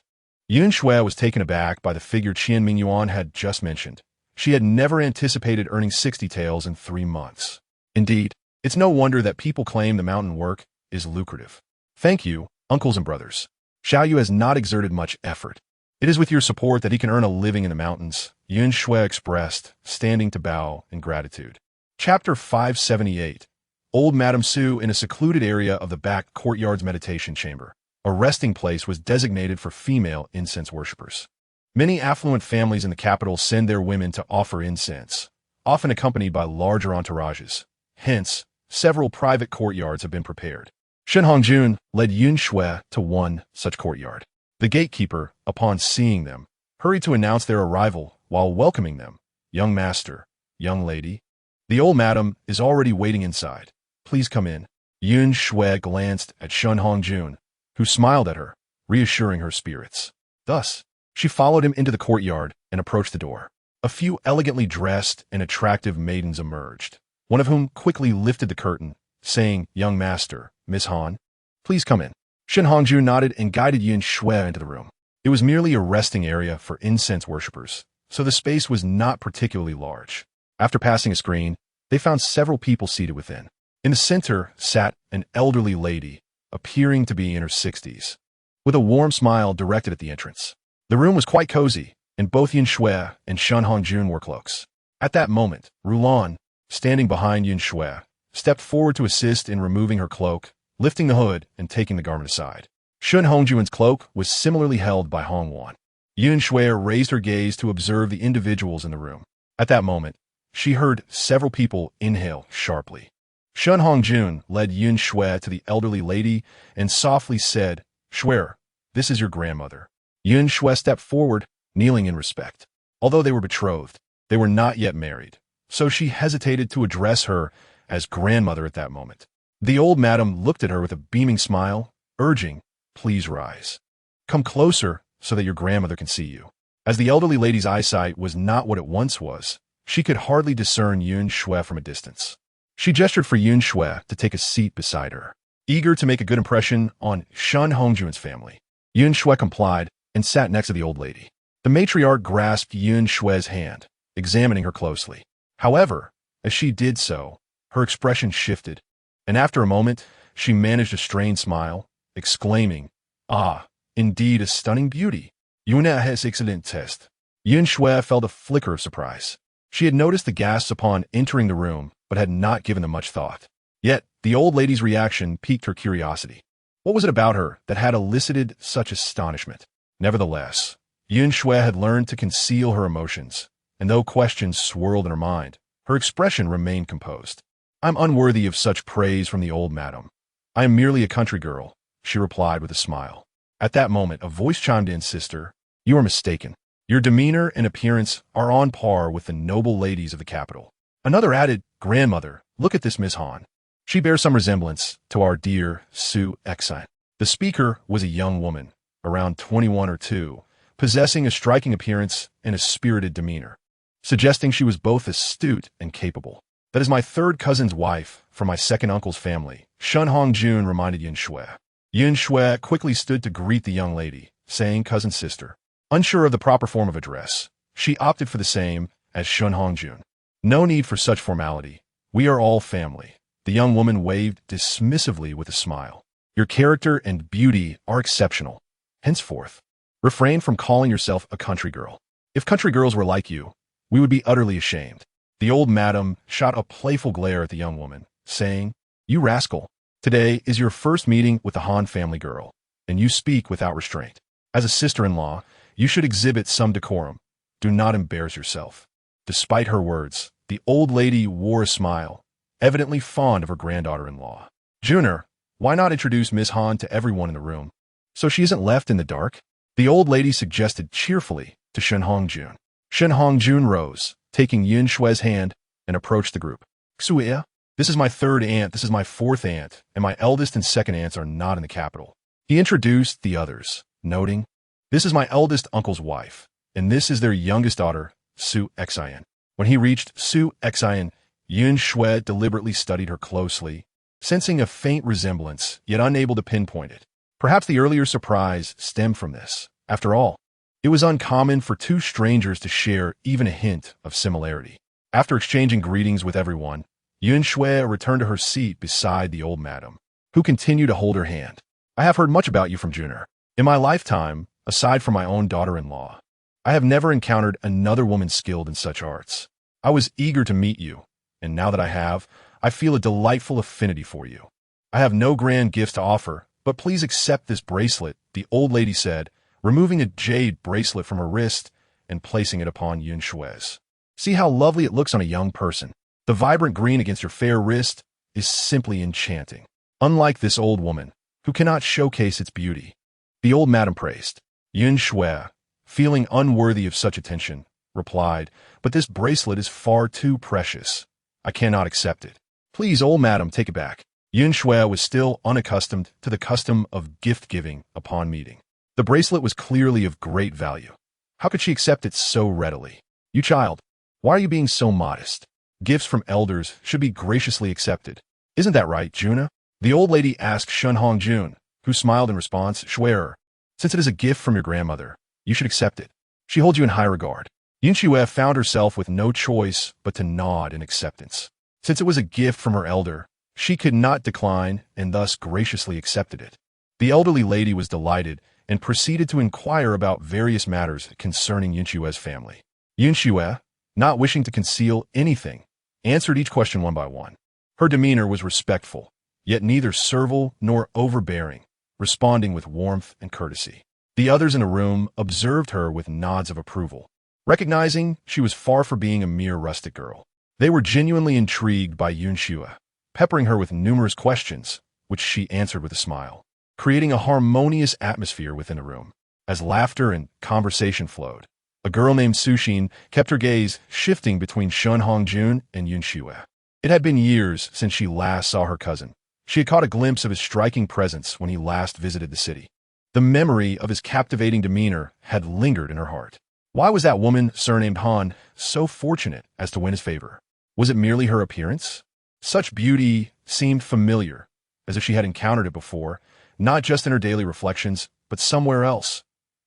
Han Xue was taken aback by the figure Qian Mingyuan had just mentioned. She had never anticipated earning 60 taels in 3 months. Indeed, it's no wonder that people claim the mountain work is lucrative. Thank you, uncles and brothers. Xiaoyu has not exerted much effort. It is with your support that he can earn a living in the mountains, Han Xue expressed, standing to bow in gratitude. Chapter 578. Old Madame Su in a secluded area of the back courtyard's meditation chamber. A resting place was designated for female incense worshippers. Many affluent families in the capital send their women to offer incense, often accompanied by larger entourages. Hence, several private courtyards have been prepared. Shen Hongjun led Han Xue to one such courtyard. The gatekeeper, upon seeing them, hurried to announce their arrival while welcoming them. "Young master, young lady, the old madam is already waiting inside. Please come in." Han Xue glanced at Shen Hongjun, who smiled at her, reassuring her spirits. Thus, she followed him into the courtyard and approached the door. A few elegantly dressed and attractive maidens emerged, one of whom quickly lifted the curtain, saying, "Young master, Miss Han, please come in." Shen Hongjun nodded and guided Han Xue into the room. It was merely a resting area for incense worshippers, so the space was not particularly large. After passing a screen, they found several people seated within. In the center sat an elderly lady, appearing to be in her 60s. with a warm smile directed at the entrance. The room was quite cozy, and both Han Xue and Sun Hongjun wore cloaks. At that moment, Rulan, standing behind Han Xue, stepped forward to assist in removing her cloak, lifting the hood and taking the garment aside. Sun Hongjun's cloak was similarly held by Hong Wan. Han Xue raised her gaze to observe the individuals in the room. At that moment, she heard several people inhale sharply. Sun Hongjun led Han Xue to the elderly lady and softly said, "Xue, this is your grandmother." Han Xue stepped forward, kneeling in respect. Although they were betrothed, they were not yet married, so she hesitated to address her as grandmother at that moment. The old madam looked at her with a beaming smile, urging, "Please rise. Come closer so that your grandmother can see you." As the elderly lady's eyesight was not what it once was, she could hardly discern Han Xue from a distance. She gestured for Han Xue to take a seat beside her. Eager to make a good impression on Sun Hongjun's family, Han Xue complied and sat next to the old lady. The matriarch grasped Han Xue's hand, examining her closely. However, as she did so, her expression shifted, and after a moment, she managed a strained smile, exclaiming, "Ah, indeed a stunning beauty. Yuna has excellent taste." Han Xue felt a flicker of surprise. She had noticed the gasps upon entering the room, but had not given them much thought. Yet, the old lady's reaction piqued her curiosity. What was it about her that had elicited such astonishment? Nevertheless, Han Xue had learned to conceal her emotions, and though questions swirled in her mind, her expression remained composed. "I'm unworthy of such praise from the old madam. I am merely a country girl," she replied with a smile. At that moment, a voice chimed in, "Sister, you are mistaken. Your demeanor and appearance are on par with the noble ladies of the capital." Another added, "Grandmother, look at this Miss Han. She bears some resemblance to our dear Su Exine." The speaker was a young woman, around 21 or 22, possessing a striking appearance and a spirited demeanor, suggesting she was both astute and capable. "That is my third cousin's wife from my second uncle's family," Sun Hongjun reminded Han Xue. Han Xue quickly stood to greet the young lady, saying cousin sister. Unsure of the proper form of address, she opted for the same as Sun Hongjun. "No need for such formality. We are all family." The young woman waved dismissively with a smile. "Your character and beauty are exceptional. Henceforth, refrain from calling yourself a country girl. If country girls were like you, we would be utterly ashamed." The old madam shot a playful glare at the young woman, saying, "You rascal, today is your first meeting with the Han family girl, and you speak without restraint. As a sister-in-law, you should exhibit some decorum. Do not embarrass yourself." Despite her words, the old lady wore a smile, evidently fond of her granddaughter-in-law. "Junior, why not introduce Miss Han to everyone in the room, so she isn't left in the dark?" the old lady suggested cheerfully to Sun Hongjun. Sun Hongjun rose, taking Han Xue's hand, and approached the group. "Xue, this is my third aunt, this is my fourth aunt, and my eldest and second aunts are not in the capital." He introduced the others, noting, "This is my eldest uncle's wife, and this is their youngest daughter, Su Exine." When he reached Su Exine, Han Xue deliberately studied her closely, sensing a faint resemblance, yet unable to pinpoint it. Perhaps the earlier surprise stemmed from this. After all, it was uncommon for two strangers to share even a hint of similarity. After exchanging greetings with everyone, Han Xue returned to her seat beside the old madam, who continued to hold her hand. "I have heard much about you from Junior. In my lifetime, aside from my own daughter-in-law, I have never encountered another woman skilled in such arts. I was eager to meet you, and now that I have, I feel a delightful affinity for you. I have no grand gifts to offer, but please accept this bracelet," the old lady said, removing a jade bracelet from her wrist and placing it upon Han Xue's. "See how lovely it looks on a young person. The vibrant green against your fair wrist is simply enchanting, unlike this old woman, who cannot showcase its beauty." The old madam praised. Han Xue, feeling unworthy of such attention, replied, "But this bracelet is far too precious. I cannot accept it. Please, old madam, take it back." Han Xue was still unaccustomed to the custom of gift-giving upon meeting. The bracelet was clearly of great value. How could she accept it so readily? "You child, why are you being so modest? Gifts from elders should be graciously accepted. Isn't that right, Juna?" the old lady asked Sun Hongjun, who smiled in response. "Xue, since it is a gift from your grandmother, you should accept it. She holds you in high regard." Han Xue found herself with no choice but to nod in acceptance. Since it was a gift from her elder, she could not decline and thus graciously accepted it. The elderly lady was delighted and proceeded to inquire about various matters concerning Han Xue's family. Han Xue, not wishing to conceal anything, answered each question one by one. Her demeanor was respectful, yet neither servile nor overbearing, responding with warmth and courtesy. The others in the room observed her with nods of approval, recognizing she was far from being a mere rustic girl. They were genuinely intrigued by Han Xue, peppering her with numerous questions, which she answered with a smile, creating a harmonious atmosphere within the room. As laughter and conversation flowed, a girl named Suxin kept her gaze shifting between Han Xue and Han Xue. It had been years since she last saw her cousin. She had caught a glimpse of his striking presence when he last visited the city. The memory of his captivating demeanor had lingered in her heart. Why was that woman, surnamed Han, so fortunate as to win his favor? Was it merely her appearance? Such beauty seemed familiar, as if she had encountered it before, not just in her daily reflections, but somewhere else.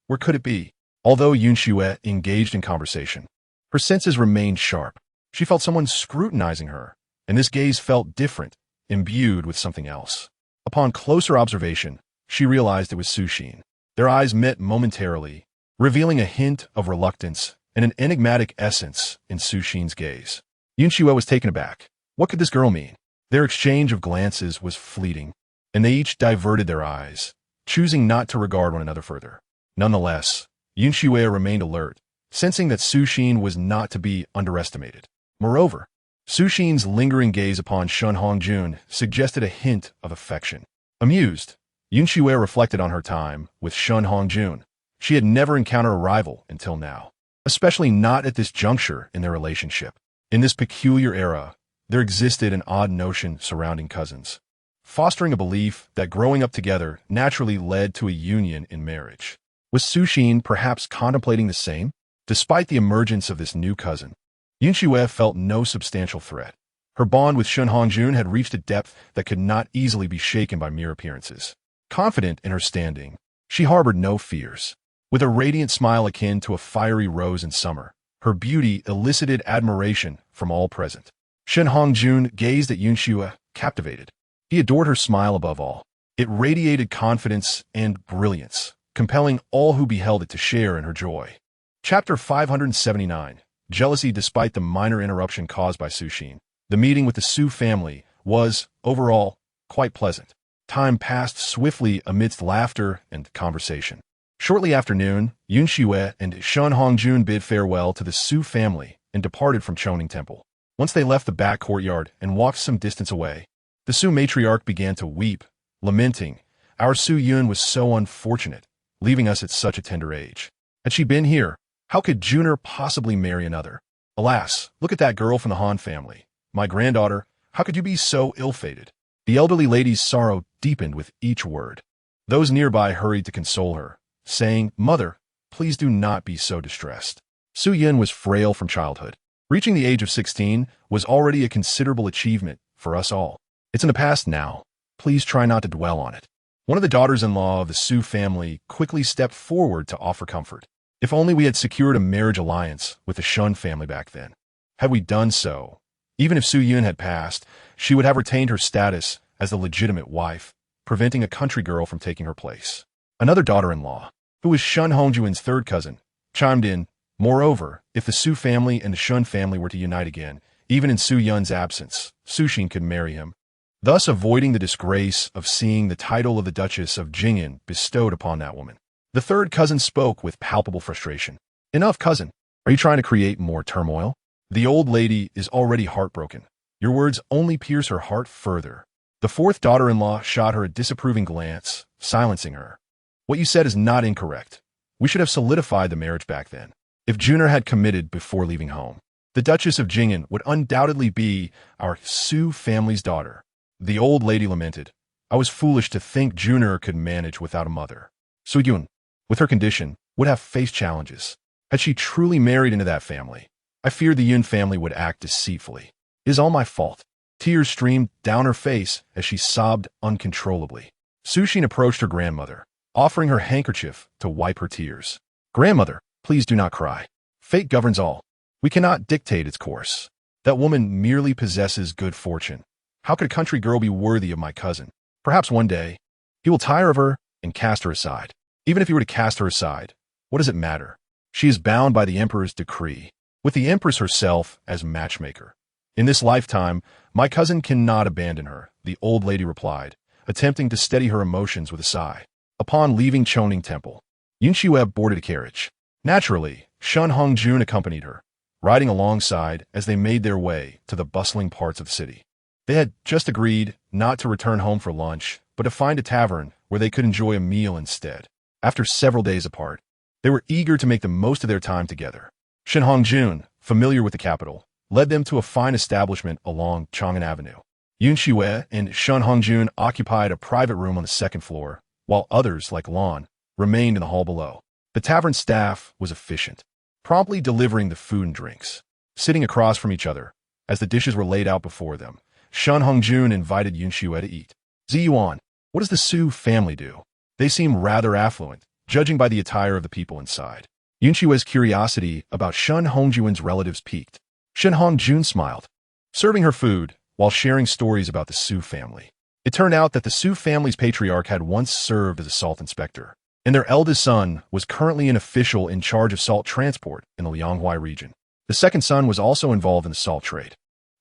Where could it be? Although Han Xue engaged in conversation, her senses remained sharp. She felt someone scrutinizing her, and this gaze felt different, imbued with something else. Upon closer observation, she realized it was Suxin. Their eyes met momentarily, revealing a hint of reluctance and an enigmatic essence in Suxin's gaze. Han Xue was taken aback. What could this girl mean? Their exchange of glances was fleeting, and they each diverted their eyes, choosing not to regard one another further. Nonetheless, Han Xue remained alert, sensing that Suxin was not to be underestimated. Moreover, Suxin's lingering gaze upon Han Xue suggested a hint of affection. Amused, Han Xue reflected on her time with Han Xue. She had never encountered a rival until now, especially not at this juncture in their relationship. In this peculiar era, there existed an odd notion surrounding cousins, fostering a belief that growing up together naturally led to a union in marriage. Was Suxin perhaps contemplating the same? Despite the emergence of this new cousin, Han Xue felt no substantial threat. Her bond with Han Xue had reached a depth that could not easily be shaken by mere appearances. Confident in her standing, she harbored no fears. With a radiant smile akin to a fiery rose in summer, her beauty elicited admiration from all present. Han Xue gazed at Han Xue, captivated. He adored her smile above all. It radiated confidence and brilliance, compelling all who beheld it to share in her joy. Chapter 579. Jealousy. Despite the minor interruption caused by Suxin, the meeting with the Xue family was, overall, quite pleasant. Time passed swiftly amidst laughter and conversation. Shortly after noon, Han Xue and Han Xue bid farewell to the Xue family and departed from Choning Temple. Once they left the back courtyard and walked some distance away, the Xue matriarch began to weep, lamenting, "Our Xue Yun was so unfortunate, leaving us at such a tender age. Had she been here, how could Juner possibly marry another? Alas, look at that girl from the Han family. My granddaughter, how could you be so ill-fated?" The elderly lady's sorrow deepened with each word. Those nearby hurried to console her, saying, "Mother, please do not be so distressed." Xue Yun was frail from childhood. Reaching the age of 16 was already a considerable achievement for us all. It's in the past now. Please try not to dwell on it. One of the daughters-in-law of the Xue family quickly stepped forward to offer comfort. If only we had secured a marriage alliance with the Shun family back then. Had we done so, even if Xue Yun had passed, she would have retained her status as the legitimate wife, preventing a country girl from taking her place. Another daughter-in-law, who was Han Xue third cousin, chimed in, "Moreover, if the Xue family and the Shun family were to unite again, even in Xue Yun's absence, Suxin could marry him, thus avoiding the disgrace of seeing the title of the Duchess of Jing'an bestowed upon that woman." The third cousin spoke with palpable frustration. "Enough, cousin. Are you trying to create more turmoil? The old lady is already heartbroken. Your words only pierce her heart further." The fourth daughter-in-law shot her a disapproving glance, silencing her. "What you said is not incorrect. We should have solidified the marriage back then. If Juner had committed before leaving home, the Duchess of Jing'an would undoubtedly be our Xue family's daughter." The old lady lamented, "I was foolish to think Juner could manage without a mother. Xue Yun, with her condition, would have faced challenges. Had she truly married into that family, I feared the Yun family would act deceitfully. It is all my fault." Tears streamed down her face as she sobbed uncontrollably. Suxin approached her grandmother, offering her handkerchief to wipe her tears. "Grandmother, please do not cry. Fate governs all. We cannot dictate its course. That woman merely possesses good fortune. How could a country girl be worthy of my cousin? Perhaps one day he will tire of her and cast her aside. Even if he were to cast her aside, what does it matter? She is bound by the emperor's decree, with the empress herself as matchmaker. In this lifetime, my cousin cannot abandon her, the old lady replied, attempting to steady her emotions with a sigh. Upon leaving Choning Temple, Yun Xue boarded a carriage. Naturally, Shen Hongjun accompanied her, riding alongside as they made their way to the bustling parts of the city. They had just agreed not to return home for lunch, but to find a tavern where they could enjoy a meal instead. After several days apart, they were eager to make the most of their time together. Shen Hongjun, familiar with the capital, led them to a fine establishment along Chang'an Avenue. Yun Xue and Shen Hongjun occupied a private room on the second floor, while others, like Lan, remained in the hall below. The tavern staff was efficient, promptly delivering the food and drinks. Sitting across from each other, as the dishes were laid out before them, Shen Hongjun invited Yun Xue to eat. Ziyuan, what does the Su family do? They seem rather affluent, judging by the attire of the people inside. Yun Xue's curiosity about Shen Hongjun's relatives piqued. Shen Hongjun smiled, serving her food while sharing stories about the Su family. It turned out that the Su family's patriarch had once served as a salt inspector, and their eldest son was currently an official in charge of salt transport in the Lianghuai region. The second son was also involved in the salt trade.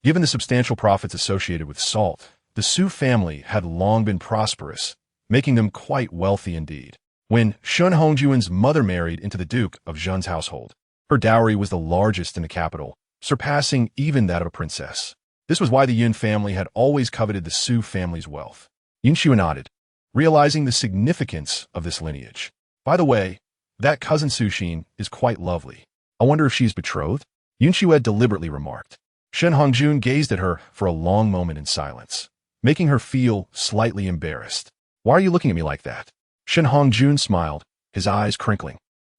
Given the substantial profits associated with salt, the Su family had long been prosperous, making them quite wealthy indeed. When Shen Hongjun's mother married into the Duke of Zhen's household, her dowry was the largest in the capital, surpassing even that of a princess. This was why the Yun family had always coveted the Su family's wealth. Yun Xue nodded, realizing the significance of this lineage. By the way, that cousin Suxin is quite lovely. I wonder if she's betrothed? Yun Xue deliberately remarked. Shen Hongjun gazed at her for a long moment in silence, making her feel slightly embarrassed. Why are you looking at me like that? Shen Hongjun smiled, his eyes crinkling.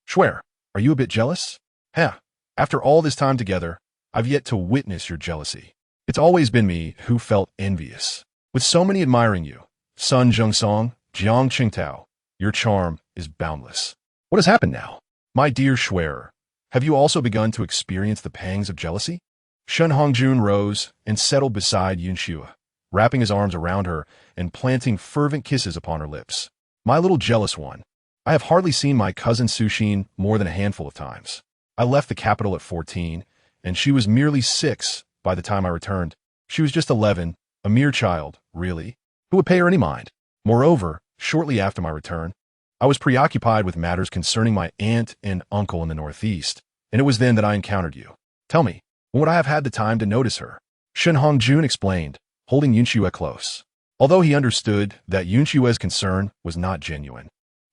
Xue, are you a bit jealous? After all this time together, I've yet to witness your jealousy. It's always been me who felt envious. With so many admiring you, Sun Zhengsong, Jiang Qingtao, your charm is boundless. What has happened now? My dear Xue, have you also begun to experience the pangs of jealousy? Shen Hongjun rose and settled beside Yun Xue, wrapping his arms around her and planting fervent kisses upon her lips. My little jealous one, I have hardly seen my cousin Suxin more than a handful of times. I left the capital at 14, and she was merely 6 by the time I returned. She was just 11, a mere child, really. Who would pay her any mind? Moreover, shortly after my return, I was preoccupied with matters concerning my aunt and uncle in the northeast, and it was then that I encountered you. Tell me, when would I have had the time to notice her? Shen Hongjun explained, holding Yun Xue close. Although he understood that Yun Xue's concern was not genuine,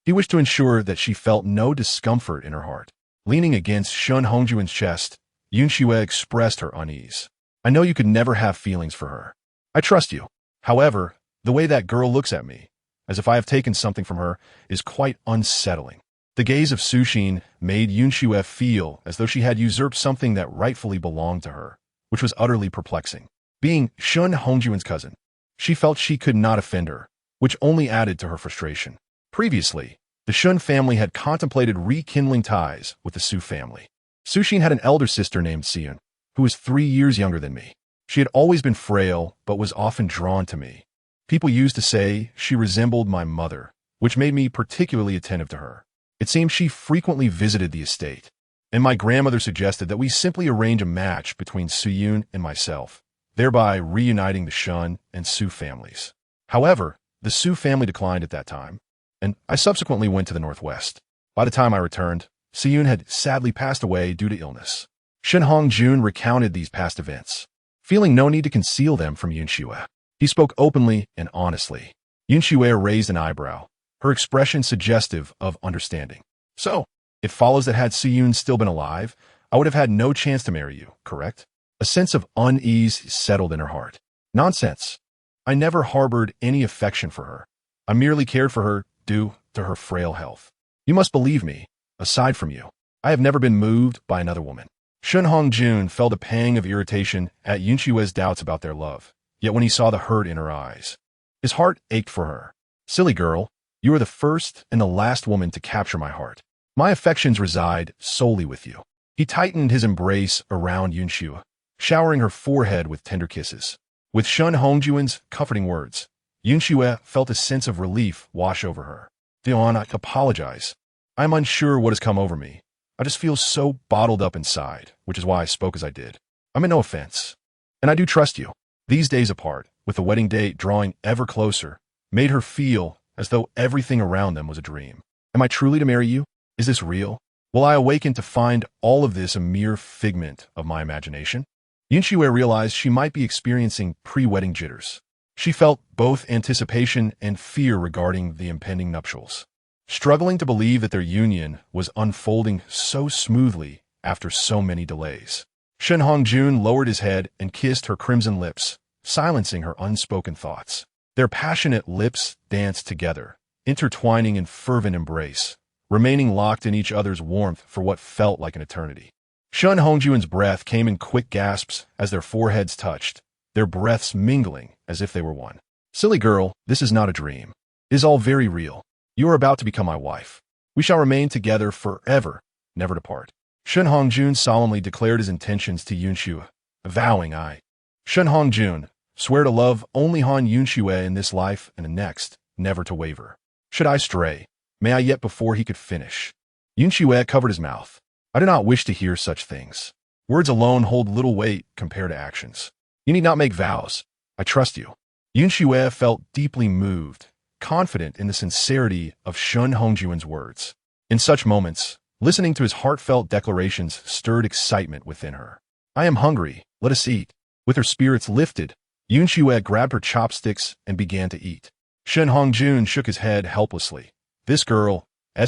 he wished to ensure that she felt no discomfort in her heart. Leaning against Shen Hongjun's chest, Yun Xue expressed her unease. I know you could never have feelings for her. I trust you. However, the way that girl looks at me, as if I have taken something from her, is quite unsettling. The gaze of Suxin made Yun Xue feel as though she had usurped something that rightfully belonged to her, which was utterly perplexing. Being Shen Hongjun's cousin, she felt she could not offend her, which only added to her frustration. Previously, the Shen family had contemplated rekindling ties with the Su family. Suxin had an elder sister named Xian, who was 3 years younger than me. She had always been frail, but was often drawn to me. People used to say she resembled my mother, which made me particularly attentive to her. It seemed she frequently visited the estate, and my grandmother suggested that we simply arrange a match between Suyun and myself, thereby reuniting the Shen and Su families. However, the Su family declined at that time, and I subsequently went to the northwest. By the time I returned, Suyun had sadly passed away due to illness. Shen Hongjun recounted these past events, feeling no need to conceal them from Yun Xue. He spoke openly and honestly. Yun Xue raised an eyebrow, her expression suggestive of understanding. So, it follows that had Suyun still been alive, I would have had no chance to marry you, correct? A sense of unease settled in her heart. Nonsense. I never harbored any affection for her. I merely cared for her due to her frail health. You must believe me. Aside from you, I have never been moved by another woman. Shen Hongjun felt a pang of irritation at Yun Xue's doubts about their love, yet when he saw the hurt in her eyes, his heart ached for her. Silly girl, you are the first and the last woman to capture my heart. My affections reside solely with you. He tightened his embrace around Yun Xue, showering her forehead with tender kisses. With Shen Hongjun's comforting words, Yun Xue felt a sense of relief wash over her. Dion, I apologize. I'm unsure what has come over me. I just feel so bottled up inside, which is why I spoke as I did. I meant no offense. And I do trust you. These days apart, with the wedding date drawing ever closer, made her feel as though everything around them was a dream. Am I truly to marry you? Is this real? Will I awaken to find all of this a mere figment of my imagination? Han Xue realized she might be experiencing pre-wedding jitters. She felt both anticipation and fear regarding the impending nuptials, struggling to believe that their union was unfolding so smoothly after so many delays. Shen Hongjun lowered his head and kissed her crimson lips, silencing her unspoken thoughts. Their passionate lips danced together, intertwining in fervent embrace, remaining locked in each other's warmth for what felt like an eternity. Shen Hongjun's breath came in quick gasps as their foreheads touched, their breaths mingling as if they were one. Silly girl, this is not a dream. It is all very real. You are about to become my wife. We shall remain together forever, never to part. Shen Hongjun solemnly declared his intentions to Han Xue, vowing Shen Hongjun, swear to love only Han Xue in this life and the next, never to waver. Should I stray, may I yet before he could finish. Han Xue covered his mouth. I do not wish to hear such things. Words alone hold little weight compared to actions. You need not make vows. I trust you. Han Xue felt deeply moved, confident in the sincerity of Shen Hongjun's words. In such moments, listening to his heartfelt declarations stirred excitement within her. I am hungry, let us eat. With her spirits lifted, Han Xue grabbed her chopsticks and began to eat. Shen Hongjun shook his head helplessly. This girl's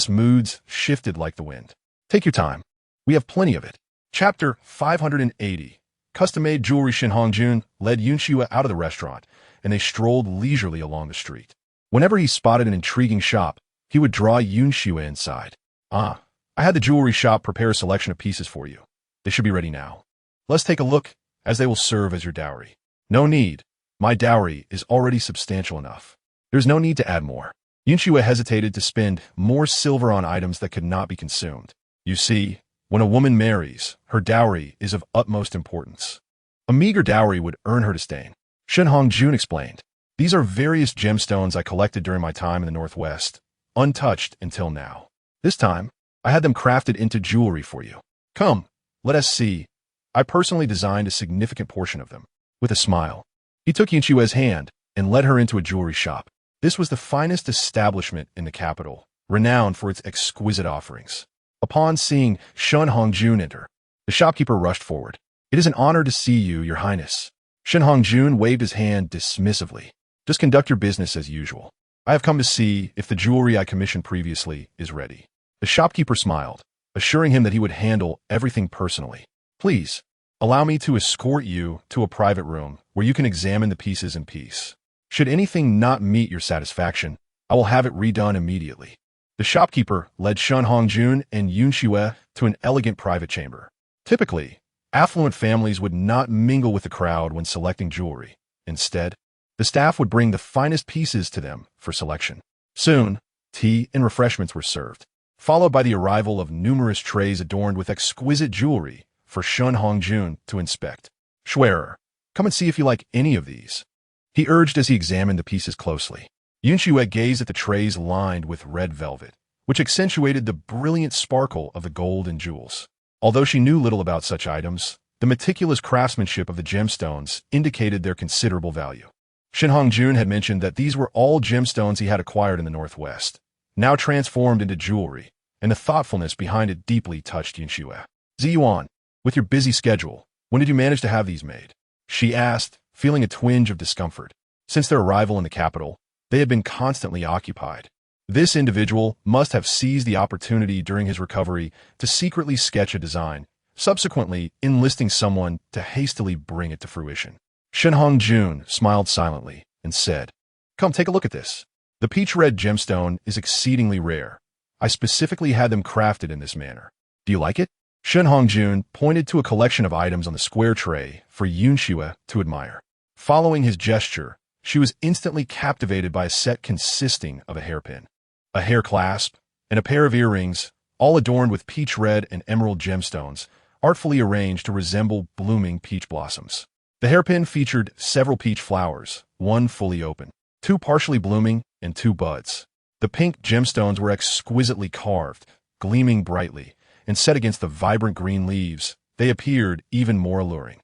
moods shifted like the wind. Take your time. We have plenty of it. Chapter 580. Custom-made jewelry. Shen Hongjun led Han Xue out of the restaurant, and they strolled leisurely along the street. Whenever he spotted an intriguing shop, he would draw Han Xue inside. I had the jewelry shop prepare a selection of pieces for you. They should be ready now. Let's take a look, as they will serve as your dowry. No need. My dowry is already substantial enough. There's no need to add more. Han Xue hesitated to spend more silver on items that could not be consumed. You see, when a woman marries, her dowry is of utmost importance. A meager dowry would earn her disdain. Shen Hongjun explained. These are various gemstones I collected during my time in the Northwest, untouched until now. This time, I had them crafted into jewelry for you. Come, let us see. I personally designed a significant portion of them. With a smile, he took Han Xue's hand and led her into a jewelry shop. This was the finest establishment in the capital, renowned for its exquisite offerings. Upon seeing Shen Hongjun enter, the shopkeeper rushed forward. It is an honor to see you, your highness. Shen Hongjun waved his hand dismissively. Just conduct your business as usual. I have come to see if the jewelry I commissioned previously is ready. The shopkeeper smiled, assuring him that he would handle everything personally. Please, allow me to escort you to a private room where you can examine the pieces in peace. Should anything not meet your satisfaction, I will have it redone immediately. The shopkeeper led Shen Hongjun and Han Xue to an elegant private chamber. Typically, affluent families would not mingle with the crowd when selecting jewelry. Instead, the staff would bring the finest pieces to them for selection. Soon, tea and refreshments were served, followed by the arrival of numerous trays adorned with exquisite jewelry for Shen Hongjun to inspect. Schwerer, come and see if you like any of these, he urged as he examined the pieces closely. Han Xue gazed at the trays lined with red velvet, which accentuated the brilliant sparkle of the gold and jewels. Although she knew little about such items, the meticulous craftsmanship of the gemstones indicated their considerable value. Shen Hongjun had mentioned that these were all gemstones he had acquired in the Northwest, now transformed into jewelry, and the thoughtfulness behind it deeply touched Han Xue. Ziyuan, with your busy schedule, when did you manage to have these made? She asked, feeling a twinge of discomfort. Since their arrival in the capital, they had been constantly occupied. This individual must have seized the opportunity during his recovery to secretly sketch a design, subsequently enlisting someone to hastily bring it to fruition. Shen Hongjun smiled silently and said, Come take a look at this. The peach-red gemstone is exceedingly rare. I specifically had them crafted in this manner. Do you like it? Shen Hongjun pointed to a collection of items on the square tray for Han Xue to admire. Following his gesture, she was instantly captivated by a set consisting of a hairpin, a hair clasp, and a pair of earrings, all adorned with peach red and emerald gemstones, artfully arranged to resemble blooming peach blossoms. The hairpin featured several peach flowers, one fully open, two partially blooming, and two buds. The pink gemstones were exquisitely carved, gleaming brightly, and set against the vibrant green leaves. They appeared even more alluring.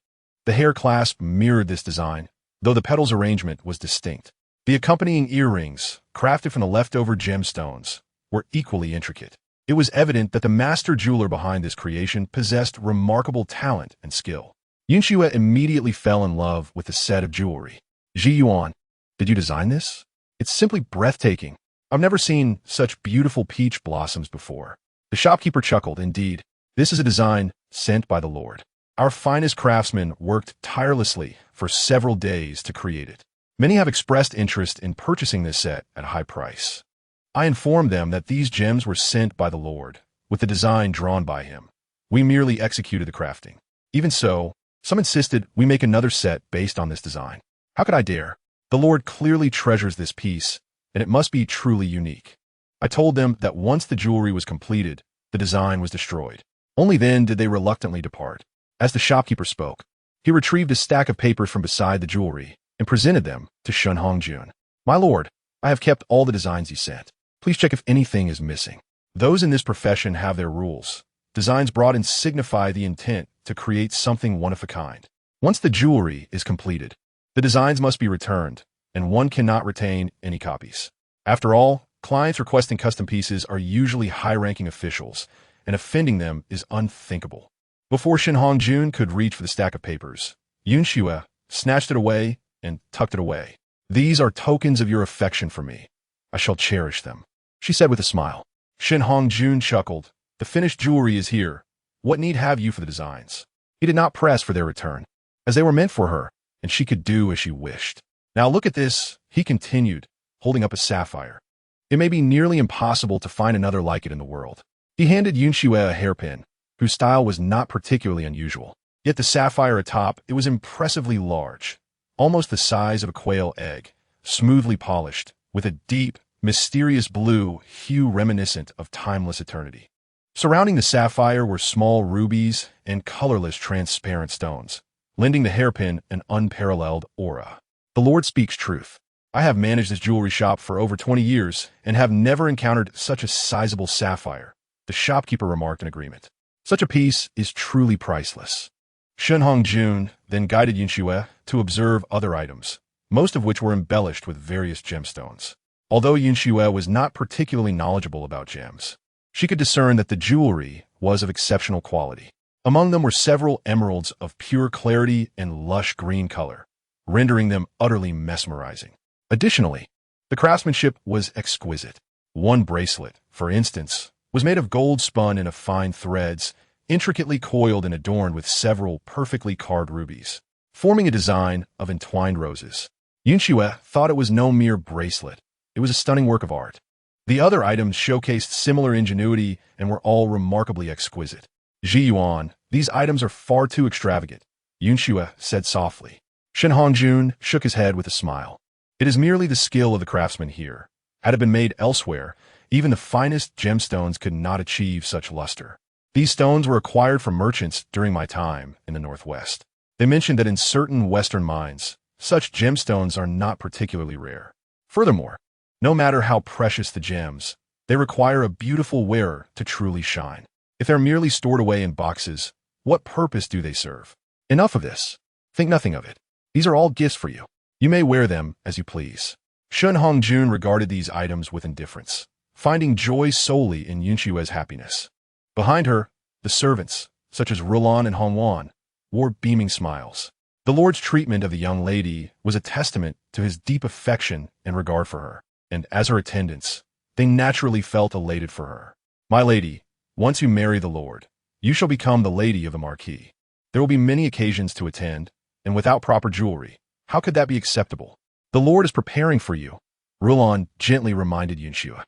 The hair clasp mirrored this design, though the petals arrangement was distinct. The accompanying earrings, crafted from the leftover gemstones, were equally intricate. It was evident that the master jeweler behind this creation possessed remarkable talent and skill. Han Xue immediately fell in love with the set of jewelry. Ji Yuan, did you design this? It's simply breathtaking. I've never seen such beautiful peach blossoms before. The shopkeeper chuckled. Indeed, this is a design sent by the Lord. Our finest craftsmen worked tirelessly for several days to create it. Many have expressed interest in purchasing this set at a high price. I informed them that these gems were sent by the Lord, with the design drawn by him. We merely executed the crafting. Even so, some insisted we make another set based on this design. How could I dare? The Lord clearly treasures this piece, and it must be truly unique. I told them that once the jewelry was completed, the design was destroyed. Only then did they reluctantly depart. As the shopkeeper spoke, he retrieved a stack of papers from beside the jewelry and presented them to Han Xue. My lord, I have kept all the designs you sent. Please check if anything is missing. Those in this profession have their rules. Designs brought in signify the intent to create something one of a kind. Once the jewelry is completed, the designs must be returned, and one cannot retain any copies. After all, clients requesting custom pieces are usually high-ranking officials, and offending them is unthinkable. Before Han Xue could reach for the stack of papers, Han Xue snatched it away and tucked it away. These are tokens of your affection for me. I shall cherish them, she said with a smile. Han Xue chuckled. The finished jewelry is here. What need have you for the designs? He did not press for their return, as they were meant for her, and she could do as she wished. Now look at this, he continued, holding up a sapphire. It may be nearly impossible to find another like it in the world. He handed Han Xue a hairpin, whose style was not particularly unusual. Yet the sapphire atop, it was impressively large, almost the size of a quail egg, smoothly polished, with a deep, mysterious blue hue reminiscent of timeless eternity. Surrounding the sapphire were small rubies and colorless transparent stones, lending the hairpin an unparalleled aura. The Lord speaks truth. I have managed this jewelry shop for over 20 years and have never encountered such a sizable sapphire, the shopkeeper remarked in agreement. Such a piece is truly priceless. Han Xue then guided Han Xue to observe other items, most of which were embellished with various gemstones. Although Han Xue was not particularly knowledgeable about gems, she could discern that the jewelry was of exceptional quality. Among them were several emeralds of pure clarity and lush green color, rendering them utterly mesmerizing. Additionally, the craftsmanship was exquisite. One bracelet, for instance, was made of gold spun into fine threads, intricately coiled and adorned with several perfectly carved rubies, forming a design of entwined roses. Han Xue thought it was no mere bracelet. It was a stunning work of art. The other items showcased similar ingenuity and were all remarkably exquisite. Ji Yuan, these items are far too extravagant, Han Xue said softly. Han Xue shook his head with a smile. It is merely the skill of the craftsman here. Had it been made elsewhere, even the finest gemstones could not achieve such luster. These stones were acquired from merchants during my time in the Northwest. They mentioned that in certain Western mines, such gemstones are not particularly rare. Furthermore, no matter how precious the gems, they require a beautiful wearer to truly shine. If they're merely stored away in boxes, what purpose do they serve? Enough of this. Think nothing of it. These are all gifts for you. You may wear them as you please. Han Xue regarded these items with indifference, finding joy solely in Han Xue's happiness. Behind her, the servants, such as Rulan and Han Wan, wore beaming smiles. The Lord's treatment of the young lady was a testament to his deep affection and regard for her, and as her attendants, they naturally felt elated for her. My lady, once you marry the Lord, you shall become the lady of the marquis. There will be many occasions to attend, and without proper jewelry, how could that be acceptable? The Lord is preparing for you, Rulan gently reminded Han Xue. Han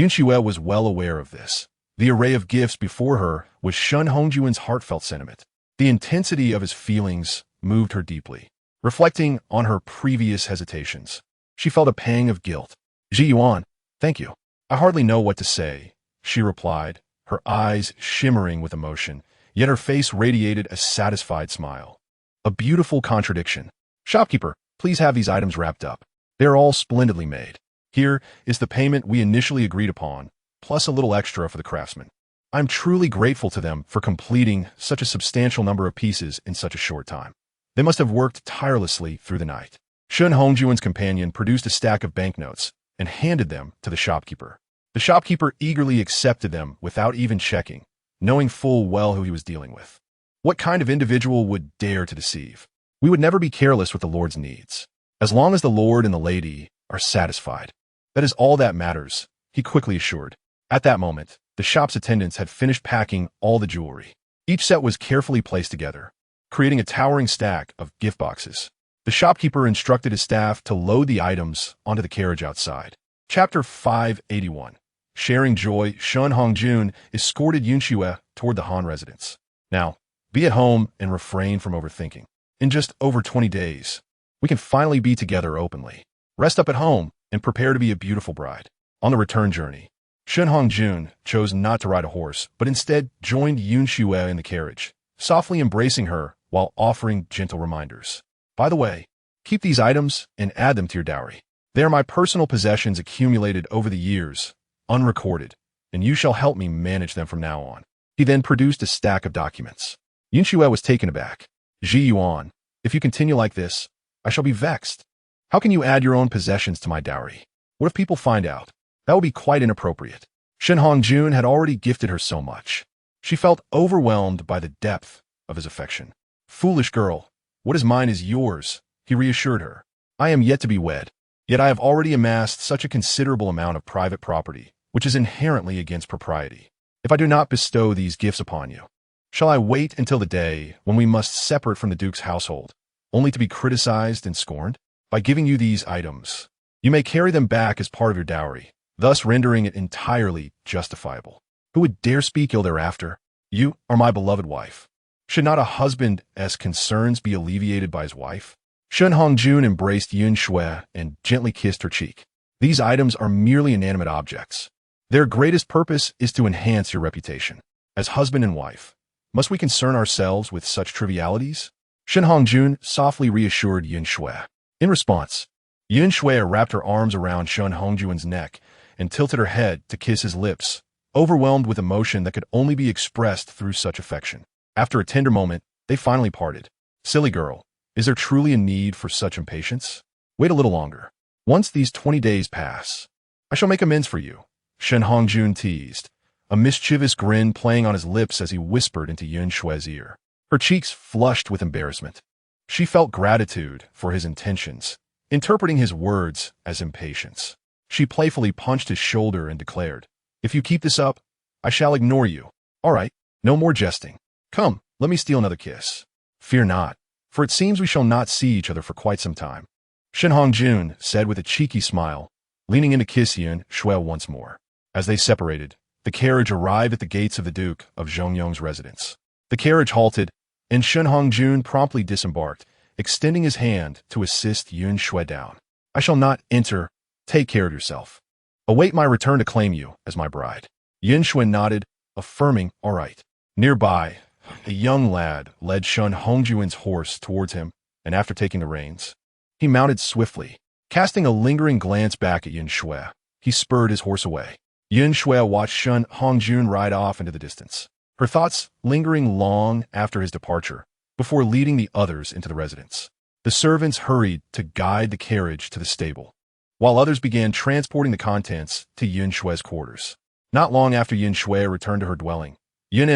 Xue was well aware of this. The array of gifts before her was Han Xue's heartfelt sentiment. The intensity of his feelings moved her deeply. Reflecting on her previous hesitations, she felt a pang of guilt. Ji Yuan, thank you. I hardly know what to say, she replied, her eyes shimmering with emotion, yet her face radiated a satisfied smile. A beautiful contradiction. Shopkeeper, please have these items wrapped up. They are all splendidly made. Here is the payment we initially agreed upon, plus a little extra for the craftsman. I'm truly grateful to them for completing such a substantial number of pieces in such a short time. They must have worked tirelessly through the night. Shun Hongjuan's companion produced a stack of banknotes and handed them to the shopkeeper. The shopkeeper eagerly accepted them without even checking, knowing full well who he was dealing with. What kind of individual would dare to deceive? We would never be careless with the Lord's needs. As long as the Lord and the lady are satisfied. That is all that matters, he quickly assured. At that moment, the shop's attendants had finished packing all the jewelry. Each set was carefully placed together, creating a towering stack of gift boxes. The shopkeeper instructed his staff to load the items onto the carriage outside. Chapter 581. Sharing joy, Shun Hongjun escorted Yan Xue toward the Han residence. Now, be at home and refrain from overthinking. In just over 20 days, we can finally be together openly. Rest up at home and prepare to be a beautiful bride. On the return journey, Shun Hongjun chose not to ride a horse, but instead joined Yan Xue in the carriage, softly embracing her while offering gentle reminders. By the way, keep these items and add them to your dowry. They are my personal possessions accumulated over the years, unrecorded, and you shall help me manage them from now on. He then produced a stack of documents. Yan Xue was taken aback. Ji Yuan, if you continue like this, I shall be vexed. How can you add your own possessions to my dowry? What if people find out? That would be quite inappropriate. Shun Hongjun had already gifted her so much. She felt overwhelmed by the depth of his affection. Foolish girl, what is mine is yours, he reassured her. I am yet to be wed, yet I have already amassed such a considerable amount of private property, which is inherently against propriety. If I do not bestow these gifts upon you, shall I wait until the day when we must separate from the Duke's household, only to be criticized and scorned? By giving you these items, you may carry them back as part of your dowry, thus rendering it entirely justifiable. Who would dare speak ill thereafter? You are my beloved wife. Should not a husband's concerns be alleviated by his wife? Shun Hongjun embraced Yan Xue and gently kissed her cheek. These items are merely inanimate objects. Their greatest purpose is to enhance your reputation. As husband and wife, must we concern ourselves with such trivialities? Shun Hongjun softly reassured Yan Xue. In response, Yan Xue wrapped her arms around Shun Hongjuan's neck and tilted her head to kiss his lips, overwhelmed with emotion that could only be expressed through such affection. After a tender moment, they finally parted. Silly girl, is there truly a need for such impatience? Wait a little longer. Once these 20 days pass, I shall make amends for you, Shun Hongjun teased, a mischievous grin playing on his lips as he whispered into Yan Xue's ear. Her cheeks flushed with embarrassment. She felt gratitude for his intentions, interpreting his words as impatience. She playfully punched his shoulder and declared, if you keep this up, I shall ignore you. All right, no more jesting. Come, let me steal another kiss. Fear not, for it seems we shall not see each other for quite some time, Shun Hongjun said with a cheeky smile, leaning in to kiss Yan Xue once more. As they separated, the carriage arrived at the gates of the Duke of Zhongyong's residence. The carriage halted, and Shun Hongjun promptly disembarked, extending his hand to assist Yan Xue down. I shall not enter. Take care of yourself. Await my return to claim you as my bride. Yan Xue nodded, affirming, all right. Nearby, a young lad led Shun Hongjuan's horse towards him, and after taking the reins, he mounted swiftly. Casting a lingering glance back at Yan Xue, he spurred his horse away. Yan Xue watched Shun Hongjun ride off into the distance, her thoughts lingering long after his departure, before leading the others into the residence. The servants hurried to guide the carriage to the stable, while others began transporting the contents to Yan Xue's quarters. Not long after Yan Xue returned to her dwelling, Yan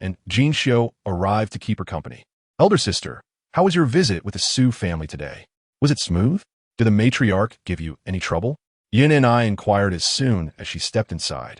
and Jin Xiu arrived to keep her company. Elder sister, how was your visit with the Su family today? Was it smooth? Did the matriarch give you any trouble? Yan inquired as soon as she stepped inside.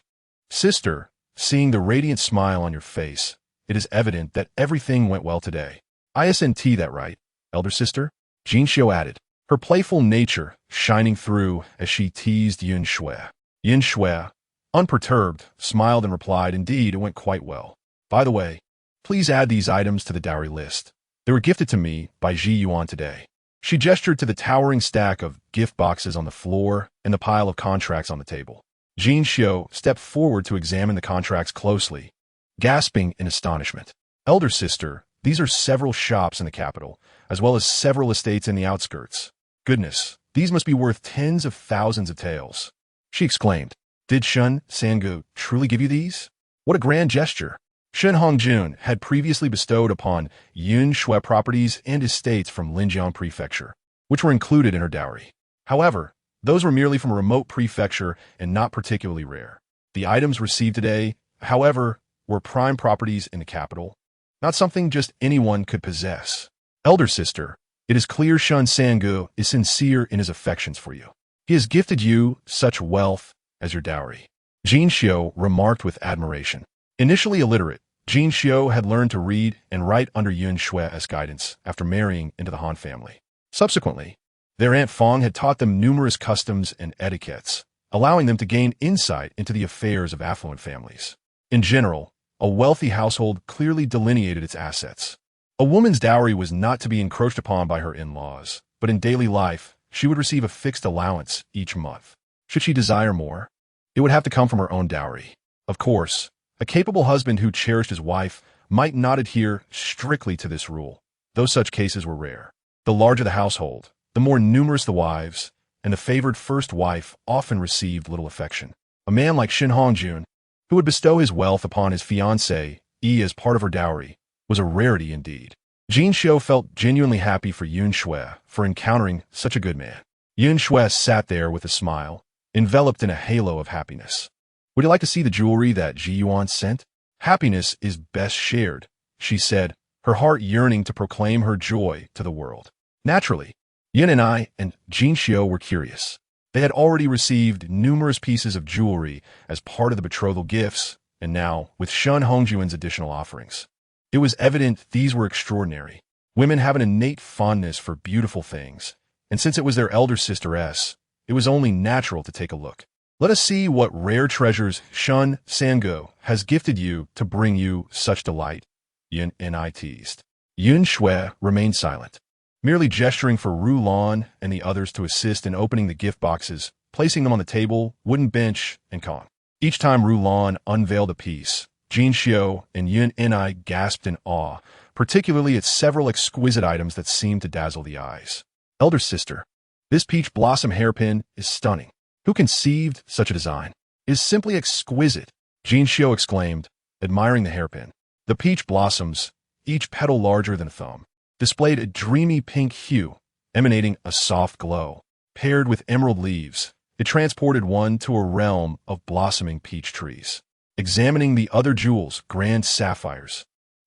Sister, seeing the radiant smile on your face, it is evident that everything went well today. ISNT that right, elder sister? Jin Xiu added, her playful nature shining through as she teased Yan Xue. Yan Xue, unperturbed, smiled and replied, indeed, it went quite well. By the way, please add these items to the dowry list. They were gifted to me by Ji Yuan today. She gestured to the towering stack of gift boxes on the floor and the pile of contracts on the table. Jin Xiu stepped forward to examine the contracts closely, gasping in astonishment. Elder sister, these are several shops in the capital, as well as several estates in the outskirts. Goodness, These must be worth tens of thousands of taels." She exclaimed. "Did Shun Sangu truly give you these? What a grand gesture!" Shun Hongjun had previously bestowed upon Yun Xue properties and estates from Linjiang Prefecture, which were included in her dowry. However, those were merely from a remote prefecture and not particularly rare. The items received today, however, were prime properties in the capital, not something just anyone could possess. "Elder sister, it is clear Shun Sangu is sincere in his affections for you. He has gifted you such wealth as your dowry," Jin Xiu remarked with admiration. Initially illiterate, Jin Xiu had learned to read and write under Yun Xue's guidance after marrying into the Han family. Subsequently, their Aunt Fong had taught them numerous customs and etiquettes, allowing them to gain insight into the affairs of affluent families. In general, a wealthy household clearly delineated its assets. A woman's dowry was not to be encroached upon by her in-laws, but in daily life, she would receive a fixed allowance each month. Should she desire more, it would have to come from her own dowry. Of course, a capable husband who cherished his wife might not adhere strictly to this rule, though such cases were rare. The larger the household, the more numerous the wives, and the favored first wife often received little affection. A man like Shin Hongjun, who would bestow his wealth upon his fiancée as part of her dowry, was a rarity indeed. Jin Xiu felt genuinely happy for Yun Xue for encountering such a good man. Yun Xue sat there with a smile, enveloped in a halo of happiness. "Would you like to see the jewelry that Ji Yuan sent? Happiness is best shared," she said, her heart yearning to proclaim her joy to the world. Naturally, Yin and I and Jin Xiu were curious. They had already received numerous pieces of jewelry as part of the betrothal gifts, and now, with Shun Hongjuan's additional offerings, it was evident these were extraordinary. Women have an innate fondness for beautiful things, and since it was their elder sisteress, it was only natural to take a look. "Let us see what rare treasures Shun Sangu has gifted you to bring you such delight," Yin and I teased. Yun Xue remained silent, merely gesturing for Ru Lan and the others to assist in opening the gift boxes, placing them on the table, wooden bench, and Kong. Each time Ru Lan unveiled a piece, Jin Xiu and Yun and I gasped in awe, particularly at several exquisite items that seemed to dazzle the eyes. "Elder sister, this peach blossom hairpin is stunning. Who conceived such a design? It is simply exquisite," Jin Xiu exclaimed, admiring the hairpin. The peach blossoms, each petal larger than a thumb, displayed a dreamy pink hue, emanating a soft glow. Paired with emerald leaves, it transported one to a realm of blossoming peach trees. Examining the other jewels, grand sapphires,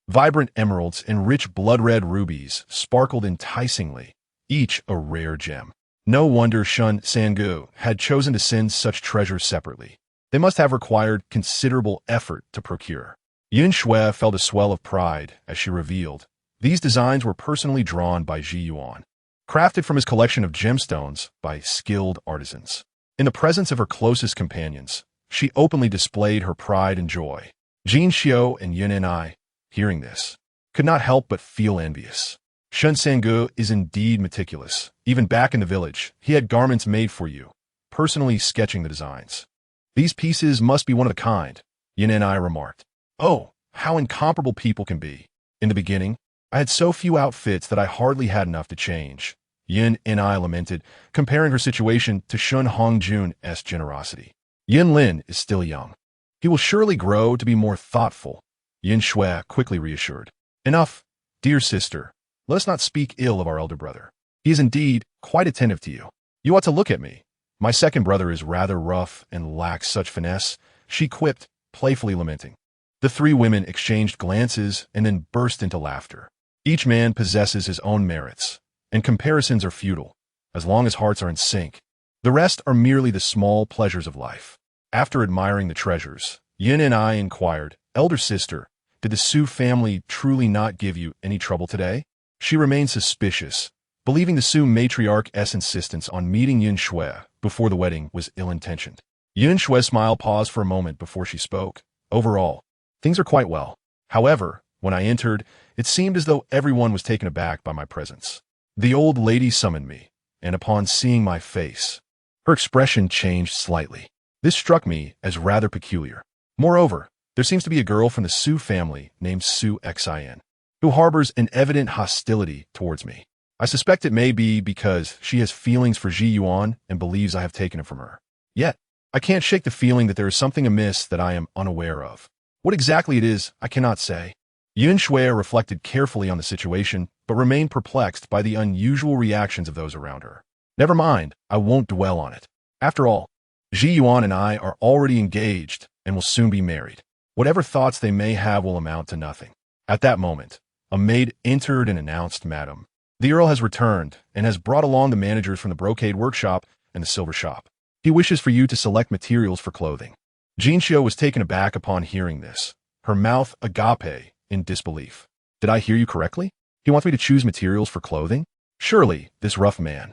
vibrant emeralds, and rich blood-red rubies sparkled enticingly, each a rare gem. No wonder Shun Sangu had chosen to send such treasures separately. They must have required considerable effort to procure. Yun Xue felt a swell of pride as she revealed, these designs were personally drawn by Ji Yuan, crafted from his collection of gemstones by skilled artisans. In the presence of her closest companions, she openly displayed her pride and joy. Jin Xiu and Yun and I, hearing this, could not help but feel envious. Shun Sangu is indeed meticulous. Even back in the village, he had garments made for you, personally sketching the designs. "These pieces must be one of a kind," Yin and I remarked. "Oh, how incomparable people can be. In the beginning, I had so few outfits that I hardly had enough to change," Yin and I lamented, comparing her situation to Shun Hongjun's generosity. "Yin Lin is still young. He will surely grow to be more thoughtful," Yin Xue quickly reassured. "Enough, dear sister. Let us not speak ill of our elder brother. He is indeed quite attentive to you. You ought to look at me. My second brother is rather rough and lacks such finesse," she quipped, playfully lamenting. The three women exchanged glances and then burst into laughter. Each man possesses his own merits, and comparisons are futile, as long as hearts are in sync. The rest are merely the small pleasures of life. After admiring the treasures, Yin and I inquired, "Elder sister, did the Su family truly not give you any trouble today?" She remained suspicious, believing the Su matriarch's insistence on meeting Yun Xue before the wedding was ill-intentioned. Yun Xue's smile paused for a moment before she spoke. "Overall, things are quite well. However, when I entered, it seemed as though everyone was taken aback by my presence. The old lady summoned me, and upon seeing my face, her expression changed slightly. This struck me as rather peculiar. Moreover, there seems to be a girl from the Su family named Su Xin, who harbors an evident hostility towards me. I suspect it may be because she has feelings for Ji Yuan and believes I have taken it from her. Yet, I can't shake the feeling that there is something amiss that I am unaware of. What exactly it is, I cannot say. Han Xue reflected carefully on the situation, but remained perplexed by the unusual reactions of those around her. Never mind, I won't dwell on it. After all, Ji Yuan and I are already engaged and will soon be married. Whatever thoughts they may have will amount to nothing. At that moment, a maid entered and announced, "Madam, the Earl has returned and has brought along the managers from the brocade workshop and the silver shop. He wishes for you to select materials for clothing." Han Xue was taken aback upon hearing this, her mouth agape in disbelief. "Did I hear you correctly? He wants me to choose materials for clothing? Surely, this rough man,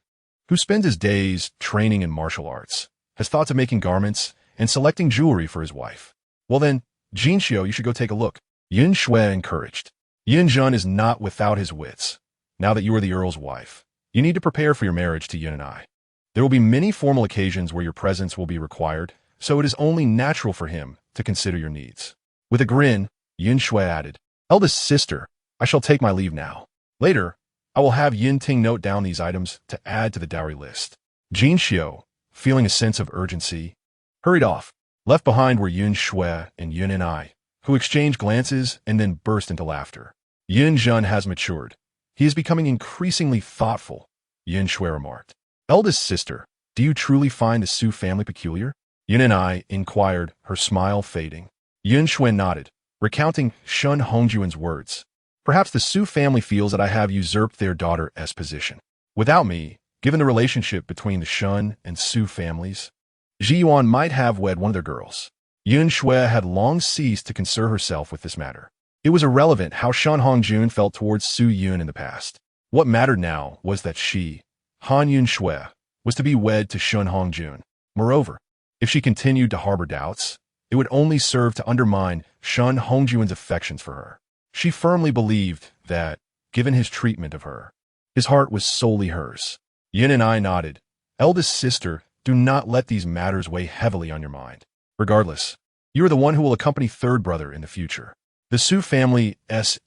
who spends his days training in martial arts, has thoughts of making garments and selecting jewelry for his wife. Well then, Han Xue, you should go take a look." Han Xue encouraged. "Yin Jun is not without his wits. Now that you are the Earl's wife, you need to prepare for your marriage to Yin and I. There will be many formal occasions where your presence will be required, so it is only natural for him to consider your needs." With a grin, Han Xue added, "Eldest sister, I shall take my leave now. Later, I will have Yin Ting note down these items to add to the dowry list." Han Xue, feeling a sense of urgency, hurried off. Left behind were Han Xue and Yin and I, who exchanged glances and then burst into laughter. "Yin Jun has matured. He is becoming increasingly thoughtful," Han Xue remarked. "Eldest sister, do you truly find the Su family peculiar?" Yin and I inquired, her smile fading. Han Xue nodded, recounting Shun Hongjuan's words. "Perhaps the Su family feels that I have usurped their daughter's position. Without me, given the relationship between the Shun and Su families, Ji Yuan might have wed one of their girls." Han Xue had long ceased to concern herself with this matter. It was irrelevant how Shun Hongjun felt towards Su Yun in the past. What mattered now was that she, Han Xue, was to be wed to Shun Hongjun. Moreover, if she continued to harbor doubts, it would only serve to undermine Shun Hongjun's affections for her. She firmly believed that, given his treatment of her, his heart was solely hers. Yin and I nodded. "Eldest sister, do not let these matters weigh heavily on your mind. Regardless, you are the one who will accompany third brother in the future. The Su family's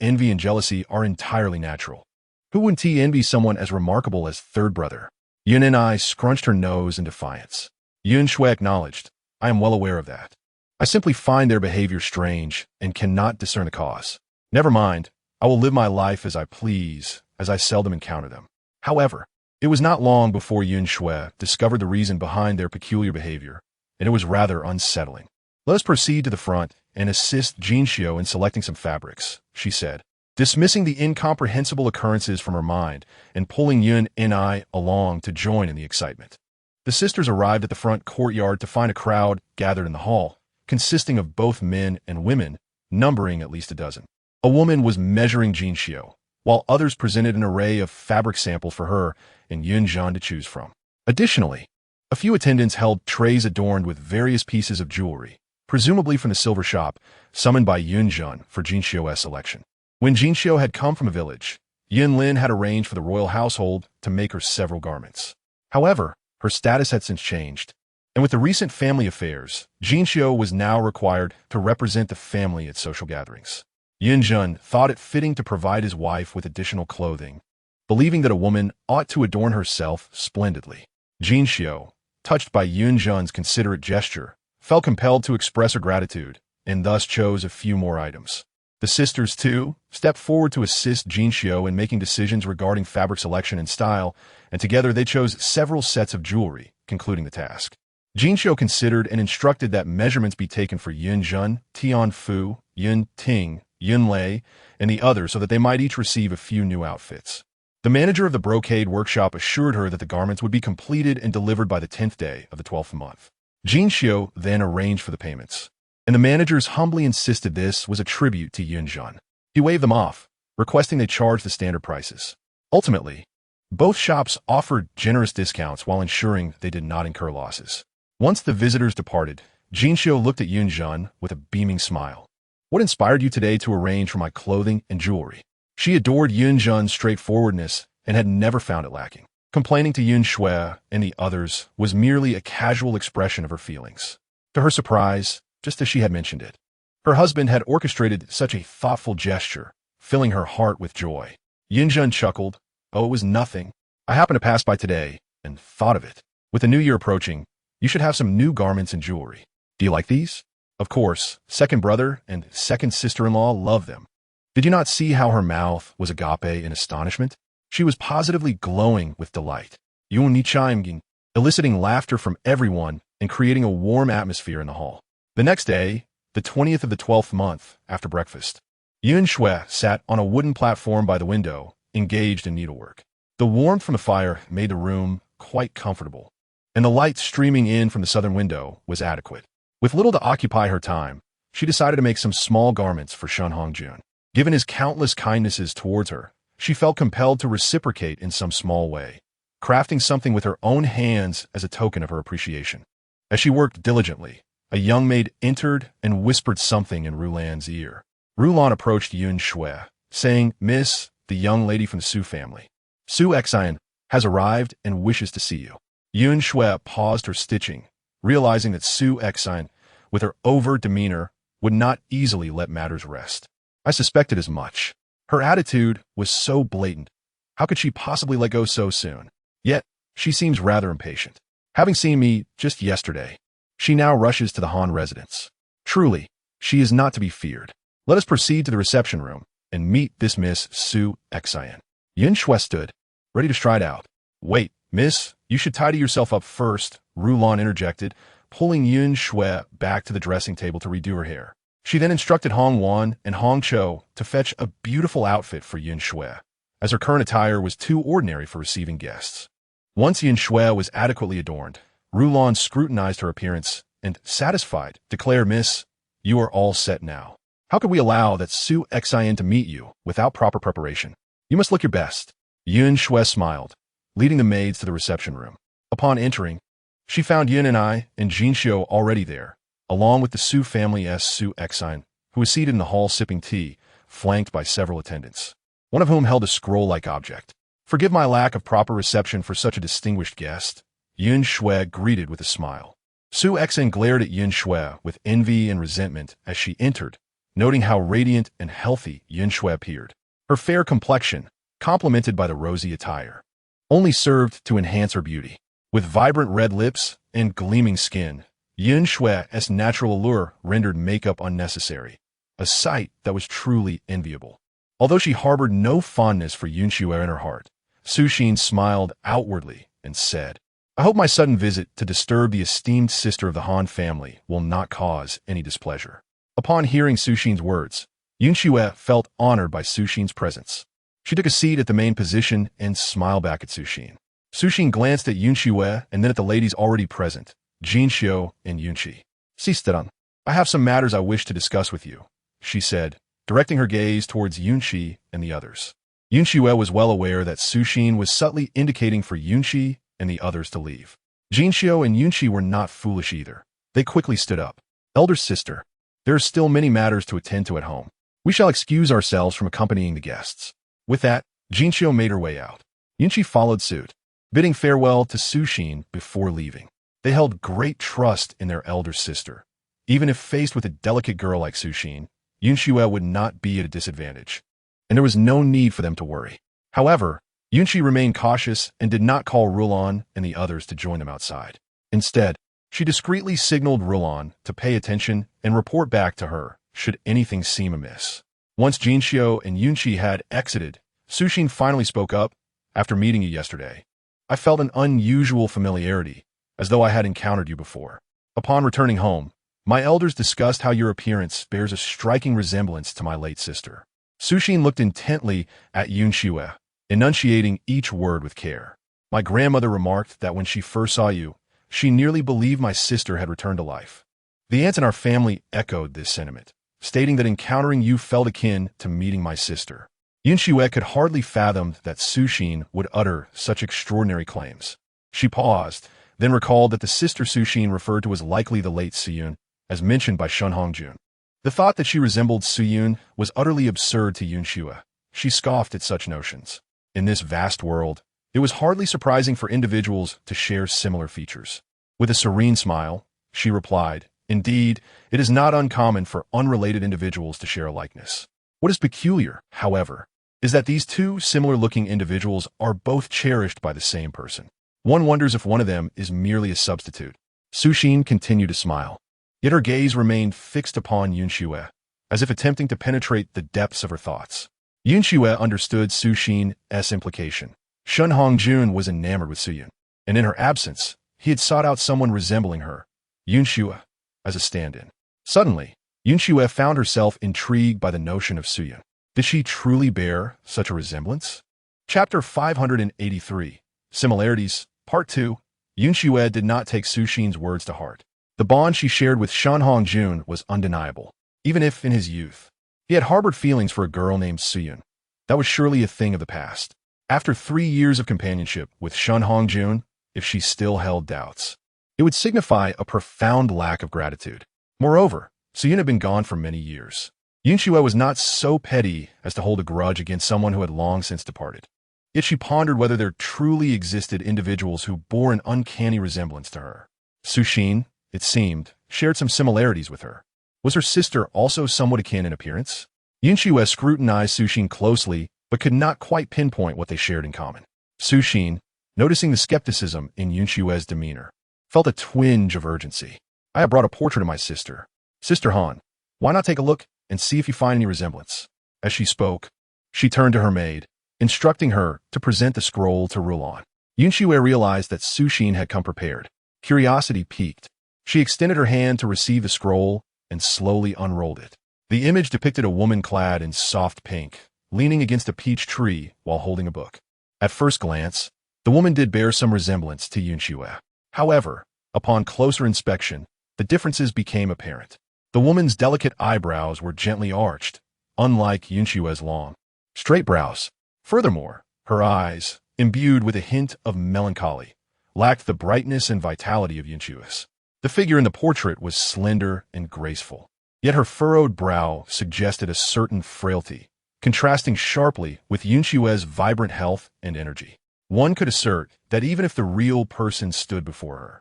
envy and jealousy are entirely natural. Who wouldn't envy someone as remarkable as third brother?" Yin and I scrunched her nose in defiance. Han Xue acknowledged, "I am well aware of that. I simply find their behavior strange and cannot discern the cause. Never mind, I will live my life as I please, as I seldom encounter them." However, it was not long before Han Xue discovered the reason behind their peculiar behavior, and it was rather unsettling. "Let us proceed to the front and assist Han Xue in selecting some fabrics," she said, dismissing the incomprehensible occurrences from her mind and pulling Yun and I along to join in the excitement. The sisters arrived at the front courtyard to find a crowd gathered in the hall, consisting of both men and women, numbering at least a dozen. A woman was measuring Han Xue, while others presented an array of fabric samples for her and Yun Zhan to choose from. Additionally, a few attendants held trays adorned with various pieces of jewelry, presumably from the silver shop, summoned by Yun Zhan for Han Xue's selection. When Han Xue had come from a village, Yin Lin had arranged for the royal household to make her several garments. However, her status had since changed, and with the recent family affairs, Han Xue was now required to represent the family at social gatherings. Yin Zhan thought it fitting to provide his wife with additional clothing, believing that a woman ought to adorn herself splendidly. Han Xue, touched by Yun Zhan's considerate gesture, felt compelled to express her gratitude, and thus chose a few more items. The sisters, too, stepped forward to assist Han Xue in making decisions regarding fabric selection and style, and together they chose several sets of jewelry, concluding the task. Han Xue considered and instructed that measurements be taken for Yun Zhan, Tian Fu, Yun Ting, Yun Lei, and the others so that they might each receive a few new outfits. The manager of the brocade workshop assured her that the garments would be completed and delivered by the 10th day of the 12th month. Han Xue then arranged for the payments, and the managers humbly insisted this was a tribute to Yun Zhan. He waved them off, requesting they charge the standard prices. Ultimately, both shops offered generous discounts while ensuring they did not incur losses. Once the visitors departed, Han Xue looked at Yun Zhan with a beaming smile. "What inspired you today to arrange for my clothing and jewelry?" She adored Yun Zhan's straightforwardness and had never found it lacking. Complaining to Yan Xue and the others was merely a casual expression of her feelings. To her surprise, just as she had mentioned it, her husband had orchestrated such a thoughtful gesture, filling her heart with joy. Yin Zhen chuckled, Oh, it was nothing. I happened to pass by today and thought of it. With the new year approaching, you should have some new garments and jewelry. Do you like these? Of course, second brother and second sister-in-law love them. Did you not see how her mouth was agape in astonishment? She was positively glowing with delight. Yun ni chiming, eliciting laughter from everyone and creating a warm atmosphere in the hall. The next day, the 20th of the 12th month, after breakfast, Han Xue sat on a wooden platform by the window, engaged in needlework. The warmth from the fire made the room quite comfortable, and the light streaming in from the southern window was adequate. With little to occupy her time, she decided to make some small garments for Shen Hongjun. Given his countless kindnesses towards her, she felt compelled to reciprocate in some small way, crafting something with her own hands as a token of her appreciation. As she worked diligently, a young maid entered and whispered something in Rulan's ear. Rulan approached Yun Xue, saying, "Miss, the young lady from the Su family, Su Xian, has arrived and wishes to see you." Yun Xue paused her stitching, realizing that Su Xian, with her overt demeanor, would not easily let matters rest. I suspected as much. Her attitude was so blatant. How could she possibly let go so soon? Yet, she seems rather impatient. Having seen me just yesterday, she now rushes to the Han residence. Truly, she is not to be feared. Let us proceed to the reception room and meet this Miss Su Xian. Yun Xue stood, ready to stride out. Wait, miss, you should tidy yourself up first, Rulan interjected, pulling Yun Xue back to the dressing table to redo her hair. She then instructed Hong Wan and Han Xue to fetch a beautiful outfit for Yun Xue, as her current attire was too ordinary for receiving guests. Once Yun Xue was adequately adorned, Rulan scrutinized her appearance and, satisfied, declared, "Miss, you are all set now. How could we allow that Su Xian to meet you without proper preparation? You must look your best." Yun Xue smiled, leading the maids to the reception room. Upon entering, she found Yin and I and Jinxiu already there, along with the Su family's Su Xian, who was seated in the hall sipping tea, flanked by several attendants, one of whom held a scroll-like object. "Forgive my lack of proper reception for such a distinguished guest," Yun Xue greeted with a smile. Su Xian glared at Yun Xue with envy and resentment as she entered, noting how radiant and healthy Yun Xue appeared. Her fair complexion, complemented by the rosy attire, only served to enhance her beauty. With vibrant red lips and gleaming skin, Yun Xue's natural allure rendered makeup unnecessary, a sight that was truly enviable. Although she harbored no fondness for Yun Xue in her heart, Su Xin smiled outwardly and said, "I hope my sudden visit to disturb the esteemed sister of the Han family will not cause any displeasure." Upon hearing Su Xin's words, Yun Xue felt honored by Su Xin's presence. She took a seat at the main position and smiled back at Su Xin. Su Xin glanced at Yun Xue and then at the ladies already present, Jinxiu and Yunqi. "Sisteran, I have some matters I wish to discuss with you," she said, directing her gaze towards Yunqi and the others. Yun Xue was well aware that Su Xin was subtly indicating for Yunqi and the others to leave. Jinxiu and Yunqi were not foolish either. They quickly stood up. "Elder sister, there are still many matters to attend to at home. We shall excuse ourselves from accompanying the guests." With that, Jinxiu made her way out. Yunqi followed suit, bidding farewell to Su Xin before leaving. They held great trust in their elder sister. Even if faced with a delicate girl like Su Xin, Yun Xue would not be at a disadvantage, and there was no need for them to worry. However, Yunqi remained cautious and did not call Rulan and the others to join them outside. Instead, she discreetly signaled Rulan to pay attention and report back to her should anything seem amiss. Once Jinxiu and Yunqi had exited, Su Xin finally spoke up. "After meeting you yesterday, I felt an unusual familiarity, as though I had encountered you before. Upon returning home, my elders discussed how your appearance bears a striking resemblance to my late sister." Su Xin looked intently at Yun Xue, enunciating each word with care. "My grandmother remarked that when she first saw you, she nearly believed my sister had returned to life." The aunts in our family echoed this sentiment, stating that encountering you felt akin to meeting my sister. Yun Xue could hardly fathom that Su Xin would utter such extraordinary claims. She paused, then recalled that the sister Su Xin referred to as likely the late Suyun, as mentioned by Shen Hongjun. The thought that she resembled Suyun was utterly absurd to Yun Xue. She scoffed at such notions. In this vast world, it was hardly surprising for individuals to share similar features. With a serene smile, she replied, "Indeed, it is not uncommon for unrelated individuals to share a likeness. What is peculiar, however, is that these two similar-looking individuals are both cherished by the same person. One wonders if one of them is merely a substitute. Su Xin continued to smile, yet her gaze remained fixed upon Han Xue, as if attempting to penetrate the depths of her thoughts. Han Xue understood Su Xin's implication. Han Xue was enamored with Su Yun, and in her absence, he had sought out someone resembling her, Han Xue, as a stand-in. Suddenly, Han Xue found herself intrigued by the notion of Su Yun. Did she truly bear such a resemblance? Chapter 583, Similarities, Part 2. Han Xue did not take Su Xin's words to heart. The bond she shared with Han Xue was undeniable, even if, in his youth, he had harbored feelings for a girl named Su Yun. That was surely a thing of the past. After 3 years of companionship with Han Xue, if she still held doubts, it would signify a profound lack of gratitude. Moreover, Su Yun had been gone for many years. Han Xue was not so petty as to hold a grudge against someone who had long since departed. Yet she pondered whether there truly existed individuals who bore an uncanny resemblance to her. Su Xin, it seemed, shared some similarities with her. Was her sister also somewhat akin in appearance? Han Xue scrutinized Su Xin closely, but could not quite pinpoint what they shared in common. Su Xin, noticing the skepticism in Han Xue's demeanor, felt a twinge of urgency. I have brought a portrait of my sister. Sister Han, why not take a look and see if you find any resemblance? As she spoke, she turned to her maid, instructing her to present the scroll to rule on. Han Xue realized that Su Xin had come prepared. Curiosity piqued. She extended her hand to receive the scroll and slowly unrolled it. The image depicted a woman clad in soft pink, leaning against a peach tree while holding a book. At first glance, the woman did bear some resemblance to Han Xue. However, upon closer inspection, the differences became apparent. The woman's delicate eyebrows were gently arched, unlike Han Xue's long, straight brows. Furthermore, her eyes, imbued with a hint of melancholy, lacked the brightness and vitality of Han Xue's. The figure in the portrait was slender and graceful, yet her furrowed brow suggested a certain frailty, contrasting sharply with Han Xue's vibrant health and energy. One could assert that even if the real person stood before her,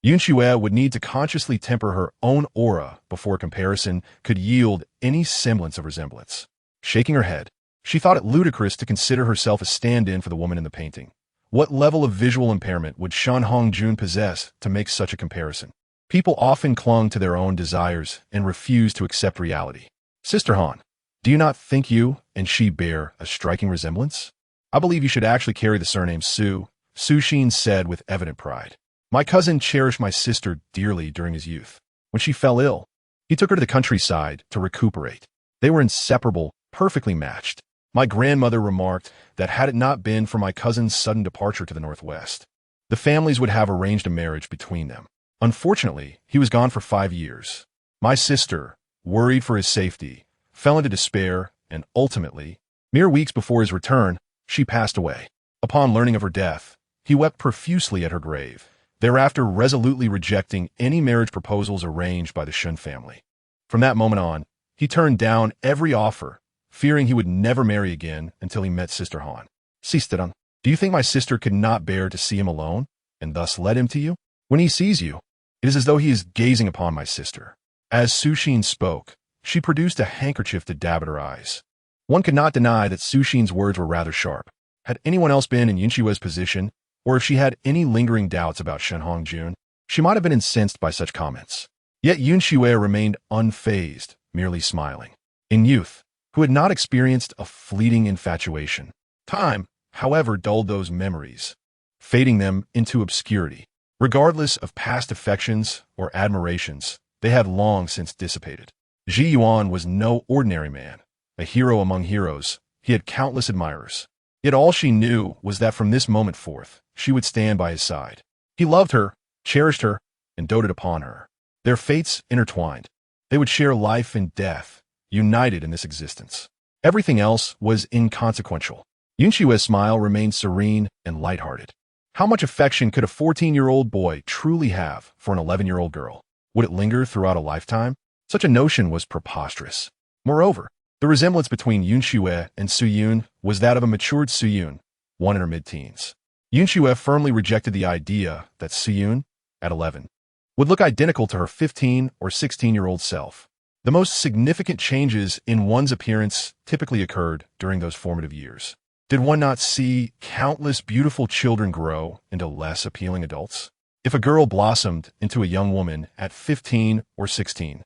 Han Xue would need to consciously temper her own aura before comparison could yield any semblance of resemblance. Shaking her head, she thought it ludicrous to consider herself a stand-in for the woman in the painting. What level of visual impairment would Han Xue possess to make such a comparison? People often clung to their own desires and refused to accept reality. Sister Han, do you not think you and she bear a striking resemblance? I believe you should actually carry the surname Su, Su Xin said with evident pride. My cousin cherished my sister dearly during his youth. When she fell ill, he took her to the countryside to recuperate. They were inseparable, perfectly matched. My grandmother remarked that had it not been for my cousin's sudden departure to the northwest, the families would have arranged a marriage between them. Unfortunately, he was gone for 5 years. My sister, worried for his safety, fell into despair, and ultimately, mere weeks before his return, she passed away. Upon learning of her death, he wept profusely at her grave, thereafter resolutely rejecting any marriage proposals arranged by the Xun family. From that moment on, he turned down every offer, fearing he would never marry again until he met Sister Han. Sister, do you think my sister could not bear to see him alone, and thus led him to you? When he sees you, it is as though he is gazing upon my sister. As Su Xin spoke, she produced a handkerchief to dab at her eyes. One could not deny that Su Xin's words were rather sharp. Had anyone else been in Han Xue's position, or if she had any lingering doubts about Han Xue, she might have been incensed by such comments. Yet Han Xue remained unfazed, merely smiling. In youth, who had not experienced a fleeting infatuation, time, however, dulled those memories, fading them into obscurity. Regardless of past affections or admirations, they had long since dissipated. Ji Yuan was no ordinary man, a hero among heroes. He had countless admirers. Yet all she knew was that from this moment forth, she would stand by his side. He loved her, cherished her, and doted upon her. Their fates intertwined. They would share life and death, united in this existence. Everything else was inconsequential. Han Xue's smile remained serene and lighthearted. How much affection could a 14-year-old boy truly have for an 11-year-old girl? Would it linger throughout a lifetime? Such a notion was preposterous. Moreover, the resemblance between Han Xue and Su Yun was that of a matured Su Yun, one in her mid-teens. Han Xue firmly rejected the idea that Su Yun, at 11, would look identical to her 15 or 16-year-old self. The most significant changes in one's appearance typically occurred during those formative years. Did one not see countless beautiful children grow into less appealing adults? If a girl blossomed into a young woman at 15 or 16,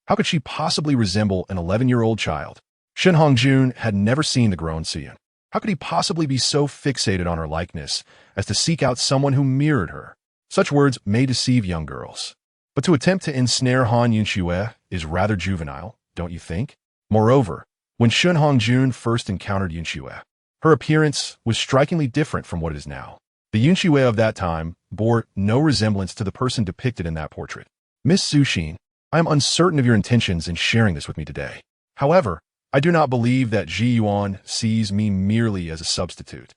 how could she possibly resemble an 11-year-old child? Han Xue had never seen the grown Xian. How could he possibly be so fixated on her likeness as to seek out someone who mirrored her? Such words may deceive young girls. But to attempt to ensnare Han Xue is rather juvenile, don't you think? Moreover, when Han Xue first encountered Xue, her appearance was strikingly different from what it is now. The Xue of that time bore no resemblance to the person depicted in that portrait. Miss Xue, I am uncertain of your intentions in sharing this with me today. However, I do not believe that Ji Yuan sees me merely as a substitute.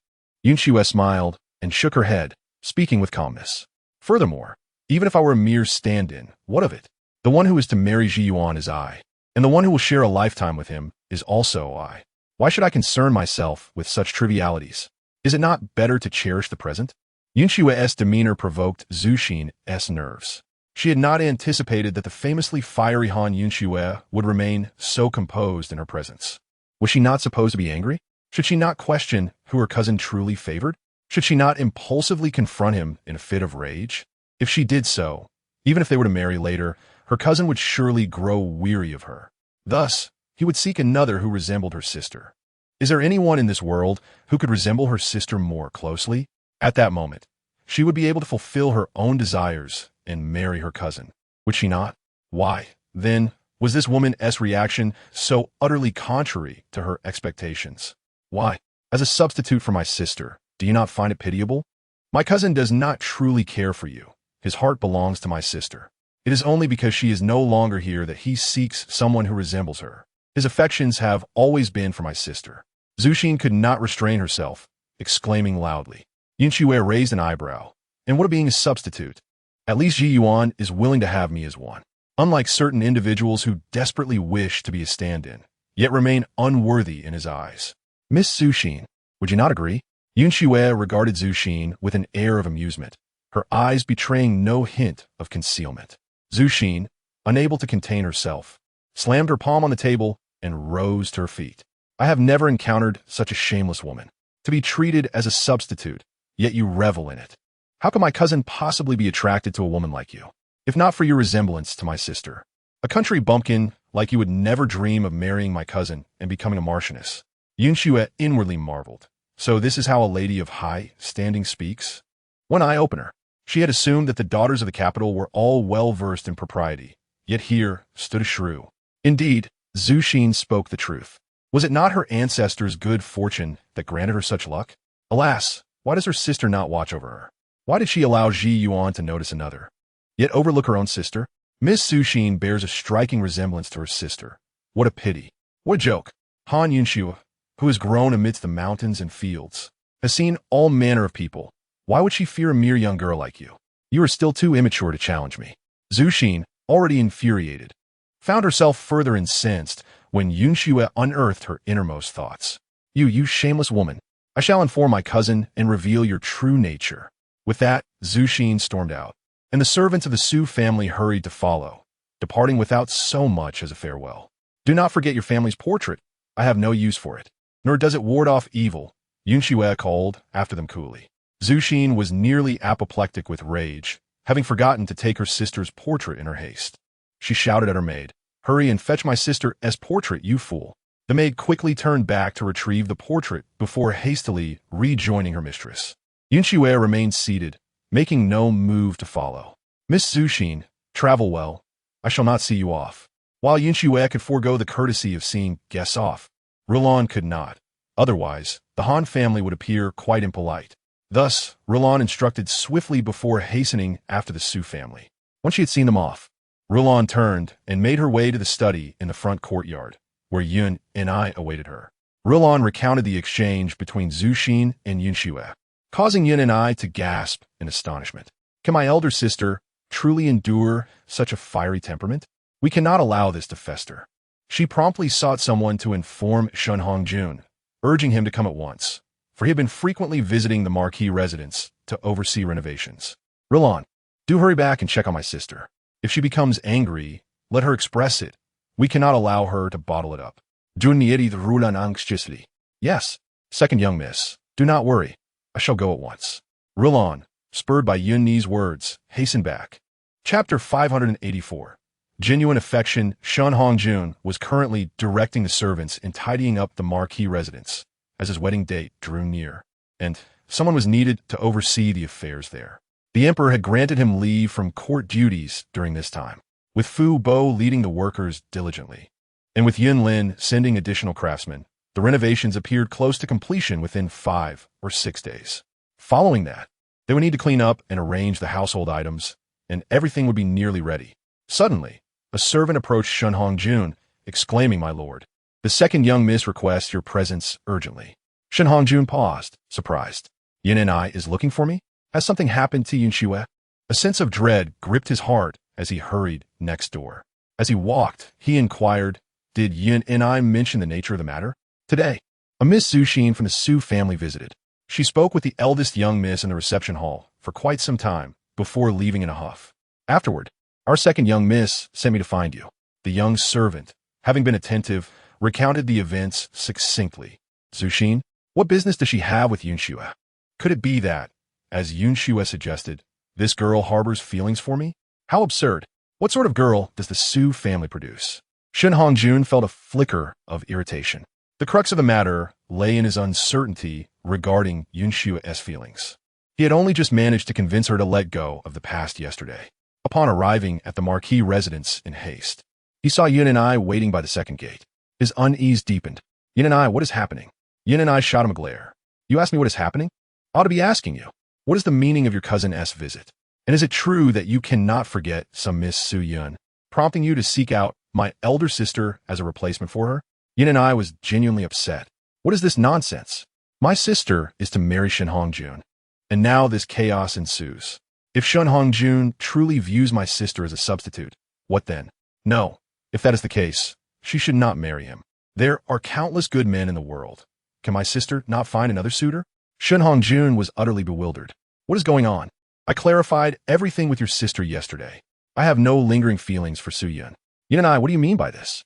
Xue smiled and shook her head, speaking with calmness. Furthermore, even if I were a mere stand-in, what of it? The one who is to marry Ji Yuan is I, and the one who will share a lifetime with him is also I. Why should I concern myself with such trivialities? Is it not better to cherish the present? Xue's demeanor provoked Xue's nerves. She had not anticipated that the famously fiery Han Xue would remain so composed in her presence. Was she not supposed to be angry? Should she not question who her cousin truly favored? Should she not impulsively confront him in a fit of rage? If she did so, even if they were to marry later, her cousin would surely grow weary of her. Thus, he would seek another who resembled her sister. Is there anyone in this world who could resemble her sister more closely? At that moment, she would be able to fulfill her own desires and marry her cousin. Would she not? Why, then, was this woman's reaction so utterly contrary to her expectations? Why, as a substitute for my sister, do you not find it pitiable? My cousin does not truly care for you. His heart belongs to my sister. It is only because she is no longer here that he seeks someone who resembles her. His affections have always been for my sister. Xue could not restrain herself, exclaiming loudly. Xue raised an eyebrow. And what of being a substitute? At least Ji Yuan is willing to have me as one. Unlike certain individuals who desperately wish to be a stand-in, yet remain unworthy in his eyes. Miss Xue, would you not agree? Xue regarded Xue with an air of amusement, her eyes betraying no hint of concealment. Xue, unable to contain herself, slammed her palm on the table and rose to her feet. I have never encountered such a shameless woman. To be treated as a substitute, yet you revel in it. How can my cousin possibly be attracted to a woman like you, if not for your resemblance to my sister? A country bumpkin like you would never dream of marrying my cousin and becoming a marchioness. Xue inwardly marveled. So this is how a lady of high standing speaks? One eye-opener. She had assumed that the daughters of the capital were all well-versed in propriety, yet here stood a shrew. Indeed, Xue spoke the truth. Was it not her ancestors' good fortune that granted her such luck? Alas, why does her sister not watch over her? Why did she allow Ji Yuan to notice another, yet overlook her own sister? Miss Xue bears a striking resemblance to her sister. What a pity. What a joke. Han Xue, who has grown amidst the mountains and fields, has seen all manner of people. Why would she fear a mere young girl like you? You are still too immature to challenge me. Xue, already infuriated, found herself further incensed when Xue unearthed her innermost thoughts. You shameless woman, I shall inform my cousin and reveal your true nature. With that, Xue stormed out, and the servants of the Su family hurried to follow, departing without so much as a farewell. Do not forget your family's portrait. I have no use for it, nor does it ward off evil, Xue called after them coolly. Xue was nearly apoplectic with rage, having forgotten to take her sister's portrait in her haste. She shouted at her maid, "Hurry and fetch my sister's portrait, you fool." The maid quickly turned back to retrieve the portrait before hastily rejoining her mistress. Xue remained seated, making no move to follow. Miss Xue, travel well. I shall not see you off. While Xue could forego the courtesy of seeing guests off, Roland could not. Otherwise, the Han family would appear quite impolite. Thus, Roland instructed swiftly before hastening after the Su family. Once she had seen them off, Roland turned and made her way to the study in the front courtyard, where Yun and I awaited her. Roland recounted the exchange between Xue and Xue, causing Yun and I to gasp in astonishment. Can my elder sister truly endure such a fiery temperament? We cannot allow this to fester. She promptly sought someone to inform Han Xue, urging him to come at once, for he had been frequently visiting the Marquis residence to oversee renovations. Roland, do hurry back and check on my sister. If she becomes angry, let her express it, We cannot allow her to bottle it up. Dunnieri the rulan anxiously. Yes, second young miss. Do not worry. I shall go at once. Rilon, spurred by Yunni's words, hastened back. Chapter 584. Genuine affection. Shun Hongjun was currently directing the servants in tidying up the marquis residence as his wedding date drew near, and someone was needed to oversee the affairs there. The emperor had granted him leave from court duties during this time, with Fu Bo leading the workers diligently. And with Yun Lin sending additional craftsmen, the renovations appeared close to completion within 5 or 6 days. Following that, they would need to clean up and arrange the household items, and everything would be nearly ready. Suddenly, a servant approached Shun Hongjun, exclaiming, "My lord, the second young miss requests your presence urgently." Shun Hongjun paused, surprised. "Yin and I is looking for me? Has something happened to Yin Xue?" A sense of dread gripped his heart as he hurried next door. As he walked, he inquired, "Did Yin and I mention the nature of the matter?" "Today, a Miss Sushin from the Su family visited. She spoke with the eldest young miss in the reception hall for quite some time before leaving in a huff. Afterward, our second young miss sent me to find you." The young servant, having been attentive, recounted the events succinctly. "Sushin, what business does she have with Yun Xue? Could it be that, as Yun Xue suggested, this girl harbors feelings for me? How absurd. What sort of girl does the Su family produce?" Shun Hongjun felt a flicker of irritation. The crux of the matter lay in his uncertainty regarding Yun Xue's feelings. He had only just managed to convince her to let go of the past yesterday. Upon arriving at the marquis residence in haste, he saw Yun and I waiting by the second gate. His unease deepened. "Yin and I, what is happening?" Yin and I shot him a glare. "You ask me what is happening? I ought to be asking you. What is the meaning of your cousin S visit? And is it true that you cannot forget some Miss Su Yun, prompting you to seek out my elder sister as a replacement for her?" Yin and I was genuinely upset. What is this nonsense? My sister is to marry Shun Hongjun, and now this chaos ensues. If Shun Hongjun truly views my sister as a substitute, what then? No, if that is the case, she should not marry him. There are countless good men in the world. Can my sister not find another suitor? Shun Hongjun was utterly bewildered. What is going on? I clarified everything with your sister yesterday. I have no lingering feelings for Su Yun. Yin and I, what do you mean by this?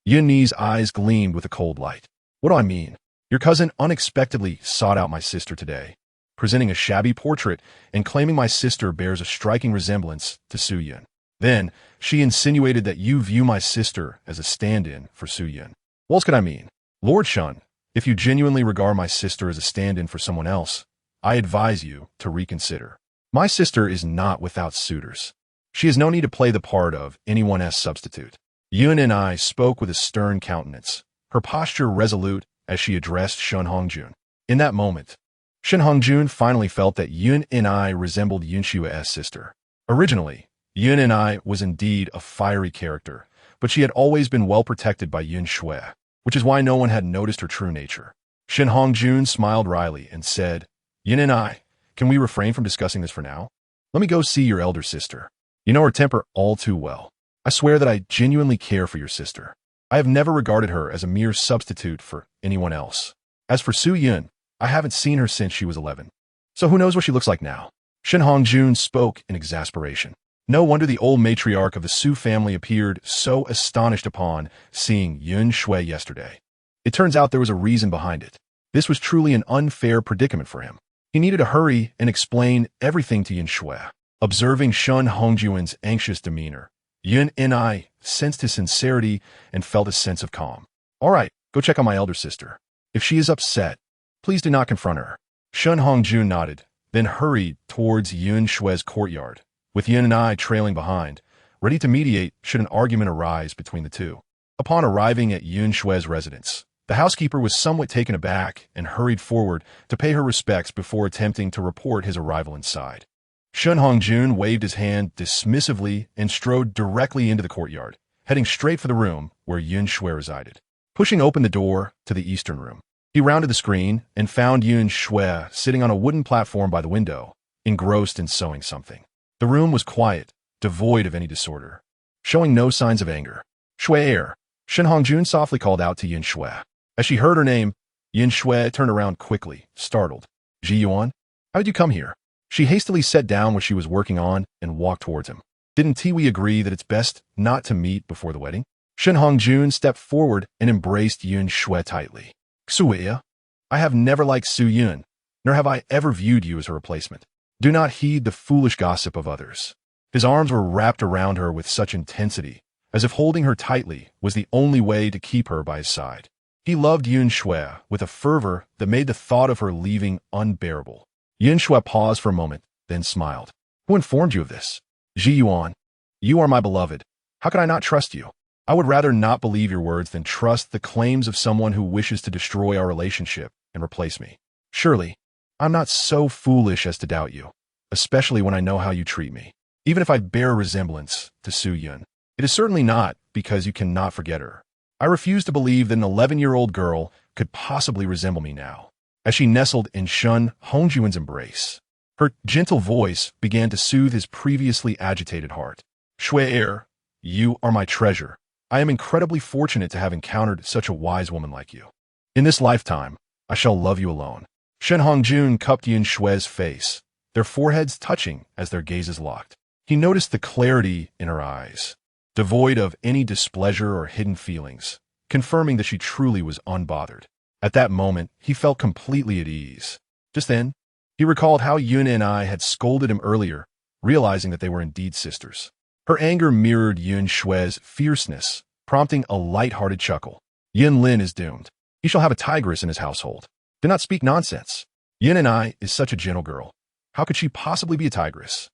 Yun Ni's eyes gleamed with a cold light. What do I mean? Your cousin unexpectedly sought out my sister today, presenting a shabby portrait and claiming my sister bears a striking resemblance to Su Yun. Then, she insinuated that you view my sister as a stand-in for Su Yun. What else could I mean? Lord Shun, if you genuinely regard my sister as a stand-in for someone else, I advise you to reconsider. My sister is not without suitors. She has no need to play the part of anyone's substitute. Yun and I spoke with a stern countenance, her posture resolute as she addressed Shun Hongjun. In that moment, Shun Hongjun finally felt that Yun and I resembled Yun Xue's sister. Originally, Yun and I was indeed a fiery character, but she had always been well protected by Yun Xue, which is why no one had noticed her true nature. Shun Hongjun smiled wryly and said, "Yun and I, can we refrain from discussing this for now? Let me go see your elder sister. You know her temper all too well. I swear that I genuinely care for your sister. I have never regarded her as a mere substitute for anyone else. As for Su Yun, I haven't seen her since she was 11. So who knows what she looks like now?" Shun Hongjun spoke in exasperation. No wonder the old matriarch of the Su family appeared so astonished upon seeing Yun Xue yesterday. It turns out there was a reason behind it. This was truly an unfair predicament for him. He needed to hurry and explain everything to Yun Xue. Observing Shun Hongjun's anxious demeanor, Yun and I sensed his sincerity and felt a sense of calm. "All right, go check on my elder sister. If she is upset, please do not confront her." Shun Hongjun nodded, then hurried towards Yun Xue's courtyard, with Yun and I trailing behind, ready to mediate should an argument arise between the two. Upon arriving at Yun Xue's residence, the housekeeper was somewhat taken aback and hurried forward to pay her respects before attempting to report his arrival inside. Shun Hongjun waved his hand dismissively and strode directly into the courtyard, heading straight for the room where Yun Xue resided. Pushing open the door to the eastern room, he rounded the screen and found Yun Xue sitting on a wooden platform by the window, engrossed in sewing something. The room was quiet, devoid of any disorder, showing no signs of anger. "Xue," Shun Hongjun softly called out to Yun Xue. As she heard her name, Yun Xue turned around quickly, startled. "Ji Yuan, how did you come here?" She hastily set down what she was working on and walked towards him. "Didn't Tiwi agree that it's best not to meet before the wedding?" Shen Hongjun stepped forward and embraced Yun Xue tightly. Xue, I have never liked Su Yun, nor have I ever viewed you as her replacement. Do not heed the foolish gossip of others. His arms were wrapped around her with such intensity, as if holding her tightly was the only way to keep her by his side. He loved Yun Xue with a fervor that made the thought of her leaving unbearable. Yun Xue paused for a moment, then smiled. Who informed you of this? Ji Yuan. You are my beloved. How could I not trust you? I would rather not believe your words than trust the claims of someone who wishes to destroy our relationship and replace me. Surely, I'm not so foolish as to doubt you, especially when I know how you treat me. Even if I bear a resemblance to Su Yun, it is certainly not because you cannot forget her. I refuse to believe that an 11-year-old girl could possibly resemble me now. As she nestled in Shen Hongjuan's embrace, her gentle voice began to soothe his previously agitated heart. Xue, you are my treasure. I am incredibly fortunate to have encountered such a wise woman like you. In this lifetime, I shall love you alone. Shen Hongjun cupped Yun Xue's face, their foreheads touching as their gazes locked. He noticed the clarity in her eyes, devoid of any displeasure or hidden feelings, confirming that she truly was unbothered. At that moment, he felt completely at ease. Just then, he recalled how Yun and I had scolded him earlier, realizing that they were indeed sisters. Her anger mirrored Yun Xue's fierceness, prompting a light-hearted chuckle. Yin Lin is doomed. He shall have a tigress in his household. Do not speak nonsense. Yin and I is such a gentle girl. How could she possibly be a tigress?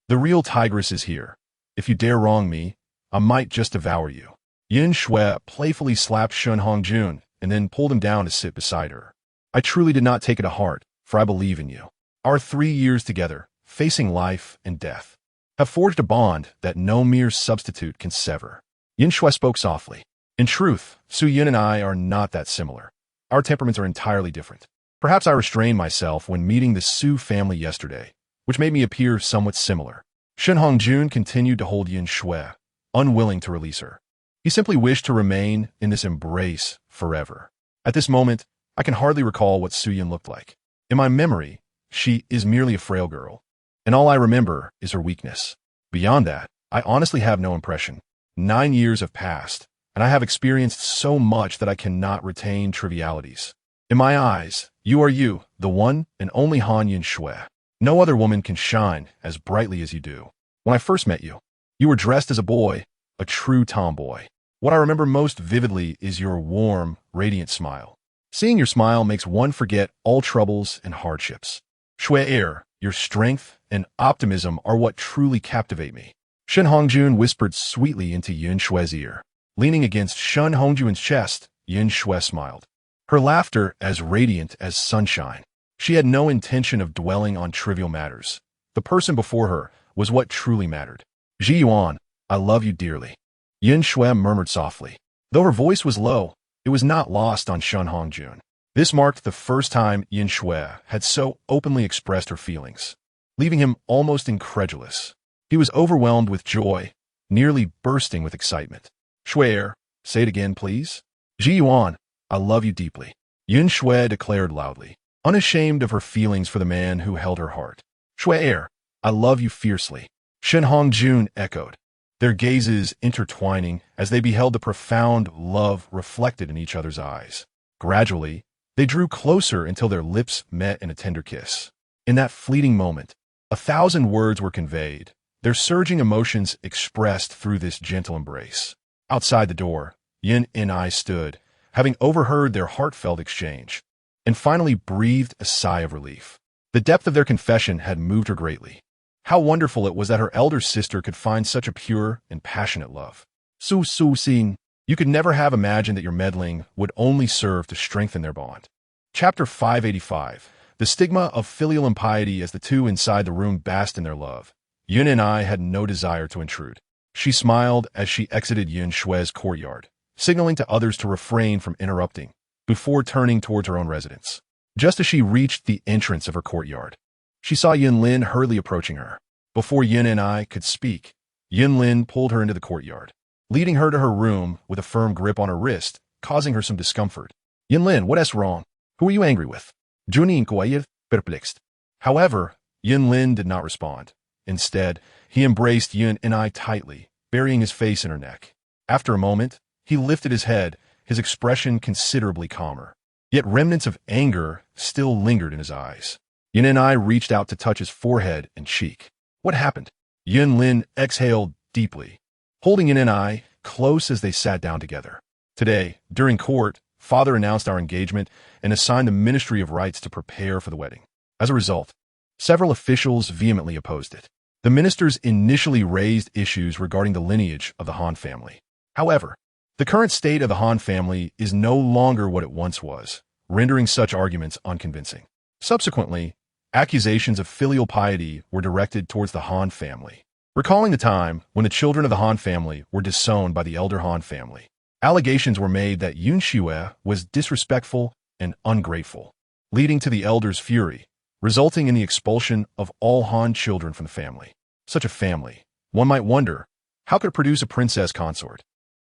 The real tigress is here. If you dare wrong me, I might just devour you. Yin Xue playfully slapped Shen Hongjun and then pulled him down to sit beside her. I truly did not take it to heart, for I believe in you. Our 3 years together, facing life and death, have forged a bond that no mere substitute can sever. Yin Xue spoke softly. In truth, Su Yun and I are not that similar. Our temperaments are entirely different. Perhaps I restrained myself when meeting the Su family yesterday, which made me appear somewhat similar. Shen Hongjun continued to hold Yin Xue, unwilling to release her. He simply wished to remain in this embrace forever. At this moment, I can hardly recall what Su Yun looked like. In my memory, she is merely a frail girl, and all I remember is her weakness. Beyond that, I honestly have no impression. 9 years have passed, and I have experienced so much that I cannot retain trivialities. In my eyes, you are you, the one and only Han Xue. No other woman can shine as brightly as you do. When I first met you, you were dressed as a boy, a true tomboy. What I remember most vividly is your warm, radiant smile. Seeing your smile makes one forget all troubles and hardships. Xue, your strength and optimism are what truly captivate me. Shen Hongjun whispered sweetly into Yun Xue's ear. Leaning against Shen Hongjun's chest, Yun Xue smiled. Her laughter as radiant as sunshine. She had no intention of dwelling on trivial matters. The person before her was what truly mattered. Ji Yuan, I love you dearly. Yun Xue murmured softly. Though her voice was low, it was not lost on Shen Hongjun. This marked the first time Yin Xue had so openly expressed her feelings, leaving him almost incredulous. He was overwhelmed with joy, nearly bursting with excitement. Xue, say it again, please. Ji Yuan, I love you deeply. Yun Xue declared loudly, unashamed of her feelings for the man who held her heart. Xue, I love you fiercely. Shen Hongjun echoed, their gazes intertwining as they beheld the profound love reflected in each other's eyes. Gradually, they drew closer until their lips met in a tender kiss. In that fleeting moment, 1,000 words were conveyed, their surging emotions expressed through this gentle embrace. Outside the door, Yin and I stood, having overheard their heartfelt exchange, and finally breathed a sigh of relief. The depth of their confession had moved her greatly. How wonderful it was that her elder sister could find such a pure and passionate love. Su Xing, you could never have imagined that your meddling would only serve to strengthen their bond. Chapter 585. The stigma of filial impiety. As the two inside the room basked in their love, Yun and I had no desire to intrude. She smiled as she exited Yun Xue's courtyard, signaling to others to refrain from interrupting, before turning towards her own residence. Just as she reached the entrance of her courtyard, she saw Yin Lin hurriedly approaching her. Before Yin and I could speak, Yin Lin pulled her into the courtyard, leading her to her room with a firm grip on her wrist, causing her some discomfort. Yin Lin, what is wrong? Who are you angry with? Juni inquired, perplexed. However, Yin Lin did not respond. Instead, he embraced Yin and I tightly, burying his face in her neck. After a moment, He lifted his head, his expression considerably calmer. Yet remnants of anger still lingered in his eyes. Yunlin reached out to touch his forehead and cheek. What happened? Yunlin exhaled deeply, holding Yunlin close as they sat down together. Today, during court, Father announced our engagement and assigned the Ministry of Rites to prepare for the wedding. As a result, several officials vehemently opposed it. The ministers initially raised issues regarding the lineage of the Han family. However, the current state of the Han family is no longer what it once was, rendering such arguments unconvincing. Subsequently, accusations of filial piety were directed towards the Han family. Recalling the time when the children of the Han family were disowned by the elder Han family, allegations were made that Han Xue was disrespectful and ungrateful, leading to the elders' fury, resulting in the expulsion of all Han children from the family. Such a family, one might wonder, how could it produce a princess consort?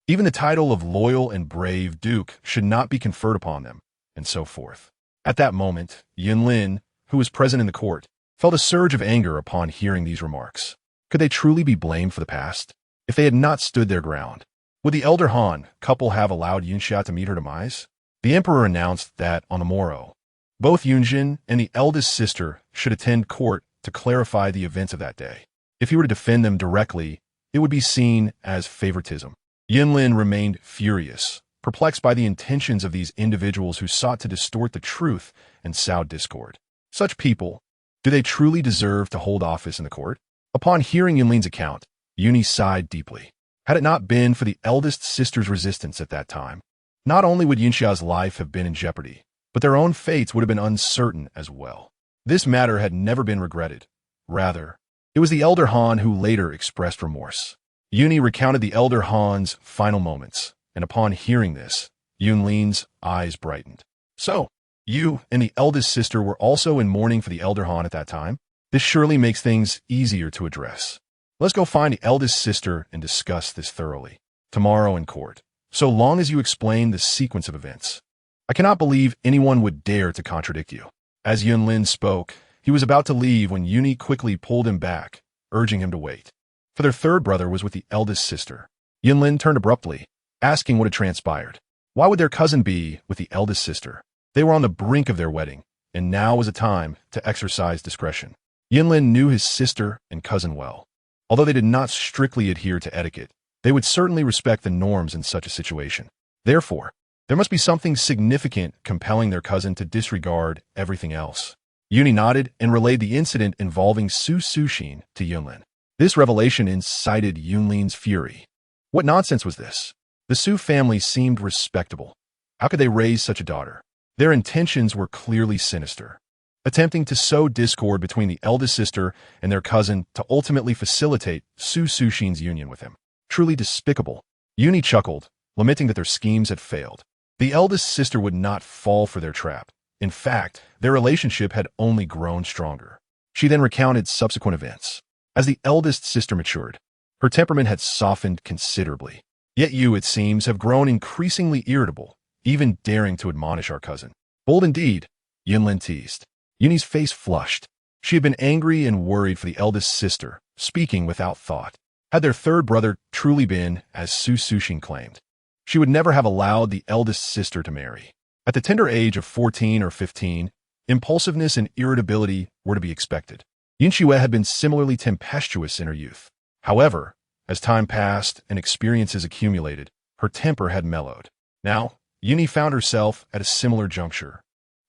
Even the title of loyal and brave duke should not be conferred upon them, and so forth. At that moment, Yunlin, who was present in the court, felt a surge of anger upon hearing these remarks. Could they truly be blamed for the past? If they had not stood their ground, would the elder Han couple have allowed Yunxia to meet her demise? The emperor announced that on the morrow, both Yunjin and the eldest sister should attend court to clarify the events of that day. If he were to defend them directly, it would be seen as favoritism. Yunlin remained furious, perplexed by the intentions of these individuals who sought to distort the truth and sow discord. Such people, do they truly deserve to hold office in the court? Upon hearing Yunlin's account, Yuni sighed deeply. Had it not been for the eldest sister's resistance at that time, not only would Yunxia's life have been in jeopardy, but their own fates would have been uncertain as well. This matter had never been regretted. Rather, it was the elder Han who later expressed remorse. Yuni recounted the elder Han's final moments, and upon hearing this, Yunlin's eyes brightened. So, you and the eldest sister were also in mourning for the elder Han at that time? This surely makes things easier to address. Let's go find the eldest sister and discuss this thoroughly. Tomorrow in court, so long as you explain the sequence of events. I cannot believe anyone would dare to contradict you. As Yunlin spoke, he was about to leave when Yuni quickly pulled him back, urging him to wait. For their third brother was with the eldest sister. Yunlin turned abruptly, asking what had transpired. Why would their cousin be with the eldest sister? They were on the brink of their wedding, and now was a time to exercise discretion. Yunlin knew his sister and cousin well. Although they did not strictly adhere to etiquette, they would certainly respect the norms in such a situation. Therefore, there must be something significant compelling their cousin to disregard everything else. Yuni nodded and relayed the incident involving Su Suxin to Yunlin. This revelation incited Yunlin's fury. What nonsense was this? The Su family seemed respectable. How could they raise such a daughter? Their intentions were clearly sinister, attempting to sow discord between the eldest sister and their cousin to ultimately facilitate Su Suxin's union with him. Truly despicable. Yuni chuckled, lamenting that their schemes had failed. The eldest sister would not fall for their trap. In fact, their relationship had only grown stronger. She then recounted subsequent events. As the eldest sister matured, her temperament had softened considerably. Yet you, it seems, have grown increasingly irritable, even daring to admonish our cousin. Bold indeed, Yunlin teased. Yuni's face flushed. She had been angry and worried for the eldest sister, speaking without thought. Had their third brother truly been, as Su Suxin claimed, she would never have allowed the eldest sister to marry. At the tender age of 14 or 15, impulsiveness and irritability were to be expected. Han Xue had been similarly tempestuous in her youth. However, as time passed and experiences accumulated, her temper had mellowed. Now, Yuni found herself at a similar juncture.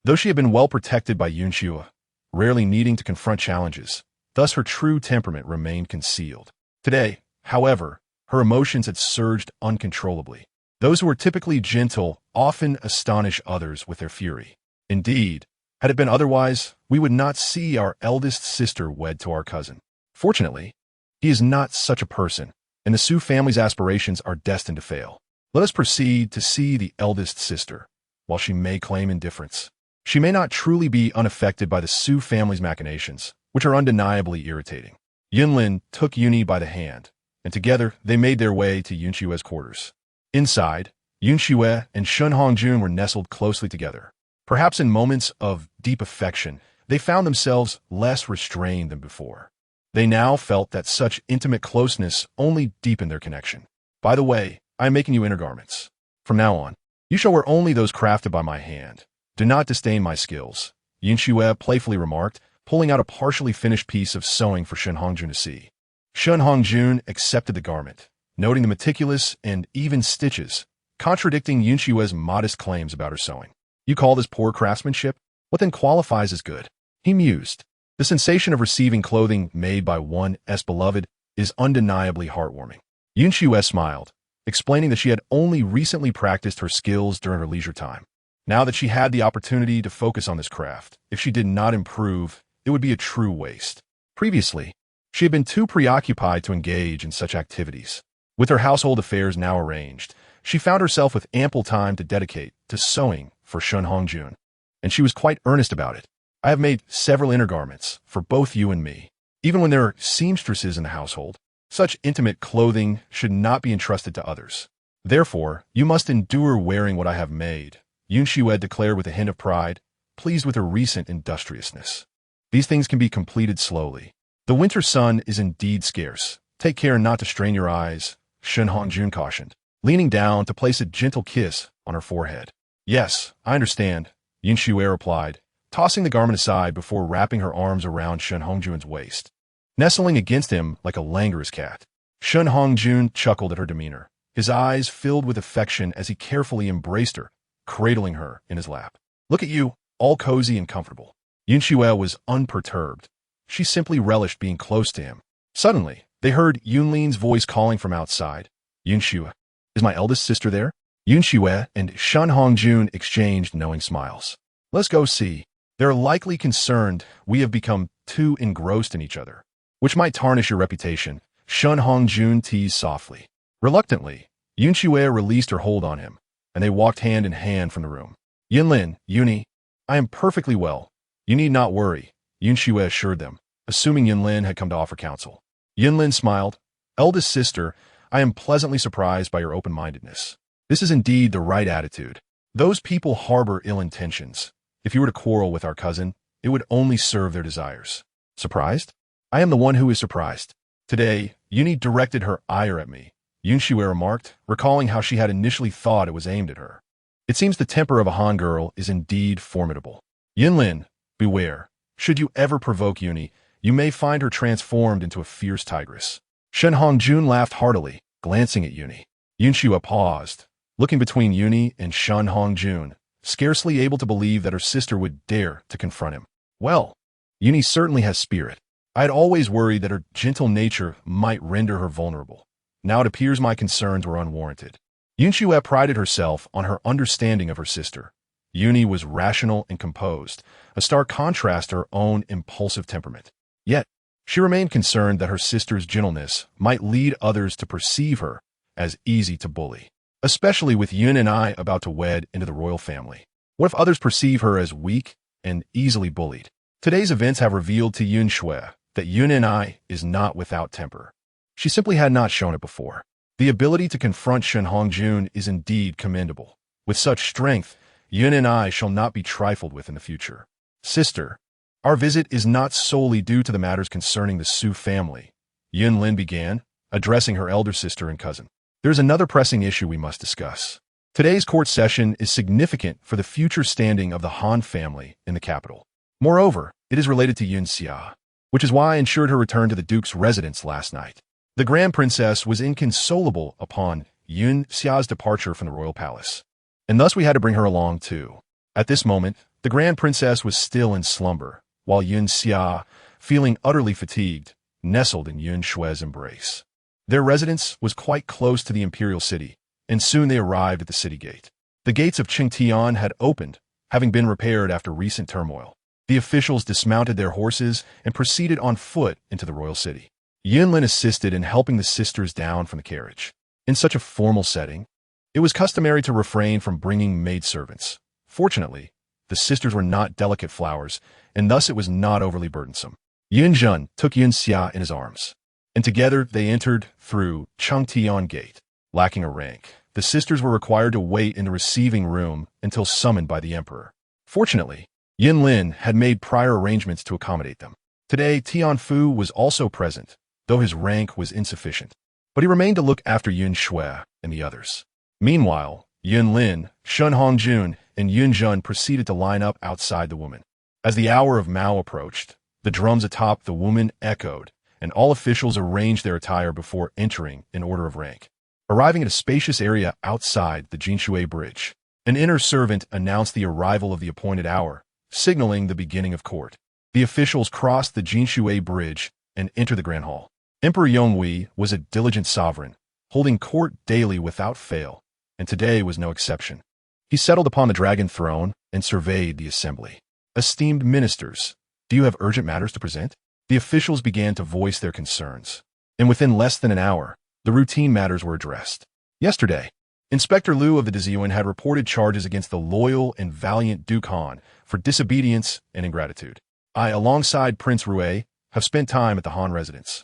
Though she had been well protected by Han Xue, rarely needing to confront challenges, thus her true temperament remained concealed. Today, however, her emotions had surged uncontrollably. Those who were typically gentle often astonish others with their fury. Indeed, had it been otherwise, we would not see our eldest sister wed to our cousin. Fortunately, he is not such a person, and the Su family's aspirations are destined to fail. Let us proceed to see the eldest sister. While she may claim indifference, she may not truly be unaffected by the Su family's machinations, which are undeniably irritating. Yunlin took Yuni by the hand, and together they made their way to Yun Xue's quarters. Inside, Yun Xue and Shun Hongjun were nestled closely together. Perhaps in moments of deep affection, they found themselves less restrained than before. They now felt that such intimate closeness only deepened their connection. By the way, I am making you inner garments. From now on, you shall wear only those crafted by my hand. Do not disdain my skills, Han Xue playfully remarked, pulling out a partially finished piece of sewing for Han Xue to see. Han Xue accepted the garment, noting the meticulous and even stitches, contradicting Han Xue's modest claims about her sewing. You call this poor craftsmanship? What then qualifies as good? He mused. The sensation of receiving clothing made by one's beloved is undeniably heartwarming. Han Xue smiled, explaining that she had only recently practiced her skills during her leisure time. Now that she had the opportunity to focus on this craft, if she did not improve, it would be a true waste. Previously, she had been too preoccupied to engage in such activities. With her household affairs now arranged, she found herself with ample time to dedicate to sewing for Han Xue, and she was quite earnest about it. I have made several inner garments for both you and me. Even when there are seamstresses in the household, such intimate clothing should not be entrusted to others. Therefore, you must endure wearing what I have made, Han Xue declared with a hint of pride, pleased with her recent industriousness. These things can be completed slowly. The winter sun is indeed scarce. Take care not to strain your eyes, Han Xue cautioned, leaning down to place a gentle kiss on her forehead. Yes, I understand, Han Xue replied, tossing the garment aside before wrapping her arms around Han Xue's waist. Nestling against him like a languorous cat, Han Xue chuckled at her demeanor, his eyes filled with affection as he carefully embraced her, cradling her in his lap. Look at you, all cozy and comfortable. Han Xue was unperturbed. She simply relished being close to him. Suddenly, they heard Yunlin's voice calling from outside. Han Xue, is my eldest sister there? Han Xue and Han Xue exchanged knowing smiles. Let's go see. They're likely concerned we have become too engrossed in each other, which might tarnish your reputation, Han Xue teased softly. Reluctantly, Han Xue released her hold on him, and they walked hand in hand from the room. Yunlin, Yuni, I am perfectly well. You need not worry, Han Xue assured them, assuming Yunlin had come to offer counsel. Yunlin smiled. Eldest sister, I am pleasantly surprised by your open-mindedness. This is indeed the right attitude. Those people harbor ill intentions. If you were to quarrel with our cousin, it would only serve their desires. Surprised? I am the one who is surprised. Today, Yuni directed her ire at me, Han Xue remarked, recalling how she had initially thought it was aimed at her. It seems the temper of a Han girl is indeed formidable. Yunlin, beware. Should you ever provoke Yuni, you may find her transformed into a fierce tigress. Han Xue laughed heartily, glancing at Yuni. Han Xue paused, looking between Yuni and Han Xue, scarcely able to believe that her sister would dare to confront him. Well, Yuni certainly has spirit. I had always worried that her gentle nature might render her vulnerable. Now it appears my concerns were unwarranted. Han Xue prided herself on her understanding of her sister. Yuni was rational and composed, a stark contrast to her own impulsive temperament. Yet, she remained concerned that her sister's gentleness might lead others to perceive her as easy to bully, especially with Yun and I about to wed into the royal family. What if others perceive her as weak and easily bullied? Today's events have revealed to Han Xue that Yun and I is not without temper. She simply had not shown it before. The ability to confront Han Xue is indeed commendable. With such strength, Yun and I shall not be trifled with in the future. Sister, our visit is not solely due to the matters concerning the Xue family, Yunlin began, addressing her elder sister and cousin. There's another pressing issue we must discuss. Today's court session is significant for the future standing of the Han family in the capital. Moreover, it is related to Yun Xia, which is why I ensured her return to the Duke's residence last night. The Grand Princess was inconsolable upon Yun Xia's departure from the royal palace, and thus we had to bring her along too. At this moment, the Grand Princess was still in slumber, while Yun Xia, feeling utterly fatigued, nestled in Yun Xue's embrace. Their residence was quite close to the imperial city, and soon they arrived at the city gate. The gates of Qingtian had opened, having been repaired after recent turmoil. The officials dismounted their horses and proceeded on foot into the royal city. Yunlin assisted in helping the sisters down from the carriage. In such a formal setting, it was customary to refrain from bringing maidservants. Fortunately, the sisters were not delicate flowers, and thus it was not overly burdensome. Yunjun took Yun Xia in his arms, and together they entered through Qingtian Gate. Lacking a rank, the sisters were required to wait in the receiving room until summoned by the emperor. Fortunately, Yunlin had made prior arrangements to accommodate them. Today, Tianfu was also present, though his rank was insufficient. but he remained to look after Han Xue and the others. Meanwhile, Yun Lin, Shun Hongjun, and Yun Jun proceeded to line up outside the woman. As the hour of Mao approached, the drums atop the woman echoed, and all officials arranged their attire before entering in order of rank. Arriving at a spacious area outside the Xue Bridge, an inner servant announced the arrival of the appointed hour, signaling the beginning of court. The officials crossed the Xue Bridge and entered the Grand Hall. Emperor Yonghui was a diligent sovereign, holding court daily without fail, and today was no exception. He settled upon the dragon throne and surveyed the assembly. Esteemed ministers, do you have urgent matters to present? The officials began to voice their concerns, and within less than an hour, the routine matters were addressed. Yesterday, Inspector Liu of the Diziyuan had reported charges against the loyal and valiant Duke Han for disobedience and ingratitude. I, alongside Prince Rue, have spent time at the Han residence.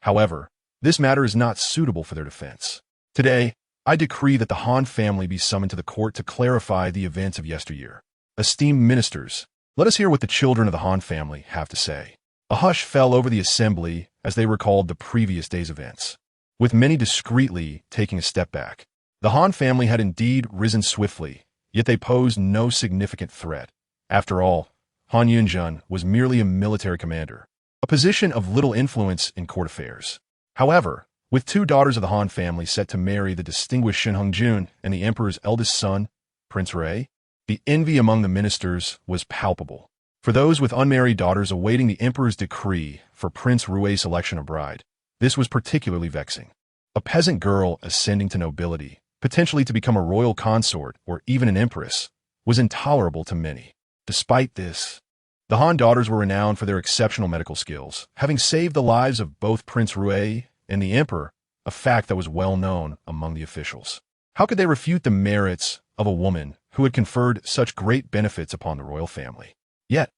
However, this matter is not suitable for their defense. Today, I decree that the Han family be summoned to the court to clarify the events of yesteryear. Esteemed ministers, let us hear what the children of the Han family have to say. A hush fell over the assembly as they recalled the previous day's events, with many discreetly taking a step back. The Han family had indeed risen swiftly, yet they posed no significant threat. After all, Han Yunjun was merely a military commander, a position of little influence in court affairs. However, with two daughters of the Han family set to marry the distinguished Shin Hongjun and the emperor's eldest son, Prince Rui, the envy among the ministers was palpable. For those with unmarried daughters awaiting the emperor's decree for Prince Rui's selection of bride, this was particularly vexing. A peasant girl ascending to nobility, potentially to become a royal consort or even an empress, was intolerable to many. Despite this, the Han daughters were renowned for their exceptional medical skills, having saved the lives of both Prince Rui and the emperor, a fact that was well known among the officials. How could they refute the merits of a woman who had conferred such great benefits upon the royal family? Yet,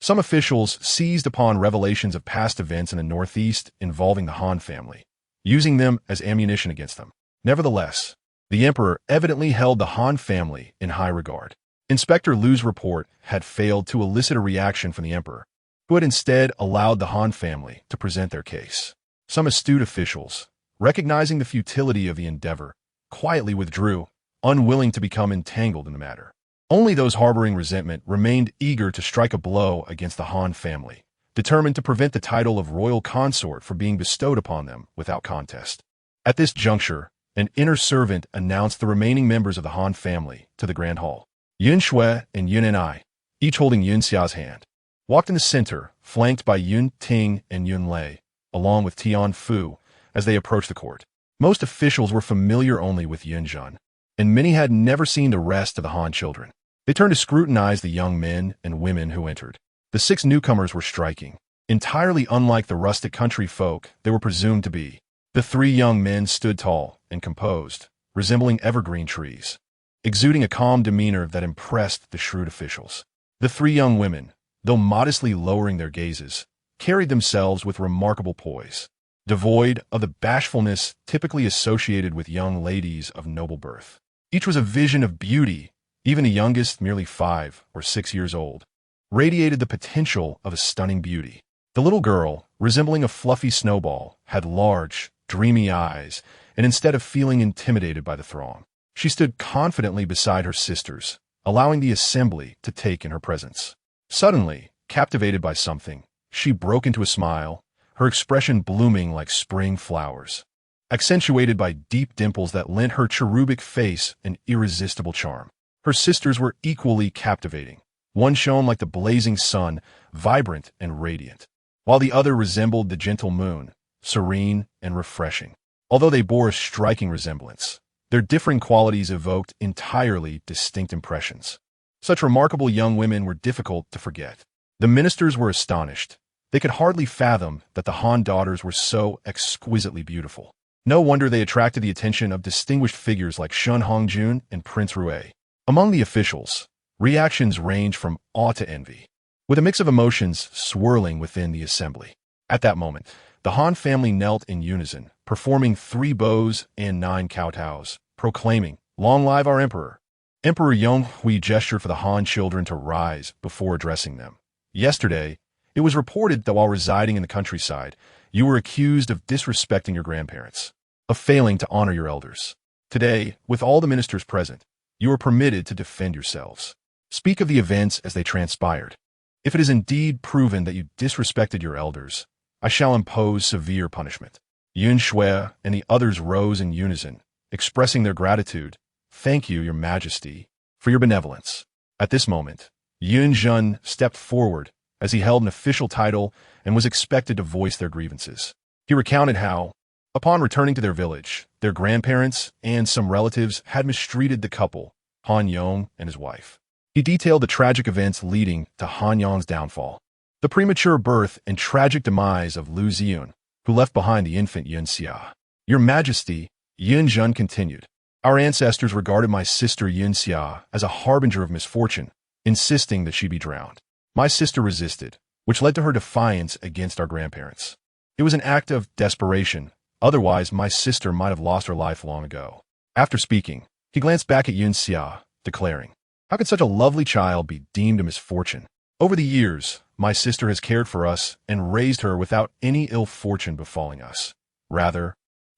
some officials seized upon revelations of past events in the Northeast involving the Han family, using them as ammunition against them. Nevertheless, the emperor evidently held the Han family in high regard. Inspector Liu's report had failed to elicit a reaction from the emperor, who had instead allowed the Han family to present their case. Some astute officials, recognizing the futility of the endeavor, quietly withdrew, unwilling to become entangled in the matter. Only those harboring resentment remained eager to strike a blow against the Han family, determined to prevent the title of royal consort from being bestowed upon them without contest. At this juncture, an inner servant announced the remaining members of the Han family to the Grand Hall. Yun Xue and Yun Ni, each holding Yun Xia's hand, walked in the center, flanked by Yun Ting and Yun Lei, along with Tian Fu, as they approached the court. Most officials were familiar only with Yun Jun, and many had never seen the rest of the Han children. They turned to scrutinize the young men and women who entered. The 6 newcomers were striking, entirely unlike the rustic country folk they were presumed to be. The 3 young men stood tall and composed, resembling evergreen trees, exuding a calm demeanor that impressed the shrewd officials. The 3 young women, though modestly lowering their gazes, carried themselves with remarkable poise, devoid of the bashfulness typically associated with young ladies of noble birth. Each was a vision of beauty. Even the youngest, merely 5 or 6 years old, radiated the potential of a stunning beauty. The little girl, resembling a fluffy snowball, had large, dreamy eyes, and instead of feeling intimidated by the throng, she stood confidently beside her sisters, allowing the assembly to take in her presence. Suddenly, captivated by something, she broke into a smile, her expression blooming like spring flowers, accentuated by deep dimples that lent her cherubic face an irresistible charm. Her sisters were equally captivating. One shone like the blazing sun, vibrant and radiant, while the other resembled the gentle moon, serene and refreshing. Although they bore a striking resemblance, their differing qualities evoked entirely distinct impressions. Such remarkable young women were difficult to forget. The ministers were astonished. They could hardly fathom that the Han daughters were so exquisitely beautiful. No wonder they attracted the attention of distinguished figures like Shun Hongjun and Prince Rue. Among the officials, reactions ranged from awe to envy, with a mix of emotions swirling within the assembly. At that moment, the Han family knelt in unison, performing 3 bows and 9 kowtows, proclaiming, "Long live our emperor." Emperor Yonghui gestured for the Han children to rise before addressing them. Yesterday, it was reported that while residing in the countryside, you were accused of disrespecting your grandparents. of failing to honor your elders. Today, with all the ministers present, you are permitted to defend yourselves. Speak of the events as they transpired. If it is indeed proven that you disrespected your elders, I shall impose severe punishment." Han Xue and the others rose in unison, expressing their gratitude. "Thank you, your majesty, for your benevolence." At this moment, Han Xue stepped forward as he held an official title and was expected to voice their grievances. He recounted how, upon returning to their village, their grandparents and some relatives had mistreated the couple, Han Yong and his wife. He detailed the tragic events leading to Han Yong's downfall, the premature birth and tragic demise of Lu Ziyun, who left behind the infant Yun Xia. "Your Majesty," Han Xue continued, "our ancestors regarded my sister Yun Xia as a harbinger of misfortune, insisting that she be drowned. My sister resisted, which led to her defiance against our grandparents. It was an act of desperation, otherwise my sister might have lost her life long ago." After speaking, he glanced back at Yun Xia, declaring, "How could such a lovely child be deemed a misfortune? Over the years, my sister has cared for us and raised her without any ill fortune befalling us. Rather,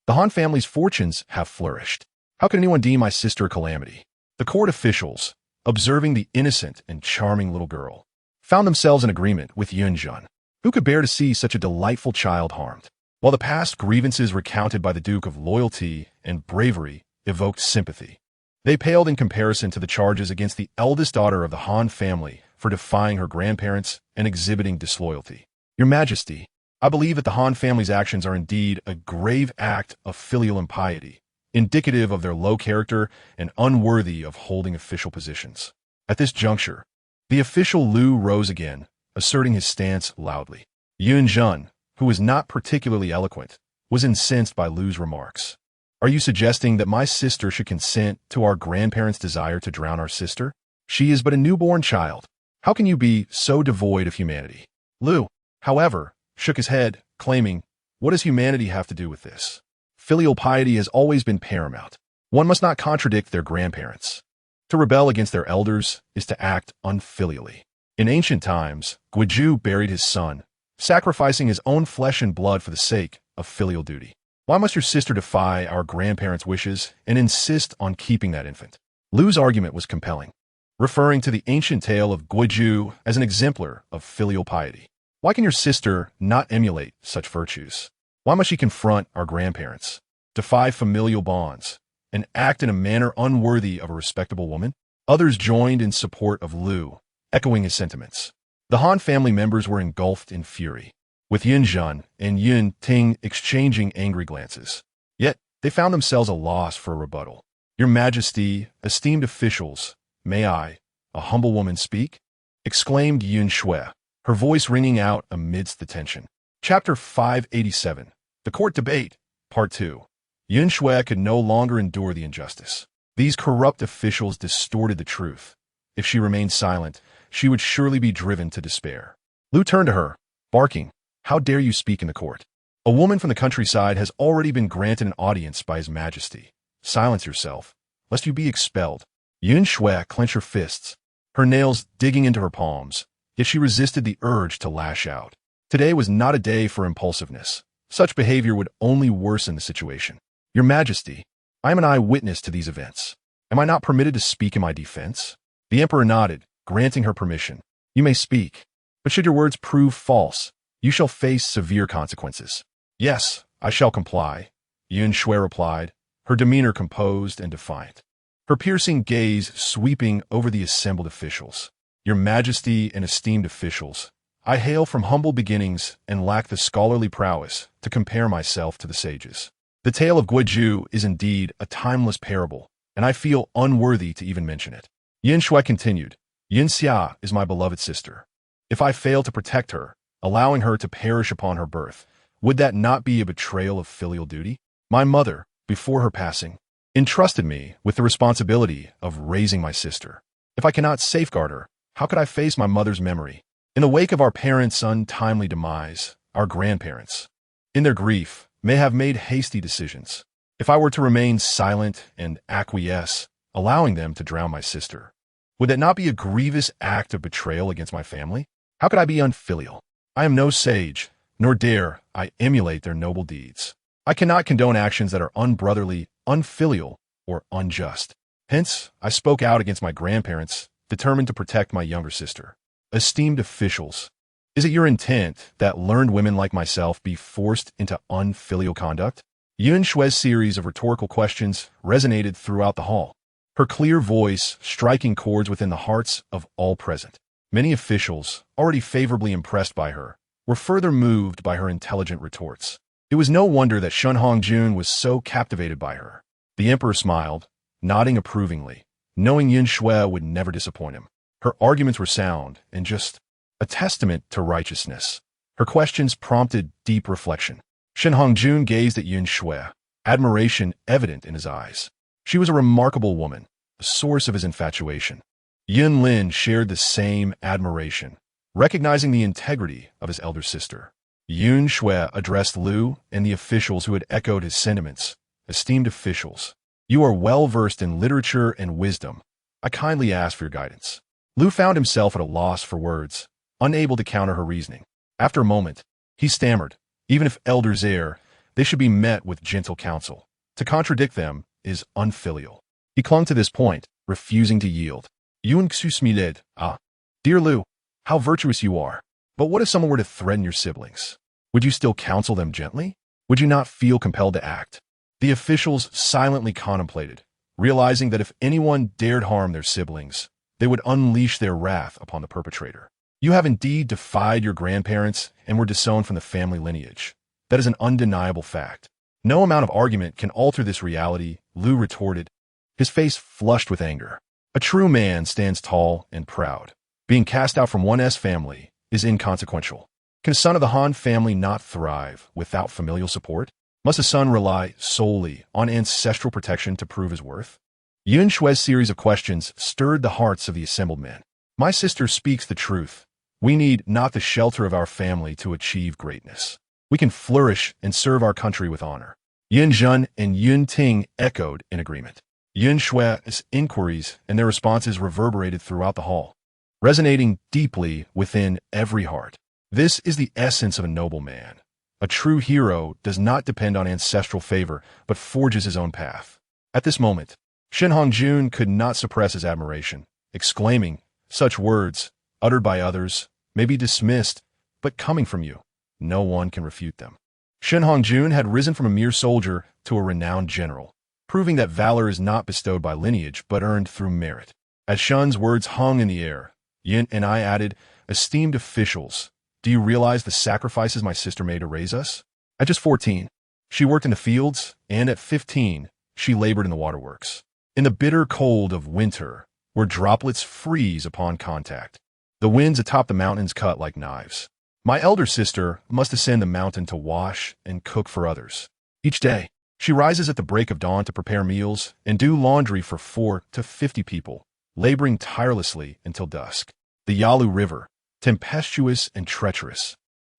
the Han family's fortunes have flourished. How can anyone deem my sister a calamity?" The court officials, observing the innocent and charming little girl, found themselves in agreement with Han Xue. Who could bear to see such a delightful child harmed? While the past grievances recounted by the Duke of loyalty and bravery evoked sympathy, they paled in comparison to the charges against the eldest daughter of the Han family for defying her grandparents and exhibiting disloyalty. "Your Majesty, I believe that the Han family's actions are indeed a grave act of filial impiety, indicative of their low character and unworthy of holding official positions." At this juncture, the official Lu rose again, asserting his stance loudly. Han Xue, who was not particularly eloquent, was incensed by Lu's remarks. "Are you suggesting that my sister should consent to our grandparents' desire to drown our sister? She is but a newborn child. How can you be so devoid of humanity?" Lu, however, shook his head, claiming, "What does humanity have to do with this? Filial piety has always been paramount. One must not contradict their grandparents. To rebel against their elders is to act unfilially. In ancient times, Guizhu buried his son, sacrificing his own flesh and blood for the sake of filial duty. Why must your sister defy our grandparents' wishes and insist on keeping that infant?" Lu's argument was compelling, referring to the ancient tale of Guizhu as an exemplar of filial piety. "Why can your sister not emulate such virtues? Why must she confront our grandparents, defy familial bonds, and act in a manner unworthy of a respectable woman?" Others joined in support of Lu, echoing his sentiments. The Han family members were engulfed in fury, with Han Xue and Yun Ting exchanging angry glances. Yet, they found themselves a loss for a rebuttal. "Your Majesty, esteemed officials, may I, a humble woman, speak?" exclaimed Han Xue, her voice ringing out amidst the tension. Chapter 587, The Court Debate, Part 2. Han Xue could no longer endure the injustice. These corrupt officials distorted the truth. If she remained silent, she would surely be driven to despair. Lu turned to her, barking, "How dare you speak in the court? A woman from the countryside has already been granted an audience by His Majesty. Silence yourself, lest you be expelled." Han Xue clenched her fists, her nails digging into her palms, yet she resisted the urge to lash out. Today was not a day for impulsiveness. Such behavior would only worsen the situation. "Your Majesty, I am an eyewitness to these events. Am I not permitted to speak in my defense?" The emperor nodded, granting her permission. "You may speak, but should your words prove false, you shall face severe consequences." "Yes, I shall comply," Han Xue replied, her demeanor composed and defiant, her piercing gaze sweeping over the assembled officials. "Your Majesty and esteemed officials, I hail from humble beginnings and lack the scholarly prowess to compare myself to the sages. The tale of Guizhu is indeed a timeless parable, and I feel unworthy to even mention it." Han Xue continued, "Yun Xia is my beloved sister. If I fail to protect her, allowing her to perish upon her birth, would that not be a betrayal of filial duty? My mother, before her passing, entrusted me with the responsibility of raising my sister. If I cannot safeguard her, how could I face my mother's memory? In the wake of our parents' untimely demise, our grandparents, in their grief, may have made hasty decisions. If I were to remain silent and acquiesce, allowing them to drown my sister, would that not be a grievous act of betrayal against my family? How could I be unfilial? I am no sage, nor dare I emulate their noble deeds. I cannot condone actions that are unbrotherly, unfilial, or unjust. Hence, I spoke out against my grandparents, determined to protect my younger sister. Esteemed officials, is it your intent that learned women like myself be forced into unfilial conduct? Han Xue's series of rhetorical questions resonated throughout the hall, her clear voice striking chords within the hearts of all present. Many officials, already favorably impressed by her, were further moved by her intelligent retorts. It was no wonder that Han Xue was so captivated by her. The emperor smiled, nodding approvingly, knowing Han Xue would never disappoint him. Her arguments were sound and just a testament to righteousness. Her questions prompted deep reflection. Han Xue gazed at Han Xue, admiration evident in his eyes. She was a remarkable woman, the source of his infatuation. Yan Lin shared the same admiration, recognizing the integrity of his elder sister. Han Xue addressed Lu and the officials who had echoed his sentiments. Esteemed officials, you are well versed in literature and wisdom. I kindly ask for your guidance. Lu found himself at a loss for words, unable to counter her reasoning. After a moment, he stammered, even if elders err, they should be met with gentle counsel. To contradict them is unfilial. He clung to this point, refusing to yield. Yun Xu smiled. Ah, dear Lu, how virtuous you are. But what if someone were to threaten your siblings? Would you still counsel them gently? Would you not feel compelled to act? The officials silently contemplated, realizing that if anyone dared harm their siblings, they would unleash their wrath upon the perpetrator. You have indeed defied your grandparents and were disowned from the family lineage. That is an undeniable fact. No amount of argument can alter this reality, Lu retorted, his face flushed with anger. A true man stands tall and proud. Being cast out from one's family is inconsequential. Can a son of the Han family not thrive without familial support? Must a son rely solely on ancestral protection to prove his worth? Yan Xue's series of questions stirred the hearts of the assembled men. My sister speaks the truth. We need not the shelter of our family to achieve greatness. We can flourish and serve our country with honor. Yan Zhen and Yun Ting echoed in agreement. Yan Xue's inquiries and their responses reverberated throughout the hall, resonating deeply within every heart. This is the essence of a noble man. A true hero does not depend on ancestral favor, but forges his own path. At this moment, Han Xue could not suppress his admiration, exclaiming, such words, uttered by others, may be dismissed, but coming from you, no one can refute them. Han Xue had risen from a mere soldier to a renowned general, proving that valor is not bestowed by lineage but earned through merit. As Shen's words hung in the air, Yin and I added, esteemed officials, do you realize the sacrifices my sister made to raise us? At just 14, she worked in the fields, and at 15, she labored in the waterworks. In the bitter cold of winter, where droplets freeze upon contact, the winds atop the mountains cut like knives. My elder sister must ascend the mountain to wash and cook for others. Each day, she rises at the break of dawn to prepare meals and do laundry for 4 to 50 people, laboring tirelessly until dusk. The Yalu River, tempestuous and treacherous,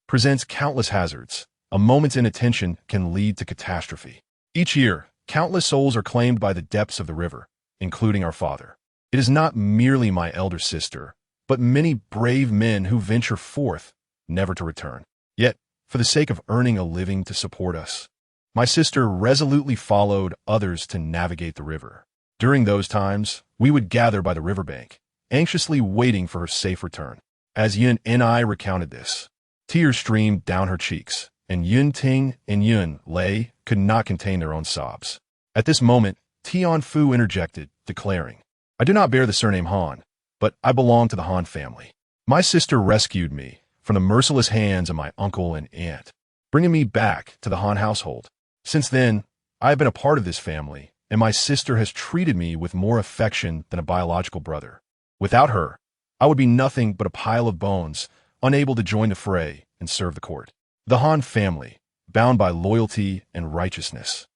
presents countless hazards. A moment's inattention can lead to catastrophe. Each year, countless souls are claimed by the depths of the river, including our father. It is not merely my elder sister, but many brave men who venture forth, never to return. Yet, for the sake of earning a living to support us, my sister resolutely followed others to navigate the river. During those times, we would gather by the riverbank, anxiously waiting for her safe return. As Yun and I recounted this, tears streamed down her cheeks, and Yun Ting and Yun Lei could not contain their own sobs. At this moment, Tian Fu interjected, declaring, I do not bear the surname Han, but I belong to the Han family. My sister rescued me from the merciless hands of my uncle and aunt, bringing me back to the Han household. Since then, I have been a part of this family, and my sister has treated me with more affection than a biological brother. Without her, I would be nothing but a pile of bones, unable to join the fray and serve the court. The Han family, bound by loyalty and righteousness,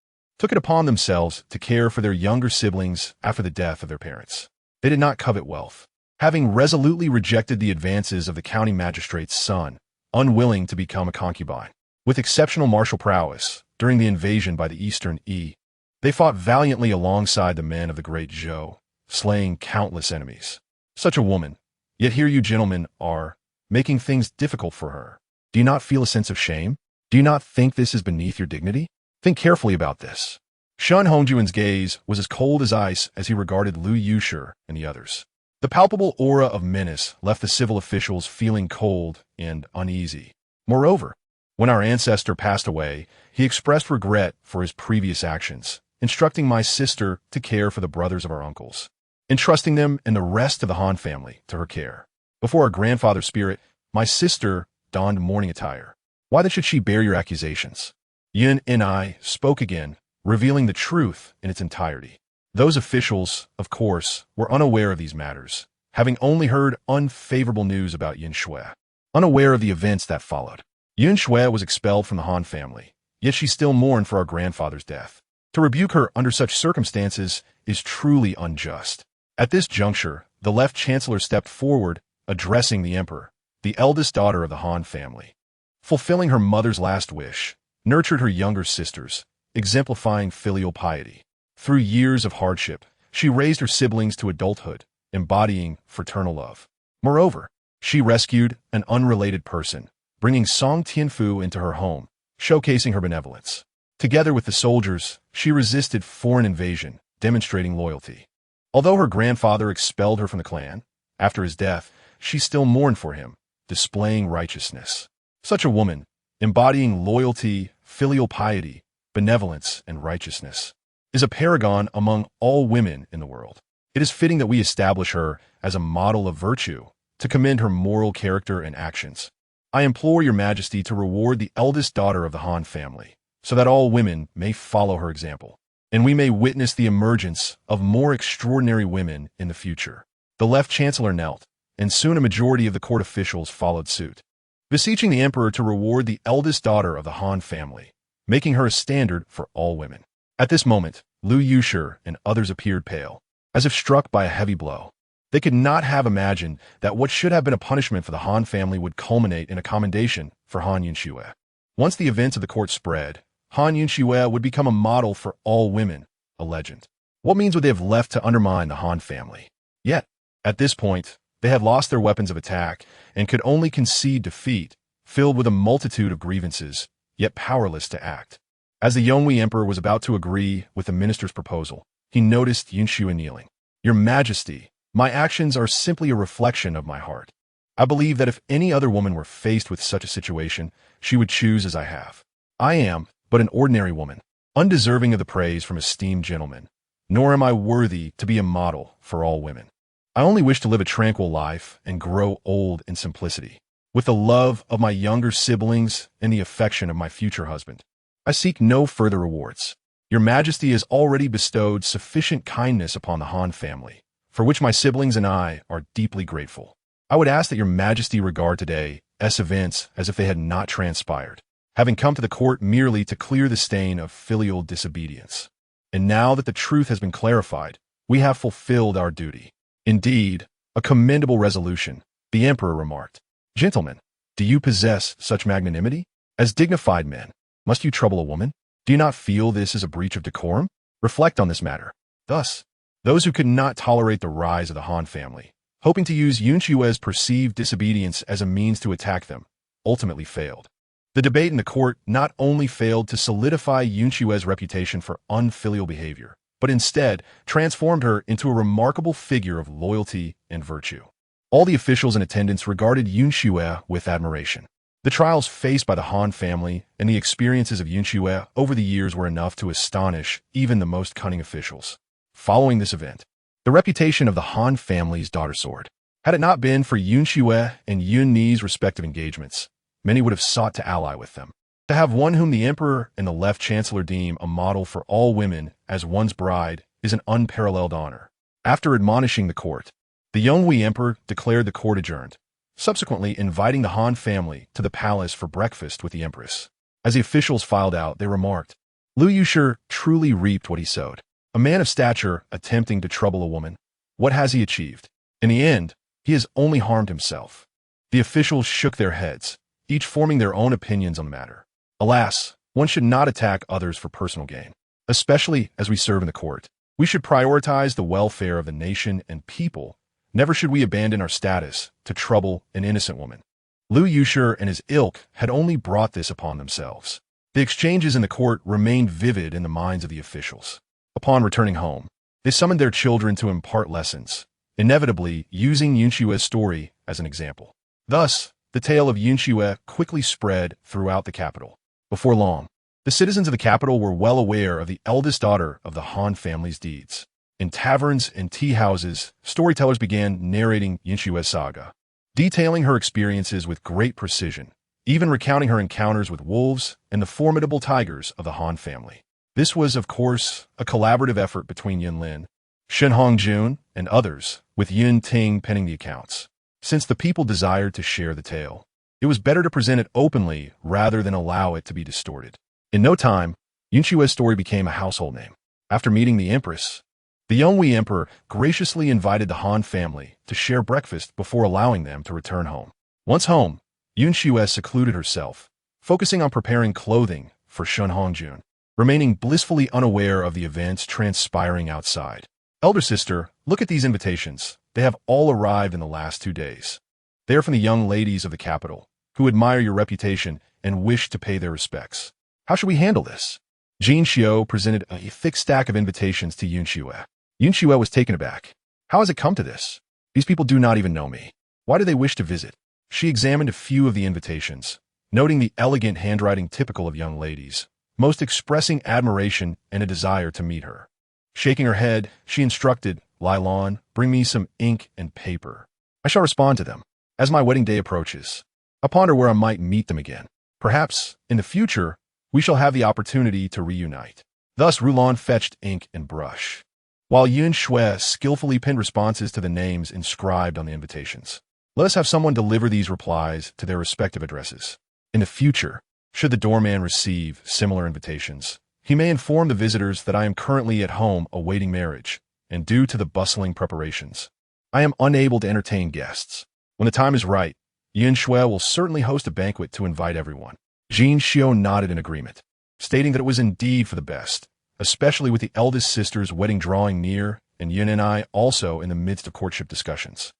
took it upon themselves to care for their younger siblings after the death of their parents. They did not covet wealth, having resolutely rejected the advances of the county magistrate's son, unwilling to become a concubine. With exceptional martial prowess, during the invasion by the Eastern Yi, they fought valiantly alongside the men of the great Zhou, slaying countless enemies. Such a woman, yet here you gentlemen are, making things difficult for her. Do you not feel a sense of shame? Do you not think this is beneath your dignity? Think carefully about this. Han Xue gaze was as cold as ice as he regarded Lu Yushi and the others. The palpable aura of menace left the civil officials feeling cold and uneasy. Moreover, when our ancestor passed away, he expressed regret for his previous actions, instructing my sister to care for the brothers of our uncles, entrusting them and the rest of the Han family to her care. Before our grandfather's spirit, my sister donned mourning attire. Why then should she bear your accusations? Yin and I spoke again, revealing the truth in its entirety. Those officials, of course, were unaware of these matters, having only heard unfavorable news about Han Xue, unaware of the events that followed. Han Xue was expelled from the Han family, yet she still mourned for our grandfather's death. To rebuke her under such circumstances is truly unjust. At this juncture, the left chancellor stepped forward, addressing the emperor, the eldest daughter of the Han family. Fulfilling her mother's last wish, nurtured her younger sisters, exemplifying filial piety. Through years of hardship, she raised her siblings to adulthood, embodying fraternal love. Moreover, she rescued an unrelated person, bringing Song Tianfu into her home, showcasing her benevolence. Together with the soldiers, she resisted foreign invasion, demonstrating loyalty. Although her grandfather expelled her from the clan, after his death, she still mourned for him, displaying righteousness. Such a woman, embodying loyalty, filial piety, benevolence, and righteousness, is a paragon among all women in the world. It is fitting that we establish her as a model of virtue, to commend her moral character and actions. I implore your majesty to reward the eldest daughter of the Han family, so that all women may follow her example, and we may witness the emergence of more extraordinary women in the future. The left chancellor knelt, and soon a majority of the court officials followed suit, beseeching the emperor to reward the eldest daughter of the Han family, making her a standard for all women. At this moment, Lu Yushi and others appeared pale, as if struck by a heavy blow. They could not have imagined that what should have been a punishment for the Han family would culminate in a commendation for Han Xue. Once the events of the court spread, Han Xue would become a model for all women, a legend. What means would they have left to undermine the Han family? Yet, at this point, they had lost their weapons of attack and could only concede defeat, filled with a multitude of grievances, yet powerless to act. As the Yonghui emperor was about to agree with the minister's proposal, he noticed Han Xue kneeling. Your Majesty, my actions are simply a reflection of my heart. I believe that if any other woman were faced with such a situation, she would choose as I have. I am but an ordinary woman, undeserving of the praise from esteemed gentlemen, nor am I worthy to be a model for all women. I only wish to live a tranquil life and grow old in simplicity, with the love of my younger siblings and the affection of my future husband. I seek no further rewards. Your Majesty has already bestowed sufficient kindness upon the Han family, for which my siblings and I are deeply grateful. I would ask that your Majesty regard today's events as if they had not transpired, having come to the court merely to clear the stain of filial disobedience. And now that the truth has been clarified, we have fulfilled our duty. Indeed, a commendable resolution, the emperor remarked. Gentlemen, do you possess such magnanimity? As dignified men, must you trouble a woman? Do you not feel this is a breach of decorum? Reflect on this matter. Thus, those who could not tolerate the rise of the Han family, hoping to use Han Xue's perceived disobedience as a means to attack them, ultimately failed. The debate in the court not only failed to solidify Han Xue's reputation for unfilial behavior, but instead transformed her into a remarkable figure of loyalty and virtue. All the officials in attendance regarded Han Xue with admiration. The trials faced by the Han family and the experiences of Han Xue over the years were enough to astonish even the most cunning officials. Following this event, the reputation of the Han family's daughter soared. Had it not been for Han Xue and Yun Ni's respective engagements, many would have sought to ally with them. To have one whom the emperor and the left chancellor deem a model for all women as one's bride is an unparalleled honor. After admonishing the court, the Yonghui emperor declared the court adjourned, subsequently inviting the Han family to the palace for breakfast with the empress. As the officials filed out, they remarked, Lu Yushi truly reaped what he sowed. A man of stature attempting to trouble a woman. What has he achieved? In the end, he has only harmed himself. The officials shook their heads, each forming their own opinions on the matter. Alas, one should not attack others for personal gain. Especially as we serve in the court, we should prioritize the welfare of the nation and people. Never should we abandon our status to trouble an innocent woman. Lu Yushi and his ilk had only brought this upon themselves. The exchanges in the court remained vivid in the minds of the officials. Upon returning home, they summoned their children to impart lessons, inevitably using Han Xue's story as an example. Thus, the tale of Han Xue quickly spread throughout the capital. Before long, the citizens of the capital were well aware of the eldest daughter of the Han family's deeds. In taverns and tea houses, storytellers began narrating Han Xue's saga, detailing her experiences with great precision, even recounting her encounters with wolves and the formidable tigers of the Han family. This was, of course, a collaborative effort between Yunlin, Shen Hongjun, and others, with Yun Ting penning the accounts. Since the people desired to share the tale, it was better to present it openly rather than allow it to be distorted. In no time, Han Xue's story became a household name. After meeting the empress, the Yonghui emperor graciously invited the Han family to share breakfast before allowing them to return home. Once home, Han Xue secluded herself, focusing on preparing clothing for Shen Hongjun, remaining blissfully unaware of the events transpiring outside. Elder sister, look at these invitations. They have all arrived in the last 2 days. They are from the young ladies of the capital, who admire your reputation and wish to pay their respects. How should we handle this? Jin Xiu presented a thick stack of invitations to Han Xue. Han Xue was taken aback. How has it come to this? These people do not even know me. Why do they wish to visit? She examined a few of the invitations, noting the elegant handwriting typical of young ladies, most expressing admiration and a desire to meet her. Shaking her head, she instructed, Lilon, bring me some ink and paper. I shall respond to them as my wedding day approaches. I ponder where I might meet them again. Perhaps, in the future, we shall have the opportunity to reunite. Thus Rulon fetched ink and brush, while Han Xue skillfully penned responses to the names inscribed on the invitations. Let us have someone deliver these replies to their respective addresses. In the future, should the doorman receive similar invitations, he may inform the visitors that I am currently at home awaiting marriage, and due to the bustling preparations, I am unable to entertain guests. When the time is right, Han Xue will certainly host a banquet to invite everyone. Jin Xiu nodded in agreement, stating that it was indeed for the best, especially with the eldest sister's wedding drawing near and Yun and I also in the midst of courtship discussions.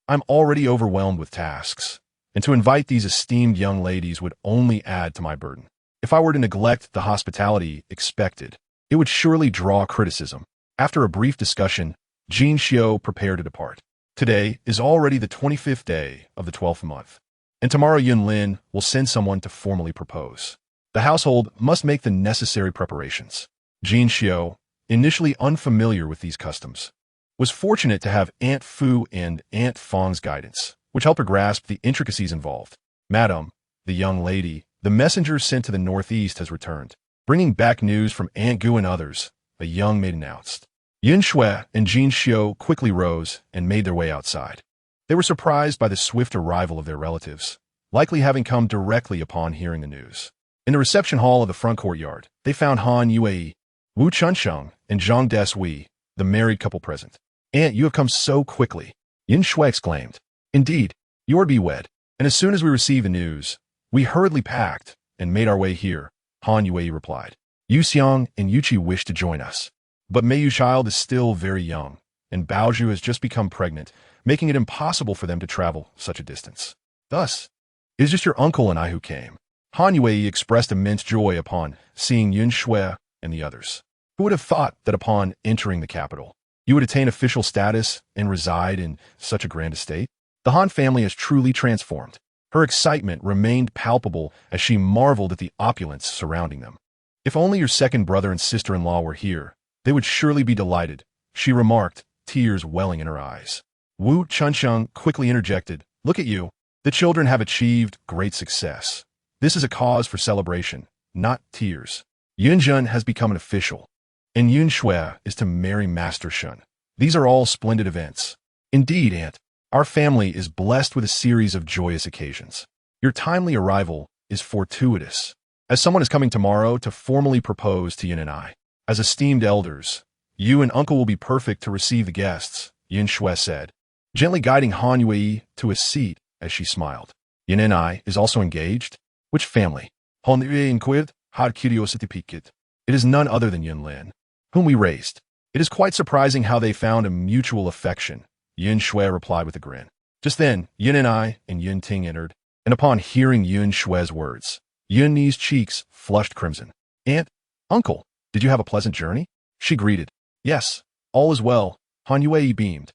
I'm already overwhelmed with tasks, and to invite these esteemed young ladies would only add to my burden. If I were to neglect the hospitality expected, it would surely draw criticism. After a brief discussion, Jin Xiu prepared to depart. Today is already the 25th day of the 12th month, and tomorrow Yunlin will send someone to formally propose. The household must make the necessary preparations. Jin Xiu, initially unfamiliar with these customs, was fortunate to have Aunt Fu and Aunt Fang's guidance, which helped her grasp the intricacies involved. Madam, the young lady, the messenger sent to the northeast has returned, bringing back news from Aunt Gu and others, a young maid announced. Han Xue and Jin Xiu quickly rose and made their way outside. They were surprised by the swift arrival of their relatives, likely having come directly upon hearing the news. In the reception hall of the front courtyard, they found Han Yue, Wu Chunsheng, and Zhang Desui, the married couple present. Aunt, you have come so quickly, Han Xue exclaimed. Indeed, you are to be wed. And as soon as we received the news, we hurriedly packed and made our way here, Han Yue replied. Yu Xiang and Yuqi wish to join us. But Meiyu child is still very young, and Baozhu has just become pregnant, making it impossible for them to travel such a distance. Thus, it is just your uncle and I who came. Han Yue expressed immense joy upon seeing Han Xue and the others. Who would have thought that upon entering the capital, you would attain official status and reside in such a grand estate? The Han family has truly transformed. Her excitement remained palpable as she marveled at the opulence surrounding them. If only your second brother and sister-in-law were here, they would surely be delighted, she remarked, tears welling in her eyes. Wu Chunsheng quickly interjected, look at you. The children have achieved great success. This is a cause for celebration, not tears. Yunjun has become an official, and Yun Xue is to marry Master Shen. These are all splendid events. Indeed, Aunt, our family is blessed with a series of joyous occasions. Your timely arrival is fortuitous, as someone is coming tomorrow to formally propose to Yun and I. As esteemed elders, you and uncle will be perfect to receive the guests, Yun Xue said, gently guiding Han Yue to a seat as she smiled. Yun and I is also engaged? Which family? Han Yue inquired, had curiosity piqued. It is none other than Yunlin, whom we raised. It is quite surprising how they found a mutual affection, Yun Xue replied with a grin. Just then, Yun and I and Yun Ting entered, and upon hearing Yun Xue's words, Yun's cheeks flushed crimson. Aunt, uncle, did you have a pleasant journey? She greeted. Yes, all is well, Han Xue beamed,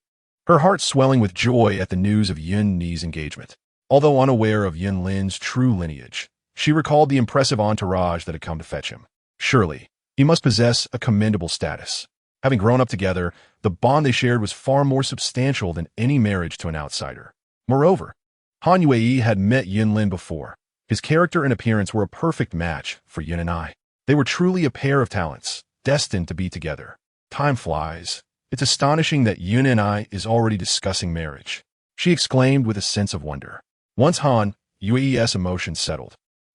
her heart swelling with joy at the news of Yun's engagement. Although unaware of Yunlin's true lineage, she recalled the impressive entourage that had come to fetch him. Surely, he must possess a commendable status. Having grown up together, the bond they shared was far more substantial than any marriage to an outsider. Moreover, Han Xue had met Yunlin before. His character and appearance were a perfect match for Yun and I. They were truly a pair of talents, destined to be together. Time flies. It's astonishing that Yun and I is already discussing marriage, she exclaimed with a sense of wonder. Once Han Xue's emotions settled,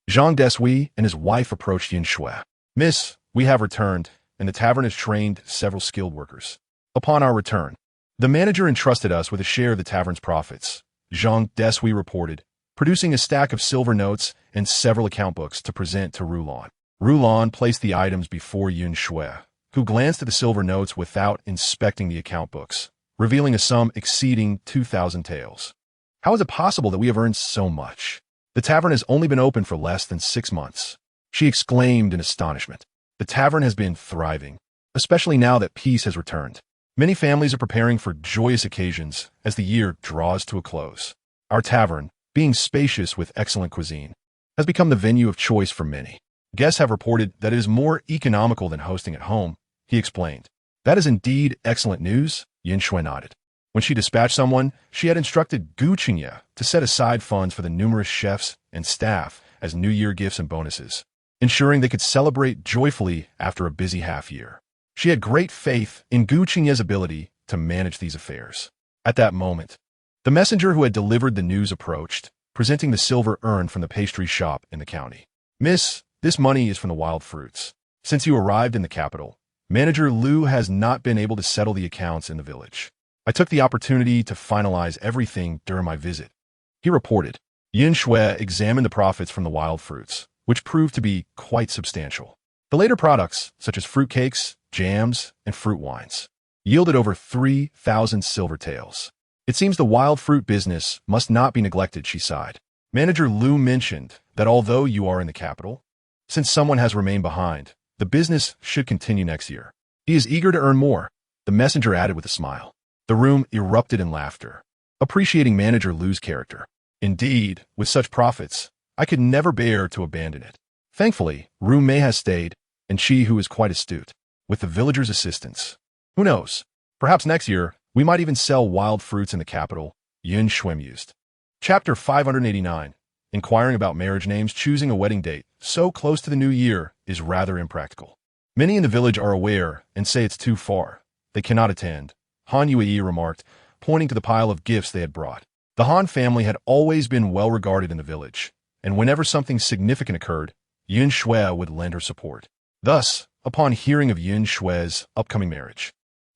Zhang Desui and his wife approached Han Xue. Miss, we have returned, and the tavern has trained several skilled workers. Upon our return, the manager entrusted us with a share of the tavern's profits, Zhang Desui reported, producing a stack of silver notes and several account books to present to Rulan. Rulan placed the items before Han Xue, who glanced at the silver notes without inspecting the account books, revealing a sum exceeding 2,000 taels. How is it possible that we have earned so much? The tavern has only been open for less than 6 months, she exclaimed in astonishment. The tavern has been thriving, especially now that peace has returned. Many families are preparing for joyous occasions as the year draws to a close. Our tavern, being spacious with excellent cuisine, has become the venue of choice for many. Guests have reported that it is more economical than hosting at home, he explained. That is indeed excellent news, Han Xue nodded. When she dispatched someone, she had instructed Gu Qingye to set aside funds for the numerous chefs and staff as New Year gifts and bonuses, ensuring they could celebrate joyfully after a busy half-year. She had great faith in Gu Qingye's ability to manage these affairs. At that moment, the messenger who had delivered the news approached, presenting the silver urn from the pastry shop in the county. Miss, this money is from the wild fruits. Since you arrived in the capital, Manager Liu has not been able to settle the accounts in the village. I took the opportunity to finalize everything during my visit, he reported. Han Xue examined the profits from the wild fruits, which proved to be quite substantial. The later products, such as fruitcakes, jams, and fruit wines, yielded over 3,000 silver taels. It seems the wild fruit business must not be neglected, she sighed. Manager Liu mentioned that although you are in the capital, since someone has remained behind, the business should continue next year. He is eager to earn more, the messenger added with a smile. The room erupted in laughter, appreciating Manager Liu's character. Indeed, with such profits, I could never bear to abandon it. Thankfully, Ru Mei has stayed, and she who is quite astute, with the villagers' assistance. Who knows? Perhaps next year, we might even sell wild fruits in the capital, Han Xue mused. Chapter 589. Inquiring about marriage names. Choosing a wedding date so close to the new year is rather impractical. Many in the village are aware and say it's too far. They cannot attend, Han Xue remarked, pointing to the pile of gifts they had brought. The Han family had always been well regarded in the village, and whenever something significant occurred, Han Xue would lend her support. Thus, upon hearing of Han Xue's upcoming marriage,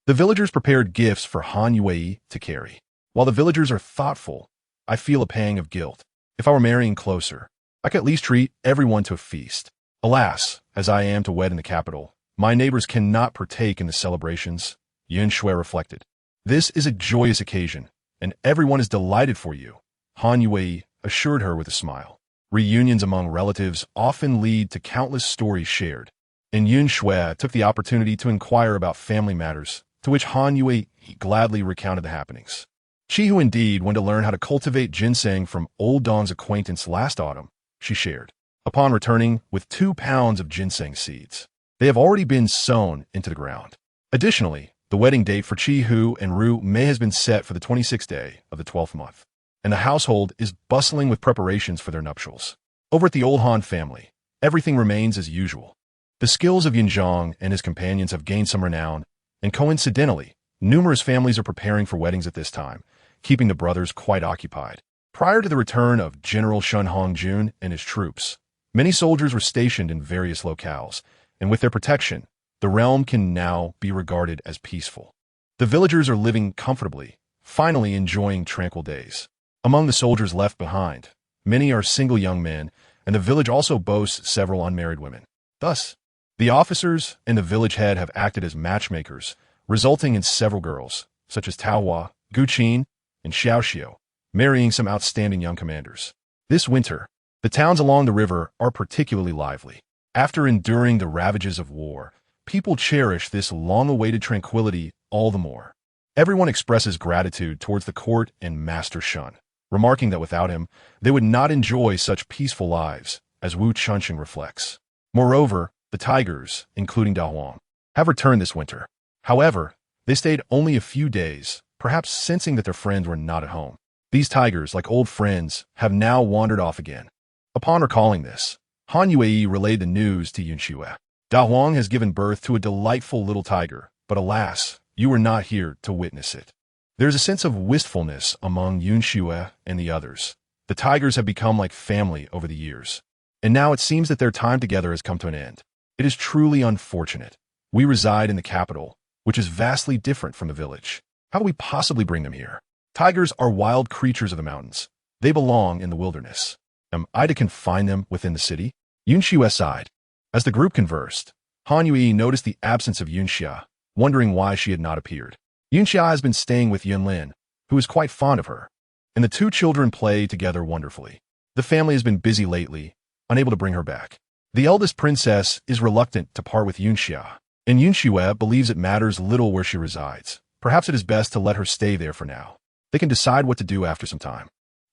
the villagers prepared gifts for Han Xue to carry. While the villagers are thoughtful, I feel a pang of guilt. If I were marrying closer, I could at least treat everyone to a feast. Alas, as I am to wed in the capital, my neighbors cannot partake in the celebrations, Han Xue reflected. This is a joyous occasion, and everyone is delighted for you, Han Xue assured her with a smile. Reunions among relatives often lead to countless stories shared, and Han Xue took the opportunity to inquire about family matters, to which Han Xue gladly recounted the happenings. She who indeed went to learn how to cultivate ginseng from old Dong's acquaintance last autumn, she shared, upon returning with 2 pounds of ginseng seeds. They have already been sown into the ground. Additionally, the wedding date for Chi Hu and Ru Mei has been set for the 26th day of the 12th month, and the household is bustling with preparations for their nuptials. Over at the old Han family, everything remains as usual. The skills of Yinzhong and his companions have gained some renown, and coincidentally, numerous families are preparing for weddings at this time, keeping the brothers quite occupied. Prior to the return of General Shun Hongjun and his troops, many soldiers were stationed in various locales, and with their protection, the realm can now be regarded as peaceful. The villagers are living comfortably, finally enjoying tranquil days. Among the soldiers left behind, many are single young men, and the village also boasts several unmarried women. Thus, the officers and the village head have acted as matchmakers, resulting in several girls, such as Tao Hua, Gu Qin, and Xiao Xiu, marrying some outstanding young commanders. This winter, The towns along the river are particularly lively. After enduring the ravages of war, people cherish this long-awaited tranquility all the more. Everyone expresses gratitude towards the court and Master Shun, remarking that without him, they would not enjoy such peaceful lives, as Wu Chunqing reflects. Moreover, the tigers, including Da Huang, have returned this winter. However, they stayed only a few days, perhaps sensing that their friends were not at home. These tigers, like old friends, have now wandered off again. Upon recalling this, Han Xue relayed the news to Han Xue. Da Huang has given birth to a delightful little tiger, but alas, you were not here to witness it. There is a sense of wistfulness among Han Xue and the others. The tigers have become like family over the years, and now it seems that their time together has come to an end. It is truly unfortunate. We reside in the capital, which is vastly different from the village. How do we possibly bring them here? Tigers are wild creatures of the mountains. They belong in the wilderness. Am I to confine them within the city? Han Xue sighed. As the group conversed, Han Yue noticed the absence of Yun Xia, wondering why she had not appeared. Yun Xia has been staying with Yun Lin, who is quite fond of her, and the two children play together wonderfully. The family has been busy lately, unable to bring her back. The eldest princess is reluctant to part with Yun Xia, and Yun Xue believes it matters little where she resides. Perhaps it is best to let her stay there for now. They can decide what to do after some time.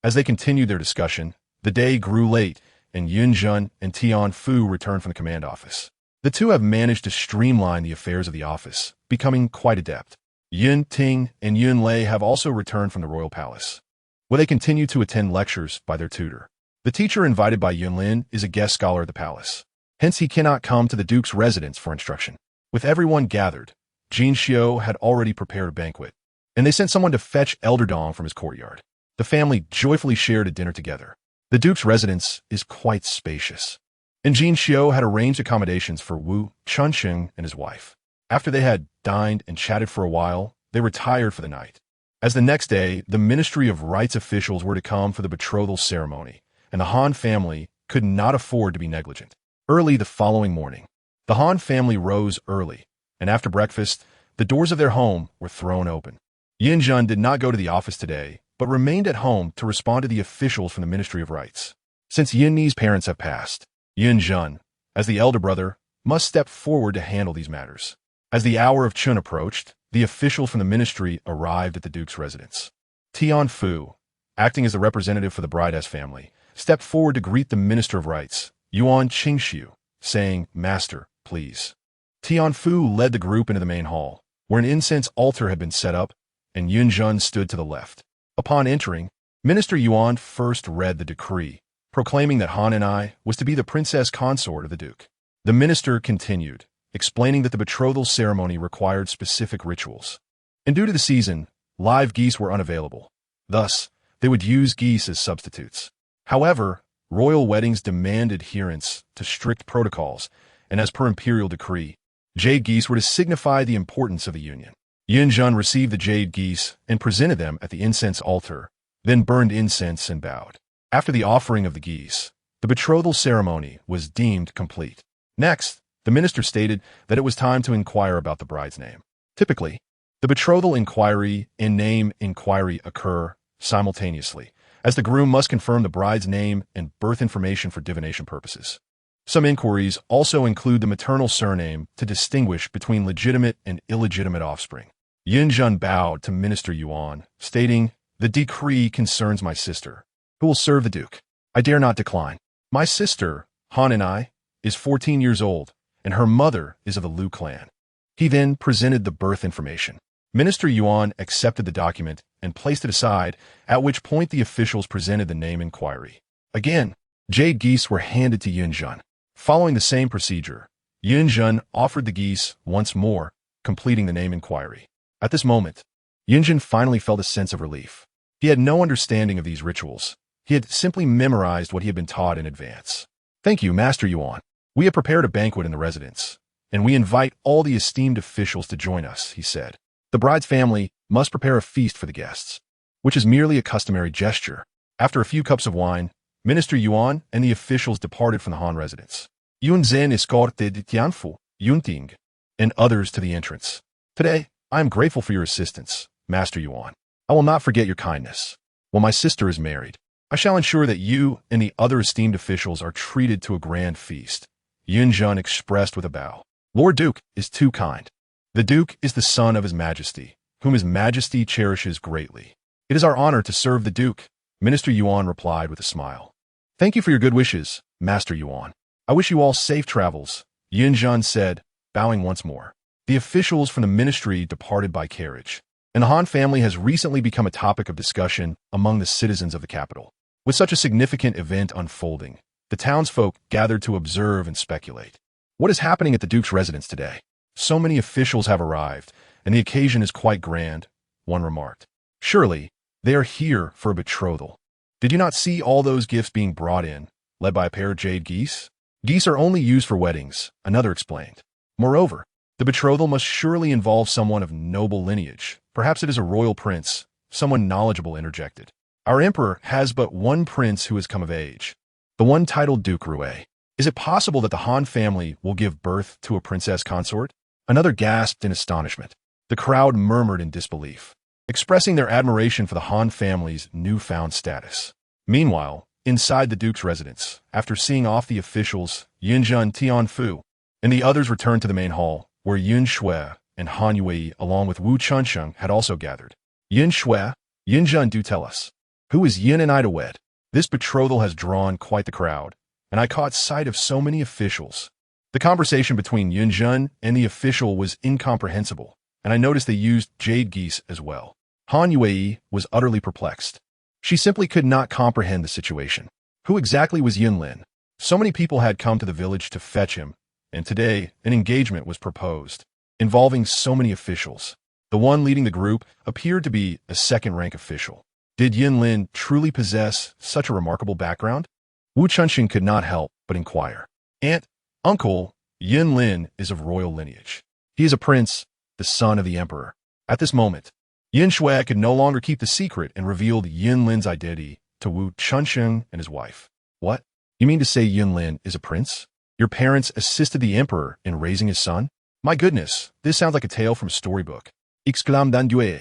As they continued their discussion, the day grew late, and Yun Jun and Tian Fu returned from the command office. The two have managed to streamline the affairs of the office, becoming quite adept. Yun Ting and Yun Lei have also returned from the royal palace, where they continue to attend lectures by their tutor. The teacher invited by Yun Lin is a guest scholar at the palace. Hence, he cannot come to the duke's residence for instruction. With everyone gathered, Jin Xiu had already prepared a banquet, and they sent someone to fetch Elder Dong from his courtyard. The family joyfully shared a dinner together. The duke's residence is quite spacious, and Jin Xiu had arranged accommodations for Wu Chunqing and his wife. After they had dined and chatted for a while, they retired for the night. As the next day, the Ministry of Rights officials were to come for the betrothal ceremony, and the Han family could not afford to be negligent. Early the following morning, the Han family rose early, and after breakfast, the doors of their home were thrown open. Yin Jun did not go to the office today, but remained at home to respond to the officials from the Ministry of Rights. Since Yin Ni's parents have passed, Yin Jun, as the elder brother, must step forward to handle these matters. As the hour of Chun approached, the official from the ministry arrived at the duke's residence. Tian Fu, acting as the representative for the Bride's family, stepped forward to greet the Minister of Rights, Yuan Qingxiu, saying, "Master, please." Tian Fu led the group into the main hall, where an incense altar had been set up, and Yun Jun stood to the left. Upon entering, Minister Yuan first read the decree, proclaiming that Han and I was to be the princess consort of the duke. The minister continued, explaining that the betrothal ceremony required specific rituals, and due to the season, live geese were unavailable. Thus, they would use geese as substitutes. However, royal weddings demand adherence to strict protocols, and as per imperial decree, jade geese were to signify the importance of the union. Yun Jun received the jade geese and presented them at the incense altar, then burned incense and bowed. After the offering of the geese, the betrothal ceremony was deemed complete. Next, the minister stated that it was time to inquire about the bride's name. Typically, the betrothal inquiry and name inquiry occur simultaneously, as the groom must confirm the bride's name and birth information for divination purposes. Some inquiries also include the maternal surname to distinguish between legitimate and illegitimate offspring. Yin Jun bowed to Minister Yuan, stating, "The decree concerns my sister, who will serve the duke. I dare not decline. My sister, Han and I, is 14 years old, and her mother is of the Lu clan." He then presented the birth information. Minister Yuan accepted the document and placed it aside, at which point the officials presented the name inquiry. Again, jade geese were handed to Yin Jun. Following the same procedure, Yin Jun offered the geese once more, completing the name inquiry. At this moment, Yin Jun finally felt a sense of relief. He had no understanding of these rituals. He had simply memorized what he had been taught in advance. "Thank you, Master Yuan. We have prepared a banquet in the residence, and we invite all the esteemed officials to join us," he said. The bride's family must prepare a feast for the guests, which is merely a customary gesture. After a few cups of wine, Minister Yuan and the officials departed from the Han residence. Yun Zhen escorted Tianfu, Yun Ting, and others to the entrance. "Today, I am grateful for your assistance, Master Yuan. I will not forget your kindness. Well, my sister is married. I shall ensure that you and the other esteemed officials are treated to a grand feast. Yunjun expressed with a bow. Lord Duke is too kind. The Duke is the son of His Majesty, whom His Majesty cherishes greatly. It is our honor to serve the Duke, Minister Yuan replied with a smile. Thank you for your good wishes, Master Yuan. I wish you all safe travels, Yunjun said, bowing once more. The officials from the ministry departed by carriage, and the Han family has recently become a topic of discussion among the citizens of the capital. With such a significant event unfolding, the townsfolk gathered to observe and speculate. What is happening at the Duke's residence today? So many officials have arrived, and the occasion is quite grand, one remarked. Surely, they are here for a betrothal. Did you not see all those gifts being brought in, led by a pair of jade geese? Geese are only used for weddings, another explained. Moreover, the betrothal must surely involve someone of noble lineage. Perhaps it is a royal prince, someone knowledgeable interjected. Our emperor has but one prince who has come of age, the one titled Duke Rue. Is it possible that the Han family will give birth to a princess consort? Another gasped in astonishment. The crowd murmured in disbelief, expressing their admiration for the Han family's newfound status. Meanwhile, inside the Duke's residence, after seeing off the officials, Yunjun Tianfu and the others returned to the main hall, where Han Xue and Han Xue, along with Wu Chunsheng, had also gathered. Han Xue, Yunjun, do tell us, who is Yin and I to wed? This betrothal has drawn quite the crowd, and I caught sight of so many officials. The conversation between Yunjun and the official was incomprehensible, and I noticed they used jade geese as well. Han Yue was utterly perplexed. She simply could not comprehend the situation. Who exactly was Yunlin? So many people had come to the village to fetch him, and today an engagement was proposed, involving so many officials. The one leading the group appeared to be a second-rank official. Did Yunlin truly possess such a remarkable background? Wu Chunxing could not help but inquire. Aunt, uncle, Yunlin is of royal lineage. He is a prince, the son of the emperor. At this moment, Han Xue could no longer keep the secret and revealed Yunlin's identity to Wu Chunxing and his wife. What? You mean to say Yunlin is a prince? Your parents assisted the emperor in raising his son? My goodness, this sounds like a tale from a storybook. Exclaimed Dan Due.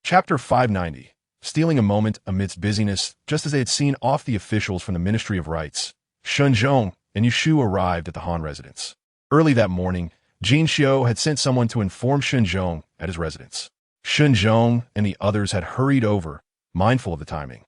Chapter 590. Stealing a moment amidst busyness, just as they had seen off the officials from the Ministry of Rites, Shenzhong and Yushu arrived at the Han residence. Early that morning, Jin Xiu had sent someone to inform Shenzhong at his residence. Shenzhong and the others had hurried over, mindful of the timing,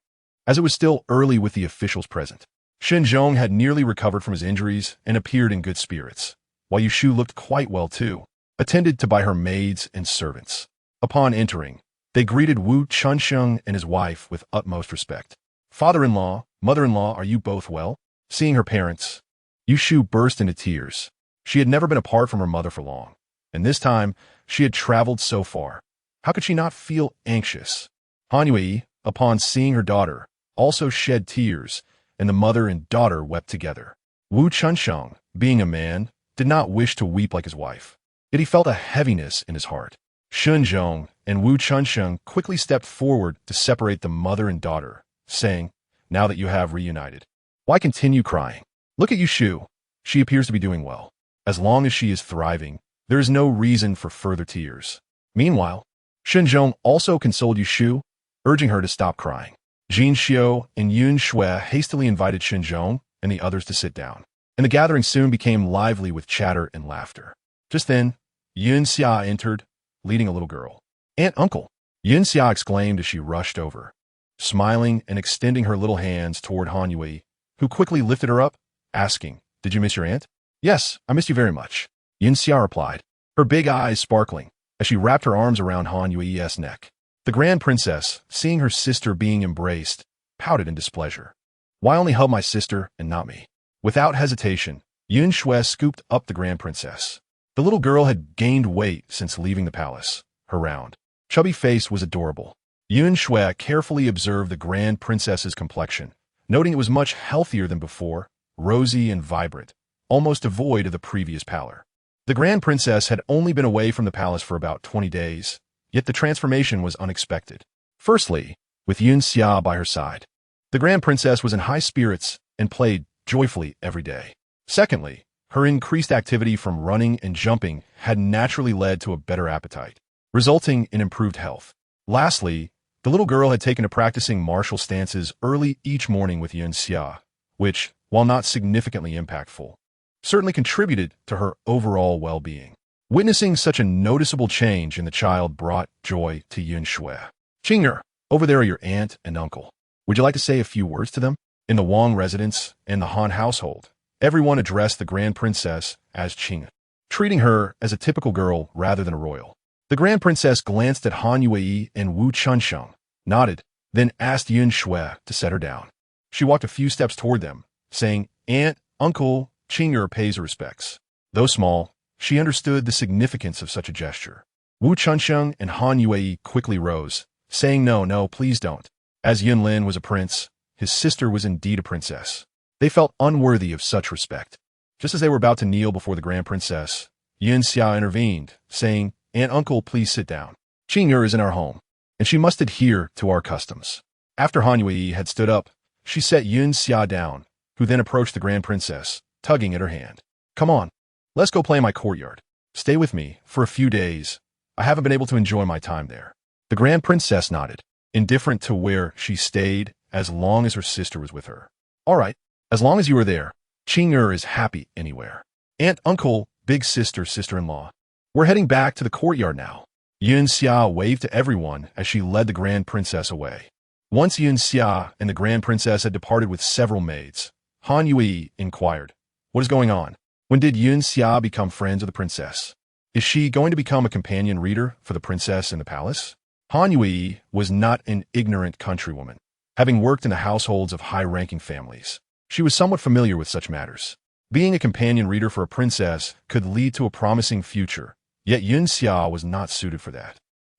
as it was still early with the officials present. Shenzhong had nearly recovered from his injuries and appeared in good spirits, while Yushu looked quite well too, attended to by her maids and servants. Upon entering, they greeted Wu Chunsheng and his wife with utmost respect. Father-in-law, mother-in-law, are you both well? Seeing her parents, Yushu burst into tears. She had never been apart from her mother for long, and this time she had traveled so far. How could she not feel anxious? Han Yue, upon seeing her daughter, also shed tears, and the mother and daughter wept together. Wu Chunsheng, being a man, did not wish to weep like his wife, yet he felt a heaviness in his heart. Shenzhong and Wu Chunsheng quickly stepped forward to separate the mother and daughter, saying, now that you have reunited, why continue crying? Look at Yushu. She appears to be doing well. As long as she is thriving, there is no reason for further tears. Meanwhile, Shenzhong also consoled Yushu, urging her to stop crying. Jin Xiu and Yun Xue hastily invited Shenzhong and the others to sit down, and the gathering soon became lively with chatter and laughter. Just then, Yun Xia entered, leading a little girl. Aunt, uncle, Yun Xia exclaimed as she rushed over, smiling and extending her little hands toward Han Yue, who quickly lifted her up, asking, did you miss your aunt? Yes, I missed you very much, Yun Xia replied, her big eyes sparkling, as she wrapped her arms around Han Yue's neck. The Grand Princess, seeing her sister being embraced, pouted in displeasure. Why only hug my sister and not me? Without hesitation, Yun Xue scooped up the Grand Princess. The little girl had gained weight since leaving the palace. Her round, chubby face was adorable. Yun Xue carefully observed the Grand Princess's complexion, noting it was much healthier than before, rosy and vibrant, almost devoid of the previous pallor. The Grand Princess had only been away from the palace for about 20 days, yet the transformation was unexpected. Firstly, with Yun Xia by her side, the Grand Princess was in high spirits and played joyfully every day. Secondly, her increased activity from running and jumping had naturally led to a better appetite, resulting in improved health. Lastly, The little girl had taken to practicing martial stances early each morning with Han Xue, which, while not significantly impactful, certainly contributed to her overall well-being. Witnessing such a noticeable change in the child brought joy to Han Xue. Qing'er, over there are your aunt and uncle. Would you like to say a few words to them? In the Wang residence and the Han household, everyone addressed the Grand Princess as Qing'er, treating her as a typical girl rather than a royal. The Grand Princess glanced at Han Xue and Wu Chunsheng, nodded, then asked Han Xue to set her down. She walked a few steps toward them, saying, "Aunt, Uncle, Qing'er pays her respects." Though small, she understood the significance of such a gesture. Wu Chunsheng and Han Xue quickly rose, saying, "No, please don't." As Yunlin was a prince, his sister was indeed a princess. They felt unworthy of such respect. Just as they were about to kneel before the Grand Princess, Han Xue intervened, saying, "Aunt, Uncle, please sit down. Qing'er is in our home, and she must adhere to our customs." After Han Xue had stood up, she set Han Xue down, who then approached the Grand Princess, tugging at her hand. "Come on, let's go play in my courtyard. Stay with me for a few days. I haven't been able to enjoy my time there." The Grand Princess nodded, indifferent to where she stayed as long as her sister was with her. "All right, as long as you are there, Qing'er is happy anywhere. Aunt, Uncle, big sister, sister-in-law. We're heading back to the courtyard now." Han Xue waved to everyone as she led the Grand Princess away. Once Han Xue and the Grand Princess had departed with several maids, Han Xue inquired, "What is going on? When did Han Xue become friends with the princess? Is she going to become a companion reader for the princess in the palace?" Han Xue was not an ignorant countrywoman. Having worked in the households of high-ranking families, she was somewhat familiar with such matters. Being a companion reader for a princess could lead to a promising future, yet Han Xue was not suited for that.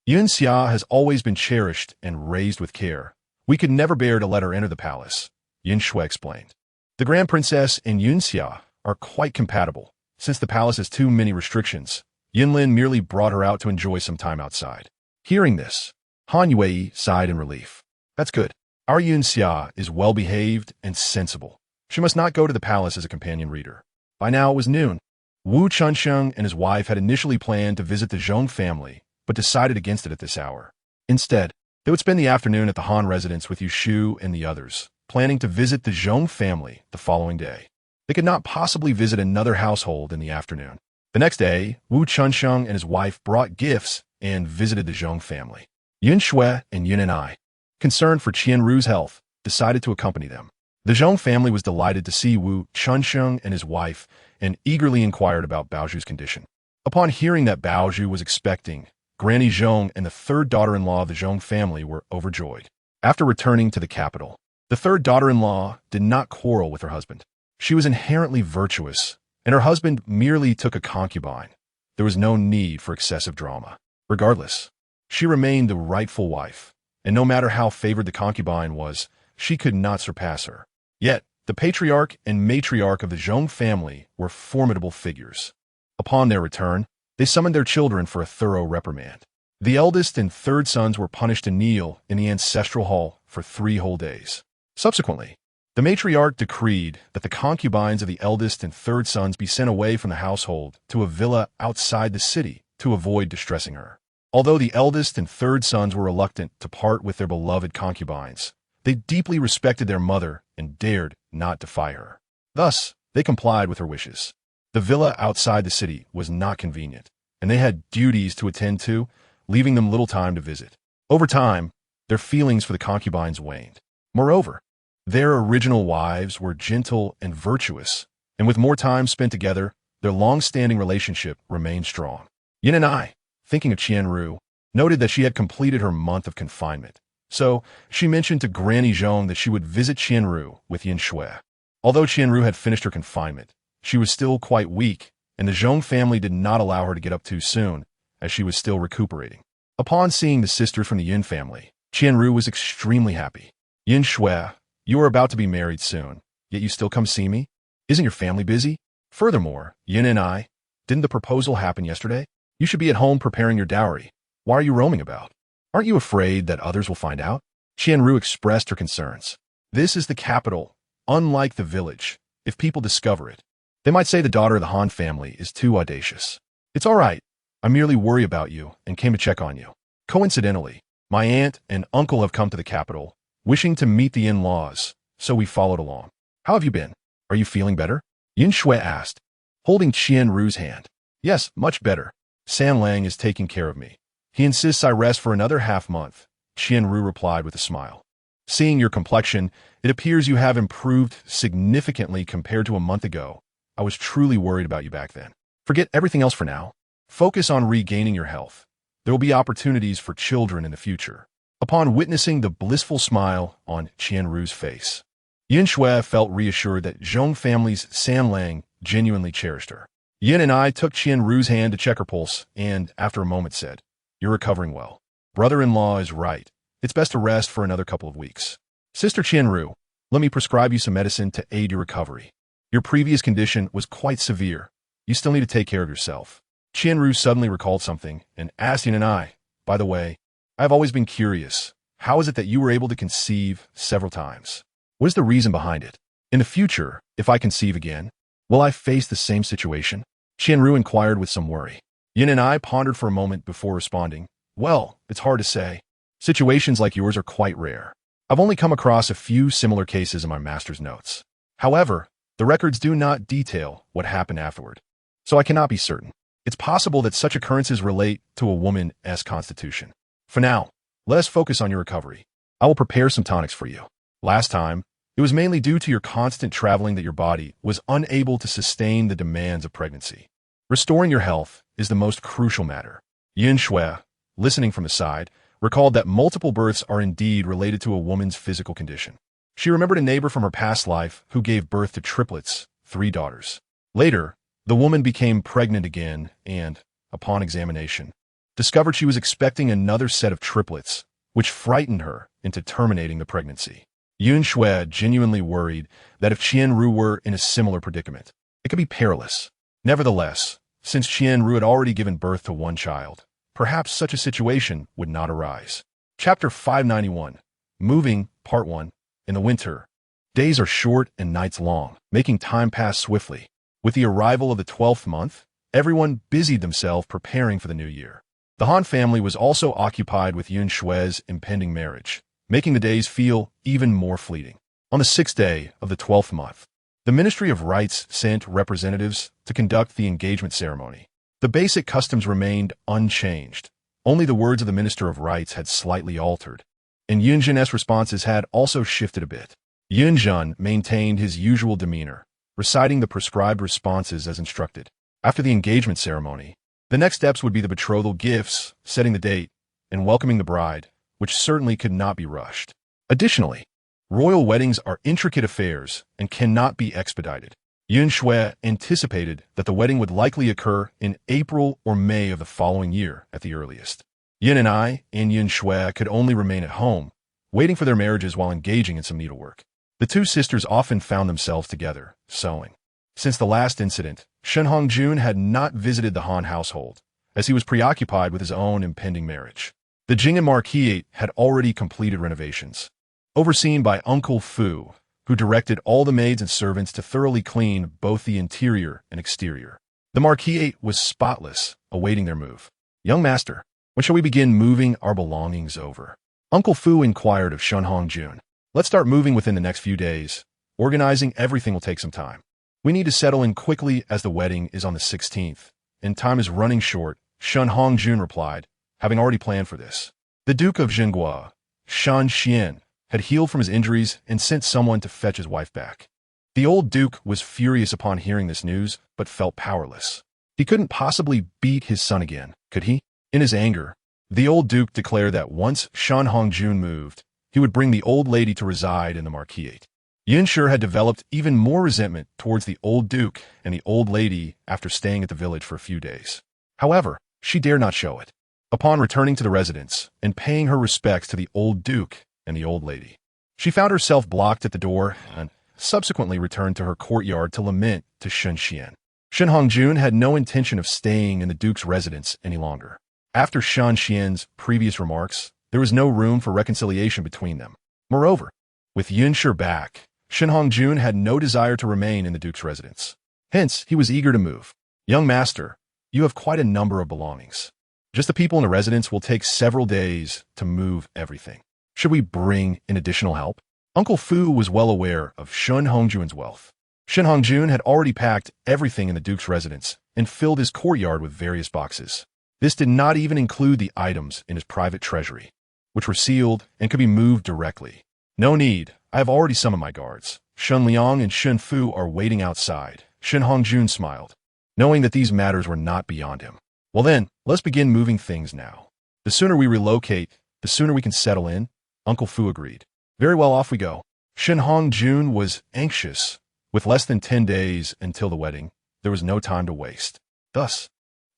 Han Xue has always been cherished and raised with care. We could never bear to let her enter the palace, Han Xue explained. The Grand Princess and Han Xue are quite compatible. Since the palace has too many restrictions, Yunlin merely brought her out to enjoy some time outside. Hearing this, Han Xue sighed in relief. "That's good. Our Han Xue is well-behaved and sensible. She must not go to the palace as a companion reader." By now it was noon. Wu Chunsheng and his wife had initially planned to visit the Zhong family, but decided against it at this hour. Instead, they would spend the afternoon at the Han residence with Yushu and the others, planning to visit the Zhong family the following day. They could not possibly visit another household in the afternoon. The next day, Wu Chunsheng and his wife brought gifts and visited the Zhong family. Han Xue and Yunlin, concerned for Qianru's health, decided to accompany them. The Zhong family was delighted to see Wu Chunsheng and his wife and eagerly inquired about Baozhu's condition. Upon hearing that Baozhu was expecting, Granny Zhong and the third daughter-in-law of the Zhong family were overjoyed. After returning to the capital, the third daughter-in-law did not quarrel with her husband. She was inherently virtuous, and her husband merely took a concubine. There was no need for excessive drama. Regardless, she remained the rightful wife, and no matter how favored the concubine was, she could not surpass her. Yet, the patriarch and matriarch of the Zhong family were formidable figures. Upon their return, they summoned their children for a thorough reprimand. The eldest and third sons were punished to kneel in the ancestral hall for 3 whole days. Subsequently, the matriarch decreed that the concubines of the eldest and third sons be sent away from the household to a villa outside the city to avoid distressing her. Although the eldest and third sons were reluctant to part with their beloved concubines, they deeply respected their mother and dared not defy her. Thus, they complied with her wishes. The villa outside the city was not convenient, and they had duties to attend to, leaving them little time to visit. Over time, their feelings for the concubines waned. Moreover, their original wives were gentle and virtuous, and with more time spent together, their long-standing relationship remained strong. Yin and I, thinking of Qianru, noted that she had completed her month of confinement. So, she mentioned to Granny Zhong that she would visit Qianru with Han Xue. Although Qianru had finished her confinement, she was still quite weak, and the Zhong family did not allow her to get up too soon, as she was still recuperating. Upon seeing the sisters from the Yin family, Qianru was extremely happy. "Yin Xue, you are about to be married soon, yet you still come see me? Isn't your family busy? Furthermore, Yin and I, didn't the proposal happen yesterday? You should be at home preparing your dowry. Why are you roaming about? Aren't you afraid that others will find out?" Qianru expressed her concerns. "This is the capital, unlike the village. If people discover it, they might say the daughter of the Han family is too audacious. It's all right. I merely worry about you and came to check on you. Coincidentally, My aunt and uncle have come to the capital, wishing to meet the in-laws, so we followed along. How have you been? Are you feeling better? Han Xue asked, holding Qian Ru's hand. Yes, much better. San Lang is taking care of me. He insists I rest for another half-month, Qian Ru replied with a smile. Seeing your complexion, it appears you have improved significantly compared to a month ago. I was truly worried about you back then. Forget everything else for now. Focus on regaining your health. There will be opportunities for children in the future. Upon witnessing the blissful smile on Qian Ru's face, Han Xue felt reassured that Zhong family's San Lang genuinely cherished her. Yin and I took Qian Ru's hand to check her pulse and, after a moment, said, You're recovering well. Brother-in-law is right. It's best to rest for another couple of weeks. Sister Qian Ru, let me prescribe you some medicine to aid your recovery. Your previous condition was quite severe. You still need to take care of yourself. Qian Ru suddenly recalled something and asked Yin and I, By the way, I have always been curious. How is it that you were able to conceive several times? What is the reason behind it? In the future, if I conceive again, will I face the same situation? Qian Ru inquired with some worry. Yin and I pondered for a moment before responding, Well, it's hard to say. Situations like yours are quite rare. I've only come across a few similar cases in my master's notes. However, the records do not detail what happened afterward, so I cannot be certain. It's possible that such occurrences relate to a woman's constitution. For now, let us focus on your recovery. I will prepare some tonics for you. Last time, it was mainly due to your constant traveling that your body was unable to sustain the demands of pregnancy. Restoring your health is the most crucial matter. Han Xue, listening from the side, recalled that multiple births are indeed related to a woman's physical condition. She remembered a neighbor from her past life who gave birth to triplets, 3 daughters. Later, the woman became pregnant again and, upon examination, discovered she was expecting another set of triplets, which frightened her into terminating the pregnancy. Han Xue genuinely worried that if Qian Ru were in a similar predicament, it could be perilous. Nevertheless, since Qian Ru had already given birth to 1 child, perhaps such a situation would not arise. Chapter 591, Moving, Part 1. In the winter, days are short and nights long, making time pass swiftly. With the arrival of the 12th month, everyone busied themselves preparing for the new year. The Han family was also occupied with Han Xue's impending marriage, making the days feel even more fleeting. On the 6th day of the 12th month, the Ministry of Rites sent representatives to conduct the engagement ceremony. The basic customs remained unchanged. Only the words of the Minister of Rites had slightly altered, and Yunjin's responses had also shifted a bit. Yunjin maintained his usual demeanor, reciting the prescribed responses as instructed. After the engagement ceremony, the next steps would be the betrothal gifts, setting the date, and welcoming the bride, which certainly could not be rushed. Additionally, royal weddings are intricate affairs and cannot be expedited. Han Xue anticipated that the wedding would likely occur in April or May of the following year at the earliest. Yin and I and Han Xue could only remain at home, waiting for their marriages while engaging in some needlework. The two sisters often found themselves together, sewing. Since the last incident, Shen Hongjun had not visited the Han household, as he was preoccupied with his own impending marriage. The Jing'an Marquis had already completed renovations, overseen by Uncle Fu, who directed all the maids and servants to thoroughly clean both the interior and exterior. The Marquis was spotless, awaiting their move. Young master, when shall we begin moving our belongings over? Uncle Fu inquired of Shen Hongjun. Let's start moving within the next few days. Organizing everything will take some time. We need to settle in quickly as the wedding is on the 16th, and time is running short, Shen Hongjun replied, having already planned for this. The Duke of Jinghua, Shan Xian, had healed from his injuries and sent someone to fetch his wife back. The old duke was furious upon hearing this news, but felt powerless. He couldn't possibly beat his son again, could he? In his anger, the old duke declared that once Shan Hongjun moved, he would bring the old lady to reside in the Marquis. Yunshi had developed even more resentment towards the old duke and the old lady after staying at the village for a few days. However, she dared not show it. Upon returning to the residence and paying her respects to the old duke and the old lady, she found herself blocked at the door and subsequently returned to her courtyard to lament to Shen Xian. Shen Hongjun had no intention of staying in the duke's residence any longer. After Shan Xian's previous remarks, there was no room for reconciliation between them. Moreover, with Yunshi back, Shen Hongjun had no desire to remain in the duke's residence. Hence, he was eager to move. Young master, you have quite a number of belongings. Just the people in the residence will take several days to move everything. Should we bring in additional help? Uncle Fu was well aware of Shun Hongjuan's wealth. Shun Hongjun had already packed everything in the duke's residence and filled his courtyard with various boxes. This did not even include the items in his private treasury, which were sealed and could be moved directly. No need. I have already summoned my guards. Shun Liang and Shun Fu are waiting outside. Shun Hongjun smiled, knowing that these matters were not beyond him. Well then, let's begin moving things now. The sooner we relocate, the sooner we can settle in, Uncle Fu agreed. Very well, off we go. Shun Hongjun was anxious. With less than 10 days until the wedding, there was no time to waste. Thus,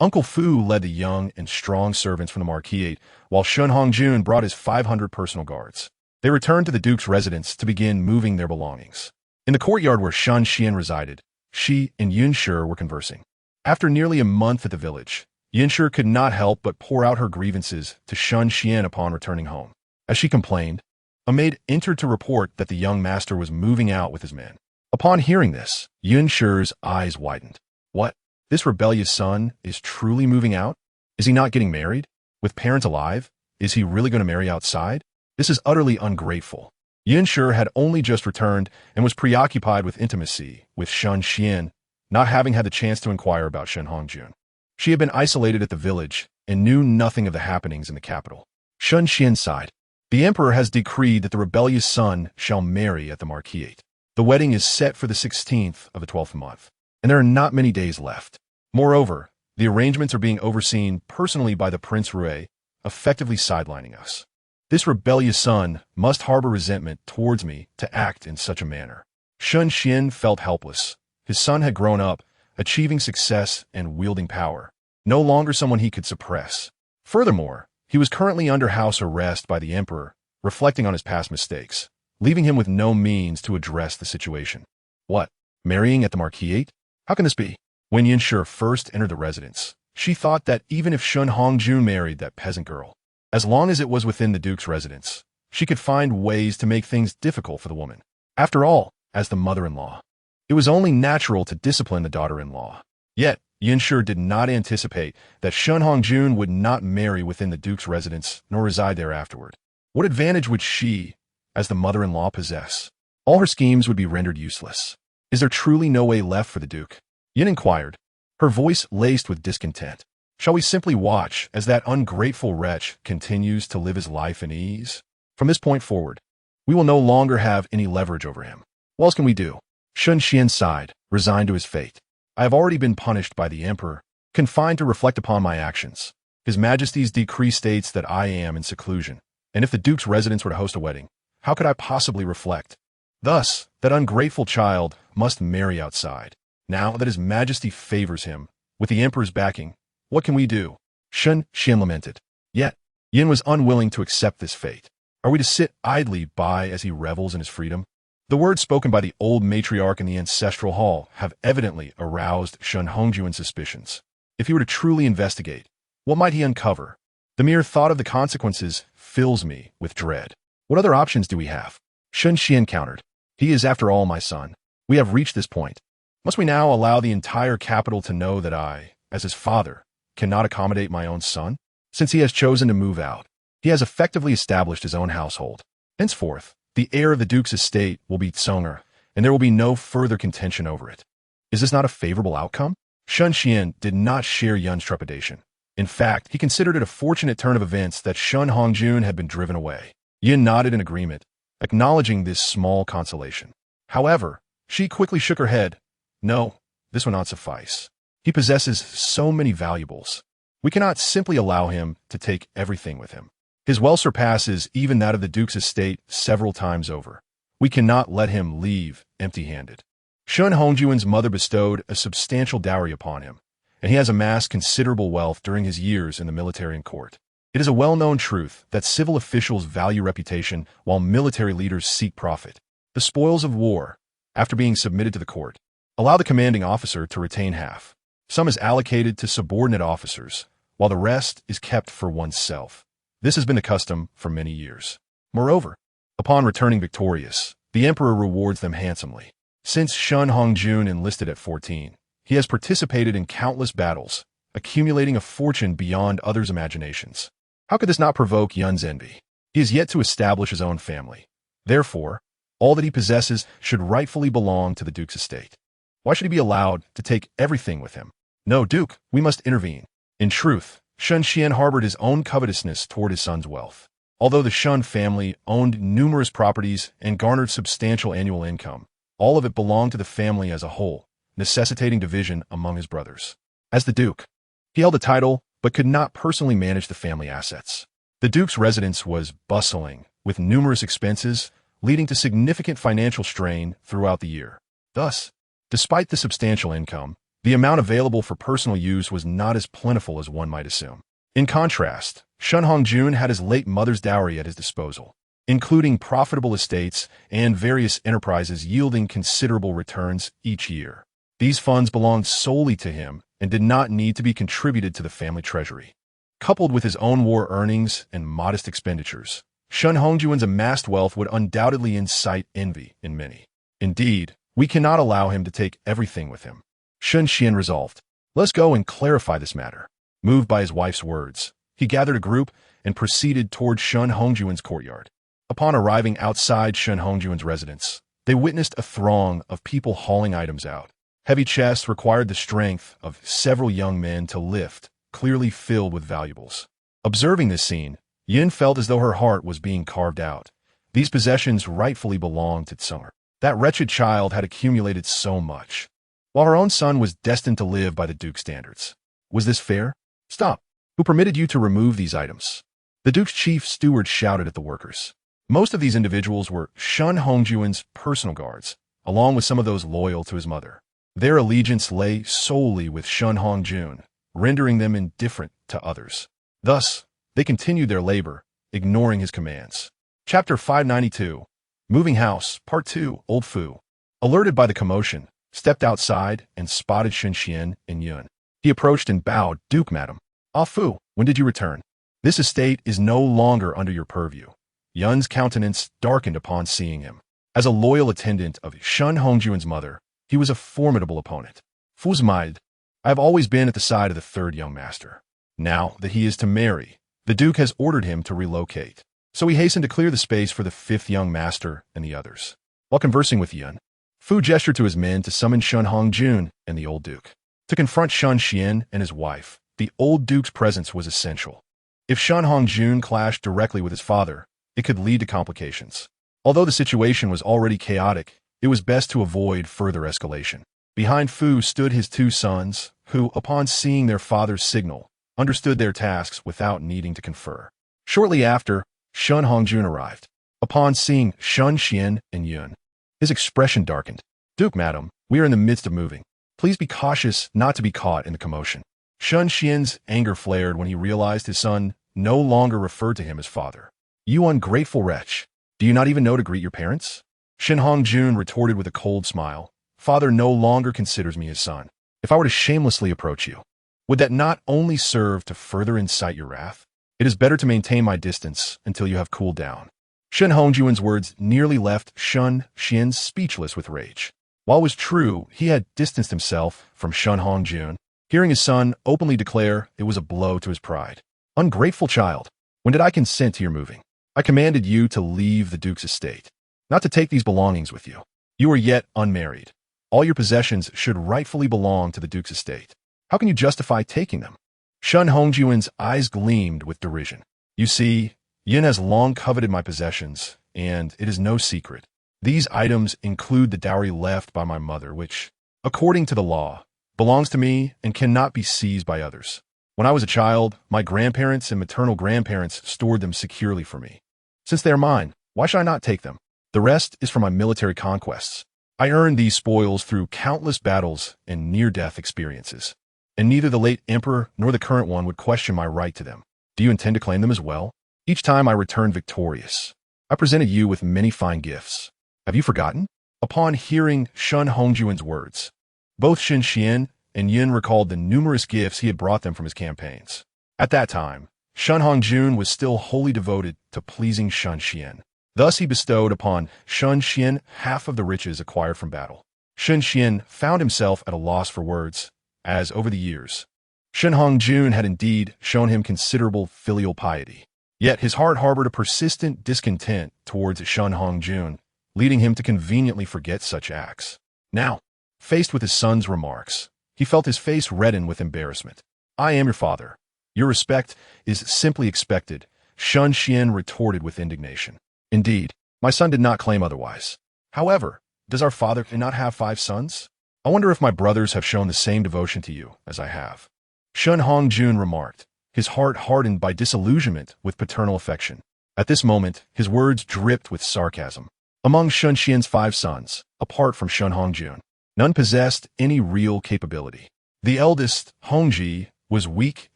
Uncle Fu led the young and strong servants from the Marquis, while Shun Hongjun brought his 500 personal guards. They returned to the duke's residence to begin moving their belongings. In the courtyard where Shun Xian resided, she and Yun Shi were conversing. After nearly a month at the village, Yun Shi could not help but pour out her grievances to Shun Xian upon returning home. As she complained, a maid entered to report that the young master was moving out with his men. Upon hearing this, Yun Shi's eyes widened. What? This rebellious son is truly moving out? Is he not getting married? With parents alive? Is he really going to marry outside? This is utterly ungrateful. Yun Shi had only just returned and was preoccupied with intimacy with Shun Xian, not having had the chance to inquire about Shun Hongjun. She had been isolated at the village and knew nothing of the happenings in the capital. Shun Xian sighed. The emperor has decreed that the rebellious son shall marry at the Marquis. The wedding is set for the 16th of the 12th month, and there are not many days left. Moreover, the arrangements are being overseen personally by the Prince Rui, effectively sidelining us. This rebellious son must harbor resentment towards me to act in such a manner. Shun Xian felt helpless. His son had grown up, achieving success and wielding power, no longer someone he could suppress. Furthermore, he was currently under house arrest by the emperor, reflecting on his past mistakes, leaving him with no means to address the situation. What? Marrying at the Marquis? How can this be? When Yun Shi first entered the residence, she thought that even if Shun Hongjun married that peasant girl, as long as it was within the duke's residence, she could find ways to make things difficult for the woman. After all, as the mother-in-law, it was only natural to discipline the daughter-in-law. Yet, Yun Shi did not anticipate that Shun Hongjun would not marry within the duke's residence nor reside there afterward. What advantage would she, as the mother-in-law, possess? All her schemes would be rendered useless. Is there truly no way left for the duke? Yin inquired, her voice laced with discontent. Shall we simply watch as that ungrateful wretch continues to live his life in ease? From this point forward, we will no longer have any leverage over him. What else can we do? Shun Xian sighed, resigned to his fate. I have already been punished by the emperor, confined to reflect upon my actions. His Majesty's decree states that I am in seclusion, and if the duke's residence were to host a wedding, how could I possibly reflect? Thus, that ungrateful child must marry outside. Now that His Majesty favors him, with the emperor's backing, what can we do? Shun Xian lamented. Yet, Yin was unwilling to accept this fate. Are we to sit idly by as he revels in his freedom? The words spoken by the old matriarch in the ancestral hall have evidently aroused Shun Hongjuan's suspicions. If he were to truly investigate, what might he uncover? The mere thought of the consequences fills me with dread. What other options do we have? Shun Xian countered. He is, after all, my son. We have reached this point. Must we now allow the entire capital to know that I, as his father, cannot accommodate my own son? Since he has chosen to move out, he has effectively established his own household. Henceforth, the heir of the duke's estate will be Tsonger, and there will be no further contention over it. Is this not a favorable outcome? Shun Xian did not share Yun's trepidation. In fact, he considered it a fortunate turn of events that Shun Hongjun had been driven away. Yin nodded in agreement, acknowledging this small consolation. However, she quickly shook her head. No, this will not suffice. He possesses so many valuables. We cannot simply allow him to take everything with him. His wealth surpasses even that of the duke's estate several times over. We cannot let him leave empty-handed. Shun Hongjuan's mother bestowed a substantial dowry upon him, and he has amassed considerable wealth during his years in the military and court. It is a well-known truth that civil officials value reputation while military leaders seek profit. The spoils of war, after being submitted to the court, allow the commanding officer to retain half. Some is allocated to subordinate officers, while the rest is kept for oneself. This has been the custom for many years. Moreover, upon returning victorious, the emperor rewards them handsomely. Since Shun Hongjun enlisted at 14, he has participated in countless battles, accumulating a fortune beyond others' imaginations. How could this not provoke Yun's envy? He is yet to establish his own family. Therefore, all that he possesses should rightfully belong to the Duke's estate. Why should he be allowed to take everything with him? No, Duke, we must intervene. In truth, Han Xue harbored his own covetousness toward his son's wealth. Although the Han family owned numerous properties and garnered substantial annual income, all of it belonged to the family as a whole, necessitating division among his brothers. As the Duke, he held a title but could not personally manage the family assets. The Duke's residence was bustling, with numerous expenses, leading to significant financial strain throughout the year. Thus, despite the substantial income, the amount available for personal use was not as plentiful as one might assume. In contrast, Han Xue had his late mother's dowry at his disposal, including profitable estates and various enterprises yielding considerable returns each year. These funds belonged solely to him and did not need to be contributed to the family treasury. Coupled with his own war earnings and modest expenditures, Han Xue's amassed wealth would undoubtedly incite envy in many. Indeed, we cannot allow him to take everything with him. Han Xue resolved, "Let's go and clarify this matter." Moved by his wife's words, he gathered a group and proceeded toward Han Xue's courtyard. Upon arriving outside Han Xue's residence, they witnessed a throng of people hauling items out. Heavy chests required the strength of several young men to lift, clearly filled with valuables. Observing this scene, Yin felt as though her heart was being carved out. These possessions rightfully belonged to Tsung. That wretched child had accumulated so much, while her own son was destined to live by the Duke's standards. Was this fair? Stop! Who permitted you to remove these items? The Duke's chief steward shouted at the workers. Most of these individuals were Han Xue's personal guards, along with some of those loyal to his mother. Their allegiance lay solely with Han Xue, rendering them indifferent to others. Thus, they continued their labor, ignoring his commands. Chapter 592, Moving House, Part 2, Old Fu, alerted by the commotion, stepped outside and spotted Han Xue and Yun. He approached and bowed. "Duke, madam." "Ah Fu, when did you return? This estate is no longer under your purview." Yun's countenance darkened upon seeing him. As a loyal attendant of Han Xue's mother, he was a formidable opponent. "Fu's mind, I have always been at the side of the third young master. Now that he is to marry, the Duke has ordered him to relocate. So he hastened to clear the space for the fifth young master and the others." While conversing with Yun, Fu gestured to his men to summon Han Xue and the old Duke. To confront Han Xue and his wife, the old Duke's presence was essential. If Han Xue clashed directly with his father, it could lead to complications. Although the situation was already chaotic, it was best to avoid further escalation. Behind Fu stood his two sons, who, upon seeing their father's signal, understood their tasks without needing to confer. Shortly after, Han Xue arrived. Upon seeing Han Xue and Yun, his expression darkened. "Duke, madam, we are in the midst of moving. Please be cautious not to be caught in the commotion." Han Xue's anger flared when he realized his son no longer referred to him as father. "You ungrateful wretch, do you not even know to greet your parents?" Han Xue retorted with a cold smile. "Father no longer considers me his son. If I were to shamelessly approach you, would that not only serve to further incite your wrath? It is better to maintain my distance until you have cooled down." Han Xue's words nearly left Han Xue speechless with rage. While it was true he had distanced himself from Han Xue, hearing his son openly declare it was a blow to his pride. "Ungrateful child, when did I consent to your moving? I commanded you to leave the Duke's estate, not to take these belongings with you. You are yet unmarried. All your possessions should rightfully belong to the Duke's estate. How can you justify taking them?" Han Xue's eyes gleamed with derision. "You see, Yin has long coveted my possessions, and it is no secret. These items include the dowry left by my mother, which, according to the law, belongs to me and cannot be seized by others. When I was a child, my grandparents and maternal grandparents stored them securely for me. Since they are mine, why should I not take them? The rest is from my military conquests. I earned these spoils through countless battles and near-death experiences, and neither the late emperor nor the current one would question my right to them. Do you intend to claim them as well? Each time I returned victorious, I presented you with many fine gifts. Have you forgotten?" Upon hearing Han Xue's words, both Han Xue and Yin recalled the numerous gifts he had brought them from his campaigns. At that time, Han Xue was still wholly devoted to pleasing Han Xue. Thus he bestowed upon Han Xue half of the riches acquired from battle. Han Xue found himself at a loss for words, as over the years, Shen Hongjun had indeed shown him considerable filial piety. Yet his heart harbored a persistent discontent towards Shen Hongjun, leading him to conveniently forget such acts. Now, faced with his son's remarks, he felt his face redden with embarrassment. "I am your father. Your respect is simply expected," Shun Xian retorted with indignation. "Indeed, my son did not claim otherwise. However, does our father not have 5 sons? I wonder if my brothers have shown the same devotion to you as I have." Shun Hongjun remarked, his heart hardened by disillusionment with paternal affection. At this moment, his words dripped with sarcasm. Among Shun Xian's 5 sons, apart from Shun Hongjun, none possessed any real capability. The eldest, Hongji, was weak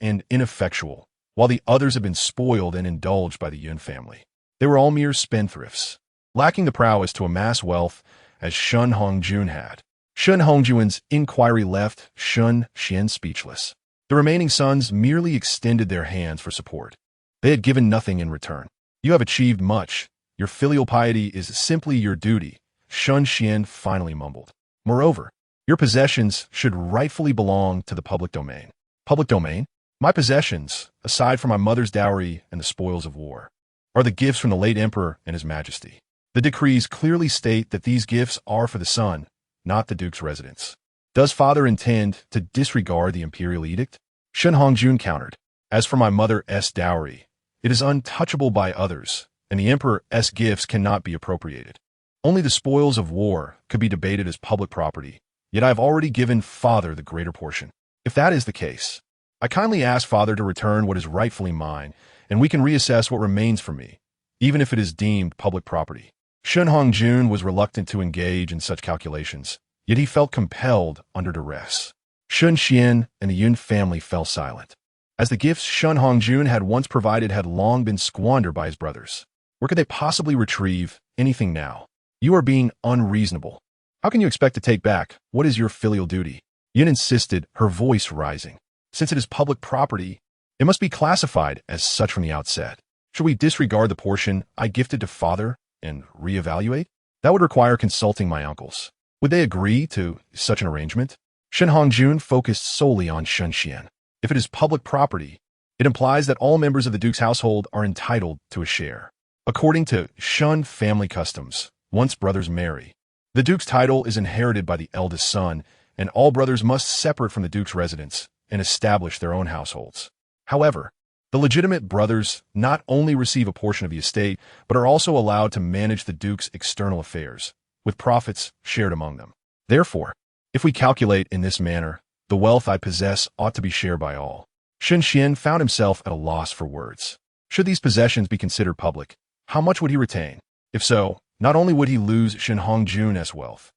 and ineffectual, while the others had been spoiled and indulged by the Yun family. They were all mere spendthrifts, lacking the prowess to amass wealth as Shun Hongjun had. Shun Hongjun's inquiry left Shun Xian speechless. The remaining sons merely extended their hands for support. They had given nothing in return. "You have achieved much. Your filial piety is simply your duty," Shun Xian finally mumbled. "Moreover, your possessions should rightfully belong to the public domain." "Public domain? My possessions, aside from my mother's dowry and the spoils of war, are the gifts from the late emperor and his majesty. The decrees clearly state that these gifts are for the son, not the duke's residence. Does father intend to disregard the imperial edict?" Shun Hongjun countered. "As for my mother's dowry, it is untouchable by others, and the emperor's gifts cannot be appropriated. Only the spoils of war could be debated as public property, yet I have already given father the greater portion. If that is the case, I kindly ask father to return what is rightfully mine, and we can reassess what remains for me, even if it is deemed public property." Shun Hongjun was reluctant to engage in such calculations, yet he felt compelled under duress. Shun Xian and the Yun family fell silent, as the gifts Shun Hongjun had once provided had long been squandered by his brothers. Where could they possibly retrieve anything now? "You are being unreasonable. How can you expect to take back what is your filial duty?" Yun insisted, her voice rising. "Since it is public property, it must be classified as such from the outset. Should we disregard the portion I gifted to father and reevaluate? That would require consulting my uncles. Would they agree to such an arrangement?" Shen Hongjun focused solely on Shun Xian. "If it is public property, it implies that all members of the duke's household are entitled to a share. According to Shun family customs, once brothers marry, the duke's title is inherited by the eldest son, and all brothers must separate from the duke's residence and establish their own households. However, the legitimate brothers not only receive a portion of the estate, but are also allowed to manage the duke's external affairs, with profits shared among them. Therefore, if we calculate in this manner, the wealth I possess ought to be shared by all." Shun Xian found himself at a loss for words. Should these possessions be considered public, how much would he retain? If so, not only would he lose Shen Hongjun's wealth,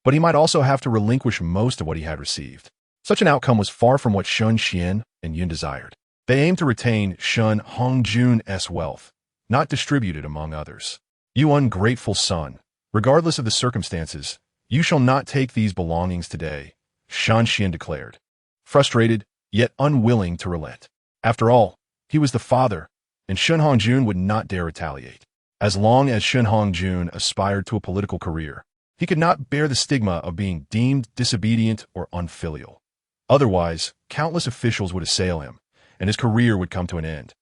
but he might also have to relinquish most of what he had received. Such an outcome was far from what Shun Xian and Yun desired. They aimed to retain Shun Hongjun's wealth, not distribute it among others. "You ungrateful son, regardless of the circumstances, you shall not take these belongings today," Shun Xian declared, frustrated yet unwilling to relent. After all, he was the father, and Shun Hongjun would not dare retaliate. As long as Shun Hongjun aspired to a political career, he could not bear the stigma of being deemed disobedient or unfilial. Otherwise, countless officials would assail him, and his career would come to an end.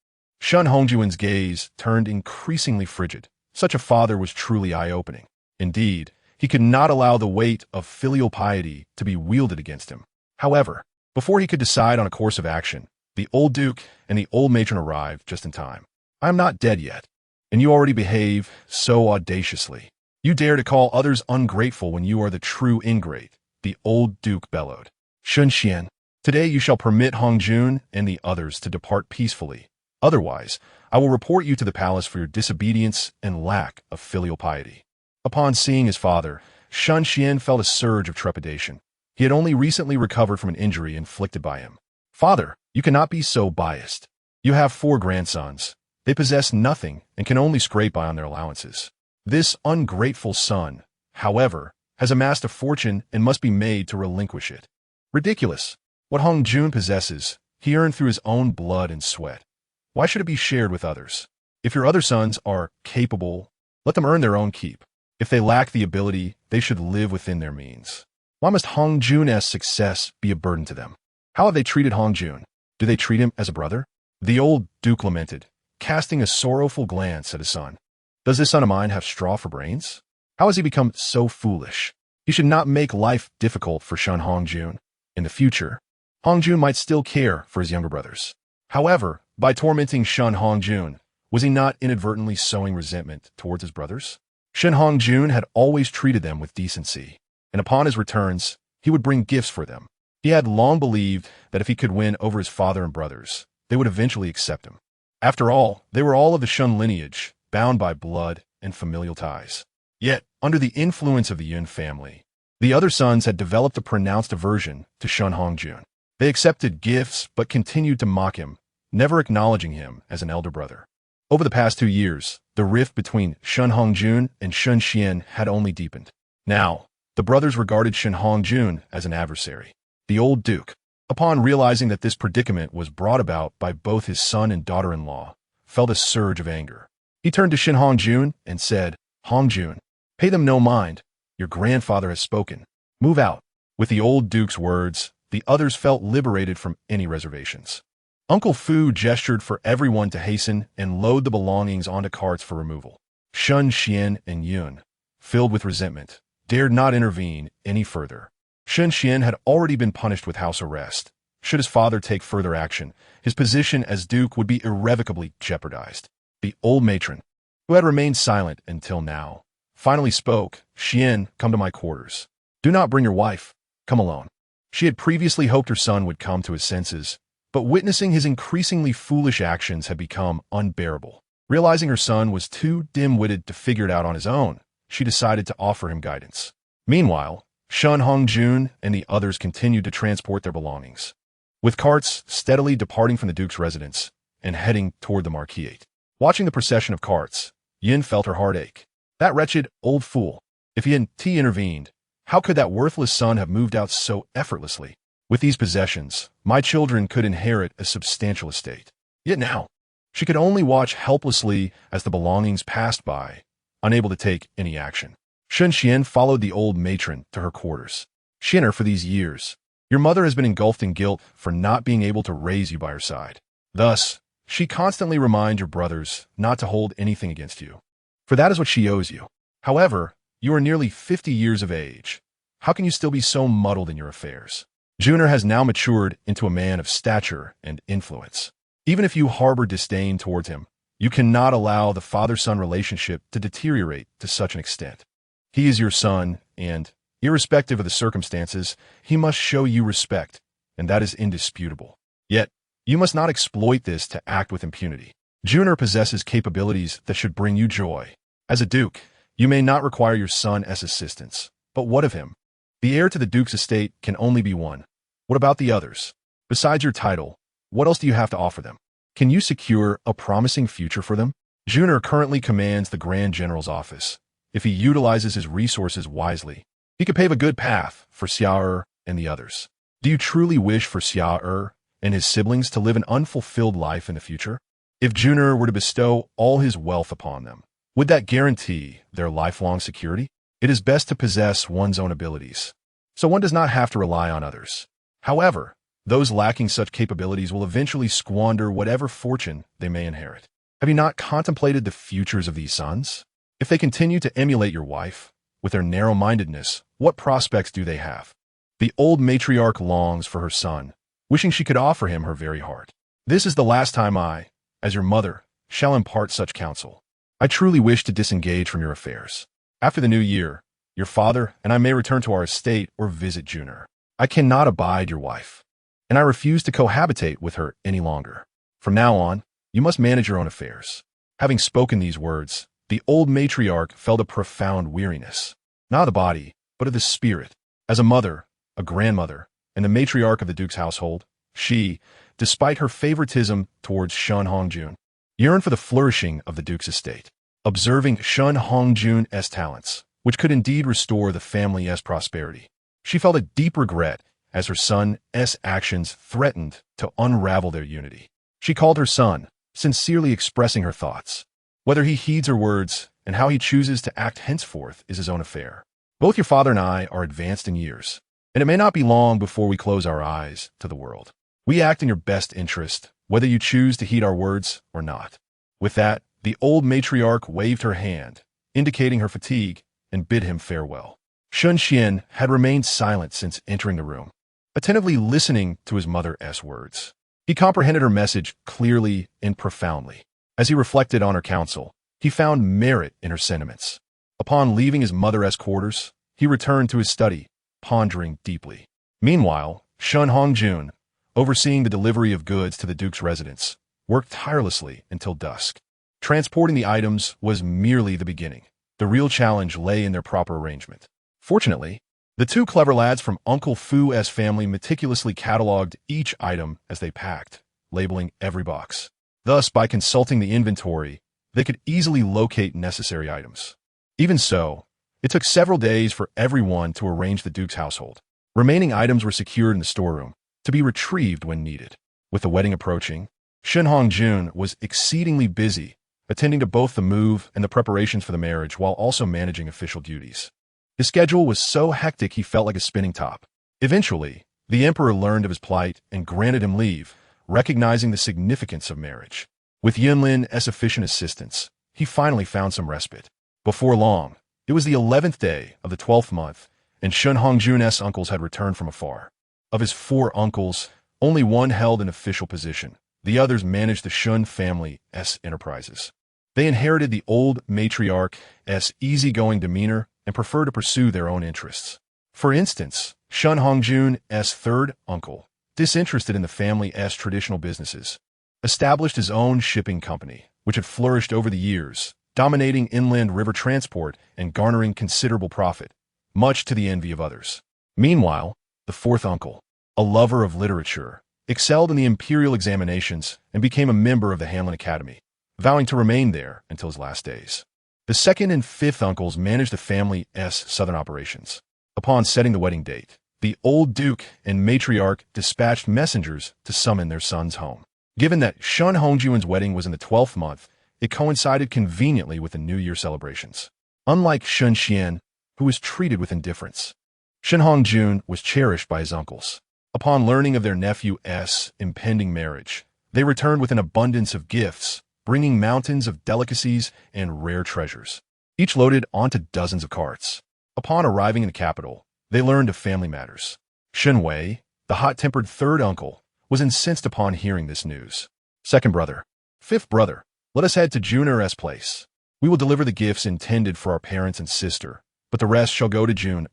Shun Hongjun's gaze turned increasingly frigid. Such a father was truly eye-opening. Indeed, he could not allow the weight of filial piety to be wielded against him. However, before he could decide on a course of action, the old duke and the old matron arrived just in time. "I am not dead yet, and you already behave so audaciously. You dare to call others ungrateful when you are the true ingrate," the old duke bellowed. "Shun Xian, today you shall permit Hongjun and the others to depart peacefully. Otherwise, I will report you to the palace for your disobedience and lack of filial piety." Upon seeing his father, Shun Xian felt a surge of trepidation. He had only recently recovered from an injury inflicted by him. "Father, you cannot be so biased. You have 4 grandsons. They possess nothing and can only scrape by on their allowances. This ungrateful son, however, has amassed a fortune and must be made to relinquish it. Ridiculous. What Hongjun possesses, he earned through his own blood and sweat. Why should it be shared with others? If your other sons are capable, let them earn their own keep. If they lack the ability, they should live within their means. Why must Hongjun's success be a burden to them? How have they treated Hongjun? Do they treat him as a brother? The old duke lamented, casting a sorrowful glance at his son. Does this son of mine have straw for brains? How has he become so foolish? He should not make life difficult for Shun Hongjun. In the future, Hongjun might still care for his younger brothers. However, by tormenting Shun Hongjun, was he not inadvertently sowing resentment towards his brothers? Shun Hongjun had always treated them with decency, and upon his returns, he would bring gifts for them. He had long believed that if he could win over his father and brothers, they would eventually accept him. After all, they were all of the Shun lineage, bound by blood and familial ties. Yet, under the influence of the Yun family, the other sons had developed a pronounced aversion to Shun Hongjun. They accepted gifts but continued to mock him, never acknowledging him as an elder brother. Over the past 2 years, the rift between Shun Hongjun and Shun Xian had only deepened. Now, the brothers regarded Shun Hongjun as an adversary. The old duke, upon realizing that this predicament was brought about by both his son and daughter-in-law, felt a surge of anger. He turned to Shun Hongjun and said, "Hongjun, pay them no mind. Your grandfather has spoken. Move out." With the old duke's words, the others felt liberated from any reservations. Uncle Fu gestured for everyone to hasten and load the belongings onto carts for removal. Shun Xian and Yun, filled with resentment, dared not intervene any further. Shun Xian had already been punished with house arrest. Should his father take further action, his position as duke would be irrevocably jeopardized. The old matron, who had remained silent until now, finally spoke. "Xian, come to my quarters. Do not bring your wife. Come alone." She had previously hoped her son would come to his senses, but witnessing his increasingly foolish actions had become unbearable. Realizing her son was too dim-witted to figure it out on his own, she decided to offer him guidance. Meanwhile, Shun Hongjun and the others continued to transport their belongings, with carts steadily departing from the duke's residence and heading toward the marquise. Watching the procession of carts, Yin felt her heart ache. That wretched old fool. If he hadn't intervened, how could that worthless son have moved out so effortlessly? With these possessions, my children could inherit a substantial estate. Yet now, she could only watch helplessly as the belongings passed by, unable to take any action. Shun Xian followed the old matron to her quarters. "Xin'er, for these years, your mother has been engulfed in guilt for not being able to raise you by her side. Thus, she constantly reminds your brothers not to hold anything against you, for that is what she owes you. However, you are nearly 50 years of age. How can you still be so muddled in your affairs? Juner has now matured into a man of stature and influence. Even if you harbor disdain towards him, you cannot allow the father-son relationship to deteriorate to such an extent. He is your son, and, irrespective of the circumstances, he must show you respect, and that is indisputable. Yet, you must not exploit this to act with impunity. Juner possesses capabilities that should bring you joy. As a duke, you may not require your son as assistance, but what of him? The heir to the duke's estate can only be one. What about the others? Besides your title, what else do you have to offer them? Can you secure a promising future for them? Juner currently commands the Grand General's office. If he utilizes his resources wisely, he could pave a good path for Xia'er and the others. Do you truly wish for Xia'er and his siblings to live an unfulfilled life in the future? If Juner were to bestow all his wealth upon them, would that guarantee their lifelong security? It is best to possess one's own abilities, so one does not have to rely on others. However, those lacking such capabilities will eventually squander whatever fortune they may inherit. Have you not contemplated the futures of these sons? If they continue to emulate your wife, with their narrow-mindedness, what prospects do they have? The old matriarch longs for her son, wishing she could offer him her very heart. This is the last time I, as your mother, shall impart such counsel. I truly wish to disengage from your affairs. After the new year, your father and I may return to our estate or visit Juner. I cannot abide your wife, and I refuse to cohabitate with her any longer. From now on, you must manage your own affairs." Having spoken these words, the old matriarch felt a profound weariness, not of the body, but of the spirit. As a mother, a grandmother, and the matriarch of the duke's household, she, despite her favoritism towards Shun Hongjun, yearned for the flourishing of the duke's estate. Observing Shun Hongjun's talents, which could indeed restore the family's prosperity, she felt a deep regret as her son's actions threatened to unravel their unity. She called her son, sincerely expressing her thoughts. Whether he heeds her words and how he chooses to act henceforth is his own affair. Both your father and I are advanced in years, and it may not be long before we close our eyes to the world. We act in your best interest, whether you choose to heed our words or not." With that, the old matriarch waved her hand, indicating her fatigue, and bid him farewell. Sun Xian had remained silent since entering the room, attentively listening to his mother's words. He comprehended her message clearly and profoundly. As he reflected on her counsel, he found merit in her sentiments. Upon leaving his mother's quarters, he returned to his study, pondering deeply. Meanwhile, Sun Hongjun, overseeing the delivery of goods to the Duke's residence, worked tirelessly until dusk. Transporting the items was merely the beginning. The real challenge lay in their proper arrangement. Fortunately, the two clever lads from Uncle Fu's family meticulously cataloged each item as they packed, labeling every box. Thus, by consulting the inventory, they could easily locate necessary items. Even so, it took several days for everyone to arrange the Duke's household. Remaining items were secured in the storeroom, to be retrieved when needed. With the wedding approaching, Sun Hongjun was exceedingly busy, attending to both the move and the preparations for the marriage while also managing official duties. His schedule was so hectic he felt like a spinning top. Eventually, the emperor learned of his plight and granted him leave, recognizing the significance of marriage. With Yunlin's efficient assistance, he finally found some respite. Before long, it was the 11th day of the 12th month, and Sun Hongjun's uncles had returned from afar. Of his 4 uncles, only one held an official position. The others managed the Sun family's enterprises. They inherited the old matriarch's easygoing demeanor and preferred to pursue their own interests. For instance, Sun Hongjun's third uncle, disinterested in the family's traditional businesses, established his own shipping company, which had flourished over the years, dominating inland river transport and garnering considerable profit, much to the envy of others. Meanwhile, the fourth uncle, a lover of literature, excelled in the imperial examinations and became a member of the Hanlin Academy, vowing to remain there until his last days. The second and fifth uncles managed the family's southern operations. Upon setting the wedding date, the old duke and matriarch dispatched messengers to summon their sons home. Given that Sun Hongjun's wedding was in the 12th month, it coincided conveniently with the New Year celebrations. Unlike Sun Xian, who was treated with indifference, Sun Hongjun was cherished by his uncles. Upon learning of their nephew's impending marriage, they returned with an abundance of gifts, bringing mountains of delicacies and rare treasures, each loaded onto dozens of carts. Upon arriving in the capital, they learned of family matters. Han Xue, the hot-tempered third uncle, was incensed upon hearing this news. "Second brother, fifth brother, let us head to Jun's place. We will deliver the gifts intended for our parents and sister, but the rest shall go to Jun.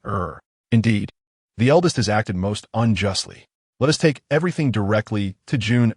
Indeed, the eldest has acted most unjustly. Let us take everything directly to Jun.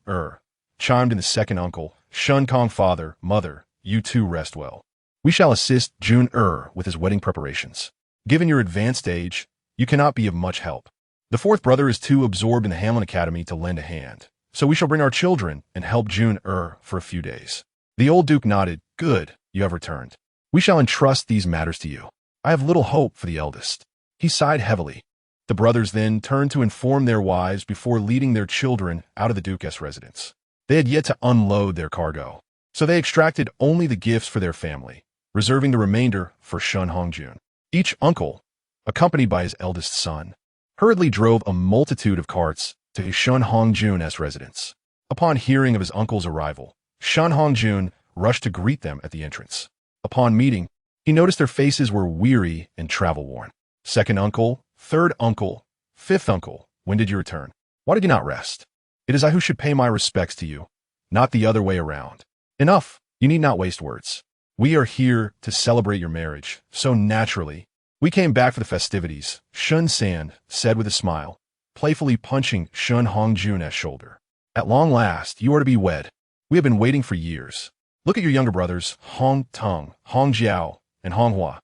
Chimed in the second uncle, Shun Kong. Father, mother, you two rest well. We shall assist Jun with his wedding preparations. Given your advanced age, you cannot be of much help. The fourth brother is too absorbed in the Hanlin Academy to lend a hand, so we shall bring our children and help Jun for a few days." The old duke nodded. "Good, you have returned. We shall entrust these matters to you. I have little hope for the eldest." He sighed heavily. The brothers then turned to inform their wives before leading their children out of the duke's residence. They had yet to unload their cargo, so they extracted only the gifts for their family, reserving the remainder for Sun Hongjun. Each uncle, accompanied by his eldest son, hurriedly drove a multitude of carts to Sun Hongjun's residence. Upon hearing of his uncle's arrival, Sun Hongjun rushed to greet them at the entrance. Upon meeting, he noticed their faces were weary and travel-worn. "Second uncle, third uncle, fifth uncle, when did you return? Why did you not rest? It is I who should pay my respects to you, not the other way around." "Enough, you need not waste words. We are here to celebrate your marriage, so naturally, we came back for the festivities," Sun San said with a smile, playfully punching Sun Hongjun's shoulder. "At long last, you are to be wed. We have been waiting for years. Look at your younger brothers, Hong Tong, Hong Jiao, and Hong Hua.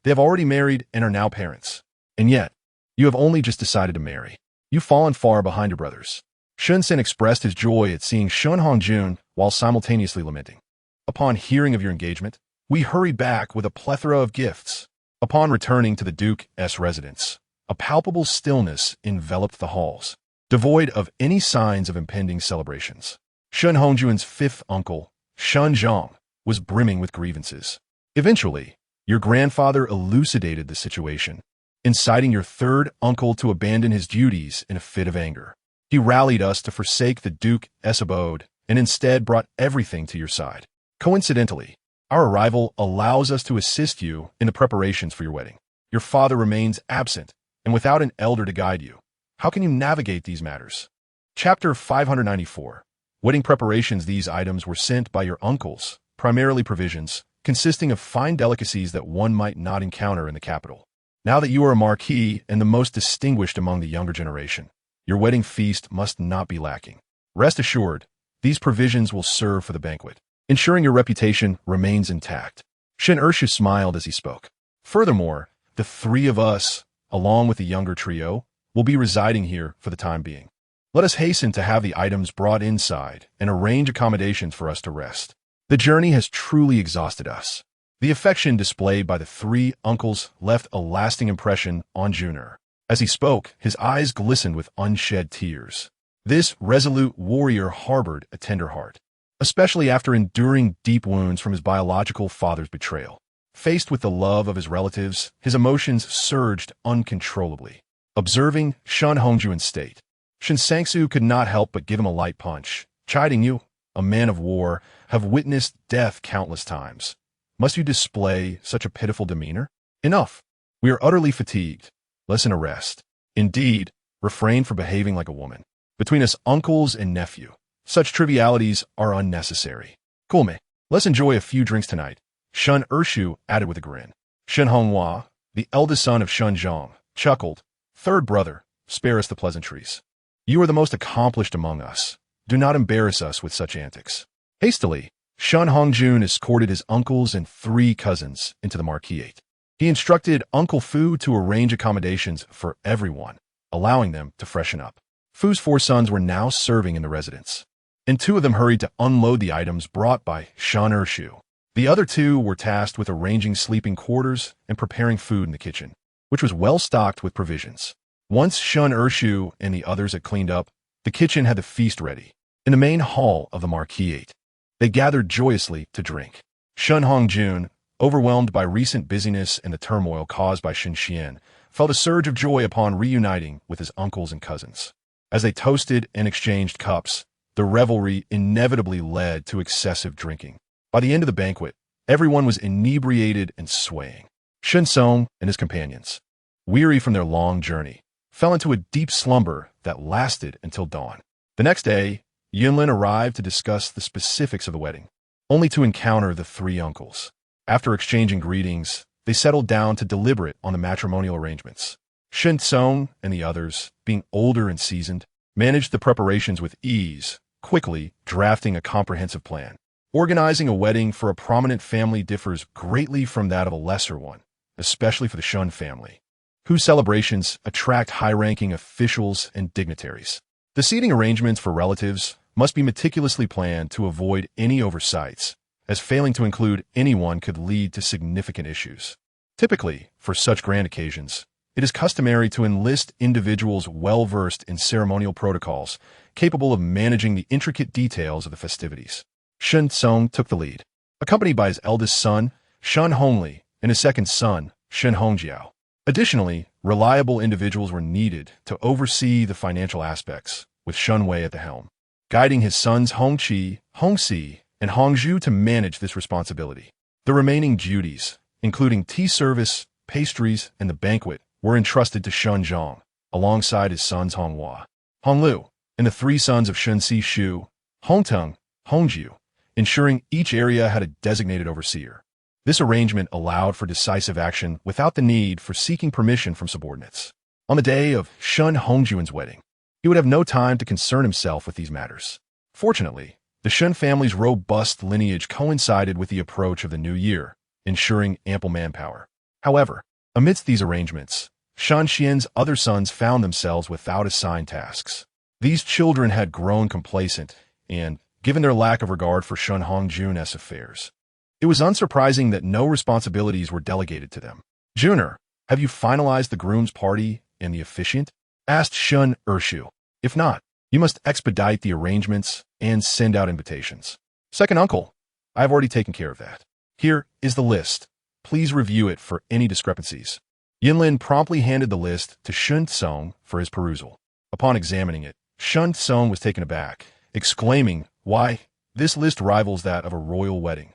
They have already married and are now parents. And yet, you have only just decided to marry. You've fallen far behind your brothers." Sun Sen expressed his joy at seeing Sun Hongjun while simultaneously lamenting. "Upon hearing of your engagement, we hurried back with a plethora of gifts." Upon returning to the duke's residence, a palpable stillness enveloped the halls, devoid of any signs of impending celebrations. Sun Hongjun's fifth uncle, Shun Zhang, was brimming with grievances. Eventually, your grandfather elucidated the situation, inciting your third uncle to abandon his duties in a fit of anger. He rallied us to forsake the Duke's abode and instead brought everything to your side. Coincidentally, our arrival allows us to assist you in the preparations for your wedding. Your father remains absent, and without an elder to guide you, how can you navigate these matters? Chapter 594. Wedding preparations. These items were sent by your uncles, primarily provisions, consisting of fine delicacies that one might not encounter in the capital. Now that you are a marquis and the most distinguished among the younger generation, your wedding feast must not be lacking. Rest assured, these provisions will serve for the banquet, ensuring your reputation remains intact. Han Xue smiled as he spoke. Furthermore, the three of us, along with the younger trio, will be residing here for the time being. Let us hasten to have the items brought inside and arrange accommodations for us to rest. The journey has truly exhausted us. The affection displayed by the three uncles left a lasting impression on Junior. As he spoke, his eyes glistened with unshed tears. This resolute warrior harbored a tender heart, especially after enduring deep wounds from his biological father's betrayal. Faced with the love of his relatives, his emotions surged uncontrollably. Observing Han Xue state, Han Xue could not help but give him a light punch, chiding you, a man of war, have witnessed death countless times. Must you display such a pitiful demeanor? Enough. We are utterly fatigued. Listen a rest. Indeed, refrain from behaving like a woman. Between us uncles and nephew, such trivialities are unnecessary. Cool. Let's enjoy a few drinks tonight. Han Xue added with a grin. Han Xue, the eldest son of Han Zhong, chuckled. Third brother, spare us the pleasantries. You are the most accomplished among us. Do not embarrass us with such antics. Hastily, Han Xue escorted his uncles and three cousins into the marquisate. He instructed Uncle Fu to arrange accommodations for everyone, allowing them to freshen up. Fu's four sons were now serving in the residence, and two of them hurried to unload the items brought by Han Xue. The other two were tasked with arranging sleeping quarters and preparing food in the kitchen, which was well stocked with provisions. Once Han Xue and the others had cleaned up, the kitchen had the feast ready. In the main hall of the marquisate, they gathered joyously to drink. Han Xue, overwhelmed by recent busyness and the turmoil caused by Han Xue, felt a surge of joy upon reuniting with his uncles and cousins. As they toasted and exchanged cups, the revelry inevitably led to excessive drinking. By the end of the banquet, everyone was inebriated and swaying. Han Xue and his companions, weary from their long journey, fell into a deep slumber that lasted until dawn. The next day, Yunlin arrived to discuss the specifics of the wedding, only to encounter the three uncles. After exchanging greetings, they settled down to deliberate on the matrimonial arrangements. Han Xue and the others, being older and seasoned, managed the preparations with ease, quickly drafting a comprehensive plan. Organizing a wedding for a prominent family differs greatly from that of a lesser one, especially for the Xun family, whose celebrations attract high-ranking officials and dignitaries. The seating arrangements for relatives must be meticulously planned to avoid any oversights, as failing to include anyone could lead to significant issues. Typically, for such grand occasions, it is customary to enlist individuals well-versed in ceremonial protocols, capable of managing the intricate details of the festivities. Han Xue took the lead, accompanied by his eldest son, Han Xue, and his second son, Han Hongjiao. Additionally, reliable individuals were needed to oversee the financial aspects, with Han Xue at the helm, guiding his sons Hongqi, Hongxi, and Hongzhu to manage this responsibility. The remaining duties, including tea service, pastries, and the banquet, were entrusted to Han Zhong, alongside his sons Honghua, Honglu, and the three sons of Shen Shu, Hongteng, Hongjiu, ensuring each area had a designated overseer. This arrangement allowed for decisive action without the need for seeking permission from subordinates. On the day of Han Hongjuan's wedding, he would have no time to concern himself with these matters. Fortunately, the Shen family's robust lineage coincided with the approach of the new year, ensuring ample manpower. However, amidst these arrangements, Shan Xian's other sons found themselves without assigned tasks. These children had grown complacent and, given their lack of regard for Shen Hongjuan's affairs, it was unsurprising that no responsibilities were delegated to them. Junior, have you finalized the groom's party and the officiant? Asked Han Xue. If not, you must expedite the arrangements and send out invitations. Second uncle, I have already taken care of that. Here is the list. Please review it for any discrepancies. Yunlin promptly handed the list to Han Xue for his perusal. Upon examining it, Sun Song was taken aback, exclaiming, "Why, this list rivals that of a royal wedding."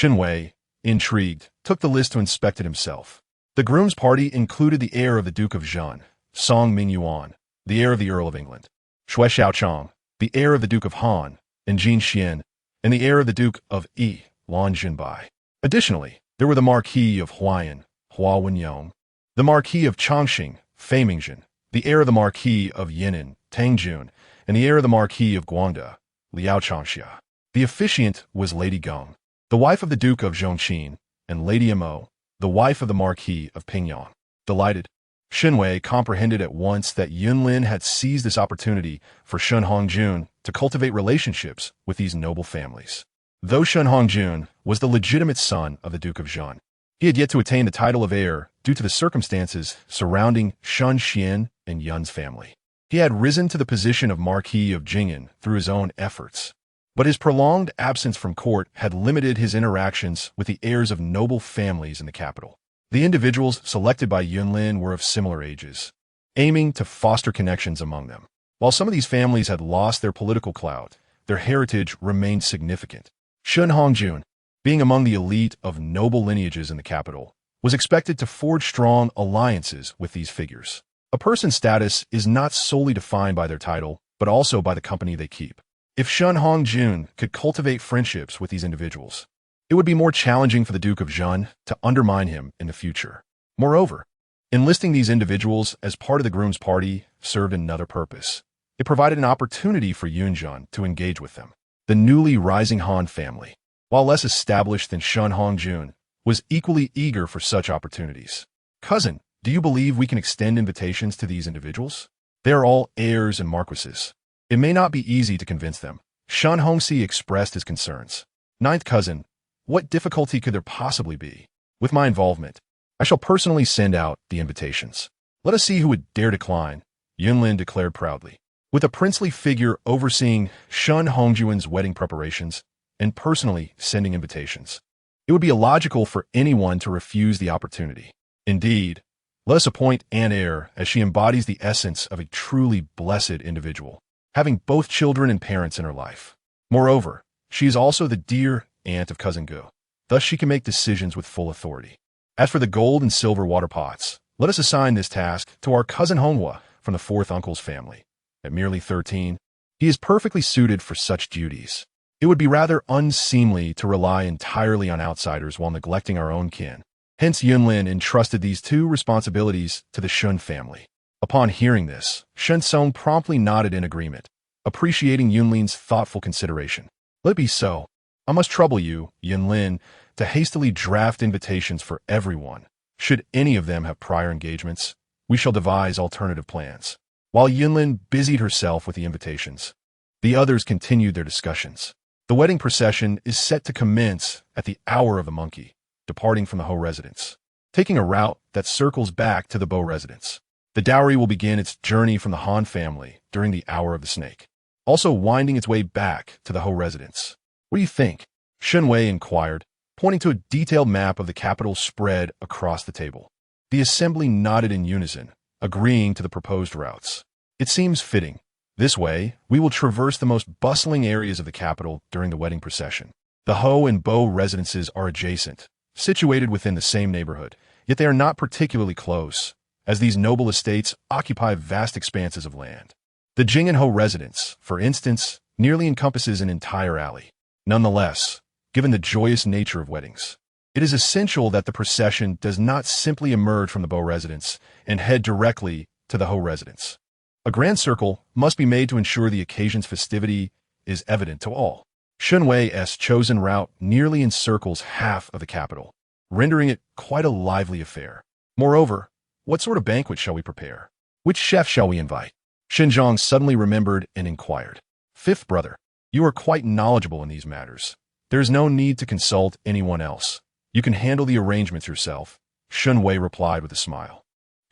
Han Xue, intrigued, took the list to inspect it himself. The groom's party included the heir of the Duke of Zhan, Song Mingyuan, the heir of the Earl of England, Xue Xiaochang, the heir of the Duke of Han, and Jin Xian, and the heir of the Duke of Yi, Lan Jinbai. Additionally, there were the Marquis of Huayan, Hua Wenyong, the Marquis of Chongqing, Fei Mingjin, the heir of the Marquis of Yinan, Tang Jun, and the heir of the Marquis of Guangda, Liao Changxia. The officiant was Lady Gong, the wife of the Duke of Zhongqing, and Lady Mo, the wife of the Marquis of Pingyang. Delighted, Han Xue comprehended at once that Yunlin had seized this opportunity for Shun Hongjun to cultivate relationships with these noble families. Though Shun Hongjun was the legitimate son of the Duke of Zhan, he had yet to attain the title of heir due to the circumstances surrounding Shun Xian and Yun's family. He had risen to the position of Marquis of Jing'an through his own efforts, but his prolonged absence from court had limited his interactions with the heirs of noble families in the capital. The individuals selected by Yunlin were of similar ages, aiming to foster connections among them. While some of these families had lost their political clout, their heritage remained significant. Shun Hongjun, being among the elite of noble lineages in the capital, was expected to forge strong alliances with these figures. A person's status is not solely defined by their title, but also by the company they keep. If Shun Hongjun could cultivate friendships with these individuals, it would be more challenging for the Duke of Zhan to undermine him in the future. Moreover, enlisting these individuals as part of the groom's party served another purpose. It provided an opportunity for Yunjun to engage with them. The newly rising Han family, while less established than Shun Hongjun, was equally eager for such opportunities. "Cousin, do you believe we can extend invitations to these individuals? They are all heirs and marquises. It may not be easy to convince them." Shun Hongxi expressed his concerns. "Ninth cousin, what difficulty could there possibly be? With my involvement, I shall personally send out the invitations. Let us see who would dare decline," Yunlin declared proudly. With a princely figure overseeing Shun Hongjuan's wedding preparations and personally sending invitations, it would be illogical for anyone to refuse the opportunity. Indeed, let us appoint An heir, as she embodies the essence of a truly blessed individual, having both children and parents in her life. Moreover, she is also the dear aunt of Cousin Gu. Thus she can make decisions with full authority. As for the gold and silver water pots, let us assign this task to our cousin Honghua from the fourth uncle's family. At merely 13, he is perfectly suited for such duties. It would be rather unseemly to rely entirely on outsiders while neglecting our own kin. Hence Yunlin entrusted these two responsibilities to the Shun family. Upon hearing this, Shen Song promptly nodded in agreement, appreciating Yunlin's thoughtful consideration. "Let it be so. I must trouble you, Yunlin, to hastily draft invitations for everyone. Should any of them have prior engagements, we shall devise alternative plans." While Yunlin busied herself with the invitations, the others continued their discussions. The wedding procession is set to commence at the hour of the monkey, departing from the Ho residence, taking a route that circles back to the Bo residence. The dowry will begin its journey from the Han family during the hour of the snake, also winding its way back to the Ho residence. "What do you think?" Han Xue inquired, pointing to a detailed map of the capital spread across the table. The assembly nodded in unison, agreeing to the proposed routes. "It seems fitting. This way, we will traverse the most bustling areas of the capital during the wedding procession. The Ho and Bo residences are adjacent, situated within the same neighborhood, yet they are not particularly close, as these noble estates occupy vast expanses of land. The Jing and Ho residence, for instance, nearly encompasses an entire alley. Nonetheless, given the joyous nature of weddings, it is essential that the procession does not simply emerge from the Bo residence and head directly to the Ho residence. A grand circle must be made to ensure the occasion's festivity is evident to all. Han Xue's chosen route nearly encircles half of the capital, rendering it quite a lively affair. Moreover, what sort of banquet shall we prepare? Which chef shall we invite? Xinjiang suddenly remembered and inquired. "Fifth brother, you are quite knowledgeable in these matters. There is no need to consult anyone else. You can handle the arrangements yourself," Han Xue replied with a smile.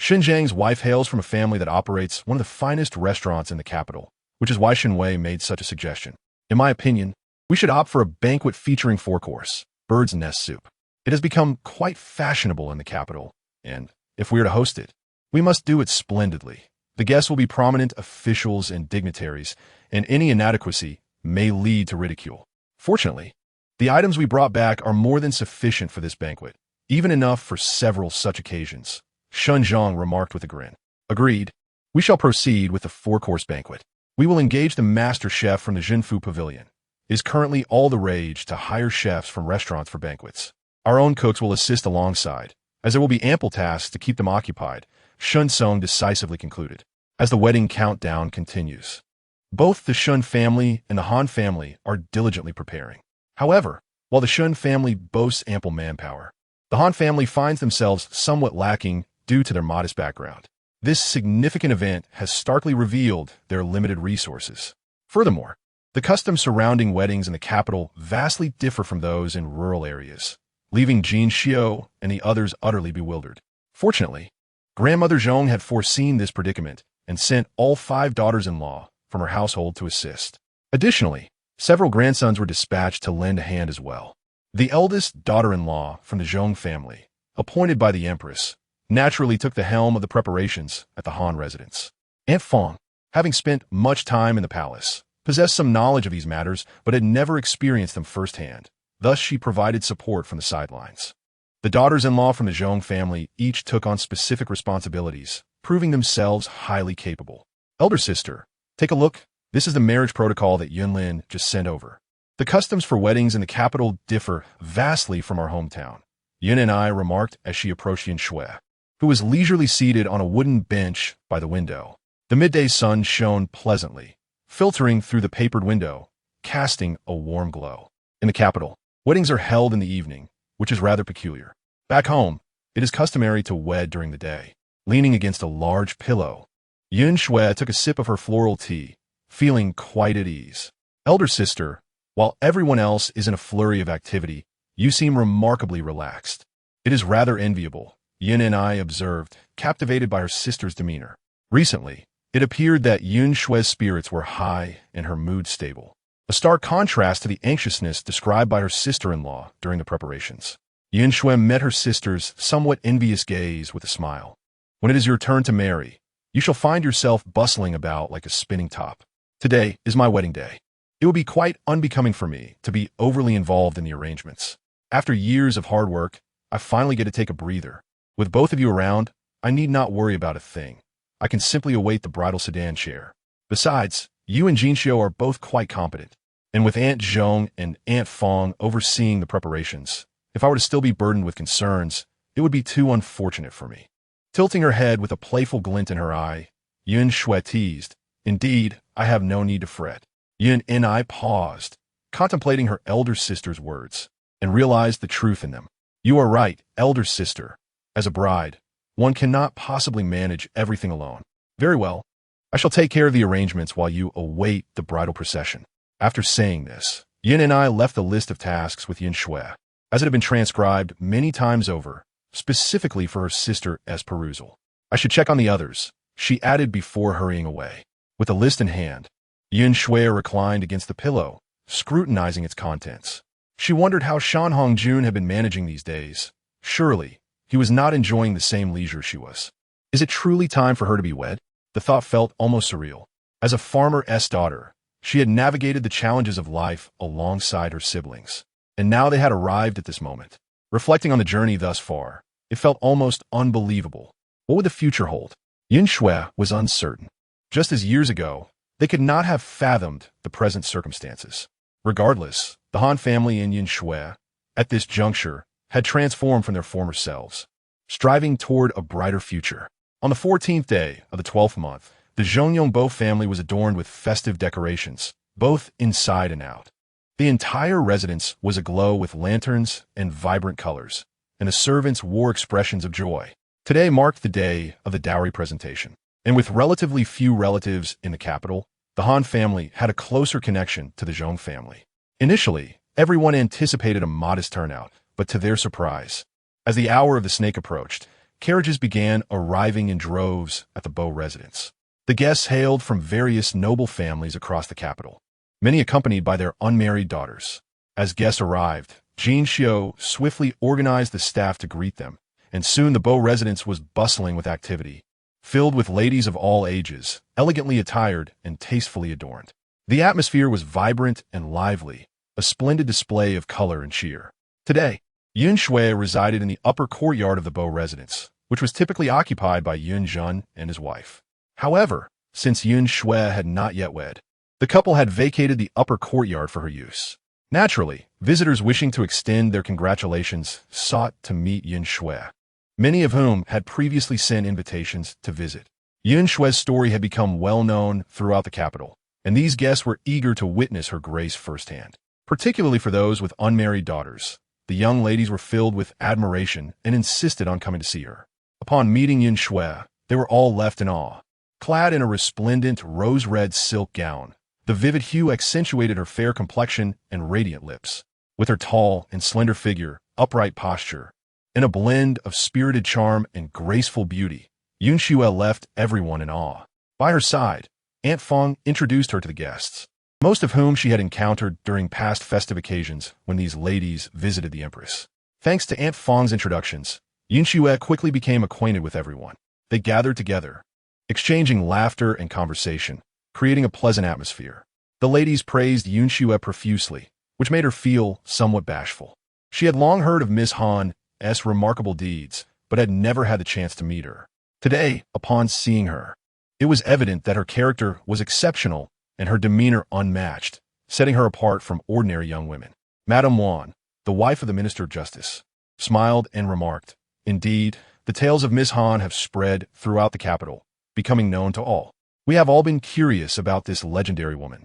Xinjiang's wife hails from a family that operates one of the finest restaurants in the capital, which is why Han Xue made such a suggestion. "In my opinion, we should opt for a banquet featuring four-course, bird's nest soup. It has become quite fashionable in the capital, and if we are to host it, we must do it splendidly." The guests will be prominent officials and dignitaries, and any inadequacy may lead to ridicule. Fortunately, the items we brought back are more than sufficient for this banquet, even enough for several such occasions, Shun Zhang remarked with a grin. Agreed. We shall proceed with the four-course banquet. We will engage the master chef from the Jinfu Pavilion. It is currently all the rage to hire chefs from restaurants for banquets. Our own cooks will assist alongside, as there will be ample tasks to keep them occupied, Shun Song decisively concluded. As the wedding countdown continues, both the Shun family and the Han family are diligently preparing. However, while the Shun family boasts ample manpower, the Han family finds themselves somewhat lacking due to their modest background. This significant event has starkly revealed their limited resources. Furthermore, the customs surrounding weddings in the capital vastly differ from those in rural areas, leaving Jin Xiao and the others utterly bewildered. Fortunately, Grandmother Zhong had foreseen this predicament and sent all 5 daughters-in-law from her household to assist. Additionally, several grandsons were dispatched to lend a hand as well. The eldest daughter-in-law from the Zhong family, appointed by the Empress, naturally took the helm of the preparations at the Han residence. Aunt Fong, having spent much time in the palace, possessed some knowledge of these matters but had never experienced them firsthand. Thus, she provided support from the sidelines. The daughters-in-law from the Zhong family each took on specific responsibilities, proving themselves highly capable. Elder sister, take a look. This is the marriage protocol that Yunlin just sent over. The customs for weddings in the capital differ vastly from our hometown, Yun and I remarked as she approached Han Xue, who was leisurely seated on a wooden bench by the window. The midday sun shone pleasantly, filtering through the papered window, casting a warm glow. In the capital, weddings are held in the evening, which is rather peculiar. Back home, it is customary to wed during the day. Leaning against a large pillow, Han Xue took a sip of her floral tea, feeling quite at ease. Elder sister, while everyone else is in a flurry of activity, you seem remarkably relaxed. It is rather enviable, Yin and I observed, captivated by her sister's demeanor. Recently, it appeared that Yun Xue's spirits were high and her mood stable, a stark contrast to the anxiousness described by her sister-in-law during the preparations. Yun Xue met her sister's somewhat envious gaze with a smile. When it is your turn to marry, you shall find yourself bustling about like a spinning top. Today is my wedding day. It would be quite unbecoming for me to be overly involved in the arrangements. After years of hard work, I finally get to take a breather. With both of you around, I need not worry about a thing. I can simply await the bridal sedan chair. Besides, you and Jinxiu are both quite competent. And with Aunt Zhong and Aunt Fong overseeing the preparations, if I were to still be burdened with concerns, it would be too unfortunate for me. Tilting her head with a playful glint in her eye, Yun Xue teased, Indeed, I have no need to fret. Yun and I paused, contemplating her elder sister's words, and realized the truth in them. You are right, elder sister. As a bride, one cannot possibly manage everything alone. Very well. I shall take care of the arrangements while you await the bridal procession. After saying this, Yin and I left the list of tasks with Yin Xue, as it had been transcribed many times over, specifically for her sister as perusal. I should check on the others, she added before hurrying away. With the list in hand, Yin Xue reclined against the pillow, scrutinizing its contents. She wondered how Shan Hongjun had been managing these days. Surely, he was not enjoying the same leisure she was. Is it truly time for her to be wed? The thought felt almost surreal. As a farmer's daughter, she had navigated the challenges of life alongside her siblings, and now they had arrived at this moment. Reflecting on the journey thus far, it felt almost unbelievable. What would the future hold? Yin Xue was uncertain. Just as years ago, they could not have fathomed the present circumstances. Regardless, the Han family and Yin Xue, at this juncture, had transformed from their former selves, striving toward a brighter future. On the 14th day of the 12th month, the Zhongyongbo family was adorned with festive decorations, both inside and out. The entire residence was aglow with lanterns and vibrant colors, and the servants wore expressions of joy. Today marked the day of the dowry presentation, and with relatively few relatives in the capital, the Han family had a closer connection to the Zhong family. Initially, everyone anticipated a modest turnout, but to their surprise, as the hour of the snake approached, carriages began arriving in droves at the Bo residence. The guests hailed from various noble families across the capital, many accompanied by their unmarried daughters. As guests arrived, Jin Xiu swiftly organized the staff to greet them, and soon the Bo residence was bustling with activity. filled with ladies of all ages, elegantly attired and tastefully adorned. The atmosphere was vibrant and lively, a splendid display of color and cheer. Today, Han Xue resided in the upper courtyard of the Bo residence, which was typically occupied by Han Xue and his wife. However, since Han Xue had not yet wed, the couple had vacated the upper courtyard for her use. Naturally, visitors wishing to extend their congratulations sought to meet Han Xue, many of whom had previously sent invitations to visit. Han Xue's story had become well known throughout the capital, and these guests were eager to witness her grace firsthand. Particularly for those with unmarried daughters, the young ladies were filled with admiration and insisted on coming to see her. Upon meeting Han Xue, they were all left in awe. Clad in a resplendent rose-red silk gown, the vivid hue accentuated her fair complexion and radiant lips. With her tall and slender figure, upright posture, and a blend of spirited charm and graceful beauty, Han Xue left everyone in awe. By her side, Aunt Feng introduced her to the guests, most of whom she had encountered during past festive occasions when these ladies visited the Empress. Thanks to Aunt Feng's introductions, Han Xue quickly became acquainted with everyone. They gathered together, exchanging laughter and conversation, creating a pleasant atmosphere. The ladies praised Han Xue profusely, which made her feel somewhat bashful. She had long heard of Miss Han's remarkable deeds, but had never had the chance to meet her. Today, upon seeing her, it was evident that her character was exceptional and her demeanor unmatched, setting her apart from ordinary young women. Madame Wan, the wife of the Minister of Justice, smiled and remarked, "Indeed, the tales of Miss Han have spread throughout the capital, becoming known to all. We have all been curious about this legendary woman,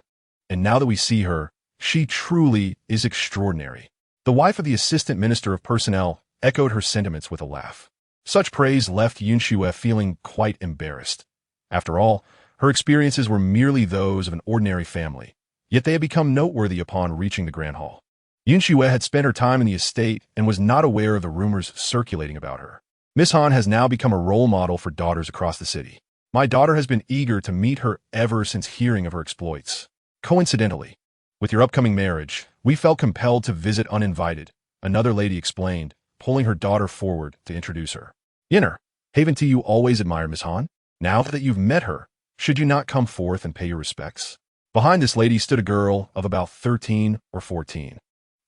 and now that we see her, she truly is extraordinary." The wife of the Assistant Minister of Personnel echoed her sentiments with a laugh. Such praise left Han Xue feeling quite embarrassed. After all, her experiences were merely those of an ordinary family, yet they had become noteworthy upon reaching the Grand Hall. Han Xue had spent her time in the estate and was not aware of the rumors circulating about her. Miss Han has now become a role model for daughters across the city. My daughter has been eager to meet her ever since hearing of her exploits. Coincidentally, with your upcoming marriage, we felt compelled to visit uninvited, another lady explained, pulling her daughter forward to introduce her. Yinner, haven't you always admired Miss Han? Now that you've met her, should you not come forth and pay your respects? Behind this lady stood a girl of about 13 or 14,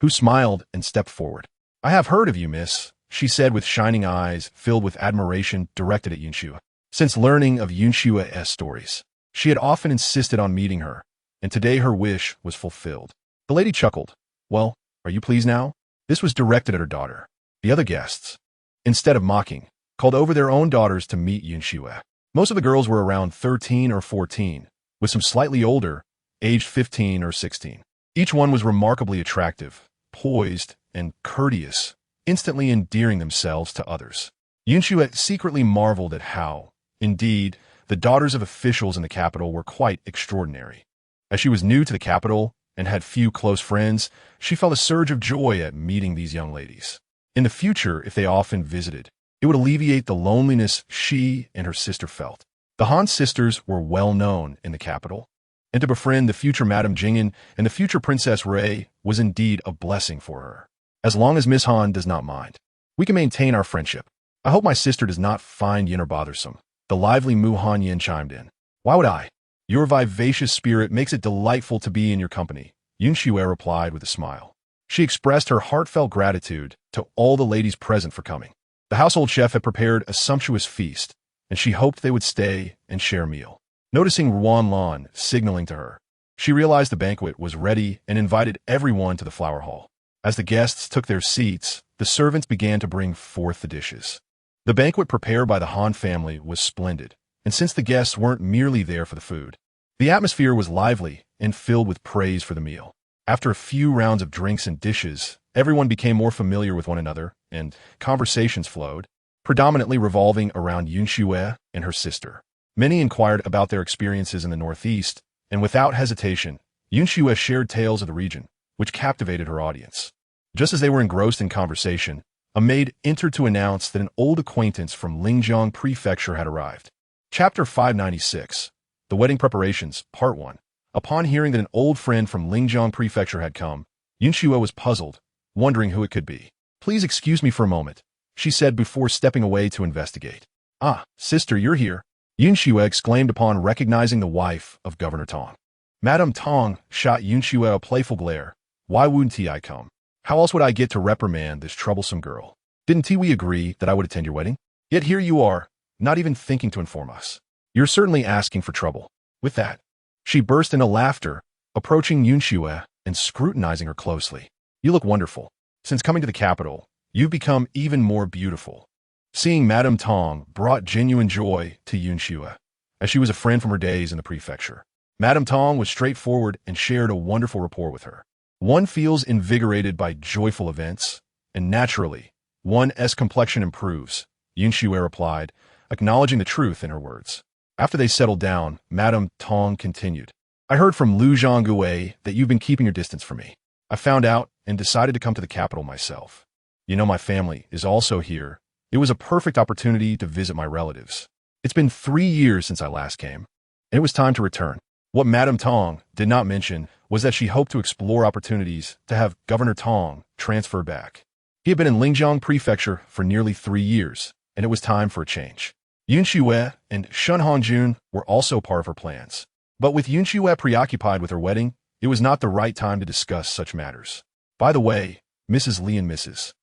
who smiled and stepped forward. "I have heard of you, miss," she said with shining eyes filled with admiration directed at Han Xue. Since learning of Han Xue's stories, she had often insisted on meeting her, and today her wish was fulfilled. The lady chuckled. "Well, are you pleased now?" This was directed at her daughter. The other guests, instead of mocking, called over their own daughters to meet Han Xue. Most of the girls were around 13 or 14, with some slightly older, aged 15 or 16. Each one was remarkably attractive, poised, and courteous, instantly endearing themselves to others. Han Xue secretly marveled at how, indeed, the daughters of officials in the capital were quite extraordinary. As she was new to the capital and had few close friends, she felt a surge of joy at meeting these young ladies. In the future, if they often visited, it would alleviate the loneliness she and her sister felt. The Han sisters were well known in the capital, and to befriend the future Madame Jing'an and the future Princess Ray was indeed a blessing for her. As long as Miss Han does not mind, we can maintain our friendship. I hope my sister does not find Yinner bothersome. The lively Mu Han Yin chimed in. "Why would I? Your vivacious spirit makes it delightful to be in your company," Han Xue replied with a smile. She expressed her heartfelt gratitude to all the ladies present for coming. The household chef had prepared a sumptuous feast, and she hoped they would stay and share a meal. Noticing Ruan Lan signaling to her, she realized the banquet was ready and invited everyone to the flower hall. As the guests took their seats, the servants began to bring forth the dishes. The banquet prepared by the Han family was splendid, and since the guests weren't merely there for the food, the atmosphere was lively and filled with praise for the meal. After a few rounds of drinks and dishes, everyone became more familiar with one another, and conversations flowed, predominantly revolving around Han Xue and her sister. Many inquired about their experiences in the Northeast, and without hesitation, Han Xue shared tales of the region, which captivated her audience. Just as they were engrossed in conversation, a maid entered to announce that an old acquaintance from Lingjiang Prefecture had arrived. Chapter 596, The Wedding Preparations, Part 1. Upon hearing that an old friend from Lingjiang Prefecture had come, Han Xue was puzzled, wondering who it could be. "Please excuse me for a moment," she said before stepping away to investigate. "Ah, sister, you're here. Han Xue exclaimed upon recognizing the wife of Governor Tong. Madame Tong shot Han Xue a playful glare. Why wouldn't I come? How else would I get to reprimand this troublesome girl? Didn't we agree that I would attend your wedding? Yet here you are, not even thinking to inform us. You're certainly asking for trouble. With that, she burst into laughter, approaching Han Xue and scrutinizing her closely. You look wonderful. Since coming to the capital, you've become even more beautiful. Seeing Madame Tong brought genuine joy to Han Xue, as she was a friend from her days in the prefecture. Madame Tong was straightforward and shared a wonderful rapport with her. One feels invigorated by joyful events, and naturally, one's complexion improves, Han Xue replied, acknowledging the truth in her words. After they settled down, Madame Tong continued. I heard from Lu Zhonggue that you've been keeping your distance from me. I found out and decided to come to the capital myself. You know my family is also here. It was a perfect opportunity to visit my relatives. It's been 3 years since I last came, and it was time to return. What Madame Tong did not mention was that she hoped to explore opportunities to have Governor Tong transfer back. He had been in Lingjiang Prefecture for nearly 3 years, and it was time for a change. Han Xue and Shen Hongjun were also part of her plans. But with Han Xue preoccupied with her wedding, it was not the right time to discuss such matters. By the way, Mrs. Li and Mrs.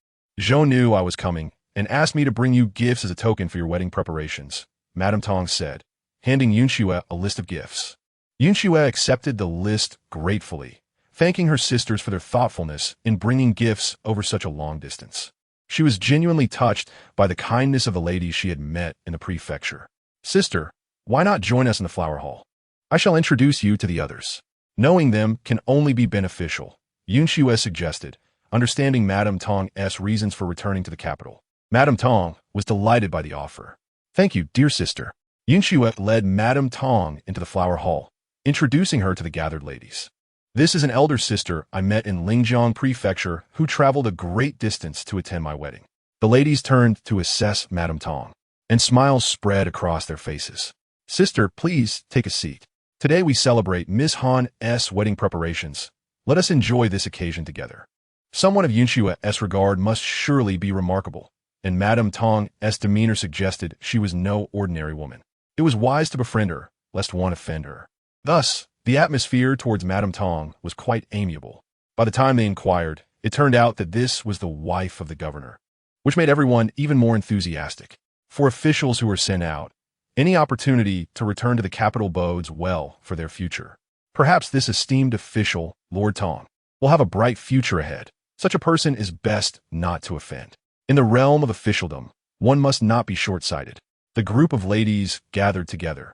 Zhou knew I was coming and asked me to bring you gifts as a token for your wedding preparations, Madame Tong said, handing Han Xue a list of gifts. Han Xue accepted the list gratefully, thanking her sisters for their thoughtfulness in bringing gifts over such a long distance. She was genuinely touched by the kindness of the ladies she had met in the prefecture. Sister, why not join us in the flower hall? I shall introduce you to the others. Knowing them can only be beneficial, Han Xue suggested, understanding Madame Tong's reasons for returning to the capital. Madame Tong was delighted by the offer. Thank you, dear sister. Han Xue led Madame Tong into the flower hall, introducing her to the gathered ladies. This is an elder sister I met in Lingjiang Prefecture who traveled a great distance to attend my wedding. The ladies turned to assess Madame Tong, and smiles spread across their faces. Sister, please take a seat. Today we celebrate Miss Han's wedding preparations. Let us enjoy this occasion together. Someone of Han Xue's regard must surely be remarkable, and Madame Tong's demeanor suggested she was no ordinary woman. It was wise to befriend her, lest one offend her. Thus, the atmosphere towards Madame Tong was quite amiable. By the time they inquired, it turned out that this was the wife of the governor, which made everyone even more enthusiastic. For officials who were sent out, any opportunity to return to the capital bodes well for their future. Perhaps this esteemed official, Lord Tong, will have a bright future ahead. Such a person is best not to offend. In the realm of officialdom, one must not be short-sighted. The group of ladies gathered together,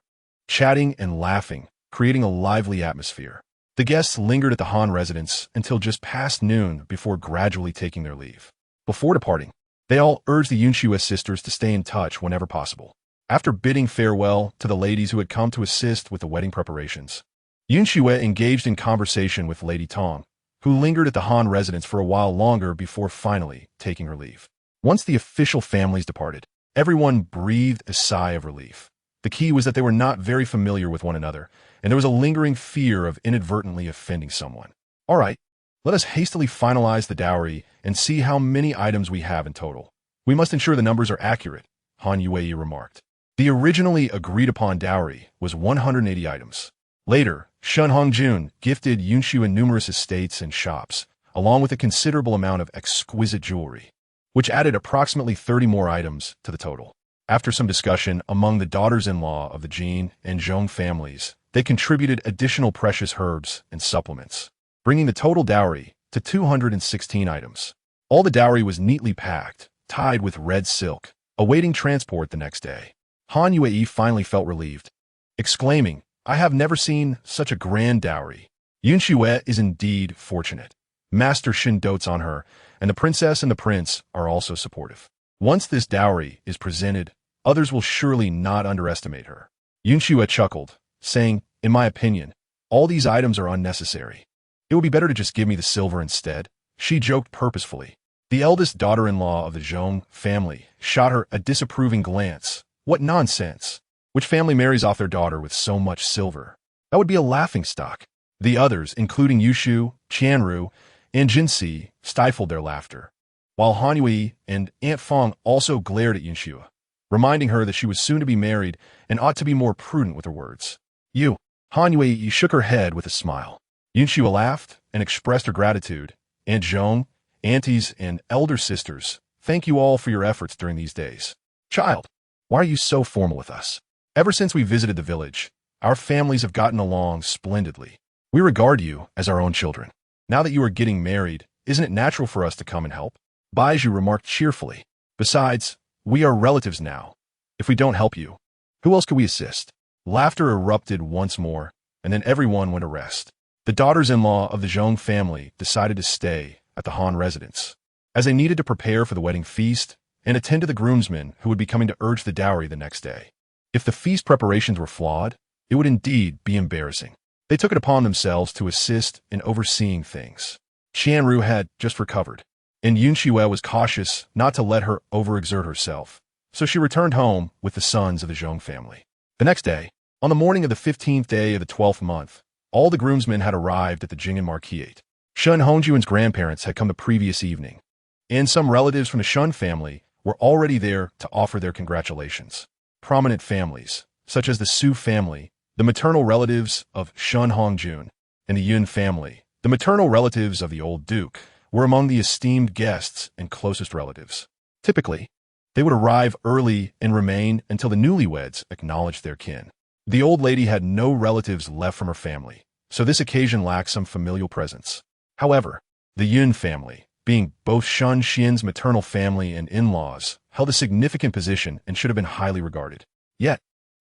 chatting and laughing, creating a lively atmosphere. The guests lingered at the Han residence until just past noon before gradually taking their leave. Before departing, they all urged the Han Xue sisters to stay in touch whenever possible. After bidding farewell to the ladies who had come to assist with the wedding preparations, Han Xue engaged in conversation with Lady Tong, who lingered at the Han residence for a while longer before finally taking her leave. Once the official families departed, everyone breathed a sigh of relief. The key was that they were not very familiar with one another, and there was a lingering fear of inadvertently offending someone. All right, let us hastily finalize the dowry and see how many items we have in total. We must ensure the numbers are accurate, Han Xue remarked. The originally agreed-upon dowry was 180 items. Later, Shen Hongjun gifted Han Xue numerous estates and shops, along with a considerable amount of exquisite jewelry, which added approximately 30 more items to the total. After some discussion among the daughters-in-law of the Jin and Zhong families, they contributed additional precious herbs and supplements, bringing the total dowry to 216 items. All the dowry was neatly packed, tied with red silk, awaiting transport the next day. Han Yue finally felt relieved, exclaiming, I have never seen such a grand dowry. Han Xue is indeed fortunate. Master Shin dotes on her, and the princess and the prince are also supportive. Once this dowry is presented, others will surely not underestimate her. Han Xue chuckled, saying, in my opinion, all these items are unnecessary. It would be better to just give me the silver instead. She joked purposefully. The eldest daughter-in-law of the Zhong family shot her a disapproving glance. What nonsense! Which family marries off their daughter with so much silver? That would be a laughingstock. The others, including Yushu, Qianru, and Jinsi, stifled their laughter, while Han Yue and Aunt Fong also glared at Han Xue. reminding her that she was soon to be married and ought to be more prudent with her words. You, Han Xue shook her head with a smile. Han Xue laughed and expressed her gratitude. Aunt Zhong, aunties, and elder sisters, thank you all for your efforts during these days. Child, why are you so formal with us? Ever since we visited the village, our families have gotten along splendidly. We regard you as our own children. Now that you are getting married, isn't it natural for us to come and help? Baiju remarked cheerfully. Besides, we are relatives now. If we don't help you, who else could we assist? Laughter erupted once more, and then everyone went to rest. The daughters-in-law of the Zhong family decided to stay at the Han residence, as they needed to prepare for the wedding feast and attend to the groomsmen who would be coming to urge the dowry the next day. If the feast preparations were flawed, it would indeed be embarrassing. They took it upon themselves to assist in overseeing things. Qianru had just recovered, and Han Xue was cautious not to let her overexert herself, so she returned home with the sons of the Zhong family. The next day, on the morning of the 15th day of the 12th month, all the groomsmen had arrived at the Jing'an Marquette. Shun Hongjuan's grandparents had come the previous evening, and some relatives from the Shun family were already there to offer their congratulations. Prominent families, such as the Su family, the maternal relatives of Shun Hongjun, and the Yun family, the maternal relatives of the old duke, were among the esteemed guests and closest relatives. Typically, they would arrive early and remain until the newlyweds acknowledged their kin. The old lady had no relatives left from her family, so this occasion lacked some familial presence. However, the Yun family, being both Shun Xian's maternal family and in-laws, held a significant position and should have been highly regarded. Yet,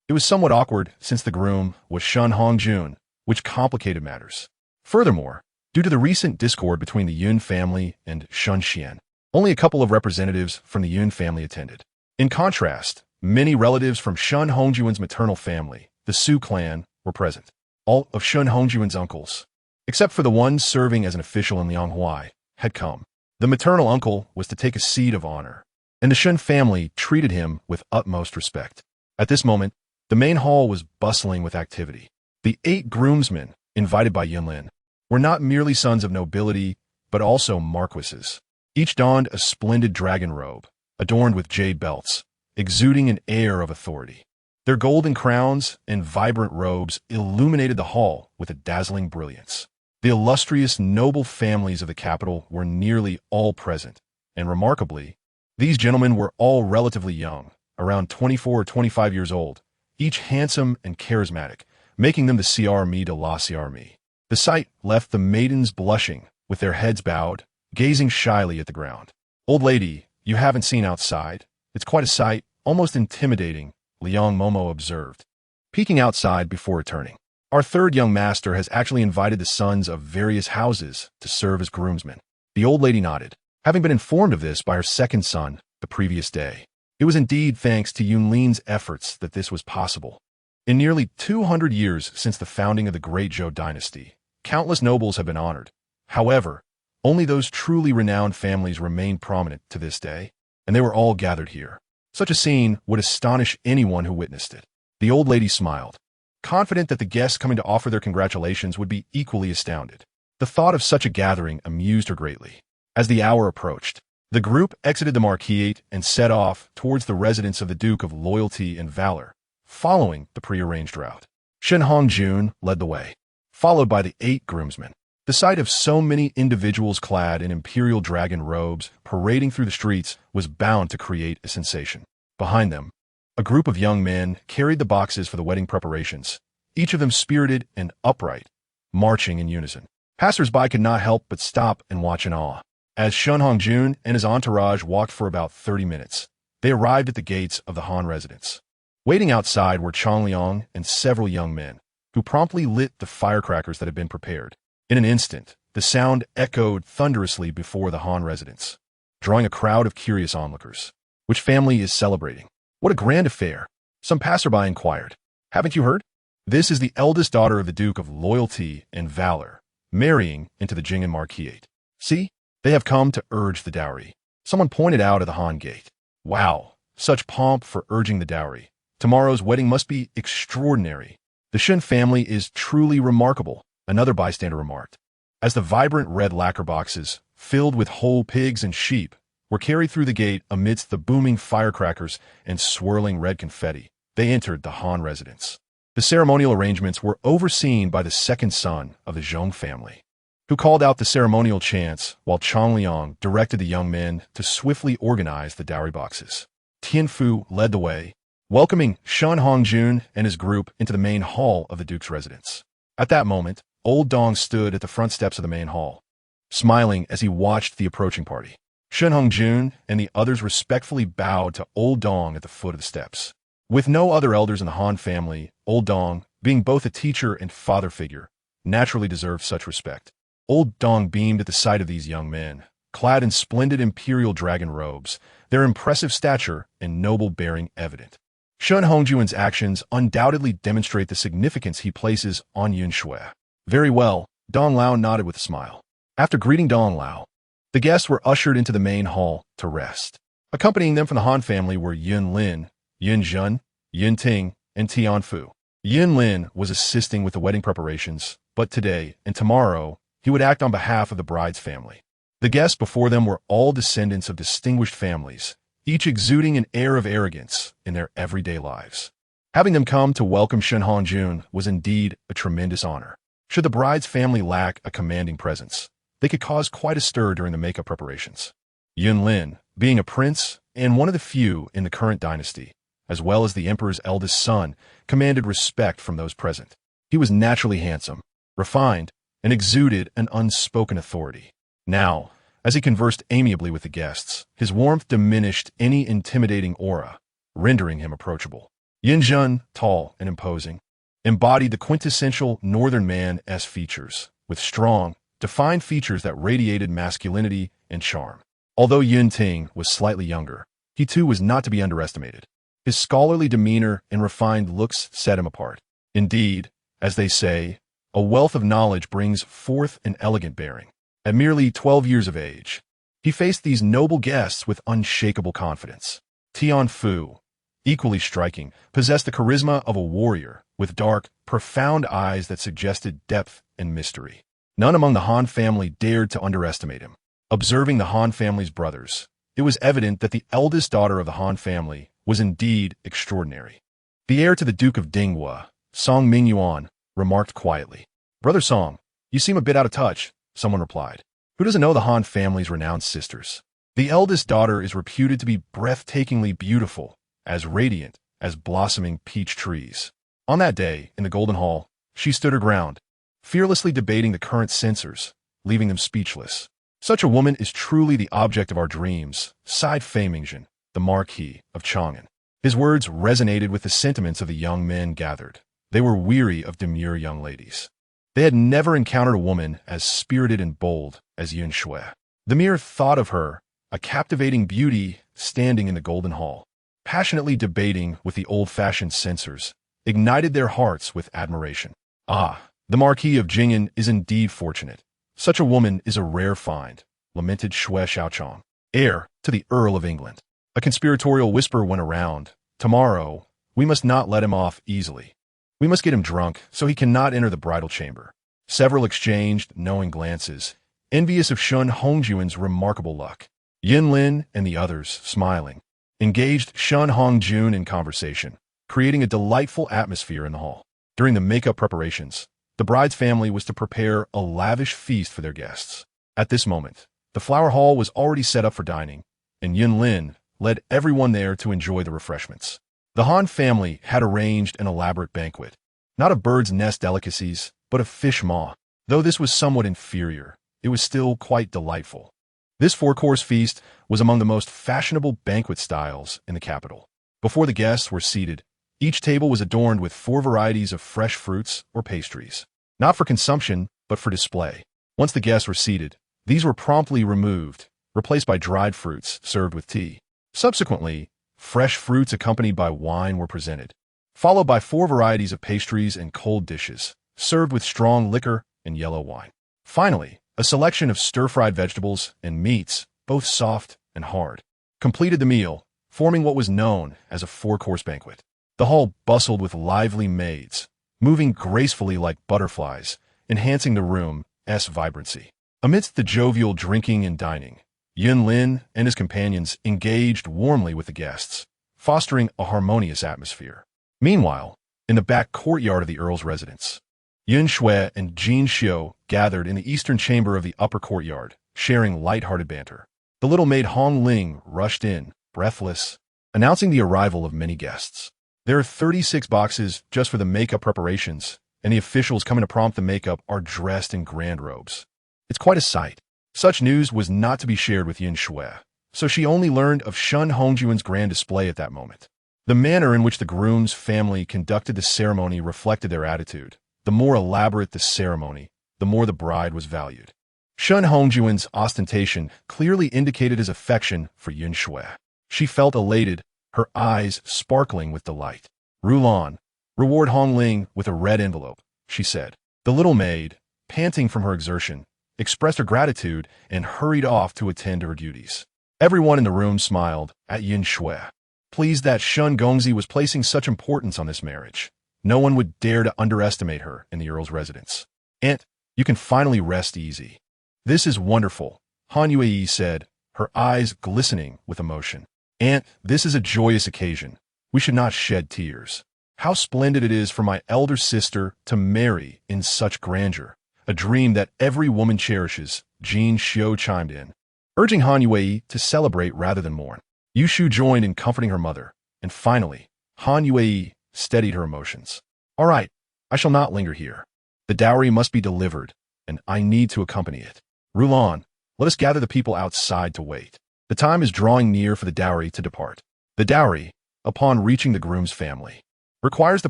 it was somewhat awkward since the groom was Shun Hongjun, which complicated matters. Furthermore, due to the recent discord between the Yun family and Shun Xian, only a couple of representatives from the Yun family attended. In contrast, many relatives from Shun Hongjuan's maternal family, the Su clan, were present. All of Shun Hongjuan's uncles, except for the one serving as an official in Lianghuai, had come. The maternal uncle was to take a seat of honor, and the Shun family treated him with utmost respect. At this moment, the main hall was bustling with activity. The 8 groomsmen, invited by Yunlin, were not merely sons of nobility, but also marquises. Each donned a splendid dragon robe, adorned with jade belts, exuding an air of authority. Their golden crowns and vibrant robes illuminated the hall with a dazzling brilliance. The illustrious noble families of the capital were nearly all present, and remarkably, these gentlemen were all relatively young, around 24 or 25 years old, each handsome and charismatic, making them the Siarmi de la Siarmi. The sight left the maidens blushing, with their heads bowed, gazing shyly at the ground. Old lady, you haven't seen outside. It's quite a sight, almost intimidating, Liang Momo observed, peeking outside before returning. Our third young master has actually invited the sons of various houses to serve as groomsmen. The old lady nodded, having been informed of this by her second son the previous day. It was indeed thanks to Yunlin's efforts that this was possible. In nearly 200 years since the founding of the Great Zhou dynasty, countless nobles have been honored. However, only those truly renowned families remain prominent to this day, and they were all gathered here. Such a scene would astonish anyone who witnessed it. The old lady smiled, confident that the guests coming to offer their congratulations would be equally astounded. The thought of such a gathering amused her greatly. As the hour approached, the group exited the Marquette and set off towards the residence of the Duke of Loyalty and Valor, following the prearranged route. Shen Hongjun led the way, followed by the 8 groomsmen. The sight of so many individuals clad in imperial dragon robes parading through the streets was bound to create a sensation. Behind them, a group of young men carried the boxes for the wedding preparations, each of them spirited and upright, marching in unison. Passers-by could not help but stop and watch in awe. As Shun Hongjun and his entourage walked for about 30 minutes, they arrived at the gates of the Han residence. Waiting outside were Changliang and several young men, who promptly lit the firecrackers that had been prepared. In an instant, the sound echoed thunderously before the Han residence, drawing a crowd of curious onlookers. Which family is celebrating? What a grand affair! Some passerby inquired. Haven't you heard? This is the eldest daughter of the Duke of Loyalty and Valor, marrying into the Jing'an Marquette. See, they have come to urge the dowry. Someone pointed out at the Han gate. Wow, such pomp for urging the dowry. Tomorrow's wedding must be extraordinary. The Shen family is truly remarkable, another bystander remarked, as the vibrant red lacquer boxes, filled with whole pigs and sheep, were carried through the gate amidst the booming firecrackers and swirling red confetti. They entered the Han residence. The ceremonial arrangements were overseen by the second son of the Zhong family, who called out the ceremonial chants while Chang Liang directed the young men to swiftly organize the dowry boxes. Tian Fu led the way, welcoming Shen Hongjun and his group into the main hall of the duke's residence. At that moment, Old Dong stood at the front steps of the main hall, smiling as he watched the approaching party. Shen Hongjun and the others respectfully bowed to Old Dong at the foot of the steps. With no other elders in the Han family, Old Dong, being both a teacher and father figure, naturally deserved such respect. Old Dong beamed at the sight of these young men, clad in splendid imperial dragon robes, their impressive stature and noble bearing evident. Shen Hongjuan's actions undoubtedly demonstrate the significance he places on Han Xue. Very well, Dong Lao nodded with a smile. After greeting Dong Lao, the guests were ushered into the main hall to rest. Accompanying them from the Han family were Yun Lin, Yun Zhen, Yun Ting, and Tian Fu. Yun Lin was assisting with the wedding preparations, but today and tomorrow he would act on behalf of the bride's family. The guests before them were all descendants of distinguished families, each exuding an air of arrogance in their everyday lives. Having them come to welcome Shen Hongjun was indeed a tremendous honor. Should the bride's family lack a commanding presence, they could cause quite a stir during the makeup preparations. Yun Lin, being a prince and one of the few in the current dynasty, as well as the emperor's eldest son, commanded respect from those present. He was naturally handsome, refined, and exuded an unspoken authority. Now, as he conversed amiably with the guests, his warmth diminished any intimidating aura, rendering him approachable. Yin Zhen, tall and imposing, embodied the quintessential northern man-esque features, with strong, defined features that radiated masculinity and charm. Although Yun Ting was slightly younger, he too was not to be underestimated. His scholarly demeanor and refined looks set him apart. Indeed, as they say, a wealth of knowledge brings forth an elegant bearing. At merely 12 years of age, he faced these noble guests with unshakable confidence. Tian Fu, equally striking, possessed the charisma of a warrior, with dark, profound eyes that suggested depth and mystery. None among the Han family dared to underestimate him. Observing the Han family's brothers, it was evident that the eldest daughter of the Han family was indeed extraordinary. The heir to the Duke of Dinghua, Song Mingyuan, remarked quietly, "Brother Song, you seem a bit out of touch," someone replied. Who doesn't know the Han family's renowned sisters? The eldest daughter is reputed to be breathtakingly beautiful, as radiant as blossoming peach trees. On that day, in the Golden Hall, she stood her ground, fearlessly debating the current censors, leaving them speechless. "Such a woman is truly the object of our dreams," sighed Fei Mingzhen, the Marquis of Chang'an. His words resonated with the sentiments of the young men gathered. They were weary of demure young ladies. They had never encountered a woman as spirited and bold as Han Xue. The mere thought of her, a captivating beauty standing in the Golden Hall, passionately debating with the old-fashioned censors, ignited their hearts with admiration. "Ah, the Marquis of Jing'an is indeed fortunate. Such a woman is a rare find," lamented Xue Xiaochong, heir to the Earl of England. A conspiratorial whisper went around. "Tomorrow, we must not let him off easily. We must get him drunk so he cannot enter the bridal chamber." Several exchanged knowing glances, envious of Shen Hongjuan's remarkable luck. Yin Lin and the others, smiling, engaged Shen Hongjun in conversation, creating a delightful atmosphere in the hall. During the makeup preparations, the bride's family was to prepare a lavish feast for their guests. At this moment, the flower hall was already set up for dining, and Yin Lin led everyone there to enjoy the refreshments. The Han family had arranged an elaborate banquet, not of bird's nest delicacies, but of fish maw. Though this was somewhat inferior, it was still quite delightful. This four-course feast was among the most fashionable banquet styles in the capital. Before the guests were seated, each table was adorned with 4 varieties of fresh fruits or pastries, not for consumption, but for display. Once the guests were seated, these were promptly removed, replaced by dried fruits served with tea. Subsequently, fresh fruits accompanied by wine were presented, followed by 4 varieties of pastries and cold dishes, served with strong liquor and yellow wine. Finally, a selection of stir-fried vegetables and meats, both soft and hard, completed the meal, forming what was known as a 4-course banquet. The hall bustled with lively maids, moving gracefully like butterflies, enhancing the room's vibrancy. Amidst the jovial drinking and dining, Yun Lin and his companions engaged warmly with the guests, fostering a harmonious atmosphere. Meanwhile, in the back courtyard of the Earl's residence, Han Xue and Jin Xiu gathered in the eastern chamber of the upper courtyard, sharing light-hearted banter. The little maid Hong Ling rushed in, breathless, announcing the arrival of many guests. There are 36 boxes just for the makeup preparations, and the officials coming to prompt the makeup are dressed in grand robes. It's quite a sight. Such news was not to be shared with Han Xue, so she only learned of Shun Hongjuan's grand display at that moment. The manner in which the groom's family conducted the ceremony reflected their attitude. The more elaborate the ceremony, the more the bride was valued. Shun Hongjuan's ostentation clearly indicated his affection for Han Xue. She felt elated, her eyes sparkling with delight. Rulan, reward Hong Ling with a red envelope, she said. The little maid, panting from her exertion, expressed her gratitude and hurried off to attend to her duties. Everyone in the room smiled at Han Xue, pleased that Shun Gongzi was placing such importance on this marriage. No one would dare to underestimate her in the Earl's residence. Aunt, you can finally rest easy. This is wonderful, Han Xue said, her eyes glistening with emotion. Aunt, this is a joyous occasion. We should not shed tears. How splendid it is for my elder sister to marry in such grandeur, a dream that every woman cherishes, Jin Xiu chimed in, urging Han Xue to celebrate rather than mourn. Yu Shu joined in comforting her mother, and finally, Han Xue steadied her emotions. All right, I shall not linger here. The dowry must be delivered, and I need to accompany it. Rulan, let us gather the people outside to wait. The time is drawing near for the dowry to depart. The dowry, upon reaching the groom's family, requires the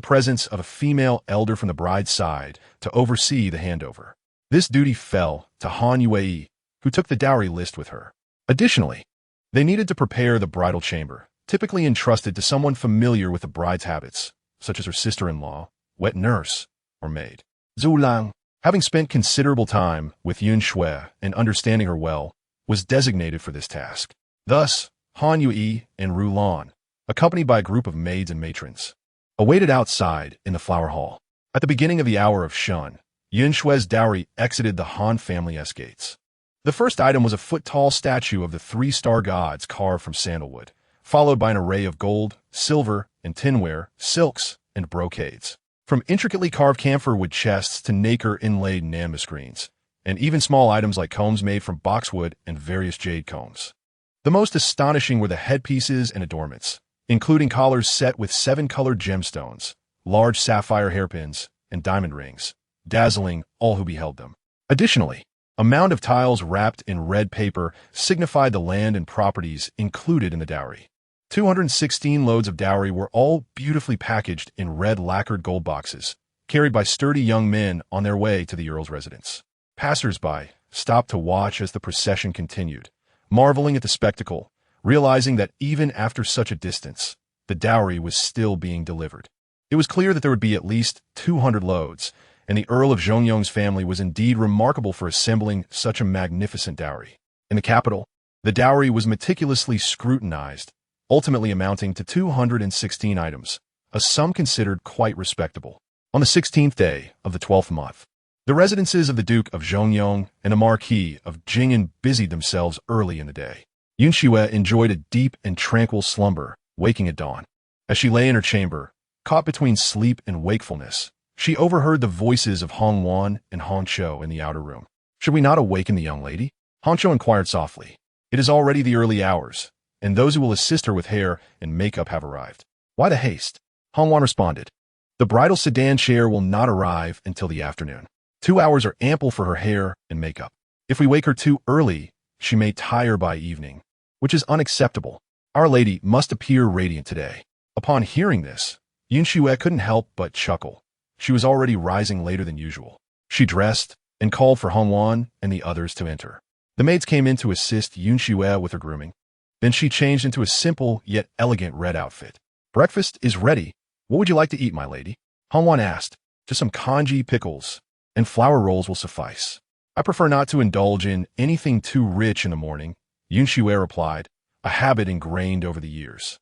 presence of a female elder from the bride's side to oversee the handover. This duty fell to Han Xue, who took the dowry list with her. Additionally, they needed to prepare the bridal chamber, typically entrusted to someone familiar with the bride's habits, such as her sister-in-law, wet nurse, or maid. Zhu Lang, having spent considerable time with Han Xue and understanding her well, was designated for this task. Thus, Han Xue and Rulan, accompanied by a group of maids and matrons, awaited outside in the flower hall. At the beginning of the hour of Shun, Han Xue's dowry exited the Han family's gates. The first item was a foot-tall statue of the three-star gods carved from sandalwood, followed by an array of gold, silver, and tinware, silks, and brocades. From intricately carved camphor-wood chests to nacre-inlaid Nanma screens, and even small items like combs made from boxwood and various jade combs. The most astonishing were the headpieces and adornments, including collars set with 7 colored gemstones, large sapphire hairpins, and diamond rings, dazzling all who beheld them. Additionally, a mound of tiles wrapped in red paper signified the land and properties included in the dowry. 216 loads of dowry were all beautifully packaged in red lacquered gold boxes, carried by sturdy young men on their way to the Earl's residence. Passers-by stopped to watch as the procession continued, marveling at the spectacle, realizing that even after such a distance, the dowry was still being delivered. It was clear that there would be at least 200 loads, and the Earl of Zhongyong's family was indeed remarkable for assembling such a magnificent dowry. In the capital, the dowry was meticulously scrutinized, ultimately amounting to 216 items, a sum considered quite respectable. On the 16th day of the 12th month, the residences of the Duke of Zhongyong and the Marquis of Jing'an busied themselves early in the day. Han Xue enjoyed a deep and tranquil slumber, waking at dawn. As she lay in her chamber, caught between sleep and wakefulness, she overheard the voices of Hong Wan and Han Xue in the outer room. Should we not awaken the young lady? Han Xue inquired softly. It is already the early hours, and those who will assist her with hair and makeup have arrived. Why the haste? Han Wan responded. The bridal sedan chair will not arrive until the afternoon. 2 hours are ample for her hair and makeup. If we wake her too early, she may tire by evening, which is unacceptable. Our lady must appear radiant today. Upon hearing this, Han Xue couldn't help but chuckle. She was already rising later than usual. She dressed and called for Hong Wan and the others to enter. The maids came in to assist Han Xue with her grooming. Then she changed into a simple yet elegant red outfit. Breakfast is ready. What would you like to eat, my lady? Hong Wan asked. Just some congee pickles, and flour rolls will suffice. I prefer not to indulge in anything too rich in the morning, Han Xue replied, a habit ingrained over the years.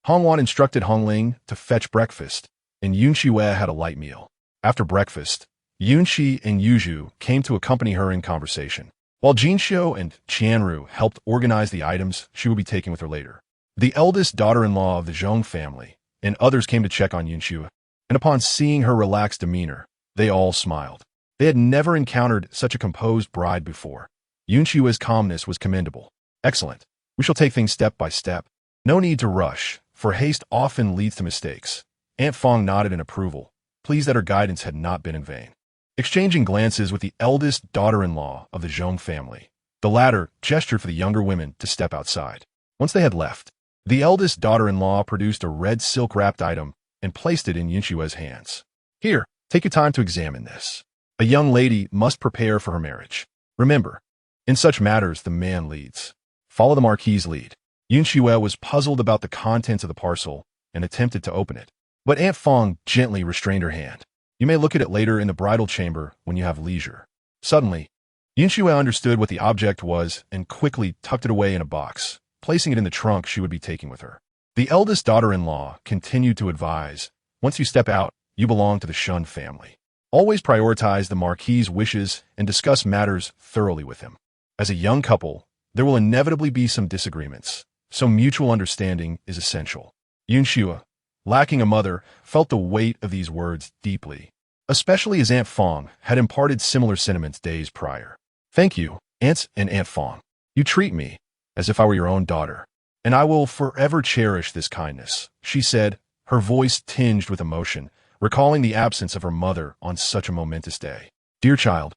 Hong Wan instructed Hong Ling to fetch breakfast, and Han Xue had a light meal. After breakfast, Yun Shi and Yuju came to accompany her in conversation. while Jinxiu and Qianru helped organize the items she would be taking with her later. The eldest daughter-in-law of the Zhong family and others came to check on Yunxue, and upon seeing her relaxed demeanor, they all smiled. They had never encountered such a composed bride before. Yunxue's calmness was commendable. Excellent. We shall take things step by step. No need to rush, for haste often leads to mistakes. Aunt Fong nodded in approval, pleased that her guidance had not been in vain. Exchanging glances with the eldest daughter-in-law of the Zhong family, the latter gestured for the younger women to step outside. Once they had left, the eldest daughter-in-law produced a red silk-wrapped item and placed it in Yunxue's hands. Here, take your time to examine this. A young lady must prepare for her marriage. Remember, in such matters the man leads. Follow the Marquis's lead. Yunxue was puzzled about the contents of the parcel and attempted to open it. But Aunt Fong gently restrained her hand. You may look at it later in the bridal chamber when you have leisure. Suddenly, Yunxue understood what the object was and quickly tucked it away in a box, placing it in the trunk she would be taking with her. The eldest daughter-in-law continued to advise, once you step out, you belong to the Shun family. Always prioritize the Marquis's wishes and discuss matters thoroughly with him. As a young couple, there will inevitably be some disagreements, so mutual understanding is essential. Yunxue, lacking a mother, felt the weight of these words deeply, especially as Aunt Fong had imparted similar sentiments days prior. Thank you, Aunts and Aunt Fong. You treat me as if I were your own daughter, and I will forever cherish this kindness, she said, her voice tinged with emotion, recalling the absence of her mother on such a momentous day. Dear child,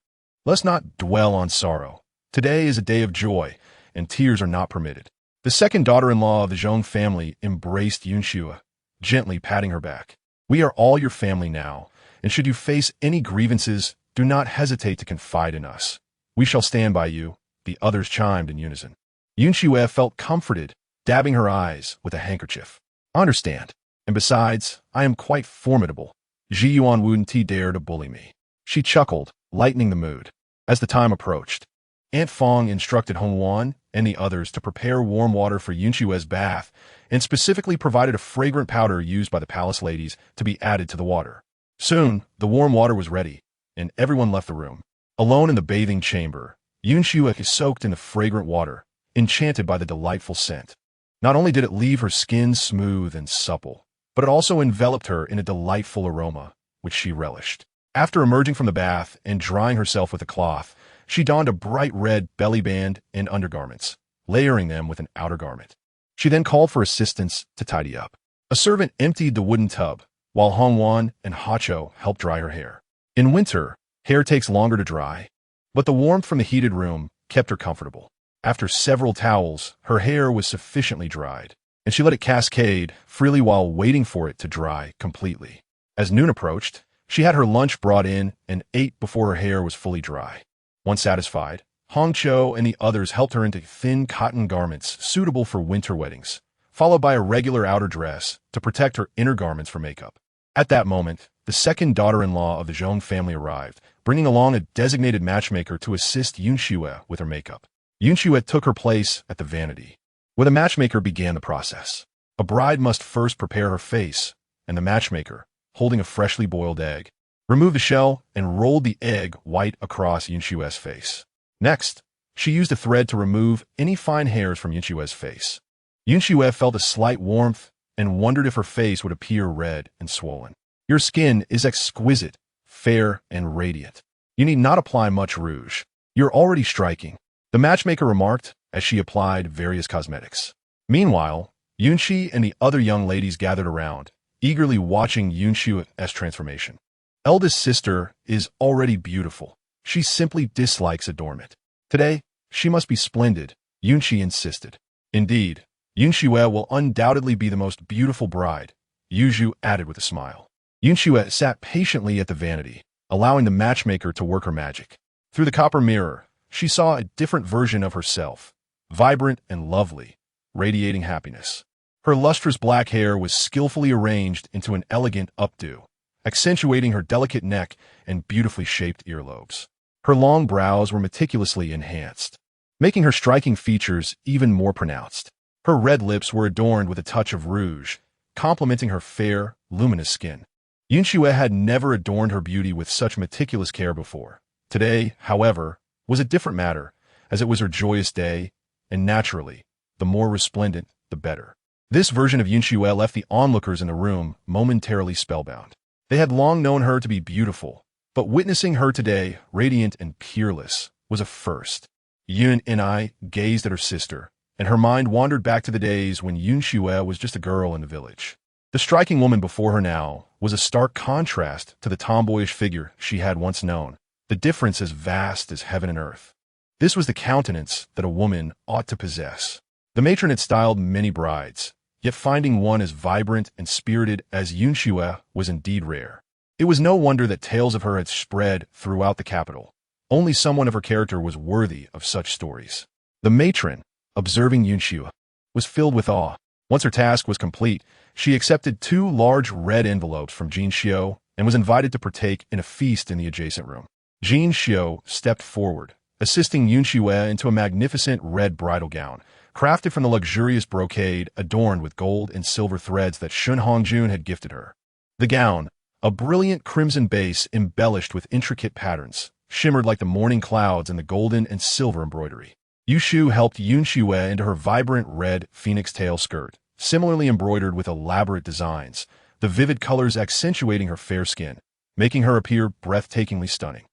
let's not dwell on sorrow. Today is a day of joy, and tears are not permitted. The second daughter-in-law of the Zhong family embraced Yunxue, gently patting her back. We are all your family now, and should you face any grievances, do not hesitate to confide in us. We shall stand by you, the others chimed in unison. Yunxue felt comforted, dabbing her eyes with a handkerchief. I understand, and besides, I am quite formidable. Ji Yuan wouldn't dare to bully me. She chuckled, lightening the mood. As the time approached, Aunt Fong instructed Hong Wan and the others to prepare warm water for Yunxue's bath, and specifically provided a fragrant powder used by the palace ladies to be added to the water. Soon, the warm water was ready, and everyone left the room. Alone in the bathing chamber, Yunxue soaked in the fragrant water, enchanted by the delightful scent. Not only did it leave her skin smooth and supple, but it also enveloped her in a delightful aroma, which she relished. After emerging from the bath and drying herself with a cloth, she donned a bright red belly band and undergarments, layering them with an outer garment. She then called for assistance to tidy up. A servant emptied the wooden tub, while Hong Wan and Han Xue helped dry her hair. In winter, hair takes longer to dry, but the warmth from the heated room kept her comfortable. After several towels, her hair was sufficiently dried, and she let it cascade freely while waiting for it to dry completely. As noon approached, she had her lunch brought in and ate before her hair was fully dry. Once satisfied, Han Xue and the others helped her into thin cotton garments suitable for winter weddings, followed by a regular outer dress to protect her inner garments from makeup. At that moment, the second daughter-in-law of the Zhong family arrived, bringing along a designated matchmaker to assist Yunxue with her makeup. Yunxue took her place at the vanity, where the matchmaker began the process. A bride must first prepare her face, and the matchmaker, holding a freshly boiled egg, removed the shell and rolled the egg white across Yunxue's face. Next, she used a thread to remove any fine hairs from Yunxue's face. Yunxue felt a slight warmth and wondered if her face would appear red and swollen. Your skin is exquisite, fair, and radiant. You need not apply much rouge. You're already striking, the matchmaker remarked as she applied various cosmetics. Meanwhile, Yunxi and the other young ladies gathered around, eagerly watching Yunxue's transformation. Eldest sister is already beautiful. She simply dislikes adornment. Today, she must be splendid, Yunxi insisted. Indeed, Yunxue will undoubtedly be the most beautiful bride, Yuzhu added with a smile. Yunxue sat patiently at the vanity, allowing the matchmaker to work her magic. Through the copper mirror, she saw a different version of herself, vibrant and lovely, radiating happiness. Her lustrous black hair was skillfully arranged into an elegant updo, accentuating her delicate neck and beautifully shaped earlobes. Her long brows were meticulously enhanced, making her striking features even more pronounced. Her red lips were adorned with a touch of rouge, complementing her fair, luminous skin. Yunxue had never adorned her beauty with such meticulous care before. Today, however, was a different matter, as it was her joyous day, and naturally, the more resplendent, the better. This version of Han Xue left the onlookers in the room momentarily spellbound. They had long known her to be beautiful, but witnessing her today, radiant and peerless, was a first. Yun and I gazed at her sister, and her mind wandered back to the days when Han Xue was just a girl in the village. The striking woman before her now was a stark contrast to the tomboyish figure she had once known, the difference as vast as heaven and earth. This was the countenance that a woman ought to possess. The matron had styled many brides, yet finding one as vibrant and spirited as Han Xue was indeed rare. It was no wonder that tales of her had spread throughout the capital. Only someone of her character was worthy of such stories. The matron, observing Han Xue, was filled with awe. Once her task was complete, she accepted 2 large red envelopes from Han Xue and was invited to partake in a feast in the adjacent room. Han Xue stepped forward, assisting Han Xue into a magnificent red bridal gown, crafted from the luxurious brocade adorned with gold and silver threads that Shun Hongjun had gifted her. The gown, a brilliant crimson base embellished with intricate patterns, shimmered like the morning clouds in the golden and silver embroidery. Yushu helped Han Xue into her vibrant red phoenix tail skirt, similarly embroidered with elaborate designs, the vivid colors accentuating her fair skin, making her appear breathtakingly stunning.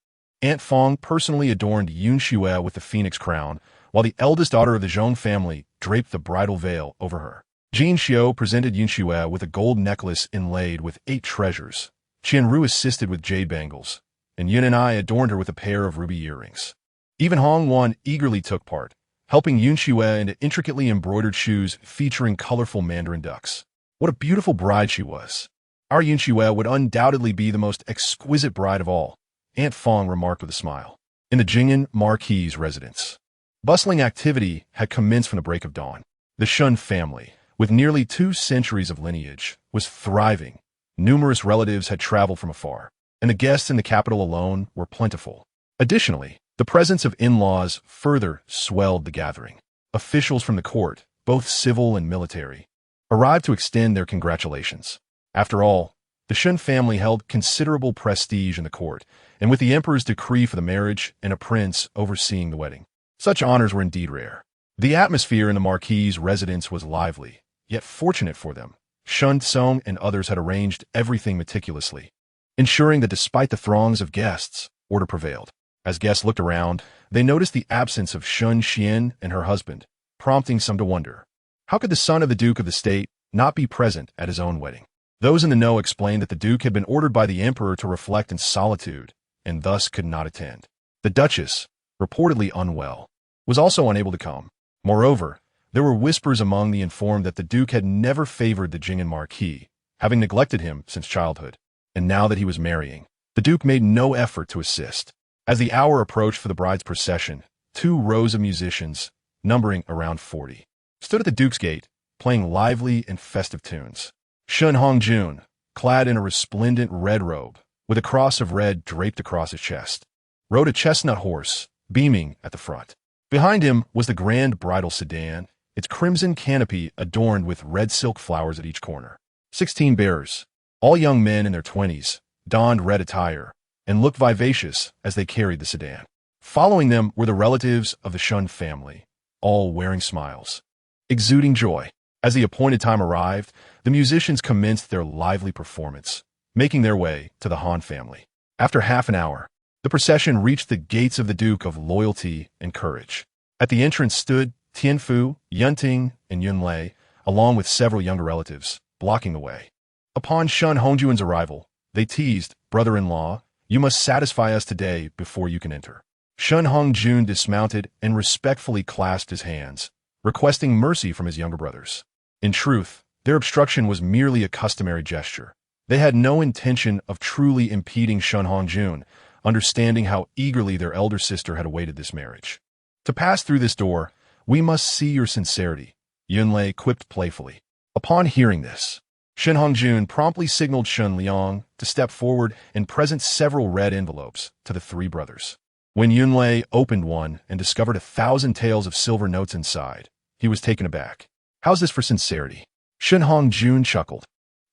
Aunt Fong personally adorned Han Xue with the phoenix crown, while the eldest daughter of the Zhong family draped the bridal veil over her. Han Xue presented Han Xue with a gold necklace inlaid with 8 treasures. Qianru assisted with jade bangles, and Yun and I adorned her with a pair of ruby earrings. Even Hong Wan eagerly took part, helping Han Xue into intricately embroidered shoes featuring colorful mandarin ducks. What a beautiful bride she was. Our Han Xue would undoubtedly be the most exquisite bride of all, Aunt Fong remarked with a smile. In the Jing'an Marquis's residence, bustling activity had commenced from the break of dawn. The Shun family, with nearly 2 centuries of lineage, was thriving. Numerous relatives had traveled from afar, and the guests in the capital alone were plentiful. Additionally, the presence of in-laws further swelled the gathering. Officials from the court, both civil and military, arrived to extend their congratulations. After all, the Shun family held considerable prestige in the court, and with the emperor's decree for the marriage and a prince overseeing the wedding, such honors were indeed rare. The atmosphere in the Marquis's residence was lively, yet fortunate for them. Shun Tsung and others had arranged everything meticulously, ensuring that despite the throngs of guests, order prevailed. As guests looked around, they noticed the absence of Shun Xian and her husband, prompting some to wonder. How could the son of the Duke of the State not be present at his own wedding? Those in the know explained that the Duke had been ordered by the Emperor to reflect in solitude, and thus could not attend. The Duchess, reportedly unwell, was also unable to come. Moreover, there were whispers among the informed that the Duke had never favored the Jing'an Marquis, having neglected him since childhood, and now that he was marrying, the Duke made no effort to assist. As the hour approached for the bride's procession, 2 rows of musicians, numbering around 40, stood at the Duke's gate, playing lively and festive tunes. Shun Hongjun, clad in a resplendent red robe, with a cross of red draped across his chest, rode a chestnut horse, beaming at the front. Behind him was the grand bridal sedan, its crimson canopy adorned with red silk flowers at each corner. 16 bearers, all young men in their 20s, donned red attire, and looked vivacious as they carried the sedan. Following them were the relatives of the Shun family, all wearing smiles, exuding joy. As the appointed time arrived, the musicians commenced their lively performance, making their way to the Han family. After half an hour, the procession reached the gates of the Duke of Loyalty and Courage. At the entrance stood Tianfu, Yunting, and Yunlei, along with several younger relatives, blocking the way. Upon Shun Hongjuan's arrival, they teased, "Brother-in-law, you must satisfy us today before you can enter." Shun Hongjun dismounted and respectfully clasped his hands, requesting mercy from his younger brothers. In truth, their obstruction was merely a customary gesture. They had no intention of truly impeding Shun Hongjun, understanding how eagerly their elder sister had awaited this marriage. "To pass through this door, we must see your sincerity," Yunlei quipped playfully. Upon hearing this, Shun Hongjun promptly signaled Shun Liang to step forward and present several red envelopes to the 3 brothers. When Yunlei opened one and discovered 1,000 taels of silver notes inside, he was taken aback. "How's this for sincerity?" Shun Hongjun chuckled,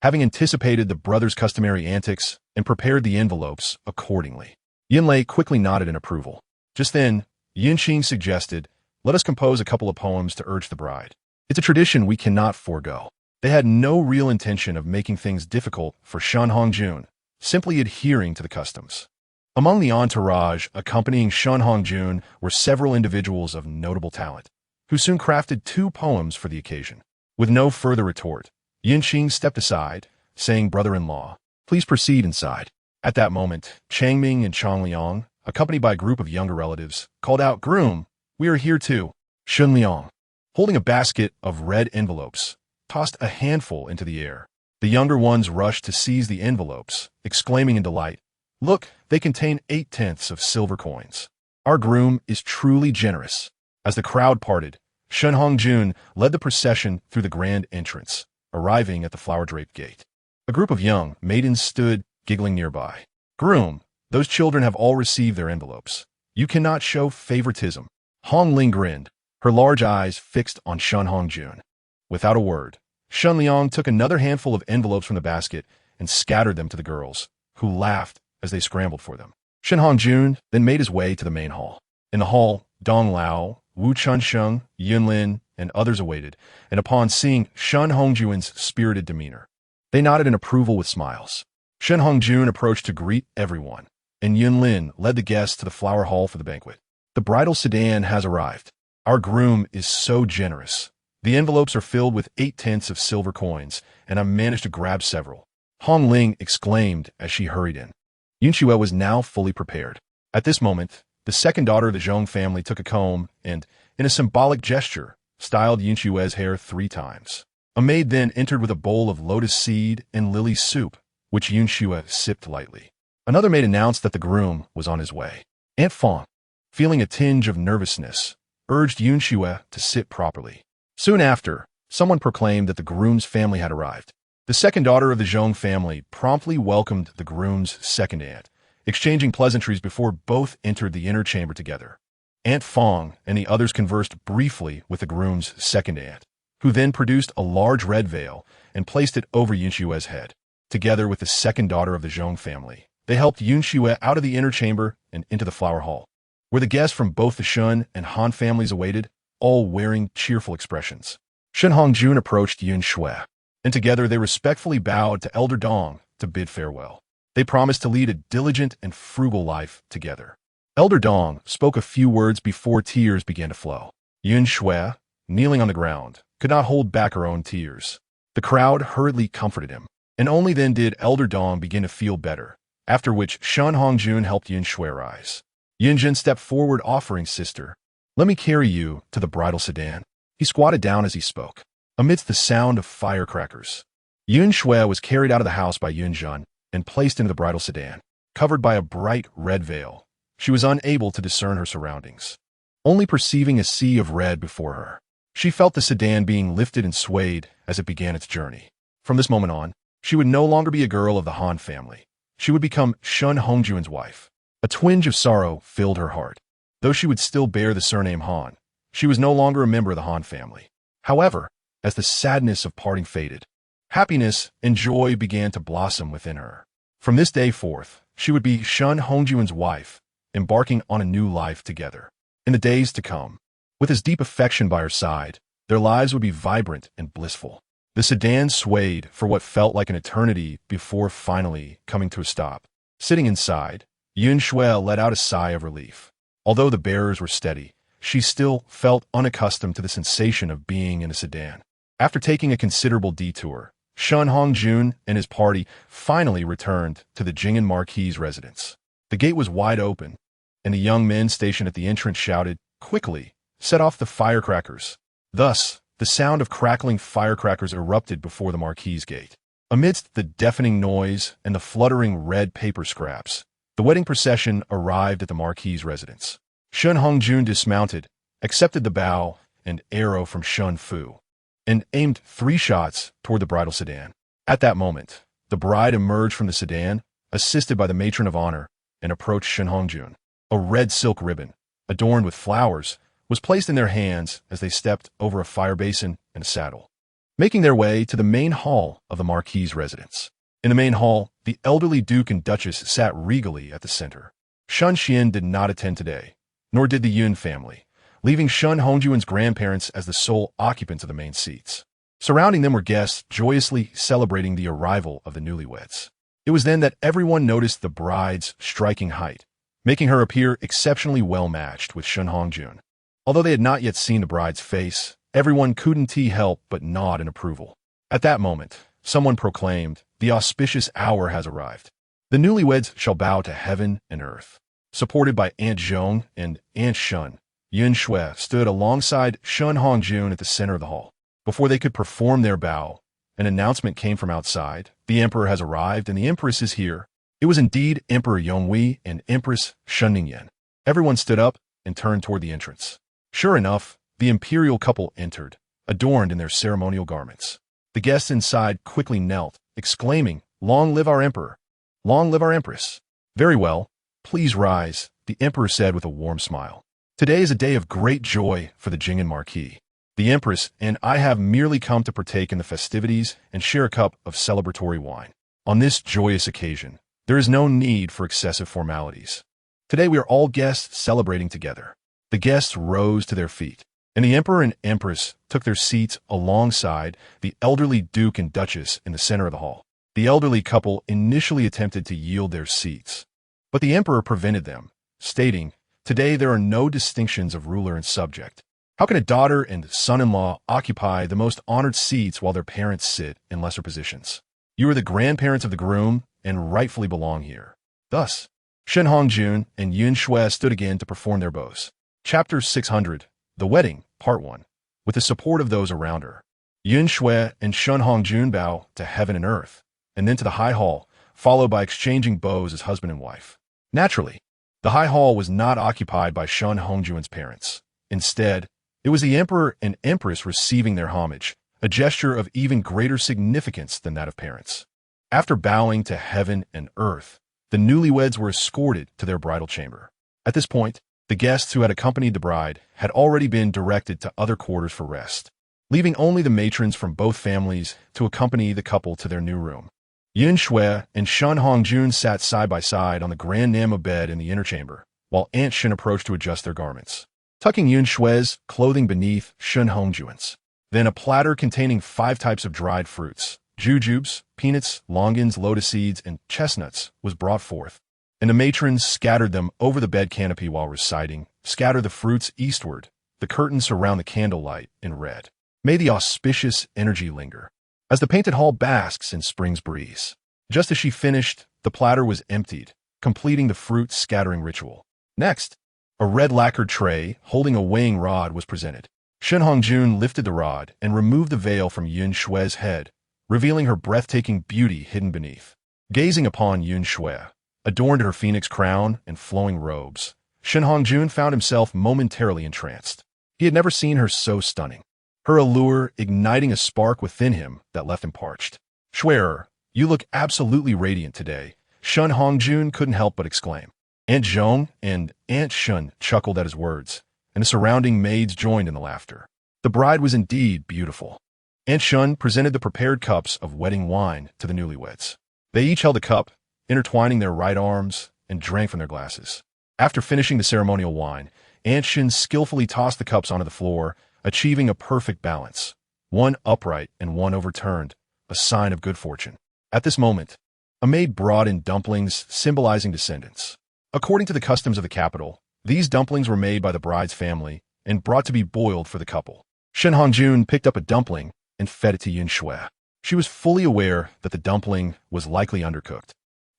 having anticipated the brothers' customary antics and prepared the envelopes accordingly. Yunlei quickly nodded in approval. Just then, Yinqing suggested, "Let us compose a couple of poems to urge the bride. It's a tradition we cannot forego." They had no real intention of making things difficult for Shen Hongjun, simply adhering to the customs. Among the entourage accompanying Shen Hongjun were several individuals of notable talent, who soon crafted 2 poems for the occasion. With no further retort, Yinqing stepped aside, saying, "Brother-in-law, please proceed inside." At that moment, Changming and Changliang, accompanied by a group of younger relatives, called out, "Groom, we are here too." Shunliang, holding a basket of red envelopes, tossed a handful into the air. The younger ones rushed to seize the envelopes, exclaiming in delight, "Look, they contain 8/10 of silver coins. Our groom is truly generous." As the crowd parted, Shen Hongjun led the procession through the grand entrance, arriving at the flower-draped gate. A group of young maidens stood, giggling nearby. "Groom, those children have all received their envelopes. You cannot show favoritism." Hong Ling grinned, her large eyes fixed on Shen Hongjun. Without a word, Shen Liang took another handful of envelopes from the basket and scattered them to the girls, who laughed as they scrambled for them. Shen Hongjun then made his way to the main hall. In the hall, Dong Lao, Wu Chunsheng, Yunlin, and others awaited, and upon seeing Shen Hongjun's spirited demeanor, they nodded in approval with smiles. Shen Hongjun approached to greet everyone, and Yunlin led the guests to the flower hall for the banquet. "The bridal sedan has arrived. Our groom is so generous. The envelopes are filled with 8/10 of silver coins, and I managed to grab several," Hong Ling exclaimed as she hurried in. Yun Xue was now fully prepared. At this moment, the second daughter of the Zhong family took a comb and, in a symbolic gesture, styled Yun Xue's hair 3 times. A maid then entered with a bowl of lotus seed and lily soup, which Yun Xue sipped lightly. Another maid announced that the groom was on his way. Aunt Fong, feeling a tinge of nervousness, urged Yun Xue to sit properly. Soon after, someone proclaimed that the groom's family had arrived. The second daughter of the Zhong family promptly welcomed the groom's second aunt, exchanging pleasantries before both entered the inner chamber together. Aunt Fong and the others conversed briefly with the groom's second aunt, who then produced a large red veil and placed it over Yun Xue's head. Together with the second daughter of the Zhong family, they helped Yun Xue out of the inner chamber and into the flower hall, where the guests from both the Shun and Han families awaited, all wearing cheerful expressions. Shen Hongjun approached Yun Xue, and together they respectfully bowed to Elder Dong to bid farewell. They promised to lead a diligent and frugal life together. Elder Dong spoke a few words before tears began to flow. Yun Xue, kneeling on the ground, could not hold back her own tears. The crowd hurriedly comforted him, and only then did Elder Dong begin to feel better, after which Shen Hongjun helped Yun Xue rise. Yunjin stepped forward offering, "Sister, let me carry you to the bridal sedan." He squatted down as he spoke, amidst the sound of firecrackers. Yun Xue was carried out of the house by Yunjin and placed into the bridal sedan, covered by a bright red veil. She was unable to discern her surroundings, only perceiving a sea of red before her. She felt the sedan being lifted and swayed as it began its journey. From this moment on, she would no longer be a girl of the Han family. She would become Shen Hongjun's wife. A twinge of sorrow filled her heart. Though she would still bear the surname Han, she was no longer a member of the Han family. However, as the sadness of parting faded, happiness and joy began to blossom within her. From this day forth, she would be Shen Hongjun's wife, embarking on a new life together. In the days to come, with his deep affection by her side, their lives would be vibrant and blissful. The sedan swayed for what felt like an eternity before finally coming to a stop. Sitting inside, Yun Xue let out a sigh of relief. Although the bearers were steady, she still felt unaccustomed to the sensation of being in a sedan. After taking a considerable detour, Shen Hongjun and his party finally returned to the Jing'an Marquis's residence. The gate was wide open, and the young men stationed at the entrance shouted, "Quickly, set off the firecrackers." Thus, the sound of crackling firecrackers erupted before the Marquis's gate. Amidst the deafening noise and the fluttering red paper scraps, the wedding procession arrived at the Marquis's residence. Shen Hongjun dismounted, accepted the bow and arrow from Shun Fu, and aimed 3 shots toward the bridal sedan. At that moment, the bride emerged from the sedan, assisted by the matron of honor, and approached Shen Hongjun. A red silk ribbon, adorned with flowers, was placed in their hands as they stepped over a fire basin and a saddle, making their way to the main hall of the Marquis's residence. In the main hall, the elderly Duke and Duchess sat regally at the center. Shun Xian did not attend today, nor did the Yun family, leaving Shun Hongjuan's grandparents as the sole occupants of the main seats. Surrounding them were guests joyously celebrating the arrival of the newlyweds. It was then that everyone noticed the bride's striking height, making her appear exceptionally well-matched with Shun Hongjun. Although they had not yet seen the bride's face, everyone couldn't help but nod in approval. At that moment, someone proclaimed, "The auspicious hour has arrived. The newlyweds shall bow to heaven and earth." Supported by Aunt Zhong and Aunt Shun, Han Xue stood alongside Shun Hongjun at the center of the hall. Before they could perform their bow, an announcement came from outside. "The emperor has arrived and the empress is here." It was indeed Emperor Yonghui and Empress Shun Ningyan. Everyone stood up and turned toward the entrance. Sure enough, the imperial couple entered, adorned in their ceremonial garments. The guests inside quickly knelt, exclaiming, "Long live our emperor! Long live our empress!" "Very well, please rise," the emperor said with a warm smile. "Today is a day of great joy for the Jing'an Marquis. The empress and I have merely come to partake in the festivities and share a cup of celebratory wine. On this joyous occasion, there is no need for excessive formalities. Today we are all guests celebrating together." The guests rose to their feet, and the emperor and empress took their seats alongside the elderly duke and duchess in the center of the hall. The elderly couple initially attempted to yield their seats, but the emperor prevented them, stating, "Today there are no distinctions of ruler and subject. How can a daughter and son-in-law occupy the most honored seats while their parents sit in lesser positions? You are the grandparents of the groom and rightfully belong here." Thus, Shun Hongjun and Han Xue stood again to perform their bows. Chapter 600, The Wedding, Part 1. With the support of those around her, Han Xue and Shun Hongjun bow to heaven and earth, and then to the high hall, followed by exchanging bows as husband and wife. Naturally, the high hall was not occupied by Shun Hongjuan's parents. Instead, it was the emperor and empress receiving their homage, a gesture of even greater significance than that of parents. After bowing to heaven and earth, the newlyweds were escorted to their bridal chamber. At this point, the guests who had accompanied the bride had already been directed to other quarters for rest, leaving only the matrons from both families to accompany the couple to their new room. Han Xue and Shun Hongjun sat side by side on the grand Nama bed in the inner chamber, while Aunt Shun approached to adjust their garments, tucking Han Xue's clothing beneath Shun Hongjuan's. Then a platter containing 5 types of dried fruits, jujubes, peanuts, longans, lotus seeds, and chestnuts, was brought forth, and the matrons scattered them over the bed canopy while reciting, "Scatter the fruits eastward, the curtains surround the candlelight in red. May the auspicious energy linger, as the painted hall basks in spring's breeze." Just as she finished, the platter was emptied, completing the fruit scattering ritual. Next, a red lacquered tray holding a weighing rod was presented. Shun Hongjun lifted the rod and removed the veil from Han Xue's head, revealing her breathtaking beauty hidden beneath. Gazing upon Han Xue, adorned in her phoenix crown and flowing robes, Shun Hongjun found himself momentarily entranced. He had never seen her so stunning, her allure igniting a spark within him that left him parched. "Xue'er, you look absolutely radiant today," Shun Hongjun couldn't help but exclaim. Aunt Zhong and Aunt Shun chuckled at his words, and the surrounding maids joined in the laughter. The bride was indeed beautiful. Aunt Shun presented the prepared cups of wedding wine to the newlyweds. They each held a cup, intertwining their right arms, and drank from their glasses. After finishing the ceremonial wine, Aunt Shun skillfully tossed the cups onto the floor, achieving a perfect balance, one upright and one overturned, a sign of good fortune. At this moment, a maid brought in dumplings symbolizing descendants. According to the customs of the capital, these dumplings were made by the bride's family and brought to be boiled for the couple. Shun Hongjun picked up a dumpling and fed it to Han Xue. She was fully aware that the dumpling was likely undercooked.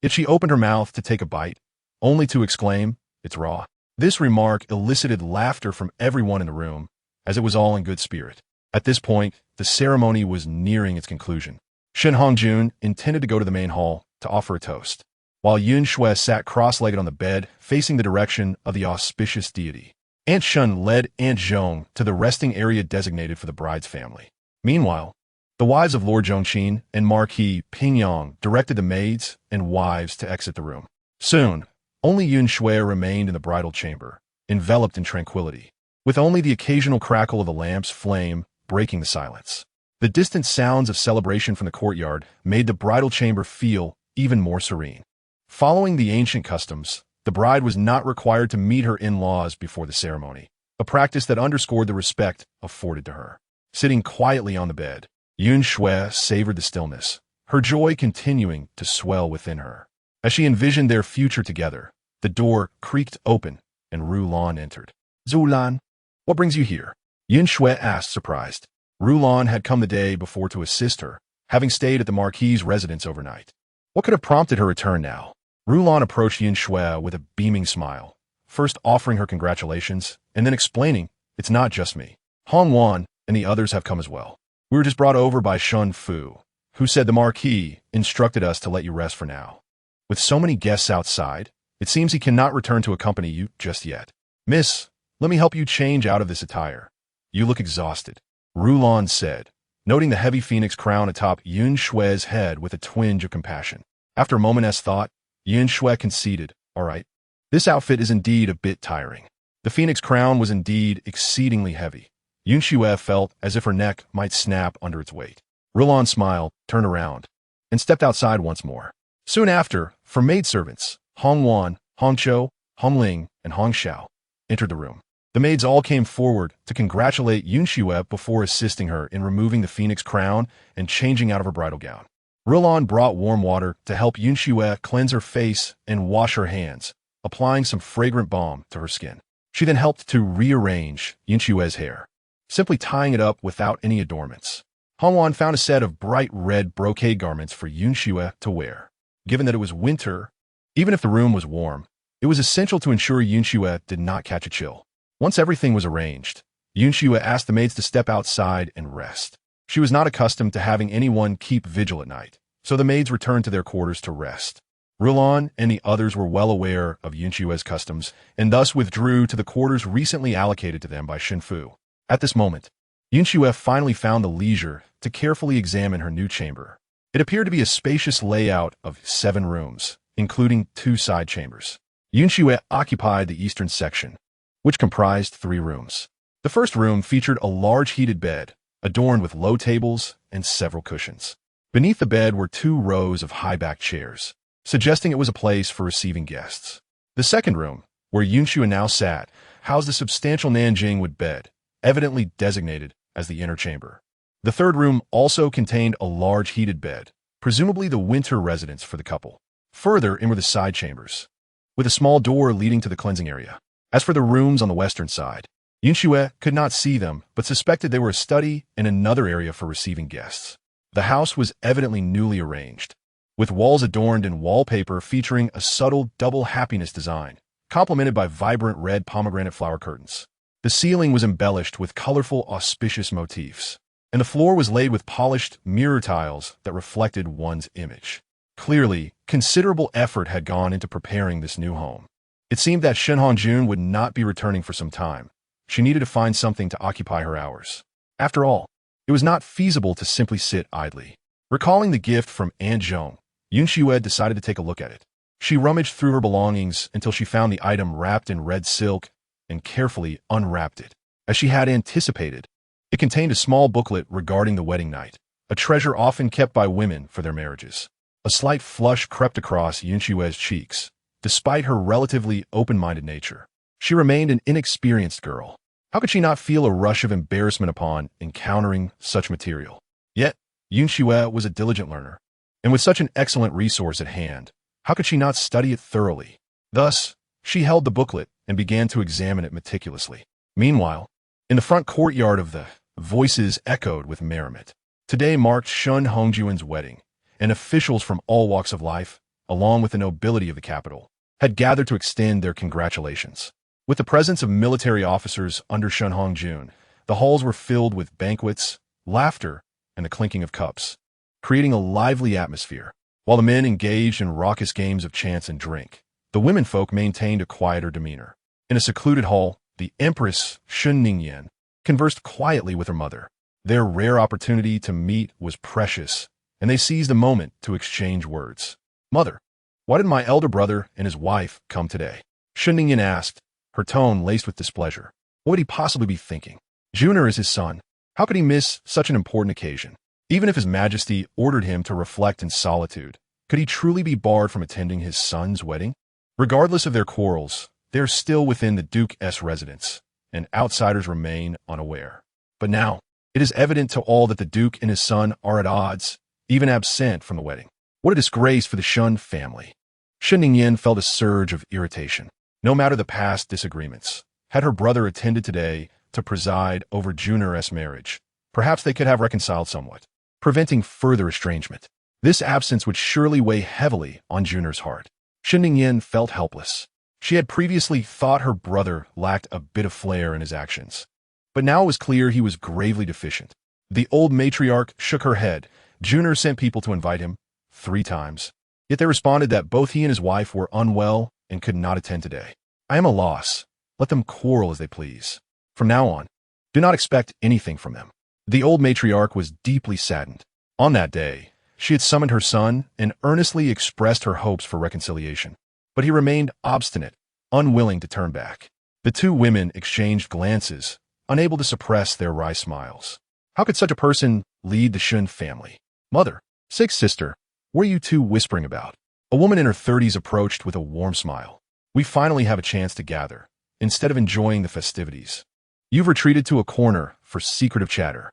Yet she opened her mouth to take a bite, only to exclaim, "It's raw." This remark elicited laughter from everyone in the room, as it was all in good spirit. At this point, the ceremony was nearing its conclusion. Shun Hongjun intended to go to the main hall to offer a toast, while Han Xue sat cross-legged on the bed, facing the direction of the auspicious deity. Aunt Shun led Aunt Zhong to the resting area designated for the bride's family. Meanwhile, the wives of Lord Zhongqin and Marquis Pingyang directed the maids and wives to exit the room. Soon, only Han Xue remained in the bridal chamber, enveloped in tranquility, with only the occasional crackle of the lamp's flame breaking the silence. The distant sounds of celebration from the courtyard made the bridal chamber feel even more serene. Following the ancient customs, The bride was not required to meet her in-laws before the ceremony, a practice that underscored the respect afforded to her. Sitting quietly on the bed, Han Xue savored the stillness, her joy continuing to swell within her. As she envisioned their future together, the door creaked open and Rulan entered. "Zulan, what brings you here?" Han Xue asked, surprised. Rulan had come the day before to assist her, having stayed at the Marquis's residence overnight. What could have prompted her return now? Rulan approached Han Xue with a beaming smile, first offering her congratulations, and then explaining, "It's not just me. Han Wan and the others have come as well. We were just brought over by Han Xue, who said the Marquis instructed us to let you rest for now. With so many guests outside, it seems he cannot return to accompany you just yet. Miss, let me help you change out of this attire. You look exhausted," Rulan said, noting the heavy phoenix crown atop Han Xue's head with a twinge of compassion. After a moment's thought, Han Xue conceded, "All right. This outfit is indeed a bit tiring." The phoenix crown was indeed exceedingly heavy. Han Xue felt as if her neck might snap under its weight. Rulan smiled, turned around, and stepped outside once more. Soon after, four maidservants, Han Wan, Han Xue, Han Ling, and Han Xiao, entered the room. The maids all came forward to congratulate Han Xue before assisting her in removing the phoenix crown and changing out of her bridal gown. Rulan brought warm water to help Han Xue cleanse her face and wash her hands, applying some fragrant balm to her skin. She then helped to rearrange Han Xue's hair, simply tying it up without any adornments. Han Wan found a set of bright red brocade garments for Han Xue to wear. Given that it was winter, even if the room was warm, it was essential to ensure Han Xue did not catch a chill. Once everything was arranged, Han Xue asked the maids to step outside and rest. She was not accustomed to having anyone keep vigil at night, so the maids returned to their quarters to rest. Rulan and the others were well aware of Han Xue's customs and thus withdrew to the quarters recently allocated to them by Han Fu. At this moment, Han Xue finally found the leisure to carefully examine her new chamber. It appeared to be a spacious layout of 7 rooms, including 2 side chambers. Han Xue occupied the eastern section, which comprised 3 rooms. The first room featured a large heated bed, adorned with low tables and several cushions. Beneath the bed were 2 rows of high-backed chairs, suggesting it was a place for receiving guests. The second room, where Han Xue now sat, housed a substantial Nanjing wood bed, evidently designated as the inner chamber. The third room also contained a large heated bed, presumably the winter residence for the couple. Further in were the side chambers, with a small door leading to the cleansing area. As for the rooms on the western side, Han Xue could not see them, but suspected they were a study and another area for receiving guests. The house was evidently newly arranged, with walls adorned in wallpaper featuring a subtle double happiness design, complemented by vibrant red pomegranate flower curtains. The ceiling was embellished with colorful, auspicious motifs, and the floor was laid with polished mirror tiles that reflected one's image. Clearly, considerable effort had gone into preparing this new home. It seemed that Shen Hongjun would not be returning for some time. She needed to find something to occupy her hours. After all, it was not feasible to simply sit idly. Recalling the gift from Aunt Zhong, Han Xue decided to take a look at it. She rummaged through her belongings until she found the item wrapped in red silk and carefully unwrapped it. As she had anticipated, it contained a small booklet regarding the wedding night, a treasure often kept by women for their marriages. A slight flush crept across Han Xue's cheeks. Despite her relatively open-minded nature, she remained an inexperienced girl. How could she not feel a rush of embarrassment upon encountering such material? Yet, Han Xue was a diligent learner, and with such an excellent resource at hand, how could she not study it thoroughly? Thus, she held the booklet and began to examine it meticulously. Meanwhile, in the front courtyard of the voices echoed with merriment. Today marked Shun Hongjuan's wedding, and officials from all walks of life, along with the nobility of the capital, had gathered to extend their congratulations. With the presence of military officers under Shun Hongjun, the halls were filled with banquets, laughter, and the clinking of cups, creating a lively atmosphere. While the men engaged in raucous games of chance and drink, the womenfolk maintained a quieter demeanor. In a secluded hall, the Empress Shun Ningyan conversed quietly with her mother. Their rare opportunity to meet was precious, and they seized a moment to exchange words. "Mother, why did my elder brother and his wife come today?" Shun Ningyan asked, her tone laced with displeasure. What would he possibly be thinking? Junior is his son. How could he miss such an important occasion? Even if His Majesty ordered him to reflect in solitude, could he truly be barred from attending his son's wedding? Regardless of their quarrels, they are still within the Duke's residence, and outsiders remain unaware. But now, it is evident to all that the Duke and his son are at odds, even absent from the wedding. What a disgrace for the Xue family. Shen Ningyin felt a surge of irritation. No matter the past disagreements, had her brother attended today to preside over Jun'er's marriage, perhaps they could have reconciled somewhat, preventing further estrangement. This absence would surely weigh heavily on Jun'er's heart. Shen Ningyin felt helpless. She had previously thought her brother lacked a bit of flair in his actions, but now it was clear he was gravely deficient. The old matriarch shook her head. Jun'er sent people to invite him 3 times, yet they responded that both he and his wife were unwell and could not attend today. I am a loss. Let them quarrel as they please. From now on, do not expect anything from them. The old matriarch was deeply saddened. On that day, she had summoned her son and earnestly expressed her hopes for reconciliation, but he remained obstinate, unwilling to turn back. The 2 women exchanged glances, unable to suppress their wry smiles. How could such a person lead the Xue family? Mother, sister, what are you 2 whispering about? A woman in her 30s approached with a warm smile. We finally have a chance to gather, instead of enjoying the festivities. You've retreated to a corner for secretive chatter.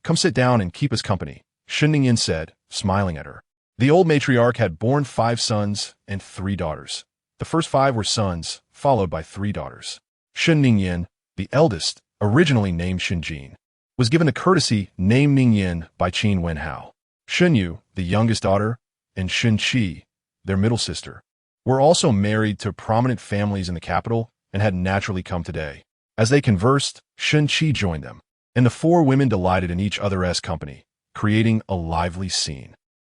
Come sit down and keep us company, Shen Ningyin said, smiling at her. The old matriarch had borne 5 sons and 3 daughters. The first 5 were sons, followed by 3 daughters. Shen Ningyin, the eldest, originally named Shenjin, was given a courtesy name Ningyin by Qin Wenhao. Shenyu, the youngest daughter, and Shenqi, their middle sister, were also married to prominent families in the capital and had naturally come today. As they conversed, Shenqi joined them, and the 4 women delighted in each other's company, creating a lively scene.